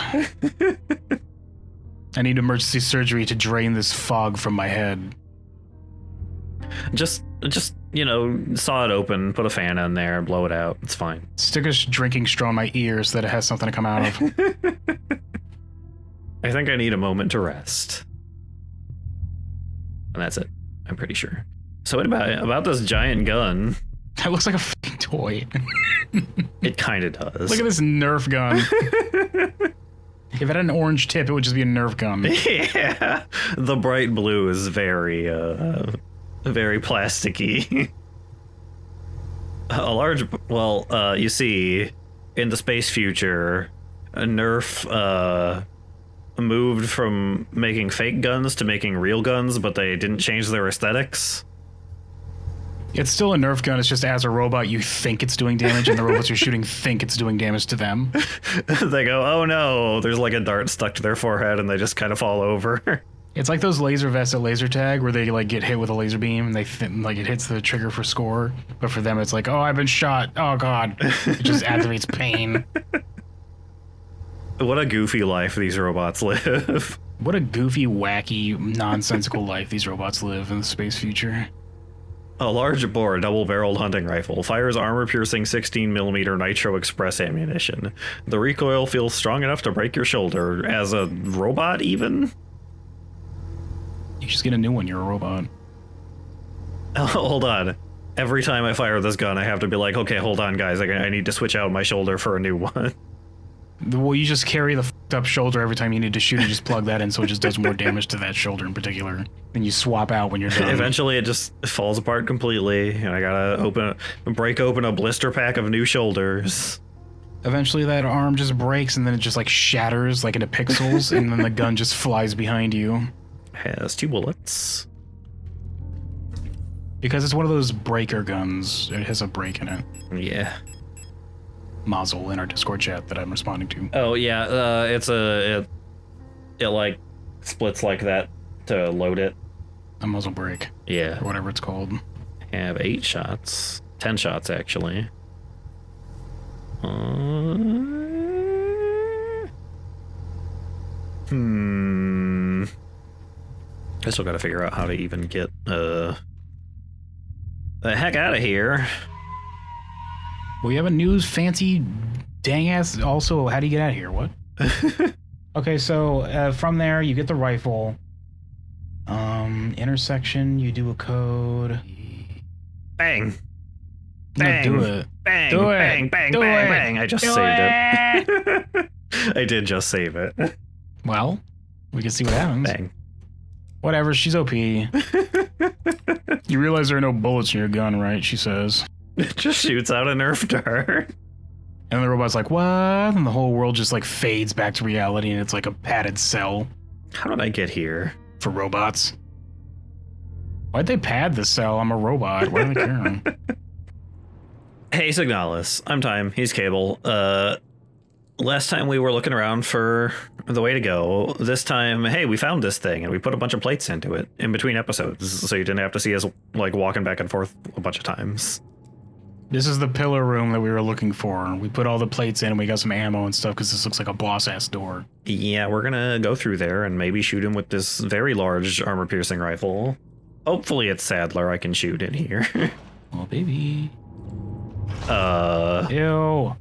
I need emergency surgery to drain this fog from my head. Just you know, saw it open, put a fan in there, blow it out. It's fine. Stick a drinking straw in my ear so that it has something to come out of. I think I need a moment to rest. And that's it. I'm pretty sure. So what about this giant gun? That looks like a f***ing toy. It kind of does. Look at this Nerf gun. If it had an orange tip, it would just be a Nerf gun. Yeah. The bright blue is very very plasticky. You see, in the space future, Nerf moved from making fake guns to making real guns, but they didn't change their aesthetics. It's still a Nerf gun. It's just as a robot, you think it's doing damage, and the robots you're shooting think it's doing damage to them. They go, oh no, there's like a dart stuck to their forehead, and they just kind of fall over. It's like those laser vests at laser tag where they like get hit with a laser beam and like it hits the trigger for score, but for them it's like, oh, I've been shot. Oh god, it just activates pain. What a goofy life these robots live. What a goofy, wacky, nonsensical life these robots live in the space future. A large bore double-barreled hunting rifle fires armor-piercing 16mm Nitro Express ammunition. The recoil feels strong enough to break your shoulder. As a robot, even? You just get a new one, you're a robot. Hold on. Every time I fire this gun, I have to be like, okay, hold on, guys. I need to switch out my shoulder for a new one. Well, you just carry the f***ed up shoulder every time you need to shoot. You just plug that in so it just does more damage to that shoulder in particular. And you swap out when you're done. Eventually, it just falls apart completely, and I gotta break open a blister pack of new shoulders. Eventually, that arm just breaks, and then it just like shatters like into pixels, and then the gun just flies behind you. Has 2 bullets. Because it's one of those breaker guns. It has a break in it. Yeah. Mazel in our Discord chat that I'm responding to. Oh yeah, it like splits like that to load it. A muzzle brake. Yeah. Or whatever it's called. I have 8 shots. 10 shots actually. I still gotta figure out how to even get the heck out of here. Well, you have a new fancy dang ass. Also, how do you get out of here? What? Okay, so from there you get the rifle. Intersection. You do a code. Bang. Bang. No, do it. Bang. Do it. Bang. Bang. Do Bang. it. Bang. I just Do saved it. I did just save it. Well, we can see what happens. Bang. Whatever. She's OP. You realize there are no bullets in your gun, right? She says. It just shoots out a Nerf dart. And the robot's like, what? And the whole world just like fades back to reality, and it's like a padded cell. How did I get here? For robots. Why'd they pad the cell? I'm a robot. Why do they care? Hey, Signalis. I'm Time. He's Cable. Last time we were looking around for the way to go. This time, hey, we found this thing, and we put a bunch of plates into it in between episodes, so you didn't have to see us like walking back and forth a bunch of times. This is the pillar room that we were looking for. We put all the plates in and we got some ammo and stuff because this looks like a boss-ass door. Yeah, we're gonna go through there and maybe shoot him with this very large armor-piercing rifle. Hopefully it's Sadler I can shoot in here. Oh, baby. Ew.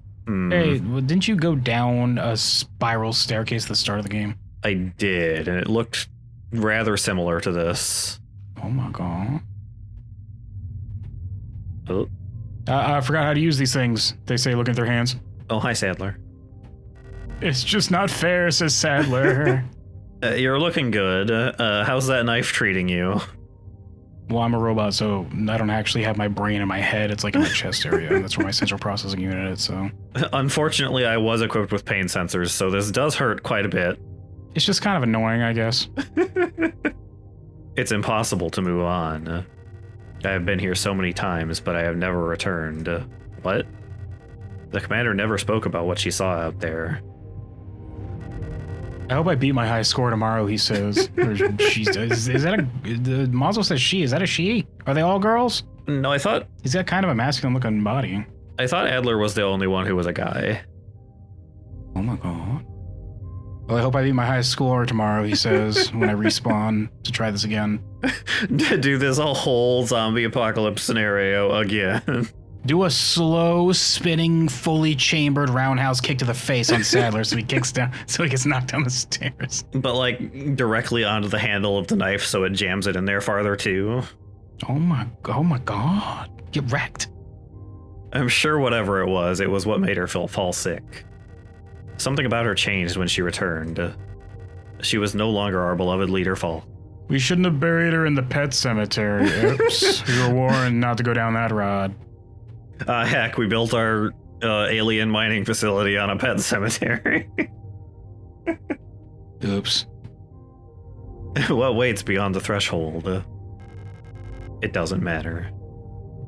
Hey, well, didn't you go down a spiral staircase at the start of the game? I did, and it looked rather similar to this. Oh my god. Oh. I forgot how to use these things. They say look at their hands. Oh, hi, Sadler. It's just not fair, says Sadler. You're looking good. How's that knife treating you? Well, I'm a robot, so I don't actually have my brain in my head. It's like in my chest area. And that's where my central processing unit is, so. Unfortunately, I was equipped with pain sensors, so this does hurt quite a bit. It's just kind of annoying, I guess. It's impossible to move on. I have been here so many times, but I have never returned. What? The commander never spoke about what she saw out there. I hope I beat my high score tomorrow, he says. Or she says. Is that a... The Mazel says she. Is that a she? Are they all girls? No, I thought... He's got kind of a masculine-looking body. I thought Adler was the only one who was a guy. Oh my god. Well, I hope I beat my highest score tomorrow, he says, when I respawn to try this again. To do this whole zombie apocalypse scenario again. Do a slow, spinning, fully chambered roundhouse kick to the face on Sadler so he kicks down, so he gets knocked down the stairs. But like directly onto the handle of the knife so it jams it in there farther too. Oh my god. Get wrecked. I'm sure whatever it was what made her fall sick. Something about her changed when she returned. She was no longer our beloved leader, Fall. We shouldn't have buried her in the pet cemetery. Oops. We were warned not to go down that road. Heck, we built our alien mining facility on a pet cemetery. Oops. What waits beyond the threshold? It doesn't matter.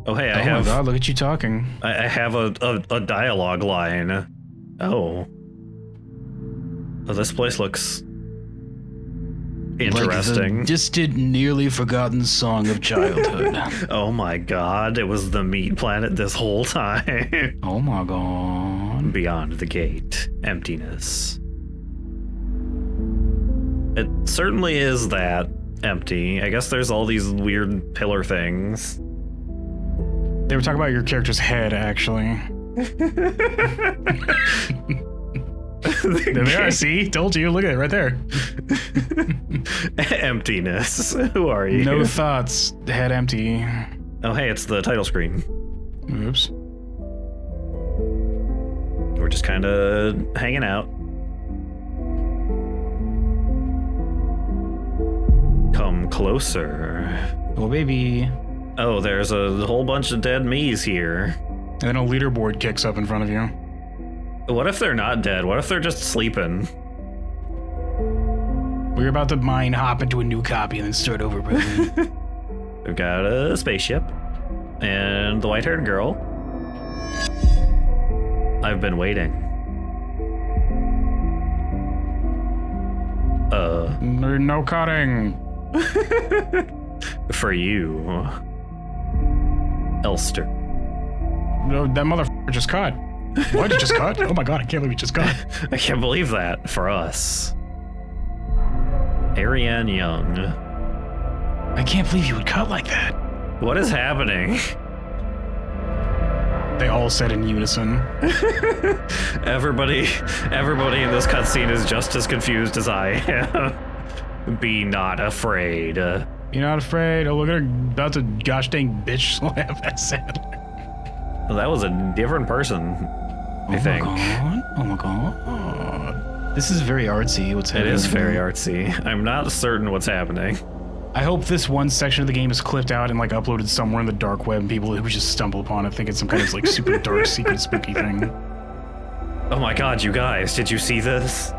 Oh, hey, I have... Oh my god, look at you talking. I have a dialogue line. Oh. Oh, this place looks interesting. Like the distant, nearly forgotten song of childhood. Oh my god, it was the meat planet this whole time. Oh my god. Beyond the gate, emptiness. It certainly is that empty. I guess there's all these weird pillar things. They were talking about your character's head, actually. There they are, see? Told you, look at it right there. Emptiness. Who are you? No thoughts, head empty. Oh, hey, it's the title screen. Oops. We're just kind of hanging out. Come closer. Oh, baby. Oh, there's a whole bunch of dead me's here. And then a leaderboard kicks up in front of you. What if they're not dead? What if they're just sleeping? We're about to hop into a new copy and then start over, brother. We've got a spaceship and the white-haired girl. I've been waiting. No cutting. For you, Elster. No, that motherfucker just cut. What? You just cut? Oh my god, I can't believe you just cut. I can't believe that for us. Ariane Young. I can't believe you would cut like that. What is happening? They all said in unison. Everybody in this cutscene is just as confused as I am. Be not afraid. You're not afraid. Oh, look at her about to gosh dang bitch slap that Sadler. Well, that was a different person, I think. Oh my god. This is very artsy. What's happening? It is very artsy. I'm not certain what's happening. I hope this one section of the game is clipped out and like uploaded somewhere in the dark web, and people who just stumble upon it think it's some kind of like super dark, secret, spooky thing. Oh my god, you guys, did you see this?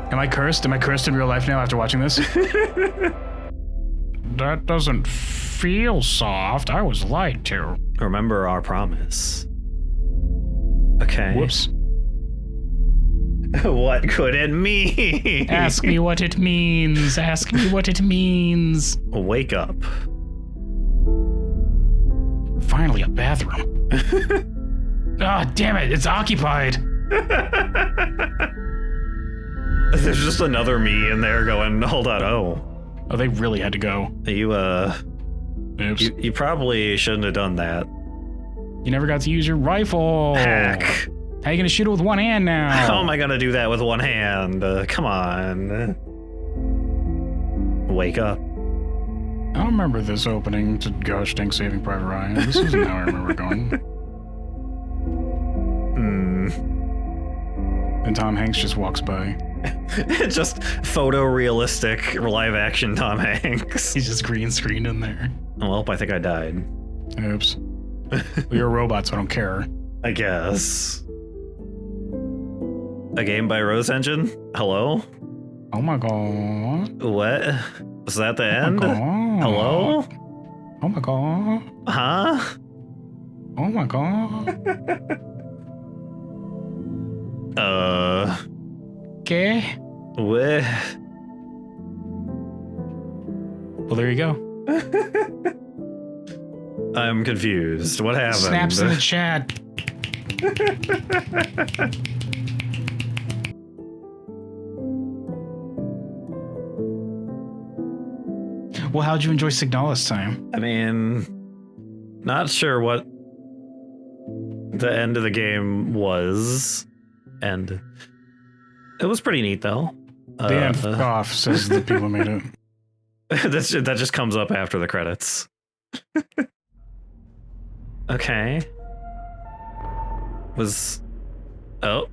Am I cursed? Am I cursed in real life now after watching this? That doesn't feel soft. I was lied to. Remember our promise. Okay. Whoops. What could it mean? Ask me what it means. Ask me what it means. Wake up. Finally, a bathroom. Ah, damn it, it's occupied. There's just another me in there going, hold on, oh, they really had to go. Oops. You probably shouldn't have done that. You never got to use your rifle. Heck. How you gonna shoot it with one hand now? How am I gonna do that with one hand? Come on. Wake up. I don't remember this opening to gosh dang Saving Private Ryan. This isn't how I remember going. And Tom Hanks just walks by. Just photorealistic live action Tom Hanks. He's just green screened in there. Well, I think I died. Oops. Well, you're a robot, so I don't care. I guess. A game by Rose Engine? Hello? Oh my god. What? Was that the end? Oh my god. Hello? Oh my god. Huh? Oh my god. Okay. What? Well, there you go. I'm confused. What happened? Snaps in the chat. Well, how'd you enjoy Signalis time? I mean, not sure what the end of the game was, and it was pretty neat though. The end off says the people made it. That just comes up after the credits. Okay. Oh,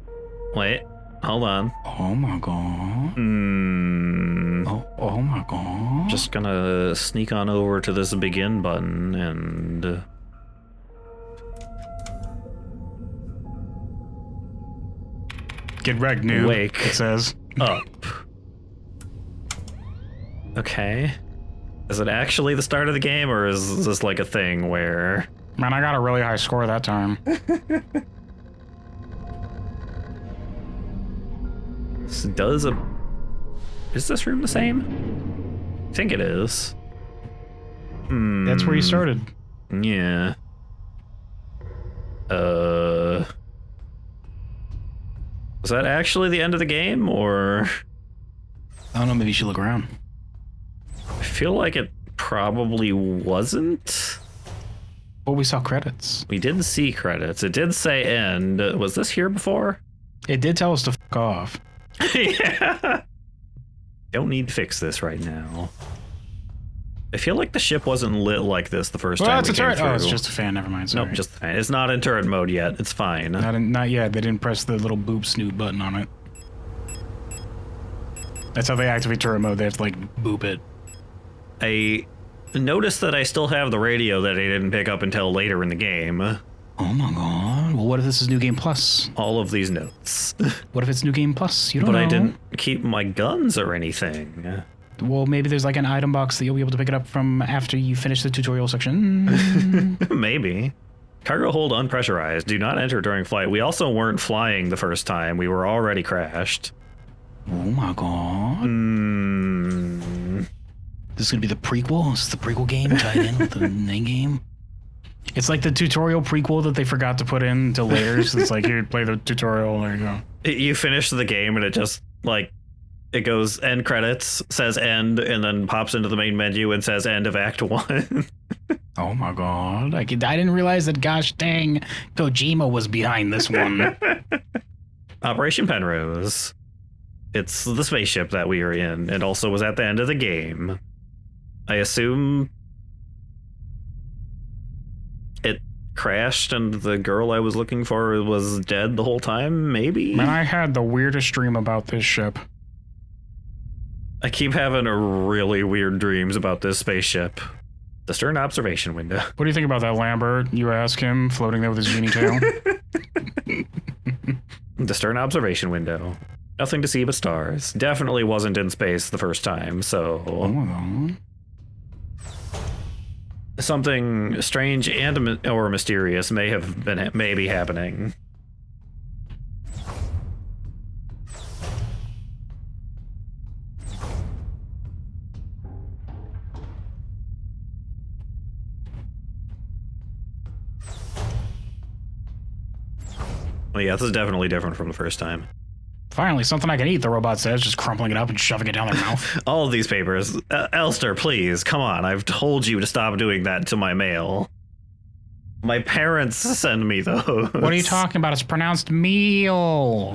wait, hold on. Oh my god. Hmm. Oh. Oh my god. Just gonna sneak on over to this begin button and... Get wrecked, noob. Wake. It says. Up. Okay. Is it actually the start of the game, or is this like a thing where... Man, I got a really high score that time. Is this room the same? I think it is. That's where you started. Yeah. Was that actually the end of the game, or... I don't know, maybe you should look around. I feel like it probably wasn't. Well, we saw credits. We didn't see credits. It did say end. Was this here before? It did tell us to fuck off. Yeah. Don't need to fix this right now. I feel like the ship wasn't lit like this the first time we came turret. through. Oh, it's just a fan. Never mind. Sorry. Nope, just the fan. It's not in turret mode yet. It's fine. Not yet. They didn't press the little boop snoot button on it. That's how they activate turret mode. They have to, like, boop it. I noticed that I still have the radio that I didn't pick up until later in the game. Oh my god. Well, what if this is New Game Plus? All of these notes. What if it's New Game Plus? You don't know. But I didn't keep my guns or anything. Well, maybe there's like an item box that you'll be able to pick it up from after you finish the tutorial section. Maybe. Cargo hold unpressurized. Do not enter during flight. We also weren't flying the first time. We were already crashed. Oh my god. This is going to be the prequel? Is this the prequel game tied in with the main game? It's like the tutorial prequel that they forgot to put in to layers. It's like, here, play the tutorial, there you go. You finish the game and it just, like, it goes end credits, says end, and then pops into the main menu and says end of Act 1. Oh my god. I didn't realize that, gosh dang, Kojima was behind this one. Operation Penrose. It's the spaceship that we are in, and also was at the end of the game. I assume it crashed and the girl I was looking for was dead the whole time, maybe? Man, I had the weirdest dream about this ship. I keep having really weird dreams about this spaceship. The stern observation window. What do you think about that, Lambert? You ask him, floating there with his genie tail. The stern observation window. Nothing to see but stars. Definitely wasn't in space the first time, so... Oh. Something strange and or mysterious may be happening. Well, yeah, this is definitely different from the first time. Finally, something I can eat, the robot says, just crumpling it up and shoving it down their mouth. All of these papers. Elster, please, come on. I've told you to stop doing that to my mail. My parents send me those. What are you talking about? It's pronounced meal.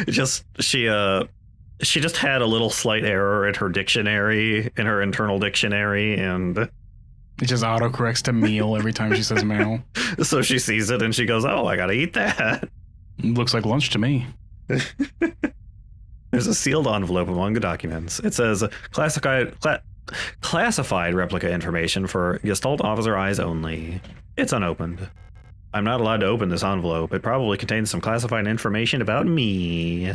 She just had a little slight error in her dictionary, in her internal dictionary, and... It just autocorrects to meal every time she says mail. So she sees it and she goes, oh, I gotta eat that. Looks like lunch to me. There's a sealed envelope among the documents. It says classified replica information for Gestalt officer eyes only. It's unopened. I'm not allowed to open this envelope. It probably contains some classified information about me.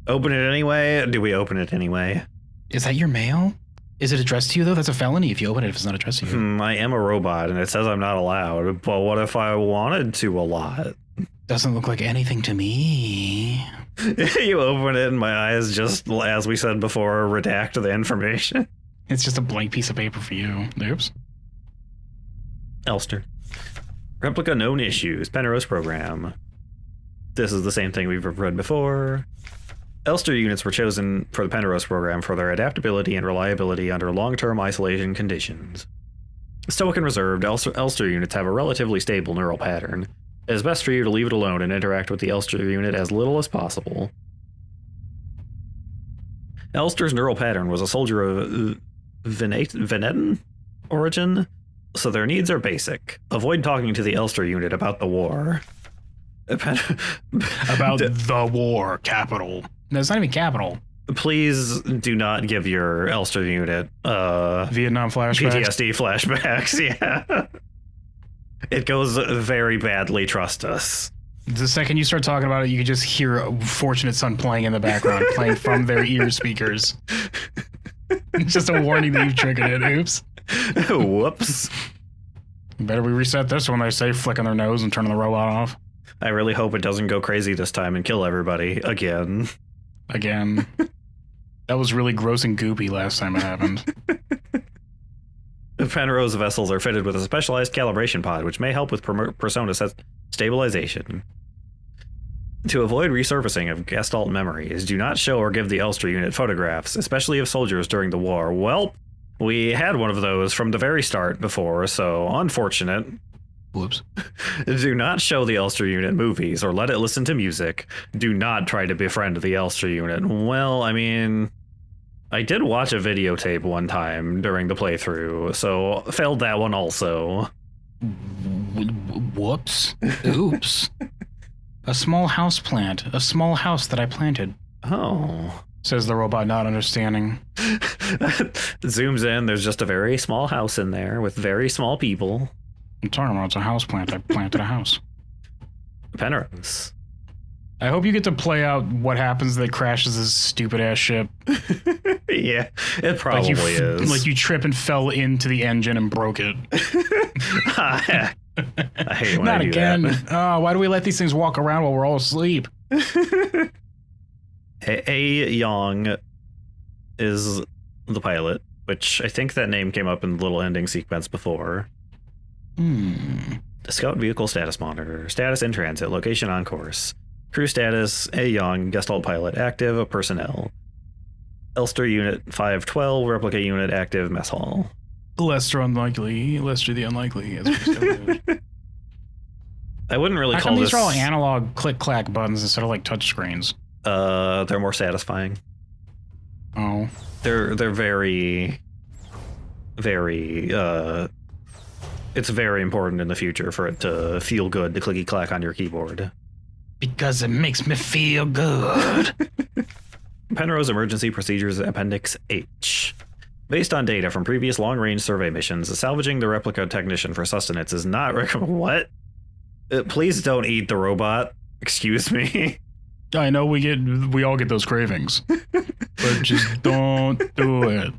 Open it anyway? Do we open it anyway? Is that your mail? Is it addressed to you, though? That's a felony if you open it if it's not addressed to you. I am a robot, and it says I'm not allowed. But what if I wanted to a lot? Doesn't look like anything to me. You open it, and my eyes just, as we said before, redact the information. It's just a blank piece of paper for you. Oops. Elster. Replica known issues. Penrose program. This is the same thing we've read before. Elster units were chosen for the Penrose program for their adaptability and reliability under long-term isolation conditions. Stoic and reserved, Elster units have a relatively stable neural pattern. It is best for you to leave it alone and interact with the Elster unit as little as possible. Elster's neural pattern was a soldier of Venetian origin, so their needs are basic. Avoid talking to the Elster unit about the war. About the war, capital. No, it's not even capital. Please do not give your Elster unit Vietnam flashbacks. PTSD flashbacks. Yeah. It goes very badly, trust us. The second you start talking about it, you can just hear Fortunate Son playing in the background, playing from their ear speakers. It's just a warning that you've triggered it. Oops. Whoops. Better we reset this when they say flicking their nose and turning the robot off. I really hope it doesn't go crazy this time and kill everybody again. Again. That was really gross and goopy last time it happened. Penrose vessels are fitted with a specialized calibration pod, which may help with persona stabilization. To avoid resurfacing of Gestalt memories, do not show or give the Elster unit photographs, especially of soldiers during the war. Well, we had one of those from the very start before, so unfortunate. Whoops. Do not show the Elster unit movies or let it listen to music. Do not try to befriend the Elster unit. Well, I mean, I did watch a videotape one time during the playthrough, so failed that one also. Whoops. Oops. A small house plant. A small house that I planted. Oh. Says the robot, not understanding. Zooms in, there's just a very small house in there with very small people. I'm talking about it's a house plant. I planted a house. Penrose. I hope you get to play out what happens that crashes this stupid ass ship. Yeah, it probably is. Like you trip and fell into the engine and broke it. I hate when Not I do again. that. Oh, why do we let these things walk around while we're all asleep? A Young is the pilot, which I think that name came up in the little ending sequence before. Scout vehicle status monitor. Status in transit. Location on course. Crew status, A Young, Gestalt pilot active, personnel. Elster unit 512, Replika unit active, mess hall. Lester unlikely. Lester the unlikely. As we I wouldn't really How call come this... these are all analog click-clack buttons instead of like touch screens? They're more satisfying. Oh. They're very, it's very important in the future for it to feel good to clicky clack on your keyboard. Because it makes me feel good. Penrose Emergency Procedures Appendix H. Based on data from previous long-range survey missions, salvaging the Replika technician for sustenance is not recommended. What? Please don't eat the robot. Excuse me. I know we all get those cravings, but just don't do it.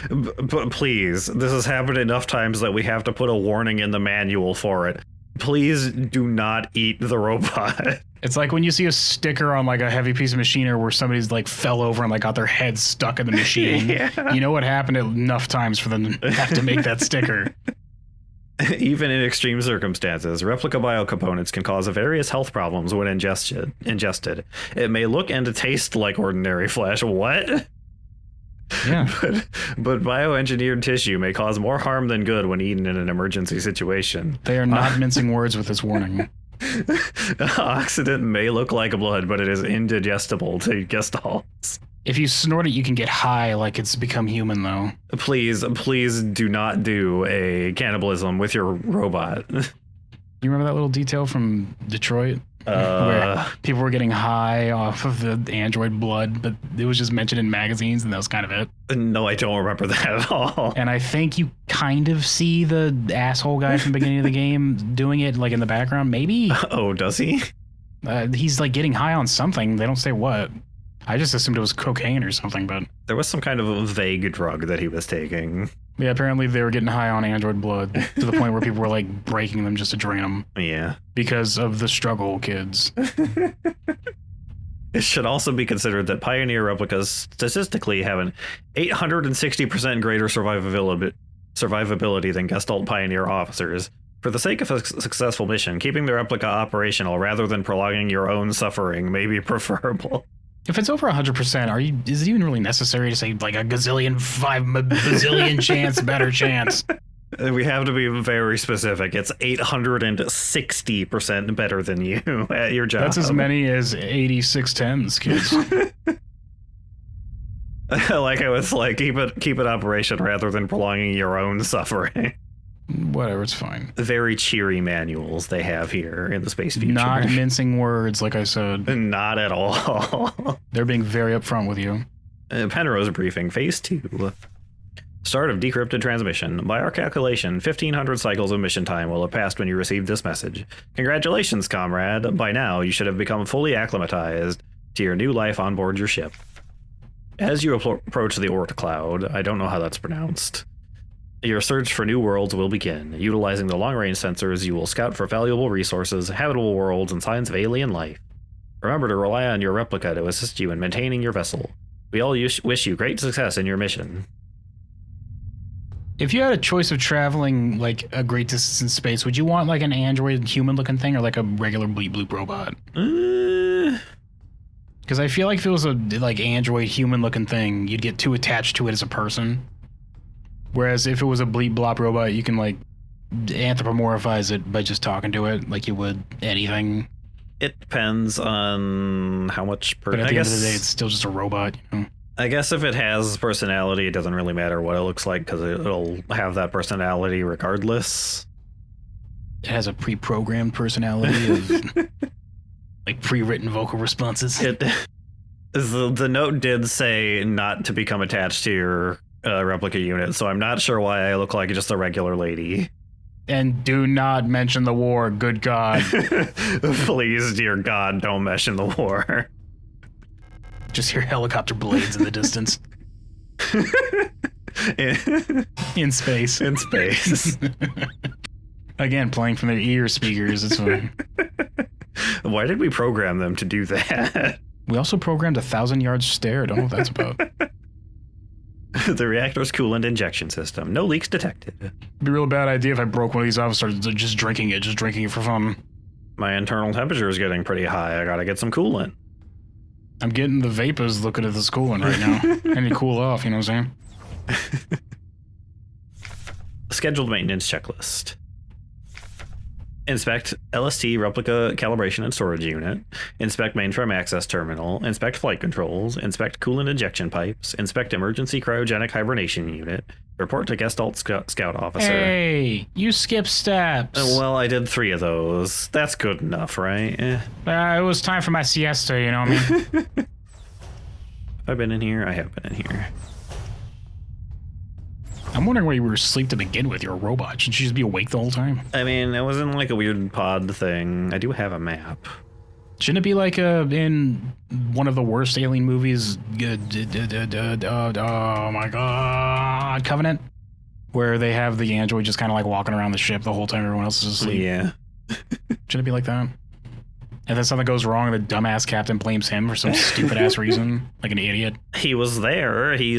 But please, this has happened enough times that we have to put a warning in the manual for it. Please do not eat the robot. It's like when you see a sticker on like a heavy piece of machinery where somebody's like fell over and like got their head stuck in the machine. Yeah. You know what happened enough times for them to have to make that sticker. Even in extreme circumstances, replica biocomponents can cause various health problems when ingested. It may look and taste like ordinary flesh. What? Yeah. But bioengineered tissue may cause more harm than good when eaten in an emergency situation. They are not mincing words with this warning. Oxidant may look like blood, but it is indigestible to gestalts. If you snort it, you can get high like it's become human, though. Please do not do a cannibalism with your robot. You remember that little detail from Detroit? Where people were getting high off of the android blood, but it was just mentioned in magazines, and that was kind of it. No, I don't remember that at all. And I think you kind of see the asshole guy from the beginning of the game doing it, like in the background, maybe? Oh, does he? He's like getting high on something. They don't say what. I just assumed it was cocaine or something, but... There was some kind of a vague drug that he was taking. Yeah, apparently they were getting high on android blood to the point where people were like breaking them just to drain them. Yeah. Because of the struggle, kids. It should also be considered that Pioneer replicas statistically have an 860% greater survivability than Gestalt Pioneer officers. For the sake of a successful mission, keeping the replica operational rather than prolonging your own suffering may be preferable. If it's over 100%, is it even really necessary to say like a bazillion chance, better chance? We have to be very specific. It's 860% better than you at your job. That's as many as 8610s, kids. Like I was like, keep it operation rather than prolonging your own suffering. Whatever, it's fine. Very cheery manuals they have here in the space future. Not mincing words, like I said. Not at all. They're being very upfront with you. Penrose briefing, phase 2. Start of decrypted transmission. By our calculation, 1,500 cycles of mission time will have passed when you received this message. Congratulations, comrade. By now, you should have become fully acclimatized to your new life on board your ship. As you approach the Oort cloud, I don't know how that's pronounced, your search for new worlds will begin. Utilizing the long-range sensors, you will scout for valuable resources, habitable worlds, and signs of alien life. Remember to rely on your Replika to assist you in maintaining your vessel. We all wish you great success in your mission. If you had a choice of traveling like a great distance in space, would you want like an android human-looking thing or like a regular bleep bloop robot? Because I feel like if it was a like android human-looking thing, you'd get too attached to it as a person. Whereas if it was a bleep blop robot, you can like anthropomorphize it by just talking to it like you would anything. It depends on how much. But at the end of the day, it's still just a robot. You know? I guess if it has personality, it doesn't really matter what it looks like because it'll have that personality regardless. It has a pre-programmed personality of like pre-written vocal responses. The note did say not to become attached to your replica unit, so I'm not sure why I look like just a regular lady. And do not mention the war, good God. Please, dear God, don't mention the war. Just hear helicopter blades in the distance. In space. In space. Again, playing from their ear speakers, it's fine. Why did we program them to do that? We also programmed a 1,000-yard stare. Don't know what that's about. The reactor's coolant injection system. No leaks detected. It'd be a real bad idea if I broke one of these off and started just drinking it for fun. My internal temperature is getting pretty high. I gotta get some coolant. I'm getting the vapors looking at this coolant right now. I need to cool off, you know what I'm saying? Scheduled maintenance checklist. Inspect LST replica calibration and storage unit. Inspect mainframe access terminal. Inspect flight controls. Inspect coolant injection pipes. Inspect emergency cryogenic hibernation unit. Report to Gestalt Scout Officer. Hey, you skipped steps. Well, I did 3 of those. That's good enough, right? It was time for my siesta, you know what I mean? Have I been in here? I have been in here. I'm wondering why you were asleep to begin with. You're a robot. Shouldn't you just be awake the whole time? I mean, it was in like a weird pod thing. I do have a map. Shouldn't it be like in one of the worst alien movies? Oh my God, Covenant, where they have the android just kind of like walking around the ship the whole time everyone else is asleep. Yeah. Shouldn't it be like that? And then something goes wrong, and the dumbass captain blames him for some stupid ass reason, like an idiot. He was there. He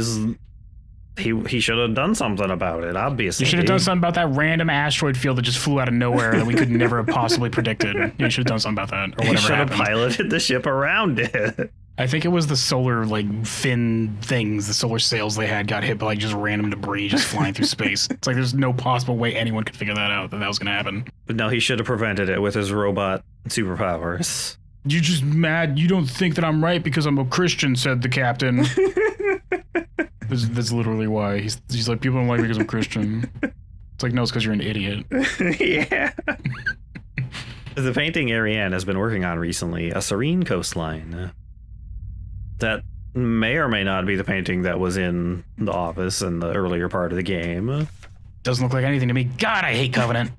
should have done something about it, obviously. You should have done something about that random asteroid field that just flew out of nowhere that we could never have possibly predicted. You should have done something about that, or whatever. You should have happened. piloted the ship around it. I think it was the solar fin things, the solar sails they had got hit by like just random debris just flying through space. It's like there's no possible way anyone could figure that out, that was going to happen. But no, he should have prevented it with his robot superpowers. You're just mad. You don't think that I'm right because I'm a Christian, said the captain. That's literally why. He's like, people don't like me because I'm Christian. It's like, no, it's because you're an idiot. Yeah. The painting Ariane has been working on recently, a serene coastline. That may or may not be the painting that was in the office in the earlier part of the game. Doesn't look like anything to me. God, I hate Covenant.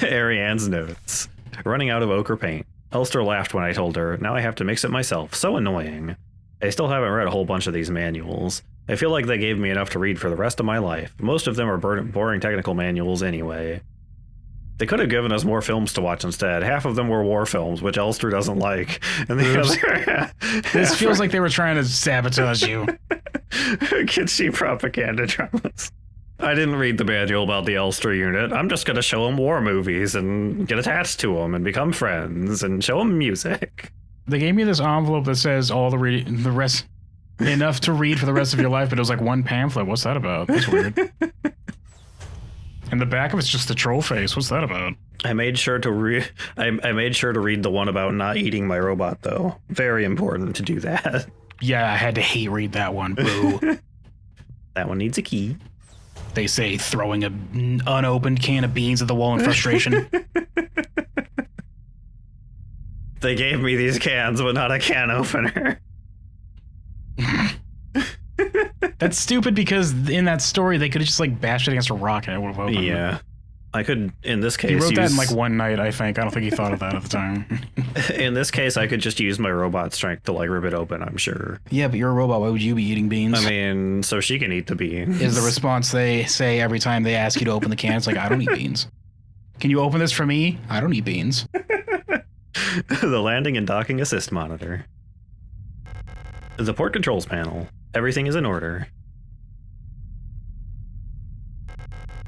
Ariane's notes. Running out of ochre paint. Elster laughed when I told her, now I have to mix it myself. So annoying. I still haven't read a whole bunch of these manuals. I feel like they gave me enough to read for the rest of my life. Most of them are boring technical manuals anyway. They could have given us more films to watch instead. Half of them were war films, which Elster doesn't like. And the other this feels like they were trying to sabotage you. Kitschy propaganda dramas. I didn't read the manual about the Elster unit. I'm just going to show them war movies and get attached to them and become friends and show them music. They gave me this envelope that says all the rest, enough to read for the rest of your life, but it was like one pamphlet. What's that about? That's weird. And the back of it's just the troll face. What's that about? I made sure to read the one about not eating my robot, though. Very important to do that. Yeah, I had to read that one. Boo. That one needs a key. They say throwing an unopened can of beans at the wall in frustration. They gave me these cans, but not a can opener. That's stupid because in that story they could have just like bashed it against a rock and it would have opened. Yeah. I could, in this case, he wrote that in like one night, I think. I don't think he thought of that at the time. In this case, I could just use my robot strength to like rip it open, I'm sure. Yeah, but you're a robot. Why would you be eating beans? I mean, so she can eat the beans. Is the response they say every time they ask you to open the can? It's like, I don't eat beans. Can you open this for me? I don't eat beans. The landing and docking assist monitor. The port controls panel. Everything is in order.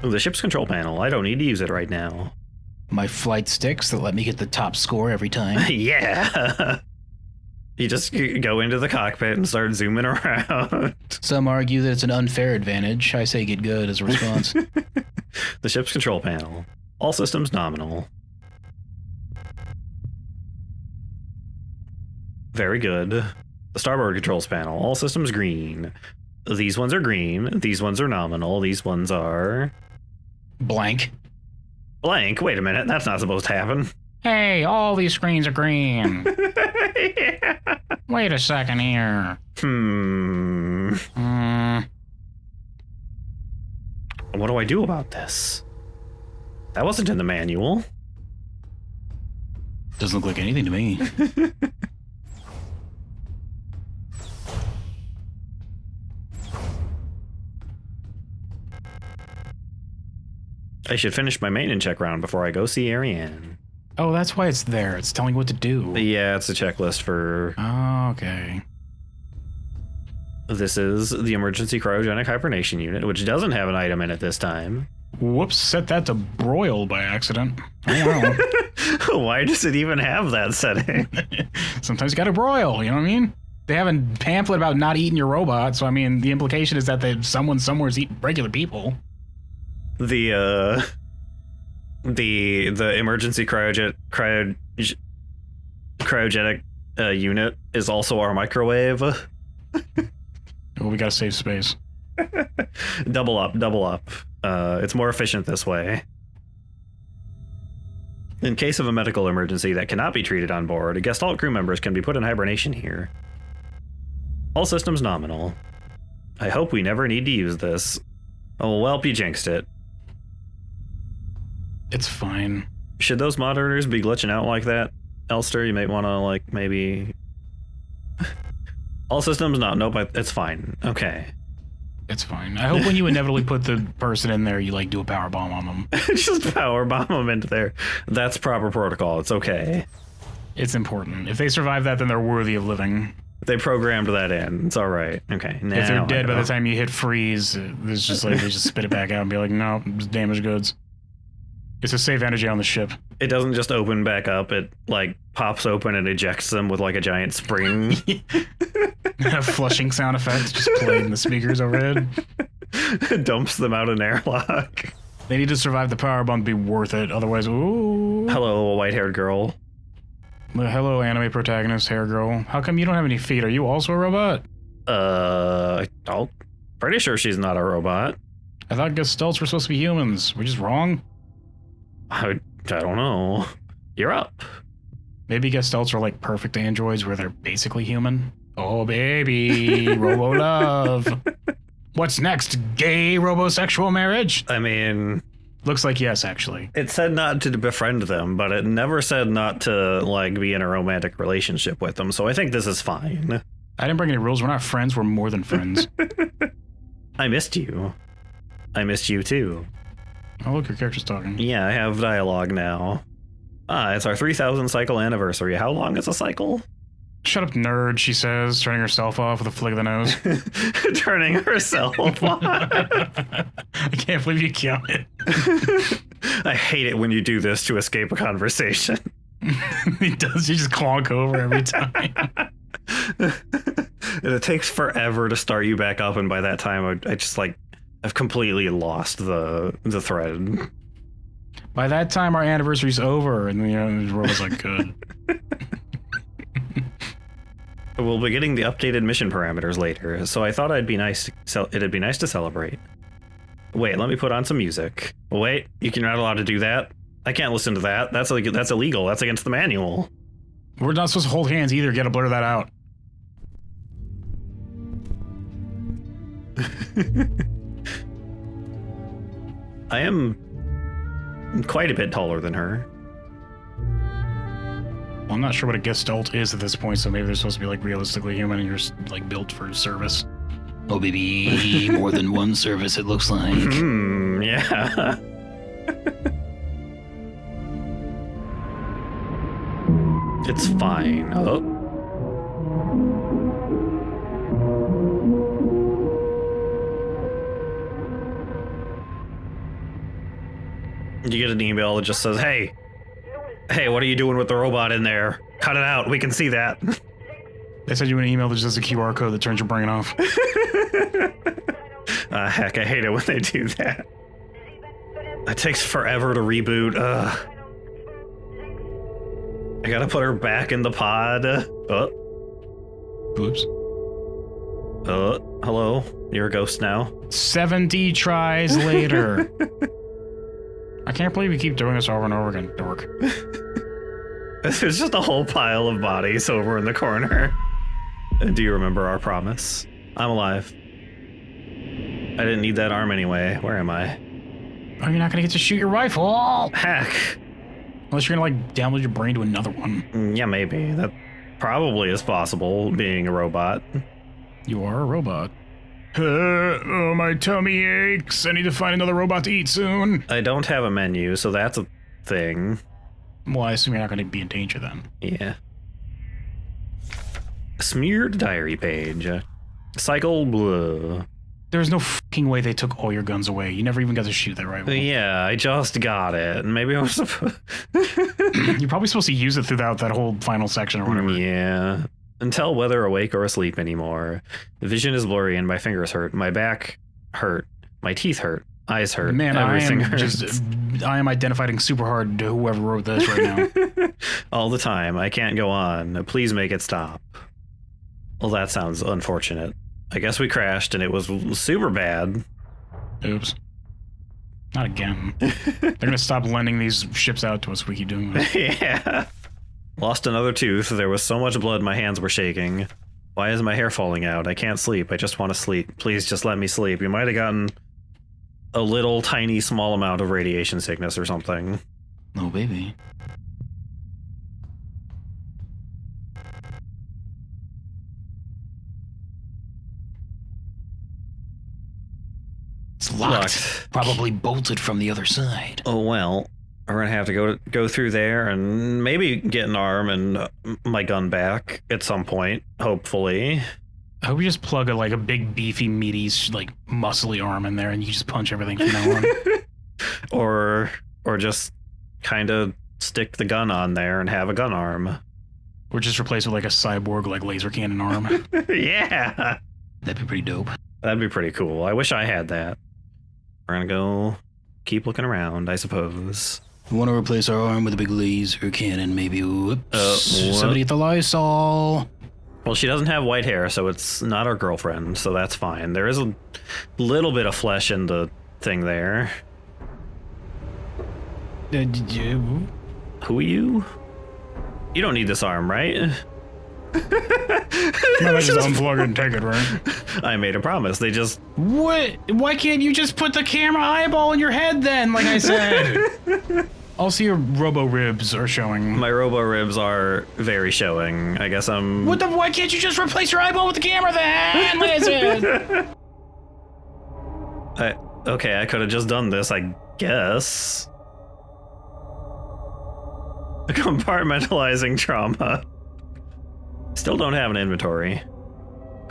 The ship's control panel. I don't need to use it right now. My flight sticks that let me get the top score every time. Yeah. You just go into the cockpit and start zooming around. Some argue that it's an unfair advantage. I say get good as a response. The ship's control panel. All systems nominal. Very good. The starboard controls panel. All systems green. These ones are green. These ones are nominal. These ones are... blank. Blank? Wait a minute. That's not supposed to happen. Hey, all these screens are green. Yeah. Wait a second here. What do I do about this? That wasn't in the manual. Doesn't look like anything to me. I should finish my maintenance check round before I go see Ariane. Oh, that's why it's there. It's telling you what to do. Yeah, it's a checklist for... Oh, okay. This is the emergency cryogenic hibernation unit, which doesn't have an item in it this time. Whoops, set that to broil by accident. Oh, wow. Why does it even have that setting? Sometimes you gotta broil, you know what I mean? They have a pamphlet about not eating your robot, so I mean, the implication is that someone somewhere's eating regular people. The emergency cryogenic unit is also our microwave. Well, we gotta save space. Double up. It's more efficient this way. In case of a medical emergency that cannot be treated on board, Gestalt crew members can be put in hibernation here. All systems nominal. I hope we never need to use this. Oh, well, you jinxed it. It's fine. Should those monitors be glitching out like that, Elster? You might want to, like, maybe... All systems not. Nope, it's fine. Okay. It's fine. I hope when you inevitably put the person in there, you, like, do a power bomb on them. Just power bomb them into there. That's proper protocol. It's okay. It's important. If they survive that, then they're worthy of living. They programmed that in. It's all right. Okay. If they're dead by the time you hit freeze, there's just like they just spit it back out and be like, no, it's damaged goods. It's to save energy on the ship. It doesn't just open back up. It like pops open and ejects them with like a giant spring. A flushing sound effect just played in the speakers overhead. Dumps them out an airlock. They need to survive the power bomb to be worth it. Otherwise, ooh. Hello, white-haired girl. Hello, anime protagonist, hair girl. How come you don't have any feet? Are you also a robot? I'm pretty sure she's not a robot. I thought Gestalts were supposed to be humans. We're just wrong? I don't know. You're up. Maybe Gestalts are like perfect androids where they're basically human. Oh, baby. Robo love. What's next? Gay robosexual marriage? I mean... Looks like yes, actually. It said not to befriend them, but it never said not to, like, be in a romantic relationship with them, so I think this is fine. I didn't break any rules. We're not friends. We're more than friends. I missed you. I missed you, too. Oh, look, your character's talking. Yeah, I have dialogue now. It's our 3,000 cycle anniversary. How long is a cycle? Shut up, nerd, she says, turning herself off with a flick of the nose. Turning herself off. I can't believe you counted. I hate it when you do this to escape a conversation. He does. You just clonk over every time. And it takes forever to start you back up, and by that time, I just, like, I've completely lost the thread. By that time, our anniversary's over, and the robot's like, good. We'll be getting the updated mission parameters later, so I thought it'd be nice to celebrate. Wait, let me put on some music. Wait, you're not allowed to do that? I can't listen to that. That's illegal. That's against the manual. We're not supposed to hold hands either. Gotta blur that out. I am quite a bit taller than her. Well, I'm not sure what a gestalt is at this point, so maybe they're supposed to be like realistically human and you're just like built for service. Oh, baby, more than one service, it looks like. Yeah. It's fine. Oh. You get an email that just says, hey, what are you doing with the robot in there? Cut it out. We can see that. They send you an email that just has a QR code that turns your brain off. Heck, I hate it when they do that. It takes forever to reboot. I gotta put her back in the pod. Oops. Hello? You're a ghost now? 70 tries later. I can't believe you keep doing this over and over again, dork. There's just a whole pile of bodies over in the corner. Do you remember our promise? I'm alive. I didn't need that arm anyway. Where am I? Oh, you're not gonna get to shoot your rifle. Heck. Unless you're gonna like download your brain to another one. Yeah, maybe. That probably is possible, being a robot. You are a robot. Oh, my tummy aches. I need to find another robot to eat soon. I don't have a menu, so that's a thing. Well, I assume you're not gonna be in danger then. Yeah. Smeared diary page. Cycle blue. There's no fucking way they took all your guns away. You never even got to shoot that rifle. Yeah, I just got it. Maybe I was supposed. You're probably supposed to use it throughout that whole final section or whatever. Yeah. Until whether awake or asleep anymore. The vision is blurry and my fingers hurt. My back hurt. My teeth hurt. Eyes hurt. Man, everything hurts. I am identifying super hard to whoever wrote this right now. All the time. I can't go on. Please make it stop. Well, that sounds unfortunate. I guess we crashed and it was super bad. Oops. Not again. They're gonna stop lending these ships out to us if we keep doing this. Yeah. Lost another tooth. There was so much blood my hands were shaking. Why is my hair falling out? I can't sleep. I just want to sleep. Please just let me sleep. You might have gotten a little tiny small amount of radiation sickness or something. Oh, baby. It's locked. Probably bolted from the other side. Oh, well. We're going to have to go through there and maybe get an arm and my gun back at some point, hopefully. I hope you just plug a big, beefy, meaty, like, muscly arm in there and you just punch everything from now on. Or just kind of stick the gun on there and have a gun arm. Or just replace it with, like, a cyborg, like, laser cannon arm. Yeah! That'd be pretty dope. That'd be pretty cool. I wish I had that. We're going to go keep looking around, I suppose. We want to replace our arm with a big laser cannon, maybe. Whoops. Somebody at the Lysol. Well, she doesn't have white hair, so it's not our girlfriend, so that's fine. There is a little bit of flesh in the thing there. Who are you? You don't need this arm, right? No, just unplug it and take it, right? I made a promise. They just... What? Why can't you just put the camera eyeball in your head then, like I said? Also, your robo-ribs are showing. My robo-ribs are very showing. I guess I'm... Why can't you just replace your eyeball with the camera then, like I said? Okay, I could have just done this, I guess. Compartmentalizing trauma. Still don't have an inventory.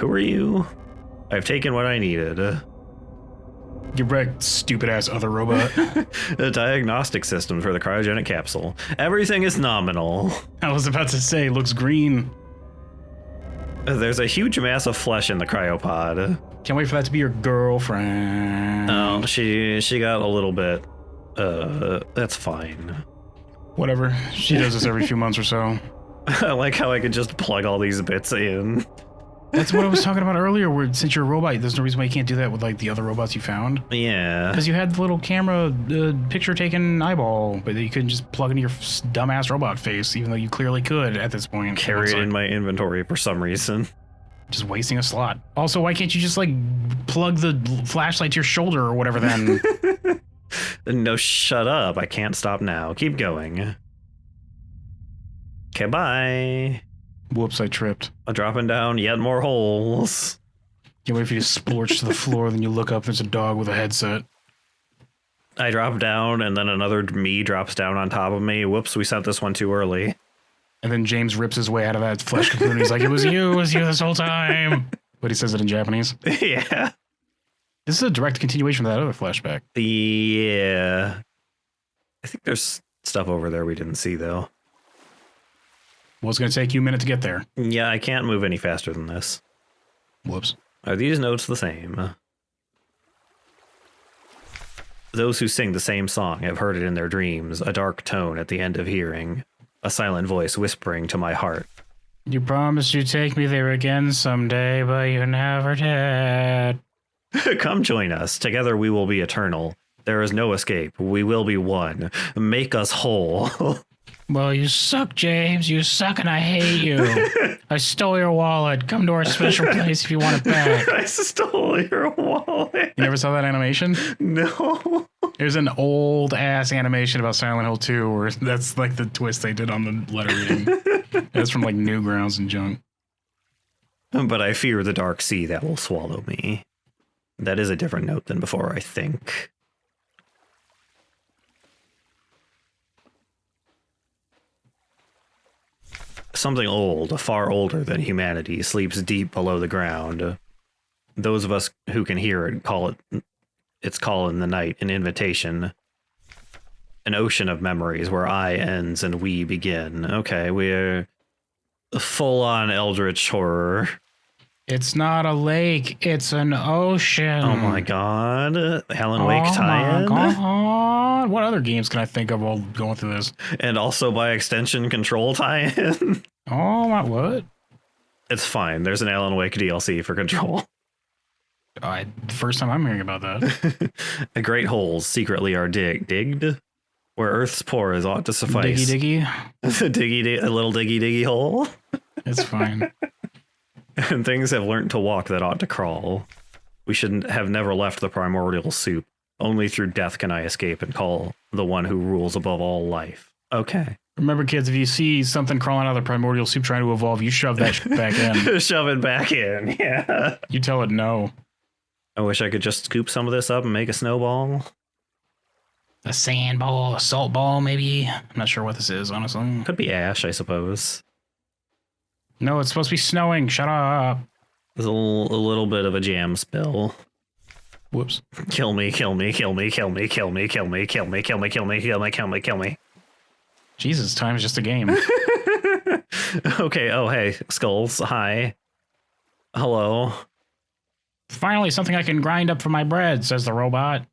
Who are you? I've taken what I needed. Get wrecked, stupid-ass other robot. The diagnostic system for the cryogenic capsule. Everything is nominal. I was about to say, looks green. There's a huge mass of flesh in the cryopod. Can't wait for that to be your girlfriend. Oh, she got a little bit. That's fine. Whatever. She does this every few months or so. I like how I could just plug all these bits in. That's what I was talking about earlier, where since you're a robot, there's no reason why you can't do that with like the other robots you found. Yeah. Because you had the little camera picture-taking eyeball, but you couldn't just plug into your dumbass robot face, even though you clearly could at this point. Carry it in my inventory for some reason. Just wasting a slot. Also, why can't you just like plug the flashlight to your shoulder or whatever then? No, shut up. I can't stop now. Keep going. Okay, bye. Whoops, I tripped. I'm dropping down yet more holes. Can't wait for you to splorch to the floor, then you look up, there's a dog with a headset. I drop down, and then another me drops down on top of me. Whoops, we sent this one too early. And then James rips his way out of that flesh cocoon. He's like, it was you this whole time. But he says it in Japanese. Yeah. This is a direct continuation of that other flashback. Yeah. I think there's stuff over there we didn't see, though. Well, it's going to take you a minute to get there. Yeah, I can't move any faster than this. Whoops. Are these notes the same? Those who sing the same song have heard it in their dreams, a dark tone at the end of hearing, a silent voice whispering to my heart. You promised you'd take me there again someday, but you never did. Come join us. Together we will be eternal. There is no escape. We will be one. Make us whole. Well, you suck, James. You suck and I hate you. I stole your wallet. Come to our special place if you want it back. I stole your wallet. You never saw that animation? No. There's an old ass animation about Silent Hill 2 where that's like the twist they did on the letter reading. It's from like Newgrounds and junk. But I fear the dark sea that will swallow me. That is a different note than before, I think. Something old, far older than humanity, sleeps deep below the ground. Those of us who can hear it call it its call in the night, an invitation. An ocean of memories where I ends and we begin. Okay, we're full-on eldritch horror. It's not a lake, it's an ocean. Oh my god. Alan Wake tie-in? Oh my god. What other games can I think of while going through this? And also by extension Control tie-in? Oh my, what? It's fine. There's an Alan Wake DLC for Control. First time I'm hearing about that. Great holes secretly are digged, where Earth's pores ought to suffice. Diggy. A little diggy hole. It's fine. And things have learnt to walk that ought to crawl. We shouldn't have never left the primordial soup. Only through death can I escape and call the one who rules above all life. Okay. Remember, kids, if you see something crawling out of the primordial soup trying to evolve, you shove that back in. Shove it back in, yeah. You tell it no. I wish I could just scoop some of this up and make a snowball. A sand ball, a salt ball, maybe? I'm not sure what this is, honestly. Could be ash, I suppose. No, it's supposed to be snowing. Shut up. There's a little bit of a jam spill. Whoops. Kill me, kill me, kill me, kill me, kill me, kill me, kill me, kill me, kill me, kill me, kill me, kill me. Jesus, time is just a game. Okay, oh hey, Skulls, hi. Hello. Finally, something I can grind up for my bread, says the robot.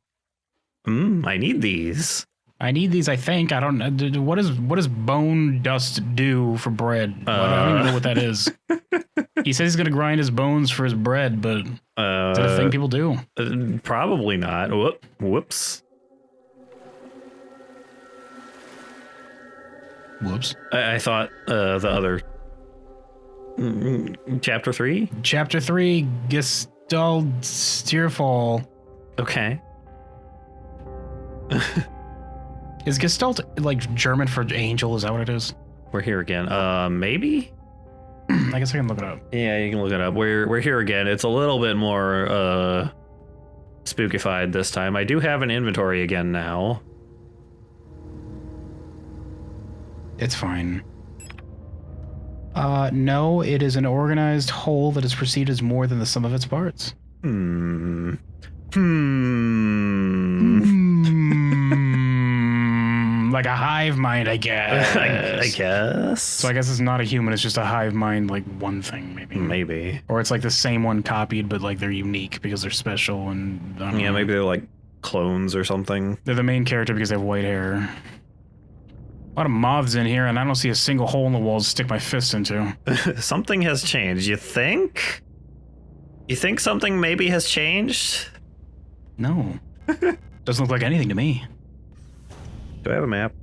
I need these. I need these, I think. I don't know. What does bone dust do for bread? I don't even know what that is. He says he's going to grind his bones for his bread, but is that a thing people do? Probably not. Whoops. Whoops. I thought the other... Chapter 3? Chapter 3, Gestalt Steerfall. Okay. Is Gestalt like German for angel? Is that what it is? We're here again. Maybe? I guess I can look it up. Yeah, you can look it up. We're here again. It's a little bit more spookified this time. I do have an inventory again now. It's fine. No, it is an organized whole that is perceived as more than the sum of its parts. Like a hive mind, I guess. I guess. So I guess it's not a human, it's just a hive mind, like one thing, maybe. Maybe. Or it's like the same one copied, but like they're unique because they're special and... I don't know. Maybe they're like clones or something. They're the main character because they have white hair. A lot of moths in here, and I don't see a single hole in the wall to stick my fist into. Something has changed, you think? You think something maybe has changed? No. Doesn't look like anything to me. Do I have a map?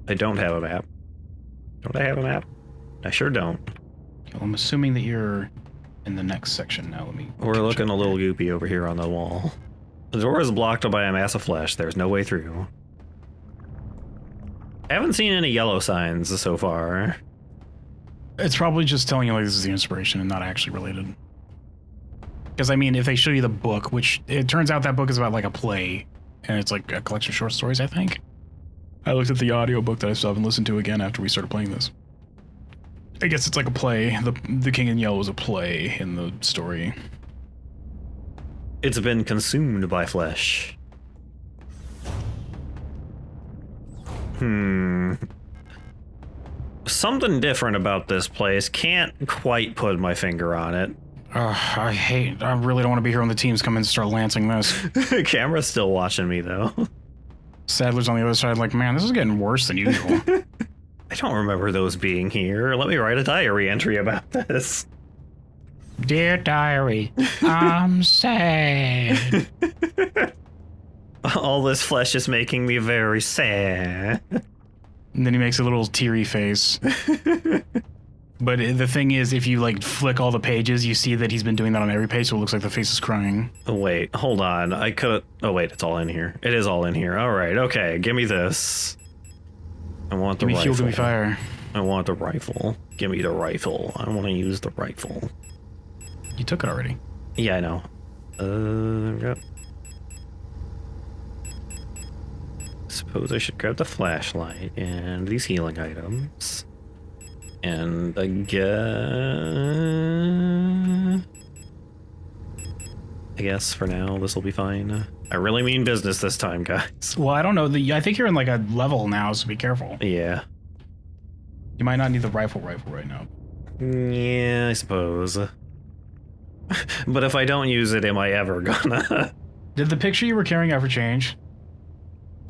I don't have a map. Don't I have a map? I sure don't. Well, I'm assuming that you're in the next section now. Let me. We're looking a little goopy over here on the wall. The door is blocked by a mass of flesh. There's no way through. I haven't seen any yellow signs so far. It's probably just telling you like this is the inspiration and not actually related. Because I mean, if they show you the book, which it turns out that book is about like a play, and it's like a collection of short stories, I think. I looked at the audiobook that I still haven't listened to again after we started playing this. I guess it's like a play. The King in Yellow is a play in the story. It's been consumed by flesh. Something different about this place. Can't quite put my finger on it. I really don't want to be here when the teams come in and start lancing this. Camera's still watching me, though. Sadler's on the other side like, man, this is getting worse than usual. I don't remember those being here. Let me write a diary entry about this. Dear diary, I'm sad. All this flesh is making me very sad. And then he makes a little teary face. But the thing is, if you like flick all the pages, you see that he's been doing that on every page, so it looks like the face is crying. Oh, wait, hold on. I could. Oh, wait, it's all in here. It is all in here. All right, okay, give me this. I want the Give me rifle. fuel, give me fire. I want the rifle. Give me the rifle. I want to use the rifle. You took it already. Yeah, I know. Yep. Suppose I should grab the flashlight and these healing items. And I guess for now this will be fine. I really mean business this time, guys. Well, I don't know. I think you're in like a level now, so be careful. Yeah. You might not need the rifle right now. Yeah, I suppose. But if I don't use it, am I ever gonna? Did the picture you were carrying ever change?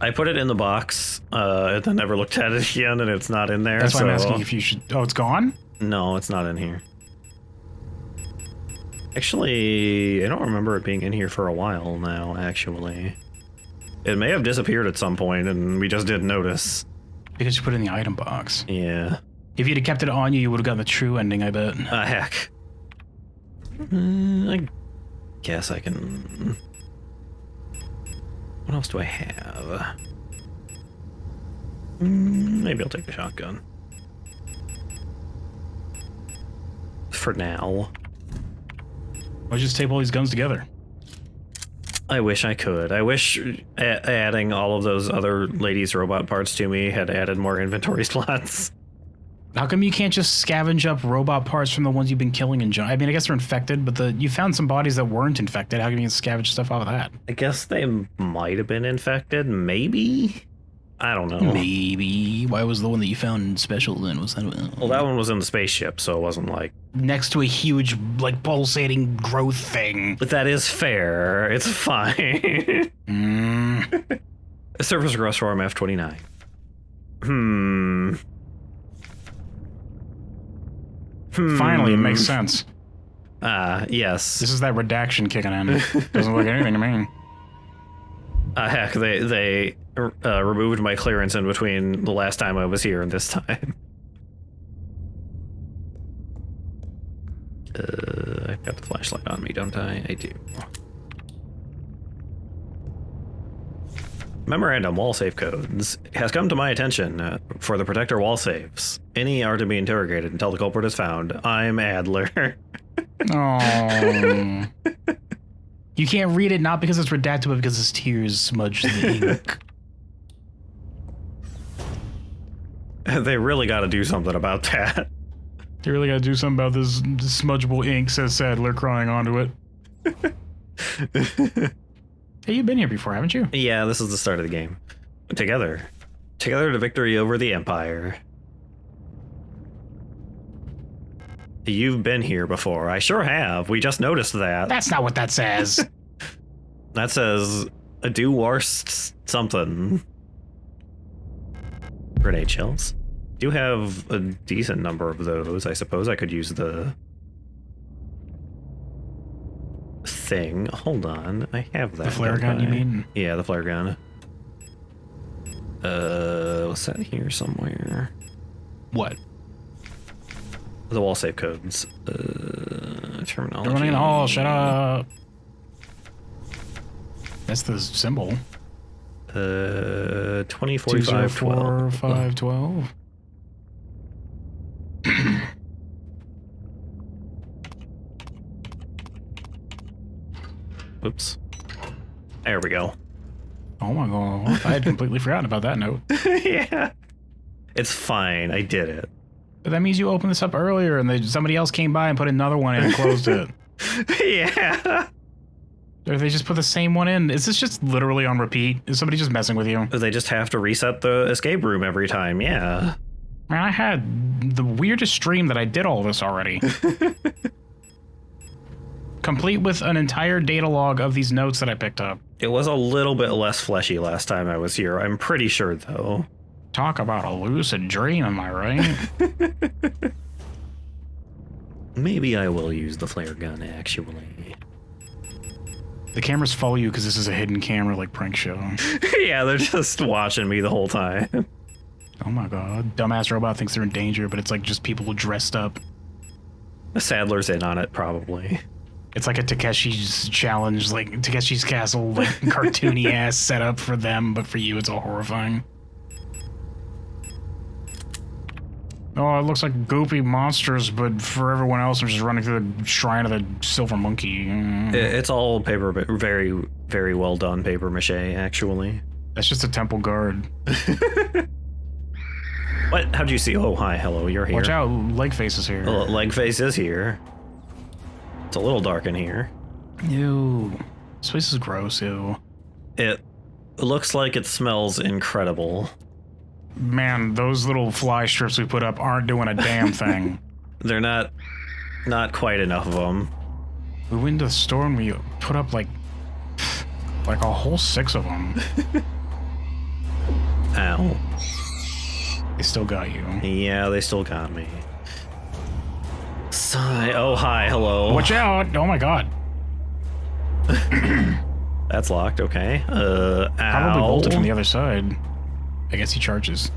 I put it in the box, and then never looked at it again, and it's not in there. That's why I'm asking if you should... Oh, it's gone? No, it's not in here. Actually, I don't remember it being in here for a while now, actually. It may have disappeared at some point, and we just didn't notice. Because you put it in the item box. Yeah. If you'd have kept it on you, you would have gotten the true ending, I bet. Heck. I guess I can... What else do I have? Maybe I'll take the shotgun. For now. Why just tape all these guns together? I wish I could. I wish adding all of those other ladies' robot parts to me had added more inventory slots. How come you can't just scavenge up robot parts from the ones you've been killing in I mean, I guess they're infected, but you found some bodies that weren't infected. How come you can scavenge stuff off of that? I guess they might have been infected, maybe? I don't know. Maybe. Why was the one that you found special then? Was that... Well, that one was in the spaceship, so it wasn't like... Next to a huge, like, pulsating growth thing. But that is fair. It's fine. Surface Gross Storm F-29. Finally, it makes sense. Yes. This is that redaction kicking in. Doesn't look like anything to me. Heck, they removed my clearance in between the last time I was here and this time. I've got the flashlight on me, don't I? I do. Memorandum, wall safe codes. It has come to my attention for the Protector wall safes. Any are to be interrogated until the culprit is found. I'm Adler. Oh. You can't read it not because it's redacted, but because his tears smudge the ink. They really got to do something about that. They really got to do something about this smudgeable ink, says Sadler, crying onto it. Hey, you've been here before, haven't you? Yeah, this is the start of the game. Together to victory over the Empire. You've been here before. I sure have. We just noticed that. That's not what that says. That says, do worst something. Grenade shells. Do have a decent number of those. I suppose I could use the thing. Hold on, I have that. The flare gun, you mean? Yeah, the flare gun. Was that here somewhere? What? The wall save codes. Terminology. Running in the hall, shut up. That's the symbol. 20, 45, 12. 5, 12. Oops. There we go. Oh my god. I had completely forgotten about that note. Yeah. It's fine. I did it. But that means you opened this up earlier and somebody else came by and put another one in and closed it. Yeah. Or they just put the same one in. Is this just literally on repeat? Is somebody just messing with you? They just have to reset the escape room every time. Yeah. Man, I had the weirdest stream that I did all this already. Complete with an entire data log of these notes that I picked up. It was a little bit less fleshy last time I was here. I'm pretty sure, though. Talk about a lucid dream, am I right? Maybe I will use the flare gun, actually. The cameras follow you because this is a hidden camera, like prank show. Yeah, they're just watching me the whole time. Oh my god. Dumbass robot thinks they're in danger, but it's like just people dressed up. Sadler's in on it, probably. It's like a Takeshi's challenge, like Takeshi's Castle, like cartoony ass setup for them, but for you it's all horrifying. Oh, it looks like goopy monsters, but for everyone else, I'm just running through the shrine of the silver monkey. It's all paper, but very, very well done paper mache, actually. That's just a temple guard. What? How'd you see? Oh, hi, hello, you're here. Watch out, Legface is here. Oh, Legface is here. It's a little dark in here. Ew. This place is gross, ew. It looks like it smells incredible. Man, those little fly strips we put up aren't doing a damn thing. They're not quite enough of them. We went to the store and we put up like a whole 6 of them. Ow. They still got you. Yeah, they still got me. Sigh. Oh, hi, hello. Watch out! Oh my god. That's locked, okay. Ow. Probably bolted from the other side. I guess he charges.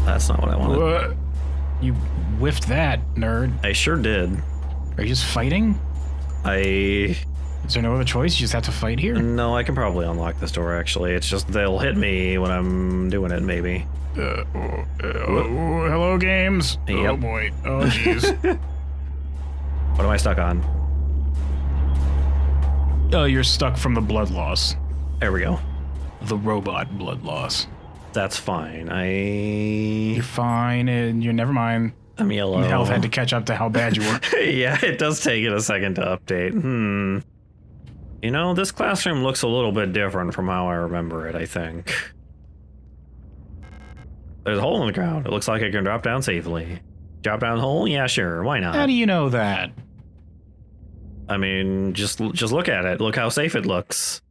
That's not what I wanted. You whiffed that, nerd. I sure did. Are you just fighting? Is there no other choice? You just have to fight here? No, I can probably unlock this door, actually. It's just they'll hit me when I'm doing it, maybe. Hello, games. Yep. Oh, boy. Oh, jeez. What am I stuck on? Oh, you're stuck from the blood loss. There we go. The robot blood loss. That's fine. You're fine, and you're never mind. I'm yellow. Your health had to catch up to how bad you were. Yeah, it does take it a second to update. You know, this classroom looks a little bit different from how I remember it, I think. There's a hole in the ground. It looks like I can drop down safely. Drop down hole? Yeah, sure. Why not? How do you know that? I mean, just look at it. Look how safe it looks.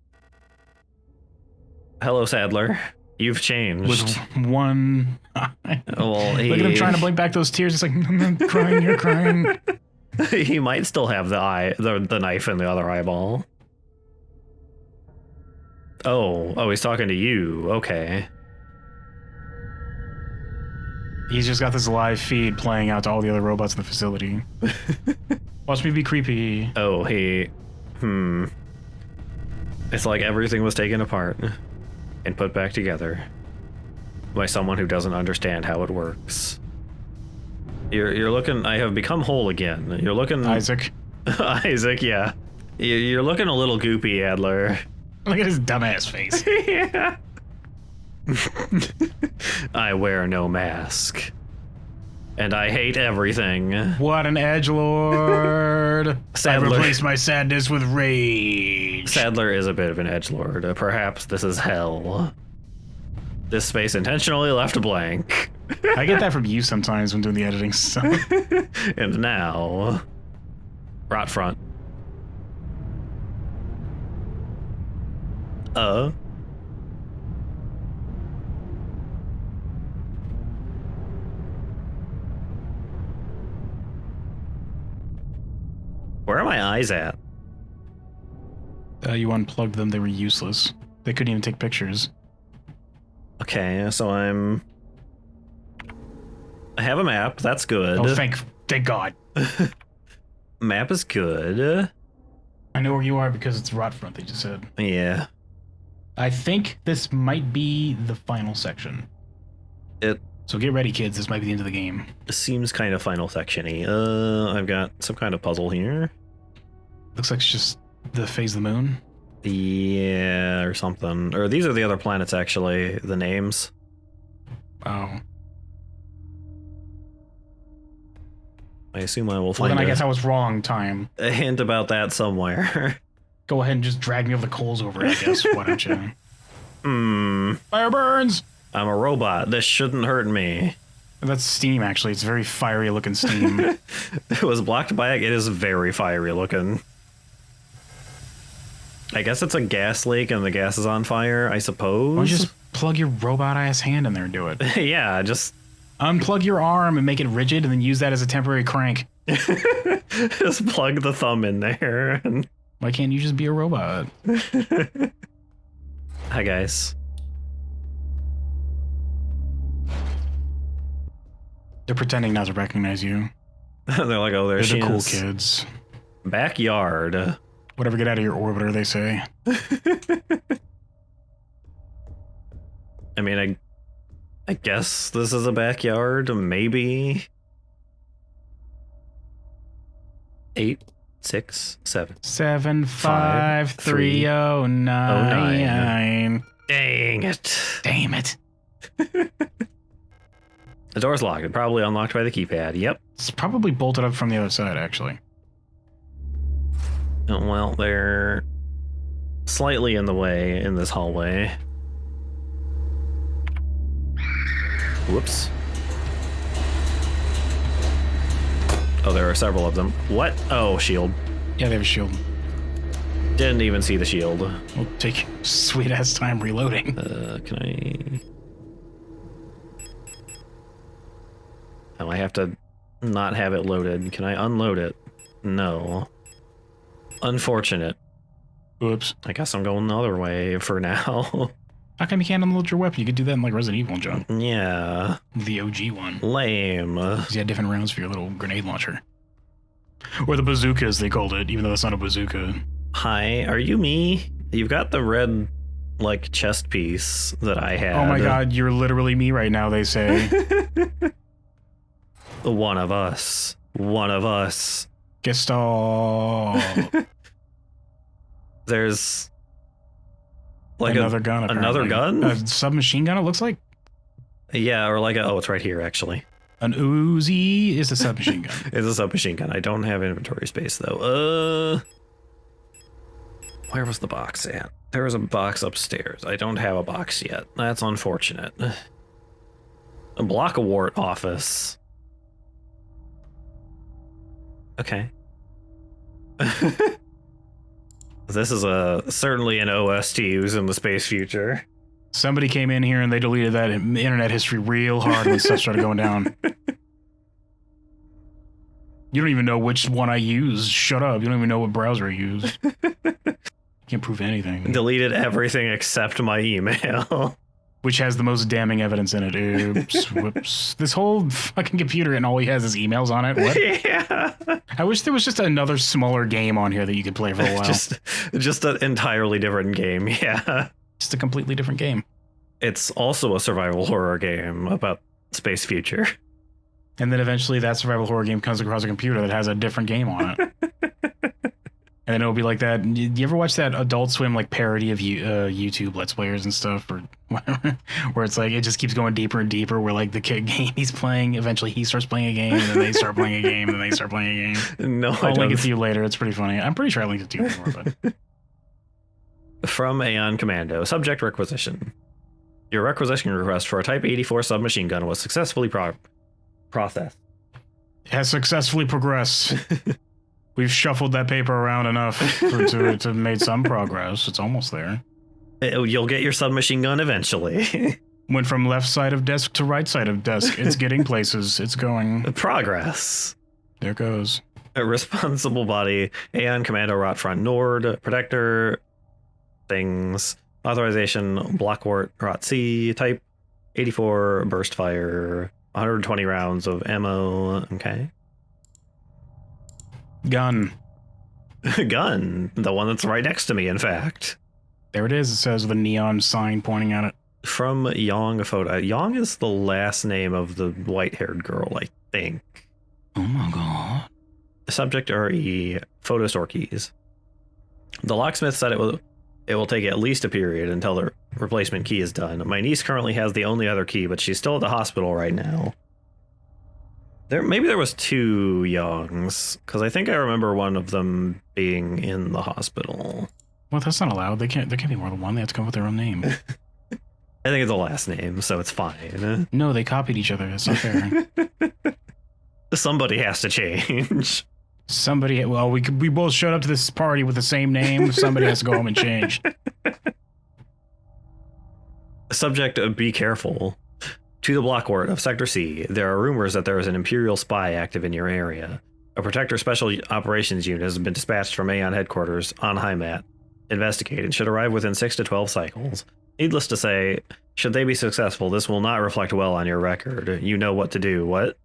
Hello, Sadler. You've changed. With one eye. Well, Look at him trying to blink back those tears. It's like, I'm crying, you're crying. He might still have the knife in the other eyeball. Oh, he's talking to you. Okay. He's just got this live feed playing out to all the other robots in the facility. Watch me be creepy. Oh, It's like everything was taken apart and put back together by someone who doesn't understand how it works. You're looking. I have become whole again. You're looking. Isaac. Isaac, yeah. You're looking a little goopy, Adler. Look at his dumbass face. Yeah. I wear no mask. And I hate everything. What an edgelord. Sadler. I replaced my sadness with rage. Sadler is a bit of an edgelord. Perhaps this is hell. This space intentionally left blank. I get that from you sometimes when doing the editing stuff. And now... Rot front. Where are my eyes at? You unplugged them, they were useless. They couldn't even take pictures. Okay, so I have a map, that's good. Oh, thank God. Map is good. I know where you are because it's rot front, they just said. Yeah. I think this might be the final section. So get ready, kids. This might be the end of the game. Seems kind of final section-y. I've got some kind of puzzle here. Looks like it's just the phase of the moon. Yeah, or something. Or these are the other planets, actually. The names. Oh. I assume I will Well, find then I guess I was wrong, time. a hint about that somewhere. Go ahead and just drag me over the coals over it, I guess. Why don't you? Fire burns! I'm a robot. This shouldn't hurt me. That's steam, actually. It's very fiery looking steam. It was blocked by it. It is very fiery looking. I guess it's a gas leak and the gas is on fire, I suppose. Why don't you just plug your robot ass hand in there and do it? Yeah, just unplug your arm and make it rigid and then use that as a temporary crank. just plug the thumb in there. And... Why can't you just be a robot? Hi, guys. They're pretending not to recognize you. They're like, oh, there she They're the cool is. kids. Backyard. Whatever, get out of your orbiter, they say. I mean, I guess this is a backyard, maybe. 8, 6, 7. 75309. Dang it. Damn it. The door's locked. Probably unlocked by the keypad. Yep. It's probably bolted up from the other side, actually. Oh, well, they're slightly in the way in this hallway. Whoops. Oh, there are several of them. What? Oh, shield. Yeah, they have a shield. Didn't even see the shield. We'll take sweet ass time reloading. Can I... Oh, I have to not have it loaded. Can I unload it? No. Unfortunate. Oops. I guess I'm going the other way for now. How come you can't unload your weapon? You could do that in like Resident Evil, John. Yeah. The OG one. Lame. Because you had different rounds for your little grenade launcher. Or the bazooka, as they called it, even though that's not a bazooka. Hi, are you me? You've got the red, like, chest piece that I had. Oh my god, you're literally me right now, they say. One of us. One of us. Gestalt. There's... like another gun, apparently. Another gun? A submachine gun, it looks like? Yeah, or like a... Oh, it's right here, actually. An Uzi is a submachine gun. It's a submachine gun. I don't have inventory space, though. Where was the box at? There was a box upstairs. I don't have a box yet. That's unfortunate. A block award office. Okay. This is certainly an OS to use in the space future. Somebody came in here and they deleted that internet history real hard when stuff started going down. You don't even know which one I used. Shut up. You don't even know what browser I used. Can't prove anything. Deleted everything except my email. Which has the most damning evidence in it. Oops. Whoops. This whole fucking computer and all he has is emails on it. What? Yeah. I wish there was just another smaller game on here that you could play for a while. just an entirely different game. Yeah. Just a completely different game. It's also a survival horror game about space future. And then eventually that survival horror game comes across a computer that has a different game on it. And then it'll be like that. You ever watch that Adult Swim like parody of YouTube Let's Players and stuff, or whatever, where it's like it just keeps going deeper and deeper? Where like the kid game he's playing, eventually he starts playing a game, and then they start playing a game, and then they start playing a game. No, I'll link it to you later. It's pretty funny. I'm pretty sure I linked it to you before, but from Aeon Commando, subject requisition. Your requisition request for a Type 84 submachine gun was successfully processed. it has successfully progressed. We've shuffled that paper around enough to made some progress. It's almost there. You'll get your submachine gun eventually. Went from left side of desk to right side of desk. It's getting places. It's going. Progress. There it goes. A responsible body. Aeon Commando Rot Front Nord. Protector. things. Authorization, Blockwort, Rot C, type 84, burst fire, 120 rounds of ammo. Okay. Gun. Gun. The one that's right next to me, in fact. There it is. It says with a neon sign pointing at it. From Yong photo. Yong is the last name of the white-haired girl, I think. Oh my god. Subject RE, photo store keys. The locksmith said it will take at least a period until the replacement key is done. My niece currently has the only other key, but she's still at the hospital right now. Maybe there was 2 Yongs, because I think I remember one of them being in the hospital. Well, that's not allowed. There can't be more than one. They have to come up with their own name. I think it's a last name, so it's fine. No, they copied each other. That's not fair. Somebody has to change. Somebody, well, we both showed up to this party with the same name. Somebody has to go home and change. Subject, be careful. To the Blockwort of Sector C, there are rumors that there is an Imperial spy active in your area. A Protector Special Operations Unit has been dispatched from Aeon headquarters on Heimat. Investigate and should arrive within 6 to 12 cycles. Needless to say, should they be successful, this will not reflect well on your record. You know what to do. What?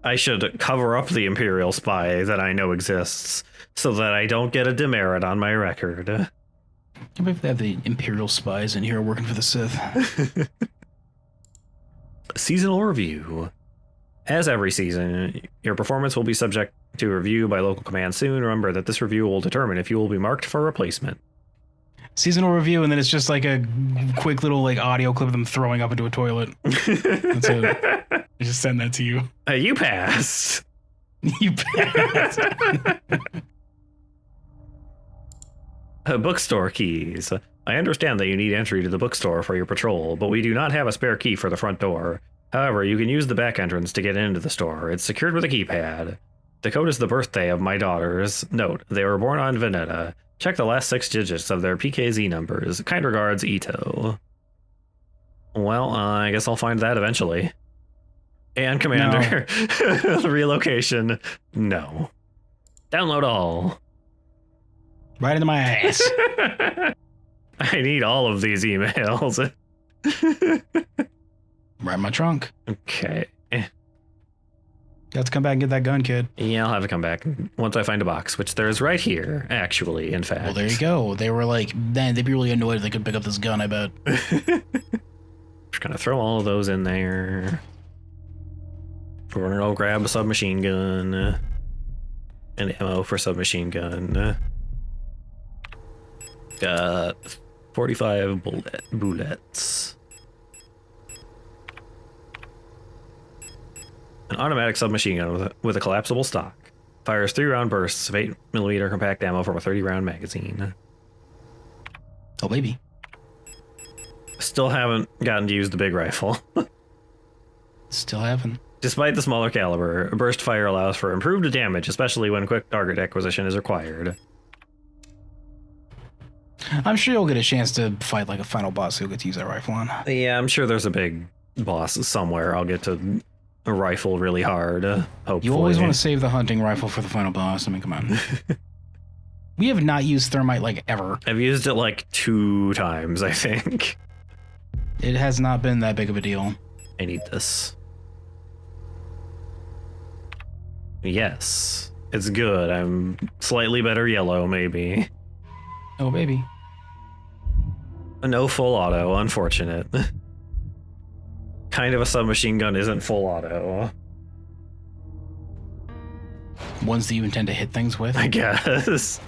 I should cover up the Imperial spy that I know exists, so that I don't get a demerit on my record. I can't believe they have the Imperial spies in here working for the Sith. Seasonal review. As every season, your performance will be subject to review by local command soon. Remember that this review will determine if you will be marked for replacement. Seasonal review, and then it's just like a quick little like audio clip of them throwing up into a toilet. That's it. I just send that to you. You passed. You passed. Bookstore keys. I understand that you need entry to the bookstore for your patrol, but we do not have a spare key for the front door. However, you can use the back entrance to get into the store. It's secured with a keypad. The code is the birthday of my daughters. Note, they were born on Veneta. Check the last 6 digits of their PKZ numbers. Kind regards, Ito. Well, I guess I'll find that eventually. And Commander. No. Relocation. No. Download all. Right into my ass. I need all of these emails. Right in my trunk. Okay. You have to come back and get that gun, kid. Yeah, I'll have to come back once I find a box, which there is right here, actually, in fact. Well, there you go. They were like, man, they'd be really annoyed if they could pick up this gun, I bet. Just gonna throw all of those in there. We're gonna go grab a submachine gun. And ammo for submachine gun. Got 45 bullets. An automatic submachine gun with a collapsible stock. Fires 3-round bursts of 8mm compact ammo from a 30-round magazine. Oh, baby. Still haven't gotten to use the big rifle. Still haven't. Despite the smaller caliber, burst fire allows for improved damage, especially when quick target acquisition is required. I'm sure you'll get a chance to fight like a final boss who'll get to use that rifle on. Yeah, I'm sure there's a big boss somewhere. I'll get to rifle really hard, hopefully. You always want to save the hunting rifle for the final boss. I mean, come on. We have not used thermite like ever. I've used it like 2 times, I think. It has not been that big of a deal. I need this. Yes, it's good. I'm slightly better yellow, maybe. Oh, baby. No full auto, unfortunate. Kind of a submachine gun isn't full auto. Ones that you intend to hit things with? I guess.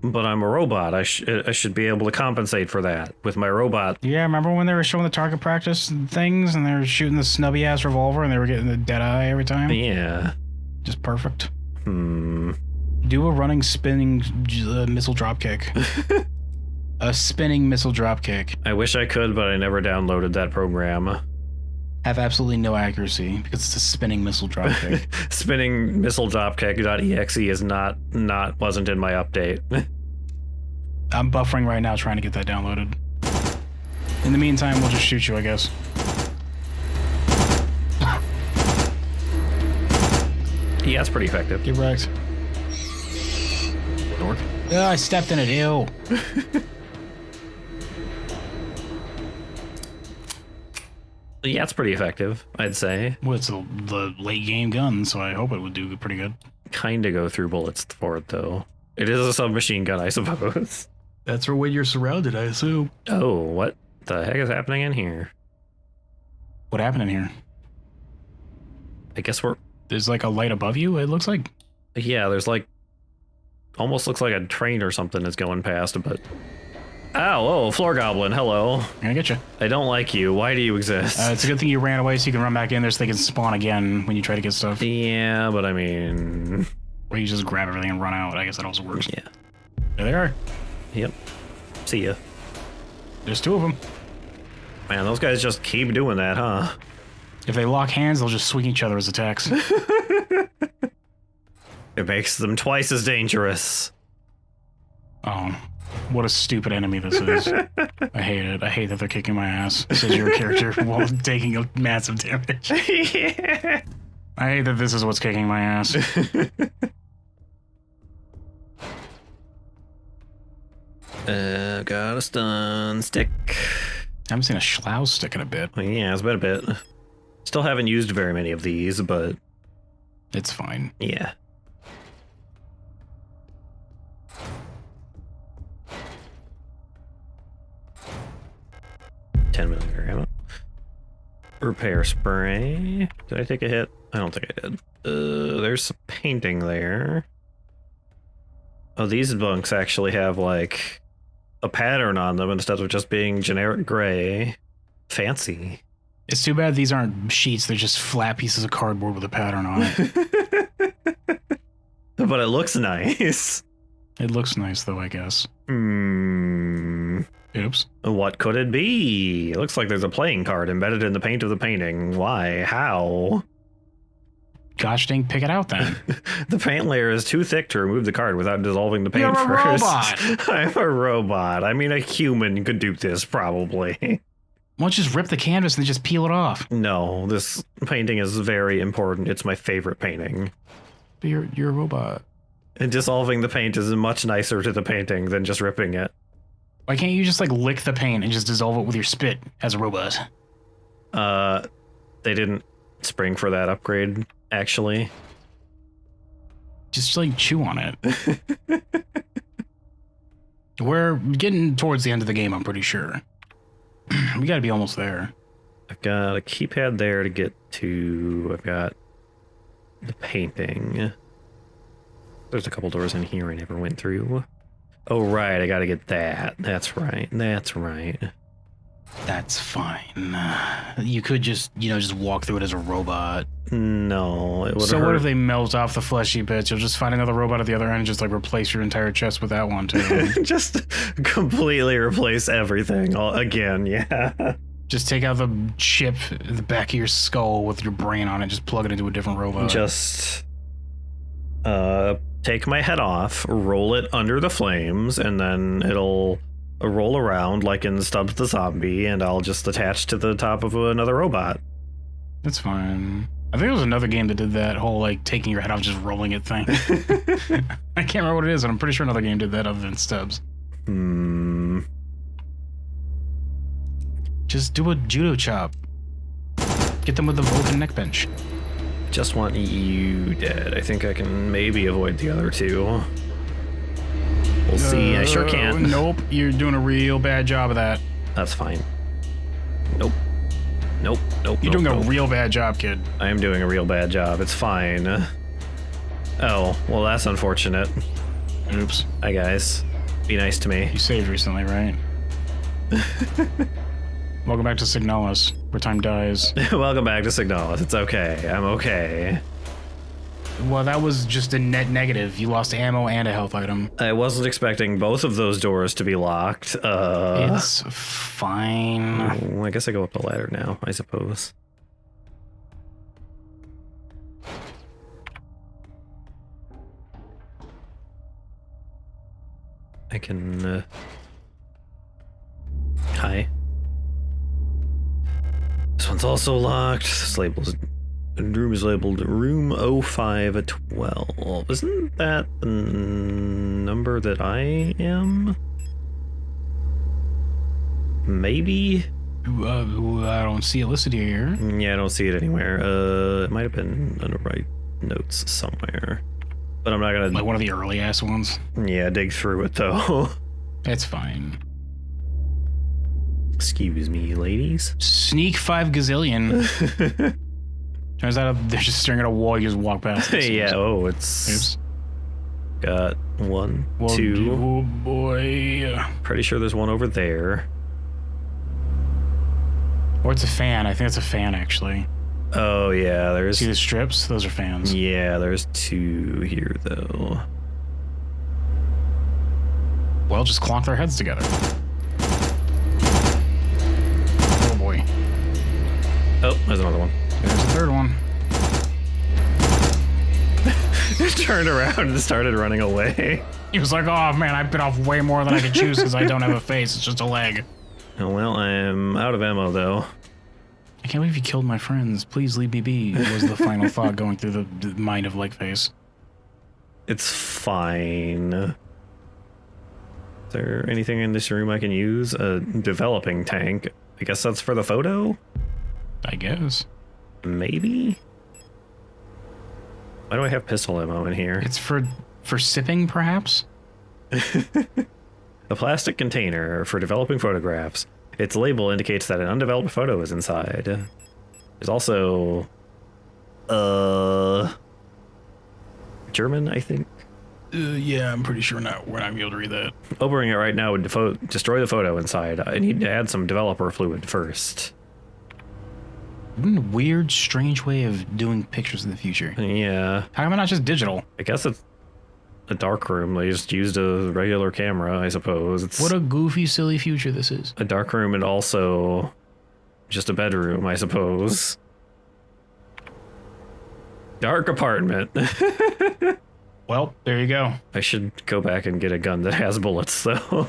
But I'm a robot. I should be able to compensate for that with my robot. Yeah, remember when they were showing the target practice things and they were shooting the snubby ass revolver and they were getting the dead eye every time? Yeah. Just perfect. Do a running spinning missile dropkick. A spinning missile dropkick. I wish I could, but I never downloaded that program. Have absolutely no accuracy because it's a spinning missile dropkick. Spinning missile dropkick.exe is wasn't in my update. I'm buffering right now trying to get that downloaded. In the meantime, we'll just shoot you, I guess. Yeah, it's pretty effective. Get wrecked. Dork. Oh, I stepped in it. Ew. Yeah, it's pretty effective, I'd say. Well, it's the late game gun, so I hope it would do pretty good. Kinda go through bullets for it, though. It is a submachine gun, I suppose. That's for when you're surrounded, I assume. Oh, what the heck is happening in here? What happened in here? I guess we're... There's like a light above you, it looks like. Yeah, there's like... Almost looks like a train or something is going past, but... Ow, oh, floor goblin, hello. I'm gonna get you. I don't like you. Why do you exist? It's a good thing you ran away so you can run back in there so they can spawn again when you try to get stuff. Yeah, but I mean... Or you just grab everything and run out. I guess that also works. Yeah. There they are. Yep. See ya. There's two of them. Man, those guys just keep doing that, huh? If they lock hands, they'll just swing each other as attacks. It makes them twice as dangerous. Oh, what a stupid enemy this is. I hate it. I hate that they're kicking my ass, says your character while taking a massive damage. Yeah. I hate that this is what's kicking my ass. Got a stun stick. I haven't seen a schlow stick in a bit. Well, yeah, it's been a bit. Still haven't used very many of these, but... It's fine. Yeah. $10 ammo. Repair spray. Did I take a hit? I don't think I did. There's some painting there. Oh, these bunks actually have like a pattern on them instead of just being generic gray. Fancy. It's too bad these aren't sheets. They're just flat pieces of cardboard with a pattern on it. But it looks nice. It looks nice though, I guess. Oops. What could it be? It looks like there's a playing card embedded in the paint of the painting. Why? How? Gosh dang, pick it out then. The paint layer is too thick to remove the card without dissolving the paint You're a first. robot. I'm a robot. I mean, a human could do this, probably. Why don't you just rip the canvas and just peel it off? No, this painting is very important. It's my favorite painting. But you're a robot. And dissolving the paint is much nicer to the painting than just ripping it. Why can't you just like lick the paint and just dissolve it with your spit as a robot? They didn't spring for that upgrade, actually. Just like chew on it. We're getting towards the end of the game, I'm pretty sure. We gotta be almost there. I've got a keypad there to get to. I've got the painting. There's a couple doors in here I never went through. Oh, right, I gotta get that. That's right. That's right. That's fine. You could just, just walk through it as a robot. No, it would So hurt. what if they melt off the fleshy bits? You'll just find another robot at the other end and just like replace your entire chest with that one too. Just completely replace everything again, yeah. Just take out the chip in the back of your skull with your brain on it, just plug it into a different robot. Just take my head off, roll it under the flames, and then it'll roll around like in Stubbs the Zombie, and I'll just attach to the top of another robot. That's fine. I think there was another game that did that whole like taking your head off, just rolling it thing. I can't remember what it is, and I'm pretty sure another game did that other than Stubbs. Just do a judo chop. Get them with the Vulcan neck bench. Just want you dead. I think I can maybe avoid the other two. We'll see. I sure can. Nope, you're doing a real bad job of that. That's fine. Nope. Nope. Nope. You're nope, doing nope. a real bad job, kid. I am doing a real bad job. It's fine. Oh, well, that's unfortunate. Oops. Hi, guys. Be nice to me. You saved recently, right? Welcome back to Signalis, where time dies. Welcome back to Signalis. It's okay. I'm okay. Well, that was just a net negative. You lost ammo and a health item. I wasn't expecting both of those doors to be locked. It's fine. I guess I go up the ladder now, I suppose. I can, Hi. This one's also locked. This label is And room is labeled room 0512. Isn't that the number that I am? Maybe? I don't see it listed here. Yeah, I don't see it anywhere. It might have been under my notes somewhere. But I'm not gonna... Like one of the early ass ones? Yeah, dig through it though. That's fine. Excuse me, ladies. Sneak 5 gazillion. Turns out they're just staring at a wall, you just walk past. Yeah, oh, it's... Oops. Got one, Well, two. oh boy. Pretty sure there's one over there. Or it's a fan. I think it's a fan, actually. Oh, yeah, there's... See the strips? Those are fans. Yeah, there's 2 here, though. Well, just clonk their heads together. Oh boy. Oh, there's another one. There's the third one. Turned around and started running away. He was like, oh man, I bit off way more than I could choose because I don't have a face. It's just a leg. Oh, well, I'm out of ammo, though. I can't believe you killed my friends. Please leave me be, was the final thought going through the mind of Legface. It's fine. Is there anything in this room I can use? A developing tank. I guess that's for the photo? I guess. Maybe? Why do I have pistol ammo in here? It's for sipping, perhaps? A plastic container for developing photographs. Its label indicates that an undeveloped photo is inside. There's also... German, I think? Yeah, I'm pretty sure we're not going to be able to read that. Opening it right now would destroy the photo inside. I need to add some developer fluid first. What a weird, strange way of doing pictures in the future. Yeah. How come not just digital? I guess it's a dark room. They just used a regular camera, I suppose. It's What a goofy, silly future this is. a dark room and also just a bedroom, I suppose. Dark apartment. Well, there you go. I should go back and get a gun that has bullets, though.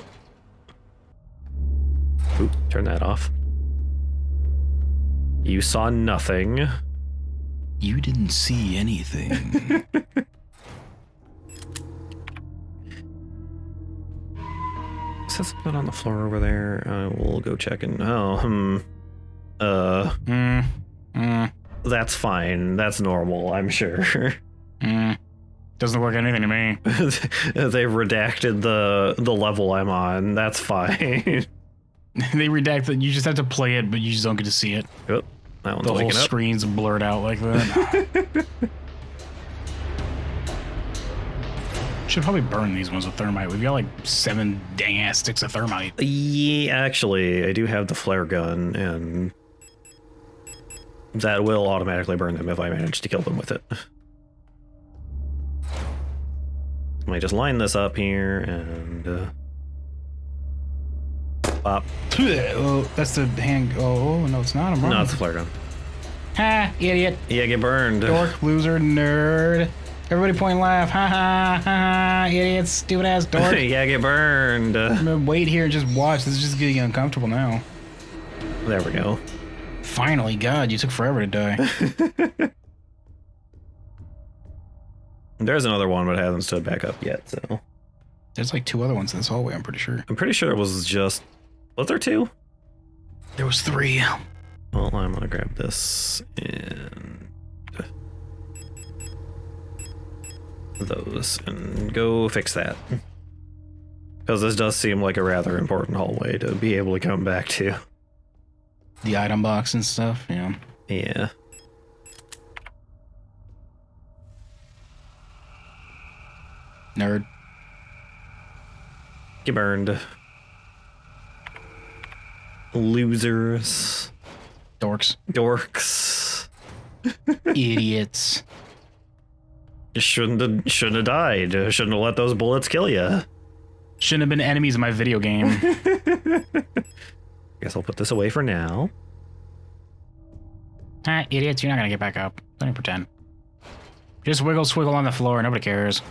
Oop, turn that off. You saw nothing. You didn't see anything. Is that something on the floor over there? We'll go check and... That's fine. That's normal, I'm sure. Doesn't look like anything to me. They redacted the level I'm on. That's fine. They redact that. You just have to play it, but you just don't get to see it. Oop, that one's The whole waking up. screen's blurred out like that. Should probably burn these ones with thermite. We've got like 7 dang ass sticks of thermite. Yeah, actually, I do have the flare gun, and that will automatically burn them if I manage to kill them with it. Let me just line this up here and pop. Oh, that's the hand. Oh, no, it's not. I'm wrong. No, it's a flare gun. Ha, idiot. Yeah, get burned. Dork, loser, nerd. Everybody point and laugh. Ha ha ha, idiot, stupid ass dork. Yeah, get burned. I'm gonna wait here and just watch. This is just getting uncomfortable now. There we go. Finally, God, you took forever to die. There's another one, but it hasn't stood back up yet, so. There's like 2 other ones in this hallway, I'm pretty sure. I'm pretty sure it was just... Was there 2? There was 3. Well, I'm gonna grab this and... those, and go fix that. Because this does seem like a rather important hallway to be able to come back to. The item box and stuff, yeah. Yeah. Nerd. Get burned. Losers. Dorks. Dorks. Idiots. You shouldn't have died. Shouldn't have let those bullets kill you. Shouldn't have been enemies in my video game. Guess I'll put this away for now. Ah, idiots, you're not gonna get back up. Don't even pretend. Just wiggle swiggle on the floor, nobody cares.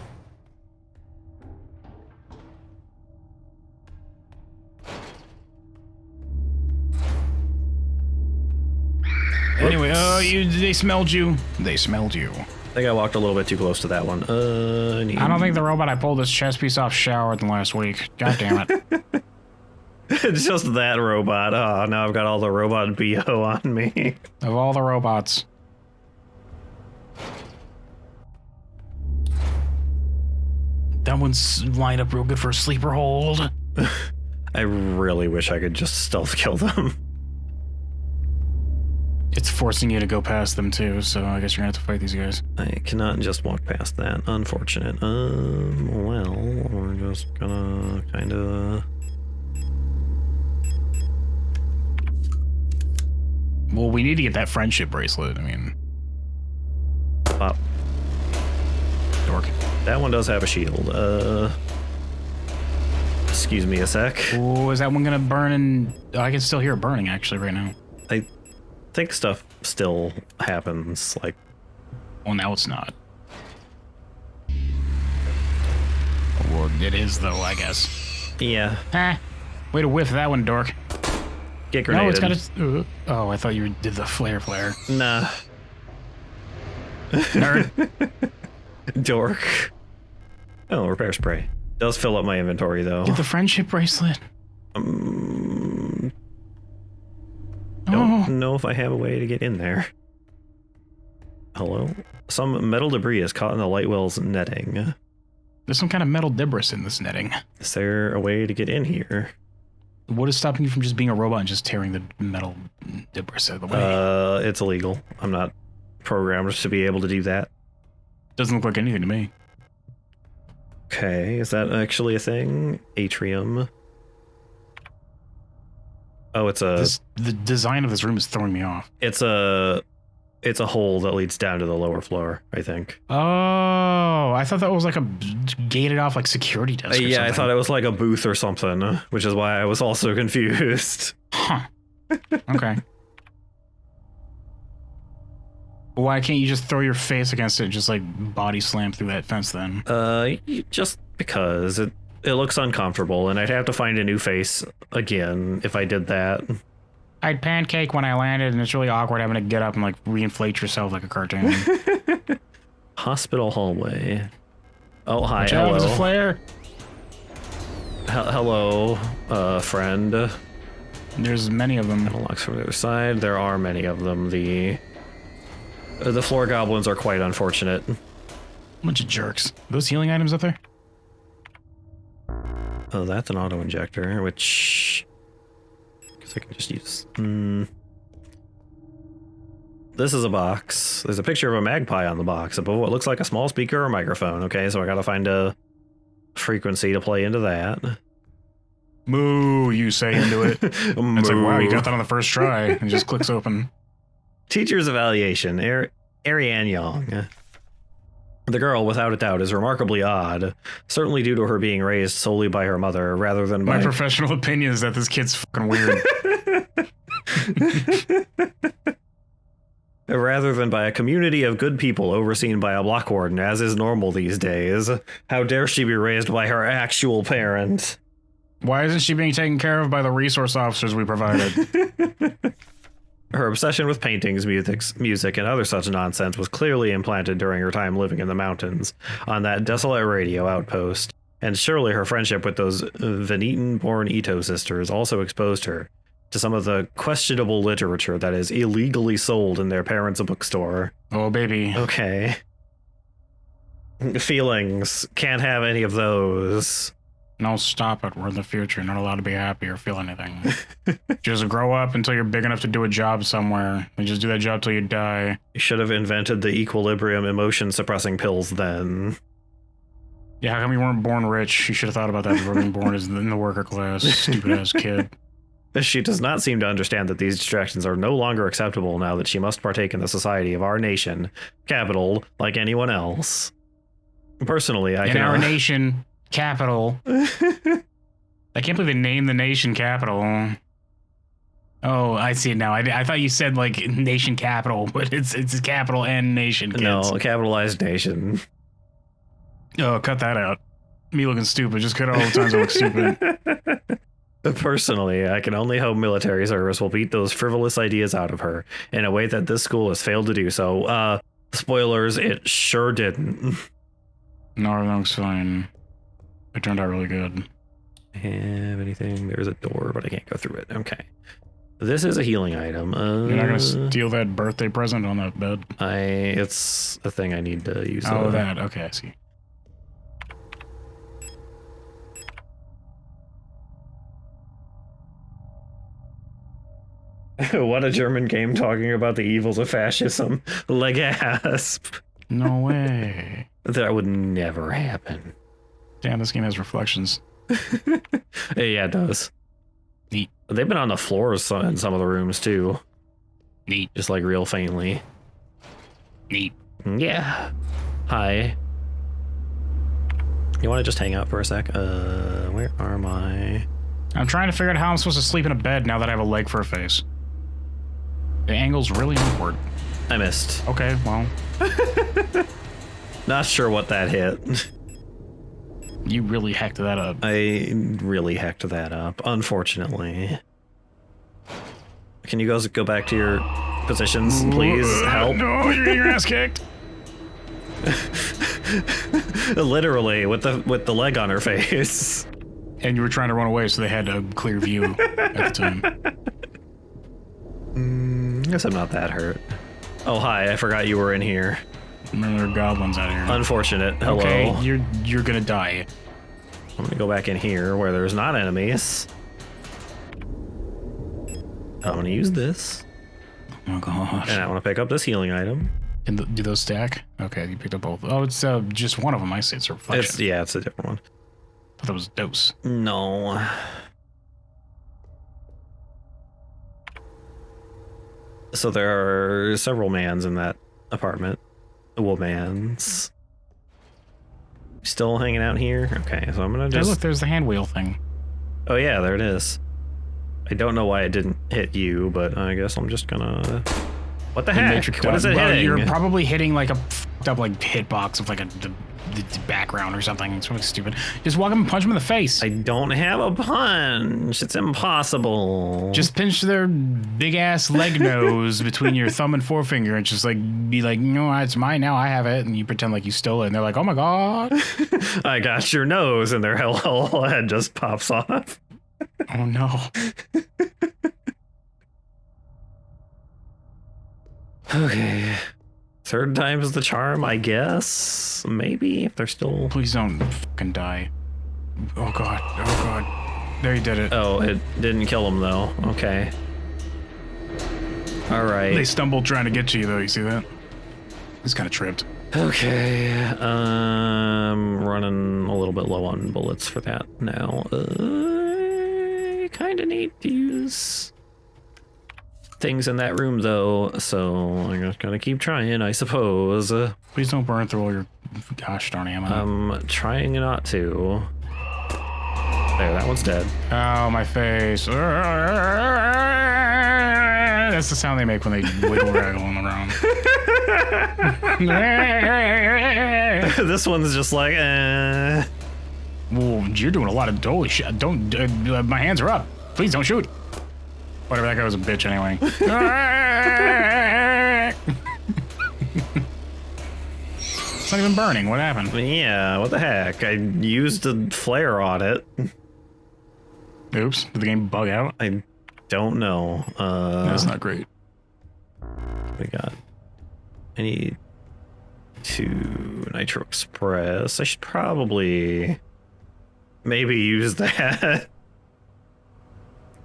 Anyway, oh, you They smelled you. They smelled you. I think I walked a little bit too close to that one. I don't think the robot I pulled this chest piece off showered than last week. God damn it. It's just that robot. Oh, now I've got all the robot BO on me. Of all the robots. That one's lined up real good for a sleeper hold. I really wish I could just stealth kill them. It's forcing you to go past them too, so I guess you're gonna have to fight these guys. I cannot just walk past that. Unfortunate. Well, we're just gonna kinda... Well, we need to get that friendship bracelet, I mean... Pop. Dork. That one does have a shield. Excuse me a sec. Oh, is that one gonna burn and... Oh, I can still hear it burning, actually, right now. I think stuff still happens, like... Well, now it's not. Well, it is, though, I guess. Yeah. Ah, way to whiff that one, dork. Get grenaded. No, it's got its... Oh, I thought you did the flare. Nah. Nerd. Dork. Oh, repair spray. Does fill up my inventory, though. Get the friendship bracelet. Don't Oh. know if I have a way to get in there. Hello? Some metal debris is caught in the light well's netting. There's some kind of metal debris in this netting. Is there a way to get in here? What is stopping you from just being a robot and just tearing the metal debris out of the way? It's illegal. I'm not programmed to be able to do that. Doesn't look like anything to me. Okay, is that actually a thing? Atrium. Oh, it's a... The design of this room is throwing me off. It's a hole that leads down to the lower floor, I think. Oh, I thought that was like a gated off like security desk or yeah, something. I thought it was like a booth or something, which is why I was also confused. Huh. Okay. Why can't you just throw your face against it and just like body slam through that fence then? Just because it looks uncomfortable, and I'd have to find a new face again if I did that. I'd pancake when I landed, and it's really awkward having to get up and like reinflate yourself like a cartoon. Hospital hallway. Oh, hi. Watch out, Hello. there's a flare. Hello, friend. There's many of them. Locks from the other side. There are many of them. The floor goblins are quite unfortunate. Bunch of jerks. Are those healing items up there? Oh, that's an auto injector, which I guess I can just use. This is a box. There's a picture of a magpie on the box above what looks like a small speaker or microphone. Okay, so I gotta find a frequency to play into that. Moo, you say into it. It's like, wow, you got that on the first try. It just clicks open. Teacher's evaluation. Ariane Young. The girl, without a doubt, is remarkably odd, certainly due to her being raised solely by her mother, rather than by... My professional opinion is that this kid's fucking weird. Rather than by a community of good people overseen by a block warden, as is normal these days. How dare she be raised by her actual parent? Why isn't she being taken care of by the resource officers we provided? Her obsession with paintings, music, and other such nonsense was clearly implanted during her time living in the mountains, on that desolate radio outpost, and surely her friendship with those Venetan-born Ito sisters also exposed her to some of the questionable literature that is illegally sold in their parents' bookstore. Oh, baby. Okay. Feelings. Can't have any of those. No, stop it. We're in the future. You're not allowed to be happy or feel anything. Just grow up until you're big enough to do a job somewhere. And just do that job till you die. You should have invented the equilibrium emotion suppressing pills then. Yeah, how come you weren't born rich? You should have thought about that before being born as in the worker class. Stupid ass kid. She does not seem to understand that these distractions are no longer acceptable now that she must partake in the society of our nation, capital, like anyone else. Personally, I in can... our nation... Capital. I can't believe they named the nation capital. Oh, I see it now. I thought you said like nation capital, but it's capital and nation. Kids. No, capitalized nation. Oh, cut that out. Me looking stupid. Just cut out all the times I look stupid. Personally, I can only hope military service will beat those frivolous ideas out of her in a way that this school has failed to do so. Spoilers, it sure didn't. No, everything's fine. It turned out really good. Have anything? There's a door, but I can't go through it. Okay. This is a healing item. You're not gonna steal that birthday present on that bed? It's a thing I need to use. Oh, that. Okay, I see. What a German game talking about the evils of fascism. Legasp. No way. That would never happen. Damn, this game has reflections. Yeah, it does. Neat. They've been on the floors in some of the rooms too. Neat. Just like real faintly. Neat. Yeah. Hi. You want to just hang out for a sec? Where are my... I'm trying to figure out how I'm supposed to sleep in a bed now that I have a leg for a face. The angle's really awkward. I missed. Okay, well. Not sure what that hit. You really hacked that up. I really hacked that up, unfortunately. Can you guys go back to your positions, please? Help. No, you're getting your ass kicked. Literally, with the leg on her face. And you were trying to run away, so they had a clear view at the time. Guess I'm not that hurt. Oh, hi, I forgot you were in here. Remember, there are goblins out here. Unfortunate. Hello. Okay, you're gonna die. I'm gonna go back in here where there's not enemies. I'm gonna use this. Oh gosh. And I want to pick up this healing item. And do those stack? Okay, you picked up both. Oh, it's just one of them. I see it's a reflection. It's a different one. I thought that was dose. No. So there are several mans in that apartment. Womans. Still hanging out here? Okay, so I'm gonna just... Hey, look, there's the hand wheel thing. Oh yeah, there it is. I don't know why it didn't hit you, but I guess I'm just gonna... What the heck? What is it hitting? You're probably hitting like a f***ed up like hitbox of like the background or something. It's really stupid. Just walk up and punch them in the face. I don't have a punch. It's impossible. Just pinch their big ass leg nose between your thumb and forefinger and just like be like, no, it's mine now. I have it. And you pretend like you stole it. And they're like, oh my God. I got your nose. And their whole head just pops off. Oh no. Okay. Third time's the charm, I guess. Maybe if they're still... Please don't fucking die. Oh God. Oh God. There, you did it. Oh, it didn't kill him though. Okay. All right. They stumbled trying to get you though. You see that? He's kind of tripped. Okay. Running a little bit low on bullets for that now. I kind of need to use things in that room though, so I'm just gonna keep trying, I suppose. Please don't burn through all your gosh darn ammo. I'm trying not to. There, that one's dead. Oh, my face. That's the sound they make when they wiggle raggle on the ground. This one's just like, Well, you're doing a lot of holy shit. Don't, my hands are up. Please don't shoot. Whatever, that guy was a bitch anyway. It's not even burning. What happened? Yeah, what the heck? I used a flare on it. Oops. Did the game bug out? I don't know. That's not great. We got... I need to Nitro Express. I should probably maybe use that.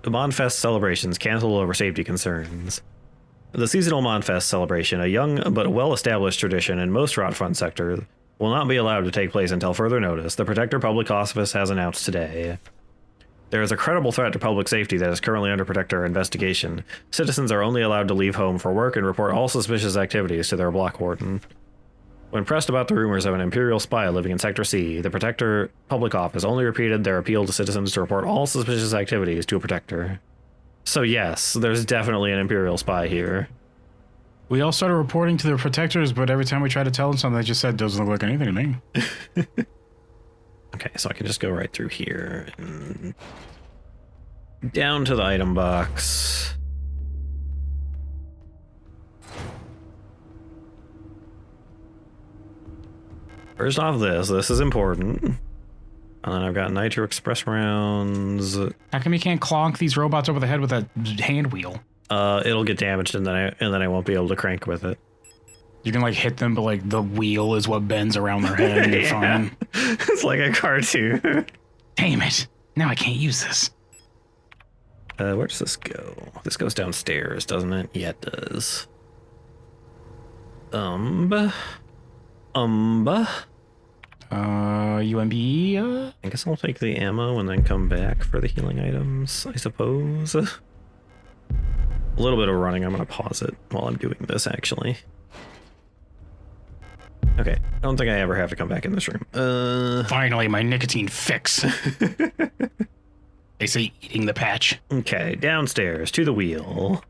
The Monfest celebrations canceled over safety concerns. The seasonal Monfest celebration, a young but well-established tradition in most Rotfront sector, will not be allowed to take place until further notice, the Protector Public Office has announced today. There is a credible threat to public safety that is currently under Protector investigation. Citizens are only allowed to leave home for work and report all suspicious activities to their block warden. When pressed about the rumors of an Imperial spy living in Sector C, the Protector Public Office only repeated their appeal to citizens to report all suspicious activities to a Protector. So yes, there's definitely an Imperial spy here. We all started reporting to the Protectors, but every time we tried to tell them something, they just said, doesn't look like anything to me. Okay, so I can just go right through here. And Down to the item box. First off this is important. And then I've got Nitro Express rounds. How come you can't clonk these robots over the head with that hand wheel? It'll get damaged and then I won't be able to crank with it. You can like hit them, but like the wheel is what bends around their head and you're fine. It's like a cartoon. Damn it. Now I can't use this. Where does this go? This goes downstairs, doesn't it? Yeah, it does. UMB? I guess I'll take the ammo and then come back for the healing items, I suppose. A little bit of running. I'm gonna pause it while I'm doing this, actually. Okay, I don't think I ever have to come back in this room. Finally, my nicotine fix. They say eating the patch. Okay, downstairs to the wheel.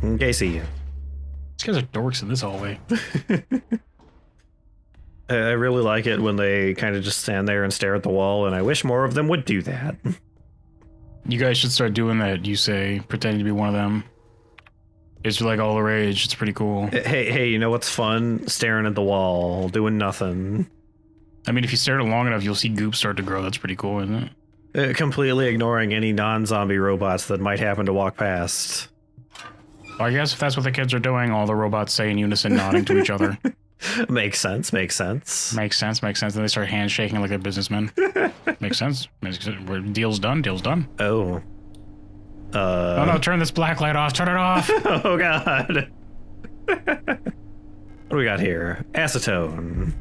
Okay, see you. These guys are dorks in this hallway. I really like it when they kind of just stand there and stare at the wall, and I wish more of them would do that. You guys should start doing that, you say, pretending to be one of them. It's like all the rage. It's pretty cool. Hey, you know what's fun? Staring at the wall, doing nothing. I mean, if you stare at it long enough, you'll see goop start to grow. That's pretty cool, isn't it? Completely ignoring any non-zombie robots that might happen to walk past. I guess if that's what the kids are doing, all the robots say in unison, nodding to each other. Makes sense, makes sense. Makes sense, makes sense. Then they start handshaking like they're businessmen. Makes sense. Deal's done, deal's done. Oh. Oh no, turn this black light off, turn it off! Oh god. What do we got here? Acetone.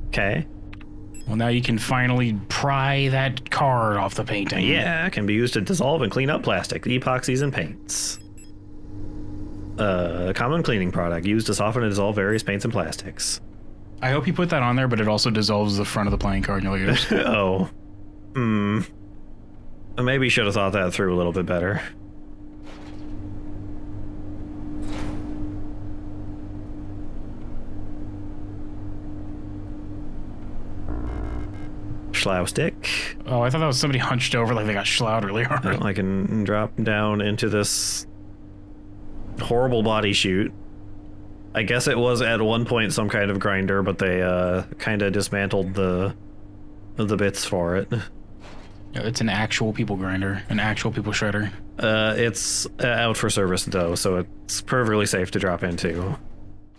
Okay. Well, now you can finally pry that card off the painting. Yeah, it can be used to dissolve and clean up plastic, epoxies, and paints. A common cleaning product used to soften and dissolve various paints and plastics. I hope you put that on there, but it also dissolves the front of the playing card in your ears. Oh. Maybe you should have thought that through a little bit better. Schlow stick. Oh, I thought that was somebody hunched over like they got schlowed really hard. I can drop down into this horrible body chute. I guess it was at one point some kind of grinder, but they kind of dismantled the bits for it. It's an actual people grinder, an actual people shredder. It's out for service though, so it's perfectly safe to drop into.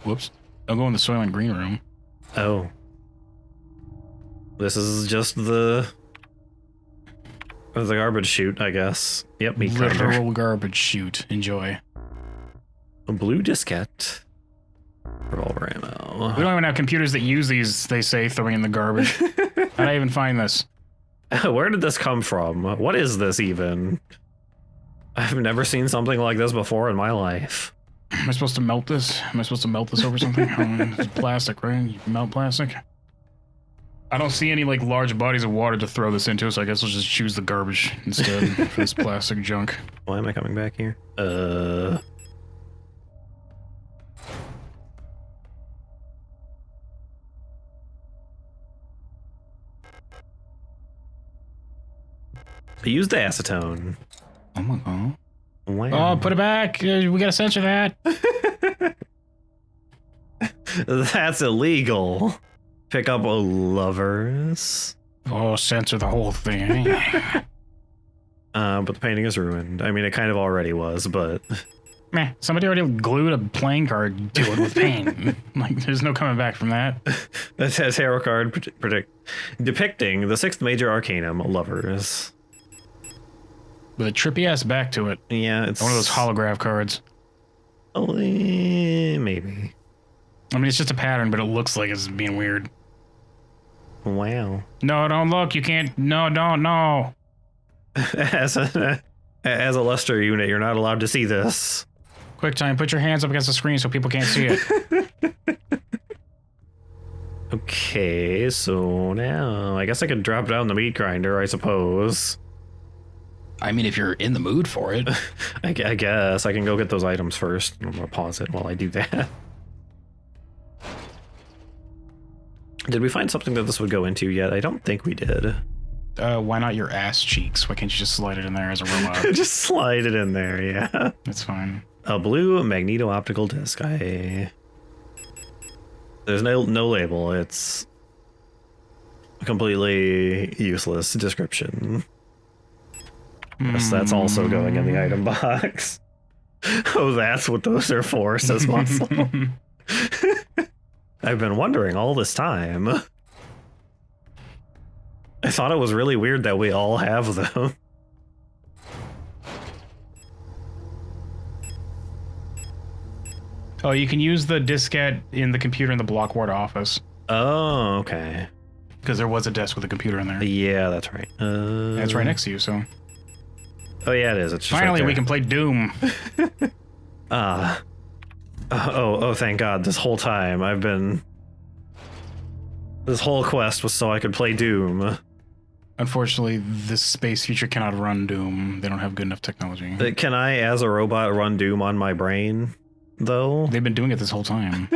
Whoops. Don't go in the Soylent Green room. Oh. This is just the garbage chute, I guess. Yep, meat grinder. Literal garbage chute. Enjoy. A blue diskette. Revolver ammo. We don't even have computers that use these, they say, throwing in the garbage. How'd I even find this? Where did this come from? What is this even? I've never seen something like this before in my life. Am I supposed to melt this? Am I supposed to melt this over something? It's plastic, right? You melt plastic? I don't see any like large bodies of water to throw this into, so I guess we'll just choose the garbage instead for this plastic junk. Why am I coming back here? I used the acetone. Oh my god. Wow. Oh, put it back. We gotta censor that. That's illegal. Pick up lovers. Oh, censor the whole thing. But the painting is ruined. I mean, it kind of already was, but... Meh, somebody already glued a playing card to it with paint. Like, there's no coming back from that. It says tarot card depicting the 6th major arcanum, lovers. With a trippy ass back to it. Yeah, it's... One of those holograph cards. Oh, maybe. I mean, it's just a pattern, but it looks like it's being weird. Wow. No, don't look. You can't. No, don't. No. As a Lester unit, you're not allowed to see this. Quick time, put your hands up against the screen so people can't see it. Okay, so now I guess I could drop down the meat grinder, I suppose. I mean, if you're in the mood for it. I guess I can go get those items first. I'm gonna pause it while I do that. Did we find something that this would go into yet? I don't think we did. Why not your ass cheeks? Why can't you just slide it in there as a robot? Just slide it in there, yeah. That's fine. A blue magneto-optical disc. There's no label. It's a completely useless description. Yes, that's also going in the item box. Oh, that's what those are for, says Muscle. I've been wondering all this time. I thought it was really weird that we all have them. Oh, you can use the diskette in the computer in the Blockward office. Oh, okay. Because there was a desk with a computer in there. Yeah, that's right. It's right next to you, so... Oh, yeah, it is. It's just Finally, right we can play Doom. Oh, thank God. This whole time, I've been... This whole quest was so I could play Doom. Unfortunately, this space future cannot run Doom. They don't have good enough technology. Can I, as a robot, run Doom on my brain, though? They've been doing it this whole time.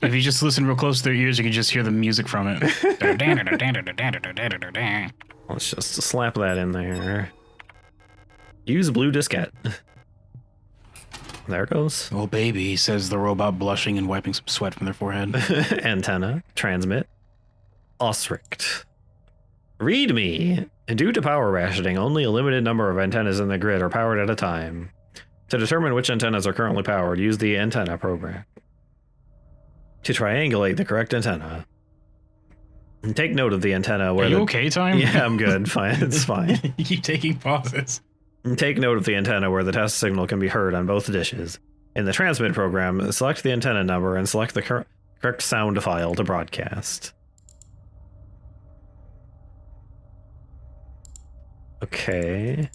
If you just listen real close to their ears, you can just hear the music from it. Let's just slap that in there. Use blue diskette. There it goes. Oh, baby, says the robot, blushing and wiping some sweat from their forehead. Antenna. Transmit. Osrict. Read me. Due to power rationing, only a limited number of antennas in the grid are powered at a time. To determine which antennas are currently powered, use the antenna program. To triangulate the correct antenna. And take note of the antenna where Are you okay, Time? Yeah, I'm good. Fine. It's fine. You keep taking pauses. And take note of the antenna where the test signal can be heard on both dishes. In the transmit program, select the antenna number and select the correct sound file to broadcast. Okay.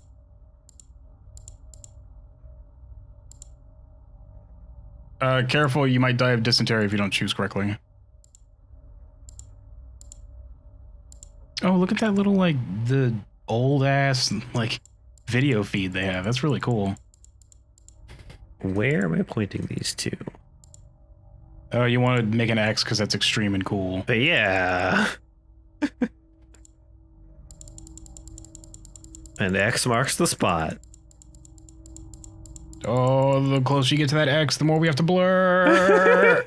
Careful, you might die of dysentery if you don't choose correctly. Oh, look at that little, like, the old-ass, like, video feed they have. That's really cool. Where am I pointing these to? Oh, you want to make an X because that's extreme and cool. But yeah. And X marks the spot. Oh, the closer you get to that X, the more we have to blur.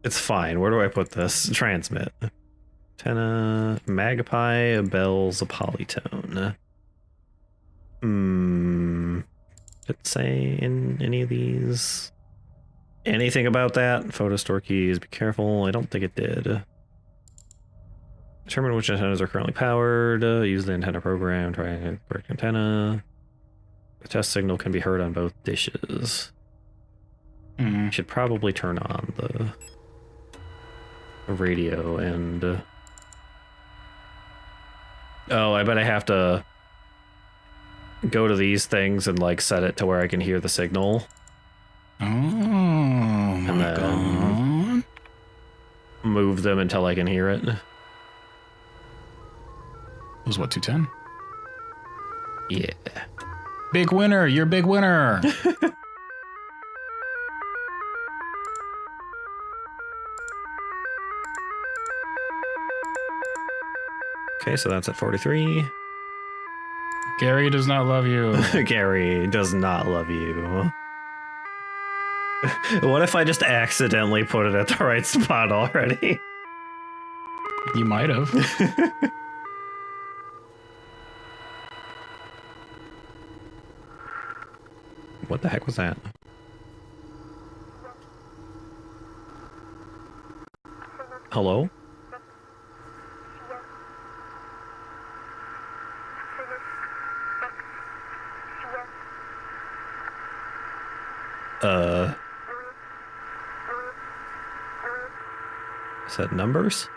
It's fine. Where do I put this? Transmit. Antenna, magpie, bells, a polytone. Did it say in any of these anything about that? Photo store keys, be careful. I don't think it did. Determine which antennas are currently powered. Use the antenna program. Try the correct antenna. The test signal can be heard on both dishes. Should probably turn on the radio and... Oh, I bet I have to go to these things and like set it to where I can hear the signal. Oh my god. Move them until I can hear it. It was what, 210? Yeah. Big winner, you're a big winner. Okay, so that's at 43. Gary does not love you. Gary does not love you. What if I just accidentally put it at the right spot already? You might have. What the heck was that? Hello? Is that numbers?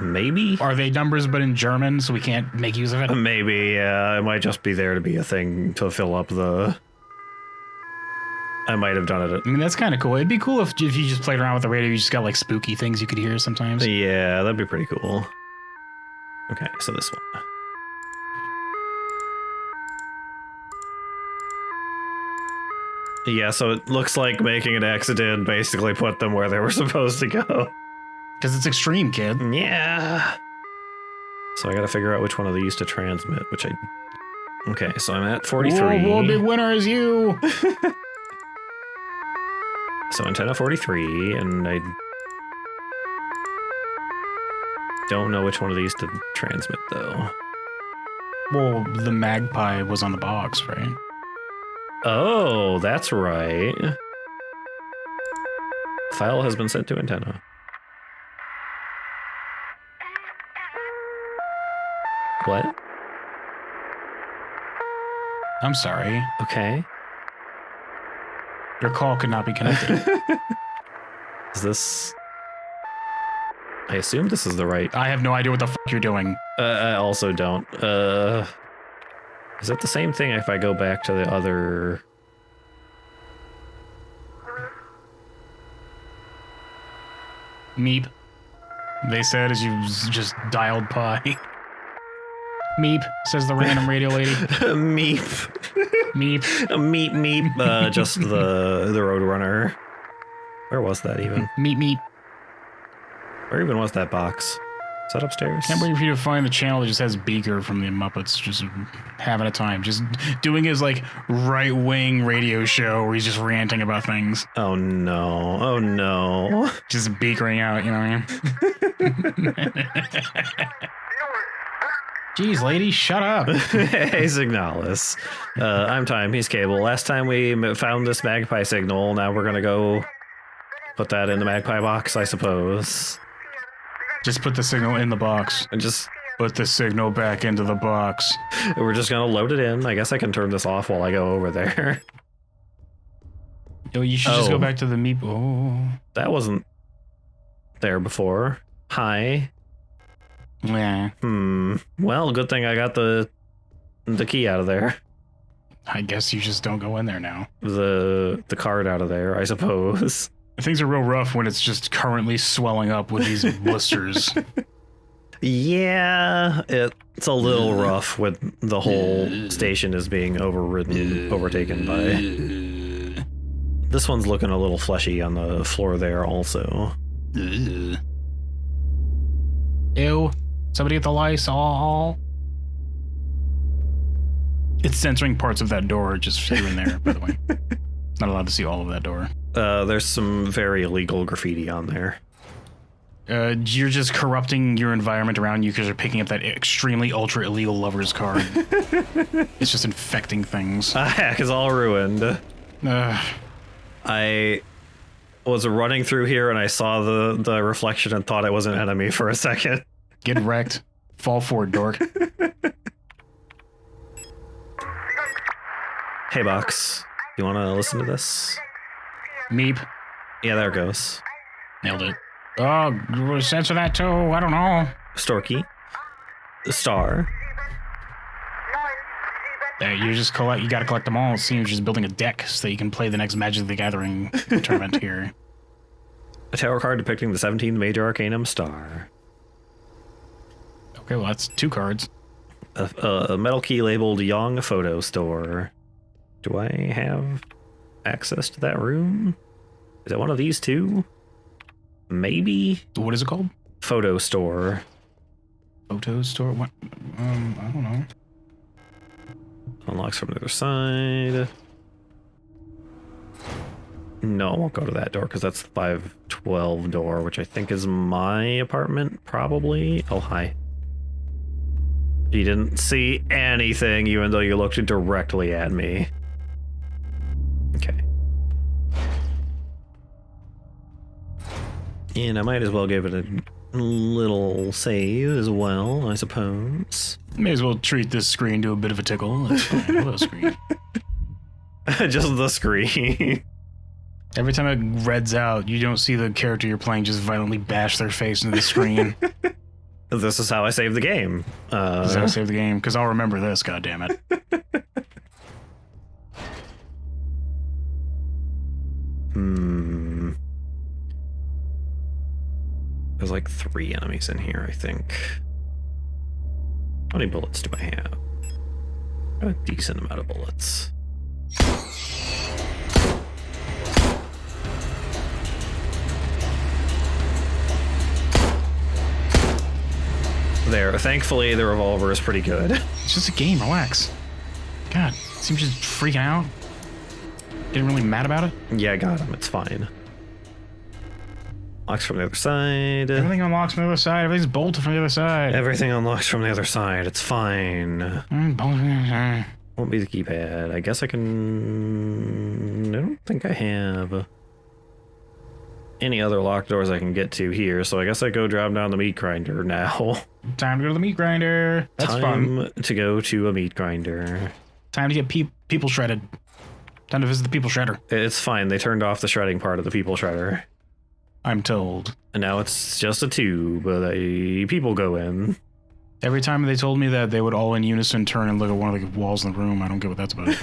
Maybe? Are they numbers but in German so we can't make use of it? Maybe, yeah. It might just be there to be a thing to fill up the... I might have done it. I mean, that's kind of cool. It'd be cool if you just played around with the radio, you just got like spooky things you could hear sometimes. Yeah, that'd be pretty cool. Okay, so this one. Yeah, so it looks like making an accident basically put them where they were supposed to go. Because it's extreme, kid. Yeah. So I gotta figure out which one of these to transmit, which I... Okay, so I'm at 43. Whoa, big winner is you! So antenna 43, and I don't know which one of these to transmit, though. Well, the magpie was on the box, right? Oh, that's right. File has been sent to antenna. What? I'm sorry. Okay. Your call could not be connected. Is this... I assume this is the right... I have no idea what the fuck you're doing. I also don't. Is it the same thing if I go back to the other... Meep. They said as you just dialed pi. Meep, says the random radio lady. Meep. Meep. Meep, meep. Just the Roadrunner. Where was that even? Meep, meep. Where even was that box? Is that upstairs? Can't wait for you to find the channel that just has Beaker from the Muppets just having a time. Just doing his, like, right-wing radio show where he's just ranting about things. Oh, no. Oh, no. Just beakering out, you know what I mean? Jeez, lady, shut up. Hey, Signalis. I'm Time, he's Cable. Last time we found this magpie signal, now we're gonna go put that in the magpie box, I suppose. Just put the signal in the box. And just... Put the signal back into the box. We're just gonna load it in. I guess I can turn this off while I go over there. Yo, you should just go back to the Meep. Oh. That wasn't there before. Hi. Yeah. Well, good thing I got the key out of there. I guess you just don't go in there now. The card out of there, I suppose. Things are real rough when it's just currently swelling up with these blisters. Yeah, it's a little rough when the whole station is being overtaken by. This one's looking a little fleshy on the floor there also. Ew. Somebody get the Lysol. It's censoring parts of that door just here and there, by the way. Not allowed to see all of that door. There's some very illegal graffiti on there. You're just corrupting your environment around you because you're picking up that extremely ultra illegal lover's card. It's just infecting things. Heck, it's all ruined. I was running through here and I saw the reflection and thought it was an enemy for a second. Get wrecked. Fall forward, dork. Hey, Box. You want to listen to this? Meep. Yeah, there it goes. Nailed it. Oh, censor that too. I don't know. Storky. Star. You just collect. You gotta collect them all. It seems you're just building a deck so that you can play the next Magic the Gathering tournament here. A tarot card depicting the 17th major arcanum Star. Okay, well that's 2 cards. A metal key labeled Young Photo Store. Do I have access to that room? Is it one of these two? Maybe? What is it called? Photo Store. Photo store? What? I don't know. Unlocks from the other side. No, I won't go to that door because that's the 512 door, which I think is my apartment, probably. Oh, hi. You didn't see anything, even though you looked directly at me. Okay. And I might as well give it a little save as well, I suppose. May as well treat this screen to a bit of a tickle. That's fine. Hello, screen. Just the screen. Every time it reds out, you don't see the character you're playing just violently bash their face into the screen. This is how I save the game. This is how I save the game, because I'll remember this, goddammit. There's like 3 enemies in here, I think. How many bullets do I have? Got a decent amount of bullets. There, thankfully, the revolver is pretty good. It's just a game, relax. God, seems just freaking out. Getting really mad about it. Yeah, I got him. It's fine. Locks from the other side. Everything unlocks from the other side. Everything's bolted from the other side. Everything unlocks from the other side. It's fine. Bolted from the other side. Won't be the keypad. I guess I can... I don't think I have any other locked doors I can get to here, so I guess I go drop down the meat grinder now. Time to go to the meat grinder. That's fun. Time to go to a meat grinder. Time to get people shredded. Time to visit the people shredder. It's fine. They turned off the shredding part of the people shredder. I'm told. And now it's just a tube that people go in. Every time they told me that they would all in unison turn and look at one of the walls in the room, I don't get what that's about.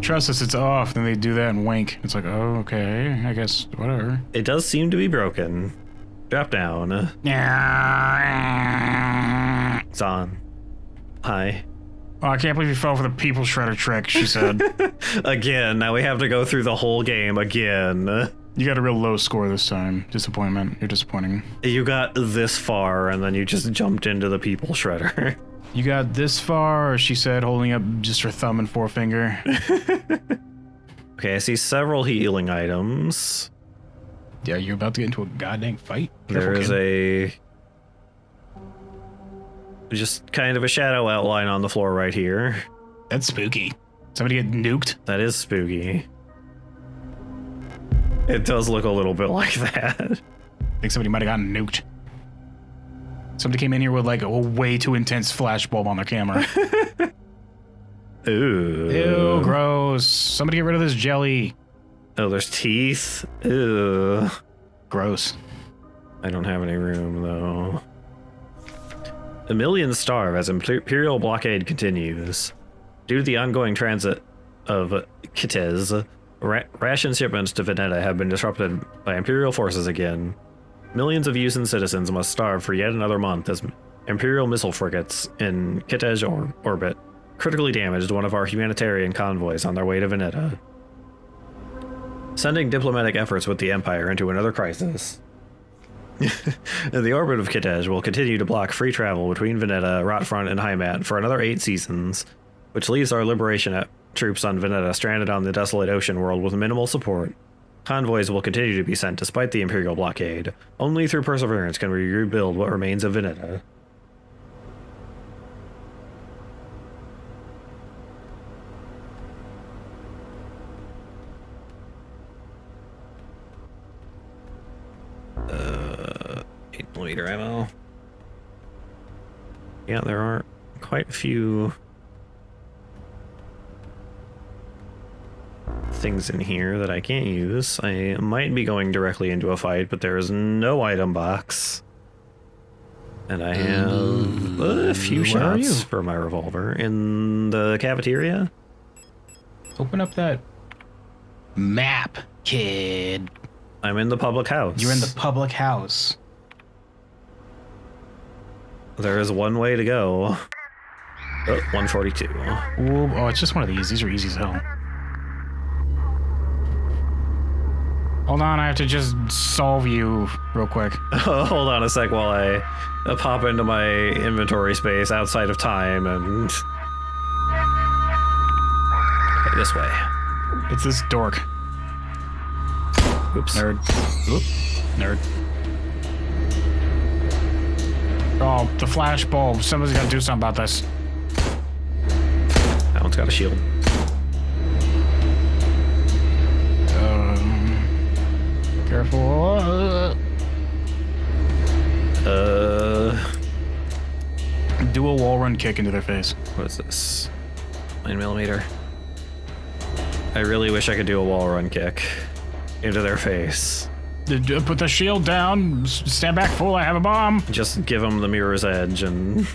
Trust us, it's off. Then they do that and wink. It's like, oh, okay, I guess, whatever. It does seem to be broken. Drop down. It's on. Hi. Oh, I can't believe you fell for the people shredder trick, she said. Again, now we have to go through the whole game again. You got a real low score this time. Disappointment. You're disappointing. You got this far, and then you just jumped into the people shredder. You got this far, she said, holding up just her thumb and forefinger. Okay, I see several healing items. Yeah, you're about to get into a goddamn fight. Careful, There is kid. just kind of a shadow outline on the floor right here. That's spooky. Somebody get nuked? That is spooky. It does look a little bit like that. I think somebody might have gotten nuked. Somebody came in here with like a way too intense flashbulb on their camera. Ooh. Ew, gross. Somebody get rid of this jelly. Oh, there's teeth. Ew. Gross. I don't have any room, though. The millions starve as Imperial blockade continues. Due to the ongoing transit of Kitez, ration shipments to Veneta have been disrupted by Imperial forces again. Millions of Yuuzhan citizens must starve for yet another month as Imperial missile frigates in Kitej orbit critically damaged one of our humanitarian convoys on their way to Veneta, sending diplomatic efforts with the Empire into another crisis. The orbit of Kitej will continue to block free travel between Veneta, Rotfront, and Heimat for another 8 seasons, which leaves our liberation troops on Veneta stranded on the desolate ocean world with minimal support. Convoys will continue to be sent despite the Imperial blockade. Only through perseverance can we rebuild what remains of Veneta. Uh, 8mm ammo. Yeah, there are quite a few things in here that I can't use. I might be going directly into a fight, but there is no item box. And I have a few shots for my revolver in the cafeteria. Open up that map, kid. I'm in the public house. You're in the public house. There is one way to go. Oh, 142. Ooh, oh, it's just one of these. These are easy as hell. Hold on, I have to just solve you real quick. Hold on a sec while I pop into my inventory space outside of time and... Okay, this way. It's this dork. Oops. Nerd. Oop. Nerd. Oh, the flash bulb. Somebody's gotta do something about this. That one's got a shield. Careful. Do a wall run kick into their face. What is this? 9mm. I really wish I could do a wall run kick into their face. Put the shield down. Stand back, fool. I have a bomb. Just give them the mirror's edge and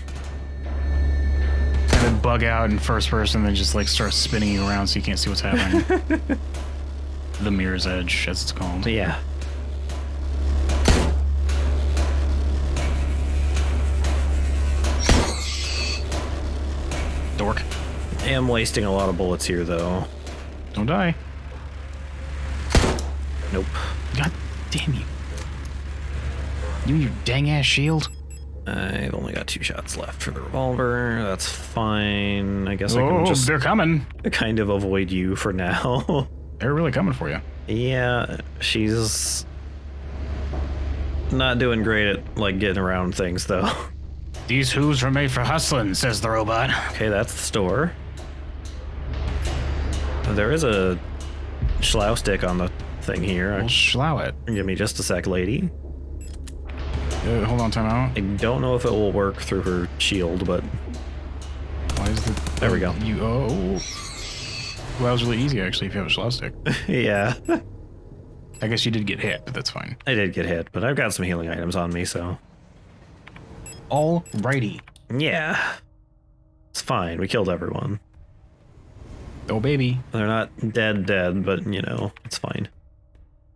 then bug out in first person, then just like start spinning you around so you can't see what's happening. The mirror's edge, as it's called. Yeah. Dork. I am wasting a lot of bullets here, though. Don't die. Nope. God damn you. You and your dang ass shield. I've only got 2 shots left for the revolver. That's fine. I guess I can just they're coming. kind of avoid you for now. They're really coming for you. Yeah, she's not doing great at like getting around things though. These hooves were made for hustling, says the robot. Okay, that's the store. There is a schlow stick on the thing here. We'll schlow it. Give me just a sec, lady. Hold on, time out. I don't know if it will work through her shield, but Why is the... there we go. Well, that was really easy, actually, if you have a schlow stick. Yeah. I guess you did get hit, but that's fine. I did get hit, but I've got some healing items on me, so... Alrighty. Yeah. It's fine. We killed everyone. Oh, baby. They're not dead, but, you know, it's fine.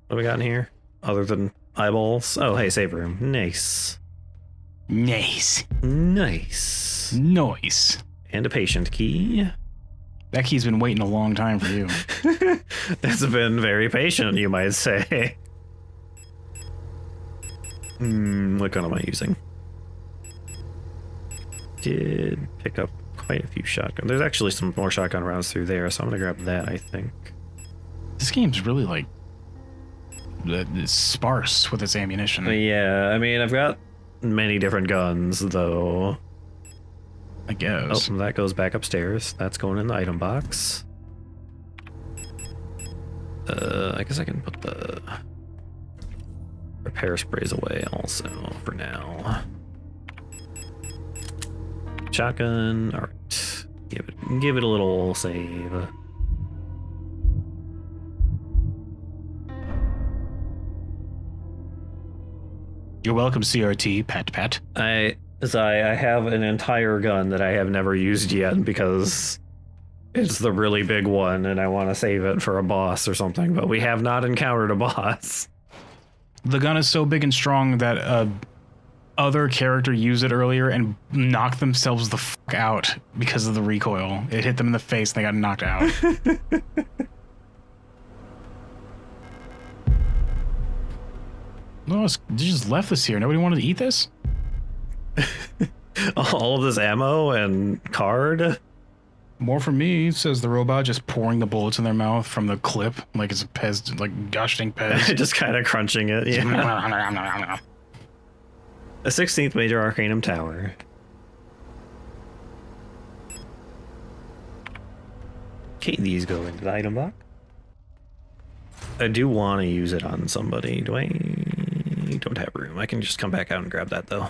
What do we got in here? Other than eyeballs? Oh, hey, save room. Nice. Nice. Nice. Nice. And a patient key. That key's been waiting a long time for you. It's been very patient, you might say. What gun am I using? Did pick up quite a few shotguns. There's actually some more shotgun rounds through there, so I'm gonna grab that, I think. This game's really, like, sparse with its ammunition. But yeah, I mean, I've got many different guns, though. I guess. Oh, that goes back upstairs. That's going in the item box. I guess I can put the repair sprays away also for now. Shotgun. All right. Give it a little save. You're welcome, CRT. Pat, pat. I have an entire gun that I have never used yet because it's the really big one and I want to save it for a boss or something, but we have not encountered a boss. The gun is so big and strong that other character used it earlier and knocked themselves the fuck out because of the recoil. It hit them in the face and they got knocked out. No, they just left this here. Nobody wanted to eat this? All of this ammo and card? More for me, says the robot, just pouring the bullets in their mouth from the clip like it's a Pez, like gosh dang Pez. Just kind of crunching it, yeah. A 16th Major Arcanum Tower. Okay, these go into the item box. I do want to use it on somebody. Do I? Don't have room. I can just come back out and grab that, though.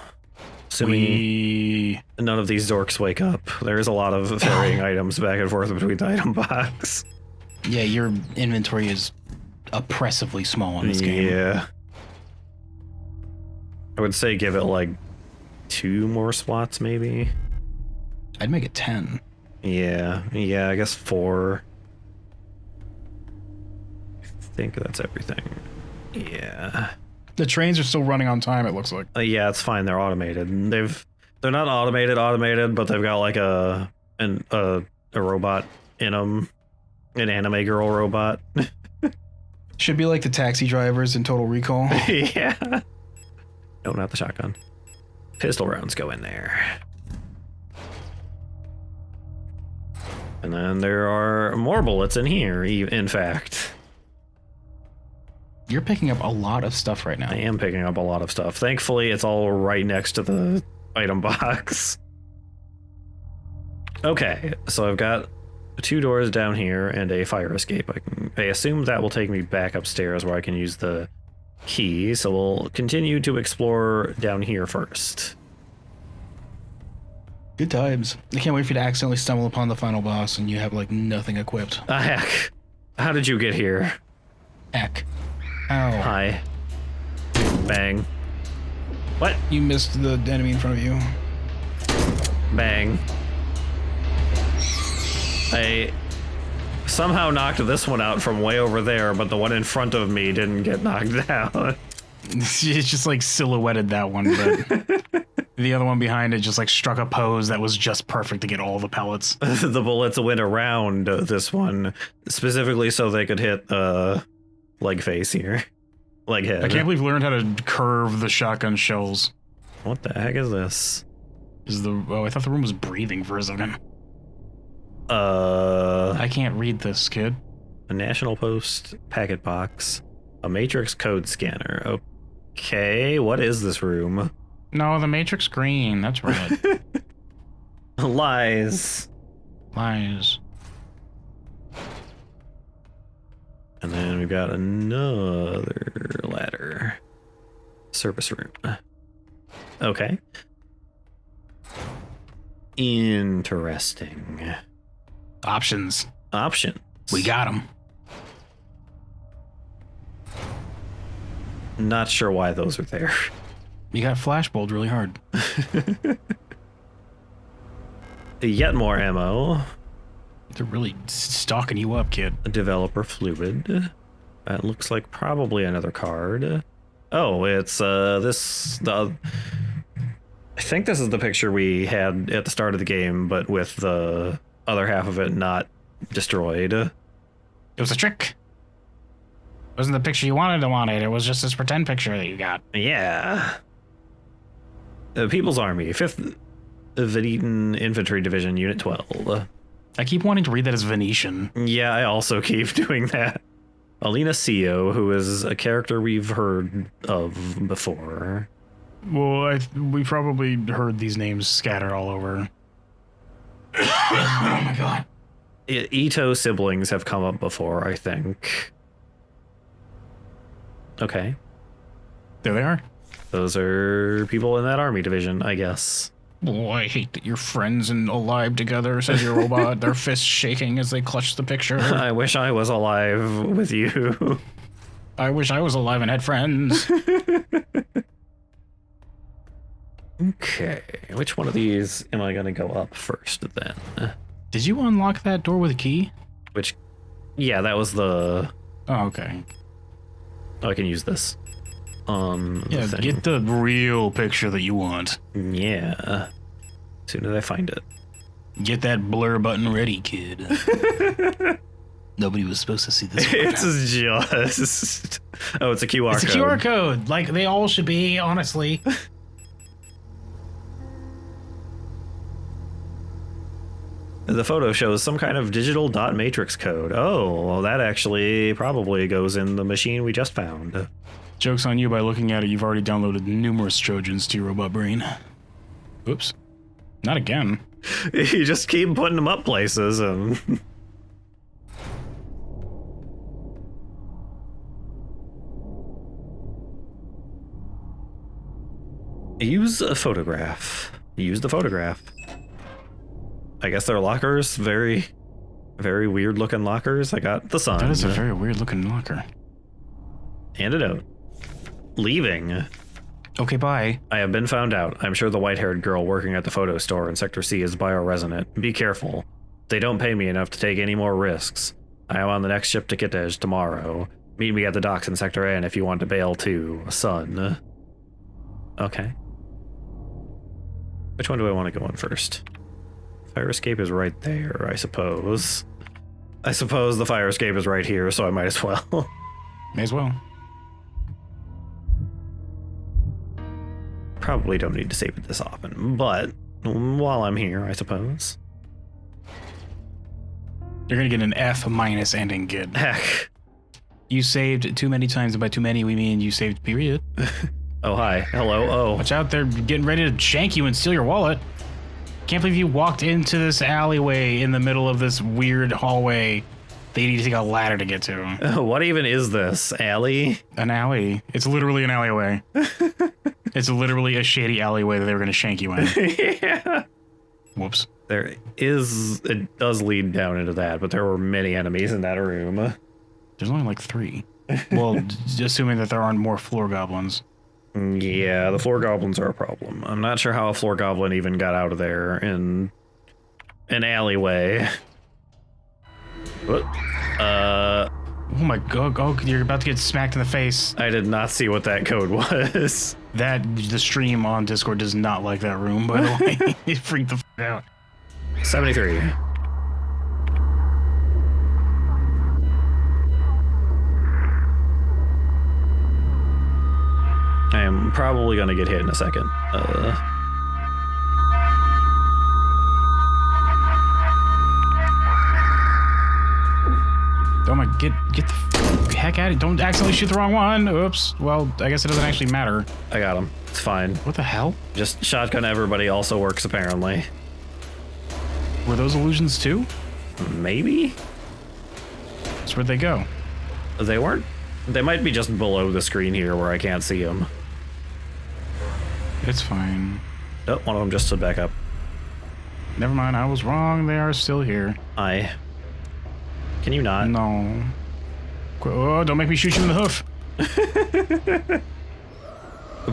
Assuming none of these dorks wake up. There is a lot of varying items back and forth between the item box. Yeah, your inventory is oppressively small in this game. Yeah. I would say give it like 2 more slots, maybe. I'd make it 10. Yeah, I guess 4. I think that's everything. Yeah. The trains are still running on time, it looks like. Yeah, it's fine. They're automated. They're not automated, but they've got like a robot in them, an anime girl robot. Should be like the taxi drivers in Total Recall. Yeah. No, not the shotgun. Pistol rounds go in there. And then there are more bullets in here, in fact. You're picking up a lot of stuff right now. I am picking up a lot of stuff. Thankfully, it's all right next to the item box. Okay, so I've got 2 doors down here and a fire escape. I assume that will take me back upstairs where I can use the key, so we'll continue to explore down here first. Good times. I can't wait for you to accidentally stumble upon the final boss and you have like nothing equipped. Heck. How did you get here? Heck. Ow. Hi. Bang. What? You missed the enemy in front of you. Bang. I somehow knocked this one out from way over there, but the one in front of me didn't get knocked down. It's just like silhouetted that one, but the other one behind it just like struck a pose that was just perfect to get all the pellets. The bullets went around this one, specifically so they could hit leg face here. Leg head. I can't believe we learned how to curve the shotgun shells. What the heck is this? Oh, I thought the room was breathing for a second. I can't read this, kid. A National Post packet box. A Matrix code scanner. Okay, what is this room? No, the Matrix green. That's red. Lies. Lies. And then we've got another ladder. Service room. Okay. Interesting. Options. Options. We got them. Not sure why those are there. You got flashbulbed really hard. Yet more ammo. They're really stalking you up, kid. A developer fluid. That looks like probably another card. Oh, it's this. I think this is the picture we had at the start of the game, but with the other half of it not destroyed. It was a trick. It wasn't the picture you wanted. It was just this pretend picture that you got. Yeah. The People's Army, 5th Venetian Infantry Division, Unit 12. I keep wanting to read that as Venetian. Yeah, I also keep doing that. Alina Sio, who is a character we've heard of before. Well, we probably heard these names scattered all over. Oh my god. Ito siblings have come up before, I think. Okay. There they are. Those are people in that army division, I guess. Oh, I hate that you're friends and alive together, says your robot, their fists shaking as they clutch the picture. I wish I was alive with you. I wish I was alive and had friends. Okay, which one of these am I going to go up first then? Did you unlock that door with a key? Which, yeah, that was the... Oh, okay. Oh, I can use this. Yeah, get the real picture that you want. Yeah. As soon as I find it. Get that blur button ready, kid. Nobody was supposed to see this. It's just... Oh, it's a QR code. It's a QR code. Like, they all should be, honestly. The photo shows some kind of digital dot matrix code. Oh, well, that actually probably goes in the machine we just found. Joke's on you. By looking at it, you've already downloaded numerous Trojans to your robot brain. Oops. Not again. You just keep putting them up places and... Use a photograph. Use the photograph. I guess they're lockers. Very, very weird looking lockers. I got the sun. That is a very weird looking locker. Antidote. Leaving. Okay, bye. I have been found out. I'm sure the white-haired girl working at the photo store in Sector C is bioresonant. Be careful. They don't pay me enough to take any more risks. I am on the next ship to Kitej tomorrow. Meet me at the docks in Sector N if you want to bail too, son. Okay. Which one do I want to go on first? Fire escape is right there, I suppose. I suppose the fire escape is right here, so I might as well. May as well. Probably don't need to save it this often, but while I'm here, I suppose. You're gonna get an F- ending, kid. Heck. You saved too many times, and by too many we mean you saved period. Oh, hi. Hello. Oh. Watch out, they're getting ready to shank you and steal your wallet. Can't believe you walked into this alleyway in the middle of this weird hallway that you need to take a ladder to get to. What even is this? Alley? An alley. It's literally an alleyway. It's literally a shady alleyway that they were going to shank you in. Yeah. Whoops. It does lead down into that, but there were many enemies in that room. There's only like 3. Well, assuming that there aren't more floor goblins. Yeah, the floor goblins are a problem. I'm not sure how a floor goblin even got out of there in an alleyway. What? Oh my god, oh, you're about to get smacked in the face. I did not see what that code was. The stream on Discord does not like that room, by the way. It freaked the f out. 73. I'm probably gonna get hit in a second. Oh my, get the heck out of it. Don't accidentally shoot the wrong one. Oops. Well, I guess it doesn't actually matter. I got him. It's fine. What the hell? Just shotgun everybody also works, apparently. Were those illusions too? Maybe? That's where'd they go? They weren't. They might be just below the screen here where I can't see them. It's fine. Oh, one of them just stood back up. Never mind, I was wrong. They are still here. Can you not? No. Oh, don't make me shoot you in the hoof.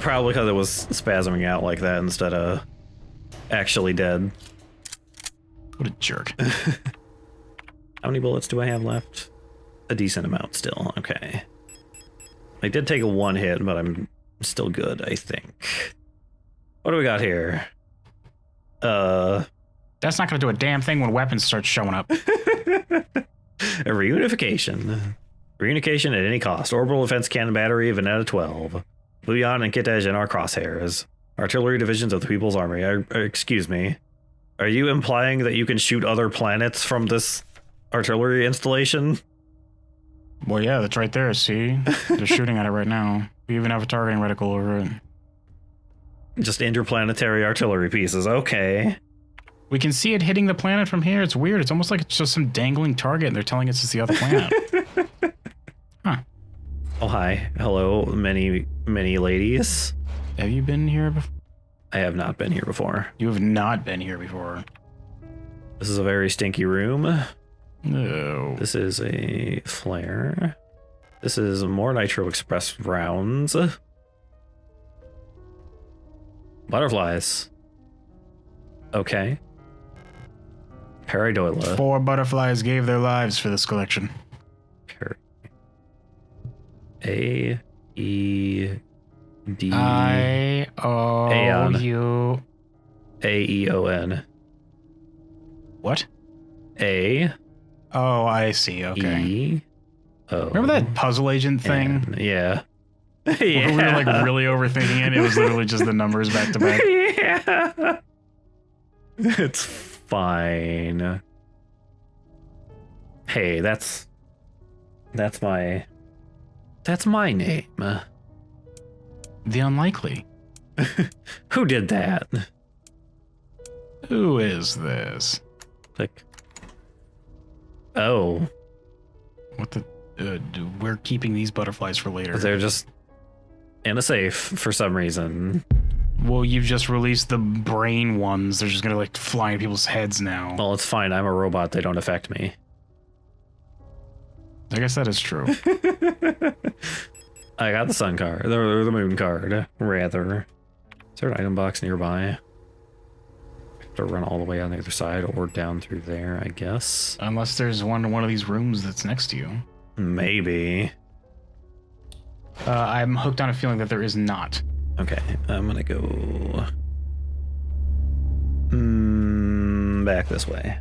Probably because it was spasming out like that instead of actually dead. What a jerk. How many bullets do I have left? A decent amount still. Okay. I did take a one hit, but I'm still good, I think. What do we got here? That's not gonna do a damn thing when weapons start showing up. A reunification. Reunification at any cost. Orbital defense cannon battery, Veneta 12. Bouillon and Kitej in our crosshairs. Artillery divisions of the People's Army. Excuse me. Are you implying that you can shoot other planets from this artillery installation? Well, yeah, that's right there. See? They're shooting at it right now. We even have a targeting reticle over it. Just interplanetary artillery pieces. Okay. We can see it hitting the planet from here. It's weird. It's almost like it's just some dangling target and they're telling us it's the other planet. Huh. Oh, hi. Hello, many ladies. Have you been here before? I have not been here before. You have not been here before. This is a very stinky room. No. This is a flare. This is more Nitro Express rounds. Butterflies. Okay. Paradoila. 4 butterflies gave their lives for this collection. A E D I O U A E O N. What? A. Oh, I see. Okay. E. O. Remember that puzzle agent thing? N. Yeah. Yeah. We were like really overthinking it. It was literally just the numbers back to back. Yeah. It's fine. Hey, that's my name. The unlikely. Who did that? Who is this? Like, oh, What the? We're keeping these butterflies for later. they're just in a safe for some reason. Well, you've just released the brain ones. They're just gonna like fly in people's heads now. Well, it's fine. I'm a robot. They don't affect me. I guess that is true. I got the sun card, or the moon card, rather. Is there an item box nearby? Have to run all the way on the other side or down through there, I guess. Unless there's one of these rooms that's next to you. Maybe. I'm hooked on a feeling that there is not. Okay, I'm gonna go back this way.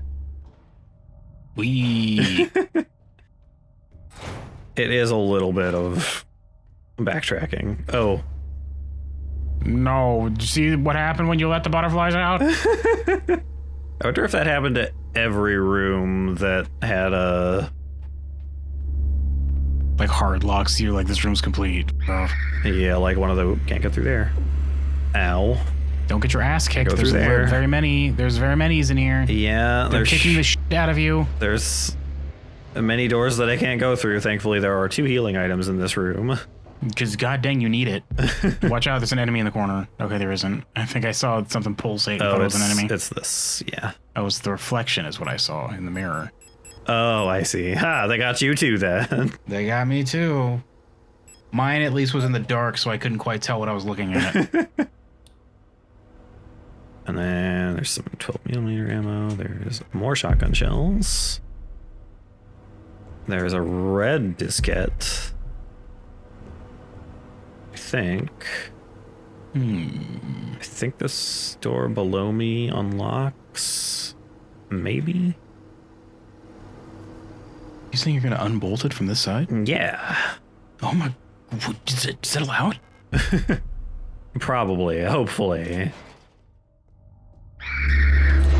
Wee. It is a little bit of backtracking. Oh. No, did you see what happened when you let the butterflies out? I wonder if that happened to every room that had a... Like hard locks you, like this room's complete. Oh. Yeah, like one of the... Can't get through there. Ow. Don't get your ass kicked. Go through There's there. very many. There's very many's in here. Yeah, They're kicking the shit out of you. There's many doors that I can't go through. Thankfully, there are 2 healing items in this room. Because god dang, you need it. Watch out, there's an enemy in the corner. Okay, there isn't. I think I saw something pulsate. I thought it was an enemy. It's this, yeah. Oh, it's the reflection is what I saw in the mirror. Oh, I see. Ha, they got you too then. They got me too. Mine at least was in the dark, so I couldn't quite tell what I was looking at. And then there's some 12mm ammo. There's more shotgun shells. There's a red diskette. I think. I think this door below me unlocks. Maybe? You think you're gonna unbolt it from this side? Yeah. Oh my, is that allowed? Probably, hopefully.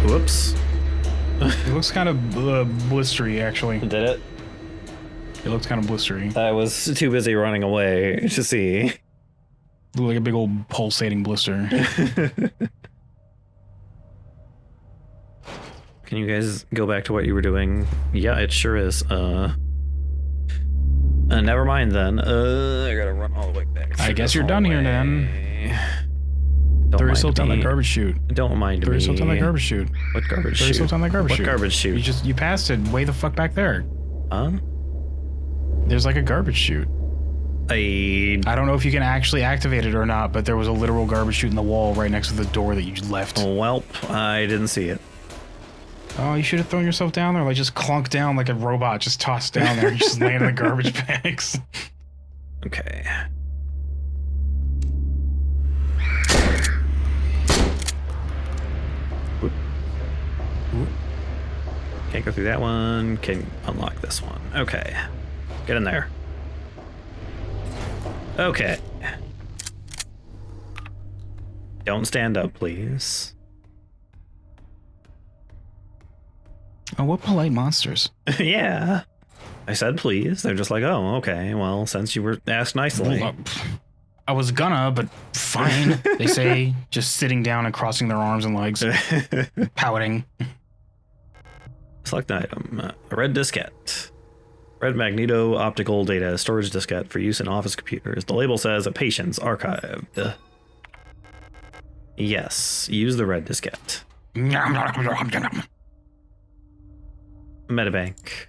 Whoops. It looks kind of blistery, actually. Did it? It looks kind of blistery. I was too busy running away to see. Look like a big old pulsating blister. Can you guys go back to what you were doing? Yeah, it sure is. Never mind then. I gotta run all the way back. I guess you're done here then. Throw yourself down that garbage chute. Don't mind me. Throw yourself down that garbage chute. What garbage chute? Throw yourself down that garbage chute. What garbage chute? You passed it. Way the fuck back there. Huh? There's like a garbage chute. I don't know if you can actually activate it or not, but there was a literal garbage chute in the wall right next to the door that you left. Welp, I didn't see it. Oh, you should have thrown yourself down there, like just clunk down like a robot, just tossed down there, and just land in the garbage bags. Okay. Can't go through that one. Can unlock this one. Okay. Get in there. Okay. Don't stand up, please. Oh, what polite monsters. Yeah. I said please. They're just like, oh, okay. Well, since you were asked nicely. Well, I was gonna, but fine. They say, just sitting down and crossing their arms and legs, pouting. Select an item. A red diskette. Red magneto optical data storage diskette for use in office computers. The label says patients archived. Yes, use the red diskette. Metabank.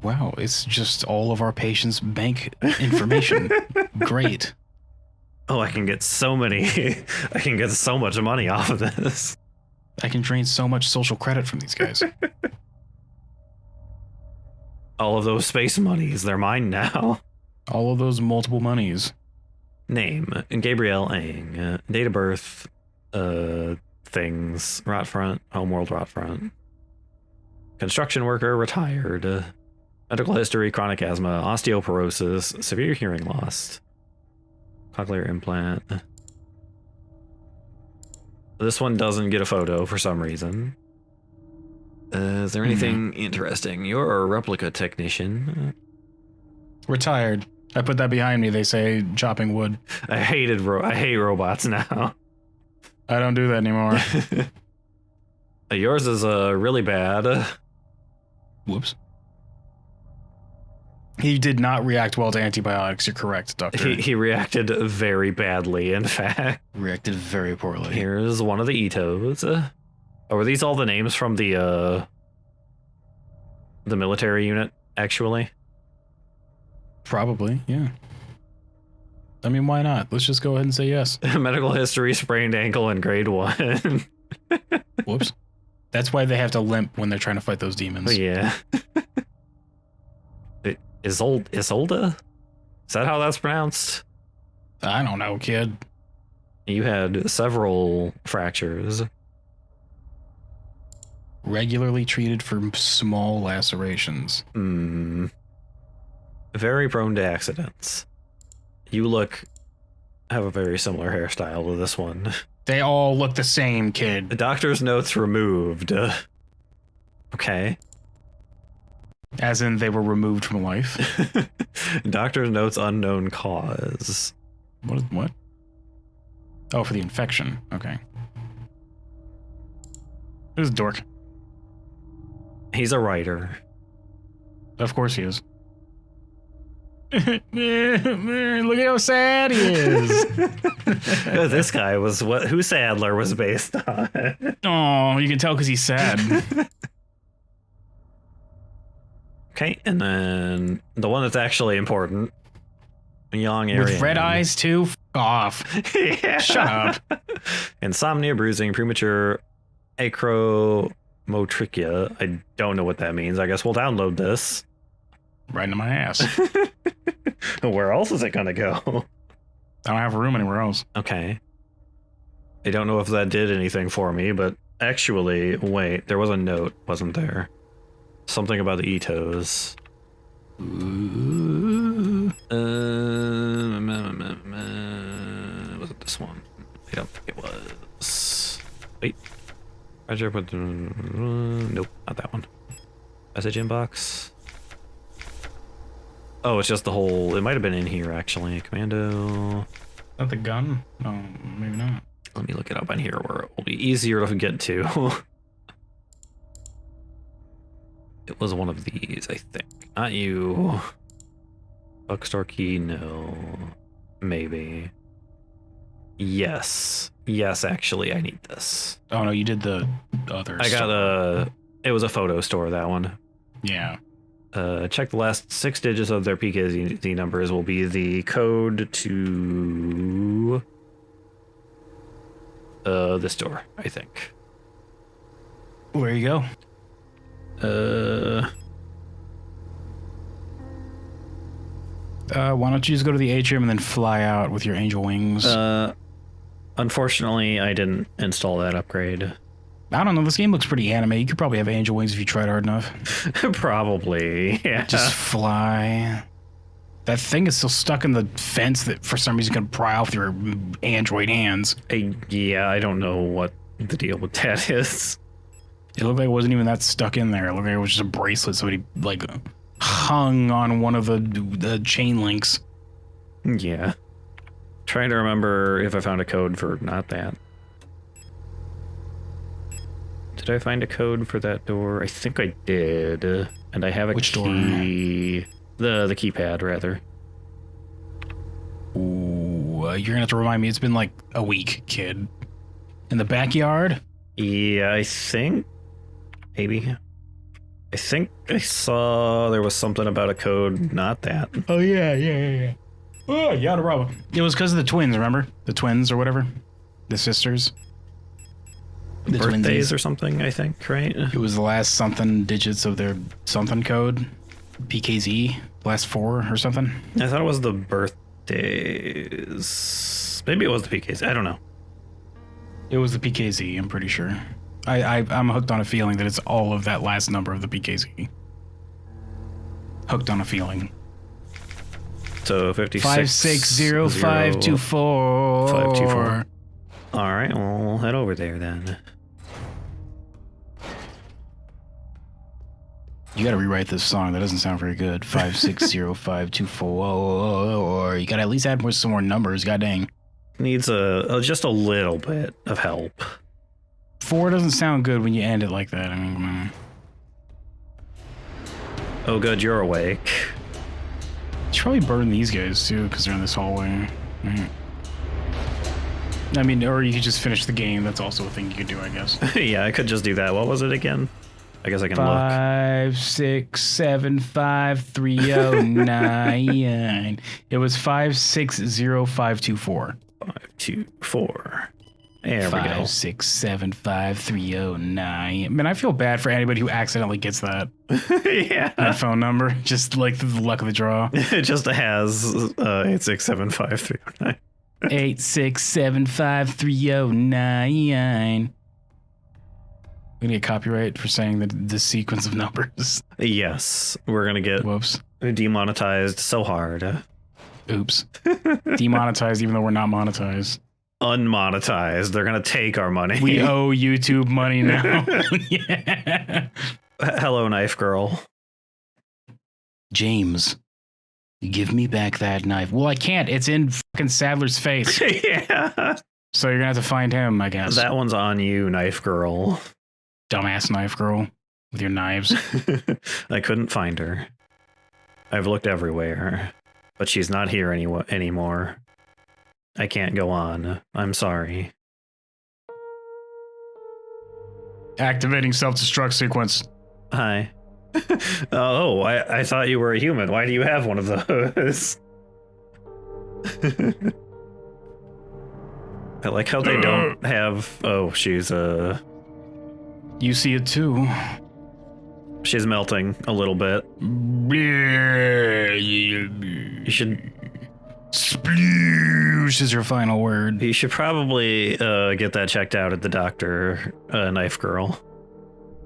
Wow, it's just all of our patients' bank information. Great. Oh, I can get so many. I can get so much money off of this. I can drain so much social credit from these guys. All of those space monies, they're mine now. All of those multiple monies. Name, Gabrielle Ang. Date of birth, things, Rotfront, Homeworld Rotfront. Construction worker, retired. Medical history, chronic asthma, osteoporosis, severe hearing loss. Cochlear implant. This one doesn't get a photo for some reason. Is there anything interesting? You're a replica technician. Retired. I put that behind me. They say chopping wood. I hate robots now. I don't do that anymore. Yours is really bad. Whoops. He did not react well to antibiotics. You're correct, Doctor. He reacted very badly, in fact. Reacted very poorly. Here's one of the Itos. Oh, were these all the names from the military unit, actually? Probably, yeah. I mean, why not? Let's just go ahead and say yes. Medical history, sprained ankle, and grade 1. Whoops. That's why they have to limp when they're trying to fight those demons. Yeah. Isolda? Is that how that's pronounced? I don't know, kid. You had several fractures. Regularly treated for small lacerations. Very prone to accidents. You have a very similar hairstyle to this one. They all look the same, kid. The doctor's notes removed. Okay. As in, they were removed from life. Doctor's notes unknown cause. What? Oh, for the infection. Okay. Who's a dork? He's a writer. Of course he is. Look at how sad he is. This guy was who Sadler was based on. Oh, you can tell because he's sad. Okay, and then the one that's actually important. Young Arian. With red eyes too? F off. Yeah. Shut up. Insomnia, bruising, premature acromotrichia. I don't know what that means. I guess we'll download this. Right into my ass. Where else is it gonna go? I don't have room anywhere else. Okay. I don't know if that did anything for me, but actually, wait, there was a note, wasn't there? Something about the Itos. this one? I don't think it was. Wait. Roger, but nope, not that one. Message inbox. Oh, it's just the whole. It might have been in here actually. Commando. Is that the gun? No, maybe not. Let me look it up on here where it will be easier to get to. It was one of these, I think. Not you. Bookstore key, no. Maybe. Yes. Yes, actually, I need this. Oh no, you did the other. I got it was a photo store, that one. Yeah. Check the last 6 digits of their PKZ numbers will be the code to this door, I think. Where you go? Why don't you just go to the atrium and then fly out with your angel wings? Unfortunately, I didn't install that upgrade. I don't know. This game looks pretty anime. You could probably have angel wings if you tried hard enough. Probably, yeah. Just fly. That thing is still stuck in the fence that for some reason can pry off your android hands. Yeah, I don't know what the deal with that is. It looked like it wasn't even that stuck in there. It looked like it was just a bracelet. Somebody like hung on one of the chain links. Yeah. Trying to remember if I found a code for not that. Did I find a code for that door? I think I did. And I have a Which key. door? The keypad, rather. Ooh, you're gonna have to remind me. It's been like a week, kid. In the backyard? Yeah, I think. Maybe. I think I saw there was something about a code, not that. Oh, yeah. Oh, yada rubber. It was because of the twins, remember? The twins or whatever? The sisters? The Birthdays twinsies. or something, I think, right? It was the last something digits of their something code. PKZ, last 4 or something. I thought it was the birthdays. Maybe it was the PKs. I don't know. It was the PKZ, I'm pretty sure. I'm hooked on a feeling that it's all of that last number of the PKZ. Hooked on a feeling. So 56. 560-524. 524. All right, well, we'll head over there then. You gotta rewrite this song. That doesn't sound very good. 560-524. You gotta at least add some more numbers. God dang. Needs just a little bit of help. 4 doesn't sound good when you end it like that. I mean, come on. Oh, good, you're awake. You should probably burn these guys too, because they're in this hallway. Right. I mean, or you could just finish the game. That's also a thing you could do, I guess. Yeah, I could just do that. What was it again? I guess I can 5, 6, 7, 5, 3, 0, 9. It was 560524. 524. There we go. 5, 6, 7, 5, 3, 0, 9. Man, I feel bad for anybody who accidentally gets that. Yeah. That phone number. Just like the luck of the draw. It just has 8675309. 8675309. We need a copyright for saying the sequence of numbers. Yes, we're gonna get Whoops. demonetized so hard. Oops. Demonetized even though we're not monetized. Unmonetized. They're gonna take our money. We owe YouTube money now. Yeah. Hello, Knife Girl. James, give me back that knife. Well, I can't. It's in fucking Sadler's face. Yeah. So you're gonna have to find him, I guess. That one's on you, Knife Girl. Dumbass knife girl with your knives. I couldn't find her. I've looked everywhere, but she's not here anymore. I can't go on. I'm sorry. Activating self-destruct sequence. Hi. Oh, I thought you were a human. Why do you have one of those? I like how they don't have... Oh, she's You see it too. she's melting a little bit. You should... Sploosh is your final word. You should probably get that checked out at the doctor, Knife Girl.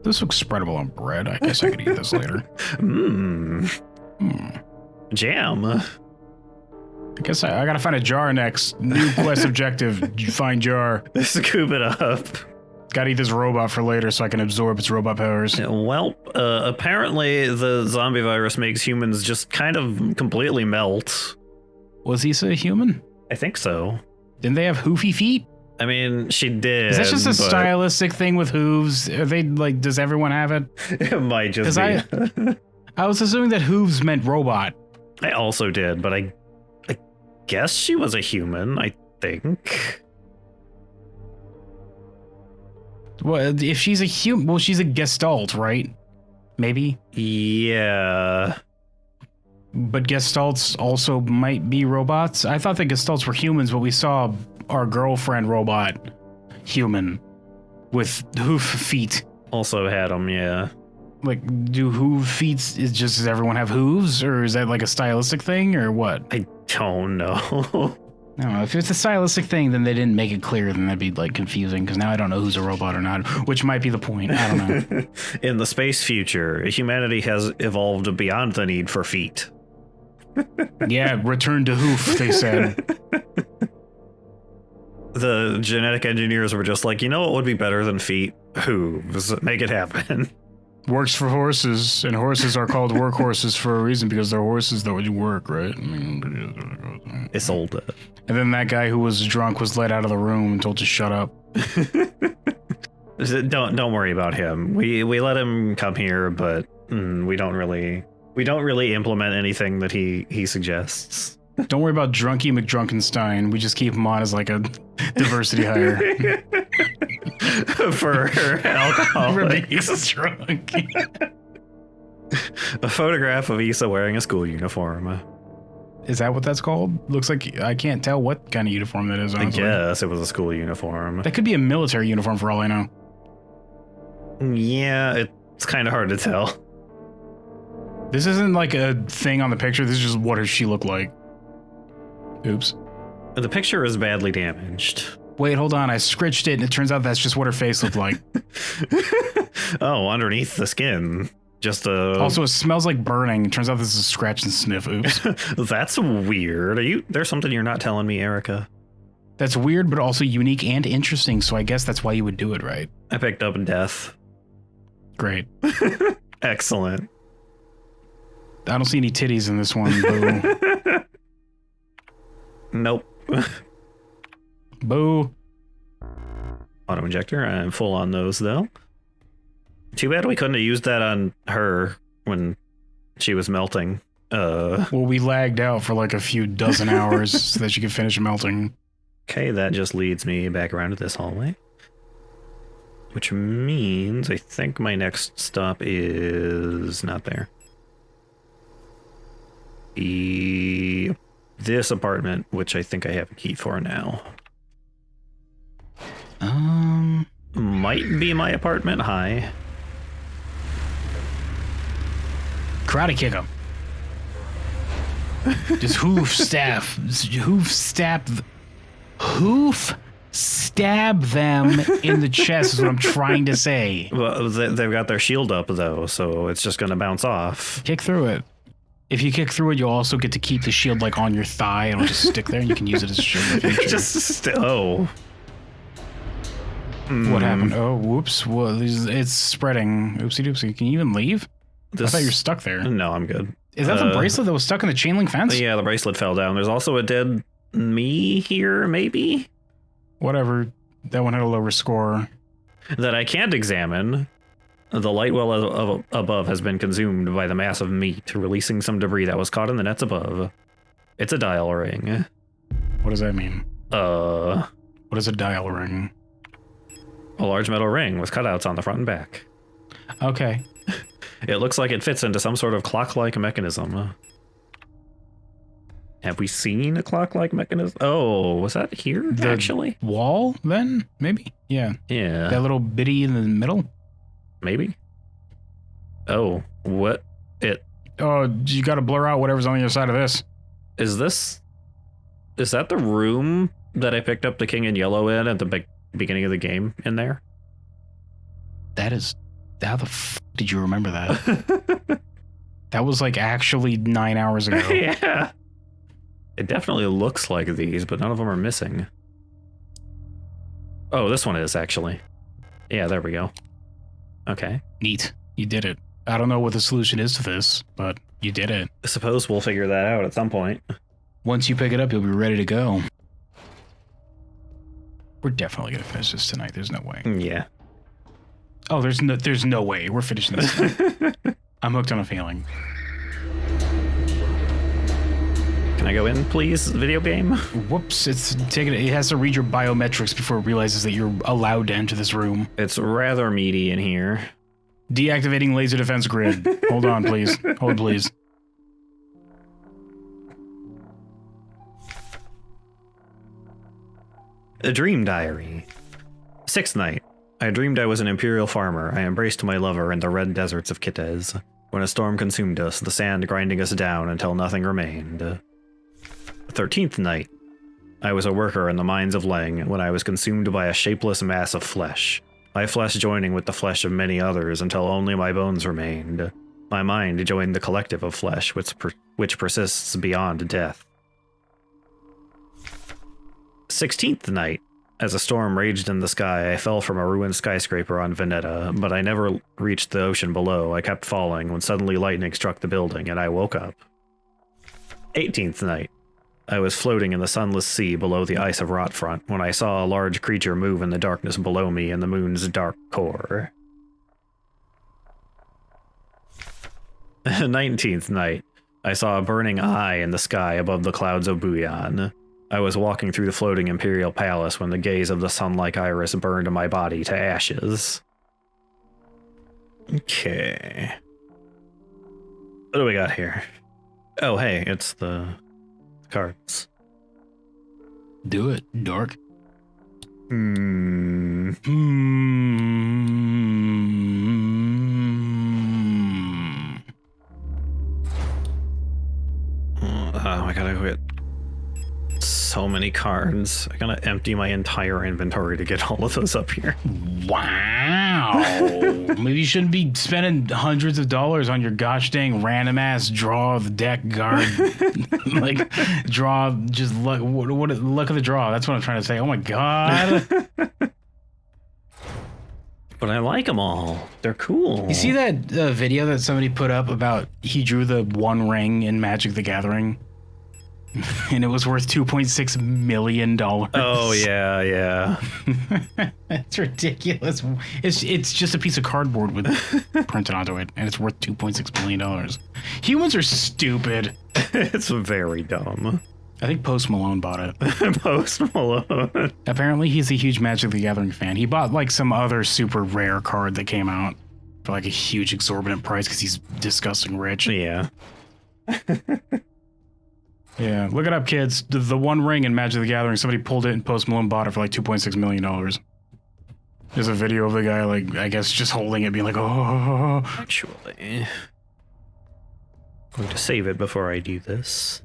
This looks spreadable on bread. I guess I could eat this later. Mmm. Jam. I guess I gotta find a jar next. New quest objective, find jar. Scoop it up. Gotta eat this robot for later so I can absorb its robot powers. Well, apparently the zombie virus makes humans just kind of completely melt. Was Issa a human? I think so. Didn't they have hoofy feet? I mean, she did. Is that just a stylistic thing with hooves? Are they like, does everyone have it? It might just be. I was assuming that hooves meant robot. I also did, but I guess she was a human, I think. Well, if she's a human, well, she's a gestalt, right? Maybe? Yeah. But gestalts also might be robots. I thought that gestalts were humans, but we saw our girlfriend robot human with hoof feet. Also had them, yeah. Like, do hoof feet, does everyone have hooves? Or is that like a stylistic thing or what? I don't know. I don't know. If it's a stylistic thing, then they didn't make it clear, then that'd be like confusing because now I don't know who's a robot or not, which might be the point. I don't know. In the space future, humanity has evolved beyond the need for feet. Yeah, return to hoof, they said. The genetic engineers were just like, you know what would be better than feet? Hooves. Make it happen. Works for horses, and horses are called workhorses for a reason because they're horses that would work, right? I mean, It's old. And then that guy who was drunk was let out of the room and told to shut up. Don't worry about him. We let him come here, but we don't really implement anything that he suggests. Don't worry about Drunky McDrunkenstein. We just keep him on as like a diversity hire. For alcoholics. He's drunk. A photograph of Issa wearing a school uniform. Is that what that's called? Looks like I can't tell what kind of uniform that is, honestly. I guess it was a school uniform. That could be a military uniform for all I know. Yeah, it's kind of hard to tell. This isn't like a thing on the picture. This is just what does she look like. Oops. The picture is badly damaged. Wait, hold on. I scritched it, and it turns out that's just what her face looked like. Oh, underneath the skin. Just a... Also, it smells like burning. It turns out this is a scratch and sniff. Oops. That's weird. There's something you're not telling me, Erica. That's weird, but also unique and interesting, so I guess that's why you would do it, right? I picked up death. Great. Excellent. I don't see any titties in this one, boo. Nope. Boo. Auto injector. I'm full on those, though. Too bad we couldn't have used that on her when she was melting. Well, we lagged out for like a few dozen hours so that she could finish melting. Okay, that just leads me back around to this hallway. Which means I think my next stop is not there. This apartment, which I think I have a key for now. Might be my apartment. Hi. Karate kick him. Just hoof stab them in the chest is what I'm trying to say. Well, they've got their shield up though, so it's just gonna bounce off. Kick through it. If you kick through it, you'll also get to keep the shield like on your thigh. It'll just stick there, and you can use it as a shield in the future. What happened? Oh, whoops! Well, it's spreading. Oopsie doopsie. Can you even leave? I thought you were stuck there. No, I'm good. Is that the bracelet that was stuck in the chain link fence? Yeah, the bracelet fell down. There's also a dead me here, maybe? Whatever. That one had a lower score. That I can't examine. The light well above has been consumed by the mass of meat, releasing some debris that was caught in the nets above. It's a dial ring. What does that mean? What is a dial ring? A large metal ring with cutouts on the front and back. Okay. It looks like it fits into some sort of clock-like mechanism. Have we seen a clock-like mechanism? Oh, was that here, actually? Wall, then? Maybe? Yeah. Yeah. That little bitty in the middle? Maybe. Oh, what? Oh, you gotta blur out whatever's on the other side of this. Is that the room that I picked up the King in Yellow in at the beginning of the game in there? That is... How the f did you remember that? That was like actually 9 hours ago. Yeah. It definitely looks like these, but none of them are missing. Oh, this one is, actually. Yeah, there we go. Okay. Neat. You did it. I don't know what the solution is to this, but you did it. I suppose we'll figure that out at some point. Once you pick it up, you'll be ready to go. We're definitely gonna finish this tonight. There's no way. Yeah. Oh, there's no way. We're finishing this tonight. I'm hooked on a feeling. Can I go in, please, video game? Whoops, it's taking it has to read your biometrics before it realizes that you're allowed to enter this room. It's rather meaty in here. Deactivating laser defense grid. Hold on, please. Hold, please. A dream diary. 6th night. I dreamed I was an imperial farmer. I embraced my lover in the red deserts of Kitez. When a storm consumed us, the sand grinding us down until nothing remained. 13th night. I was a worker in the mines of Leng when I was consumed by a shapeless mass of flesh. My flesh joining with the flesh of many others until only my bones remained. My mind joined the collective of flesh which persists beyond death. 16th night. As a storm raged in the sky, I fell from a ruined skyscraper on Veneta, but I never reached the ocean below. I kept falling when suddenly lightning struck the building and I woke up. 18th night. I was floating in the sunless sea below the ice of Rotfront when I saw a large creature move in the darkness below me in the moon's dark core. 19th night. I saw a burning eye in the sky above the clouds of Buyan. I was walking through the floating Imperial Palace when the gaze of the sun-like iris burned my body to ashes. Okay. What do we got here? Oh, hey, it's the cards. Do it, dork. I gotta quit. So many cards. I gotta empty my entire inventory to get all of those up here. Wow. Maybe you shouldn't be spending hundreds of dollars on your gosh dang random ass draw of the deck guard. Like draw, just look. What look at the draw. That's what I'm trying to say. Oh my god. But I like them all. They're cool. You see that video that somebody put up about he drew the One Ring in Magic the Gathering? And it was worth $2.6 million. Oh, yeah, yeah. That's ridiculous. It's just a piece of cardboard with printed onto it, and it's worth $2.6 million. Humans are stupid. It's very dumb. I think Post Malone bought it. Post Malone. Apparently, he's a huge Magic the Gathering fan. He bought like some other super rare card that came out for like a huge exorbitant price because he's disgusting rich. Yeah. Yeah, look it up, kids. The One Ring in Magic the Gathering, somebody pulled it and Post Malone bought it for like $2.6 million. There's a video of the guy, like, I guess just holding it, being like, oh. Actually, I'm going to save it before I do this.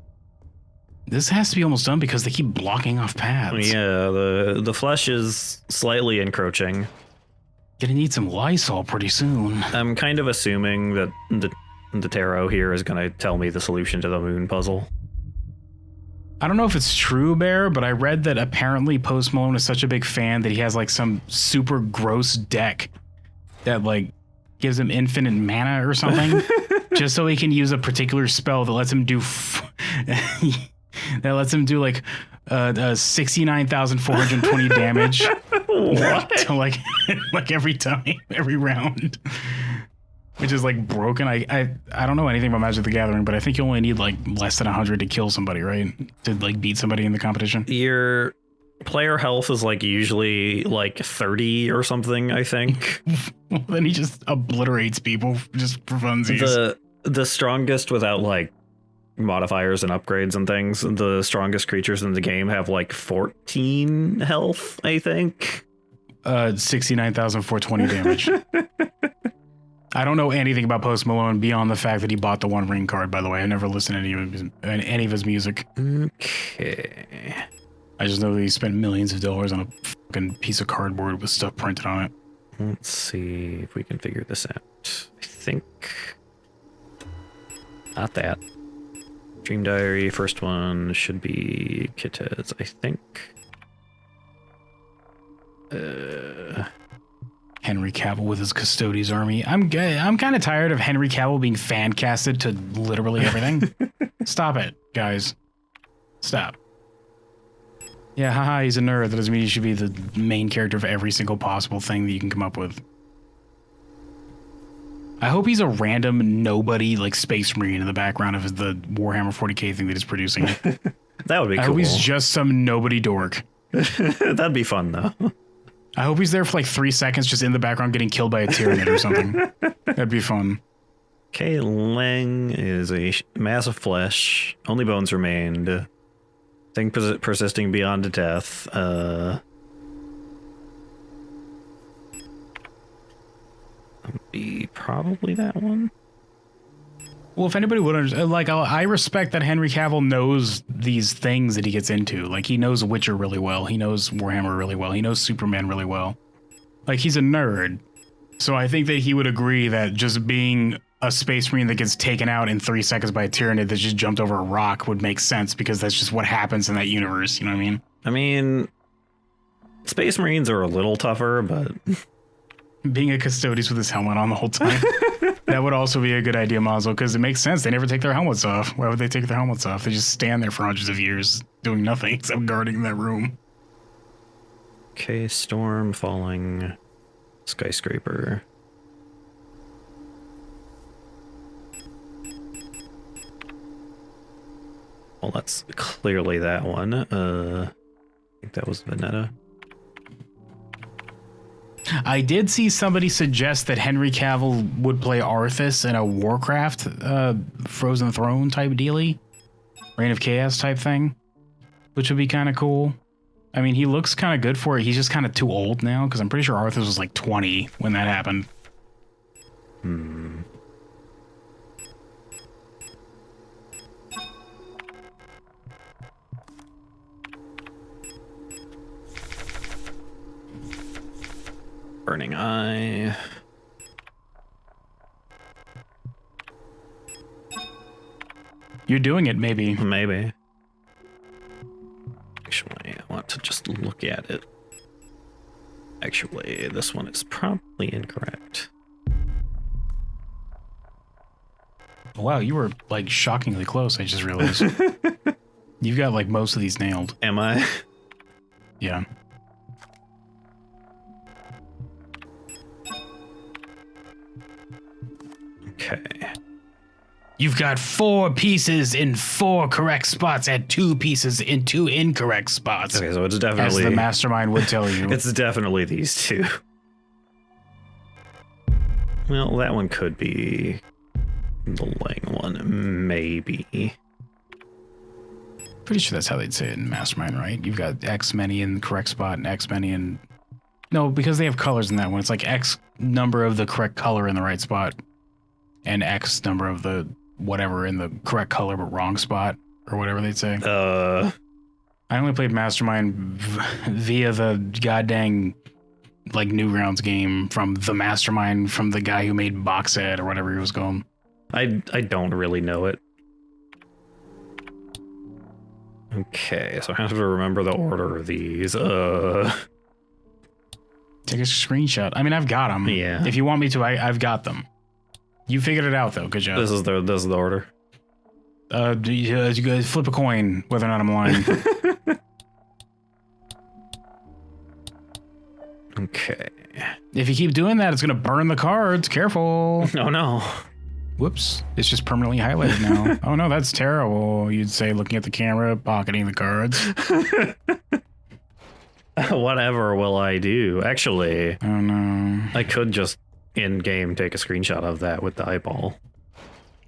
This has to be almost done because they keep blocking off paths. Yeah, the flesh is slightly encroaching. Gonna need some Lysol pretty soon. I'm kind of assuming that the tarot here is going to tell me the solution to the moon puzzle. I don't know if it's true, Bear, but I read that apparently Post Malone is such a big fan that he has like some super gross deck that like gives him infinite mana or something, just so he can use a particular spell that lets him do like 69,420 damage. What? To like every time, every round. Which is like broken. I don't know anything about Magic the Gathering, but I think you only need like less than 100 to kill somebody, right? To like beat somebody in the competition. Your player health is like usually like 30 or something, I think. Then he just obliterates people just for funsies. The strongest without like modifiers and upgrades and things, the strongest creatures in the game have like 14 health, I think. 69,420 damage. I don't know anything about Post Malone beyond the fact that he bought the One Ring card, by the way. I never listened to any of his music. Okay. I just know that he spent millions of dollars on a fucking piece of cardboard with stuff printed on it. Let's see if we can figure this out. I think... Not that. Dream Diary, first one should be Kitez, I think. Henry Cavill with his Custodes army. I'm kind of tired of Henry Cavill being fan casted to literally everything. Stop it, guys. Stop. Yeah, haha, he's a nerd. That doesn't mean he should be the main character of every single possible thing that you can come up with. I hope he's a random nobody like Space Marine in the background of the Warhammer 40k thing that he's producing. That would be cool. I hope he's just some nobody dork. That'd be fun, though. I hope he's there for like 3 seconds just in the background getting killed by a Tyranid or something. That'd be fun. Okay, Leng is a mass of flesh. Only bones remained. Thing persisting beyond death. Be probably that one. Well, if anybody would understand, like, I respect that Henry Cavill knows these things that he gets into. Like, he knows Witcher really well. He knows Warhammer really well. He knows Superman really well. Like, he's a nerd. So I think that he would agree that just being a Space Marine that gets taken out in 3 seconds by a Tyranid that just jumped over a rock would make sense because that's just what happens in that universe. You know what I mean? I mean, Space Marines are a little tougher, but... Being a Custodes with his helmet on the whole time. That would also be a good idea, Mazel, because it makes sense. They never take their helmets off. Why would they take their helmets off? They just stand there for hundreds of years doing nothing except guarding that room. Okay, storm, falling, skyscraper. Well, that's clearly that one. I think that was Veneta. I did see somebody suggest that Henry Cavill would play Arthas in a Warcraft Frozen Throne type dealie. Reign of Chaos type thing. Which would be kind of cool. I mean, he looks kind of good for it. He's just kind of too old now, because I'm pretty sure Arthas was like 20 when that happened. Burning Eye. You're doing it, maybe. Maybe. Actually, I want to just look at it. Actually, this one is probably incorrect. Wow, you were like shockingly close, I just realized. You've got like most of these nailed. Am I? Yeah. Okay. You've got 4 pieces in 4 correct spots and 2 pieces in 2 incorrect spots. Okay, so it's As definitely... the mastermind would tell you. It's definitely these two. Well, that one could be the Lang one, maybe. Pretty sure that's how they'd say it in Mastermind, right? You've got X many in the correct spot and X many in... No, because they have colors in that one. It's like X number of the correct color in the right spot and X number of the whatever in the correct color but wrong spot, or whatever they'd say. I only played Mastermind via the goddamn like Newgrounds game from the Mastermind from the guy who made Box Ed or whatever he was going. I don't really know it. Okay, so I have to remember the order of these. Take a screenshot. I mean, I've got them. Yeah. If you want me to, I've got them. You figured it out, though. Good job. This is the order. You guys flip a coin whether or not I'm lying. Okay. If you keep doing that, it's going to burn the cards. Careful. Oh, no. Whoops. It's just permanently highlighted now. Oh, no, that's terrible. You'd say looking at the camera, pocketing the cards. Whatever will I do? Actually, Oh, no. I could just in-game take a screenshot of that with the eyeball.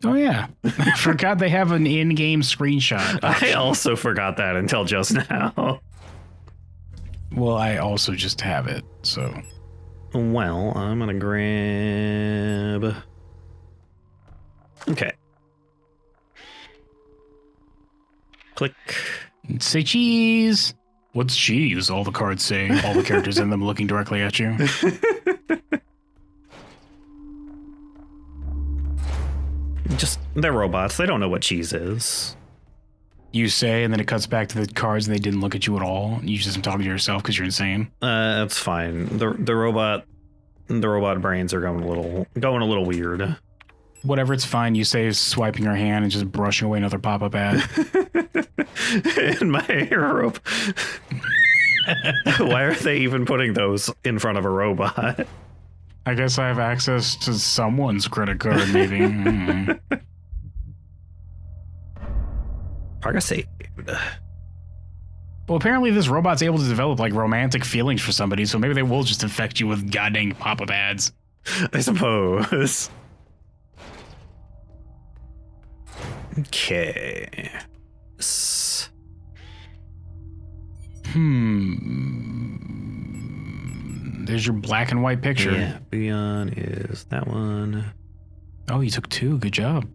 Oh, yeah. I forgot they have an in-game screenshot. I also forgot that until just now. Well, I also just have it, so... Well, I'm gonna grab... Okay. Click. Say cheese! What's cheese? All the cards say. All the characters in them looking directly at you. Just, they're robots. They don't know what cheese is. You say, and then it cuts back to the cards, and they didn't look at you at all. You just talking to yourself because you're insane. That's fine. The robot brains are going a little weird. Whatever, it's fine. You say, swiping your hand and just brushing away another pop-up ad. In my rope. Why are they even putting those in front of a robot? I guess I have access to someone's credit card, maybe. Progress saved. Well, apparently this robot's able to develop, like, romantic feelings for somebody, so maybe they will just infect you with goddamn pop-up ads. I suppose. Okay. There's your black and white picture. Yeah, beyond is that one. Oh, you took 2. Good job.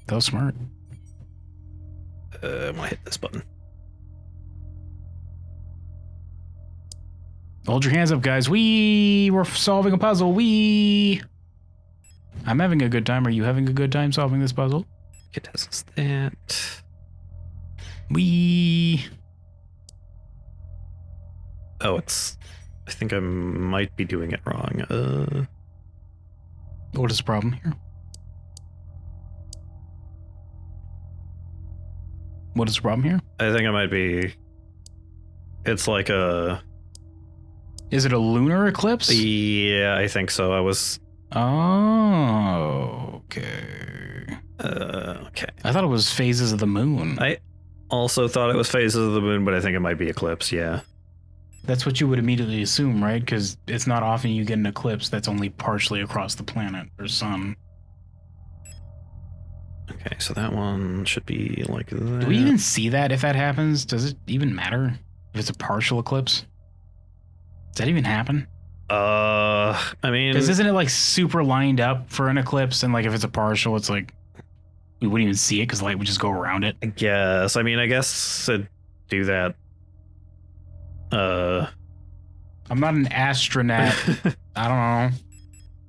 That was smart. I'm gonna hit this button. Hold your hands up, guys. We're solving a puzzle. I'm having a good time. Are you having a good time solving this puzzle? It does that. Oh, I think I might be doing it wrong. What is the problem here? What is the problem here? I think I might be. It's like a. Is it a lunar eclipse? Yeah, I think so. I was. Oh, okay. Okay. I thought it was phases of the moon. I also thought it was phases of the moon, but I think it might be eclipse. Yeah. That's what you would immediately assume, right? Because it's not often you get an eclipse that's only partially across the planet or sun. Okay, so that one should be like that. Do we even see that if that happens? Does it even matter if it's a partial eclipse? Does that even happen? I mean, because isn't it like super lined up for an eclipse, and like if it's a partial, it's like we wouldn't even see it because light would just go around it. I guess. I mean, I guess to do that. I'm not an astronaut. I don't know.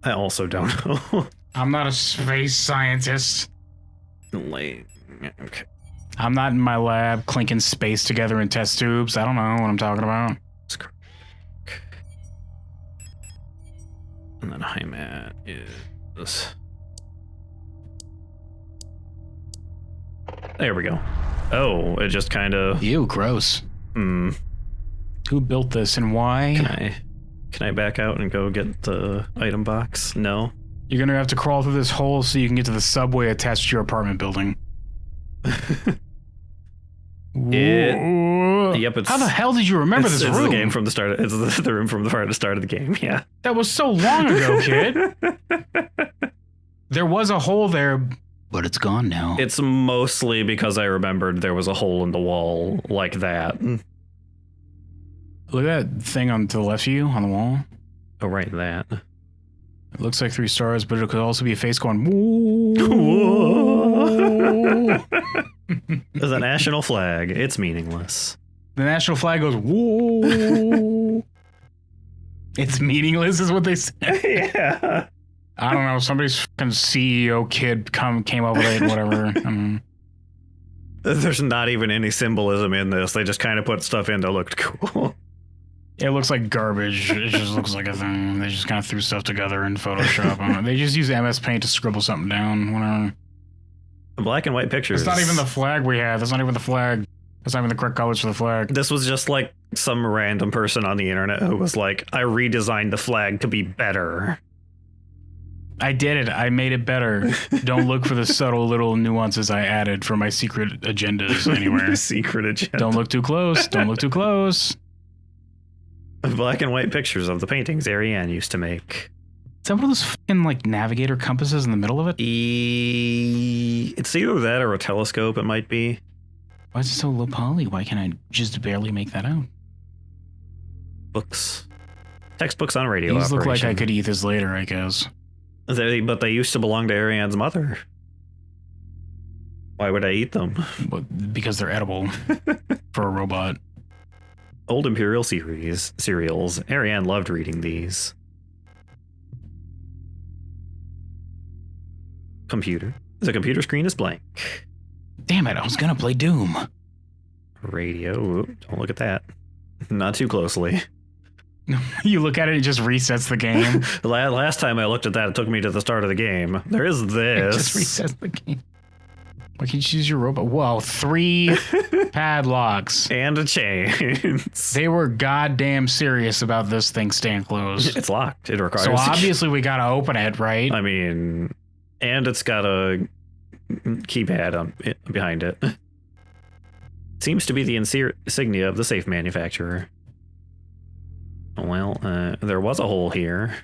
I also don't know. I'm not a space scientist. Like, okay. I'm not in my lab clinking space together in test tubes. I don't know what I'm talking about. And then Heimat is. There we go. Oh, it just kind of. Ew, gross. Hmm. Who built this and why? Can I back out and go get the item box? No. You're gonna have to crawl through this hole so you can get to the subway attached to your apartment building. Yep. It's, how the hell did you remember this room? It's the game from the start. It's the room from the start of the game. Yeah. That was so long ago, kid. There was a hole there, but it's gone now. It's mostly because I remembered there was a hole in the wall like that. Look at that thing on to the left of you on the wall. Oh, right, that. It looks like 3 stars, but it could also be a face going, whoa. Whoa. There's a national flag. It's meaningless. The national flag goes, whoa. It's meaningless is what they say. Yeah. I don't know. Somebody's fucking CEO kid came up with it, whatever. There's not even any symbolism in this. They just kind of put stuff in that looked cool. It looks like garbage. It just looks like a thing. They just kind of threw stuff together in Photoshop. They just use MS Paint to scribble something down. Whatever. Black and white pictures. It's not even the flag we had. That's not even the flag. That's not even the correct colors for the flag. This was just like some random person on the internet who was like, I redesigned the flag to be better. I did it. I made it better. Don't look for the subtle little nuances I added for my secret agendas anywhere. Secret agenda. Don't look too close. Don't look too close. Black and white pictures of the paintings Ariane used to make. Is that one of those fucking like navigator compasses in the middle of it? It's either that or a telescope. It might be. Why is it so low poly? Why can't I just barely make that out? Books. Textbooks on radio These operation. look like I could eat this later, I guess. But they used to belong to Ariane's mother. Why would I eat them? Because they're edible for a robot. Old Imperial cereals. Ariane loved reading these. Computer. The computer screen is blank. Damn it, I was gonna play Doom. Radio. Ooh, don't look at that. Not too closely. You look at it, it just resets the game. Last time I looked at that, it took me to the start of the game. There is this. It just resets the game. Why can't you choose your robot? Whoa, 3 padlocks. And a chains. They were goddamn serious about this thing staying closed. It's locked. It requires... So obviously we gotta open it, right? I mean, and it's got a keypad behind it. Seems to be the insignia of the safe manufacturer. Well, there was a hole here.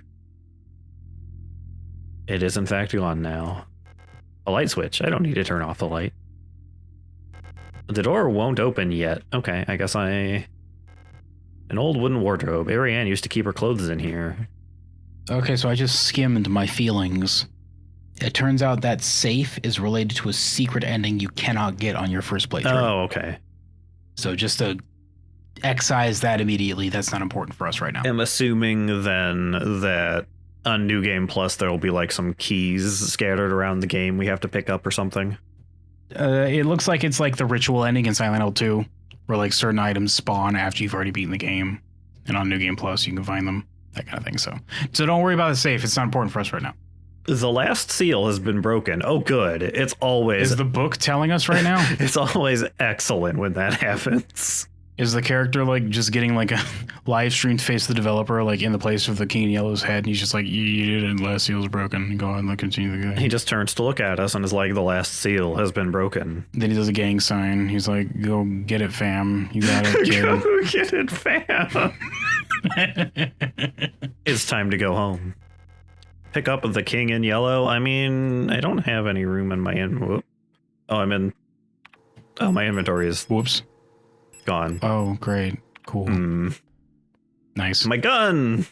It is in fact gone now. A light switch. I don't need to turn off the light. The door won't open yet. Okay, I guess An old wooden wardrobe. Ariane used to keep her clothes in here. Okay, so I just skimmed my feelings. It turns out that safe is related to a secret ending you cannot get on your first playthrough. Oh, okay. So just to excise that immediately, that's not important for us right now. I'm assuming then that on New Game Plus there will be like some keys scattered around the game we have to pick up or something. It looks like it's like the ritual ending in Silent Hill 2, where like certain items spawn after you've already beaten the game, and on New Game Plus you can find them, that kind of thing. So don't worry about the safe. It's not important for us right now. The last seal has been broken. Oh, good. It's always... Is the book telling us right now? It's always excellent when that happens. Is the character like just getting like a live streamed face of the developer like in the place of the King in Yellow's head, and he's just like, you did it, last seal's broken. Go on, continue the game. He just turns to look at us and is like, the last seal has been broken. Then he does a gang sign. He's like, go get it, fam. You got it, kid. Go get it, fam. It's time to go home. Pick up the King in Yellow. I mean, I don't have any room in my my inventory is Whoops. Gone. Oh, great. Cool. Nice. My gun.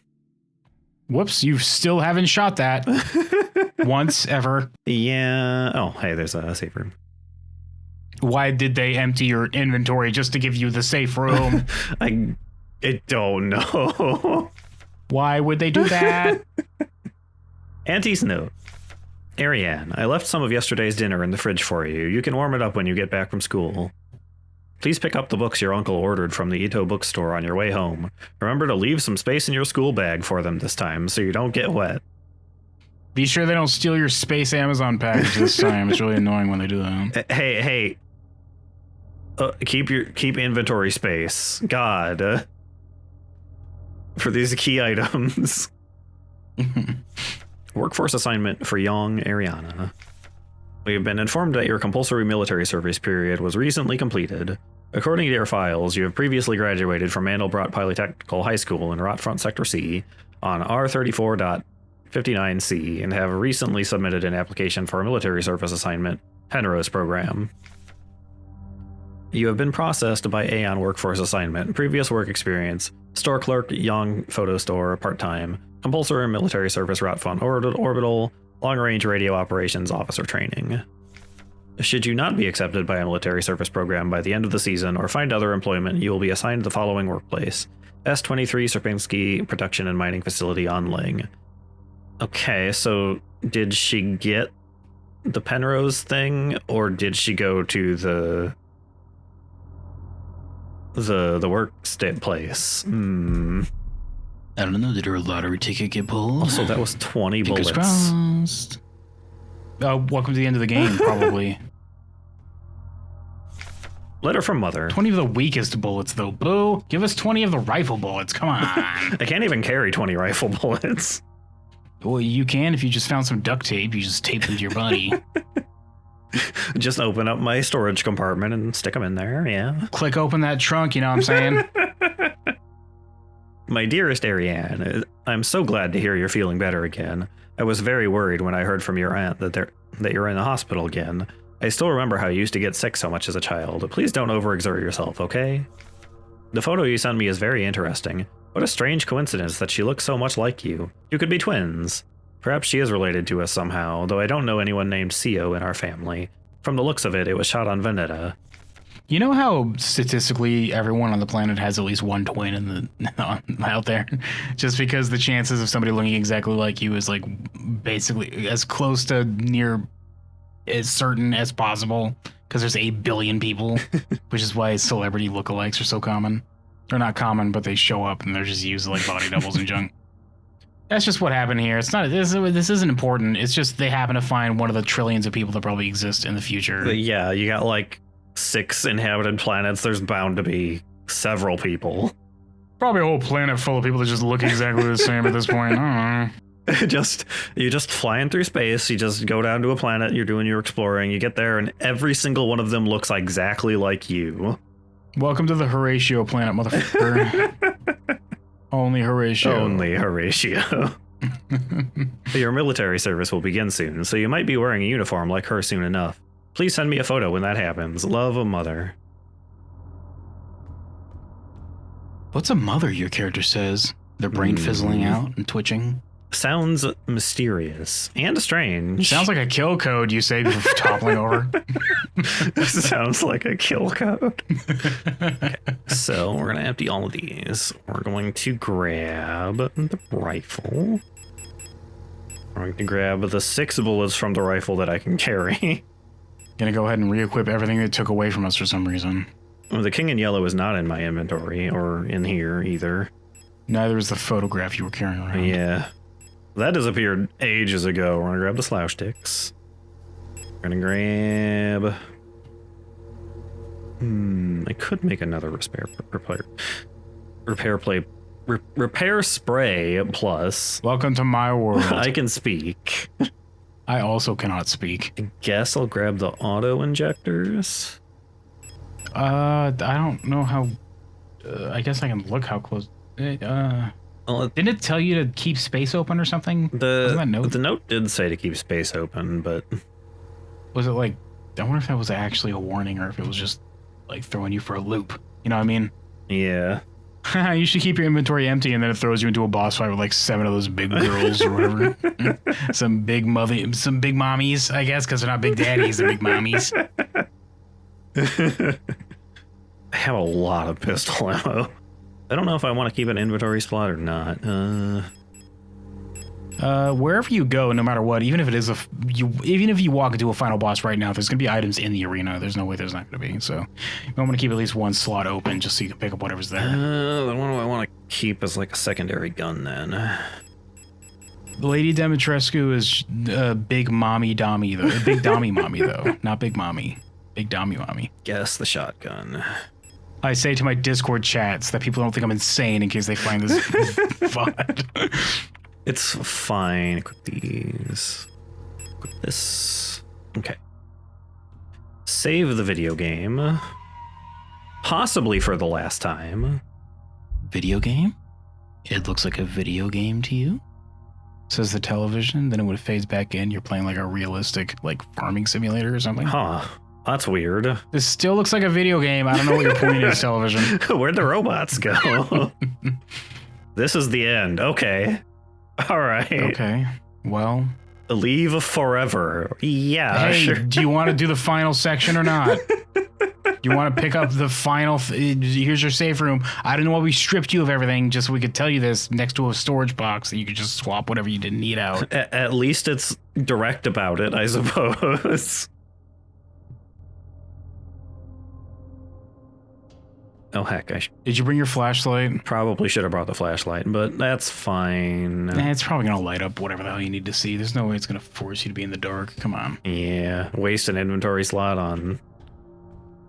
Whoops, you still haven't shot that once ever. Yeah. Oh, hey, there's a safe room. Why did they empty your inventory just to give you the safe room? I don't know. Why would they do that? Auntie's note. Ariane, I left some of yesterday's dinner in the fridge for you. You can warm it up when you get back from school. Please pick up the books your uncle ordered from the Ito bookstore on your way home. Remember to leave some space in your school bag for them this time so you don't get wet. Be sure they don't steal your space Amazon package this time. It's really annoying when they do that. Hey. Keep inventory space. God. For these key items. Workforce assignment for young Ariana. We have been informed that your compulsory military service period was recently completed. According to your files, you have previously graduated from Mandelbrot Polytechnical High School in Rotfront Sector C on R34.59C and have recently submitted an application for a military service assignment, Penrose program. You have been processed by Aeon Workforce Assignment, previous work experience, store clerk, young photo store, part-time, compulsory military service Rotfront orbital, long-range radio operations officer training. Should you not be accepted by a military service program by the end of the season or find other employment, you will be assigned the following workplace. S-23 Sierpinski Production and Mining Facility on Ling. Okay, so did she get the Penrose thing, or did she go to the work place? I don't know. Did her lottery ticket get pulled? Also, that was 20 Fingers bullets. Crossed. Welcome to the end of the game, probably. Letter from Mother. 20 of the weakest bullets, though. Boo! Give us 20 of the rifle bullets. Come on. I can't even carry 20 rifle bullets. Well, you can if you just found some duct tape. You just tape them to your body. Just open up my storage compartment and stick them in there, yeah. Click open that trunk, you know what I'm saying? My dearest Ariane, I'm so glad to hear you're feeling better again. I was very worried when I heard from your aunt that you're in the hospital again. I still remember how you used to get sick so much as a child. Please don't overexert yourself, okay? The photo you sent me is very interesting. What a strange coincidence that she looks so much like you. You could be twins. Perhaps she is related to us somehow, though I don't know anyone named Sio in our family. From the looks of it, it was shot on Veneta. You know how statistically everyone on the planet has at least one twin in out there? Just because the chances of somebody looking exactly like you is like basically as close to near as certain as possible because there's 8 billion people, which is why celebrity lookalikes are so common. They're not common, but they show up and they're just used like body doubles and junk. That's just what happened here. It's not. This isn't important. It's just they happen to find one of the trillions of people that probably exist in the future. But yeah, you got like 6 inhabited planets. There's bound to be several people. Probably a whole planet full of people that just look exactly the same at this point. I don't know. You just flying through space. You just go down to a planet. You're doing your exploring. You get there, and every single one of them looks exactly like you. Welcome to the Horatio planet, motherfucker. Only Horatio. Only Horatio. Your military service will begin soon, so you might be wearing a uniform like her soon enough. Please send me a photo when that happens. Love, a mother. What's a mother, your character says? Their brain fizzling out and twitching. Sounds mysterious and strange. Sounds like a kill code, you say, before toppling over. Sounds like a kill code. Okay, so we're going to empty all of these. We're going to grab the rifle. We're going to grab the 6 bullets from the rifle that I can carry. Gonna go ahead and re-equip everything it took away from us for some reason. The King in Yellow is not in my inventory or in here either. Neither is the photograph you were carrying around. Yeah. That disappeared ages ago. We're gonna grab the slough sticks. We're gonna grab... I could make another repair spray plus. Welcome to my world. I can speak. I also cannot speak. I guess I'll grab the auto injectors. I don't know how... I guess I can look how close... didn't it tell you to keep space open or something? Wasn't that note? The note did say to keep space open, but... Was it like... I wonder if that was actually a warning or if it was just like throwing you for a loop. You know what I mean? Yeah. You should keep your inventory empty and then it throws you into a boss fight with like 7 of those big girls or whatever. Some big mommies, I guess, because they're not big daddies, they're big mommies. I have a lot of pistol ammo. I don't know if I want to keep an inventory slot or not. Wherever you go, no matter what, even if it is even if you walk into a final boss right now, there's gonna be items in the arena. There's no way there's not gonna be. So I'm gonna keep at least 1 slot open just so you can pick up whatever's there. Then what do I want to keep as like a secondary gun then? Lady Dimitrescu is big mommy dommy though. Big dommy mommy though, not big mommy. Big dommy mommy. Guess the shotgun. I say to my Discord chats that people don't think I'm insane in case they find this VOD. It's fine. Equip these. Equip this. Okay. Save the video game. Possibly for the last time. Video game? It looks like a video game to you? Says the television, then it would phase back in. You're playing like a realistic like farming simulator or something. Huh. That's weird. This still looks like a video game. I don't know what your point is, television. Where'd the robots go? This is the end. Okay. All right. Okay. Well. Leave forever. Yeah, hey, sure. Do you want to do the final section or not? Do you want to pick up the final... here's your safe room. I don't know why we stripped you of everything just so we could tell you this next to a storage box that you could just swap whatever you didn't need out. At least it's direct about it, I suppose. Oh, heck. Did you bring your flashlight? Probably should have brought the flashlight, but that's fine. It's probably going to light up whatever the hell you need to see. There's no way it's going to force you to be in the dark. Come on. Yeah. Waste an inventory slot on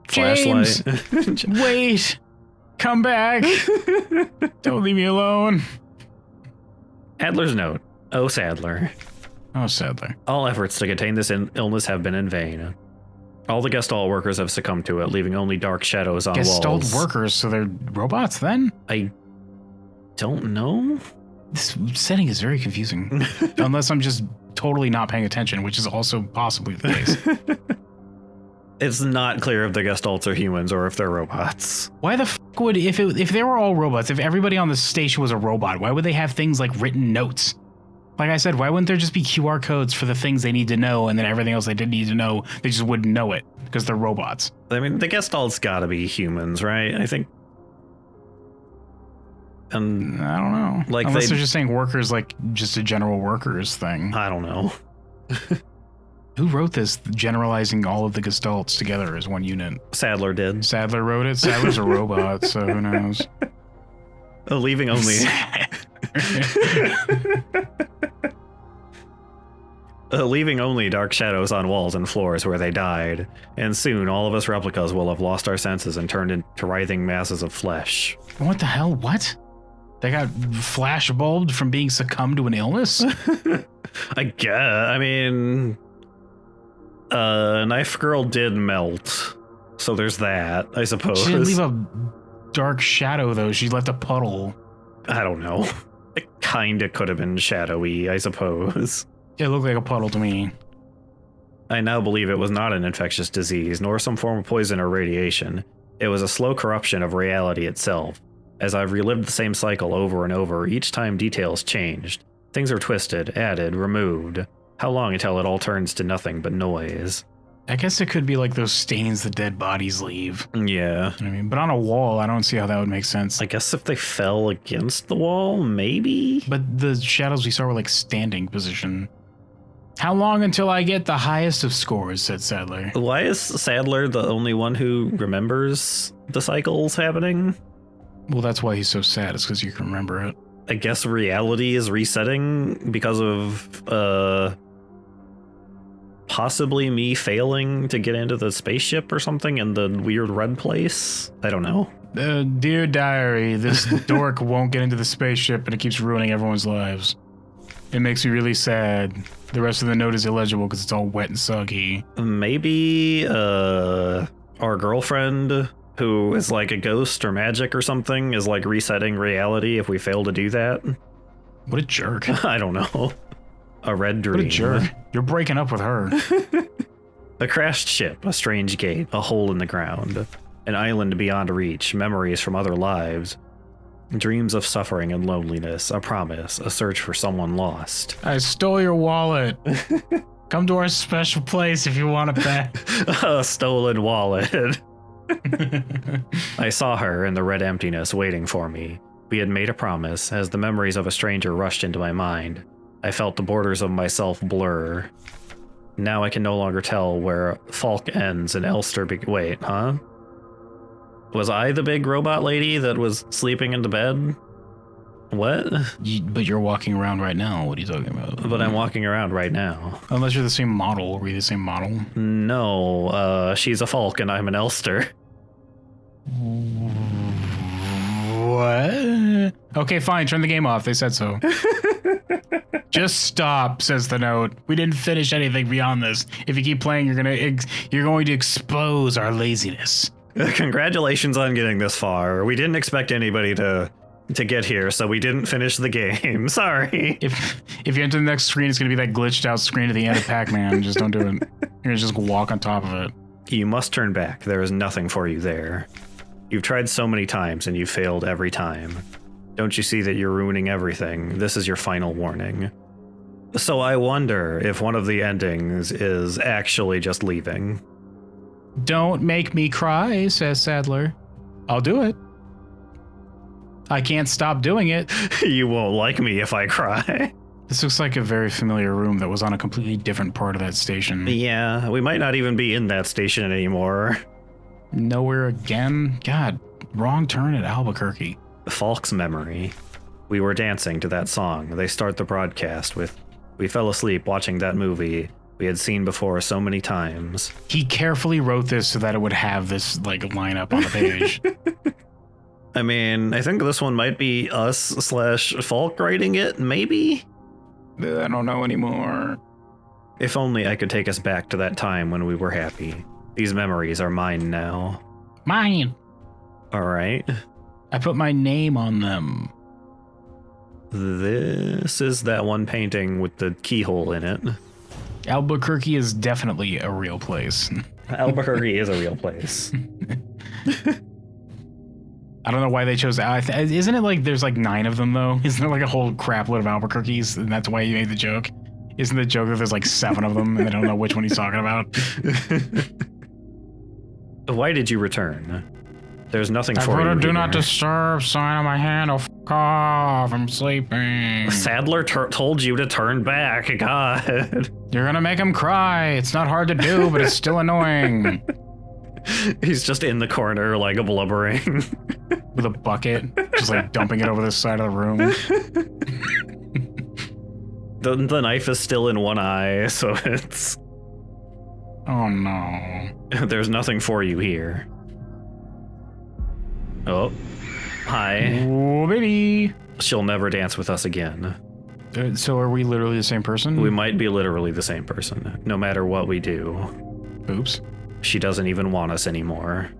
James, flashlight. Wait. Come back. Don't leave me alone. Adler's note. Oh, Sadler. Oh, Sadler. All efforts to contain this illness have been in vain. All the Gestalt workers have succumbed to it, leaving only dark shadows on Gestalt walls. workers, so they're robots then? I don't know. This setting is very confusing. Unless I'm just totally not paying attention, which is also possibly the case. It's not clear if the Gestalts are humans or if they're robots. Why the fuck would, if they were all robots, if everybody on the station was a robot, why would they have things like written notes? Like I said, why wouldn't there just be QR codes for the things they need to know, and then everything else they didn't need to know, they just wouldn't know it because they're robots? I mean, the Gestalts gotta be humans, right? I think. I don't know. Like unless they're just saying workers, like just a general workers thing. I don't know. Who wrote this, generalizing all of the gestalts together as one unit? Sadler did. Sadler wrote it? Sadler's a robot, so who knows? Leaving only... leaving only dark shadows on walls and floors where they died, and soon all of us replicas will have lost our senses and turned into writhing masses of flesh. What the hell? What? They got flash bulbed from being succumbed to an illness? I guess. I mean, Knife Girl did melt, so there's that, I suppose. She didn't leave a dark shadow, though. She left a puddle. I don't know. It kinda could have been shadowy, I suppose. It looked like a puddle to me. I now believe it was not an infectious disease, nor some form of poison or radiation. It was a slow corruption of reality itself. As I've relived the same cycle over and over, each time details changed. Things are twisted, added, removed. How long until it all turns to nothing but noise? I guess it could be like those stains the dead bodies leave. Yeah. You know what I mean? But on a wall, I don't see how that would make sense. I guess if they fell against the wall, maybe? But the shadows we saw were like standing position. How long until I get the highest of scores, said Sadler. Why is Sadler the only one who remembers the cycles happening? Well, that's why he's so sad, is because you can remember it. I guess reality is resetting because of, possibly me failing to get into the spaceship or something in the weird red place? I don't know. Dear diary, this dork won't get into the spaceship and it keeps ruining everyone's lives. It makes me really sad. The rest of the note is illegible because it's all wet and soggy. Maybe, our girlfriend, who is like a ghost or magic or something, is like resetting reality if we fail to do that. What a jerk. I don't know. A red dream. What a jerk. You're breaking up with her. A crashed ship, a strange gate, a hole in the ground, an island beyond reach, memories from other lives, dreams of suffering and loneliness, a promise, a search for someone lost. I stole your wallet. Come to our special place if you want it back. A stolen wallet. I saw her in the red emptiness waiting for me. We had made a promise. As the memories of a stranger rushed into my mind, I felt the borders of myself blur. Now I can no longer tell where Falk ends and Elster wait, huh? Was I the big robot lady that was sleeping in the bed? What? But you're walking around right now. What are you talking about? But I'm walking around right now. Unless you're the same model. Were you the same model? No, she's a Falk and I'm an Elster. What? Okay, fine. Turn the game off. They said so. Just stop, says the note. We didn't finish anything beyond this. If you keep playing, you're going to expose our laziness. Congratulations on getting this far. We didn't expect anybody to get here, so we didn't finish the game. Sorry. If you enter the next screen, it's going to be that glitched out screen at the end of Pac-Man. Just don't do it. You're going to just walk on top of it. You must turn back. There is nothing for you there. You've tried so many times and you failed every time. Don't you see that you're ruining everything? This is your final warning. So I wonder if one of the endings is actually just leaving. Don't make me cry, says Sadler. I'll do it. I can't stop doing it. You won't like me if I cry. This looks like a very familiar room that was on a completely different part of that station. Yeah, we might not even be in that station anymore. Nowhere again? God, wrong turn at Albuquerque. Falk's memory. We were dancing to that song. They start the broadcast with, "We fell asleep watching that movie we had seen before so many times." He carefully wrote this so that it would have this like lineup on the page. I mean, I think this one might be us/Falk writing it, maybe? I don't know anymore. If only I could take us back to that time when we were happy. These memories are mine now. Mine! Alright. I put my name on them. This is that one painting with the keyhole in it. Albuquerque is definitely a real place. Albuquerque is a real place. I don't know why they chose that. Isn't it like there's like 9 of them though? Isn't there like a whole crapload of Albuquerques and that's why you made the joke? Isn't the joke that there's like 7 of them and they don't know which one he's talking about? Why did you return? There's nothing I for put you a do here. not disturb sign on my hand. Oh, f off. I'm sleeping. Sadler told you to turn back. God. You're gonna make him cry. It's not hard to do, but it's still annoying. He's just in the corner, like blubbering. With a bucket, just like dumping it over the side of the room. The knife is still in one eye, so it's... Oh no. There's nothing for you here. Oh. Hi. Oh, baby. She'll never dance with us again. So are we literally the same person? We might be literally the same person, no matter what we do. Oops. She doesn't even want us anymore.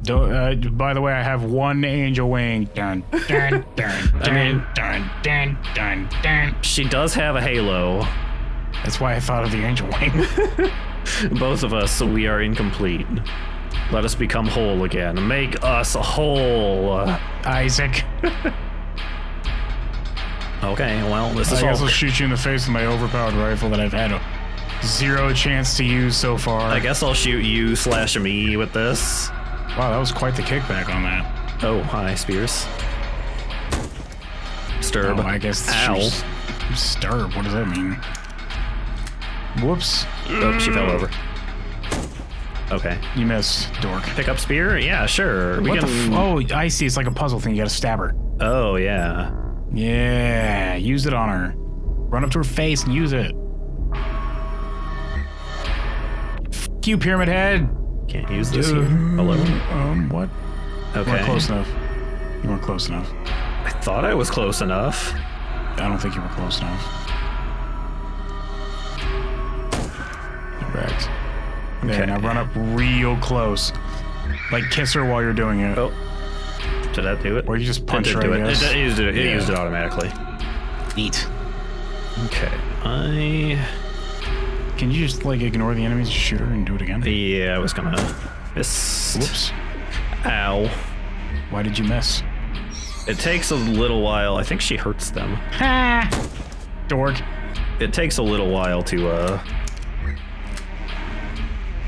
By the way, I have one angel wing. Dun, dun, dun, dun, I mean, dun, dun, dun, dun. she does have a halo. That's why I thought of the angel wing. Both of us, we are incomplete. Let us become whole again. Make us whole. Isaac. Okay, well, this is I guess all... I'll shoot you in the face with my overpowered rifle that I've had zero chance to use so far. I guess I'll shoot you / me with this. Wow, that was quite the kickback on that. Oh, hi, Spears. Sturb. Oh, I guess. Ow. Sturb, what does that mean? Whoops. Oh, she fell over. Okay. You missed, dork. Pick up spear? Yeah, sure. What the oh, I see. It's like a puzzle thing. You gotta stab her. Oh, yeah. Yeah, use it on her. Run up to her face and use it. F you, Pyramid Head. Can't use this here. Hello? What? Okay. You weren't close enough. You weren't close enough. I thought I was close enough. I don't think you were close enough. Correct. Okay, Okay. now run up real close. Like, kiss her while you're doing it. Oh. Did that do it? Or you just punch it her, did do I it. guess. It used it. It Yeah. used it automatically. Neat. Okay. Can you just, like, ignore the enemies, shoot her, and do it again? Yeah, I was gonna miss. Whoops. Ow. Why did you miss? It takes a little while. I think she hurts them. Ha! Dork. It takes a little while to,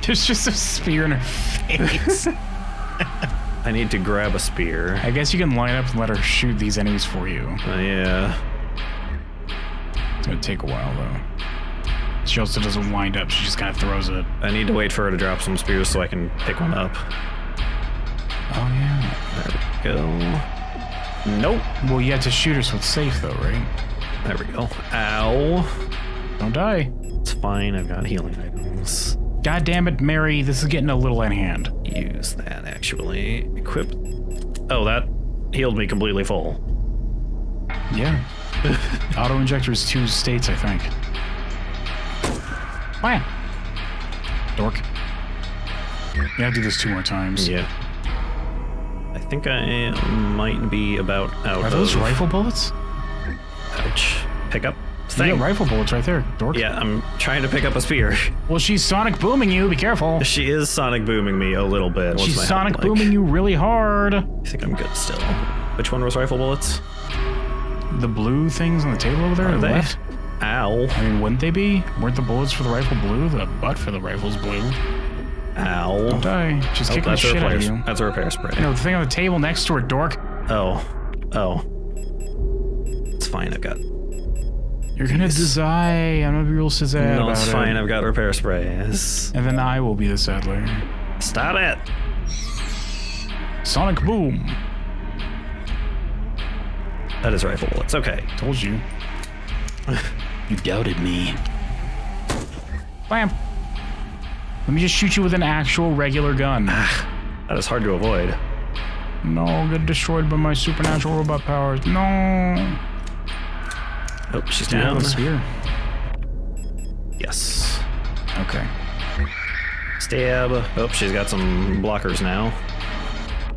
There's just a spear in her face. I need to grab a spear. I guess you can line up and let her shoot these enemies for you. Yeah. It's gonna take a while, though. She also doesn't wind up, she just kind of throws it. I need to wait for her to drop some spears so I can pick one up. Oh, yeah. There we go. Nope. Well, you have to shoot her so it's safe, though, right? There we go. Ow. Don't die. It's fine, I've got healing items. God damn it, Mary, this is getting a little in hand. Use that, actually. Equip. Oh, that healed me completely full. Yeah. Auto-injector is 2 states, I think. Wham! Dork. You gotta do this 2 more times. Yeah. I think I might be about out Are those of... rifle bullets? Ouch. Pick up You thing. got rifle bullets right there, dork. Yeah, I'm trying to pick up a spear. Well, she's sonic booming you, be careful. She is sonic booming me a little bit. What's She's my sonic health like? booming you really hard. I think I'm good still. Which one was rifle bullets? The blue things on the table over there Are on the they? left? Ow. I mean, wouldn't they be? Weren't the bullets for the rifle blue? The butt for the rifle's blue. Ow. Don't die. Just kick the that's a shit out repair. of you. That's a repair spray. No, the thing on the table next to her, dork. Oh. Oh. It's fine, I've got... You're gonna die. I'm gonna be real sad No, about it's it. fine, I've got repair sprays. And then I will be the saddler. Stop it! Sonic boom. That is rifle bullets, okay. Told you. You doubted me. Bam. Let me just shoot you with an actual regular gun. That is hard to avoid. No, get destroyed by my supernatural robot powers. No. Oh, she's Do you have down. a spear? Yes. Okay. Stab. Oh, she's got some blockers now.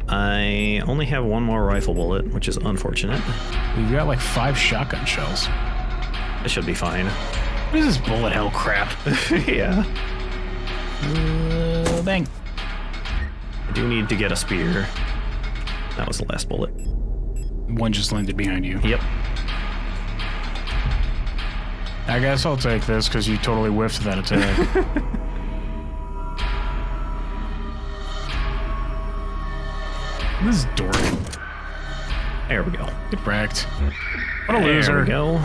I only have one more rifle bullet, which is unfortunate. We've got like 5 shotgun shells. It should be fine. What is this bullet hell crap? Yeah. Bang. I do need to get a spear. That was the last bullet. One just landed behind you. Yep. I guess I'll take this because you totally whiffed that attack. This is dork. There we go. Get wrecked. What a There loser. we go.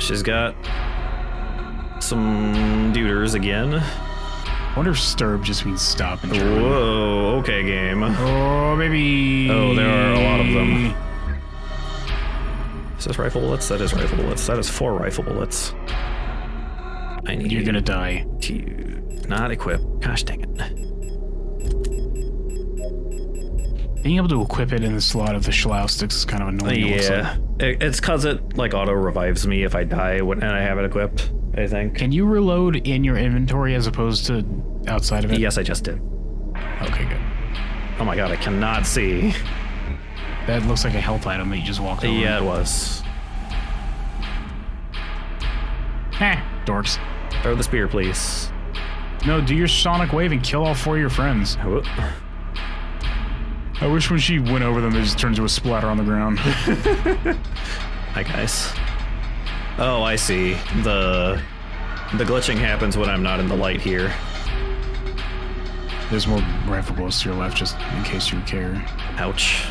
She's got some duders again. I wonder if stirb just means stop in German. Whoa, okay, game. Oh, baby. Oh, there are a lot of them. Is this rifle bullets? That is rifle bullets. That is 4 rifle bullets. I need You're gonna die. to not equip. Gosh dang it. Being able to equip it in the slot of the schlow sticks is kind of annoying. Yeah, it's cause it like auto revives me if I die when I have it equipped, I think. Can you reload in your inventory as opposed to outside of it? Yes, I just did. Okay, good. Oh my god, I cannot see. That looks like a health item that you just walked over. Yeah, it was. Dorks. Throw the spear, please. No, do your sonic wave and kill all 4 of your friends. Whoop. I wish when she went over them, it just turned to a splatter on the ground. Hi, guys. Oh, I see. The glitching happens when I'm not in the light here. There's more rifle bullets to your left, just in case you care. Ouch.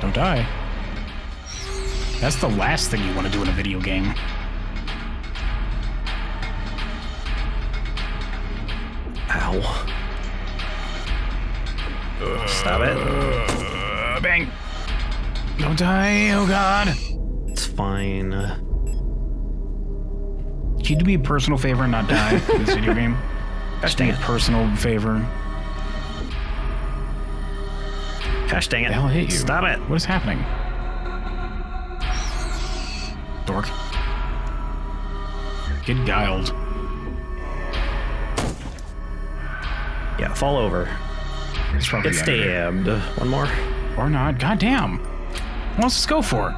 Don't die. That's the last thing you want to do in a video game. Ow. Stop it. Bang. Don't die, oh god. It's fine. Can you do me a personal favor and not die in this video game? Gosh Just do me dang a it. personal favor. Gosh dang it. The hell hit you? Stop it. What is happening? Dork. Get guiled. Yeah, fall over. It's probably Get the end of it. stabbed. One more. Or not. God damn. What else to go for?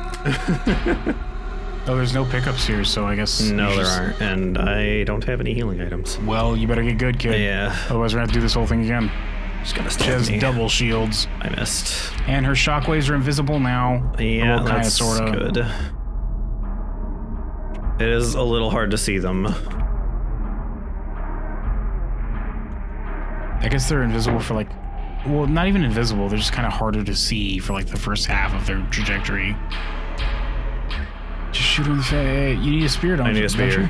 Oh, there's no pickups here, so I guess... No, you there just- aren't. And I don't have any healing items. Well, you better get good, kid. Yeah. Otherwise, we're gonna have to do this whole thing again. Just gonna She stab has me. double shields. I missed. And her shockwaves are invisible now. Yeah, Well, kinda, that's sorta. good. It is a little hard to see them. I guess they're invisible for like... Well, not even invisible. They're just kind of harder to see for like the first half of their trajectory. Just shoot her in the face. You need a spear, don't you? I need a spear.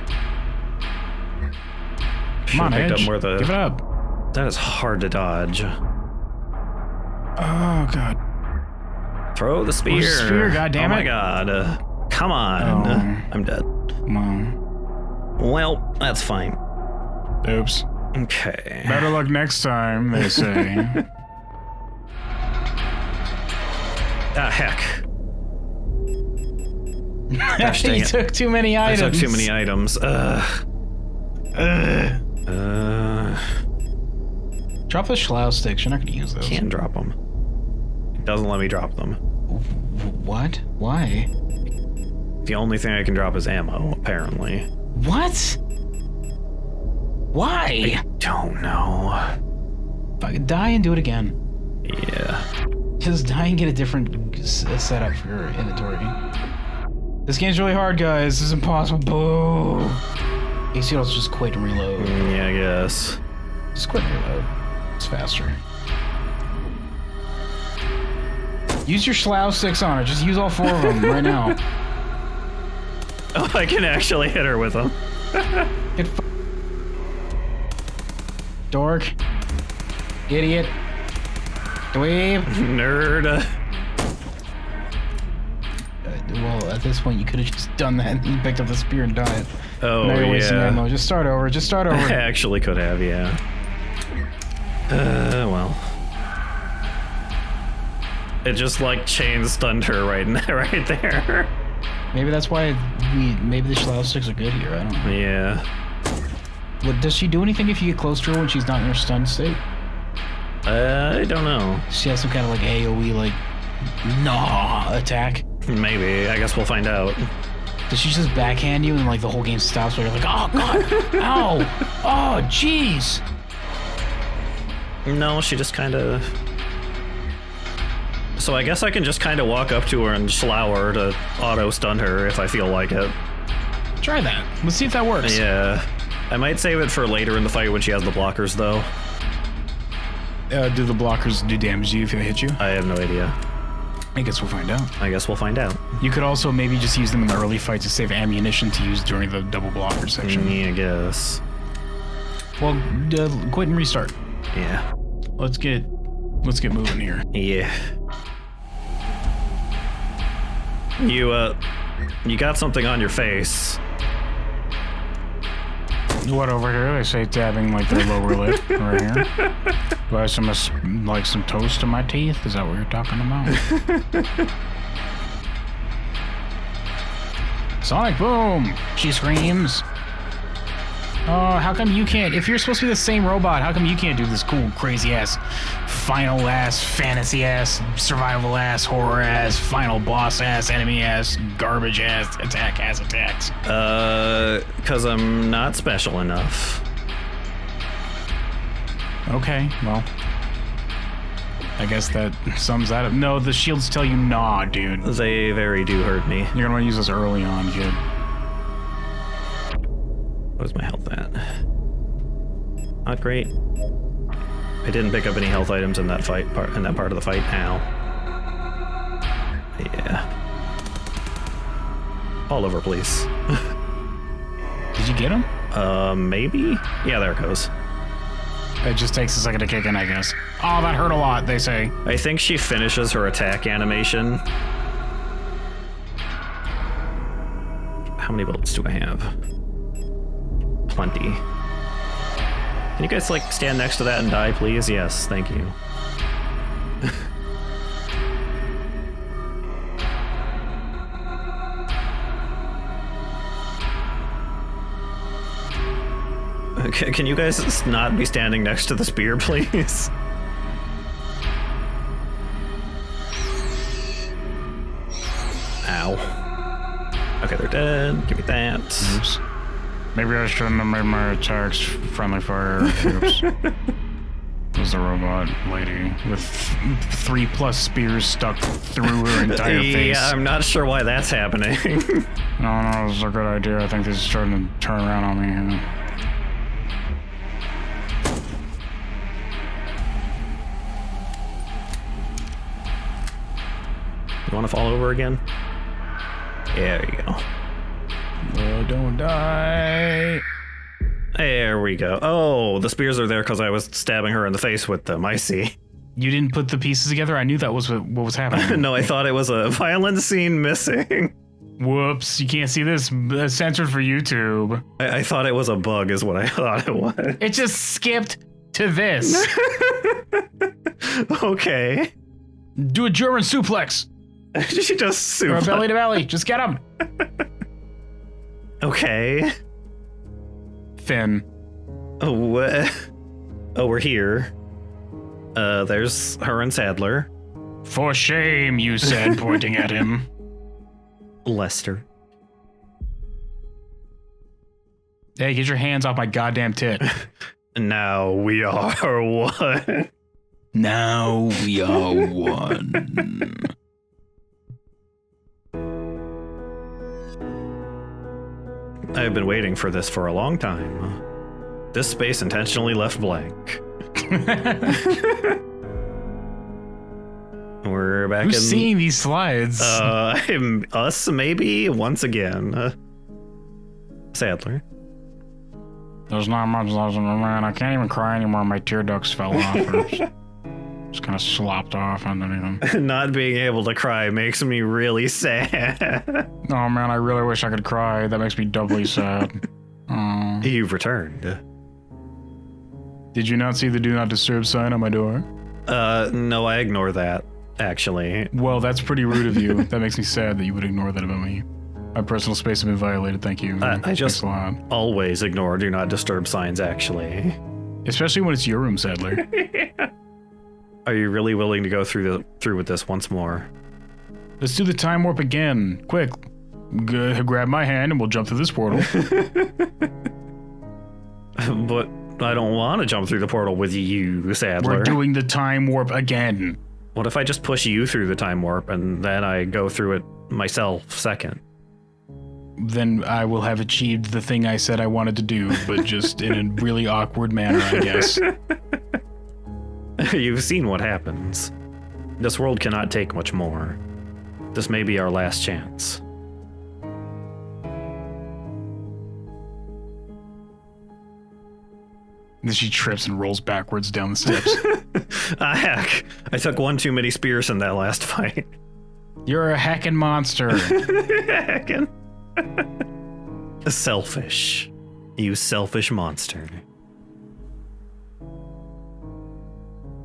Come on, Should've picked Edge. up more of the- Give it up. That is hard to dodge. Oh, God. Throw the spear. Where's the spear, goddammit? Oh my god. Come on. Oh. I'm dead. Come on. Well, that's fine. Oops. Okay. Better luck next time, they say. Ah, heck. Gosh dang He it. took too many I items. took too many items. Drop the schlow sticks. You're not going to use those. Can't drop them. It doesn't let me drop them. What? Why? The only thing I can drop is ammo, apparently. What? Why? I don't know. Fucking die and do it again. Yeah. Just die and get a different setup for your inventory. This game's really hard, guys. This is impossible. Boo. You see, also just quit and reload. Yeah, I guess. Just quit and reload. It's faster. Use your schlow sticks on it. Just use all 4 of them right now. Oh, I can actually hit her with them. Get dork. Idiot. Dweeb. Nerd. Well, at this point, you could have just done that and you picked up the spear and died. Oh, Now you're wasting yeah. ammo. Just start over. Just start over. I actually could have, yeah. Well. It just like chain stunned her right there. Maybe that's why maybe the schlow sticks are good here. I don't know. Yeah. What, does she do anything if you get close to her when she's not in her stun state? I don't know. She has some kind of like AoE like nah attack. Maybe. I guess we'll find out. Does she just backhand you and like the whole game stops where you're like, oh god, ow, oh jeez. No, she just kind of... So I guess I can just kind of walk up to her and slow her to auto-stun her if I feel like it. Try that. Let's see if that works. Yeah. I might save it for later in the fight when she has the blockers, though. Do the blockers do damage to you if they hit you? I have no idea. I guess we'll find out. I guess we'll find out. You could also maybe just use them in the early fight to save ammunition to use during the double blocker section. Yeah, I guess. Well, go ahead and restart. Yeah. Let's get moving here. Yeah. You got something on your face. What over here? They say dabbing like their lower lip right here. Do I have some toast in my teeth? Is that what you're talking about? Sonic Boom! She screams. Oh, how come you can't? If you're supposed to be the same robot, how come you can't do this cool, crazy ass, final ass, fantasy ass, survival ass, horror ass, final boss ass, enemy ass, garbage ass, attack ass attacks? 'Cause I'm not special enough. Okay, well, I guess that sums that up. No, the shields tell you nah, dude. They very do hurt me. You're gonna want to use this early on, kid. Where's my health at? Not great. I didn't pick up any health items in that part of the fight. Ow. Yeah. All over, please. Did you get him? Maybe? Yeah, there it goes. It just takes a second to kick in, I guess. Oh, that hurt a lot, they say. I think she finishes her attack animation. How many bullets do I have? Plenty. Can you guys, like, stand next to that and die, please? Yes, thank you. Can you guys not be standing next to the spear, please? Ow. Okay, they're dead. Give me that. Oops. Maybe I shouldn't have made my attacks friendly fire. Oops. Was the robot lady with 3+ spears stuck through her entire face. Yeah, I'm not sure why that's happening. No, it's a good idea. I think this is starting to turn around on me. You want to fall over again? Yeah, there you go. Oh, don't die. There we go. Oh, the spears are there because I was stabbing her in the face with them. I see. You didn't put the pieces together? I knew that was what was happening. No, I thought it was a violent scene missing. Whoops, you can't see this. It's censored for YouTube. I thought it was a bug is what I thought it was. It just skipped to this. Okay. Do a German suplex. She just Or a suplex. belly to belly. Just get him. Okay. Finn. Oh, we're here. There's her and Sadler. For shame, you said, pointing at him. Lester. Hey, get your hands off my goddamn tit. Now we are one. Now we are one. I've been waiting for this for a long time. This space intentionally left blank. We're back Who's in... seeing these slides? Us, maybe, once again. Sadler. There's not much left in the man. I can't even cry anymore. My tear ducts fell off. Just kind of slopped off underneath them. Not being able to cry makes me really sad. Oh man, I really wish I could cry. That makes me doubly sad. Oh. You've returned. Did you not see the do not disturb sign on my door? No, I ignore that, actually. Well, that's pretty rude of you. That makes me sad that you would ignore that about me. My personal space has been violated, thank you. I just Thanks a lot. always ignore do not disturb signs, actually. Especially when it's your room, Sadler. Are you really willing to go through with this once more? Let's do the time warp again. Quick. Grab my hand and we'll jump through this portal. But I don't want to jump through the portal with you, Sadler. We're doing the time warp again. What if I just push you through the time warp and then I go through it myself second? Then I will have achieved the thing I said I wanted to do, but just in a really awkward manner, I guess. You've seen what happens. This world cannot take much more. This may be our last chance. Then she trips and rolls backwards down the steps. Ah, heck. I took one too many spears in that last fight. You're a heckin' monster. Heckin'. Selfish. You selfish monster.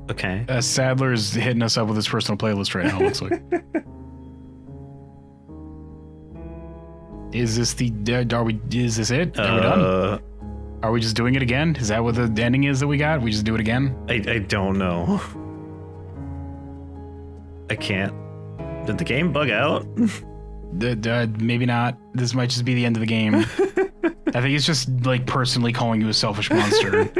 Okay. Sadler's hitting us up with his personal playlist right now, looks like. Is this the... is this it? Are we done? Are we just doing it again? Is that what the ending is that we got? We just do it again? I don't know. I can't. Did the game bug out? Maybe not. This might just be the end of the game. I think it's just like personally calling you a selfish monster.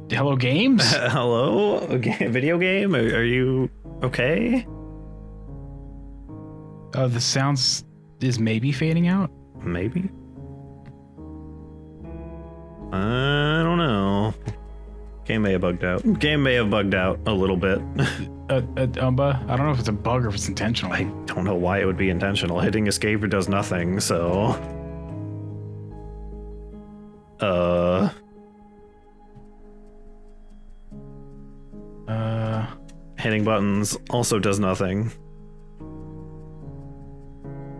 Hello, games? Hello? Okay, video game? Are you okay? The sounds is maybe fading out? Maybe? I don't know. Game may have bugged out. Game may have bugged out a little bit. I don't know if it's a bug or if it's intentional. I don't know why it would be intentional. Hitting escape does nothing, so... Hitting buttons also does nothing.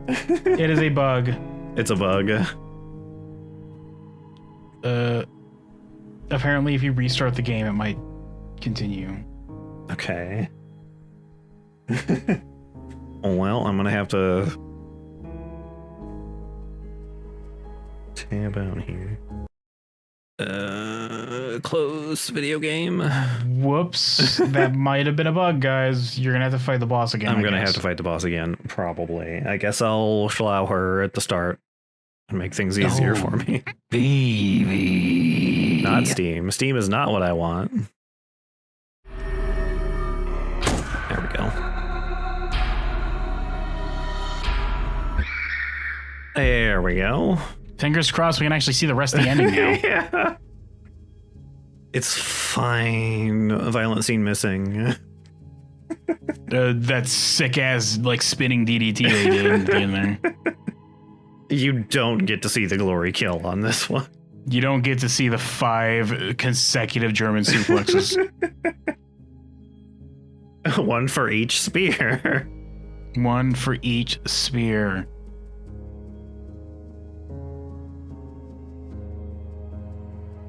It is a bug. It's a bug. Apparently if you restart the game, it might continue. Okay. Well, I'm gonna have to tab out here. Close video game. Whoops. That might have been a bug, guys. You're gonna have to fight the boss again. I'm gonna have to fight the boss again, probably. I guess I'll schlow her at the start and make things easier for me. Baby. Not Steam. Steam is not what I want. There we go. There we go. Fingers crossed we can actually see the rest of the ending now. Yeah. It's fine. A violent scene missing. That sick ass like spinning DDT they did in there. You don't get to see the glory kill on this one. You don't get to see the 5 consecutive German suplexes. One for each spear. One for each spear.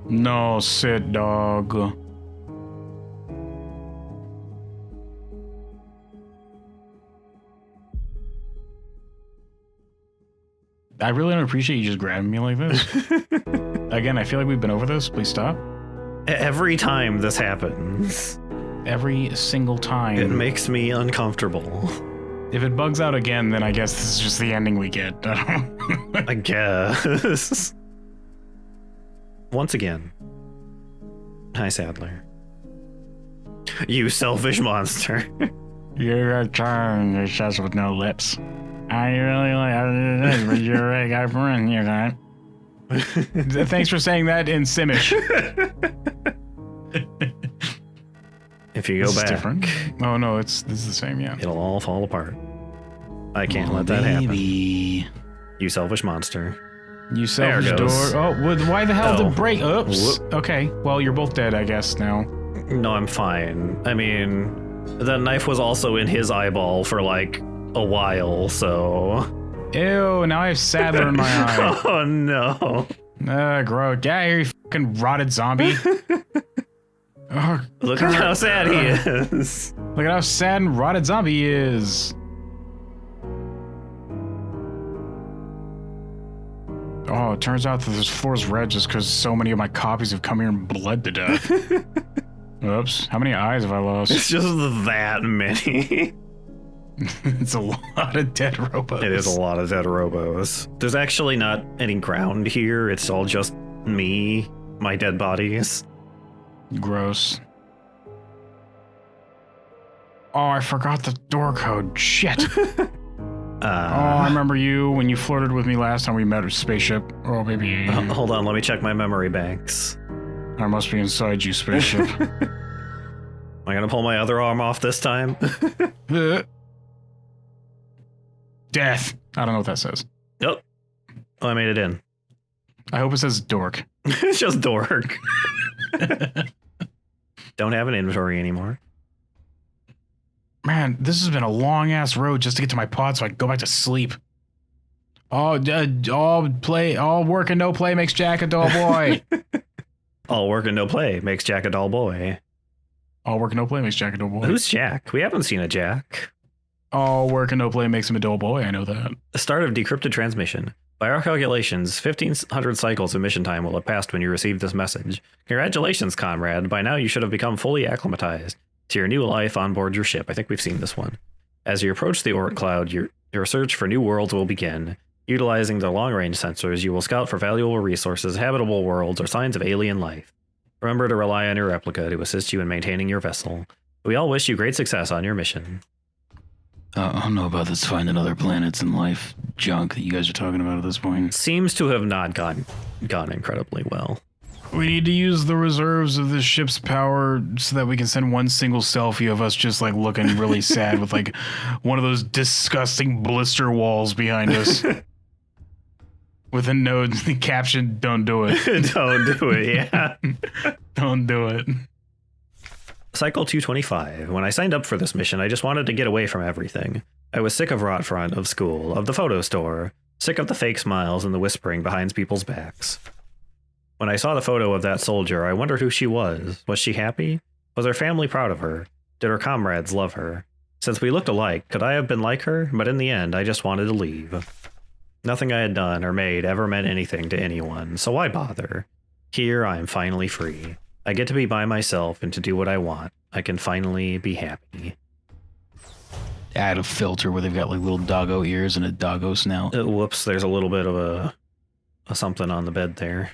No, sit, dog. I really don't appreciate you just grabbing me like this. Again, I feel like we've been over this. Please stop. Every time this happens. Every single time. It makes me uncomfortable. If it bugs out again, then I guess this is just the ending we get. I guess. Once again. Hi, Sadler. You selfish monster. You're a tongue that says with no lips. I really like this, but you're a guy friend, you know. Thanks for saying that in Simish. If you go back, different. Oh no, this is the same, yeah. It'll all fall apart. I can't let that happen. You selfish monster. You selfish door. Oh, why the hell did break? Oops. Okay, well, you're both dead, I guess, now. No, I'm fine. I mean, that knife was also in his eyeball for like a while, so. Ew, now I have Sadler in my eye. Oh no. Gross. Get out of here, you fucking rotted zombie. Oh, look at how sad he is. Look at how sad and rotted zombie he is. Oh, it turns out that this floor's red just because so many of my copies have come here and bled to death. Oops. How many eyes have I lost? It's just that many. It's a lot of dead robos. It is a lot of dead robos. There's actually not any ground here. It's all just me, my dead bodies. Gross. Oh, I forgot the door code. Shit. Oh, I remember you when you flirted with me last time we met at a spaceship. Or maybe... Hold on, let me check my memory banks. I must be inside you, spaceship. Am I gonna pull my other arm off this time? Death. I don't know what that says. Yep. Oh, I made it in. I hope it says dork. It's just dork. Don't have an inventory anymore. Man, this has been a long-ass road just to get to my pod so I can go back to sleep. All work and no play makes Jack a dull boy. All work and no play makes Jack a dull boy. All work and no play makes Jack a dull boy. Who's Jack? We haven't seen a Jack. All work and no play makes him a dull boy, I know that. The start of decrypted transmission. By our calculations, 1,500 cycles of mission time will have passed when you received this message. Congratulations, comrade. By now you should have become fully acclimatized to your new life on board your ship. I think we've seen this one. As you approach the Oort cloud, your search for new worlds will begin. Utilizing the long-range sensors, you will scout for valuable resources, habitable worlds, or signs of alien life. Remember to rely on your replica to assist you in maintaining your vessel. We all wish you great success on your mission. I don't know about this finding other planets and life junk that you guys are talking about at this point. Seems to have not gone incredibly well. We need to use the reserves of the ship's power so that we can send one single selfie of us just like looking really sad with like one of those disgusting blister walls behind us. With a note, the caption, "Don't do it." Don't do it, yeah. Don't do it. Cycle 225. When I signed up for this mission, I just wanted to get away from everything. I was sick of rot front, of school, of the photo store, sick of the fake smiles and the whispering behind people's backs. When I saw the photo of that soldier, I wondered who she was. Was she happy? Was her family proud of her? Did her comrades love her? Since we looked alike, could I have been like her? But in the end, I just wanted to leave. Nothing I had done or made ever meant anything to anyone, so why bother? Here, I am finally free. I get to be by myself and to do what I want. I can finally be happy. Add a filter where they've got like little doggo ears and a doggo snout. Whoops, there's a little bit of a something on the bed there.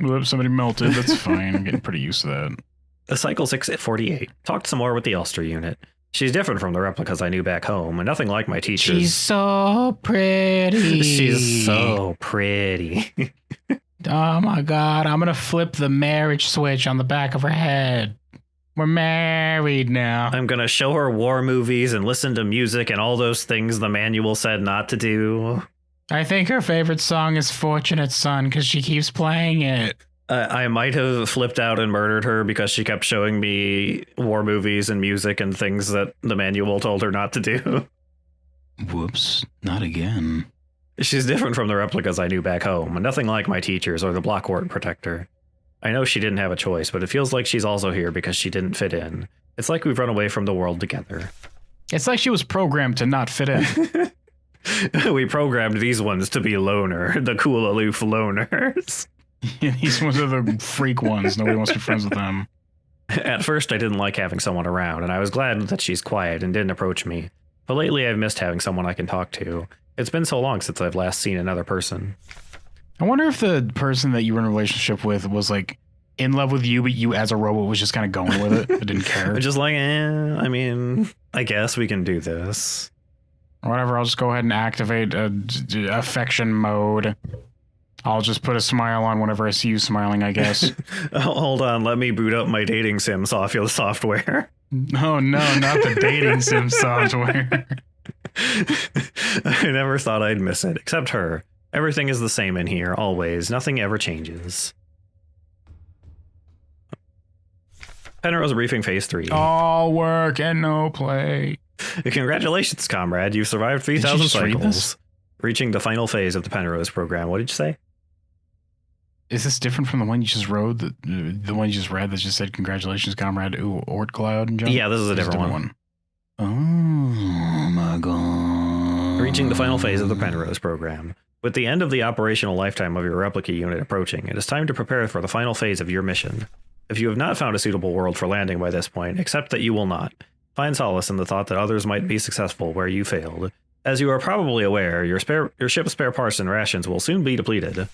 Whoops, somebody melted. That's fine. I'm getting pretty used to that. Cycle 648. Talked some more with the Ulster unit. She's different from the replicas I knew back home, and nothing like my teachers. She's so pretty. She's so pretty. Oh my god, I'm gonna flip the marriage switch on the back of her head. We're married now. I'm gonna show her war movies and listen to music and all those things the manual said not to do. I think her favorite song is Fortunate Son because she keeps playing it. I might have flipped out and murdered her because she kept showing me war movies and music and things that the manual told her not to do. Whoops, not again. She's different from the replicas I knew back home, and nothing like my teachers or the Blockwart Protector. I know she didn't have a choice, but it feels like she's also here because she didn't fit in. It's like we've run away from the world together. It's like she was programmed to not fit in. We programmed these ones to be loner, the cool, aloof loners. Yeah, these ones are the freak ones. Nobody wants to be friends with them. At first, I didn't like having someone around, and I was glad that she's quiet and didn't approach me. But lately, I've missed having someone I can talk to. It's been so long since I've last seen another person. I wonder if the person that you were in a relationship with was like in love with you, but you as a robot was just kind of going with it. I didn't care. Just like, I mean, I guess we can do this. Whatever, I'll just go ahead and activate affection mode. I'll just put a smile on whenever I see you smiling, I guess. Hold on, let me boot up my dating sim software. Oh no, not the dating sim software. I never thought I'd miss it, except her. Everything is the same in here, always. Nothing ever changes. Penrose Briefing Phase 3. All work and no play. Congratulations, comrade. You've survived 3,000 cycles. Reaching the final phase of the Penrose program. What did you say? Is this different from the one you just wrote? The one you just read that just said, congratulations, comrade, Oort Cloud and junk? Yeah, this is a different one. Oh my god. Reaching the final phase of the Penrose program. With the end of the operational lifetime of your Replika unit approaching, it is time to prepare for the final phase of your mission. If you have not found a suitable world for landing by this point, accept that you will not. Find solace in the thought that others might be successful where you failed. As you are probably aware, your ship's spare parts and rations will soon be depleted.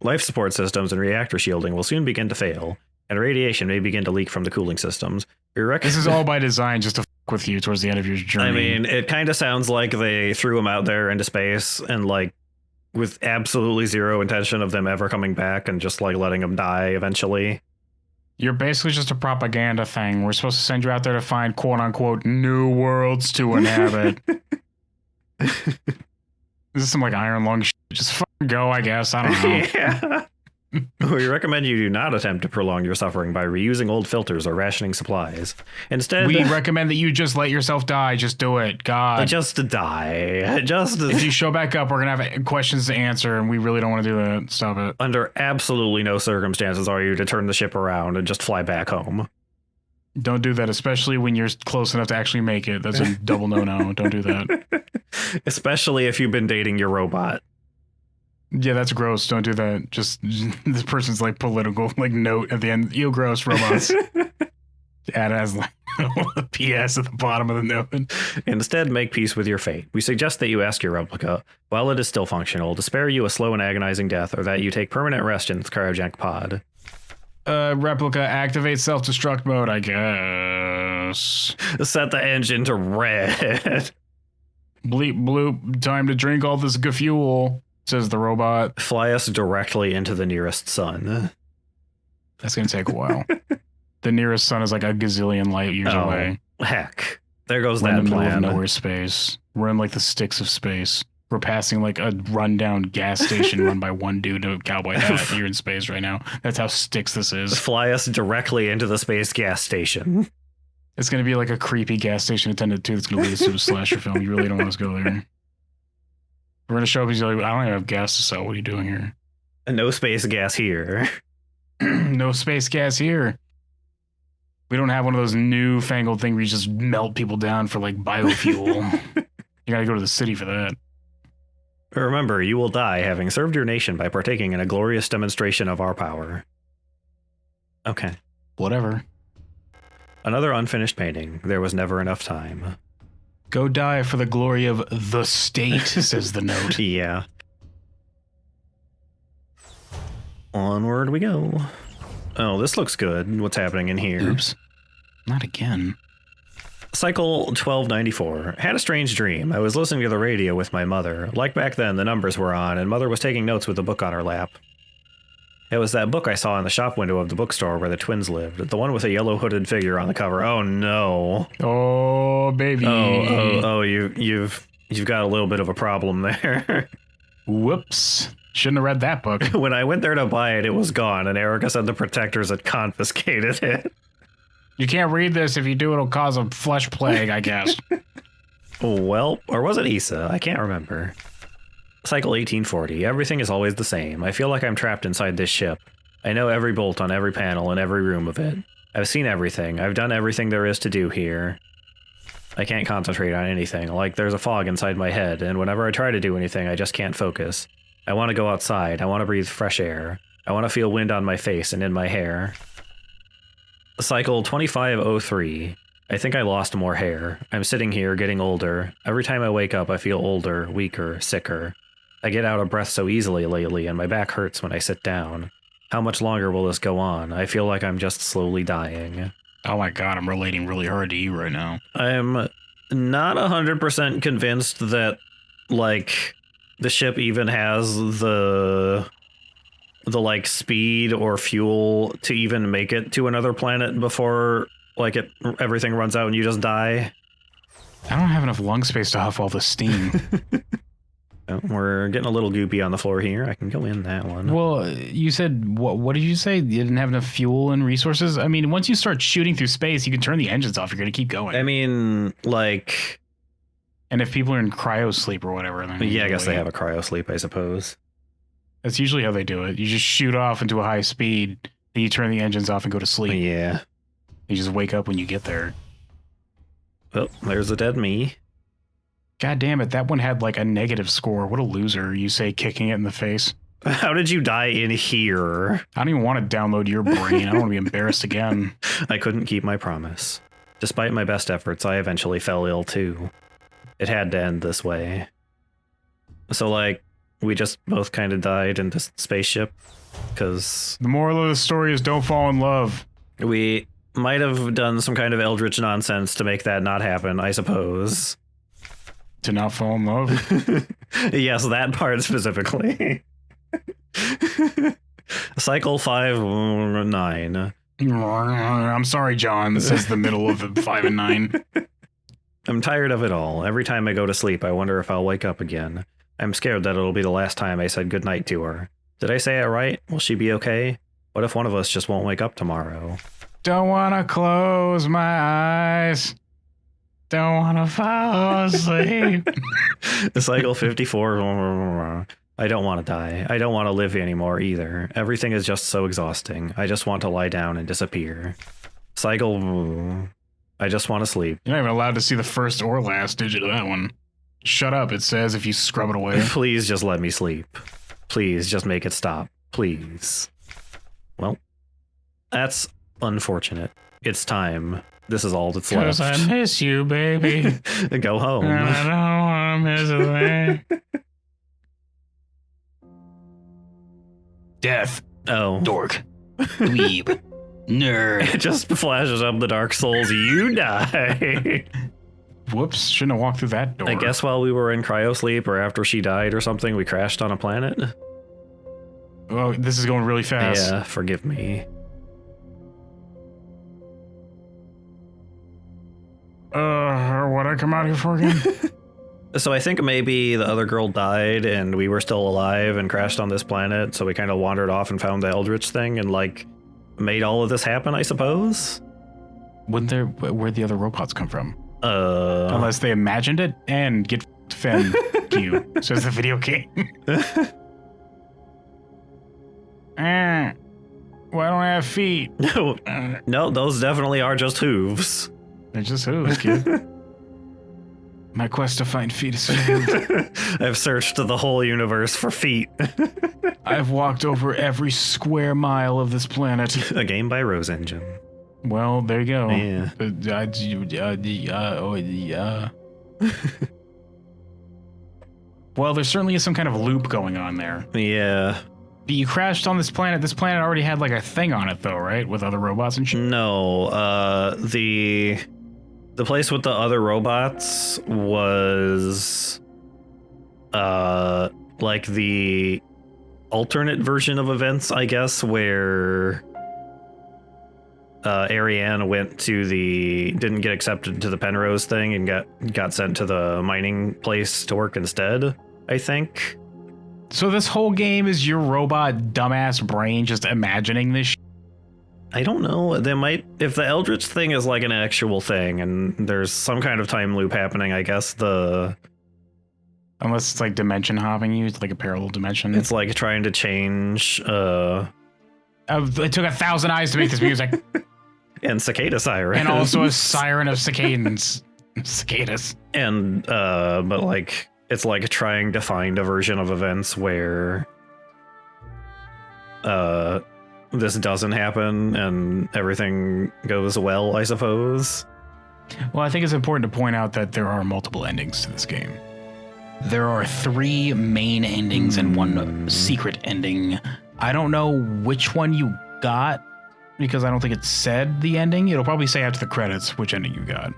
Life support systems and reactor shielding will soon begin to fail, and radiation may begin to leak from the cooling systems. This is all by design, just to with you towards the end of your journey. I mean, it kind of sounds like they threw him out there into space and like with absolutely zero intention of them ever coming back and just like letting him die eventually. You're basically just a propaganda thing. We're supposed to send you out there to find quote unquote new worlds to inhabit. This is some like iron lung shit. Just fucking go, I guess. I don't know. Yeah. We recommend you do not attempt to prolong your suffering by reusing old filters or rationing supplies. Instead, we recommend that you just let yourself die. Just do it. God. Just die. Just. If you show back up, we're going to have questions to answer, and we really don't want to do that. Stop it. Under absolutely no circumstances are you to turn the ship around and just fly back home. Don't do that, especially when you're close enough to actually make it. That's a double no-no. Don't do that. Especially if you've been dating your robot. Yeah, that's gross. Don't do that. Just this person's like political like note at the end. You gross robots. Add as like a PS at the bottom of the note. Instead, make peace with your fate. We suggest that you ask your replica, while it is still functional, to spare you a slow and agonizing death, or that you take permanent rest in its cryogenic pod. Replica, activate self-destruct mode, I guess. Set the engine to red. Bleep bloop. Time to drink all this fuel. Says the robot. Fly us directly into the nearest sun. That's going to take a while. The nearest sun is like a gazillion light years away. Heck. There goes We're that in the middle plan. of nowhere space. We're in like the sticks of space. We're passing like a rundown gas station run by one dude in a cowboy hat here in space right now. That's how sticks this is. Fly us directly into the space gas station. It's going to be like a creepy gas station attendant too that's going to lead us to a slasher film. You really don't want us to go there. We're going to show up and he's like, I don't even have gas to sell. What are you doing here? No space gas here. No space gas here. We don't have one of those newfangled things where you just melt people down for like biofuel. You got to go to the city for that. Remember, you will die having served your nation by partaking in a glorious demonstration of our power. Okay. Whatever. Another unfinished painting. There was never enough time. Go die for the glory of the state, says the note. Yeah. Onward we go. Oh, this looks good. What's happening in here? Oops. Not again. Cycle 1294. Had a strange dream. I was listening to the radio with my mother. Like back then, the numbers were on, and mother was taking notes with a book on her lap. It was that book I saw in the shop window of the bookstore where the twins lived. The one with a yellow hooded figure on the cover. Oh no. Oh baby. Oh, you've got a little bit of a problem there. Whoops. Shouldn't have read that book. When I went there to buy it, it was gone, and Erica said the protectors had confiscated it. You can't read this. If you do, it'll cause a flesh plague, I guess. Well, or was it Issa? I can't remember. Cycle 1840. Everything is always the same. I feel like I'm trapped inside this ship. I know every bolt on every panel in every room of it. I've seen everything. I've done everything there is to do here. I can't concentrate on anything. Like there's a fog inside my head, and whenever I try to do anything, I just can't focus. I want to go outside. I want to breathe fresh air. I want to feel wind on my face and in my hair. Cycle 2503. I think I lost more hair. I'm sitting here getting older. Every time I wake up, I feel older, weaker, sicker. I get out of breath so easily lately, and my back hurts when I sit down. How much longer will this go on? I feel like I'm just slowly dying. Oh my god, I'm relating really hard to you right now. I'm not 100% convinced that, like, the ship even has the like speed or fuel to even make it to another planet before like everything runs out and you just die. I don't have enough lung space to huff all the steam. We're getting a little goopy on the floor here. I can go in that one. Well, you said what did you say? You didn't have enough fuel and resources? I mean, once you start shooting through space, you can turn the engines off. You're going to keep going. I mean, like, and if people are in cryo sleep or whatever, then yeah, I guess they have a cryo sleep, I suppose. That's usually how they do it. You just shoot off into a high speed, then you turn the engines off and go to sleep. Yeah. You just wake up when you get there. Well, there's a dead me. God damn it, that one had like a negative score. What a loser, you say, kicking it in the face. How did you die in here? I don't even want to download your brain. I don't want to be embarrassed again. I couldn't keep my promise. Despite my best efforts, I eventually fell ill too. It had to end this way. So, like, we just both kind of died in this spaceship, because... The moral of the story is don't fall in love. We might have done some kind of eldritch nonsense to make that not happen, I suppose. To not fall in love? Yes, that part specifically. Cycle 5, 9. I'm sorry, John. This is the middle of the 5 and 9. I'm tired of it all. Every time I go to sleep, I wonder if I'll wake up again. I'm scared that it'll be the last time I said goodnight to her. Did I say it right? Will she be okay? What if one of us just won't wake up tomorrow? Don't want to close my eyes. Don't want to fall asleep. Cycle 54. I don't want to die. I don't want to live anymore either. Everything is just so exhausting. I just want to lie down and disappear. Cycle. I just want to sleep. You're not even allowed to see the first or last digit of that one. Shut up, it says if you scrub it away. Please just let me sleep. Please just make it stop. Please. Well, that's unfortunate. It's time. This is all that's left. 'Cause I miss you, baby. Go home. I don't want to miss a thing. Death. Oh. Dork. Dweeb. Nerd. It just flashes up the Dark Souls. You die. Whoops, shouldn't have walked through that door. I guess while we were in cryosleep or after she died or something, we crashed on a planet. Oh, this is going really fast. Yeah, forgive me. What'd I come out here for again? So I think maybe the other girl died and we were still alive and crashed on this planet, so we kind of wandered off and found the Eldritch thing and, like, made all of this happen, I suppose? Where'd the other robots come from? Unless Unless they imagined it and get Fen you, says the video game. Why don't I have feet? No, those definitely are just hooves. They're just hooves, kid. My quest to find feet is failed. I've searched the whole universe for feet. I've walked over every square mile of this planet. A game by Rose Engine. Well, there you go. Yeah. Well, there certainly is some kind of loop going on there. Yeah. But you crashed on this planet. This planet already had like a thing on it, though, right? With other robots and shit. No, the place with the other robots was like the alternate version of events, I guess, where Ariane didn't get accepted to the Penrose thing and got sent to the mining place to work instead, I think. So this whole game is your robot dumbass brain just imagining this shit? I don't know. They might, if the Eldritch thing is like an actual thing and there's some kind of time loop happening, I guess Unless it's like dimension hopping you, it's like a parallel dimension. it's like trying to change It took 1,000 eyes to make this music. and cicada siren. And also a siren of cicadas. And but like it's like trying to find a version of events where this doesn't happen and everything goes well, I suppose. Well, I think it's important to point out that there are multiple endings to this game. There are 3 main endings and 1 secret ending. I don't know which one you got because I don't think it said the ending. It'll probably say after the credits which ending you got.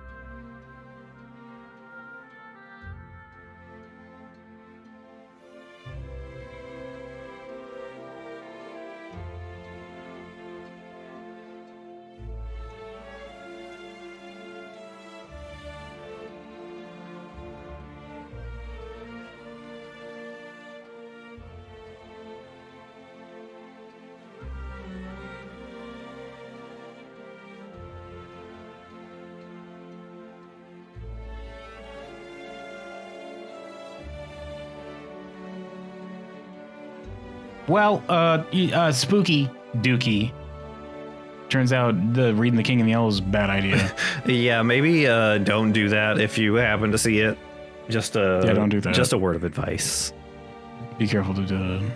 Well, spooky dookie. Turns out reading The King and the Owl is a bad idea. Yeah, maybe don't do that if you happen to see it. Just don't do that. Just a word of advice. Be careful to do that.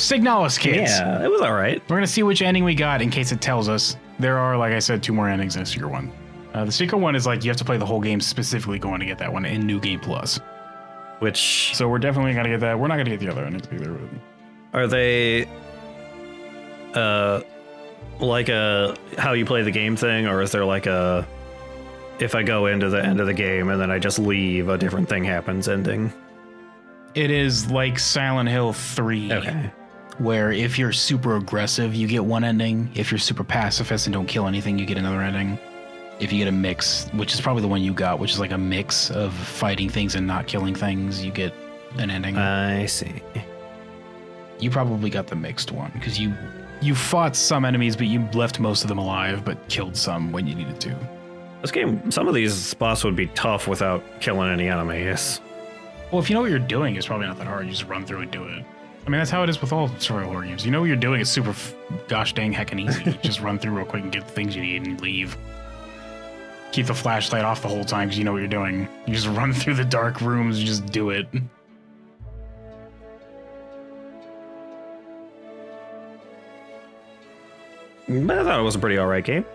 Signalis, kids. Yeah, it was all right. We're going to see which ending we got in case it tells us. There are, like I said, 2 more endings in the secret one. The secret one is like you have to play the whole game specifically going to get that one in New Game Plus. Which... So we're definitely going to get that. We're not going to get the other endings either. Are they... like a how you play the game thing, or is there like a if I go into the end of the game and then I just leave, a different thing happens ending? It is like Silent Hill 3. Okay. Where if you're super aggressive, you get one ending. If you're super pacifist and don't kill anything, you get another ending. If you get a mix, which is probably the one you got, which is like a mix of fighting things and not killing things, you get an ending. I see. You probably got the mixed one because you fought some enemies, but you left most of them alive, but killed some when you needed to. This game, some of these boss would be tough without killing any enemies. Well, if you know what you're doing, it's probably not that hard. You just run through and do it. I mean, that's how it is with all survival horror games. You know what you're doing, it's super gosh dang heckin' easy. You just run through real quick and get the things you need and leave. Keep the flashlight off the whole time because you know what you're doing. You just run through the dark rooms and just do it. I thought it was a pretty alright game.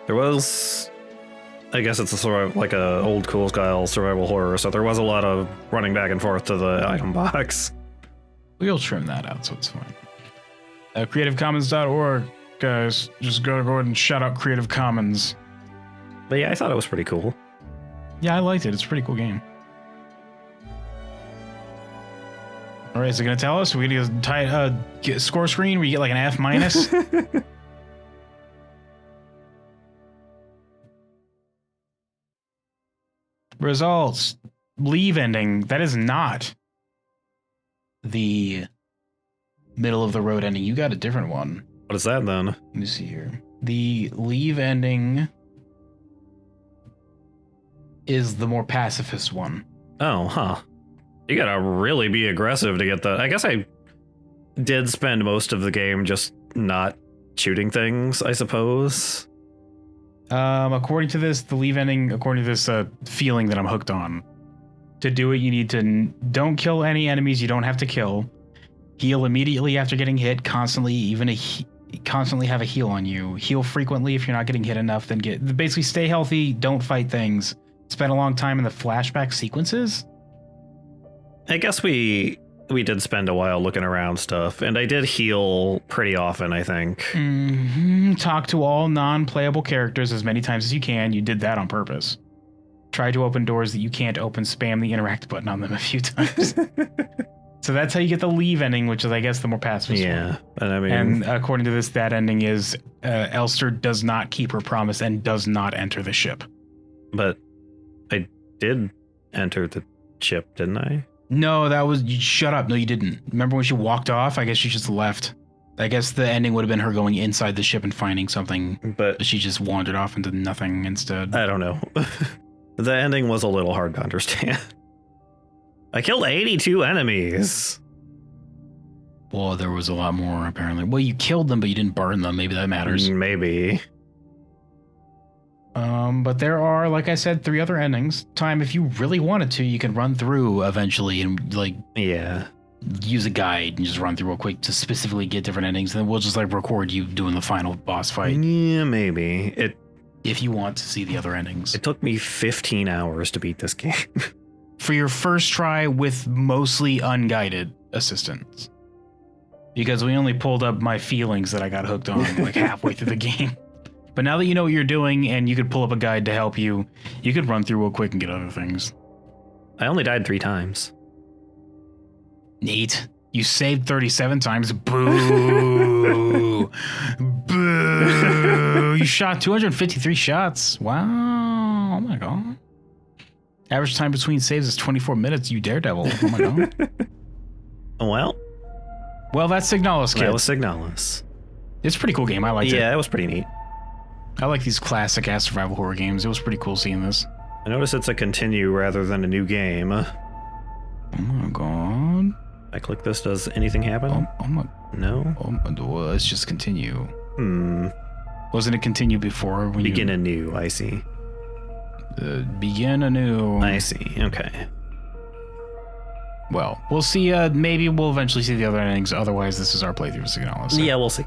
There was... I guess it's a sort of like a old cool style survival horror, so there was a lot of running back and forth to the item box. We'll trim that out, so it's fine. CreativeCommons.org, guys. Just go ahead and shout out Creative Commons. But yeah, I thought it was pretty cool. Yeah, I liked it. It's a pretty cool game. All right, is it going to tell us? Are we going to get a score screen where you get like an F minus? Results. Leave ending. That is not the middle of the road ending. You got a different one. What is that then? Let me see here. The leave ending is the more pacifist one. Oh, huh. You gotta really be aggressive to get that. I guess I did spend most of the game just not shooting things, I suppose. According to this, the leave ending, according to this feeling that I'm hooked on, to do it, you need to don't kill any enemies you don't have to kill. Heal immediately after getting hit, constantly constantly have a heal on you. Heal frequently if you're not getting hit enough, then basically stay healthy, don't fight things. Spend a long time in the flashback sequences. I guess we did spend a while looking around stuff, and I did heal pretty often, I think. Mm-hmm. Talk to all non-playable characters as many times as you can. You did that on purpose. Try to open doors that you can't open. Spam the interact button on them a few times. So that's how you get the leave ending, which is, I guess, the more pacifist one. Yeah, and I mean... And according to this, that ending is Elster does not keep her promise and does not enter the ship. But I did enter the ship, didn't I? No, that was... Shut up. No, you didn't. Remember when she walked off? I guess she just left. I guess the ending would have been her going inside the ship and finding something. But she just wandered off into nothing instead. I don't know. The ending was a little hard to understand. I killed 82 enemies. Well, there was a lot more, apparently. Well, you killed them, but you didn't burn them. Maybe that matters. Maybe. But there are, like I said, 3 other endings. Time, if you really wanted to, you can run through eventually and, like... Yeah. Use a guide and just run through real quick to specifically get different endings. Then we'll just, like, record you doing the final boss fight. Yeah, maybe. If you want to see the other endings. It took me 15 hours to beat this game. For your first try with mostly unguided assistance. Because we only pulled up my feelings that I got hooked on like halfway through the game. But now that you know what you're doing and you could pull up a guide to help you, you could run through real quick and get other things. I only died 3 times. Neat. You saved 37 times. Boo. Boo. You shot 253 shots. Wow. Oh my god. Average time between saves is 24 minutes, you daredevil. Oh my god. Well, that's Signalis, kid. That was Signalis. It's a pretty cool game. I liked it. Yeah, it was pretty neat. I like these classic ass survival horror games. It was pretty cool seeing this. I notice it's a continue rather than a new game. Oh my god. I click this, does anything happen? Oh my... No? Well, let's just continue. Wasn't it continue before? When Begin anew, I see. Begin anew. I see, okay. Well, we'll see. Maybe we'll eventually see the other endings. Otherwise, this is our playthrough of Signalis. So. Yeah, we'll see.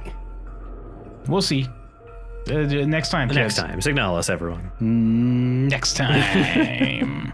We'll see. Next time, kids. Next time. Signalis, everyone. Next time.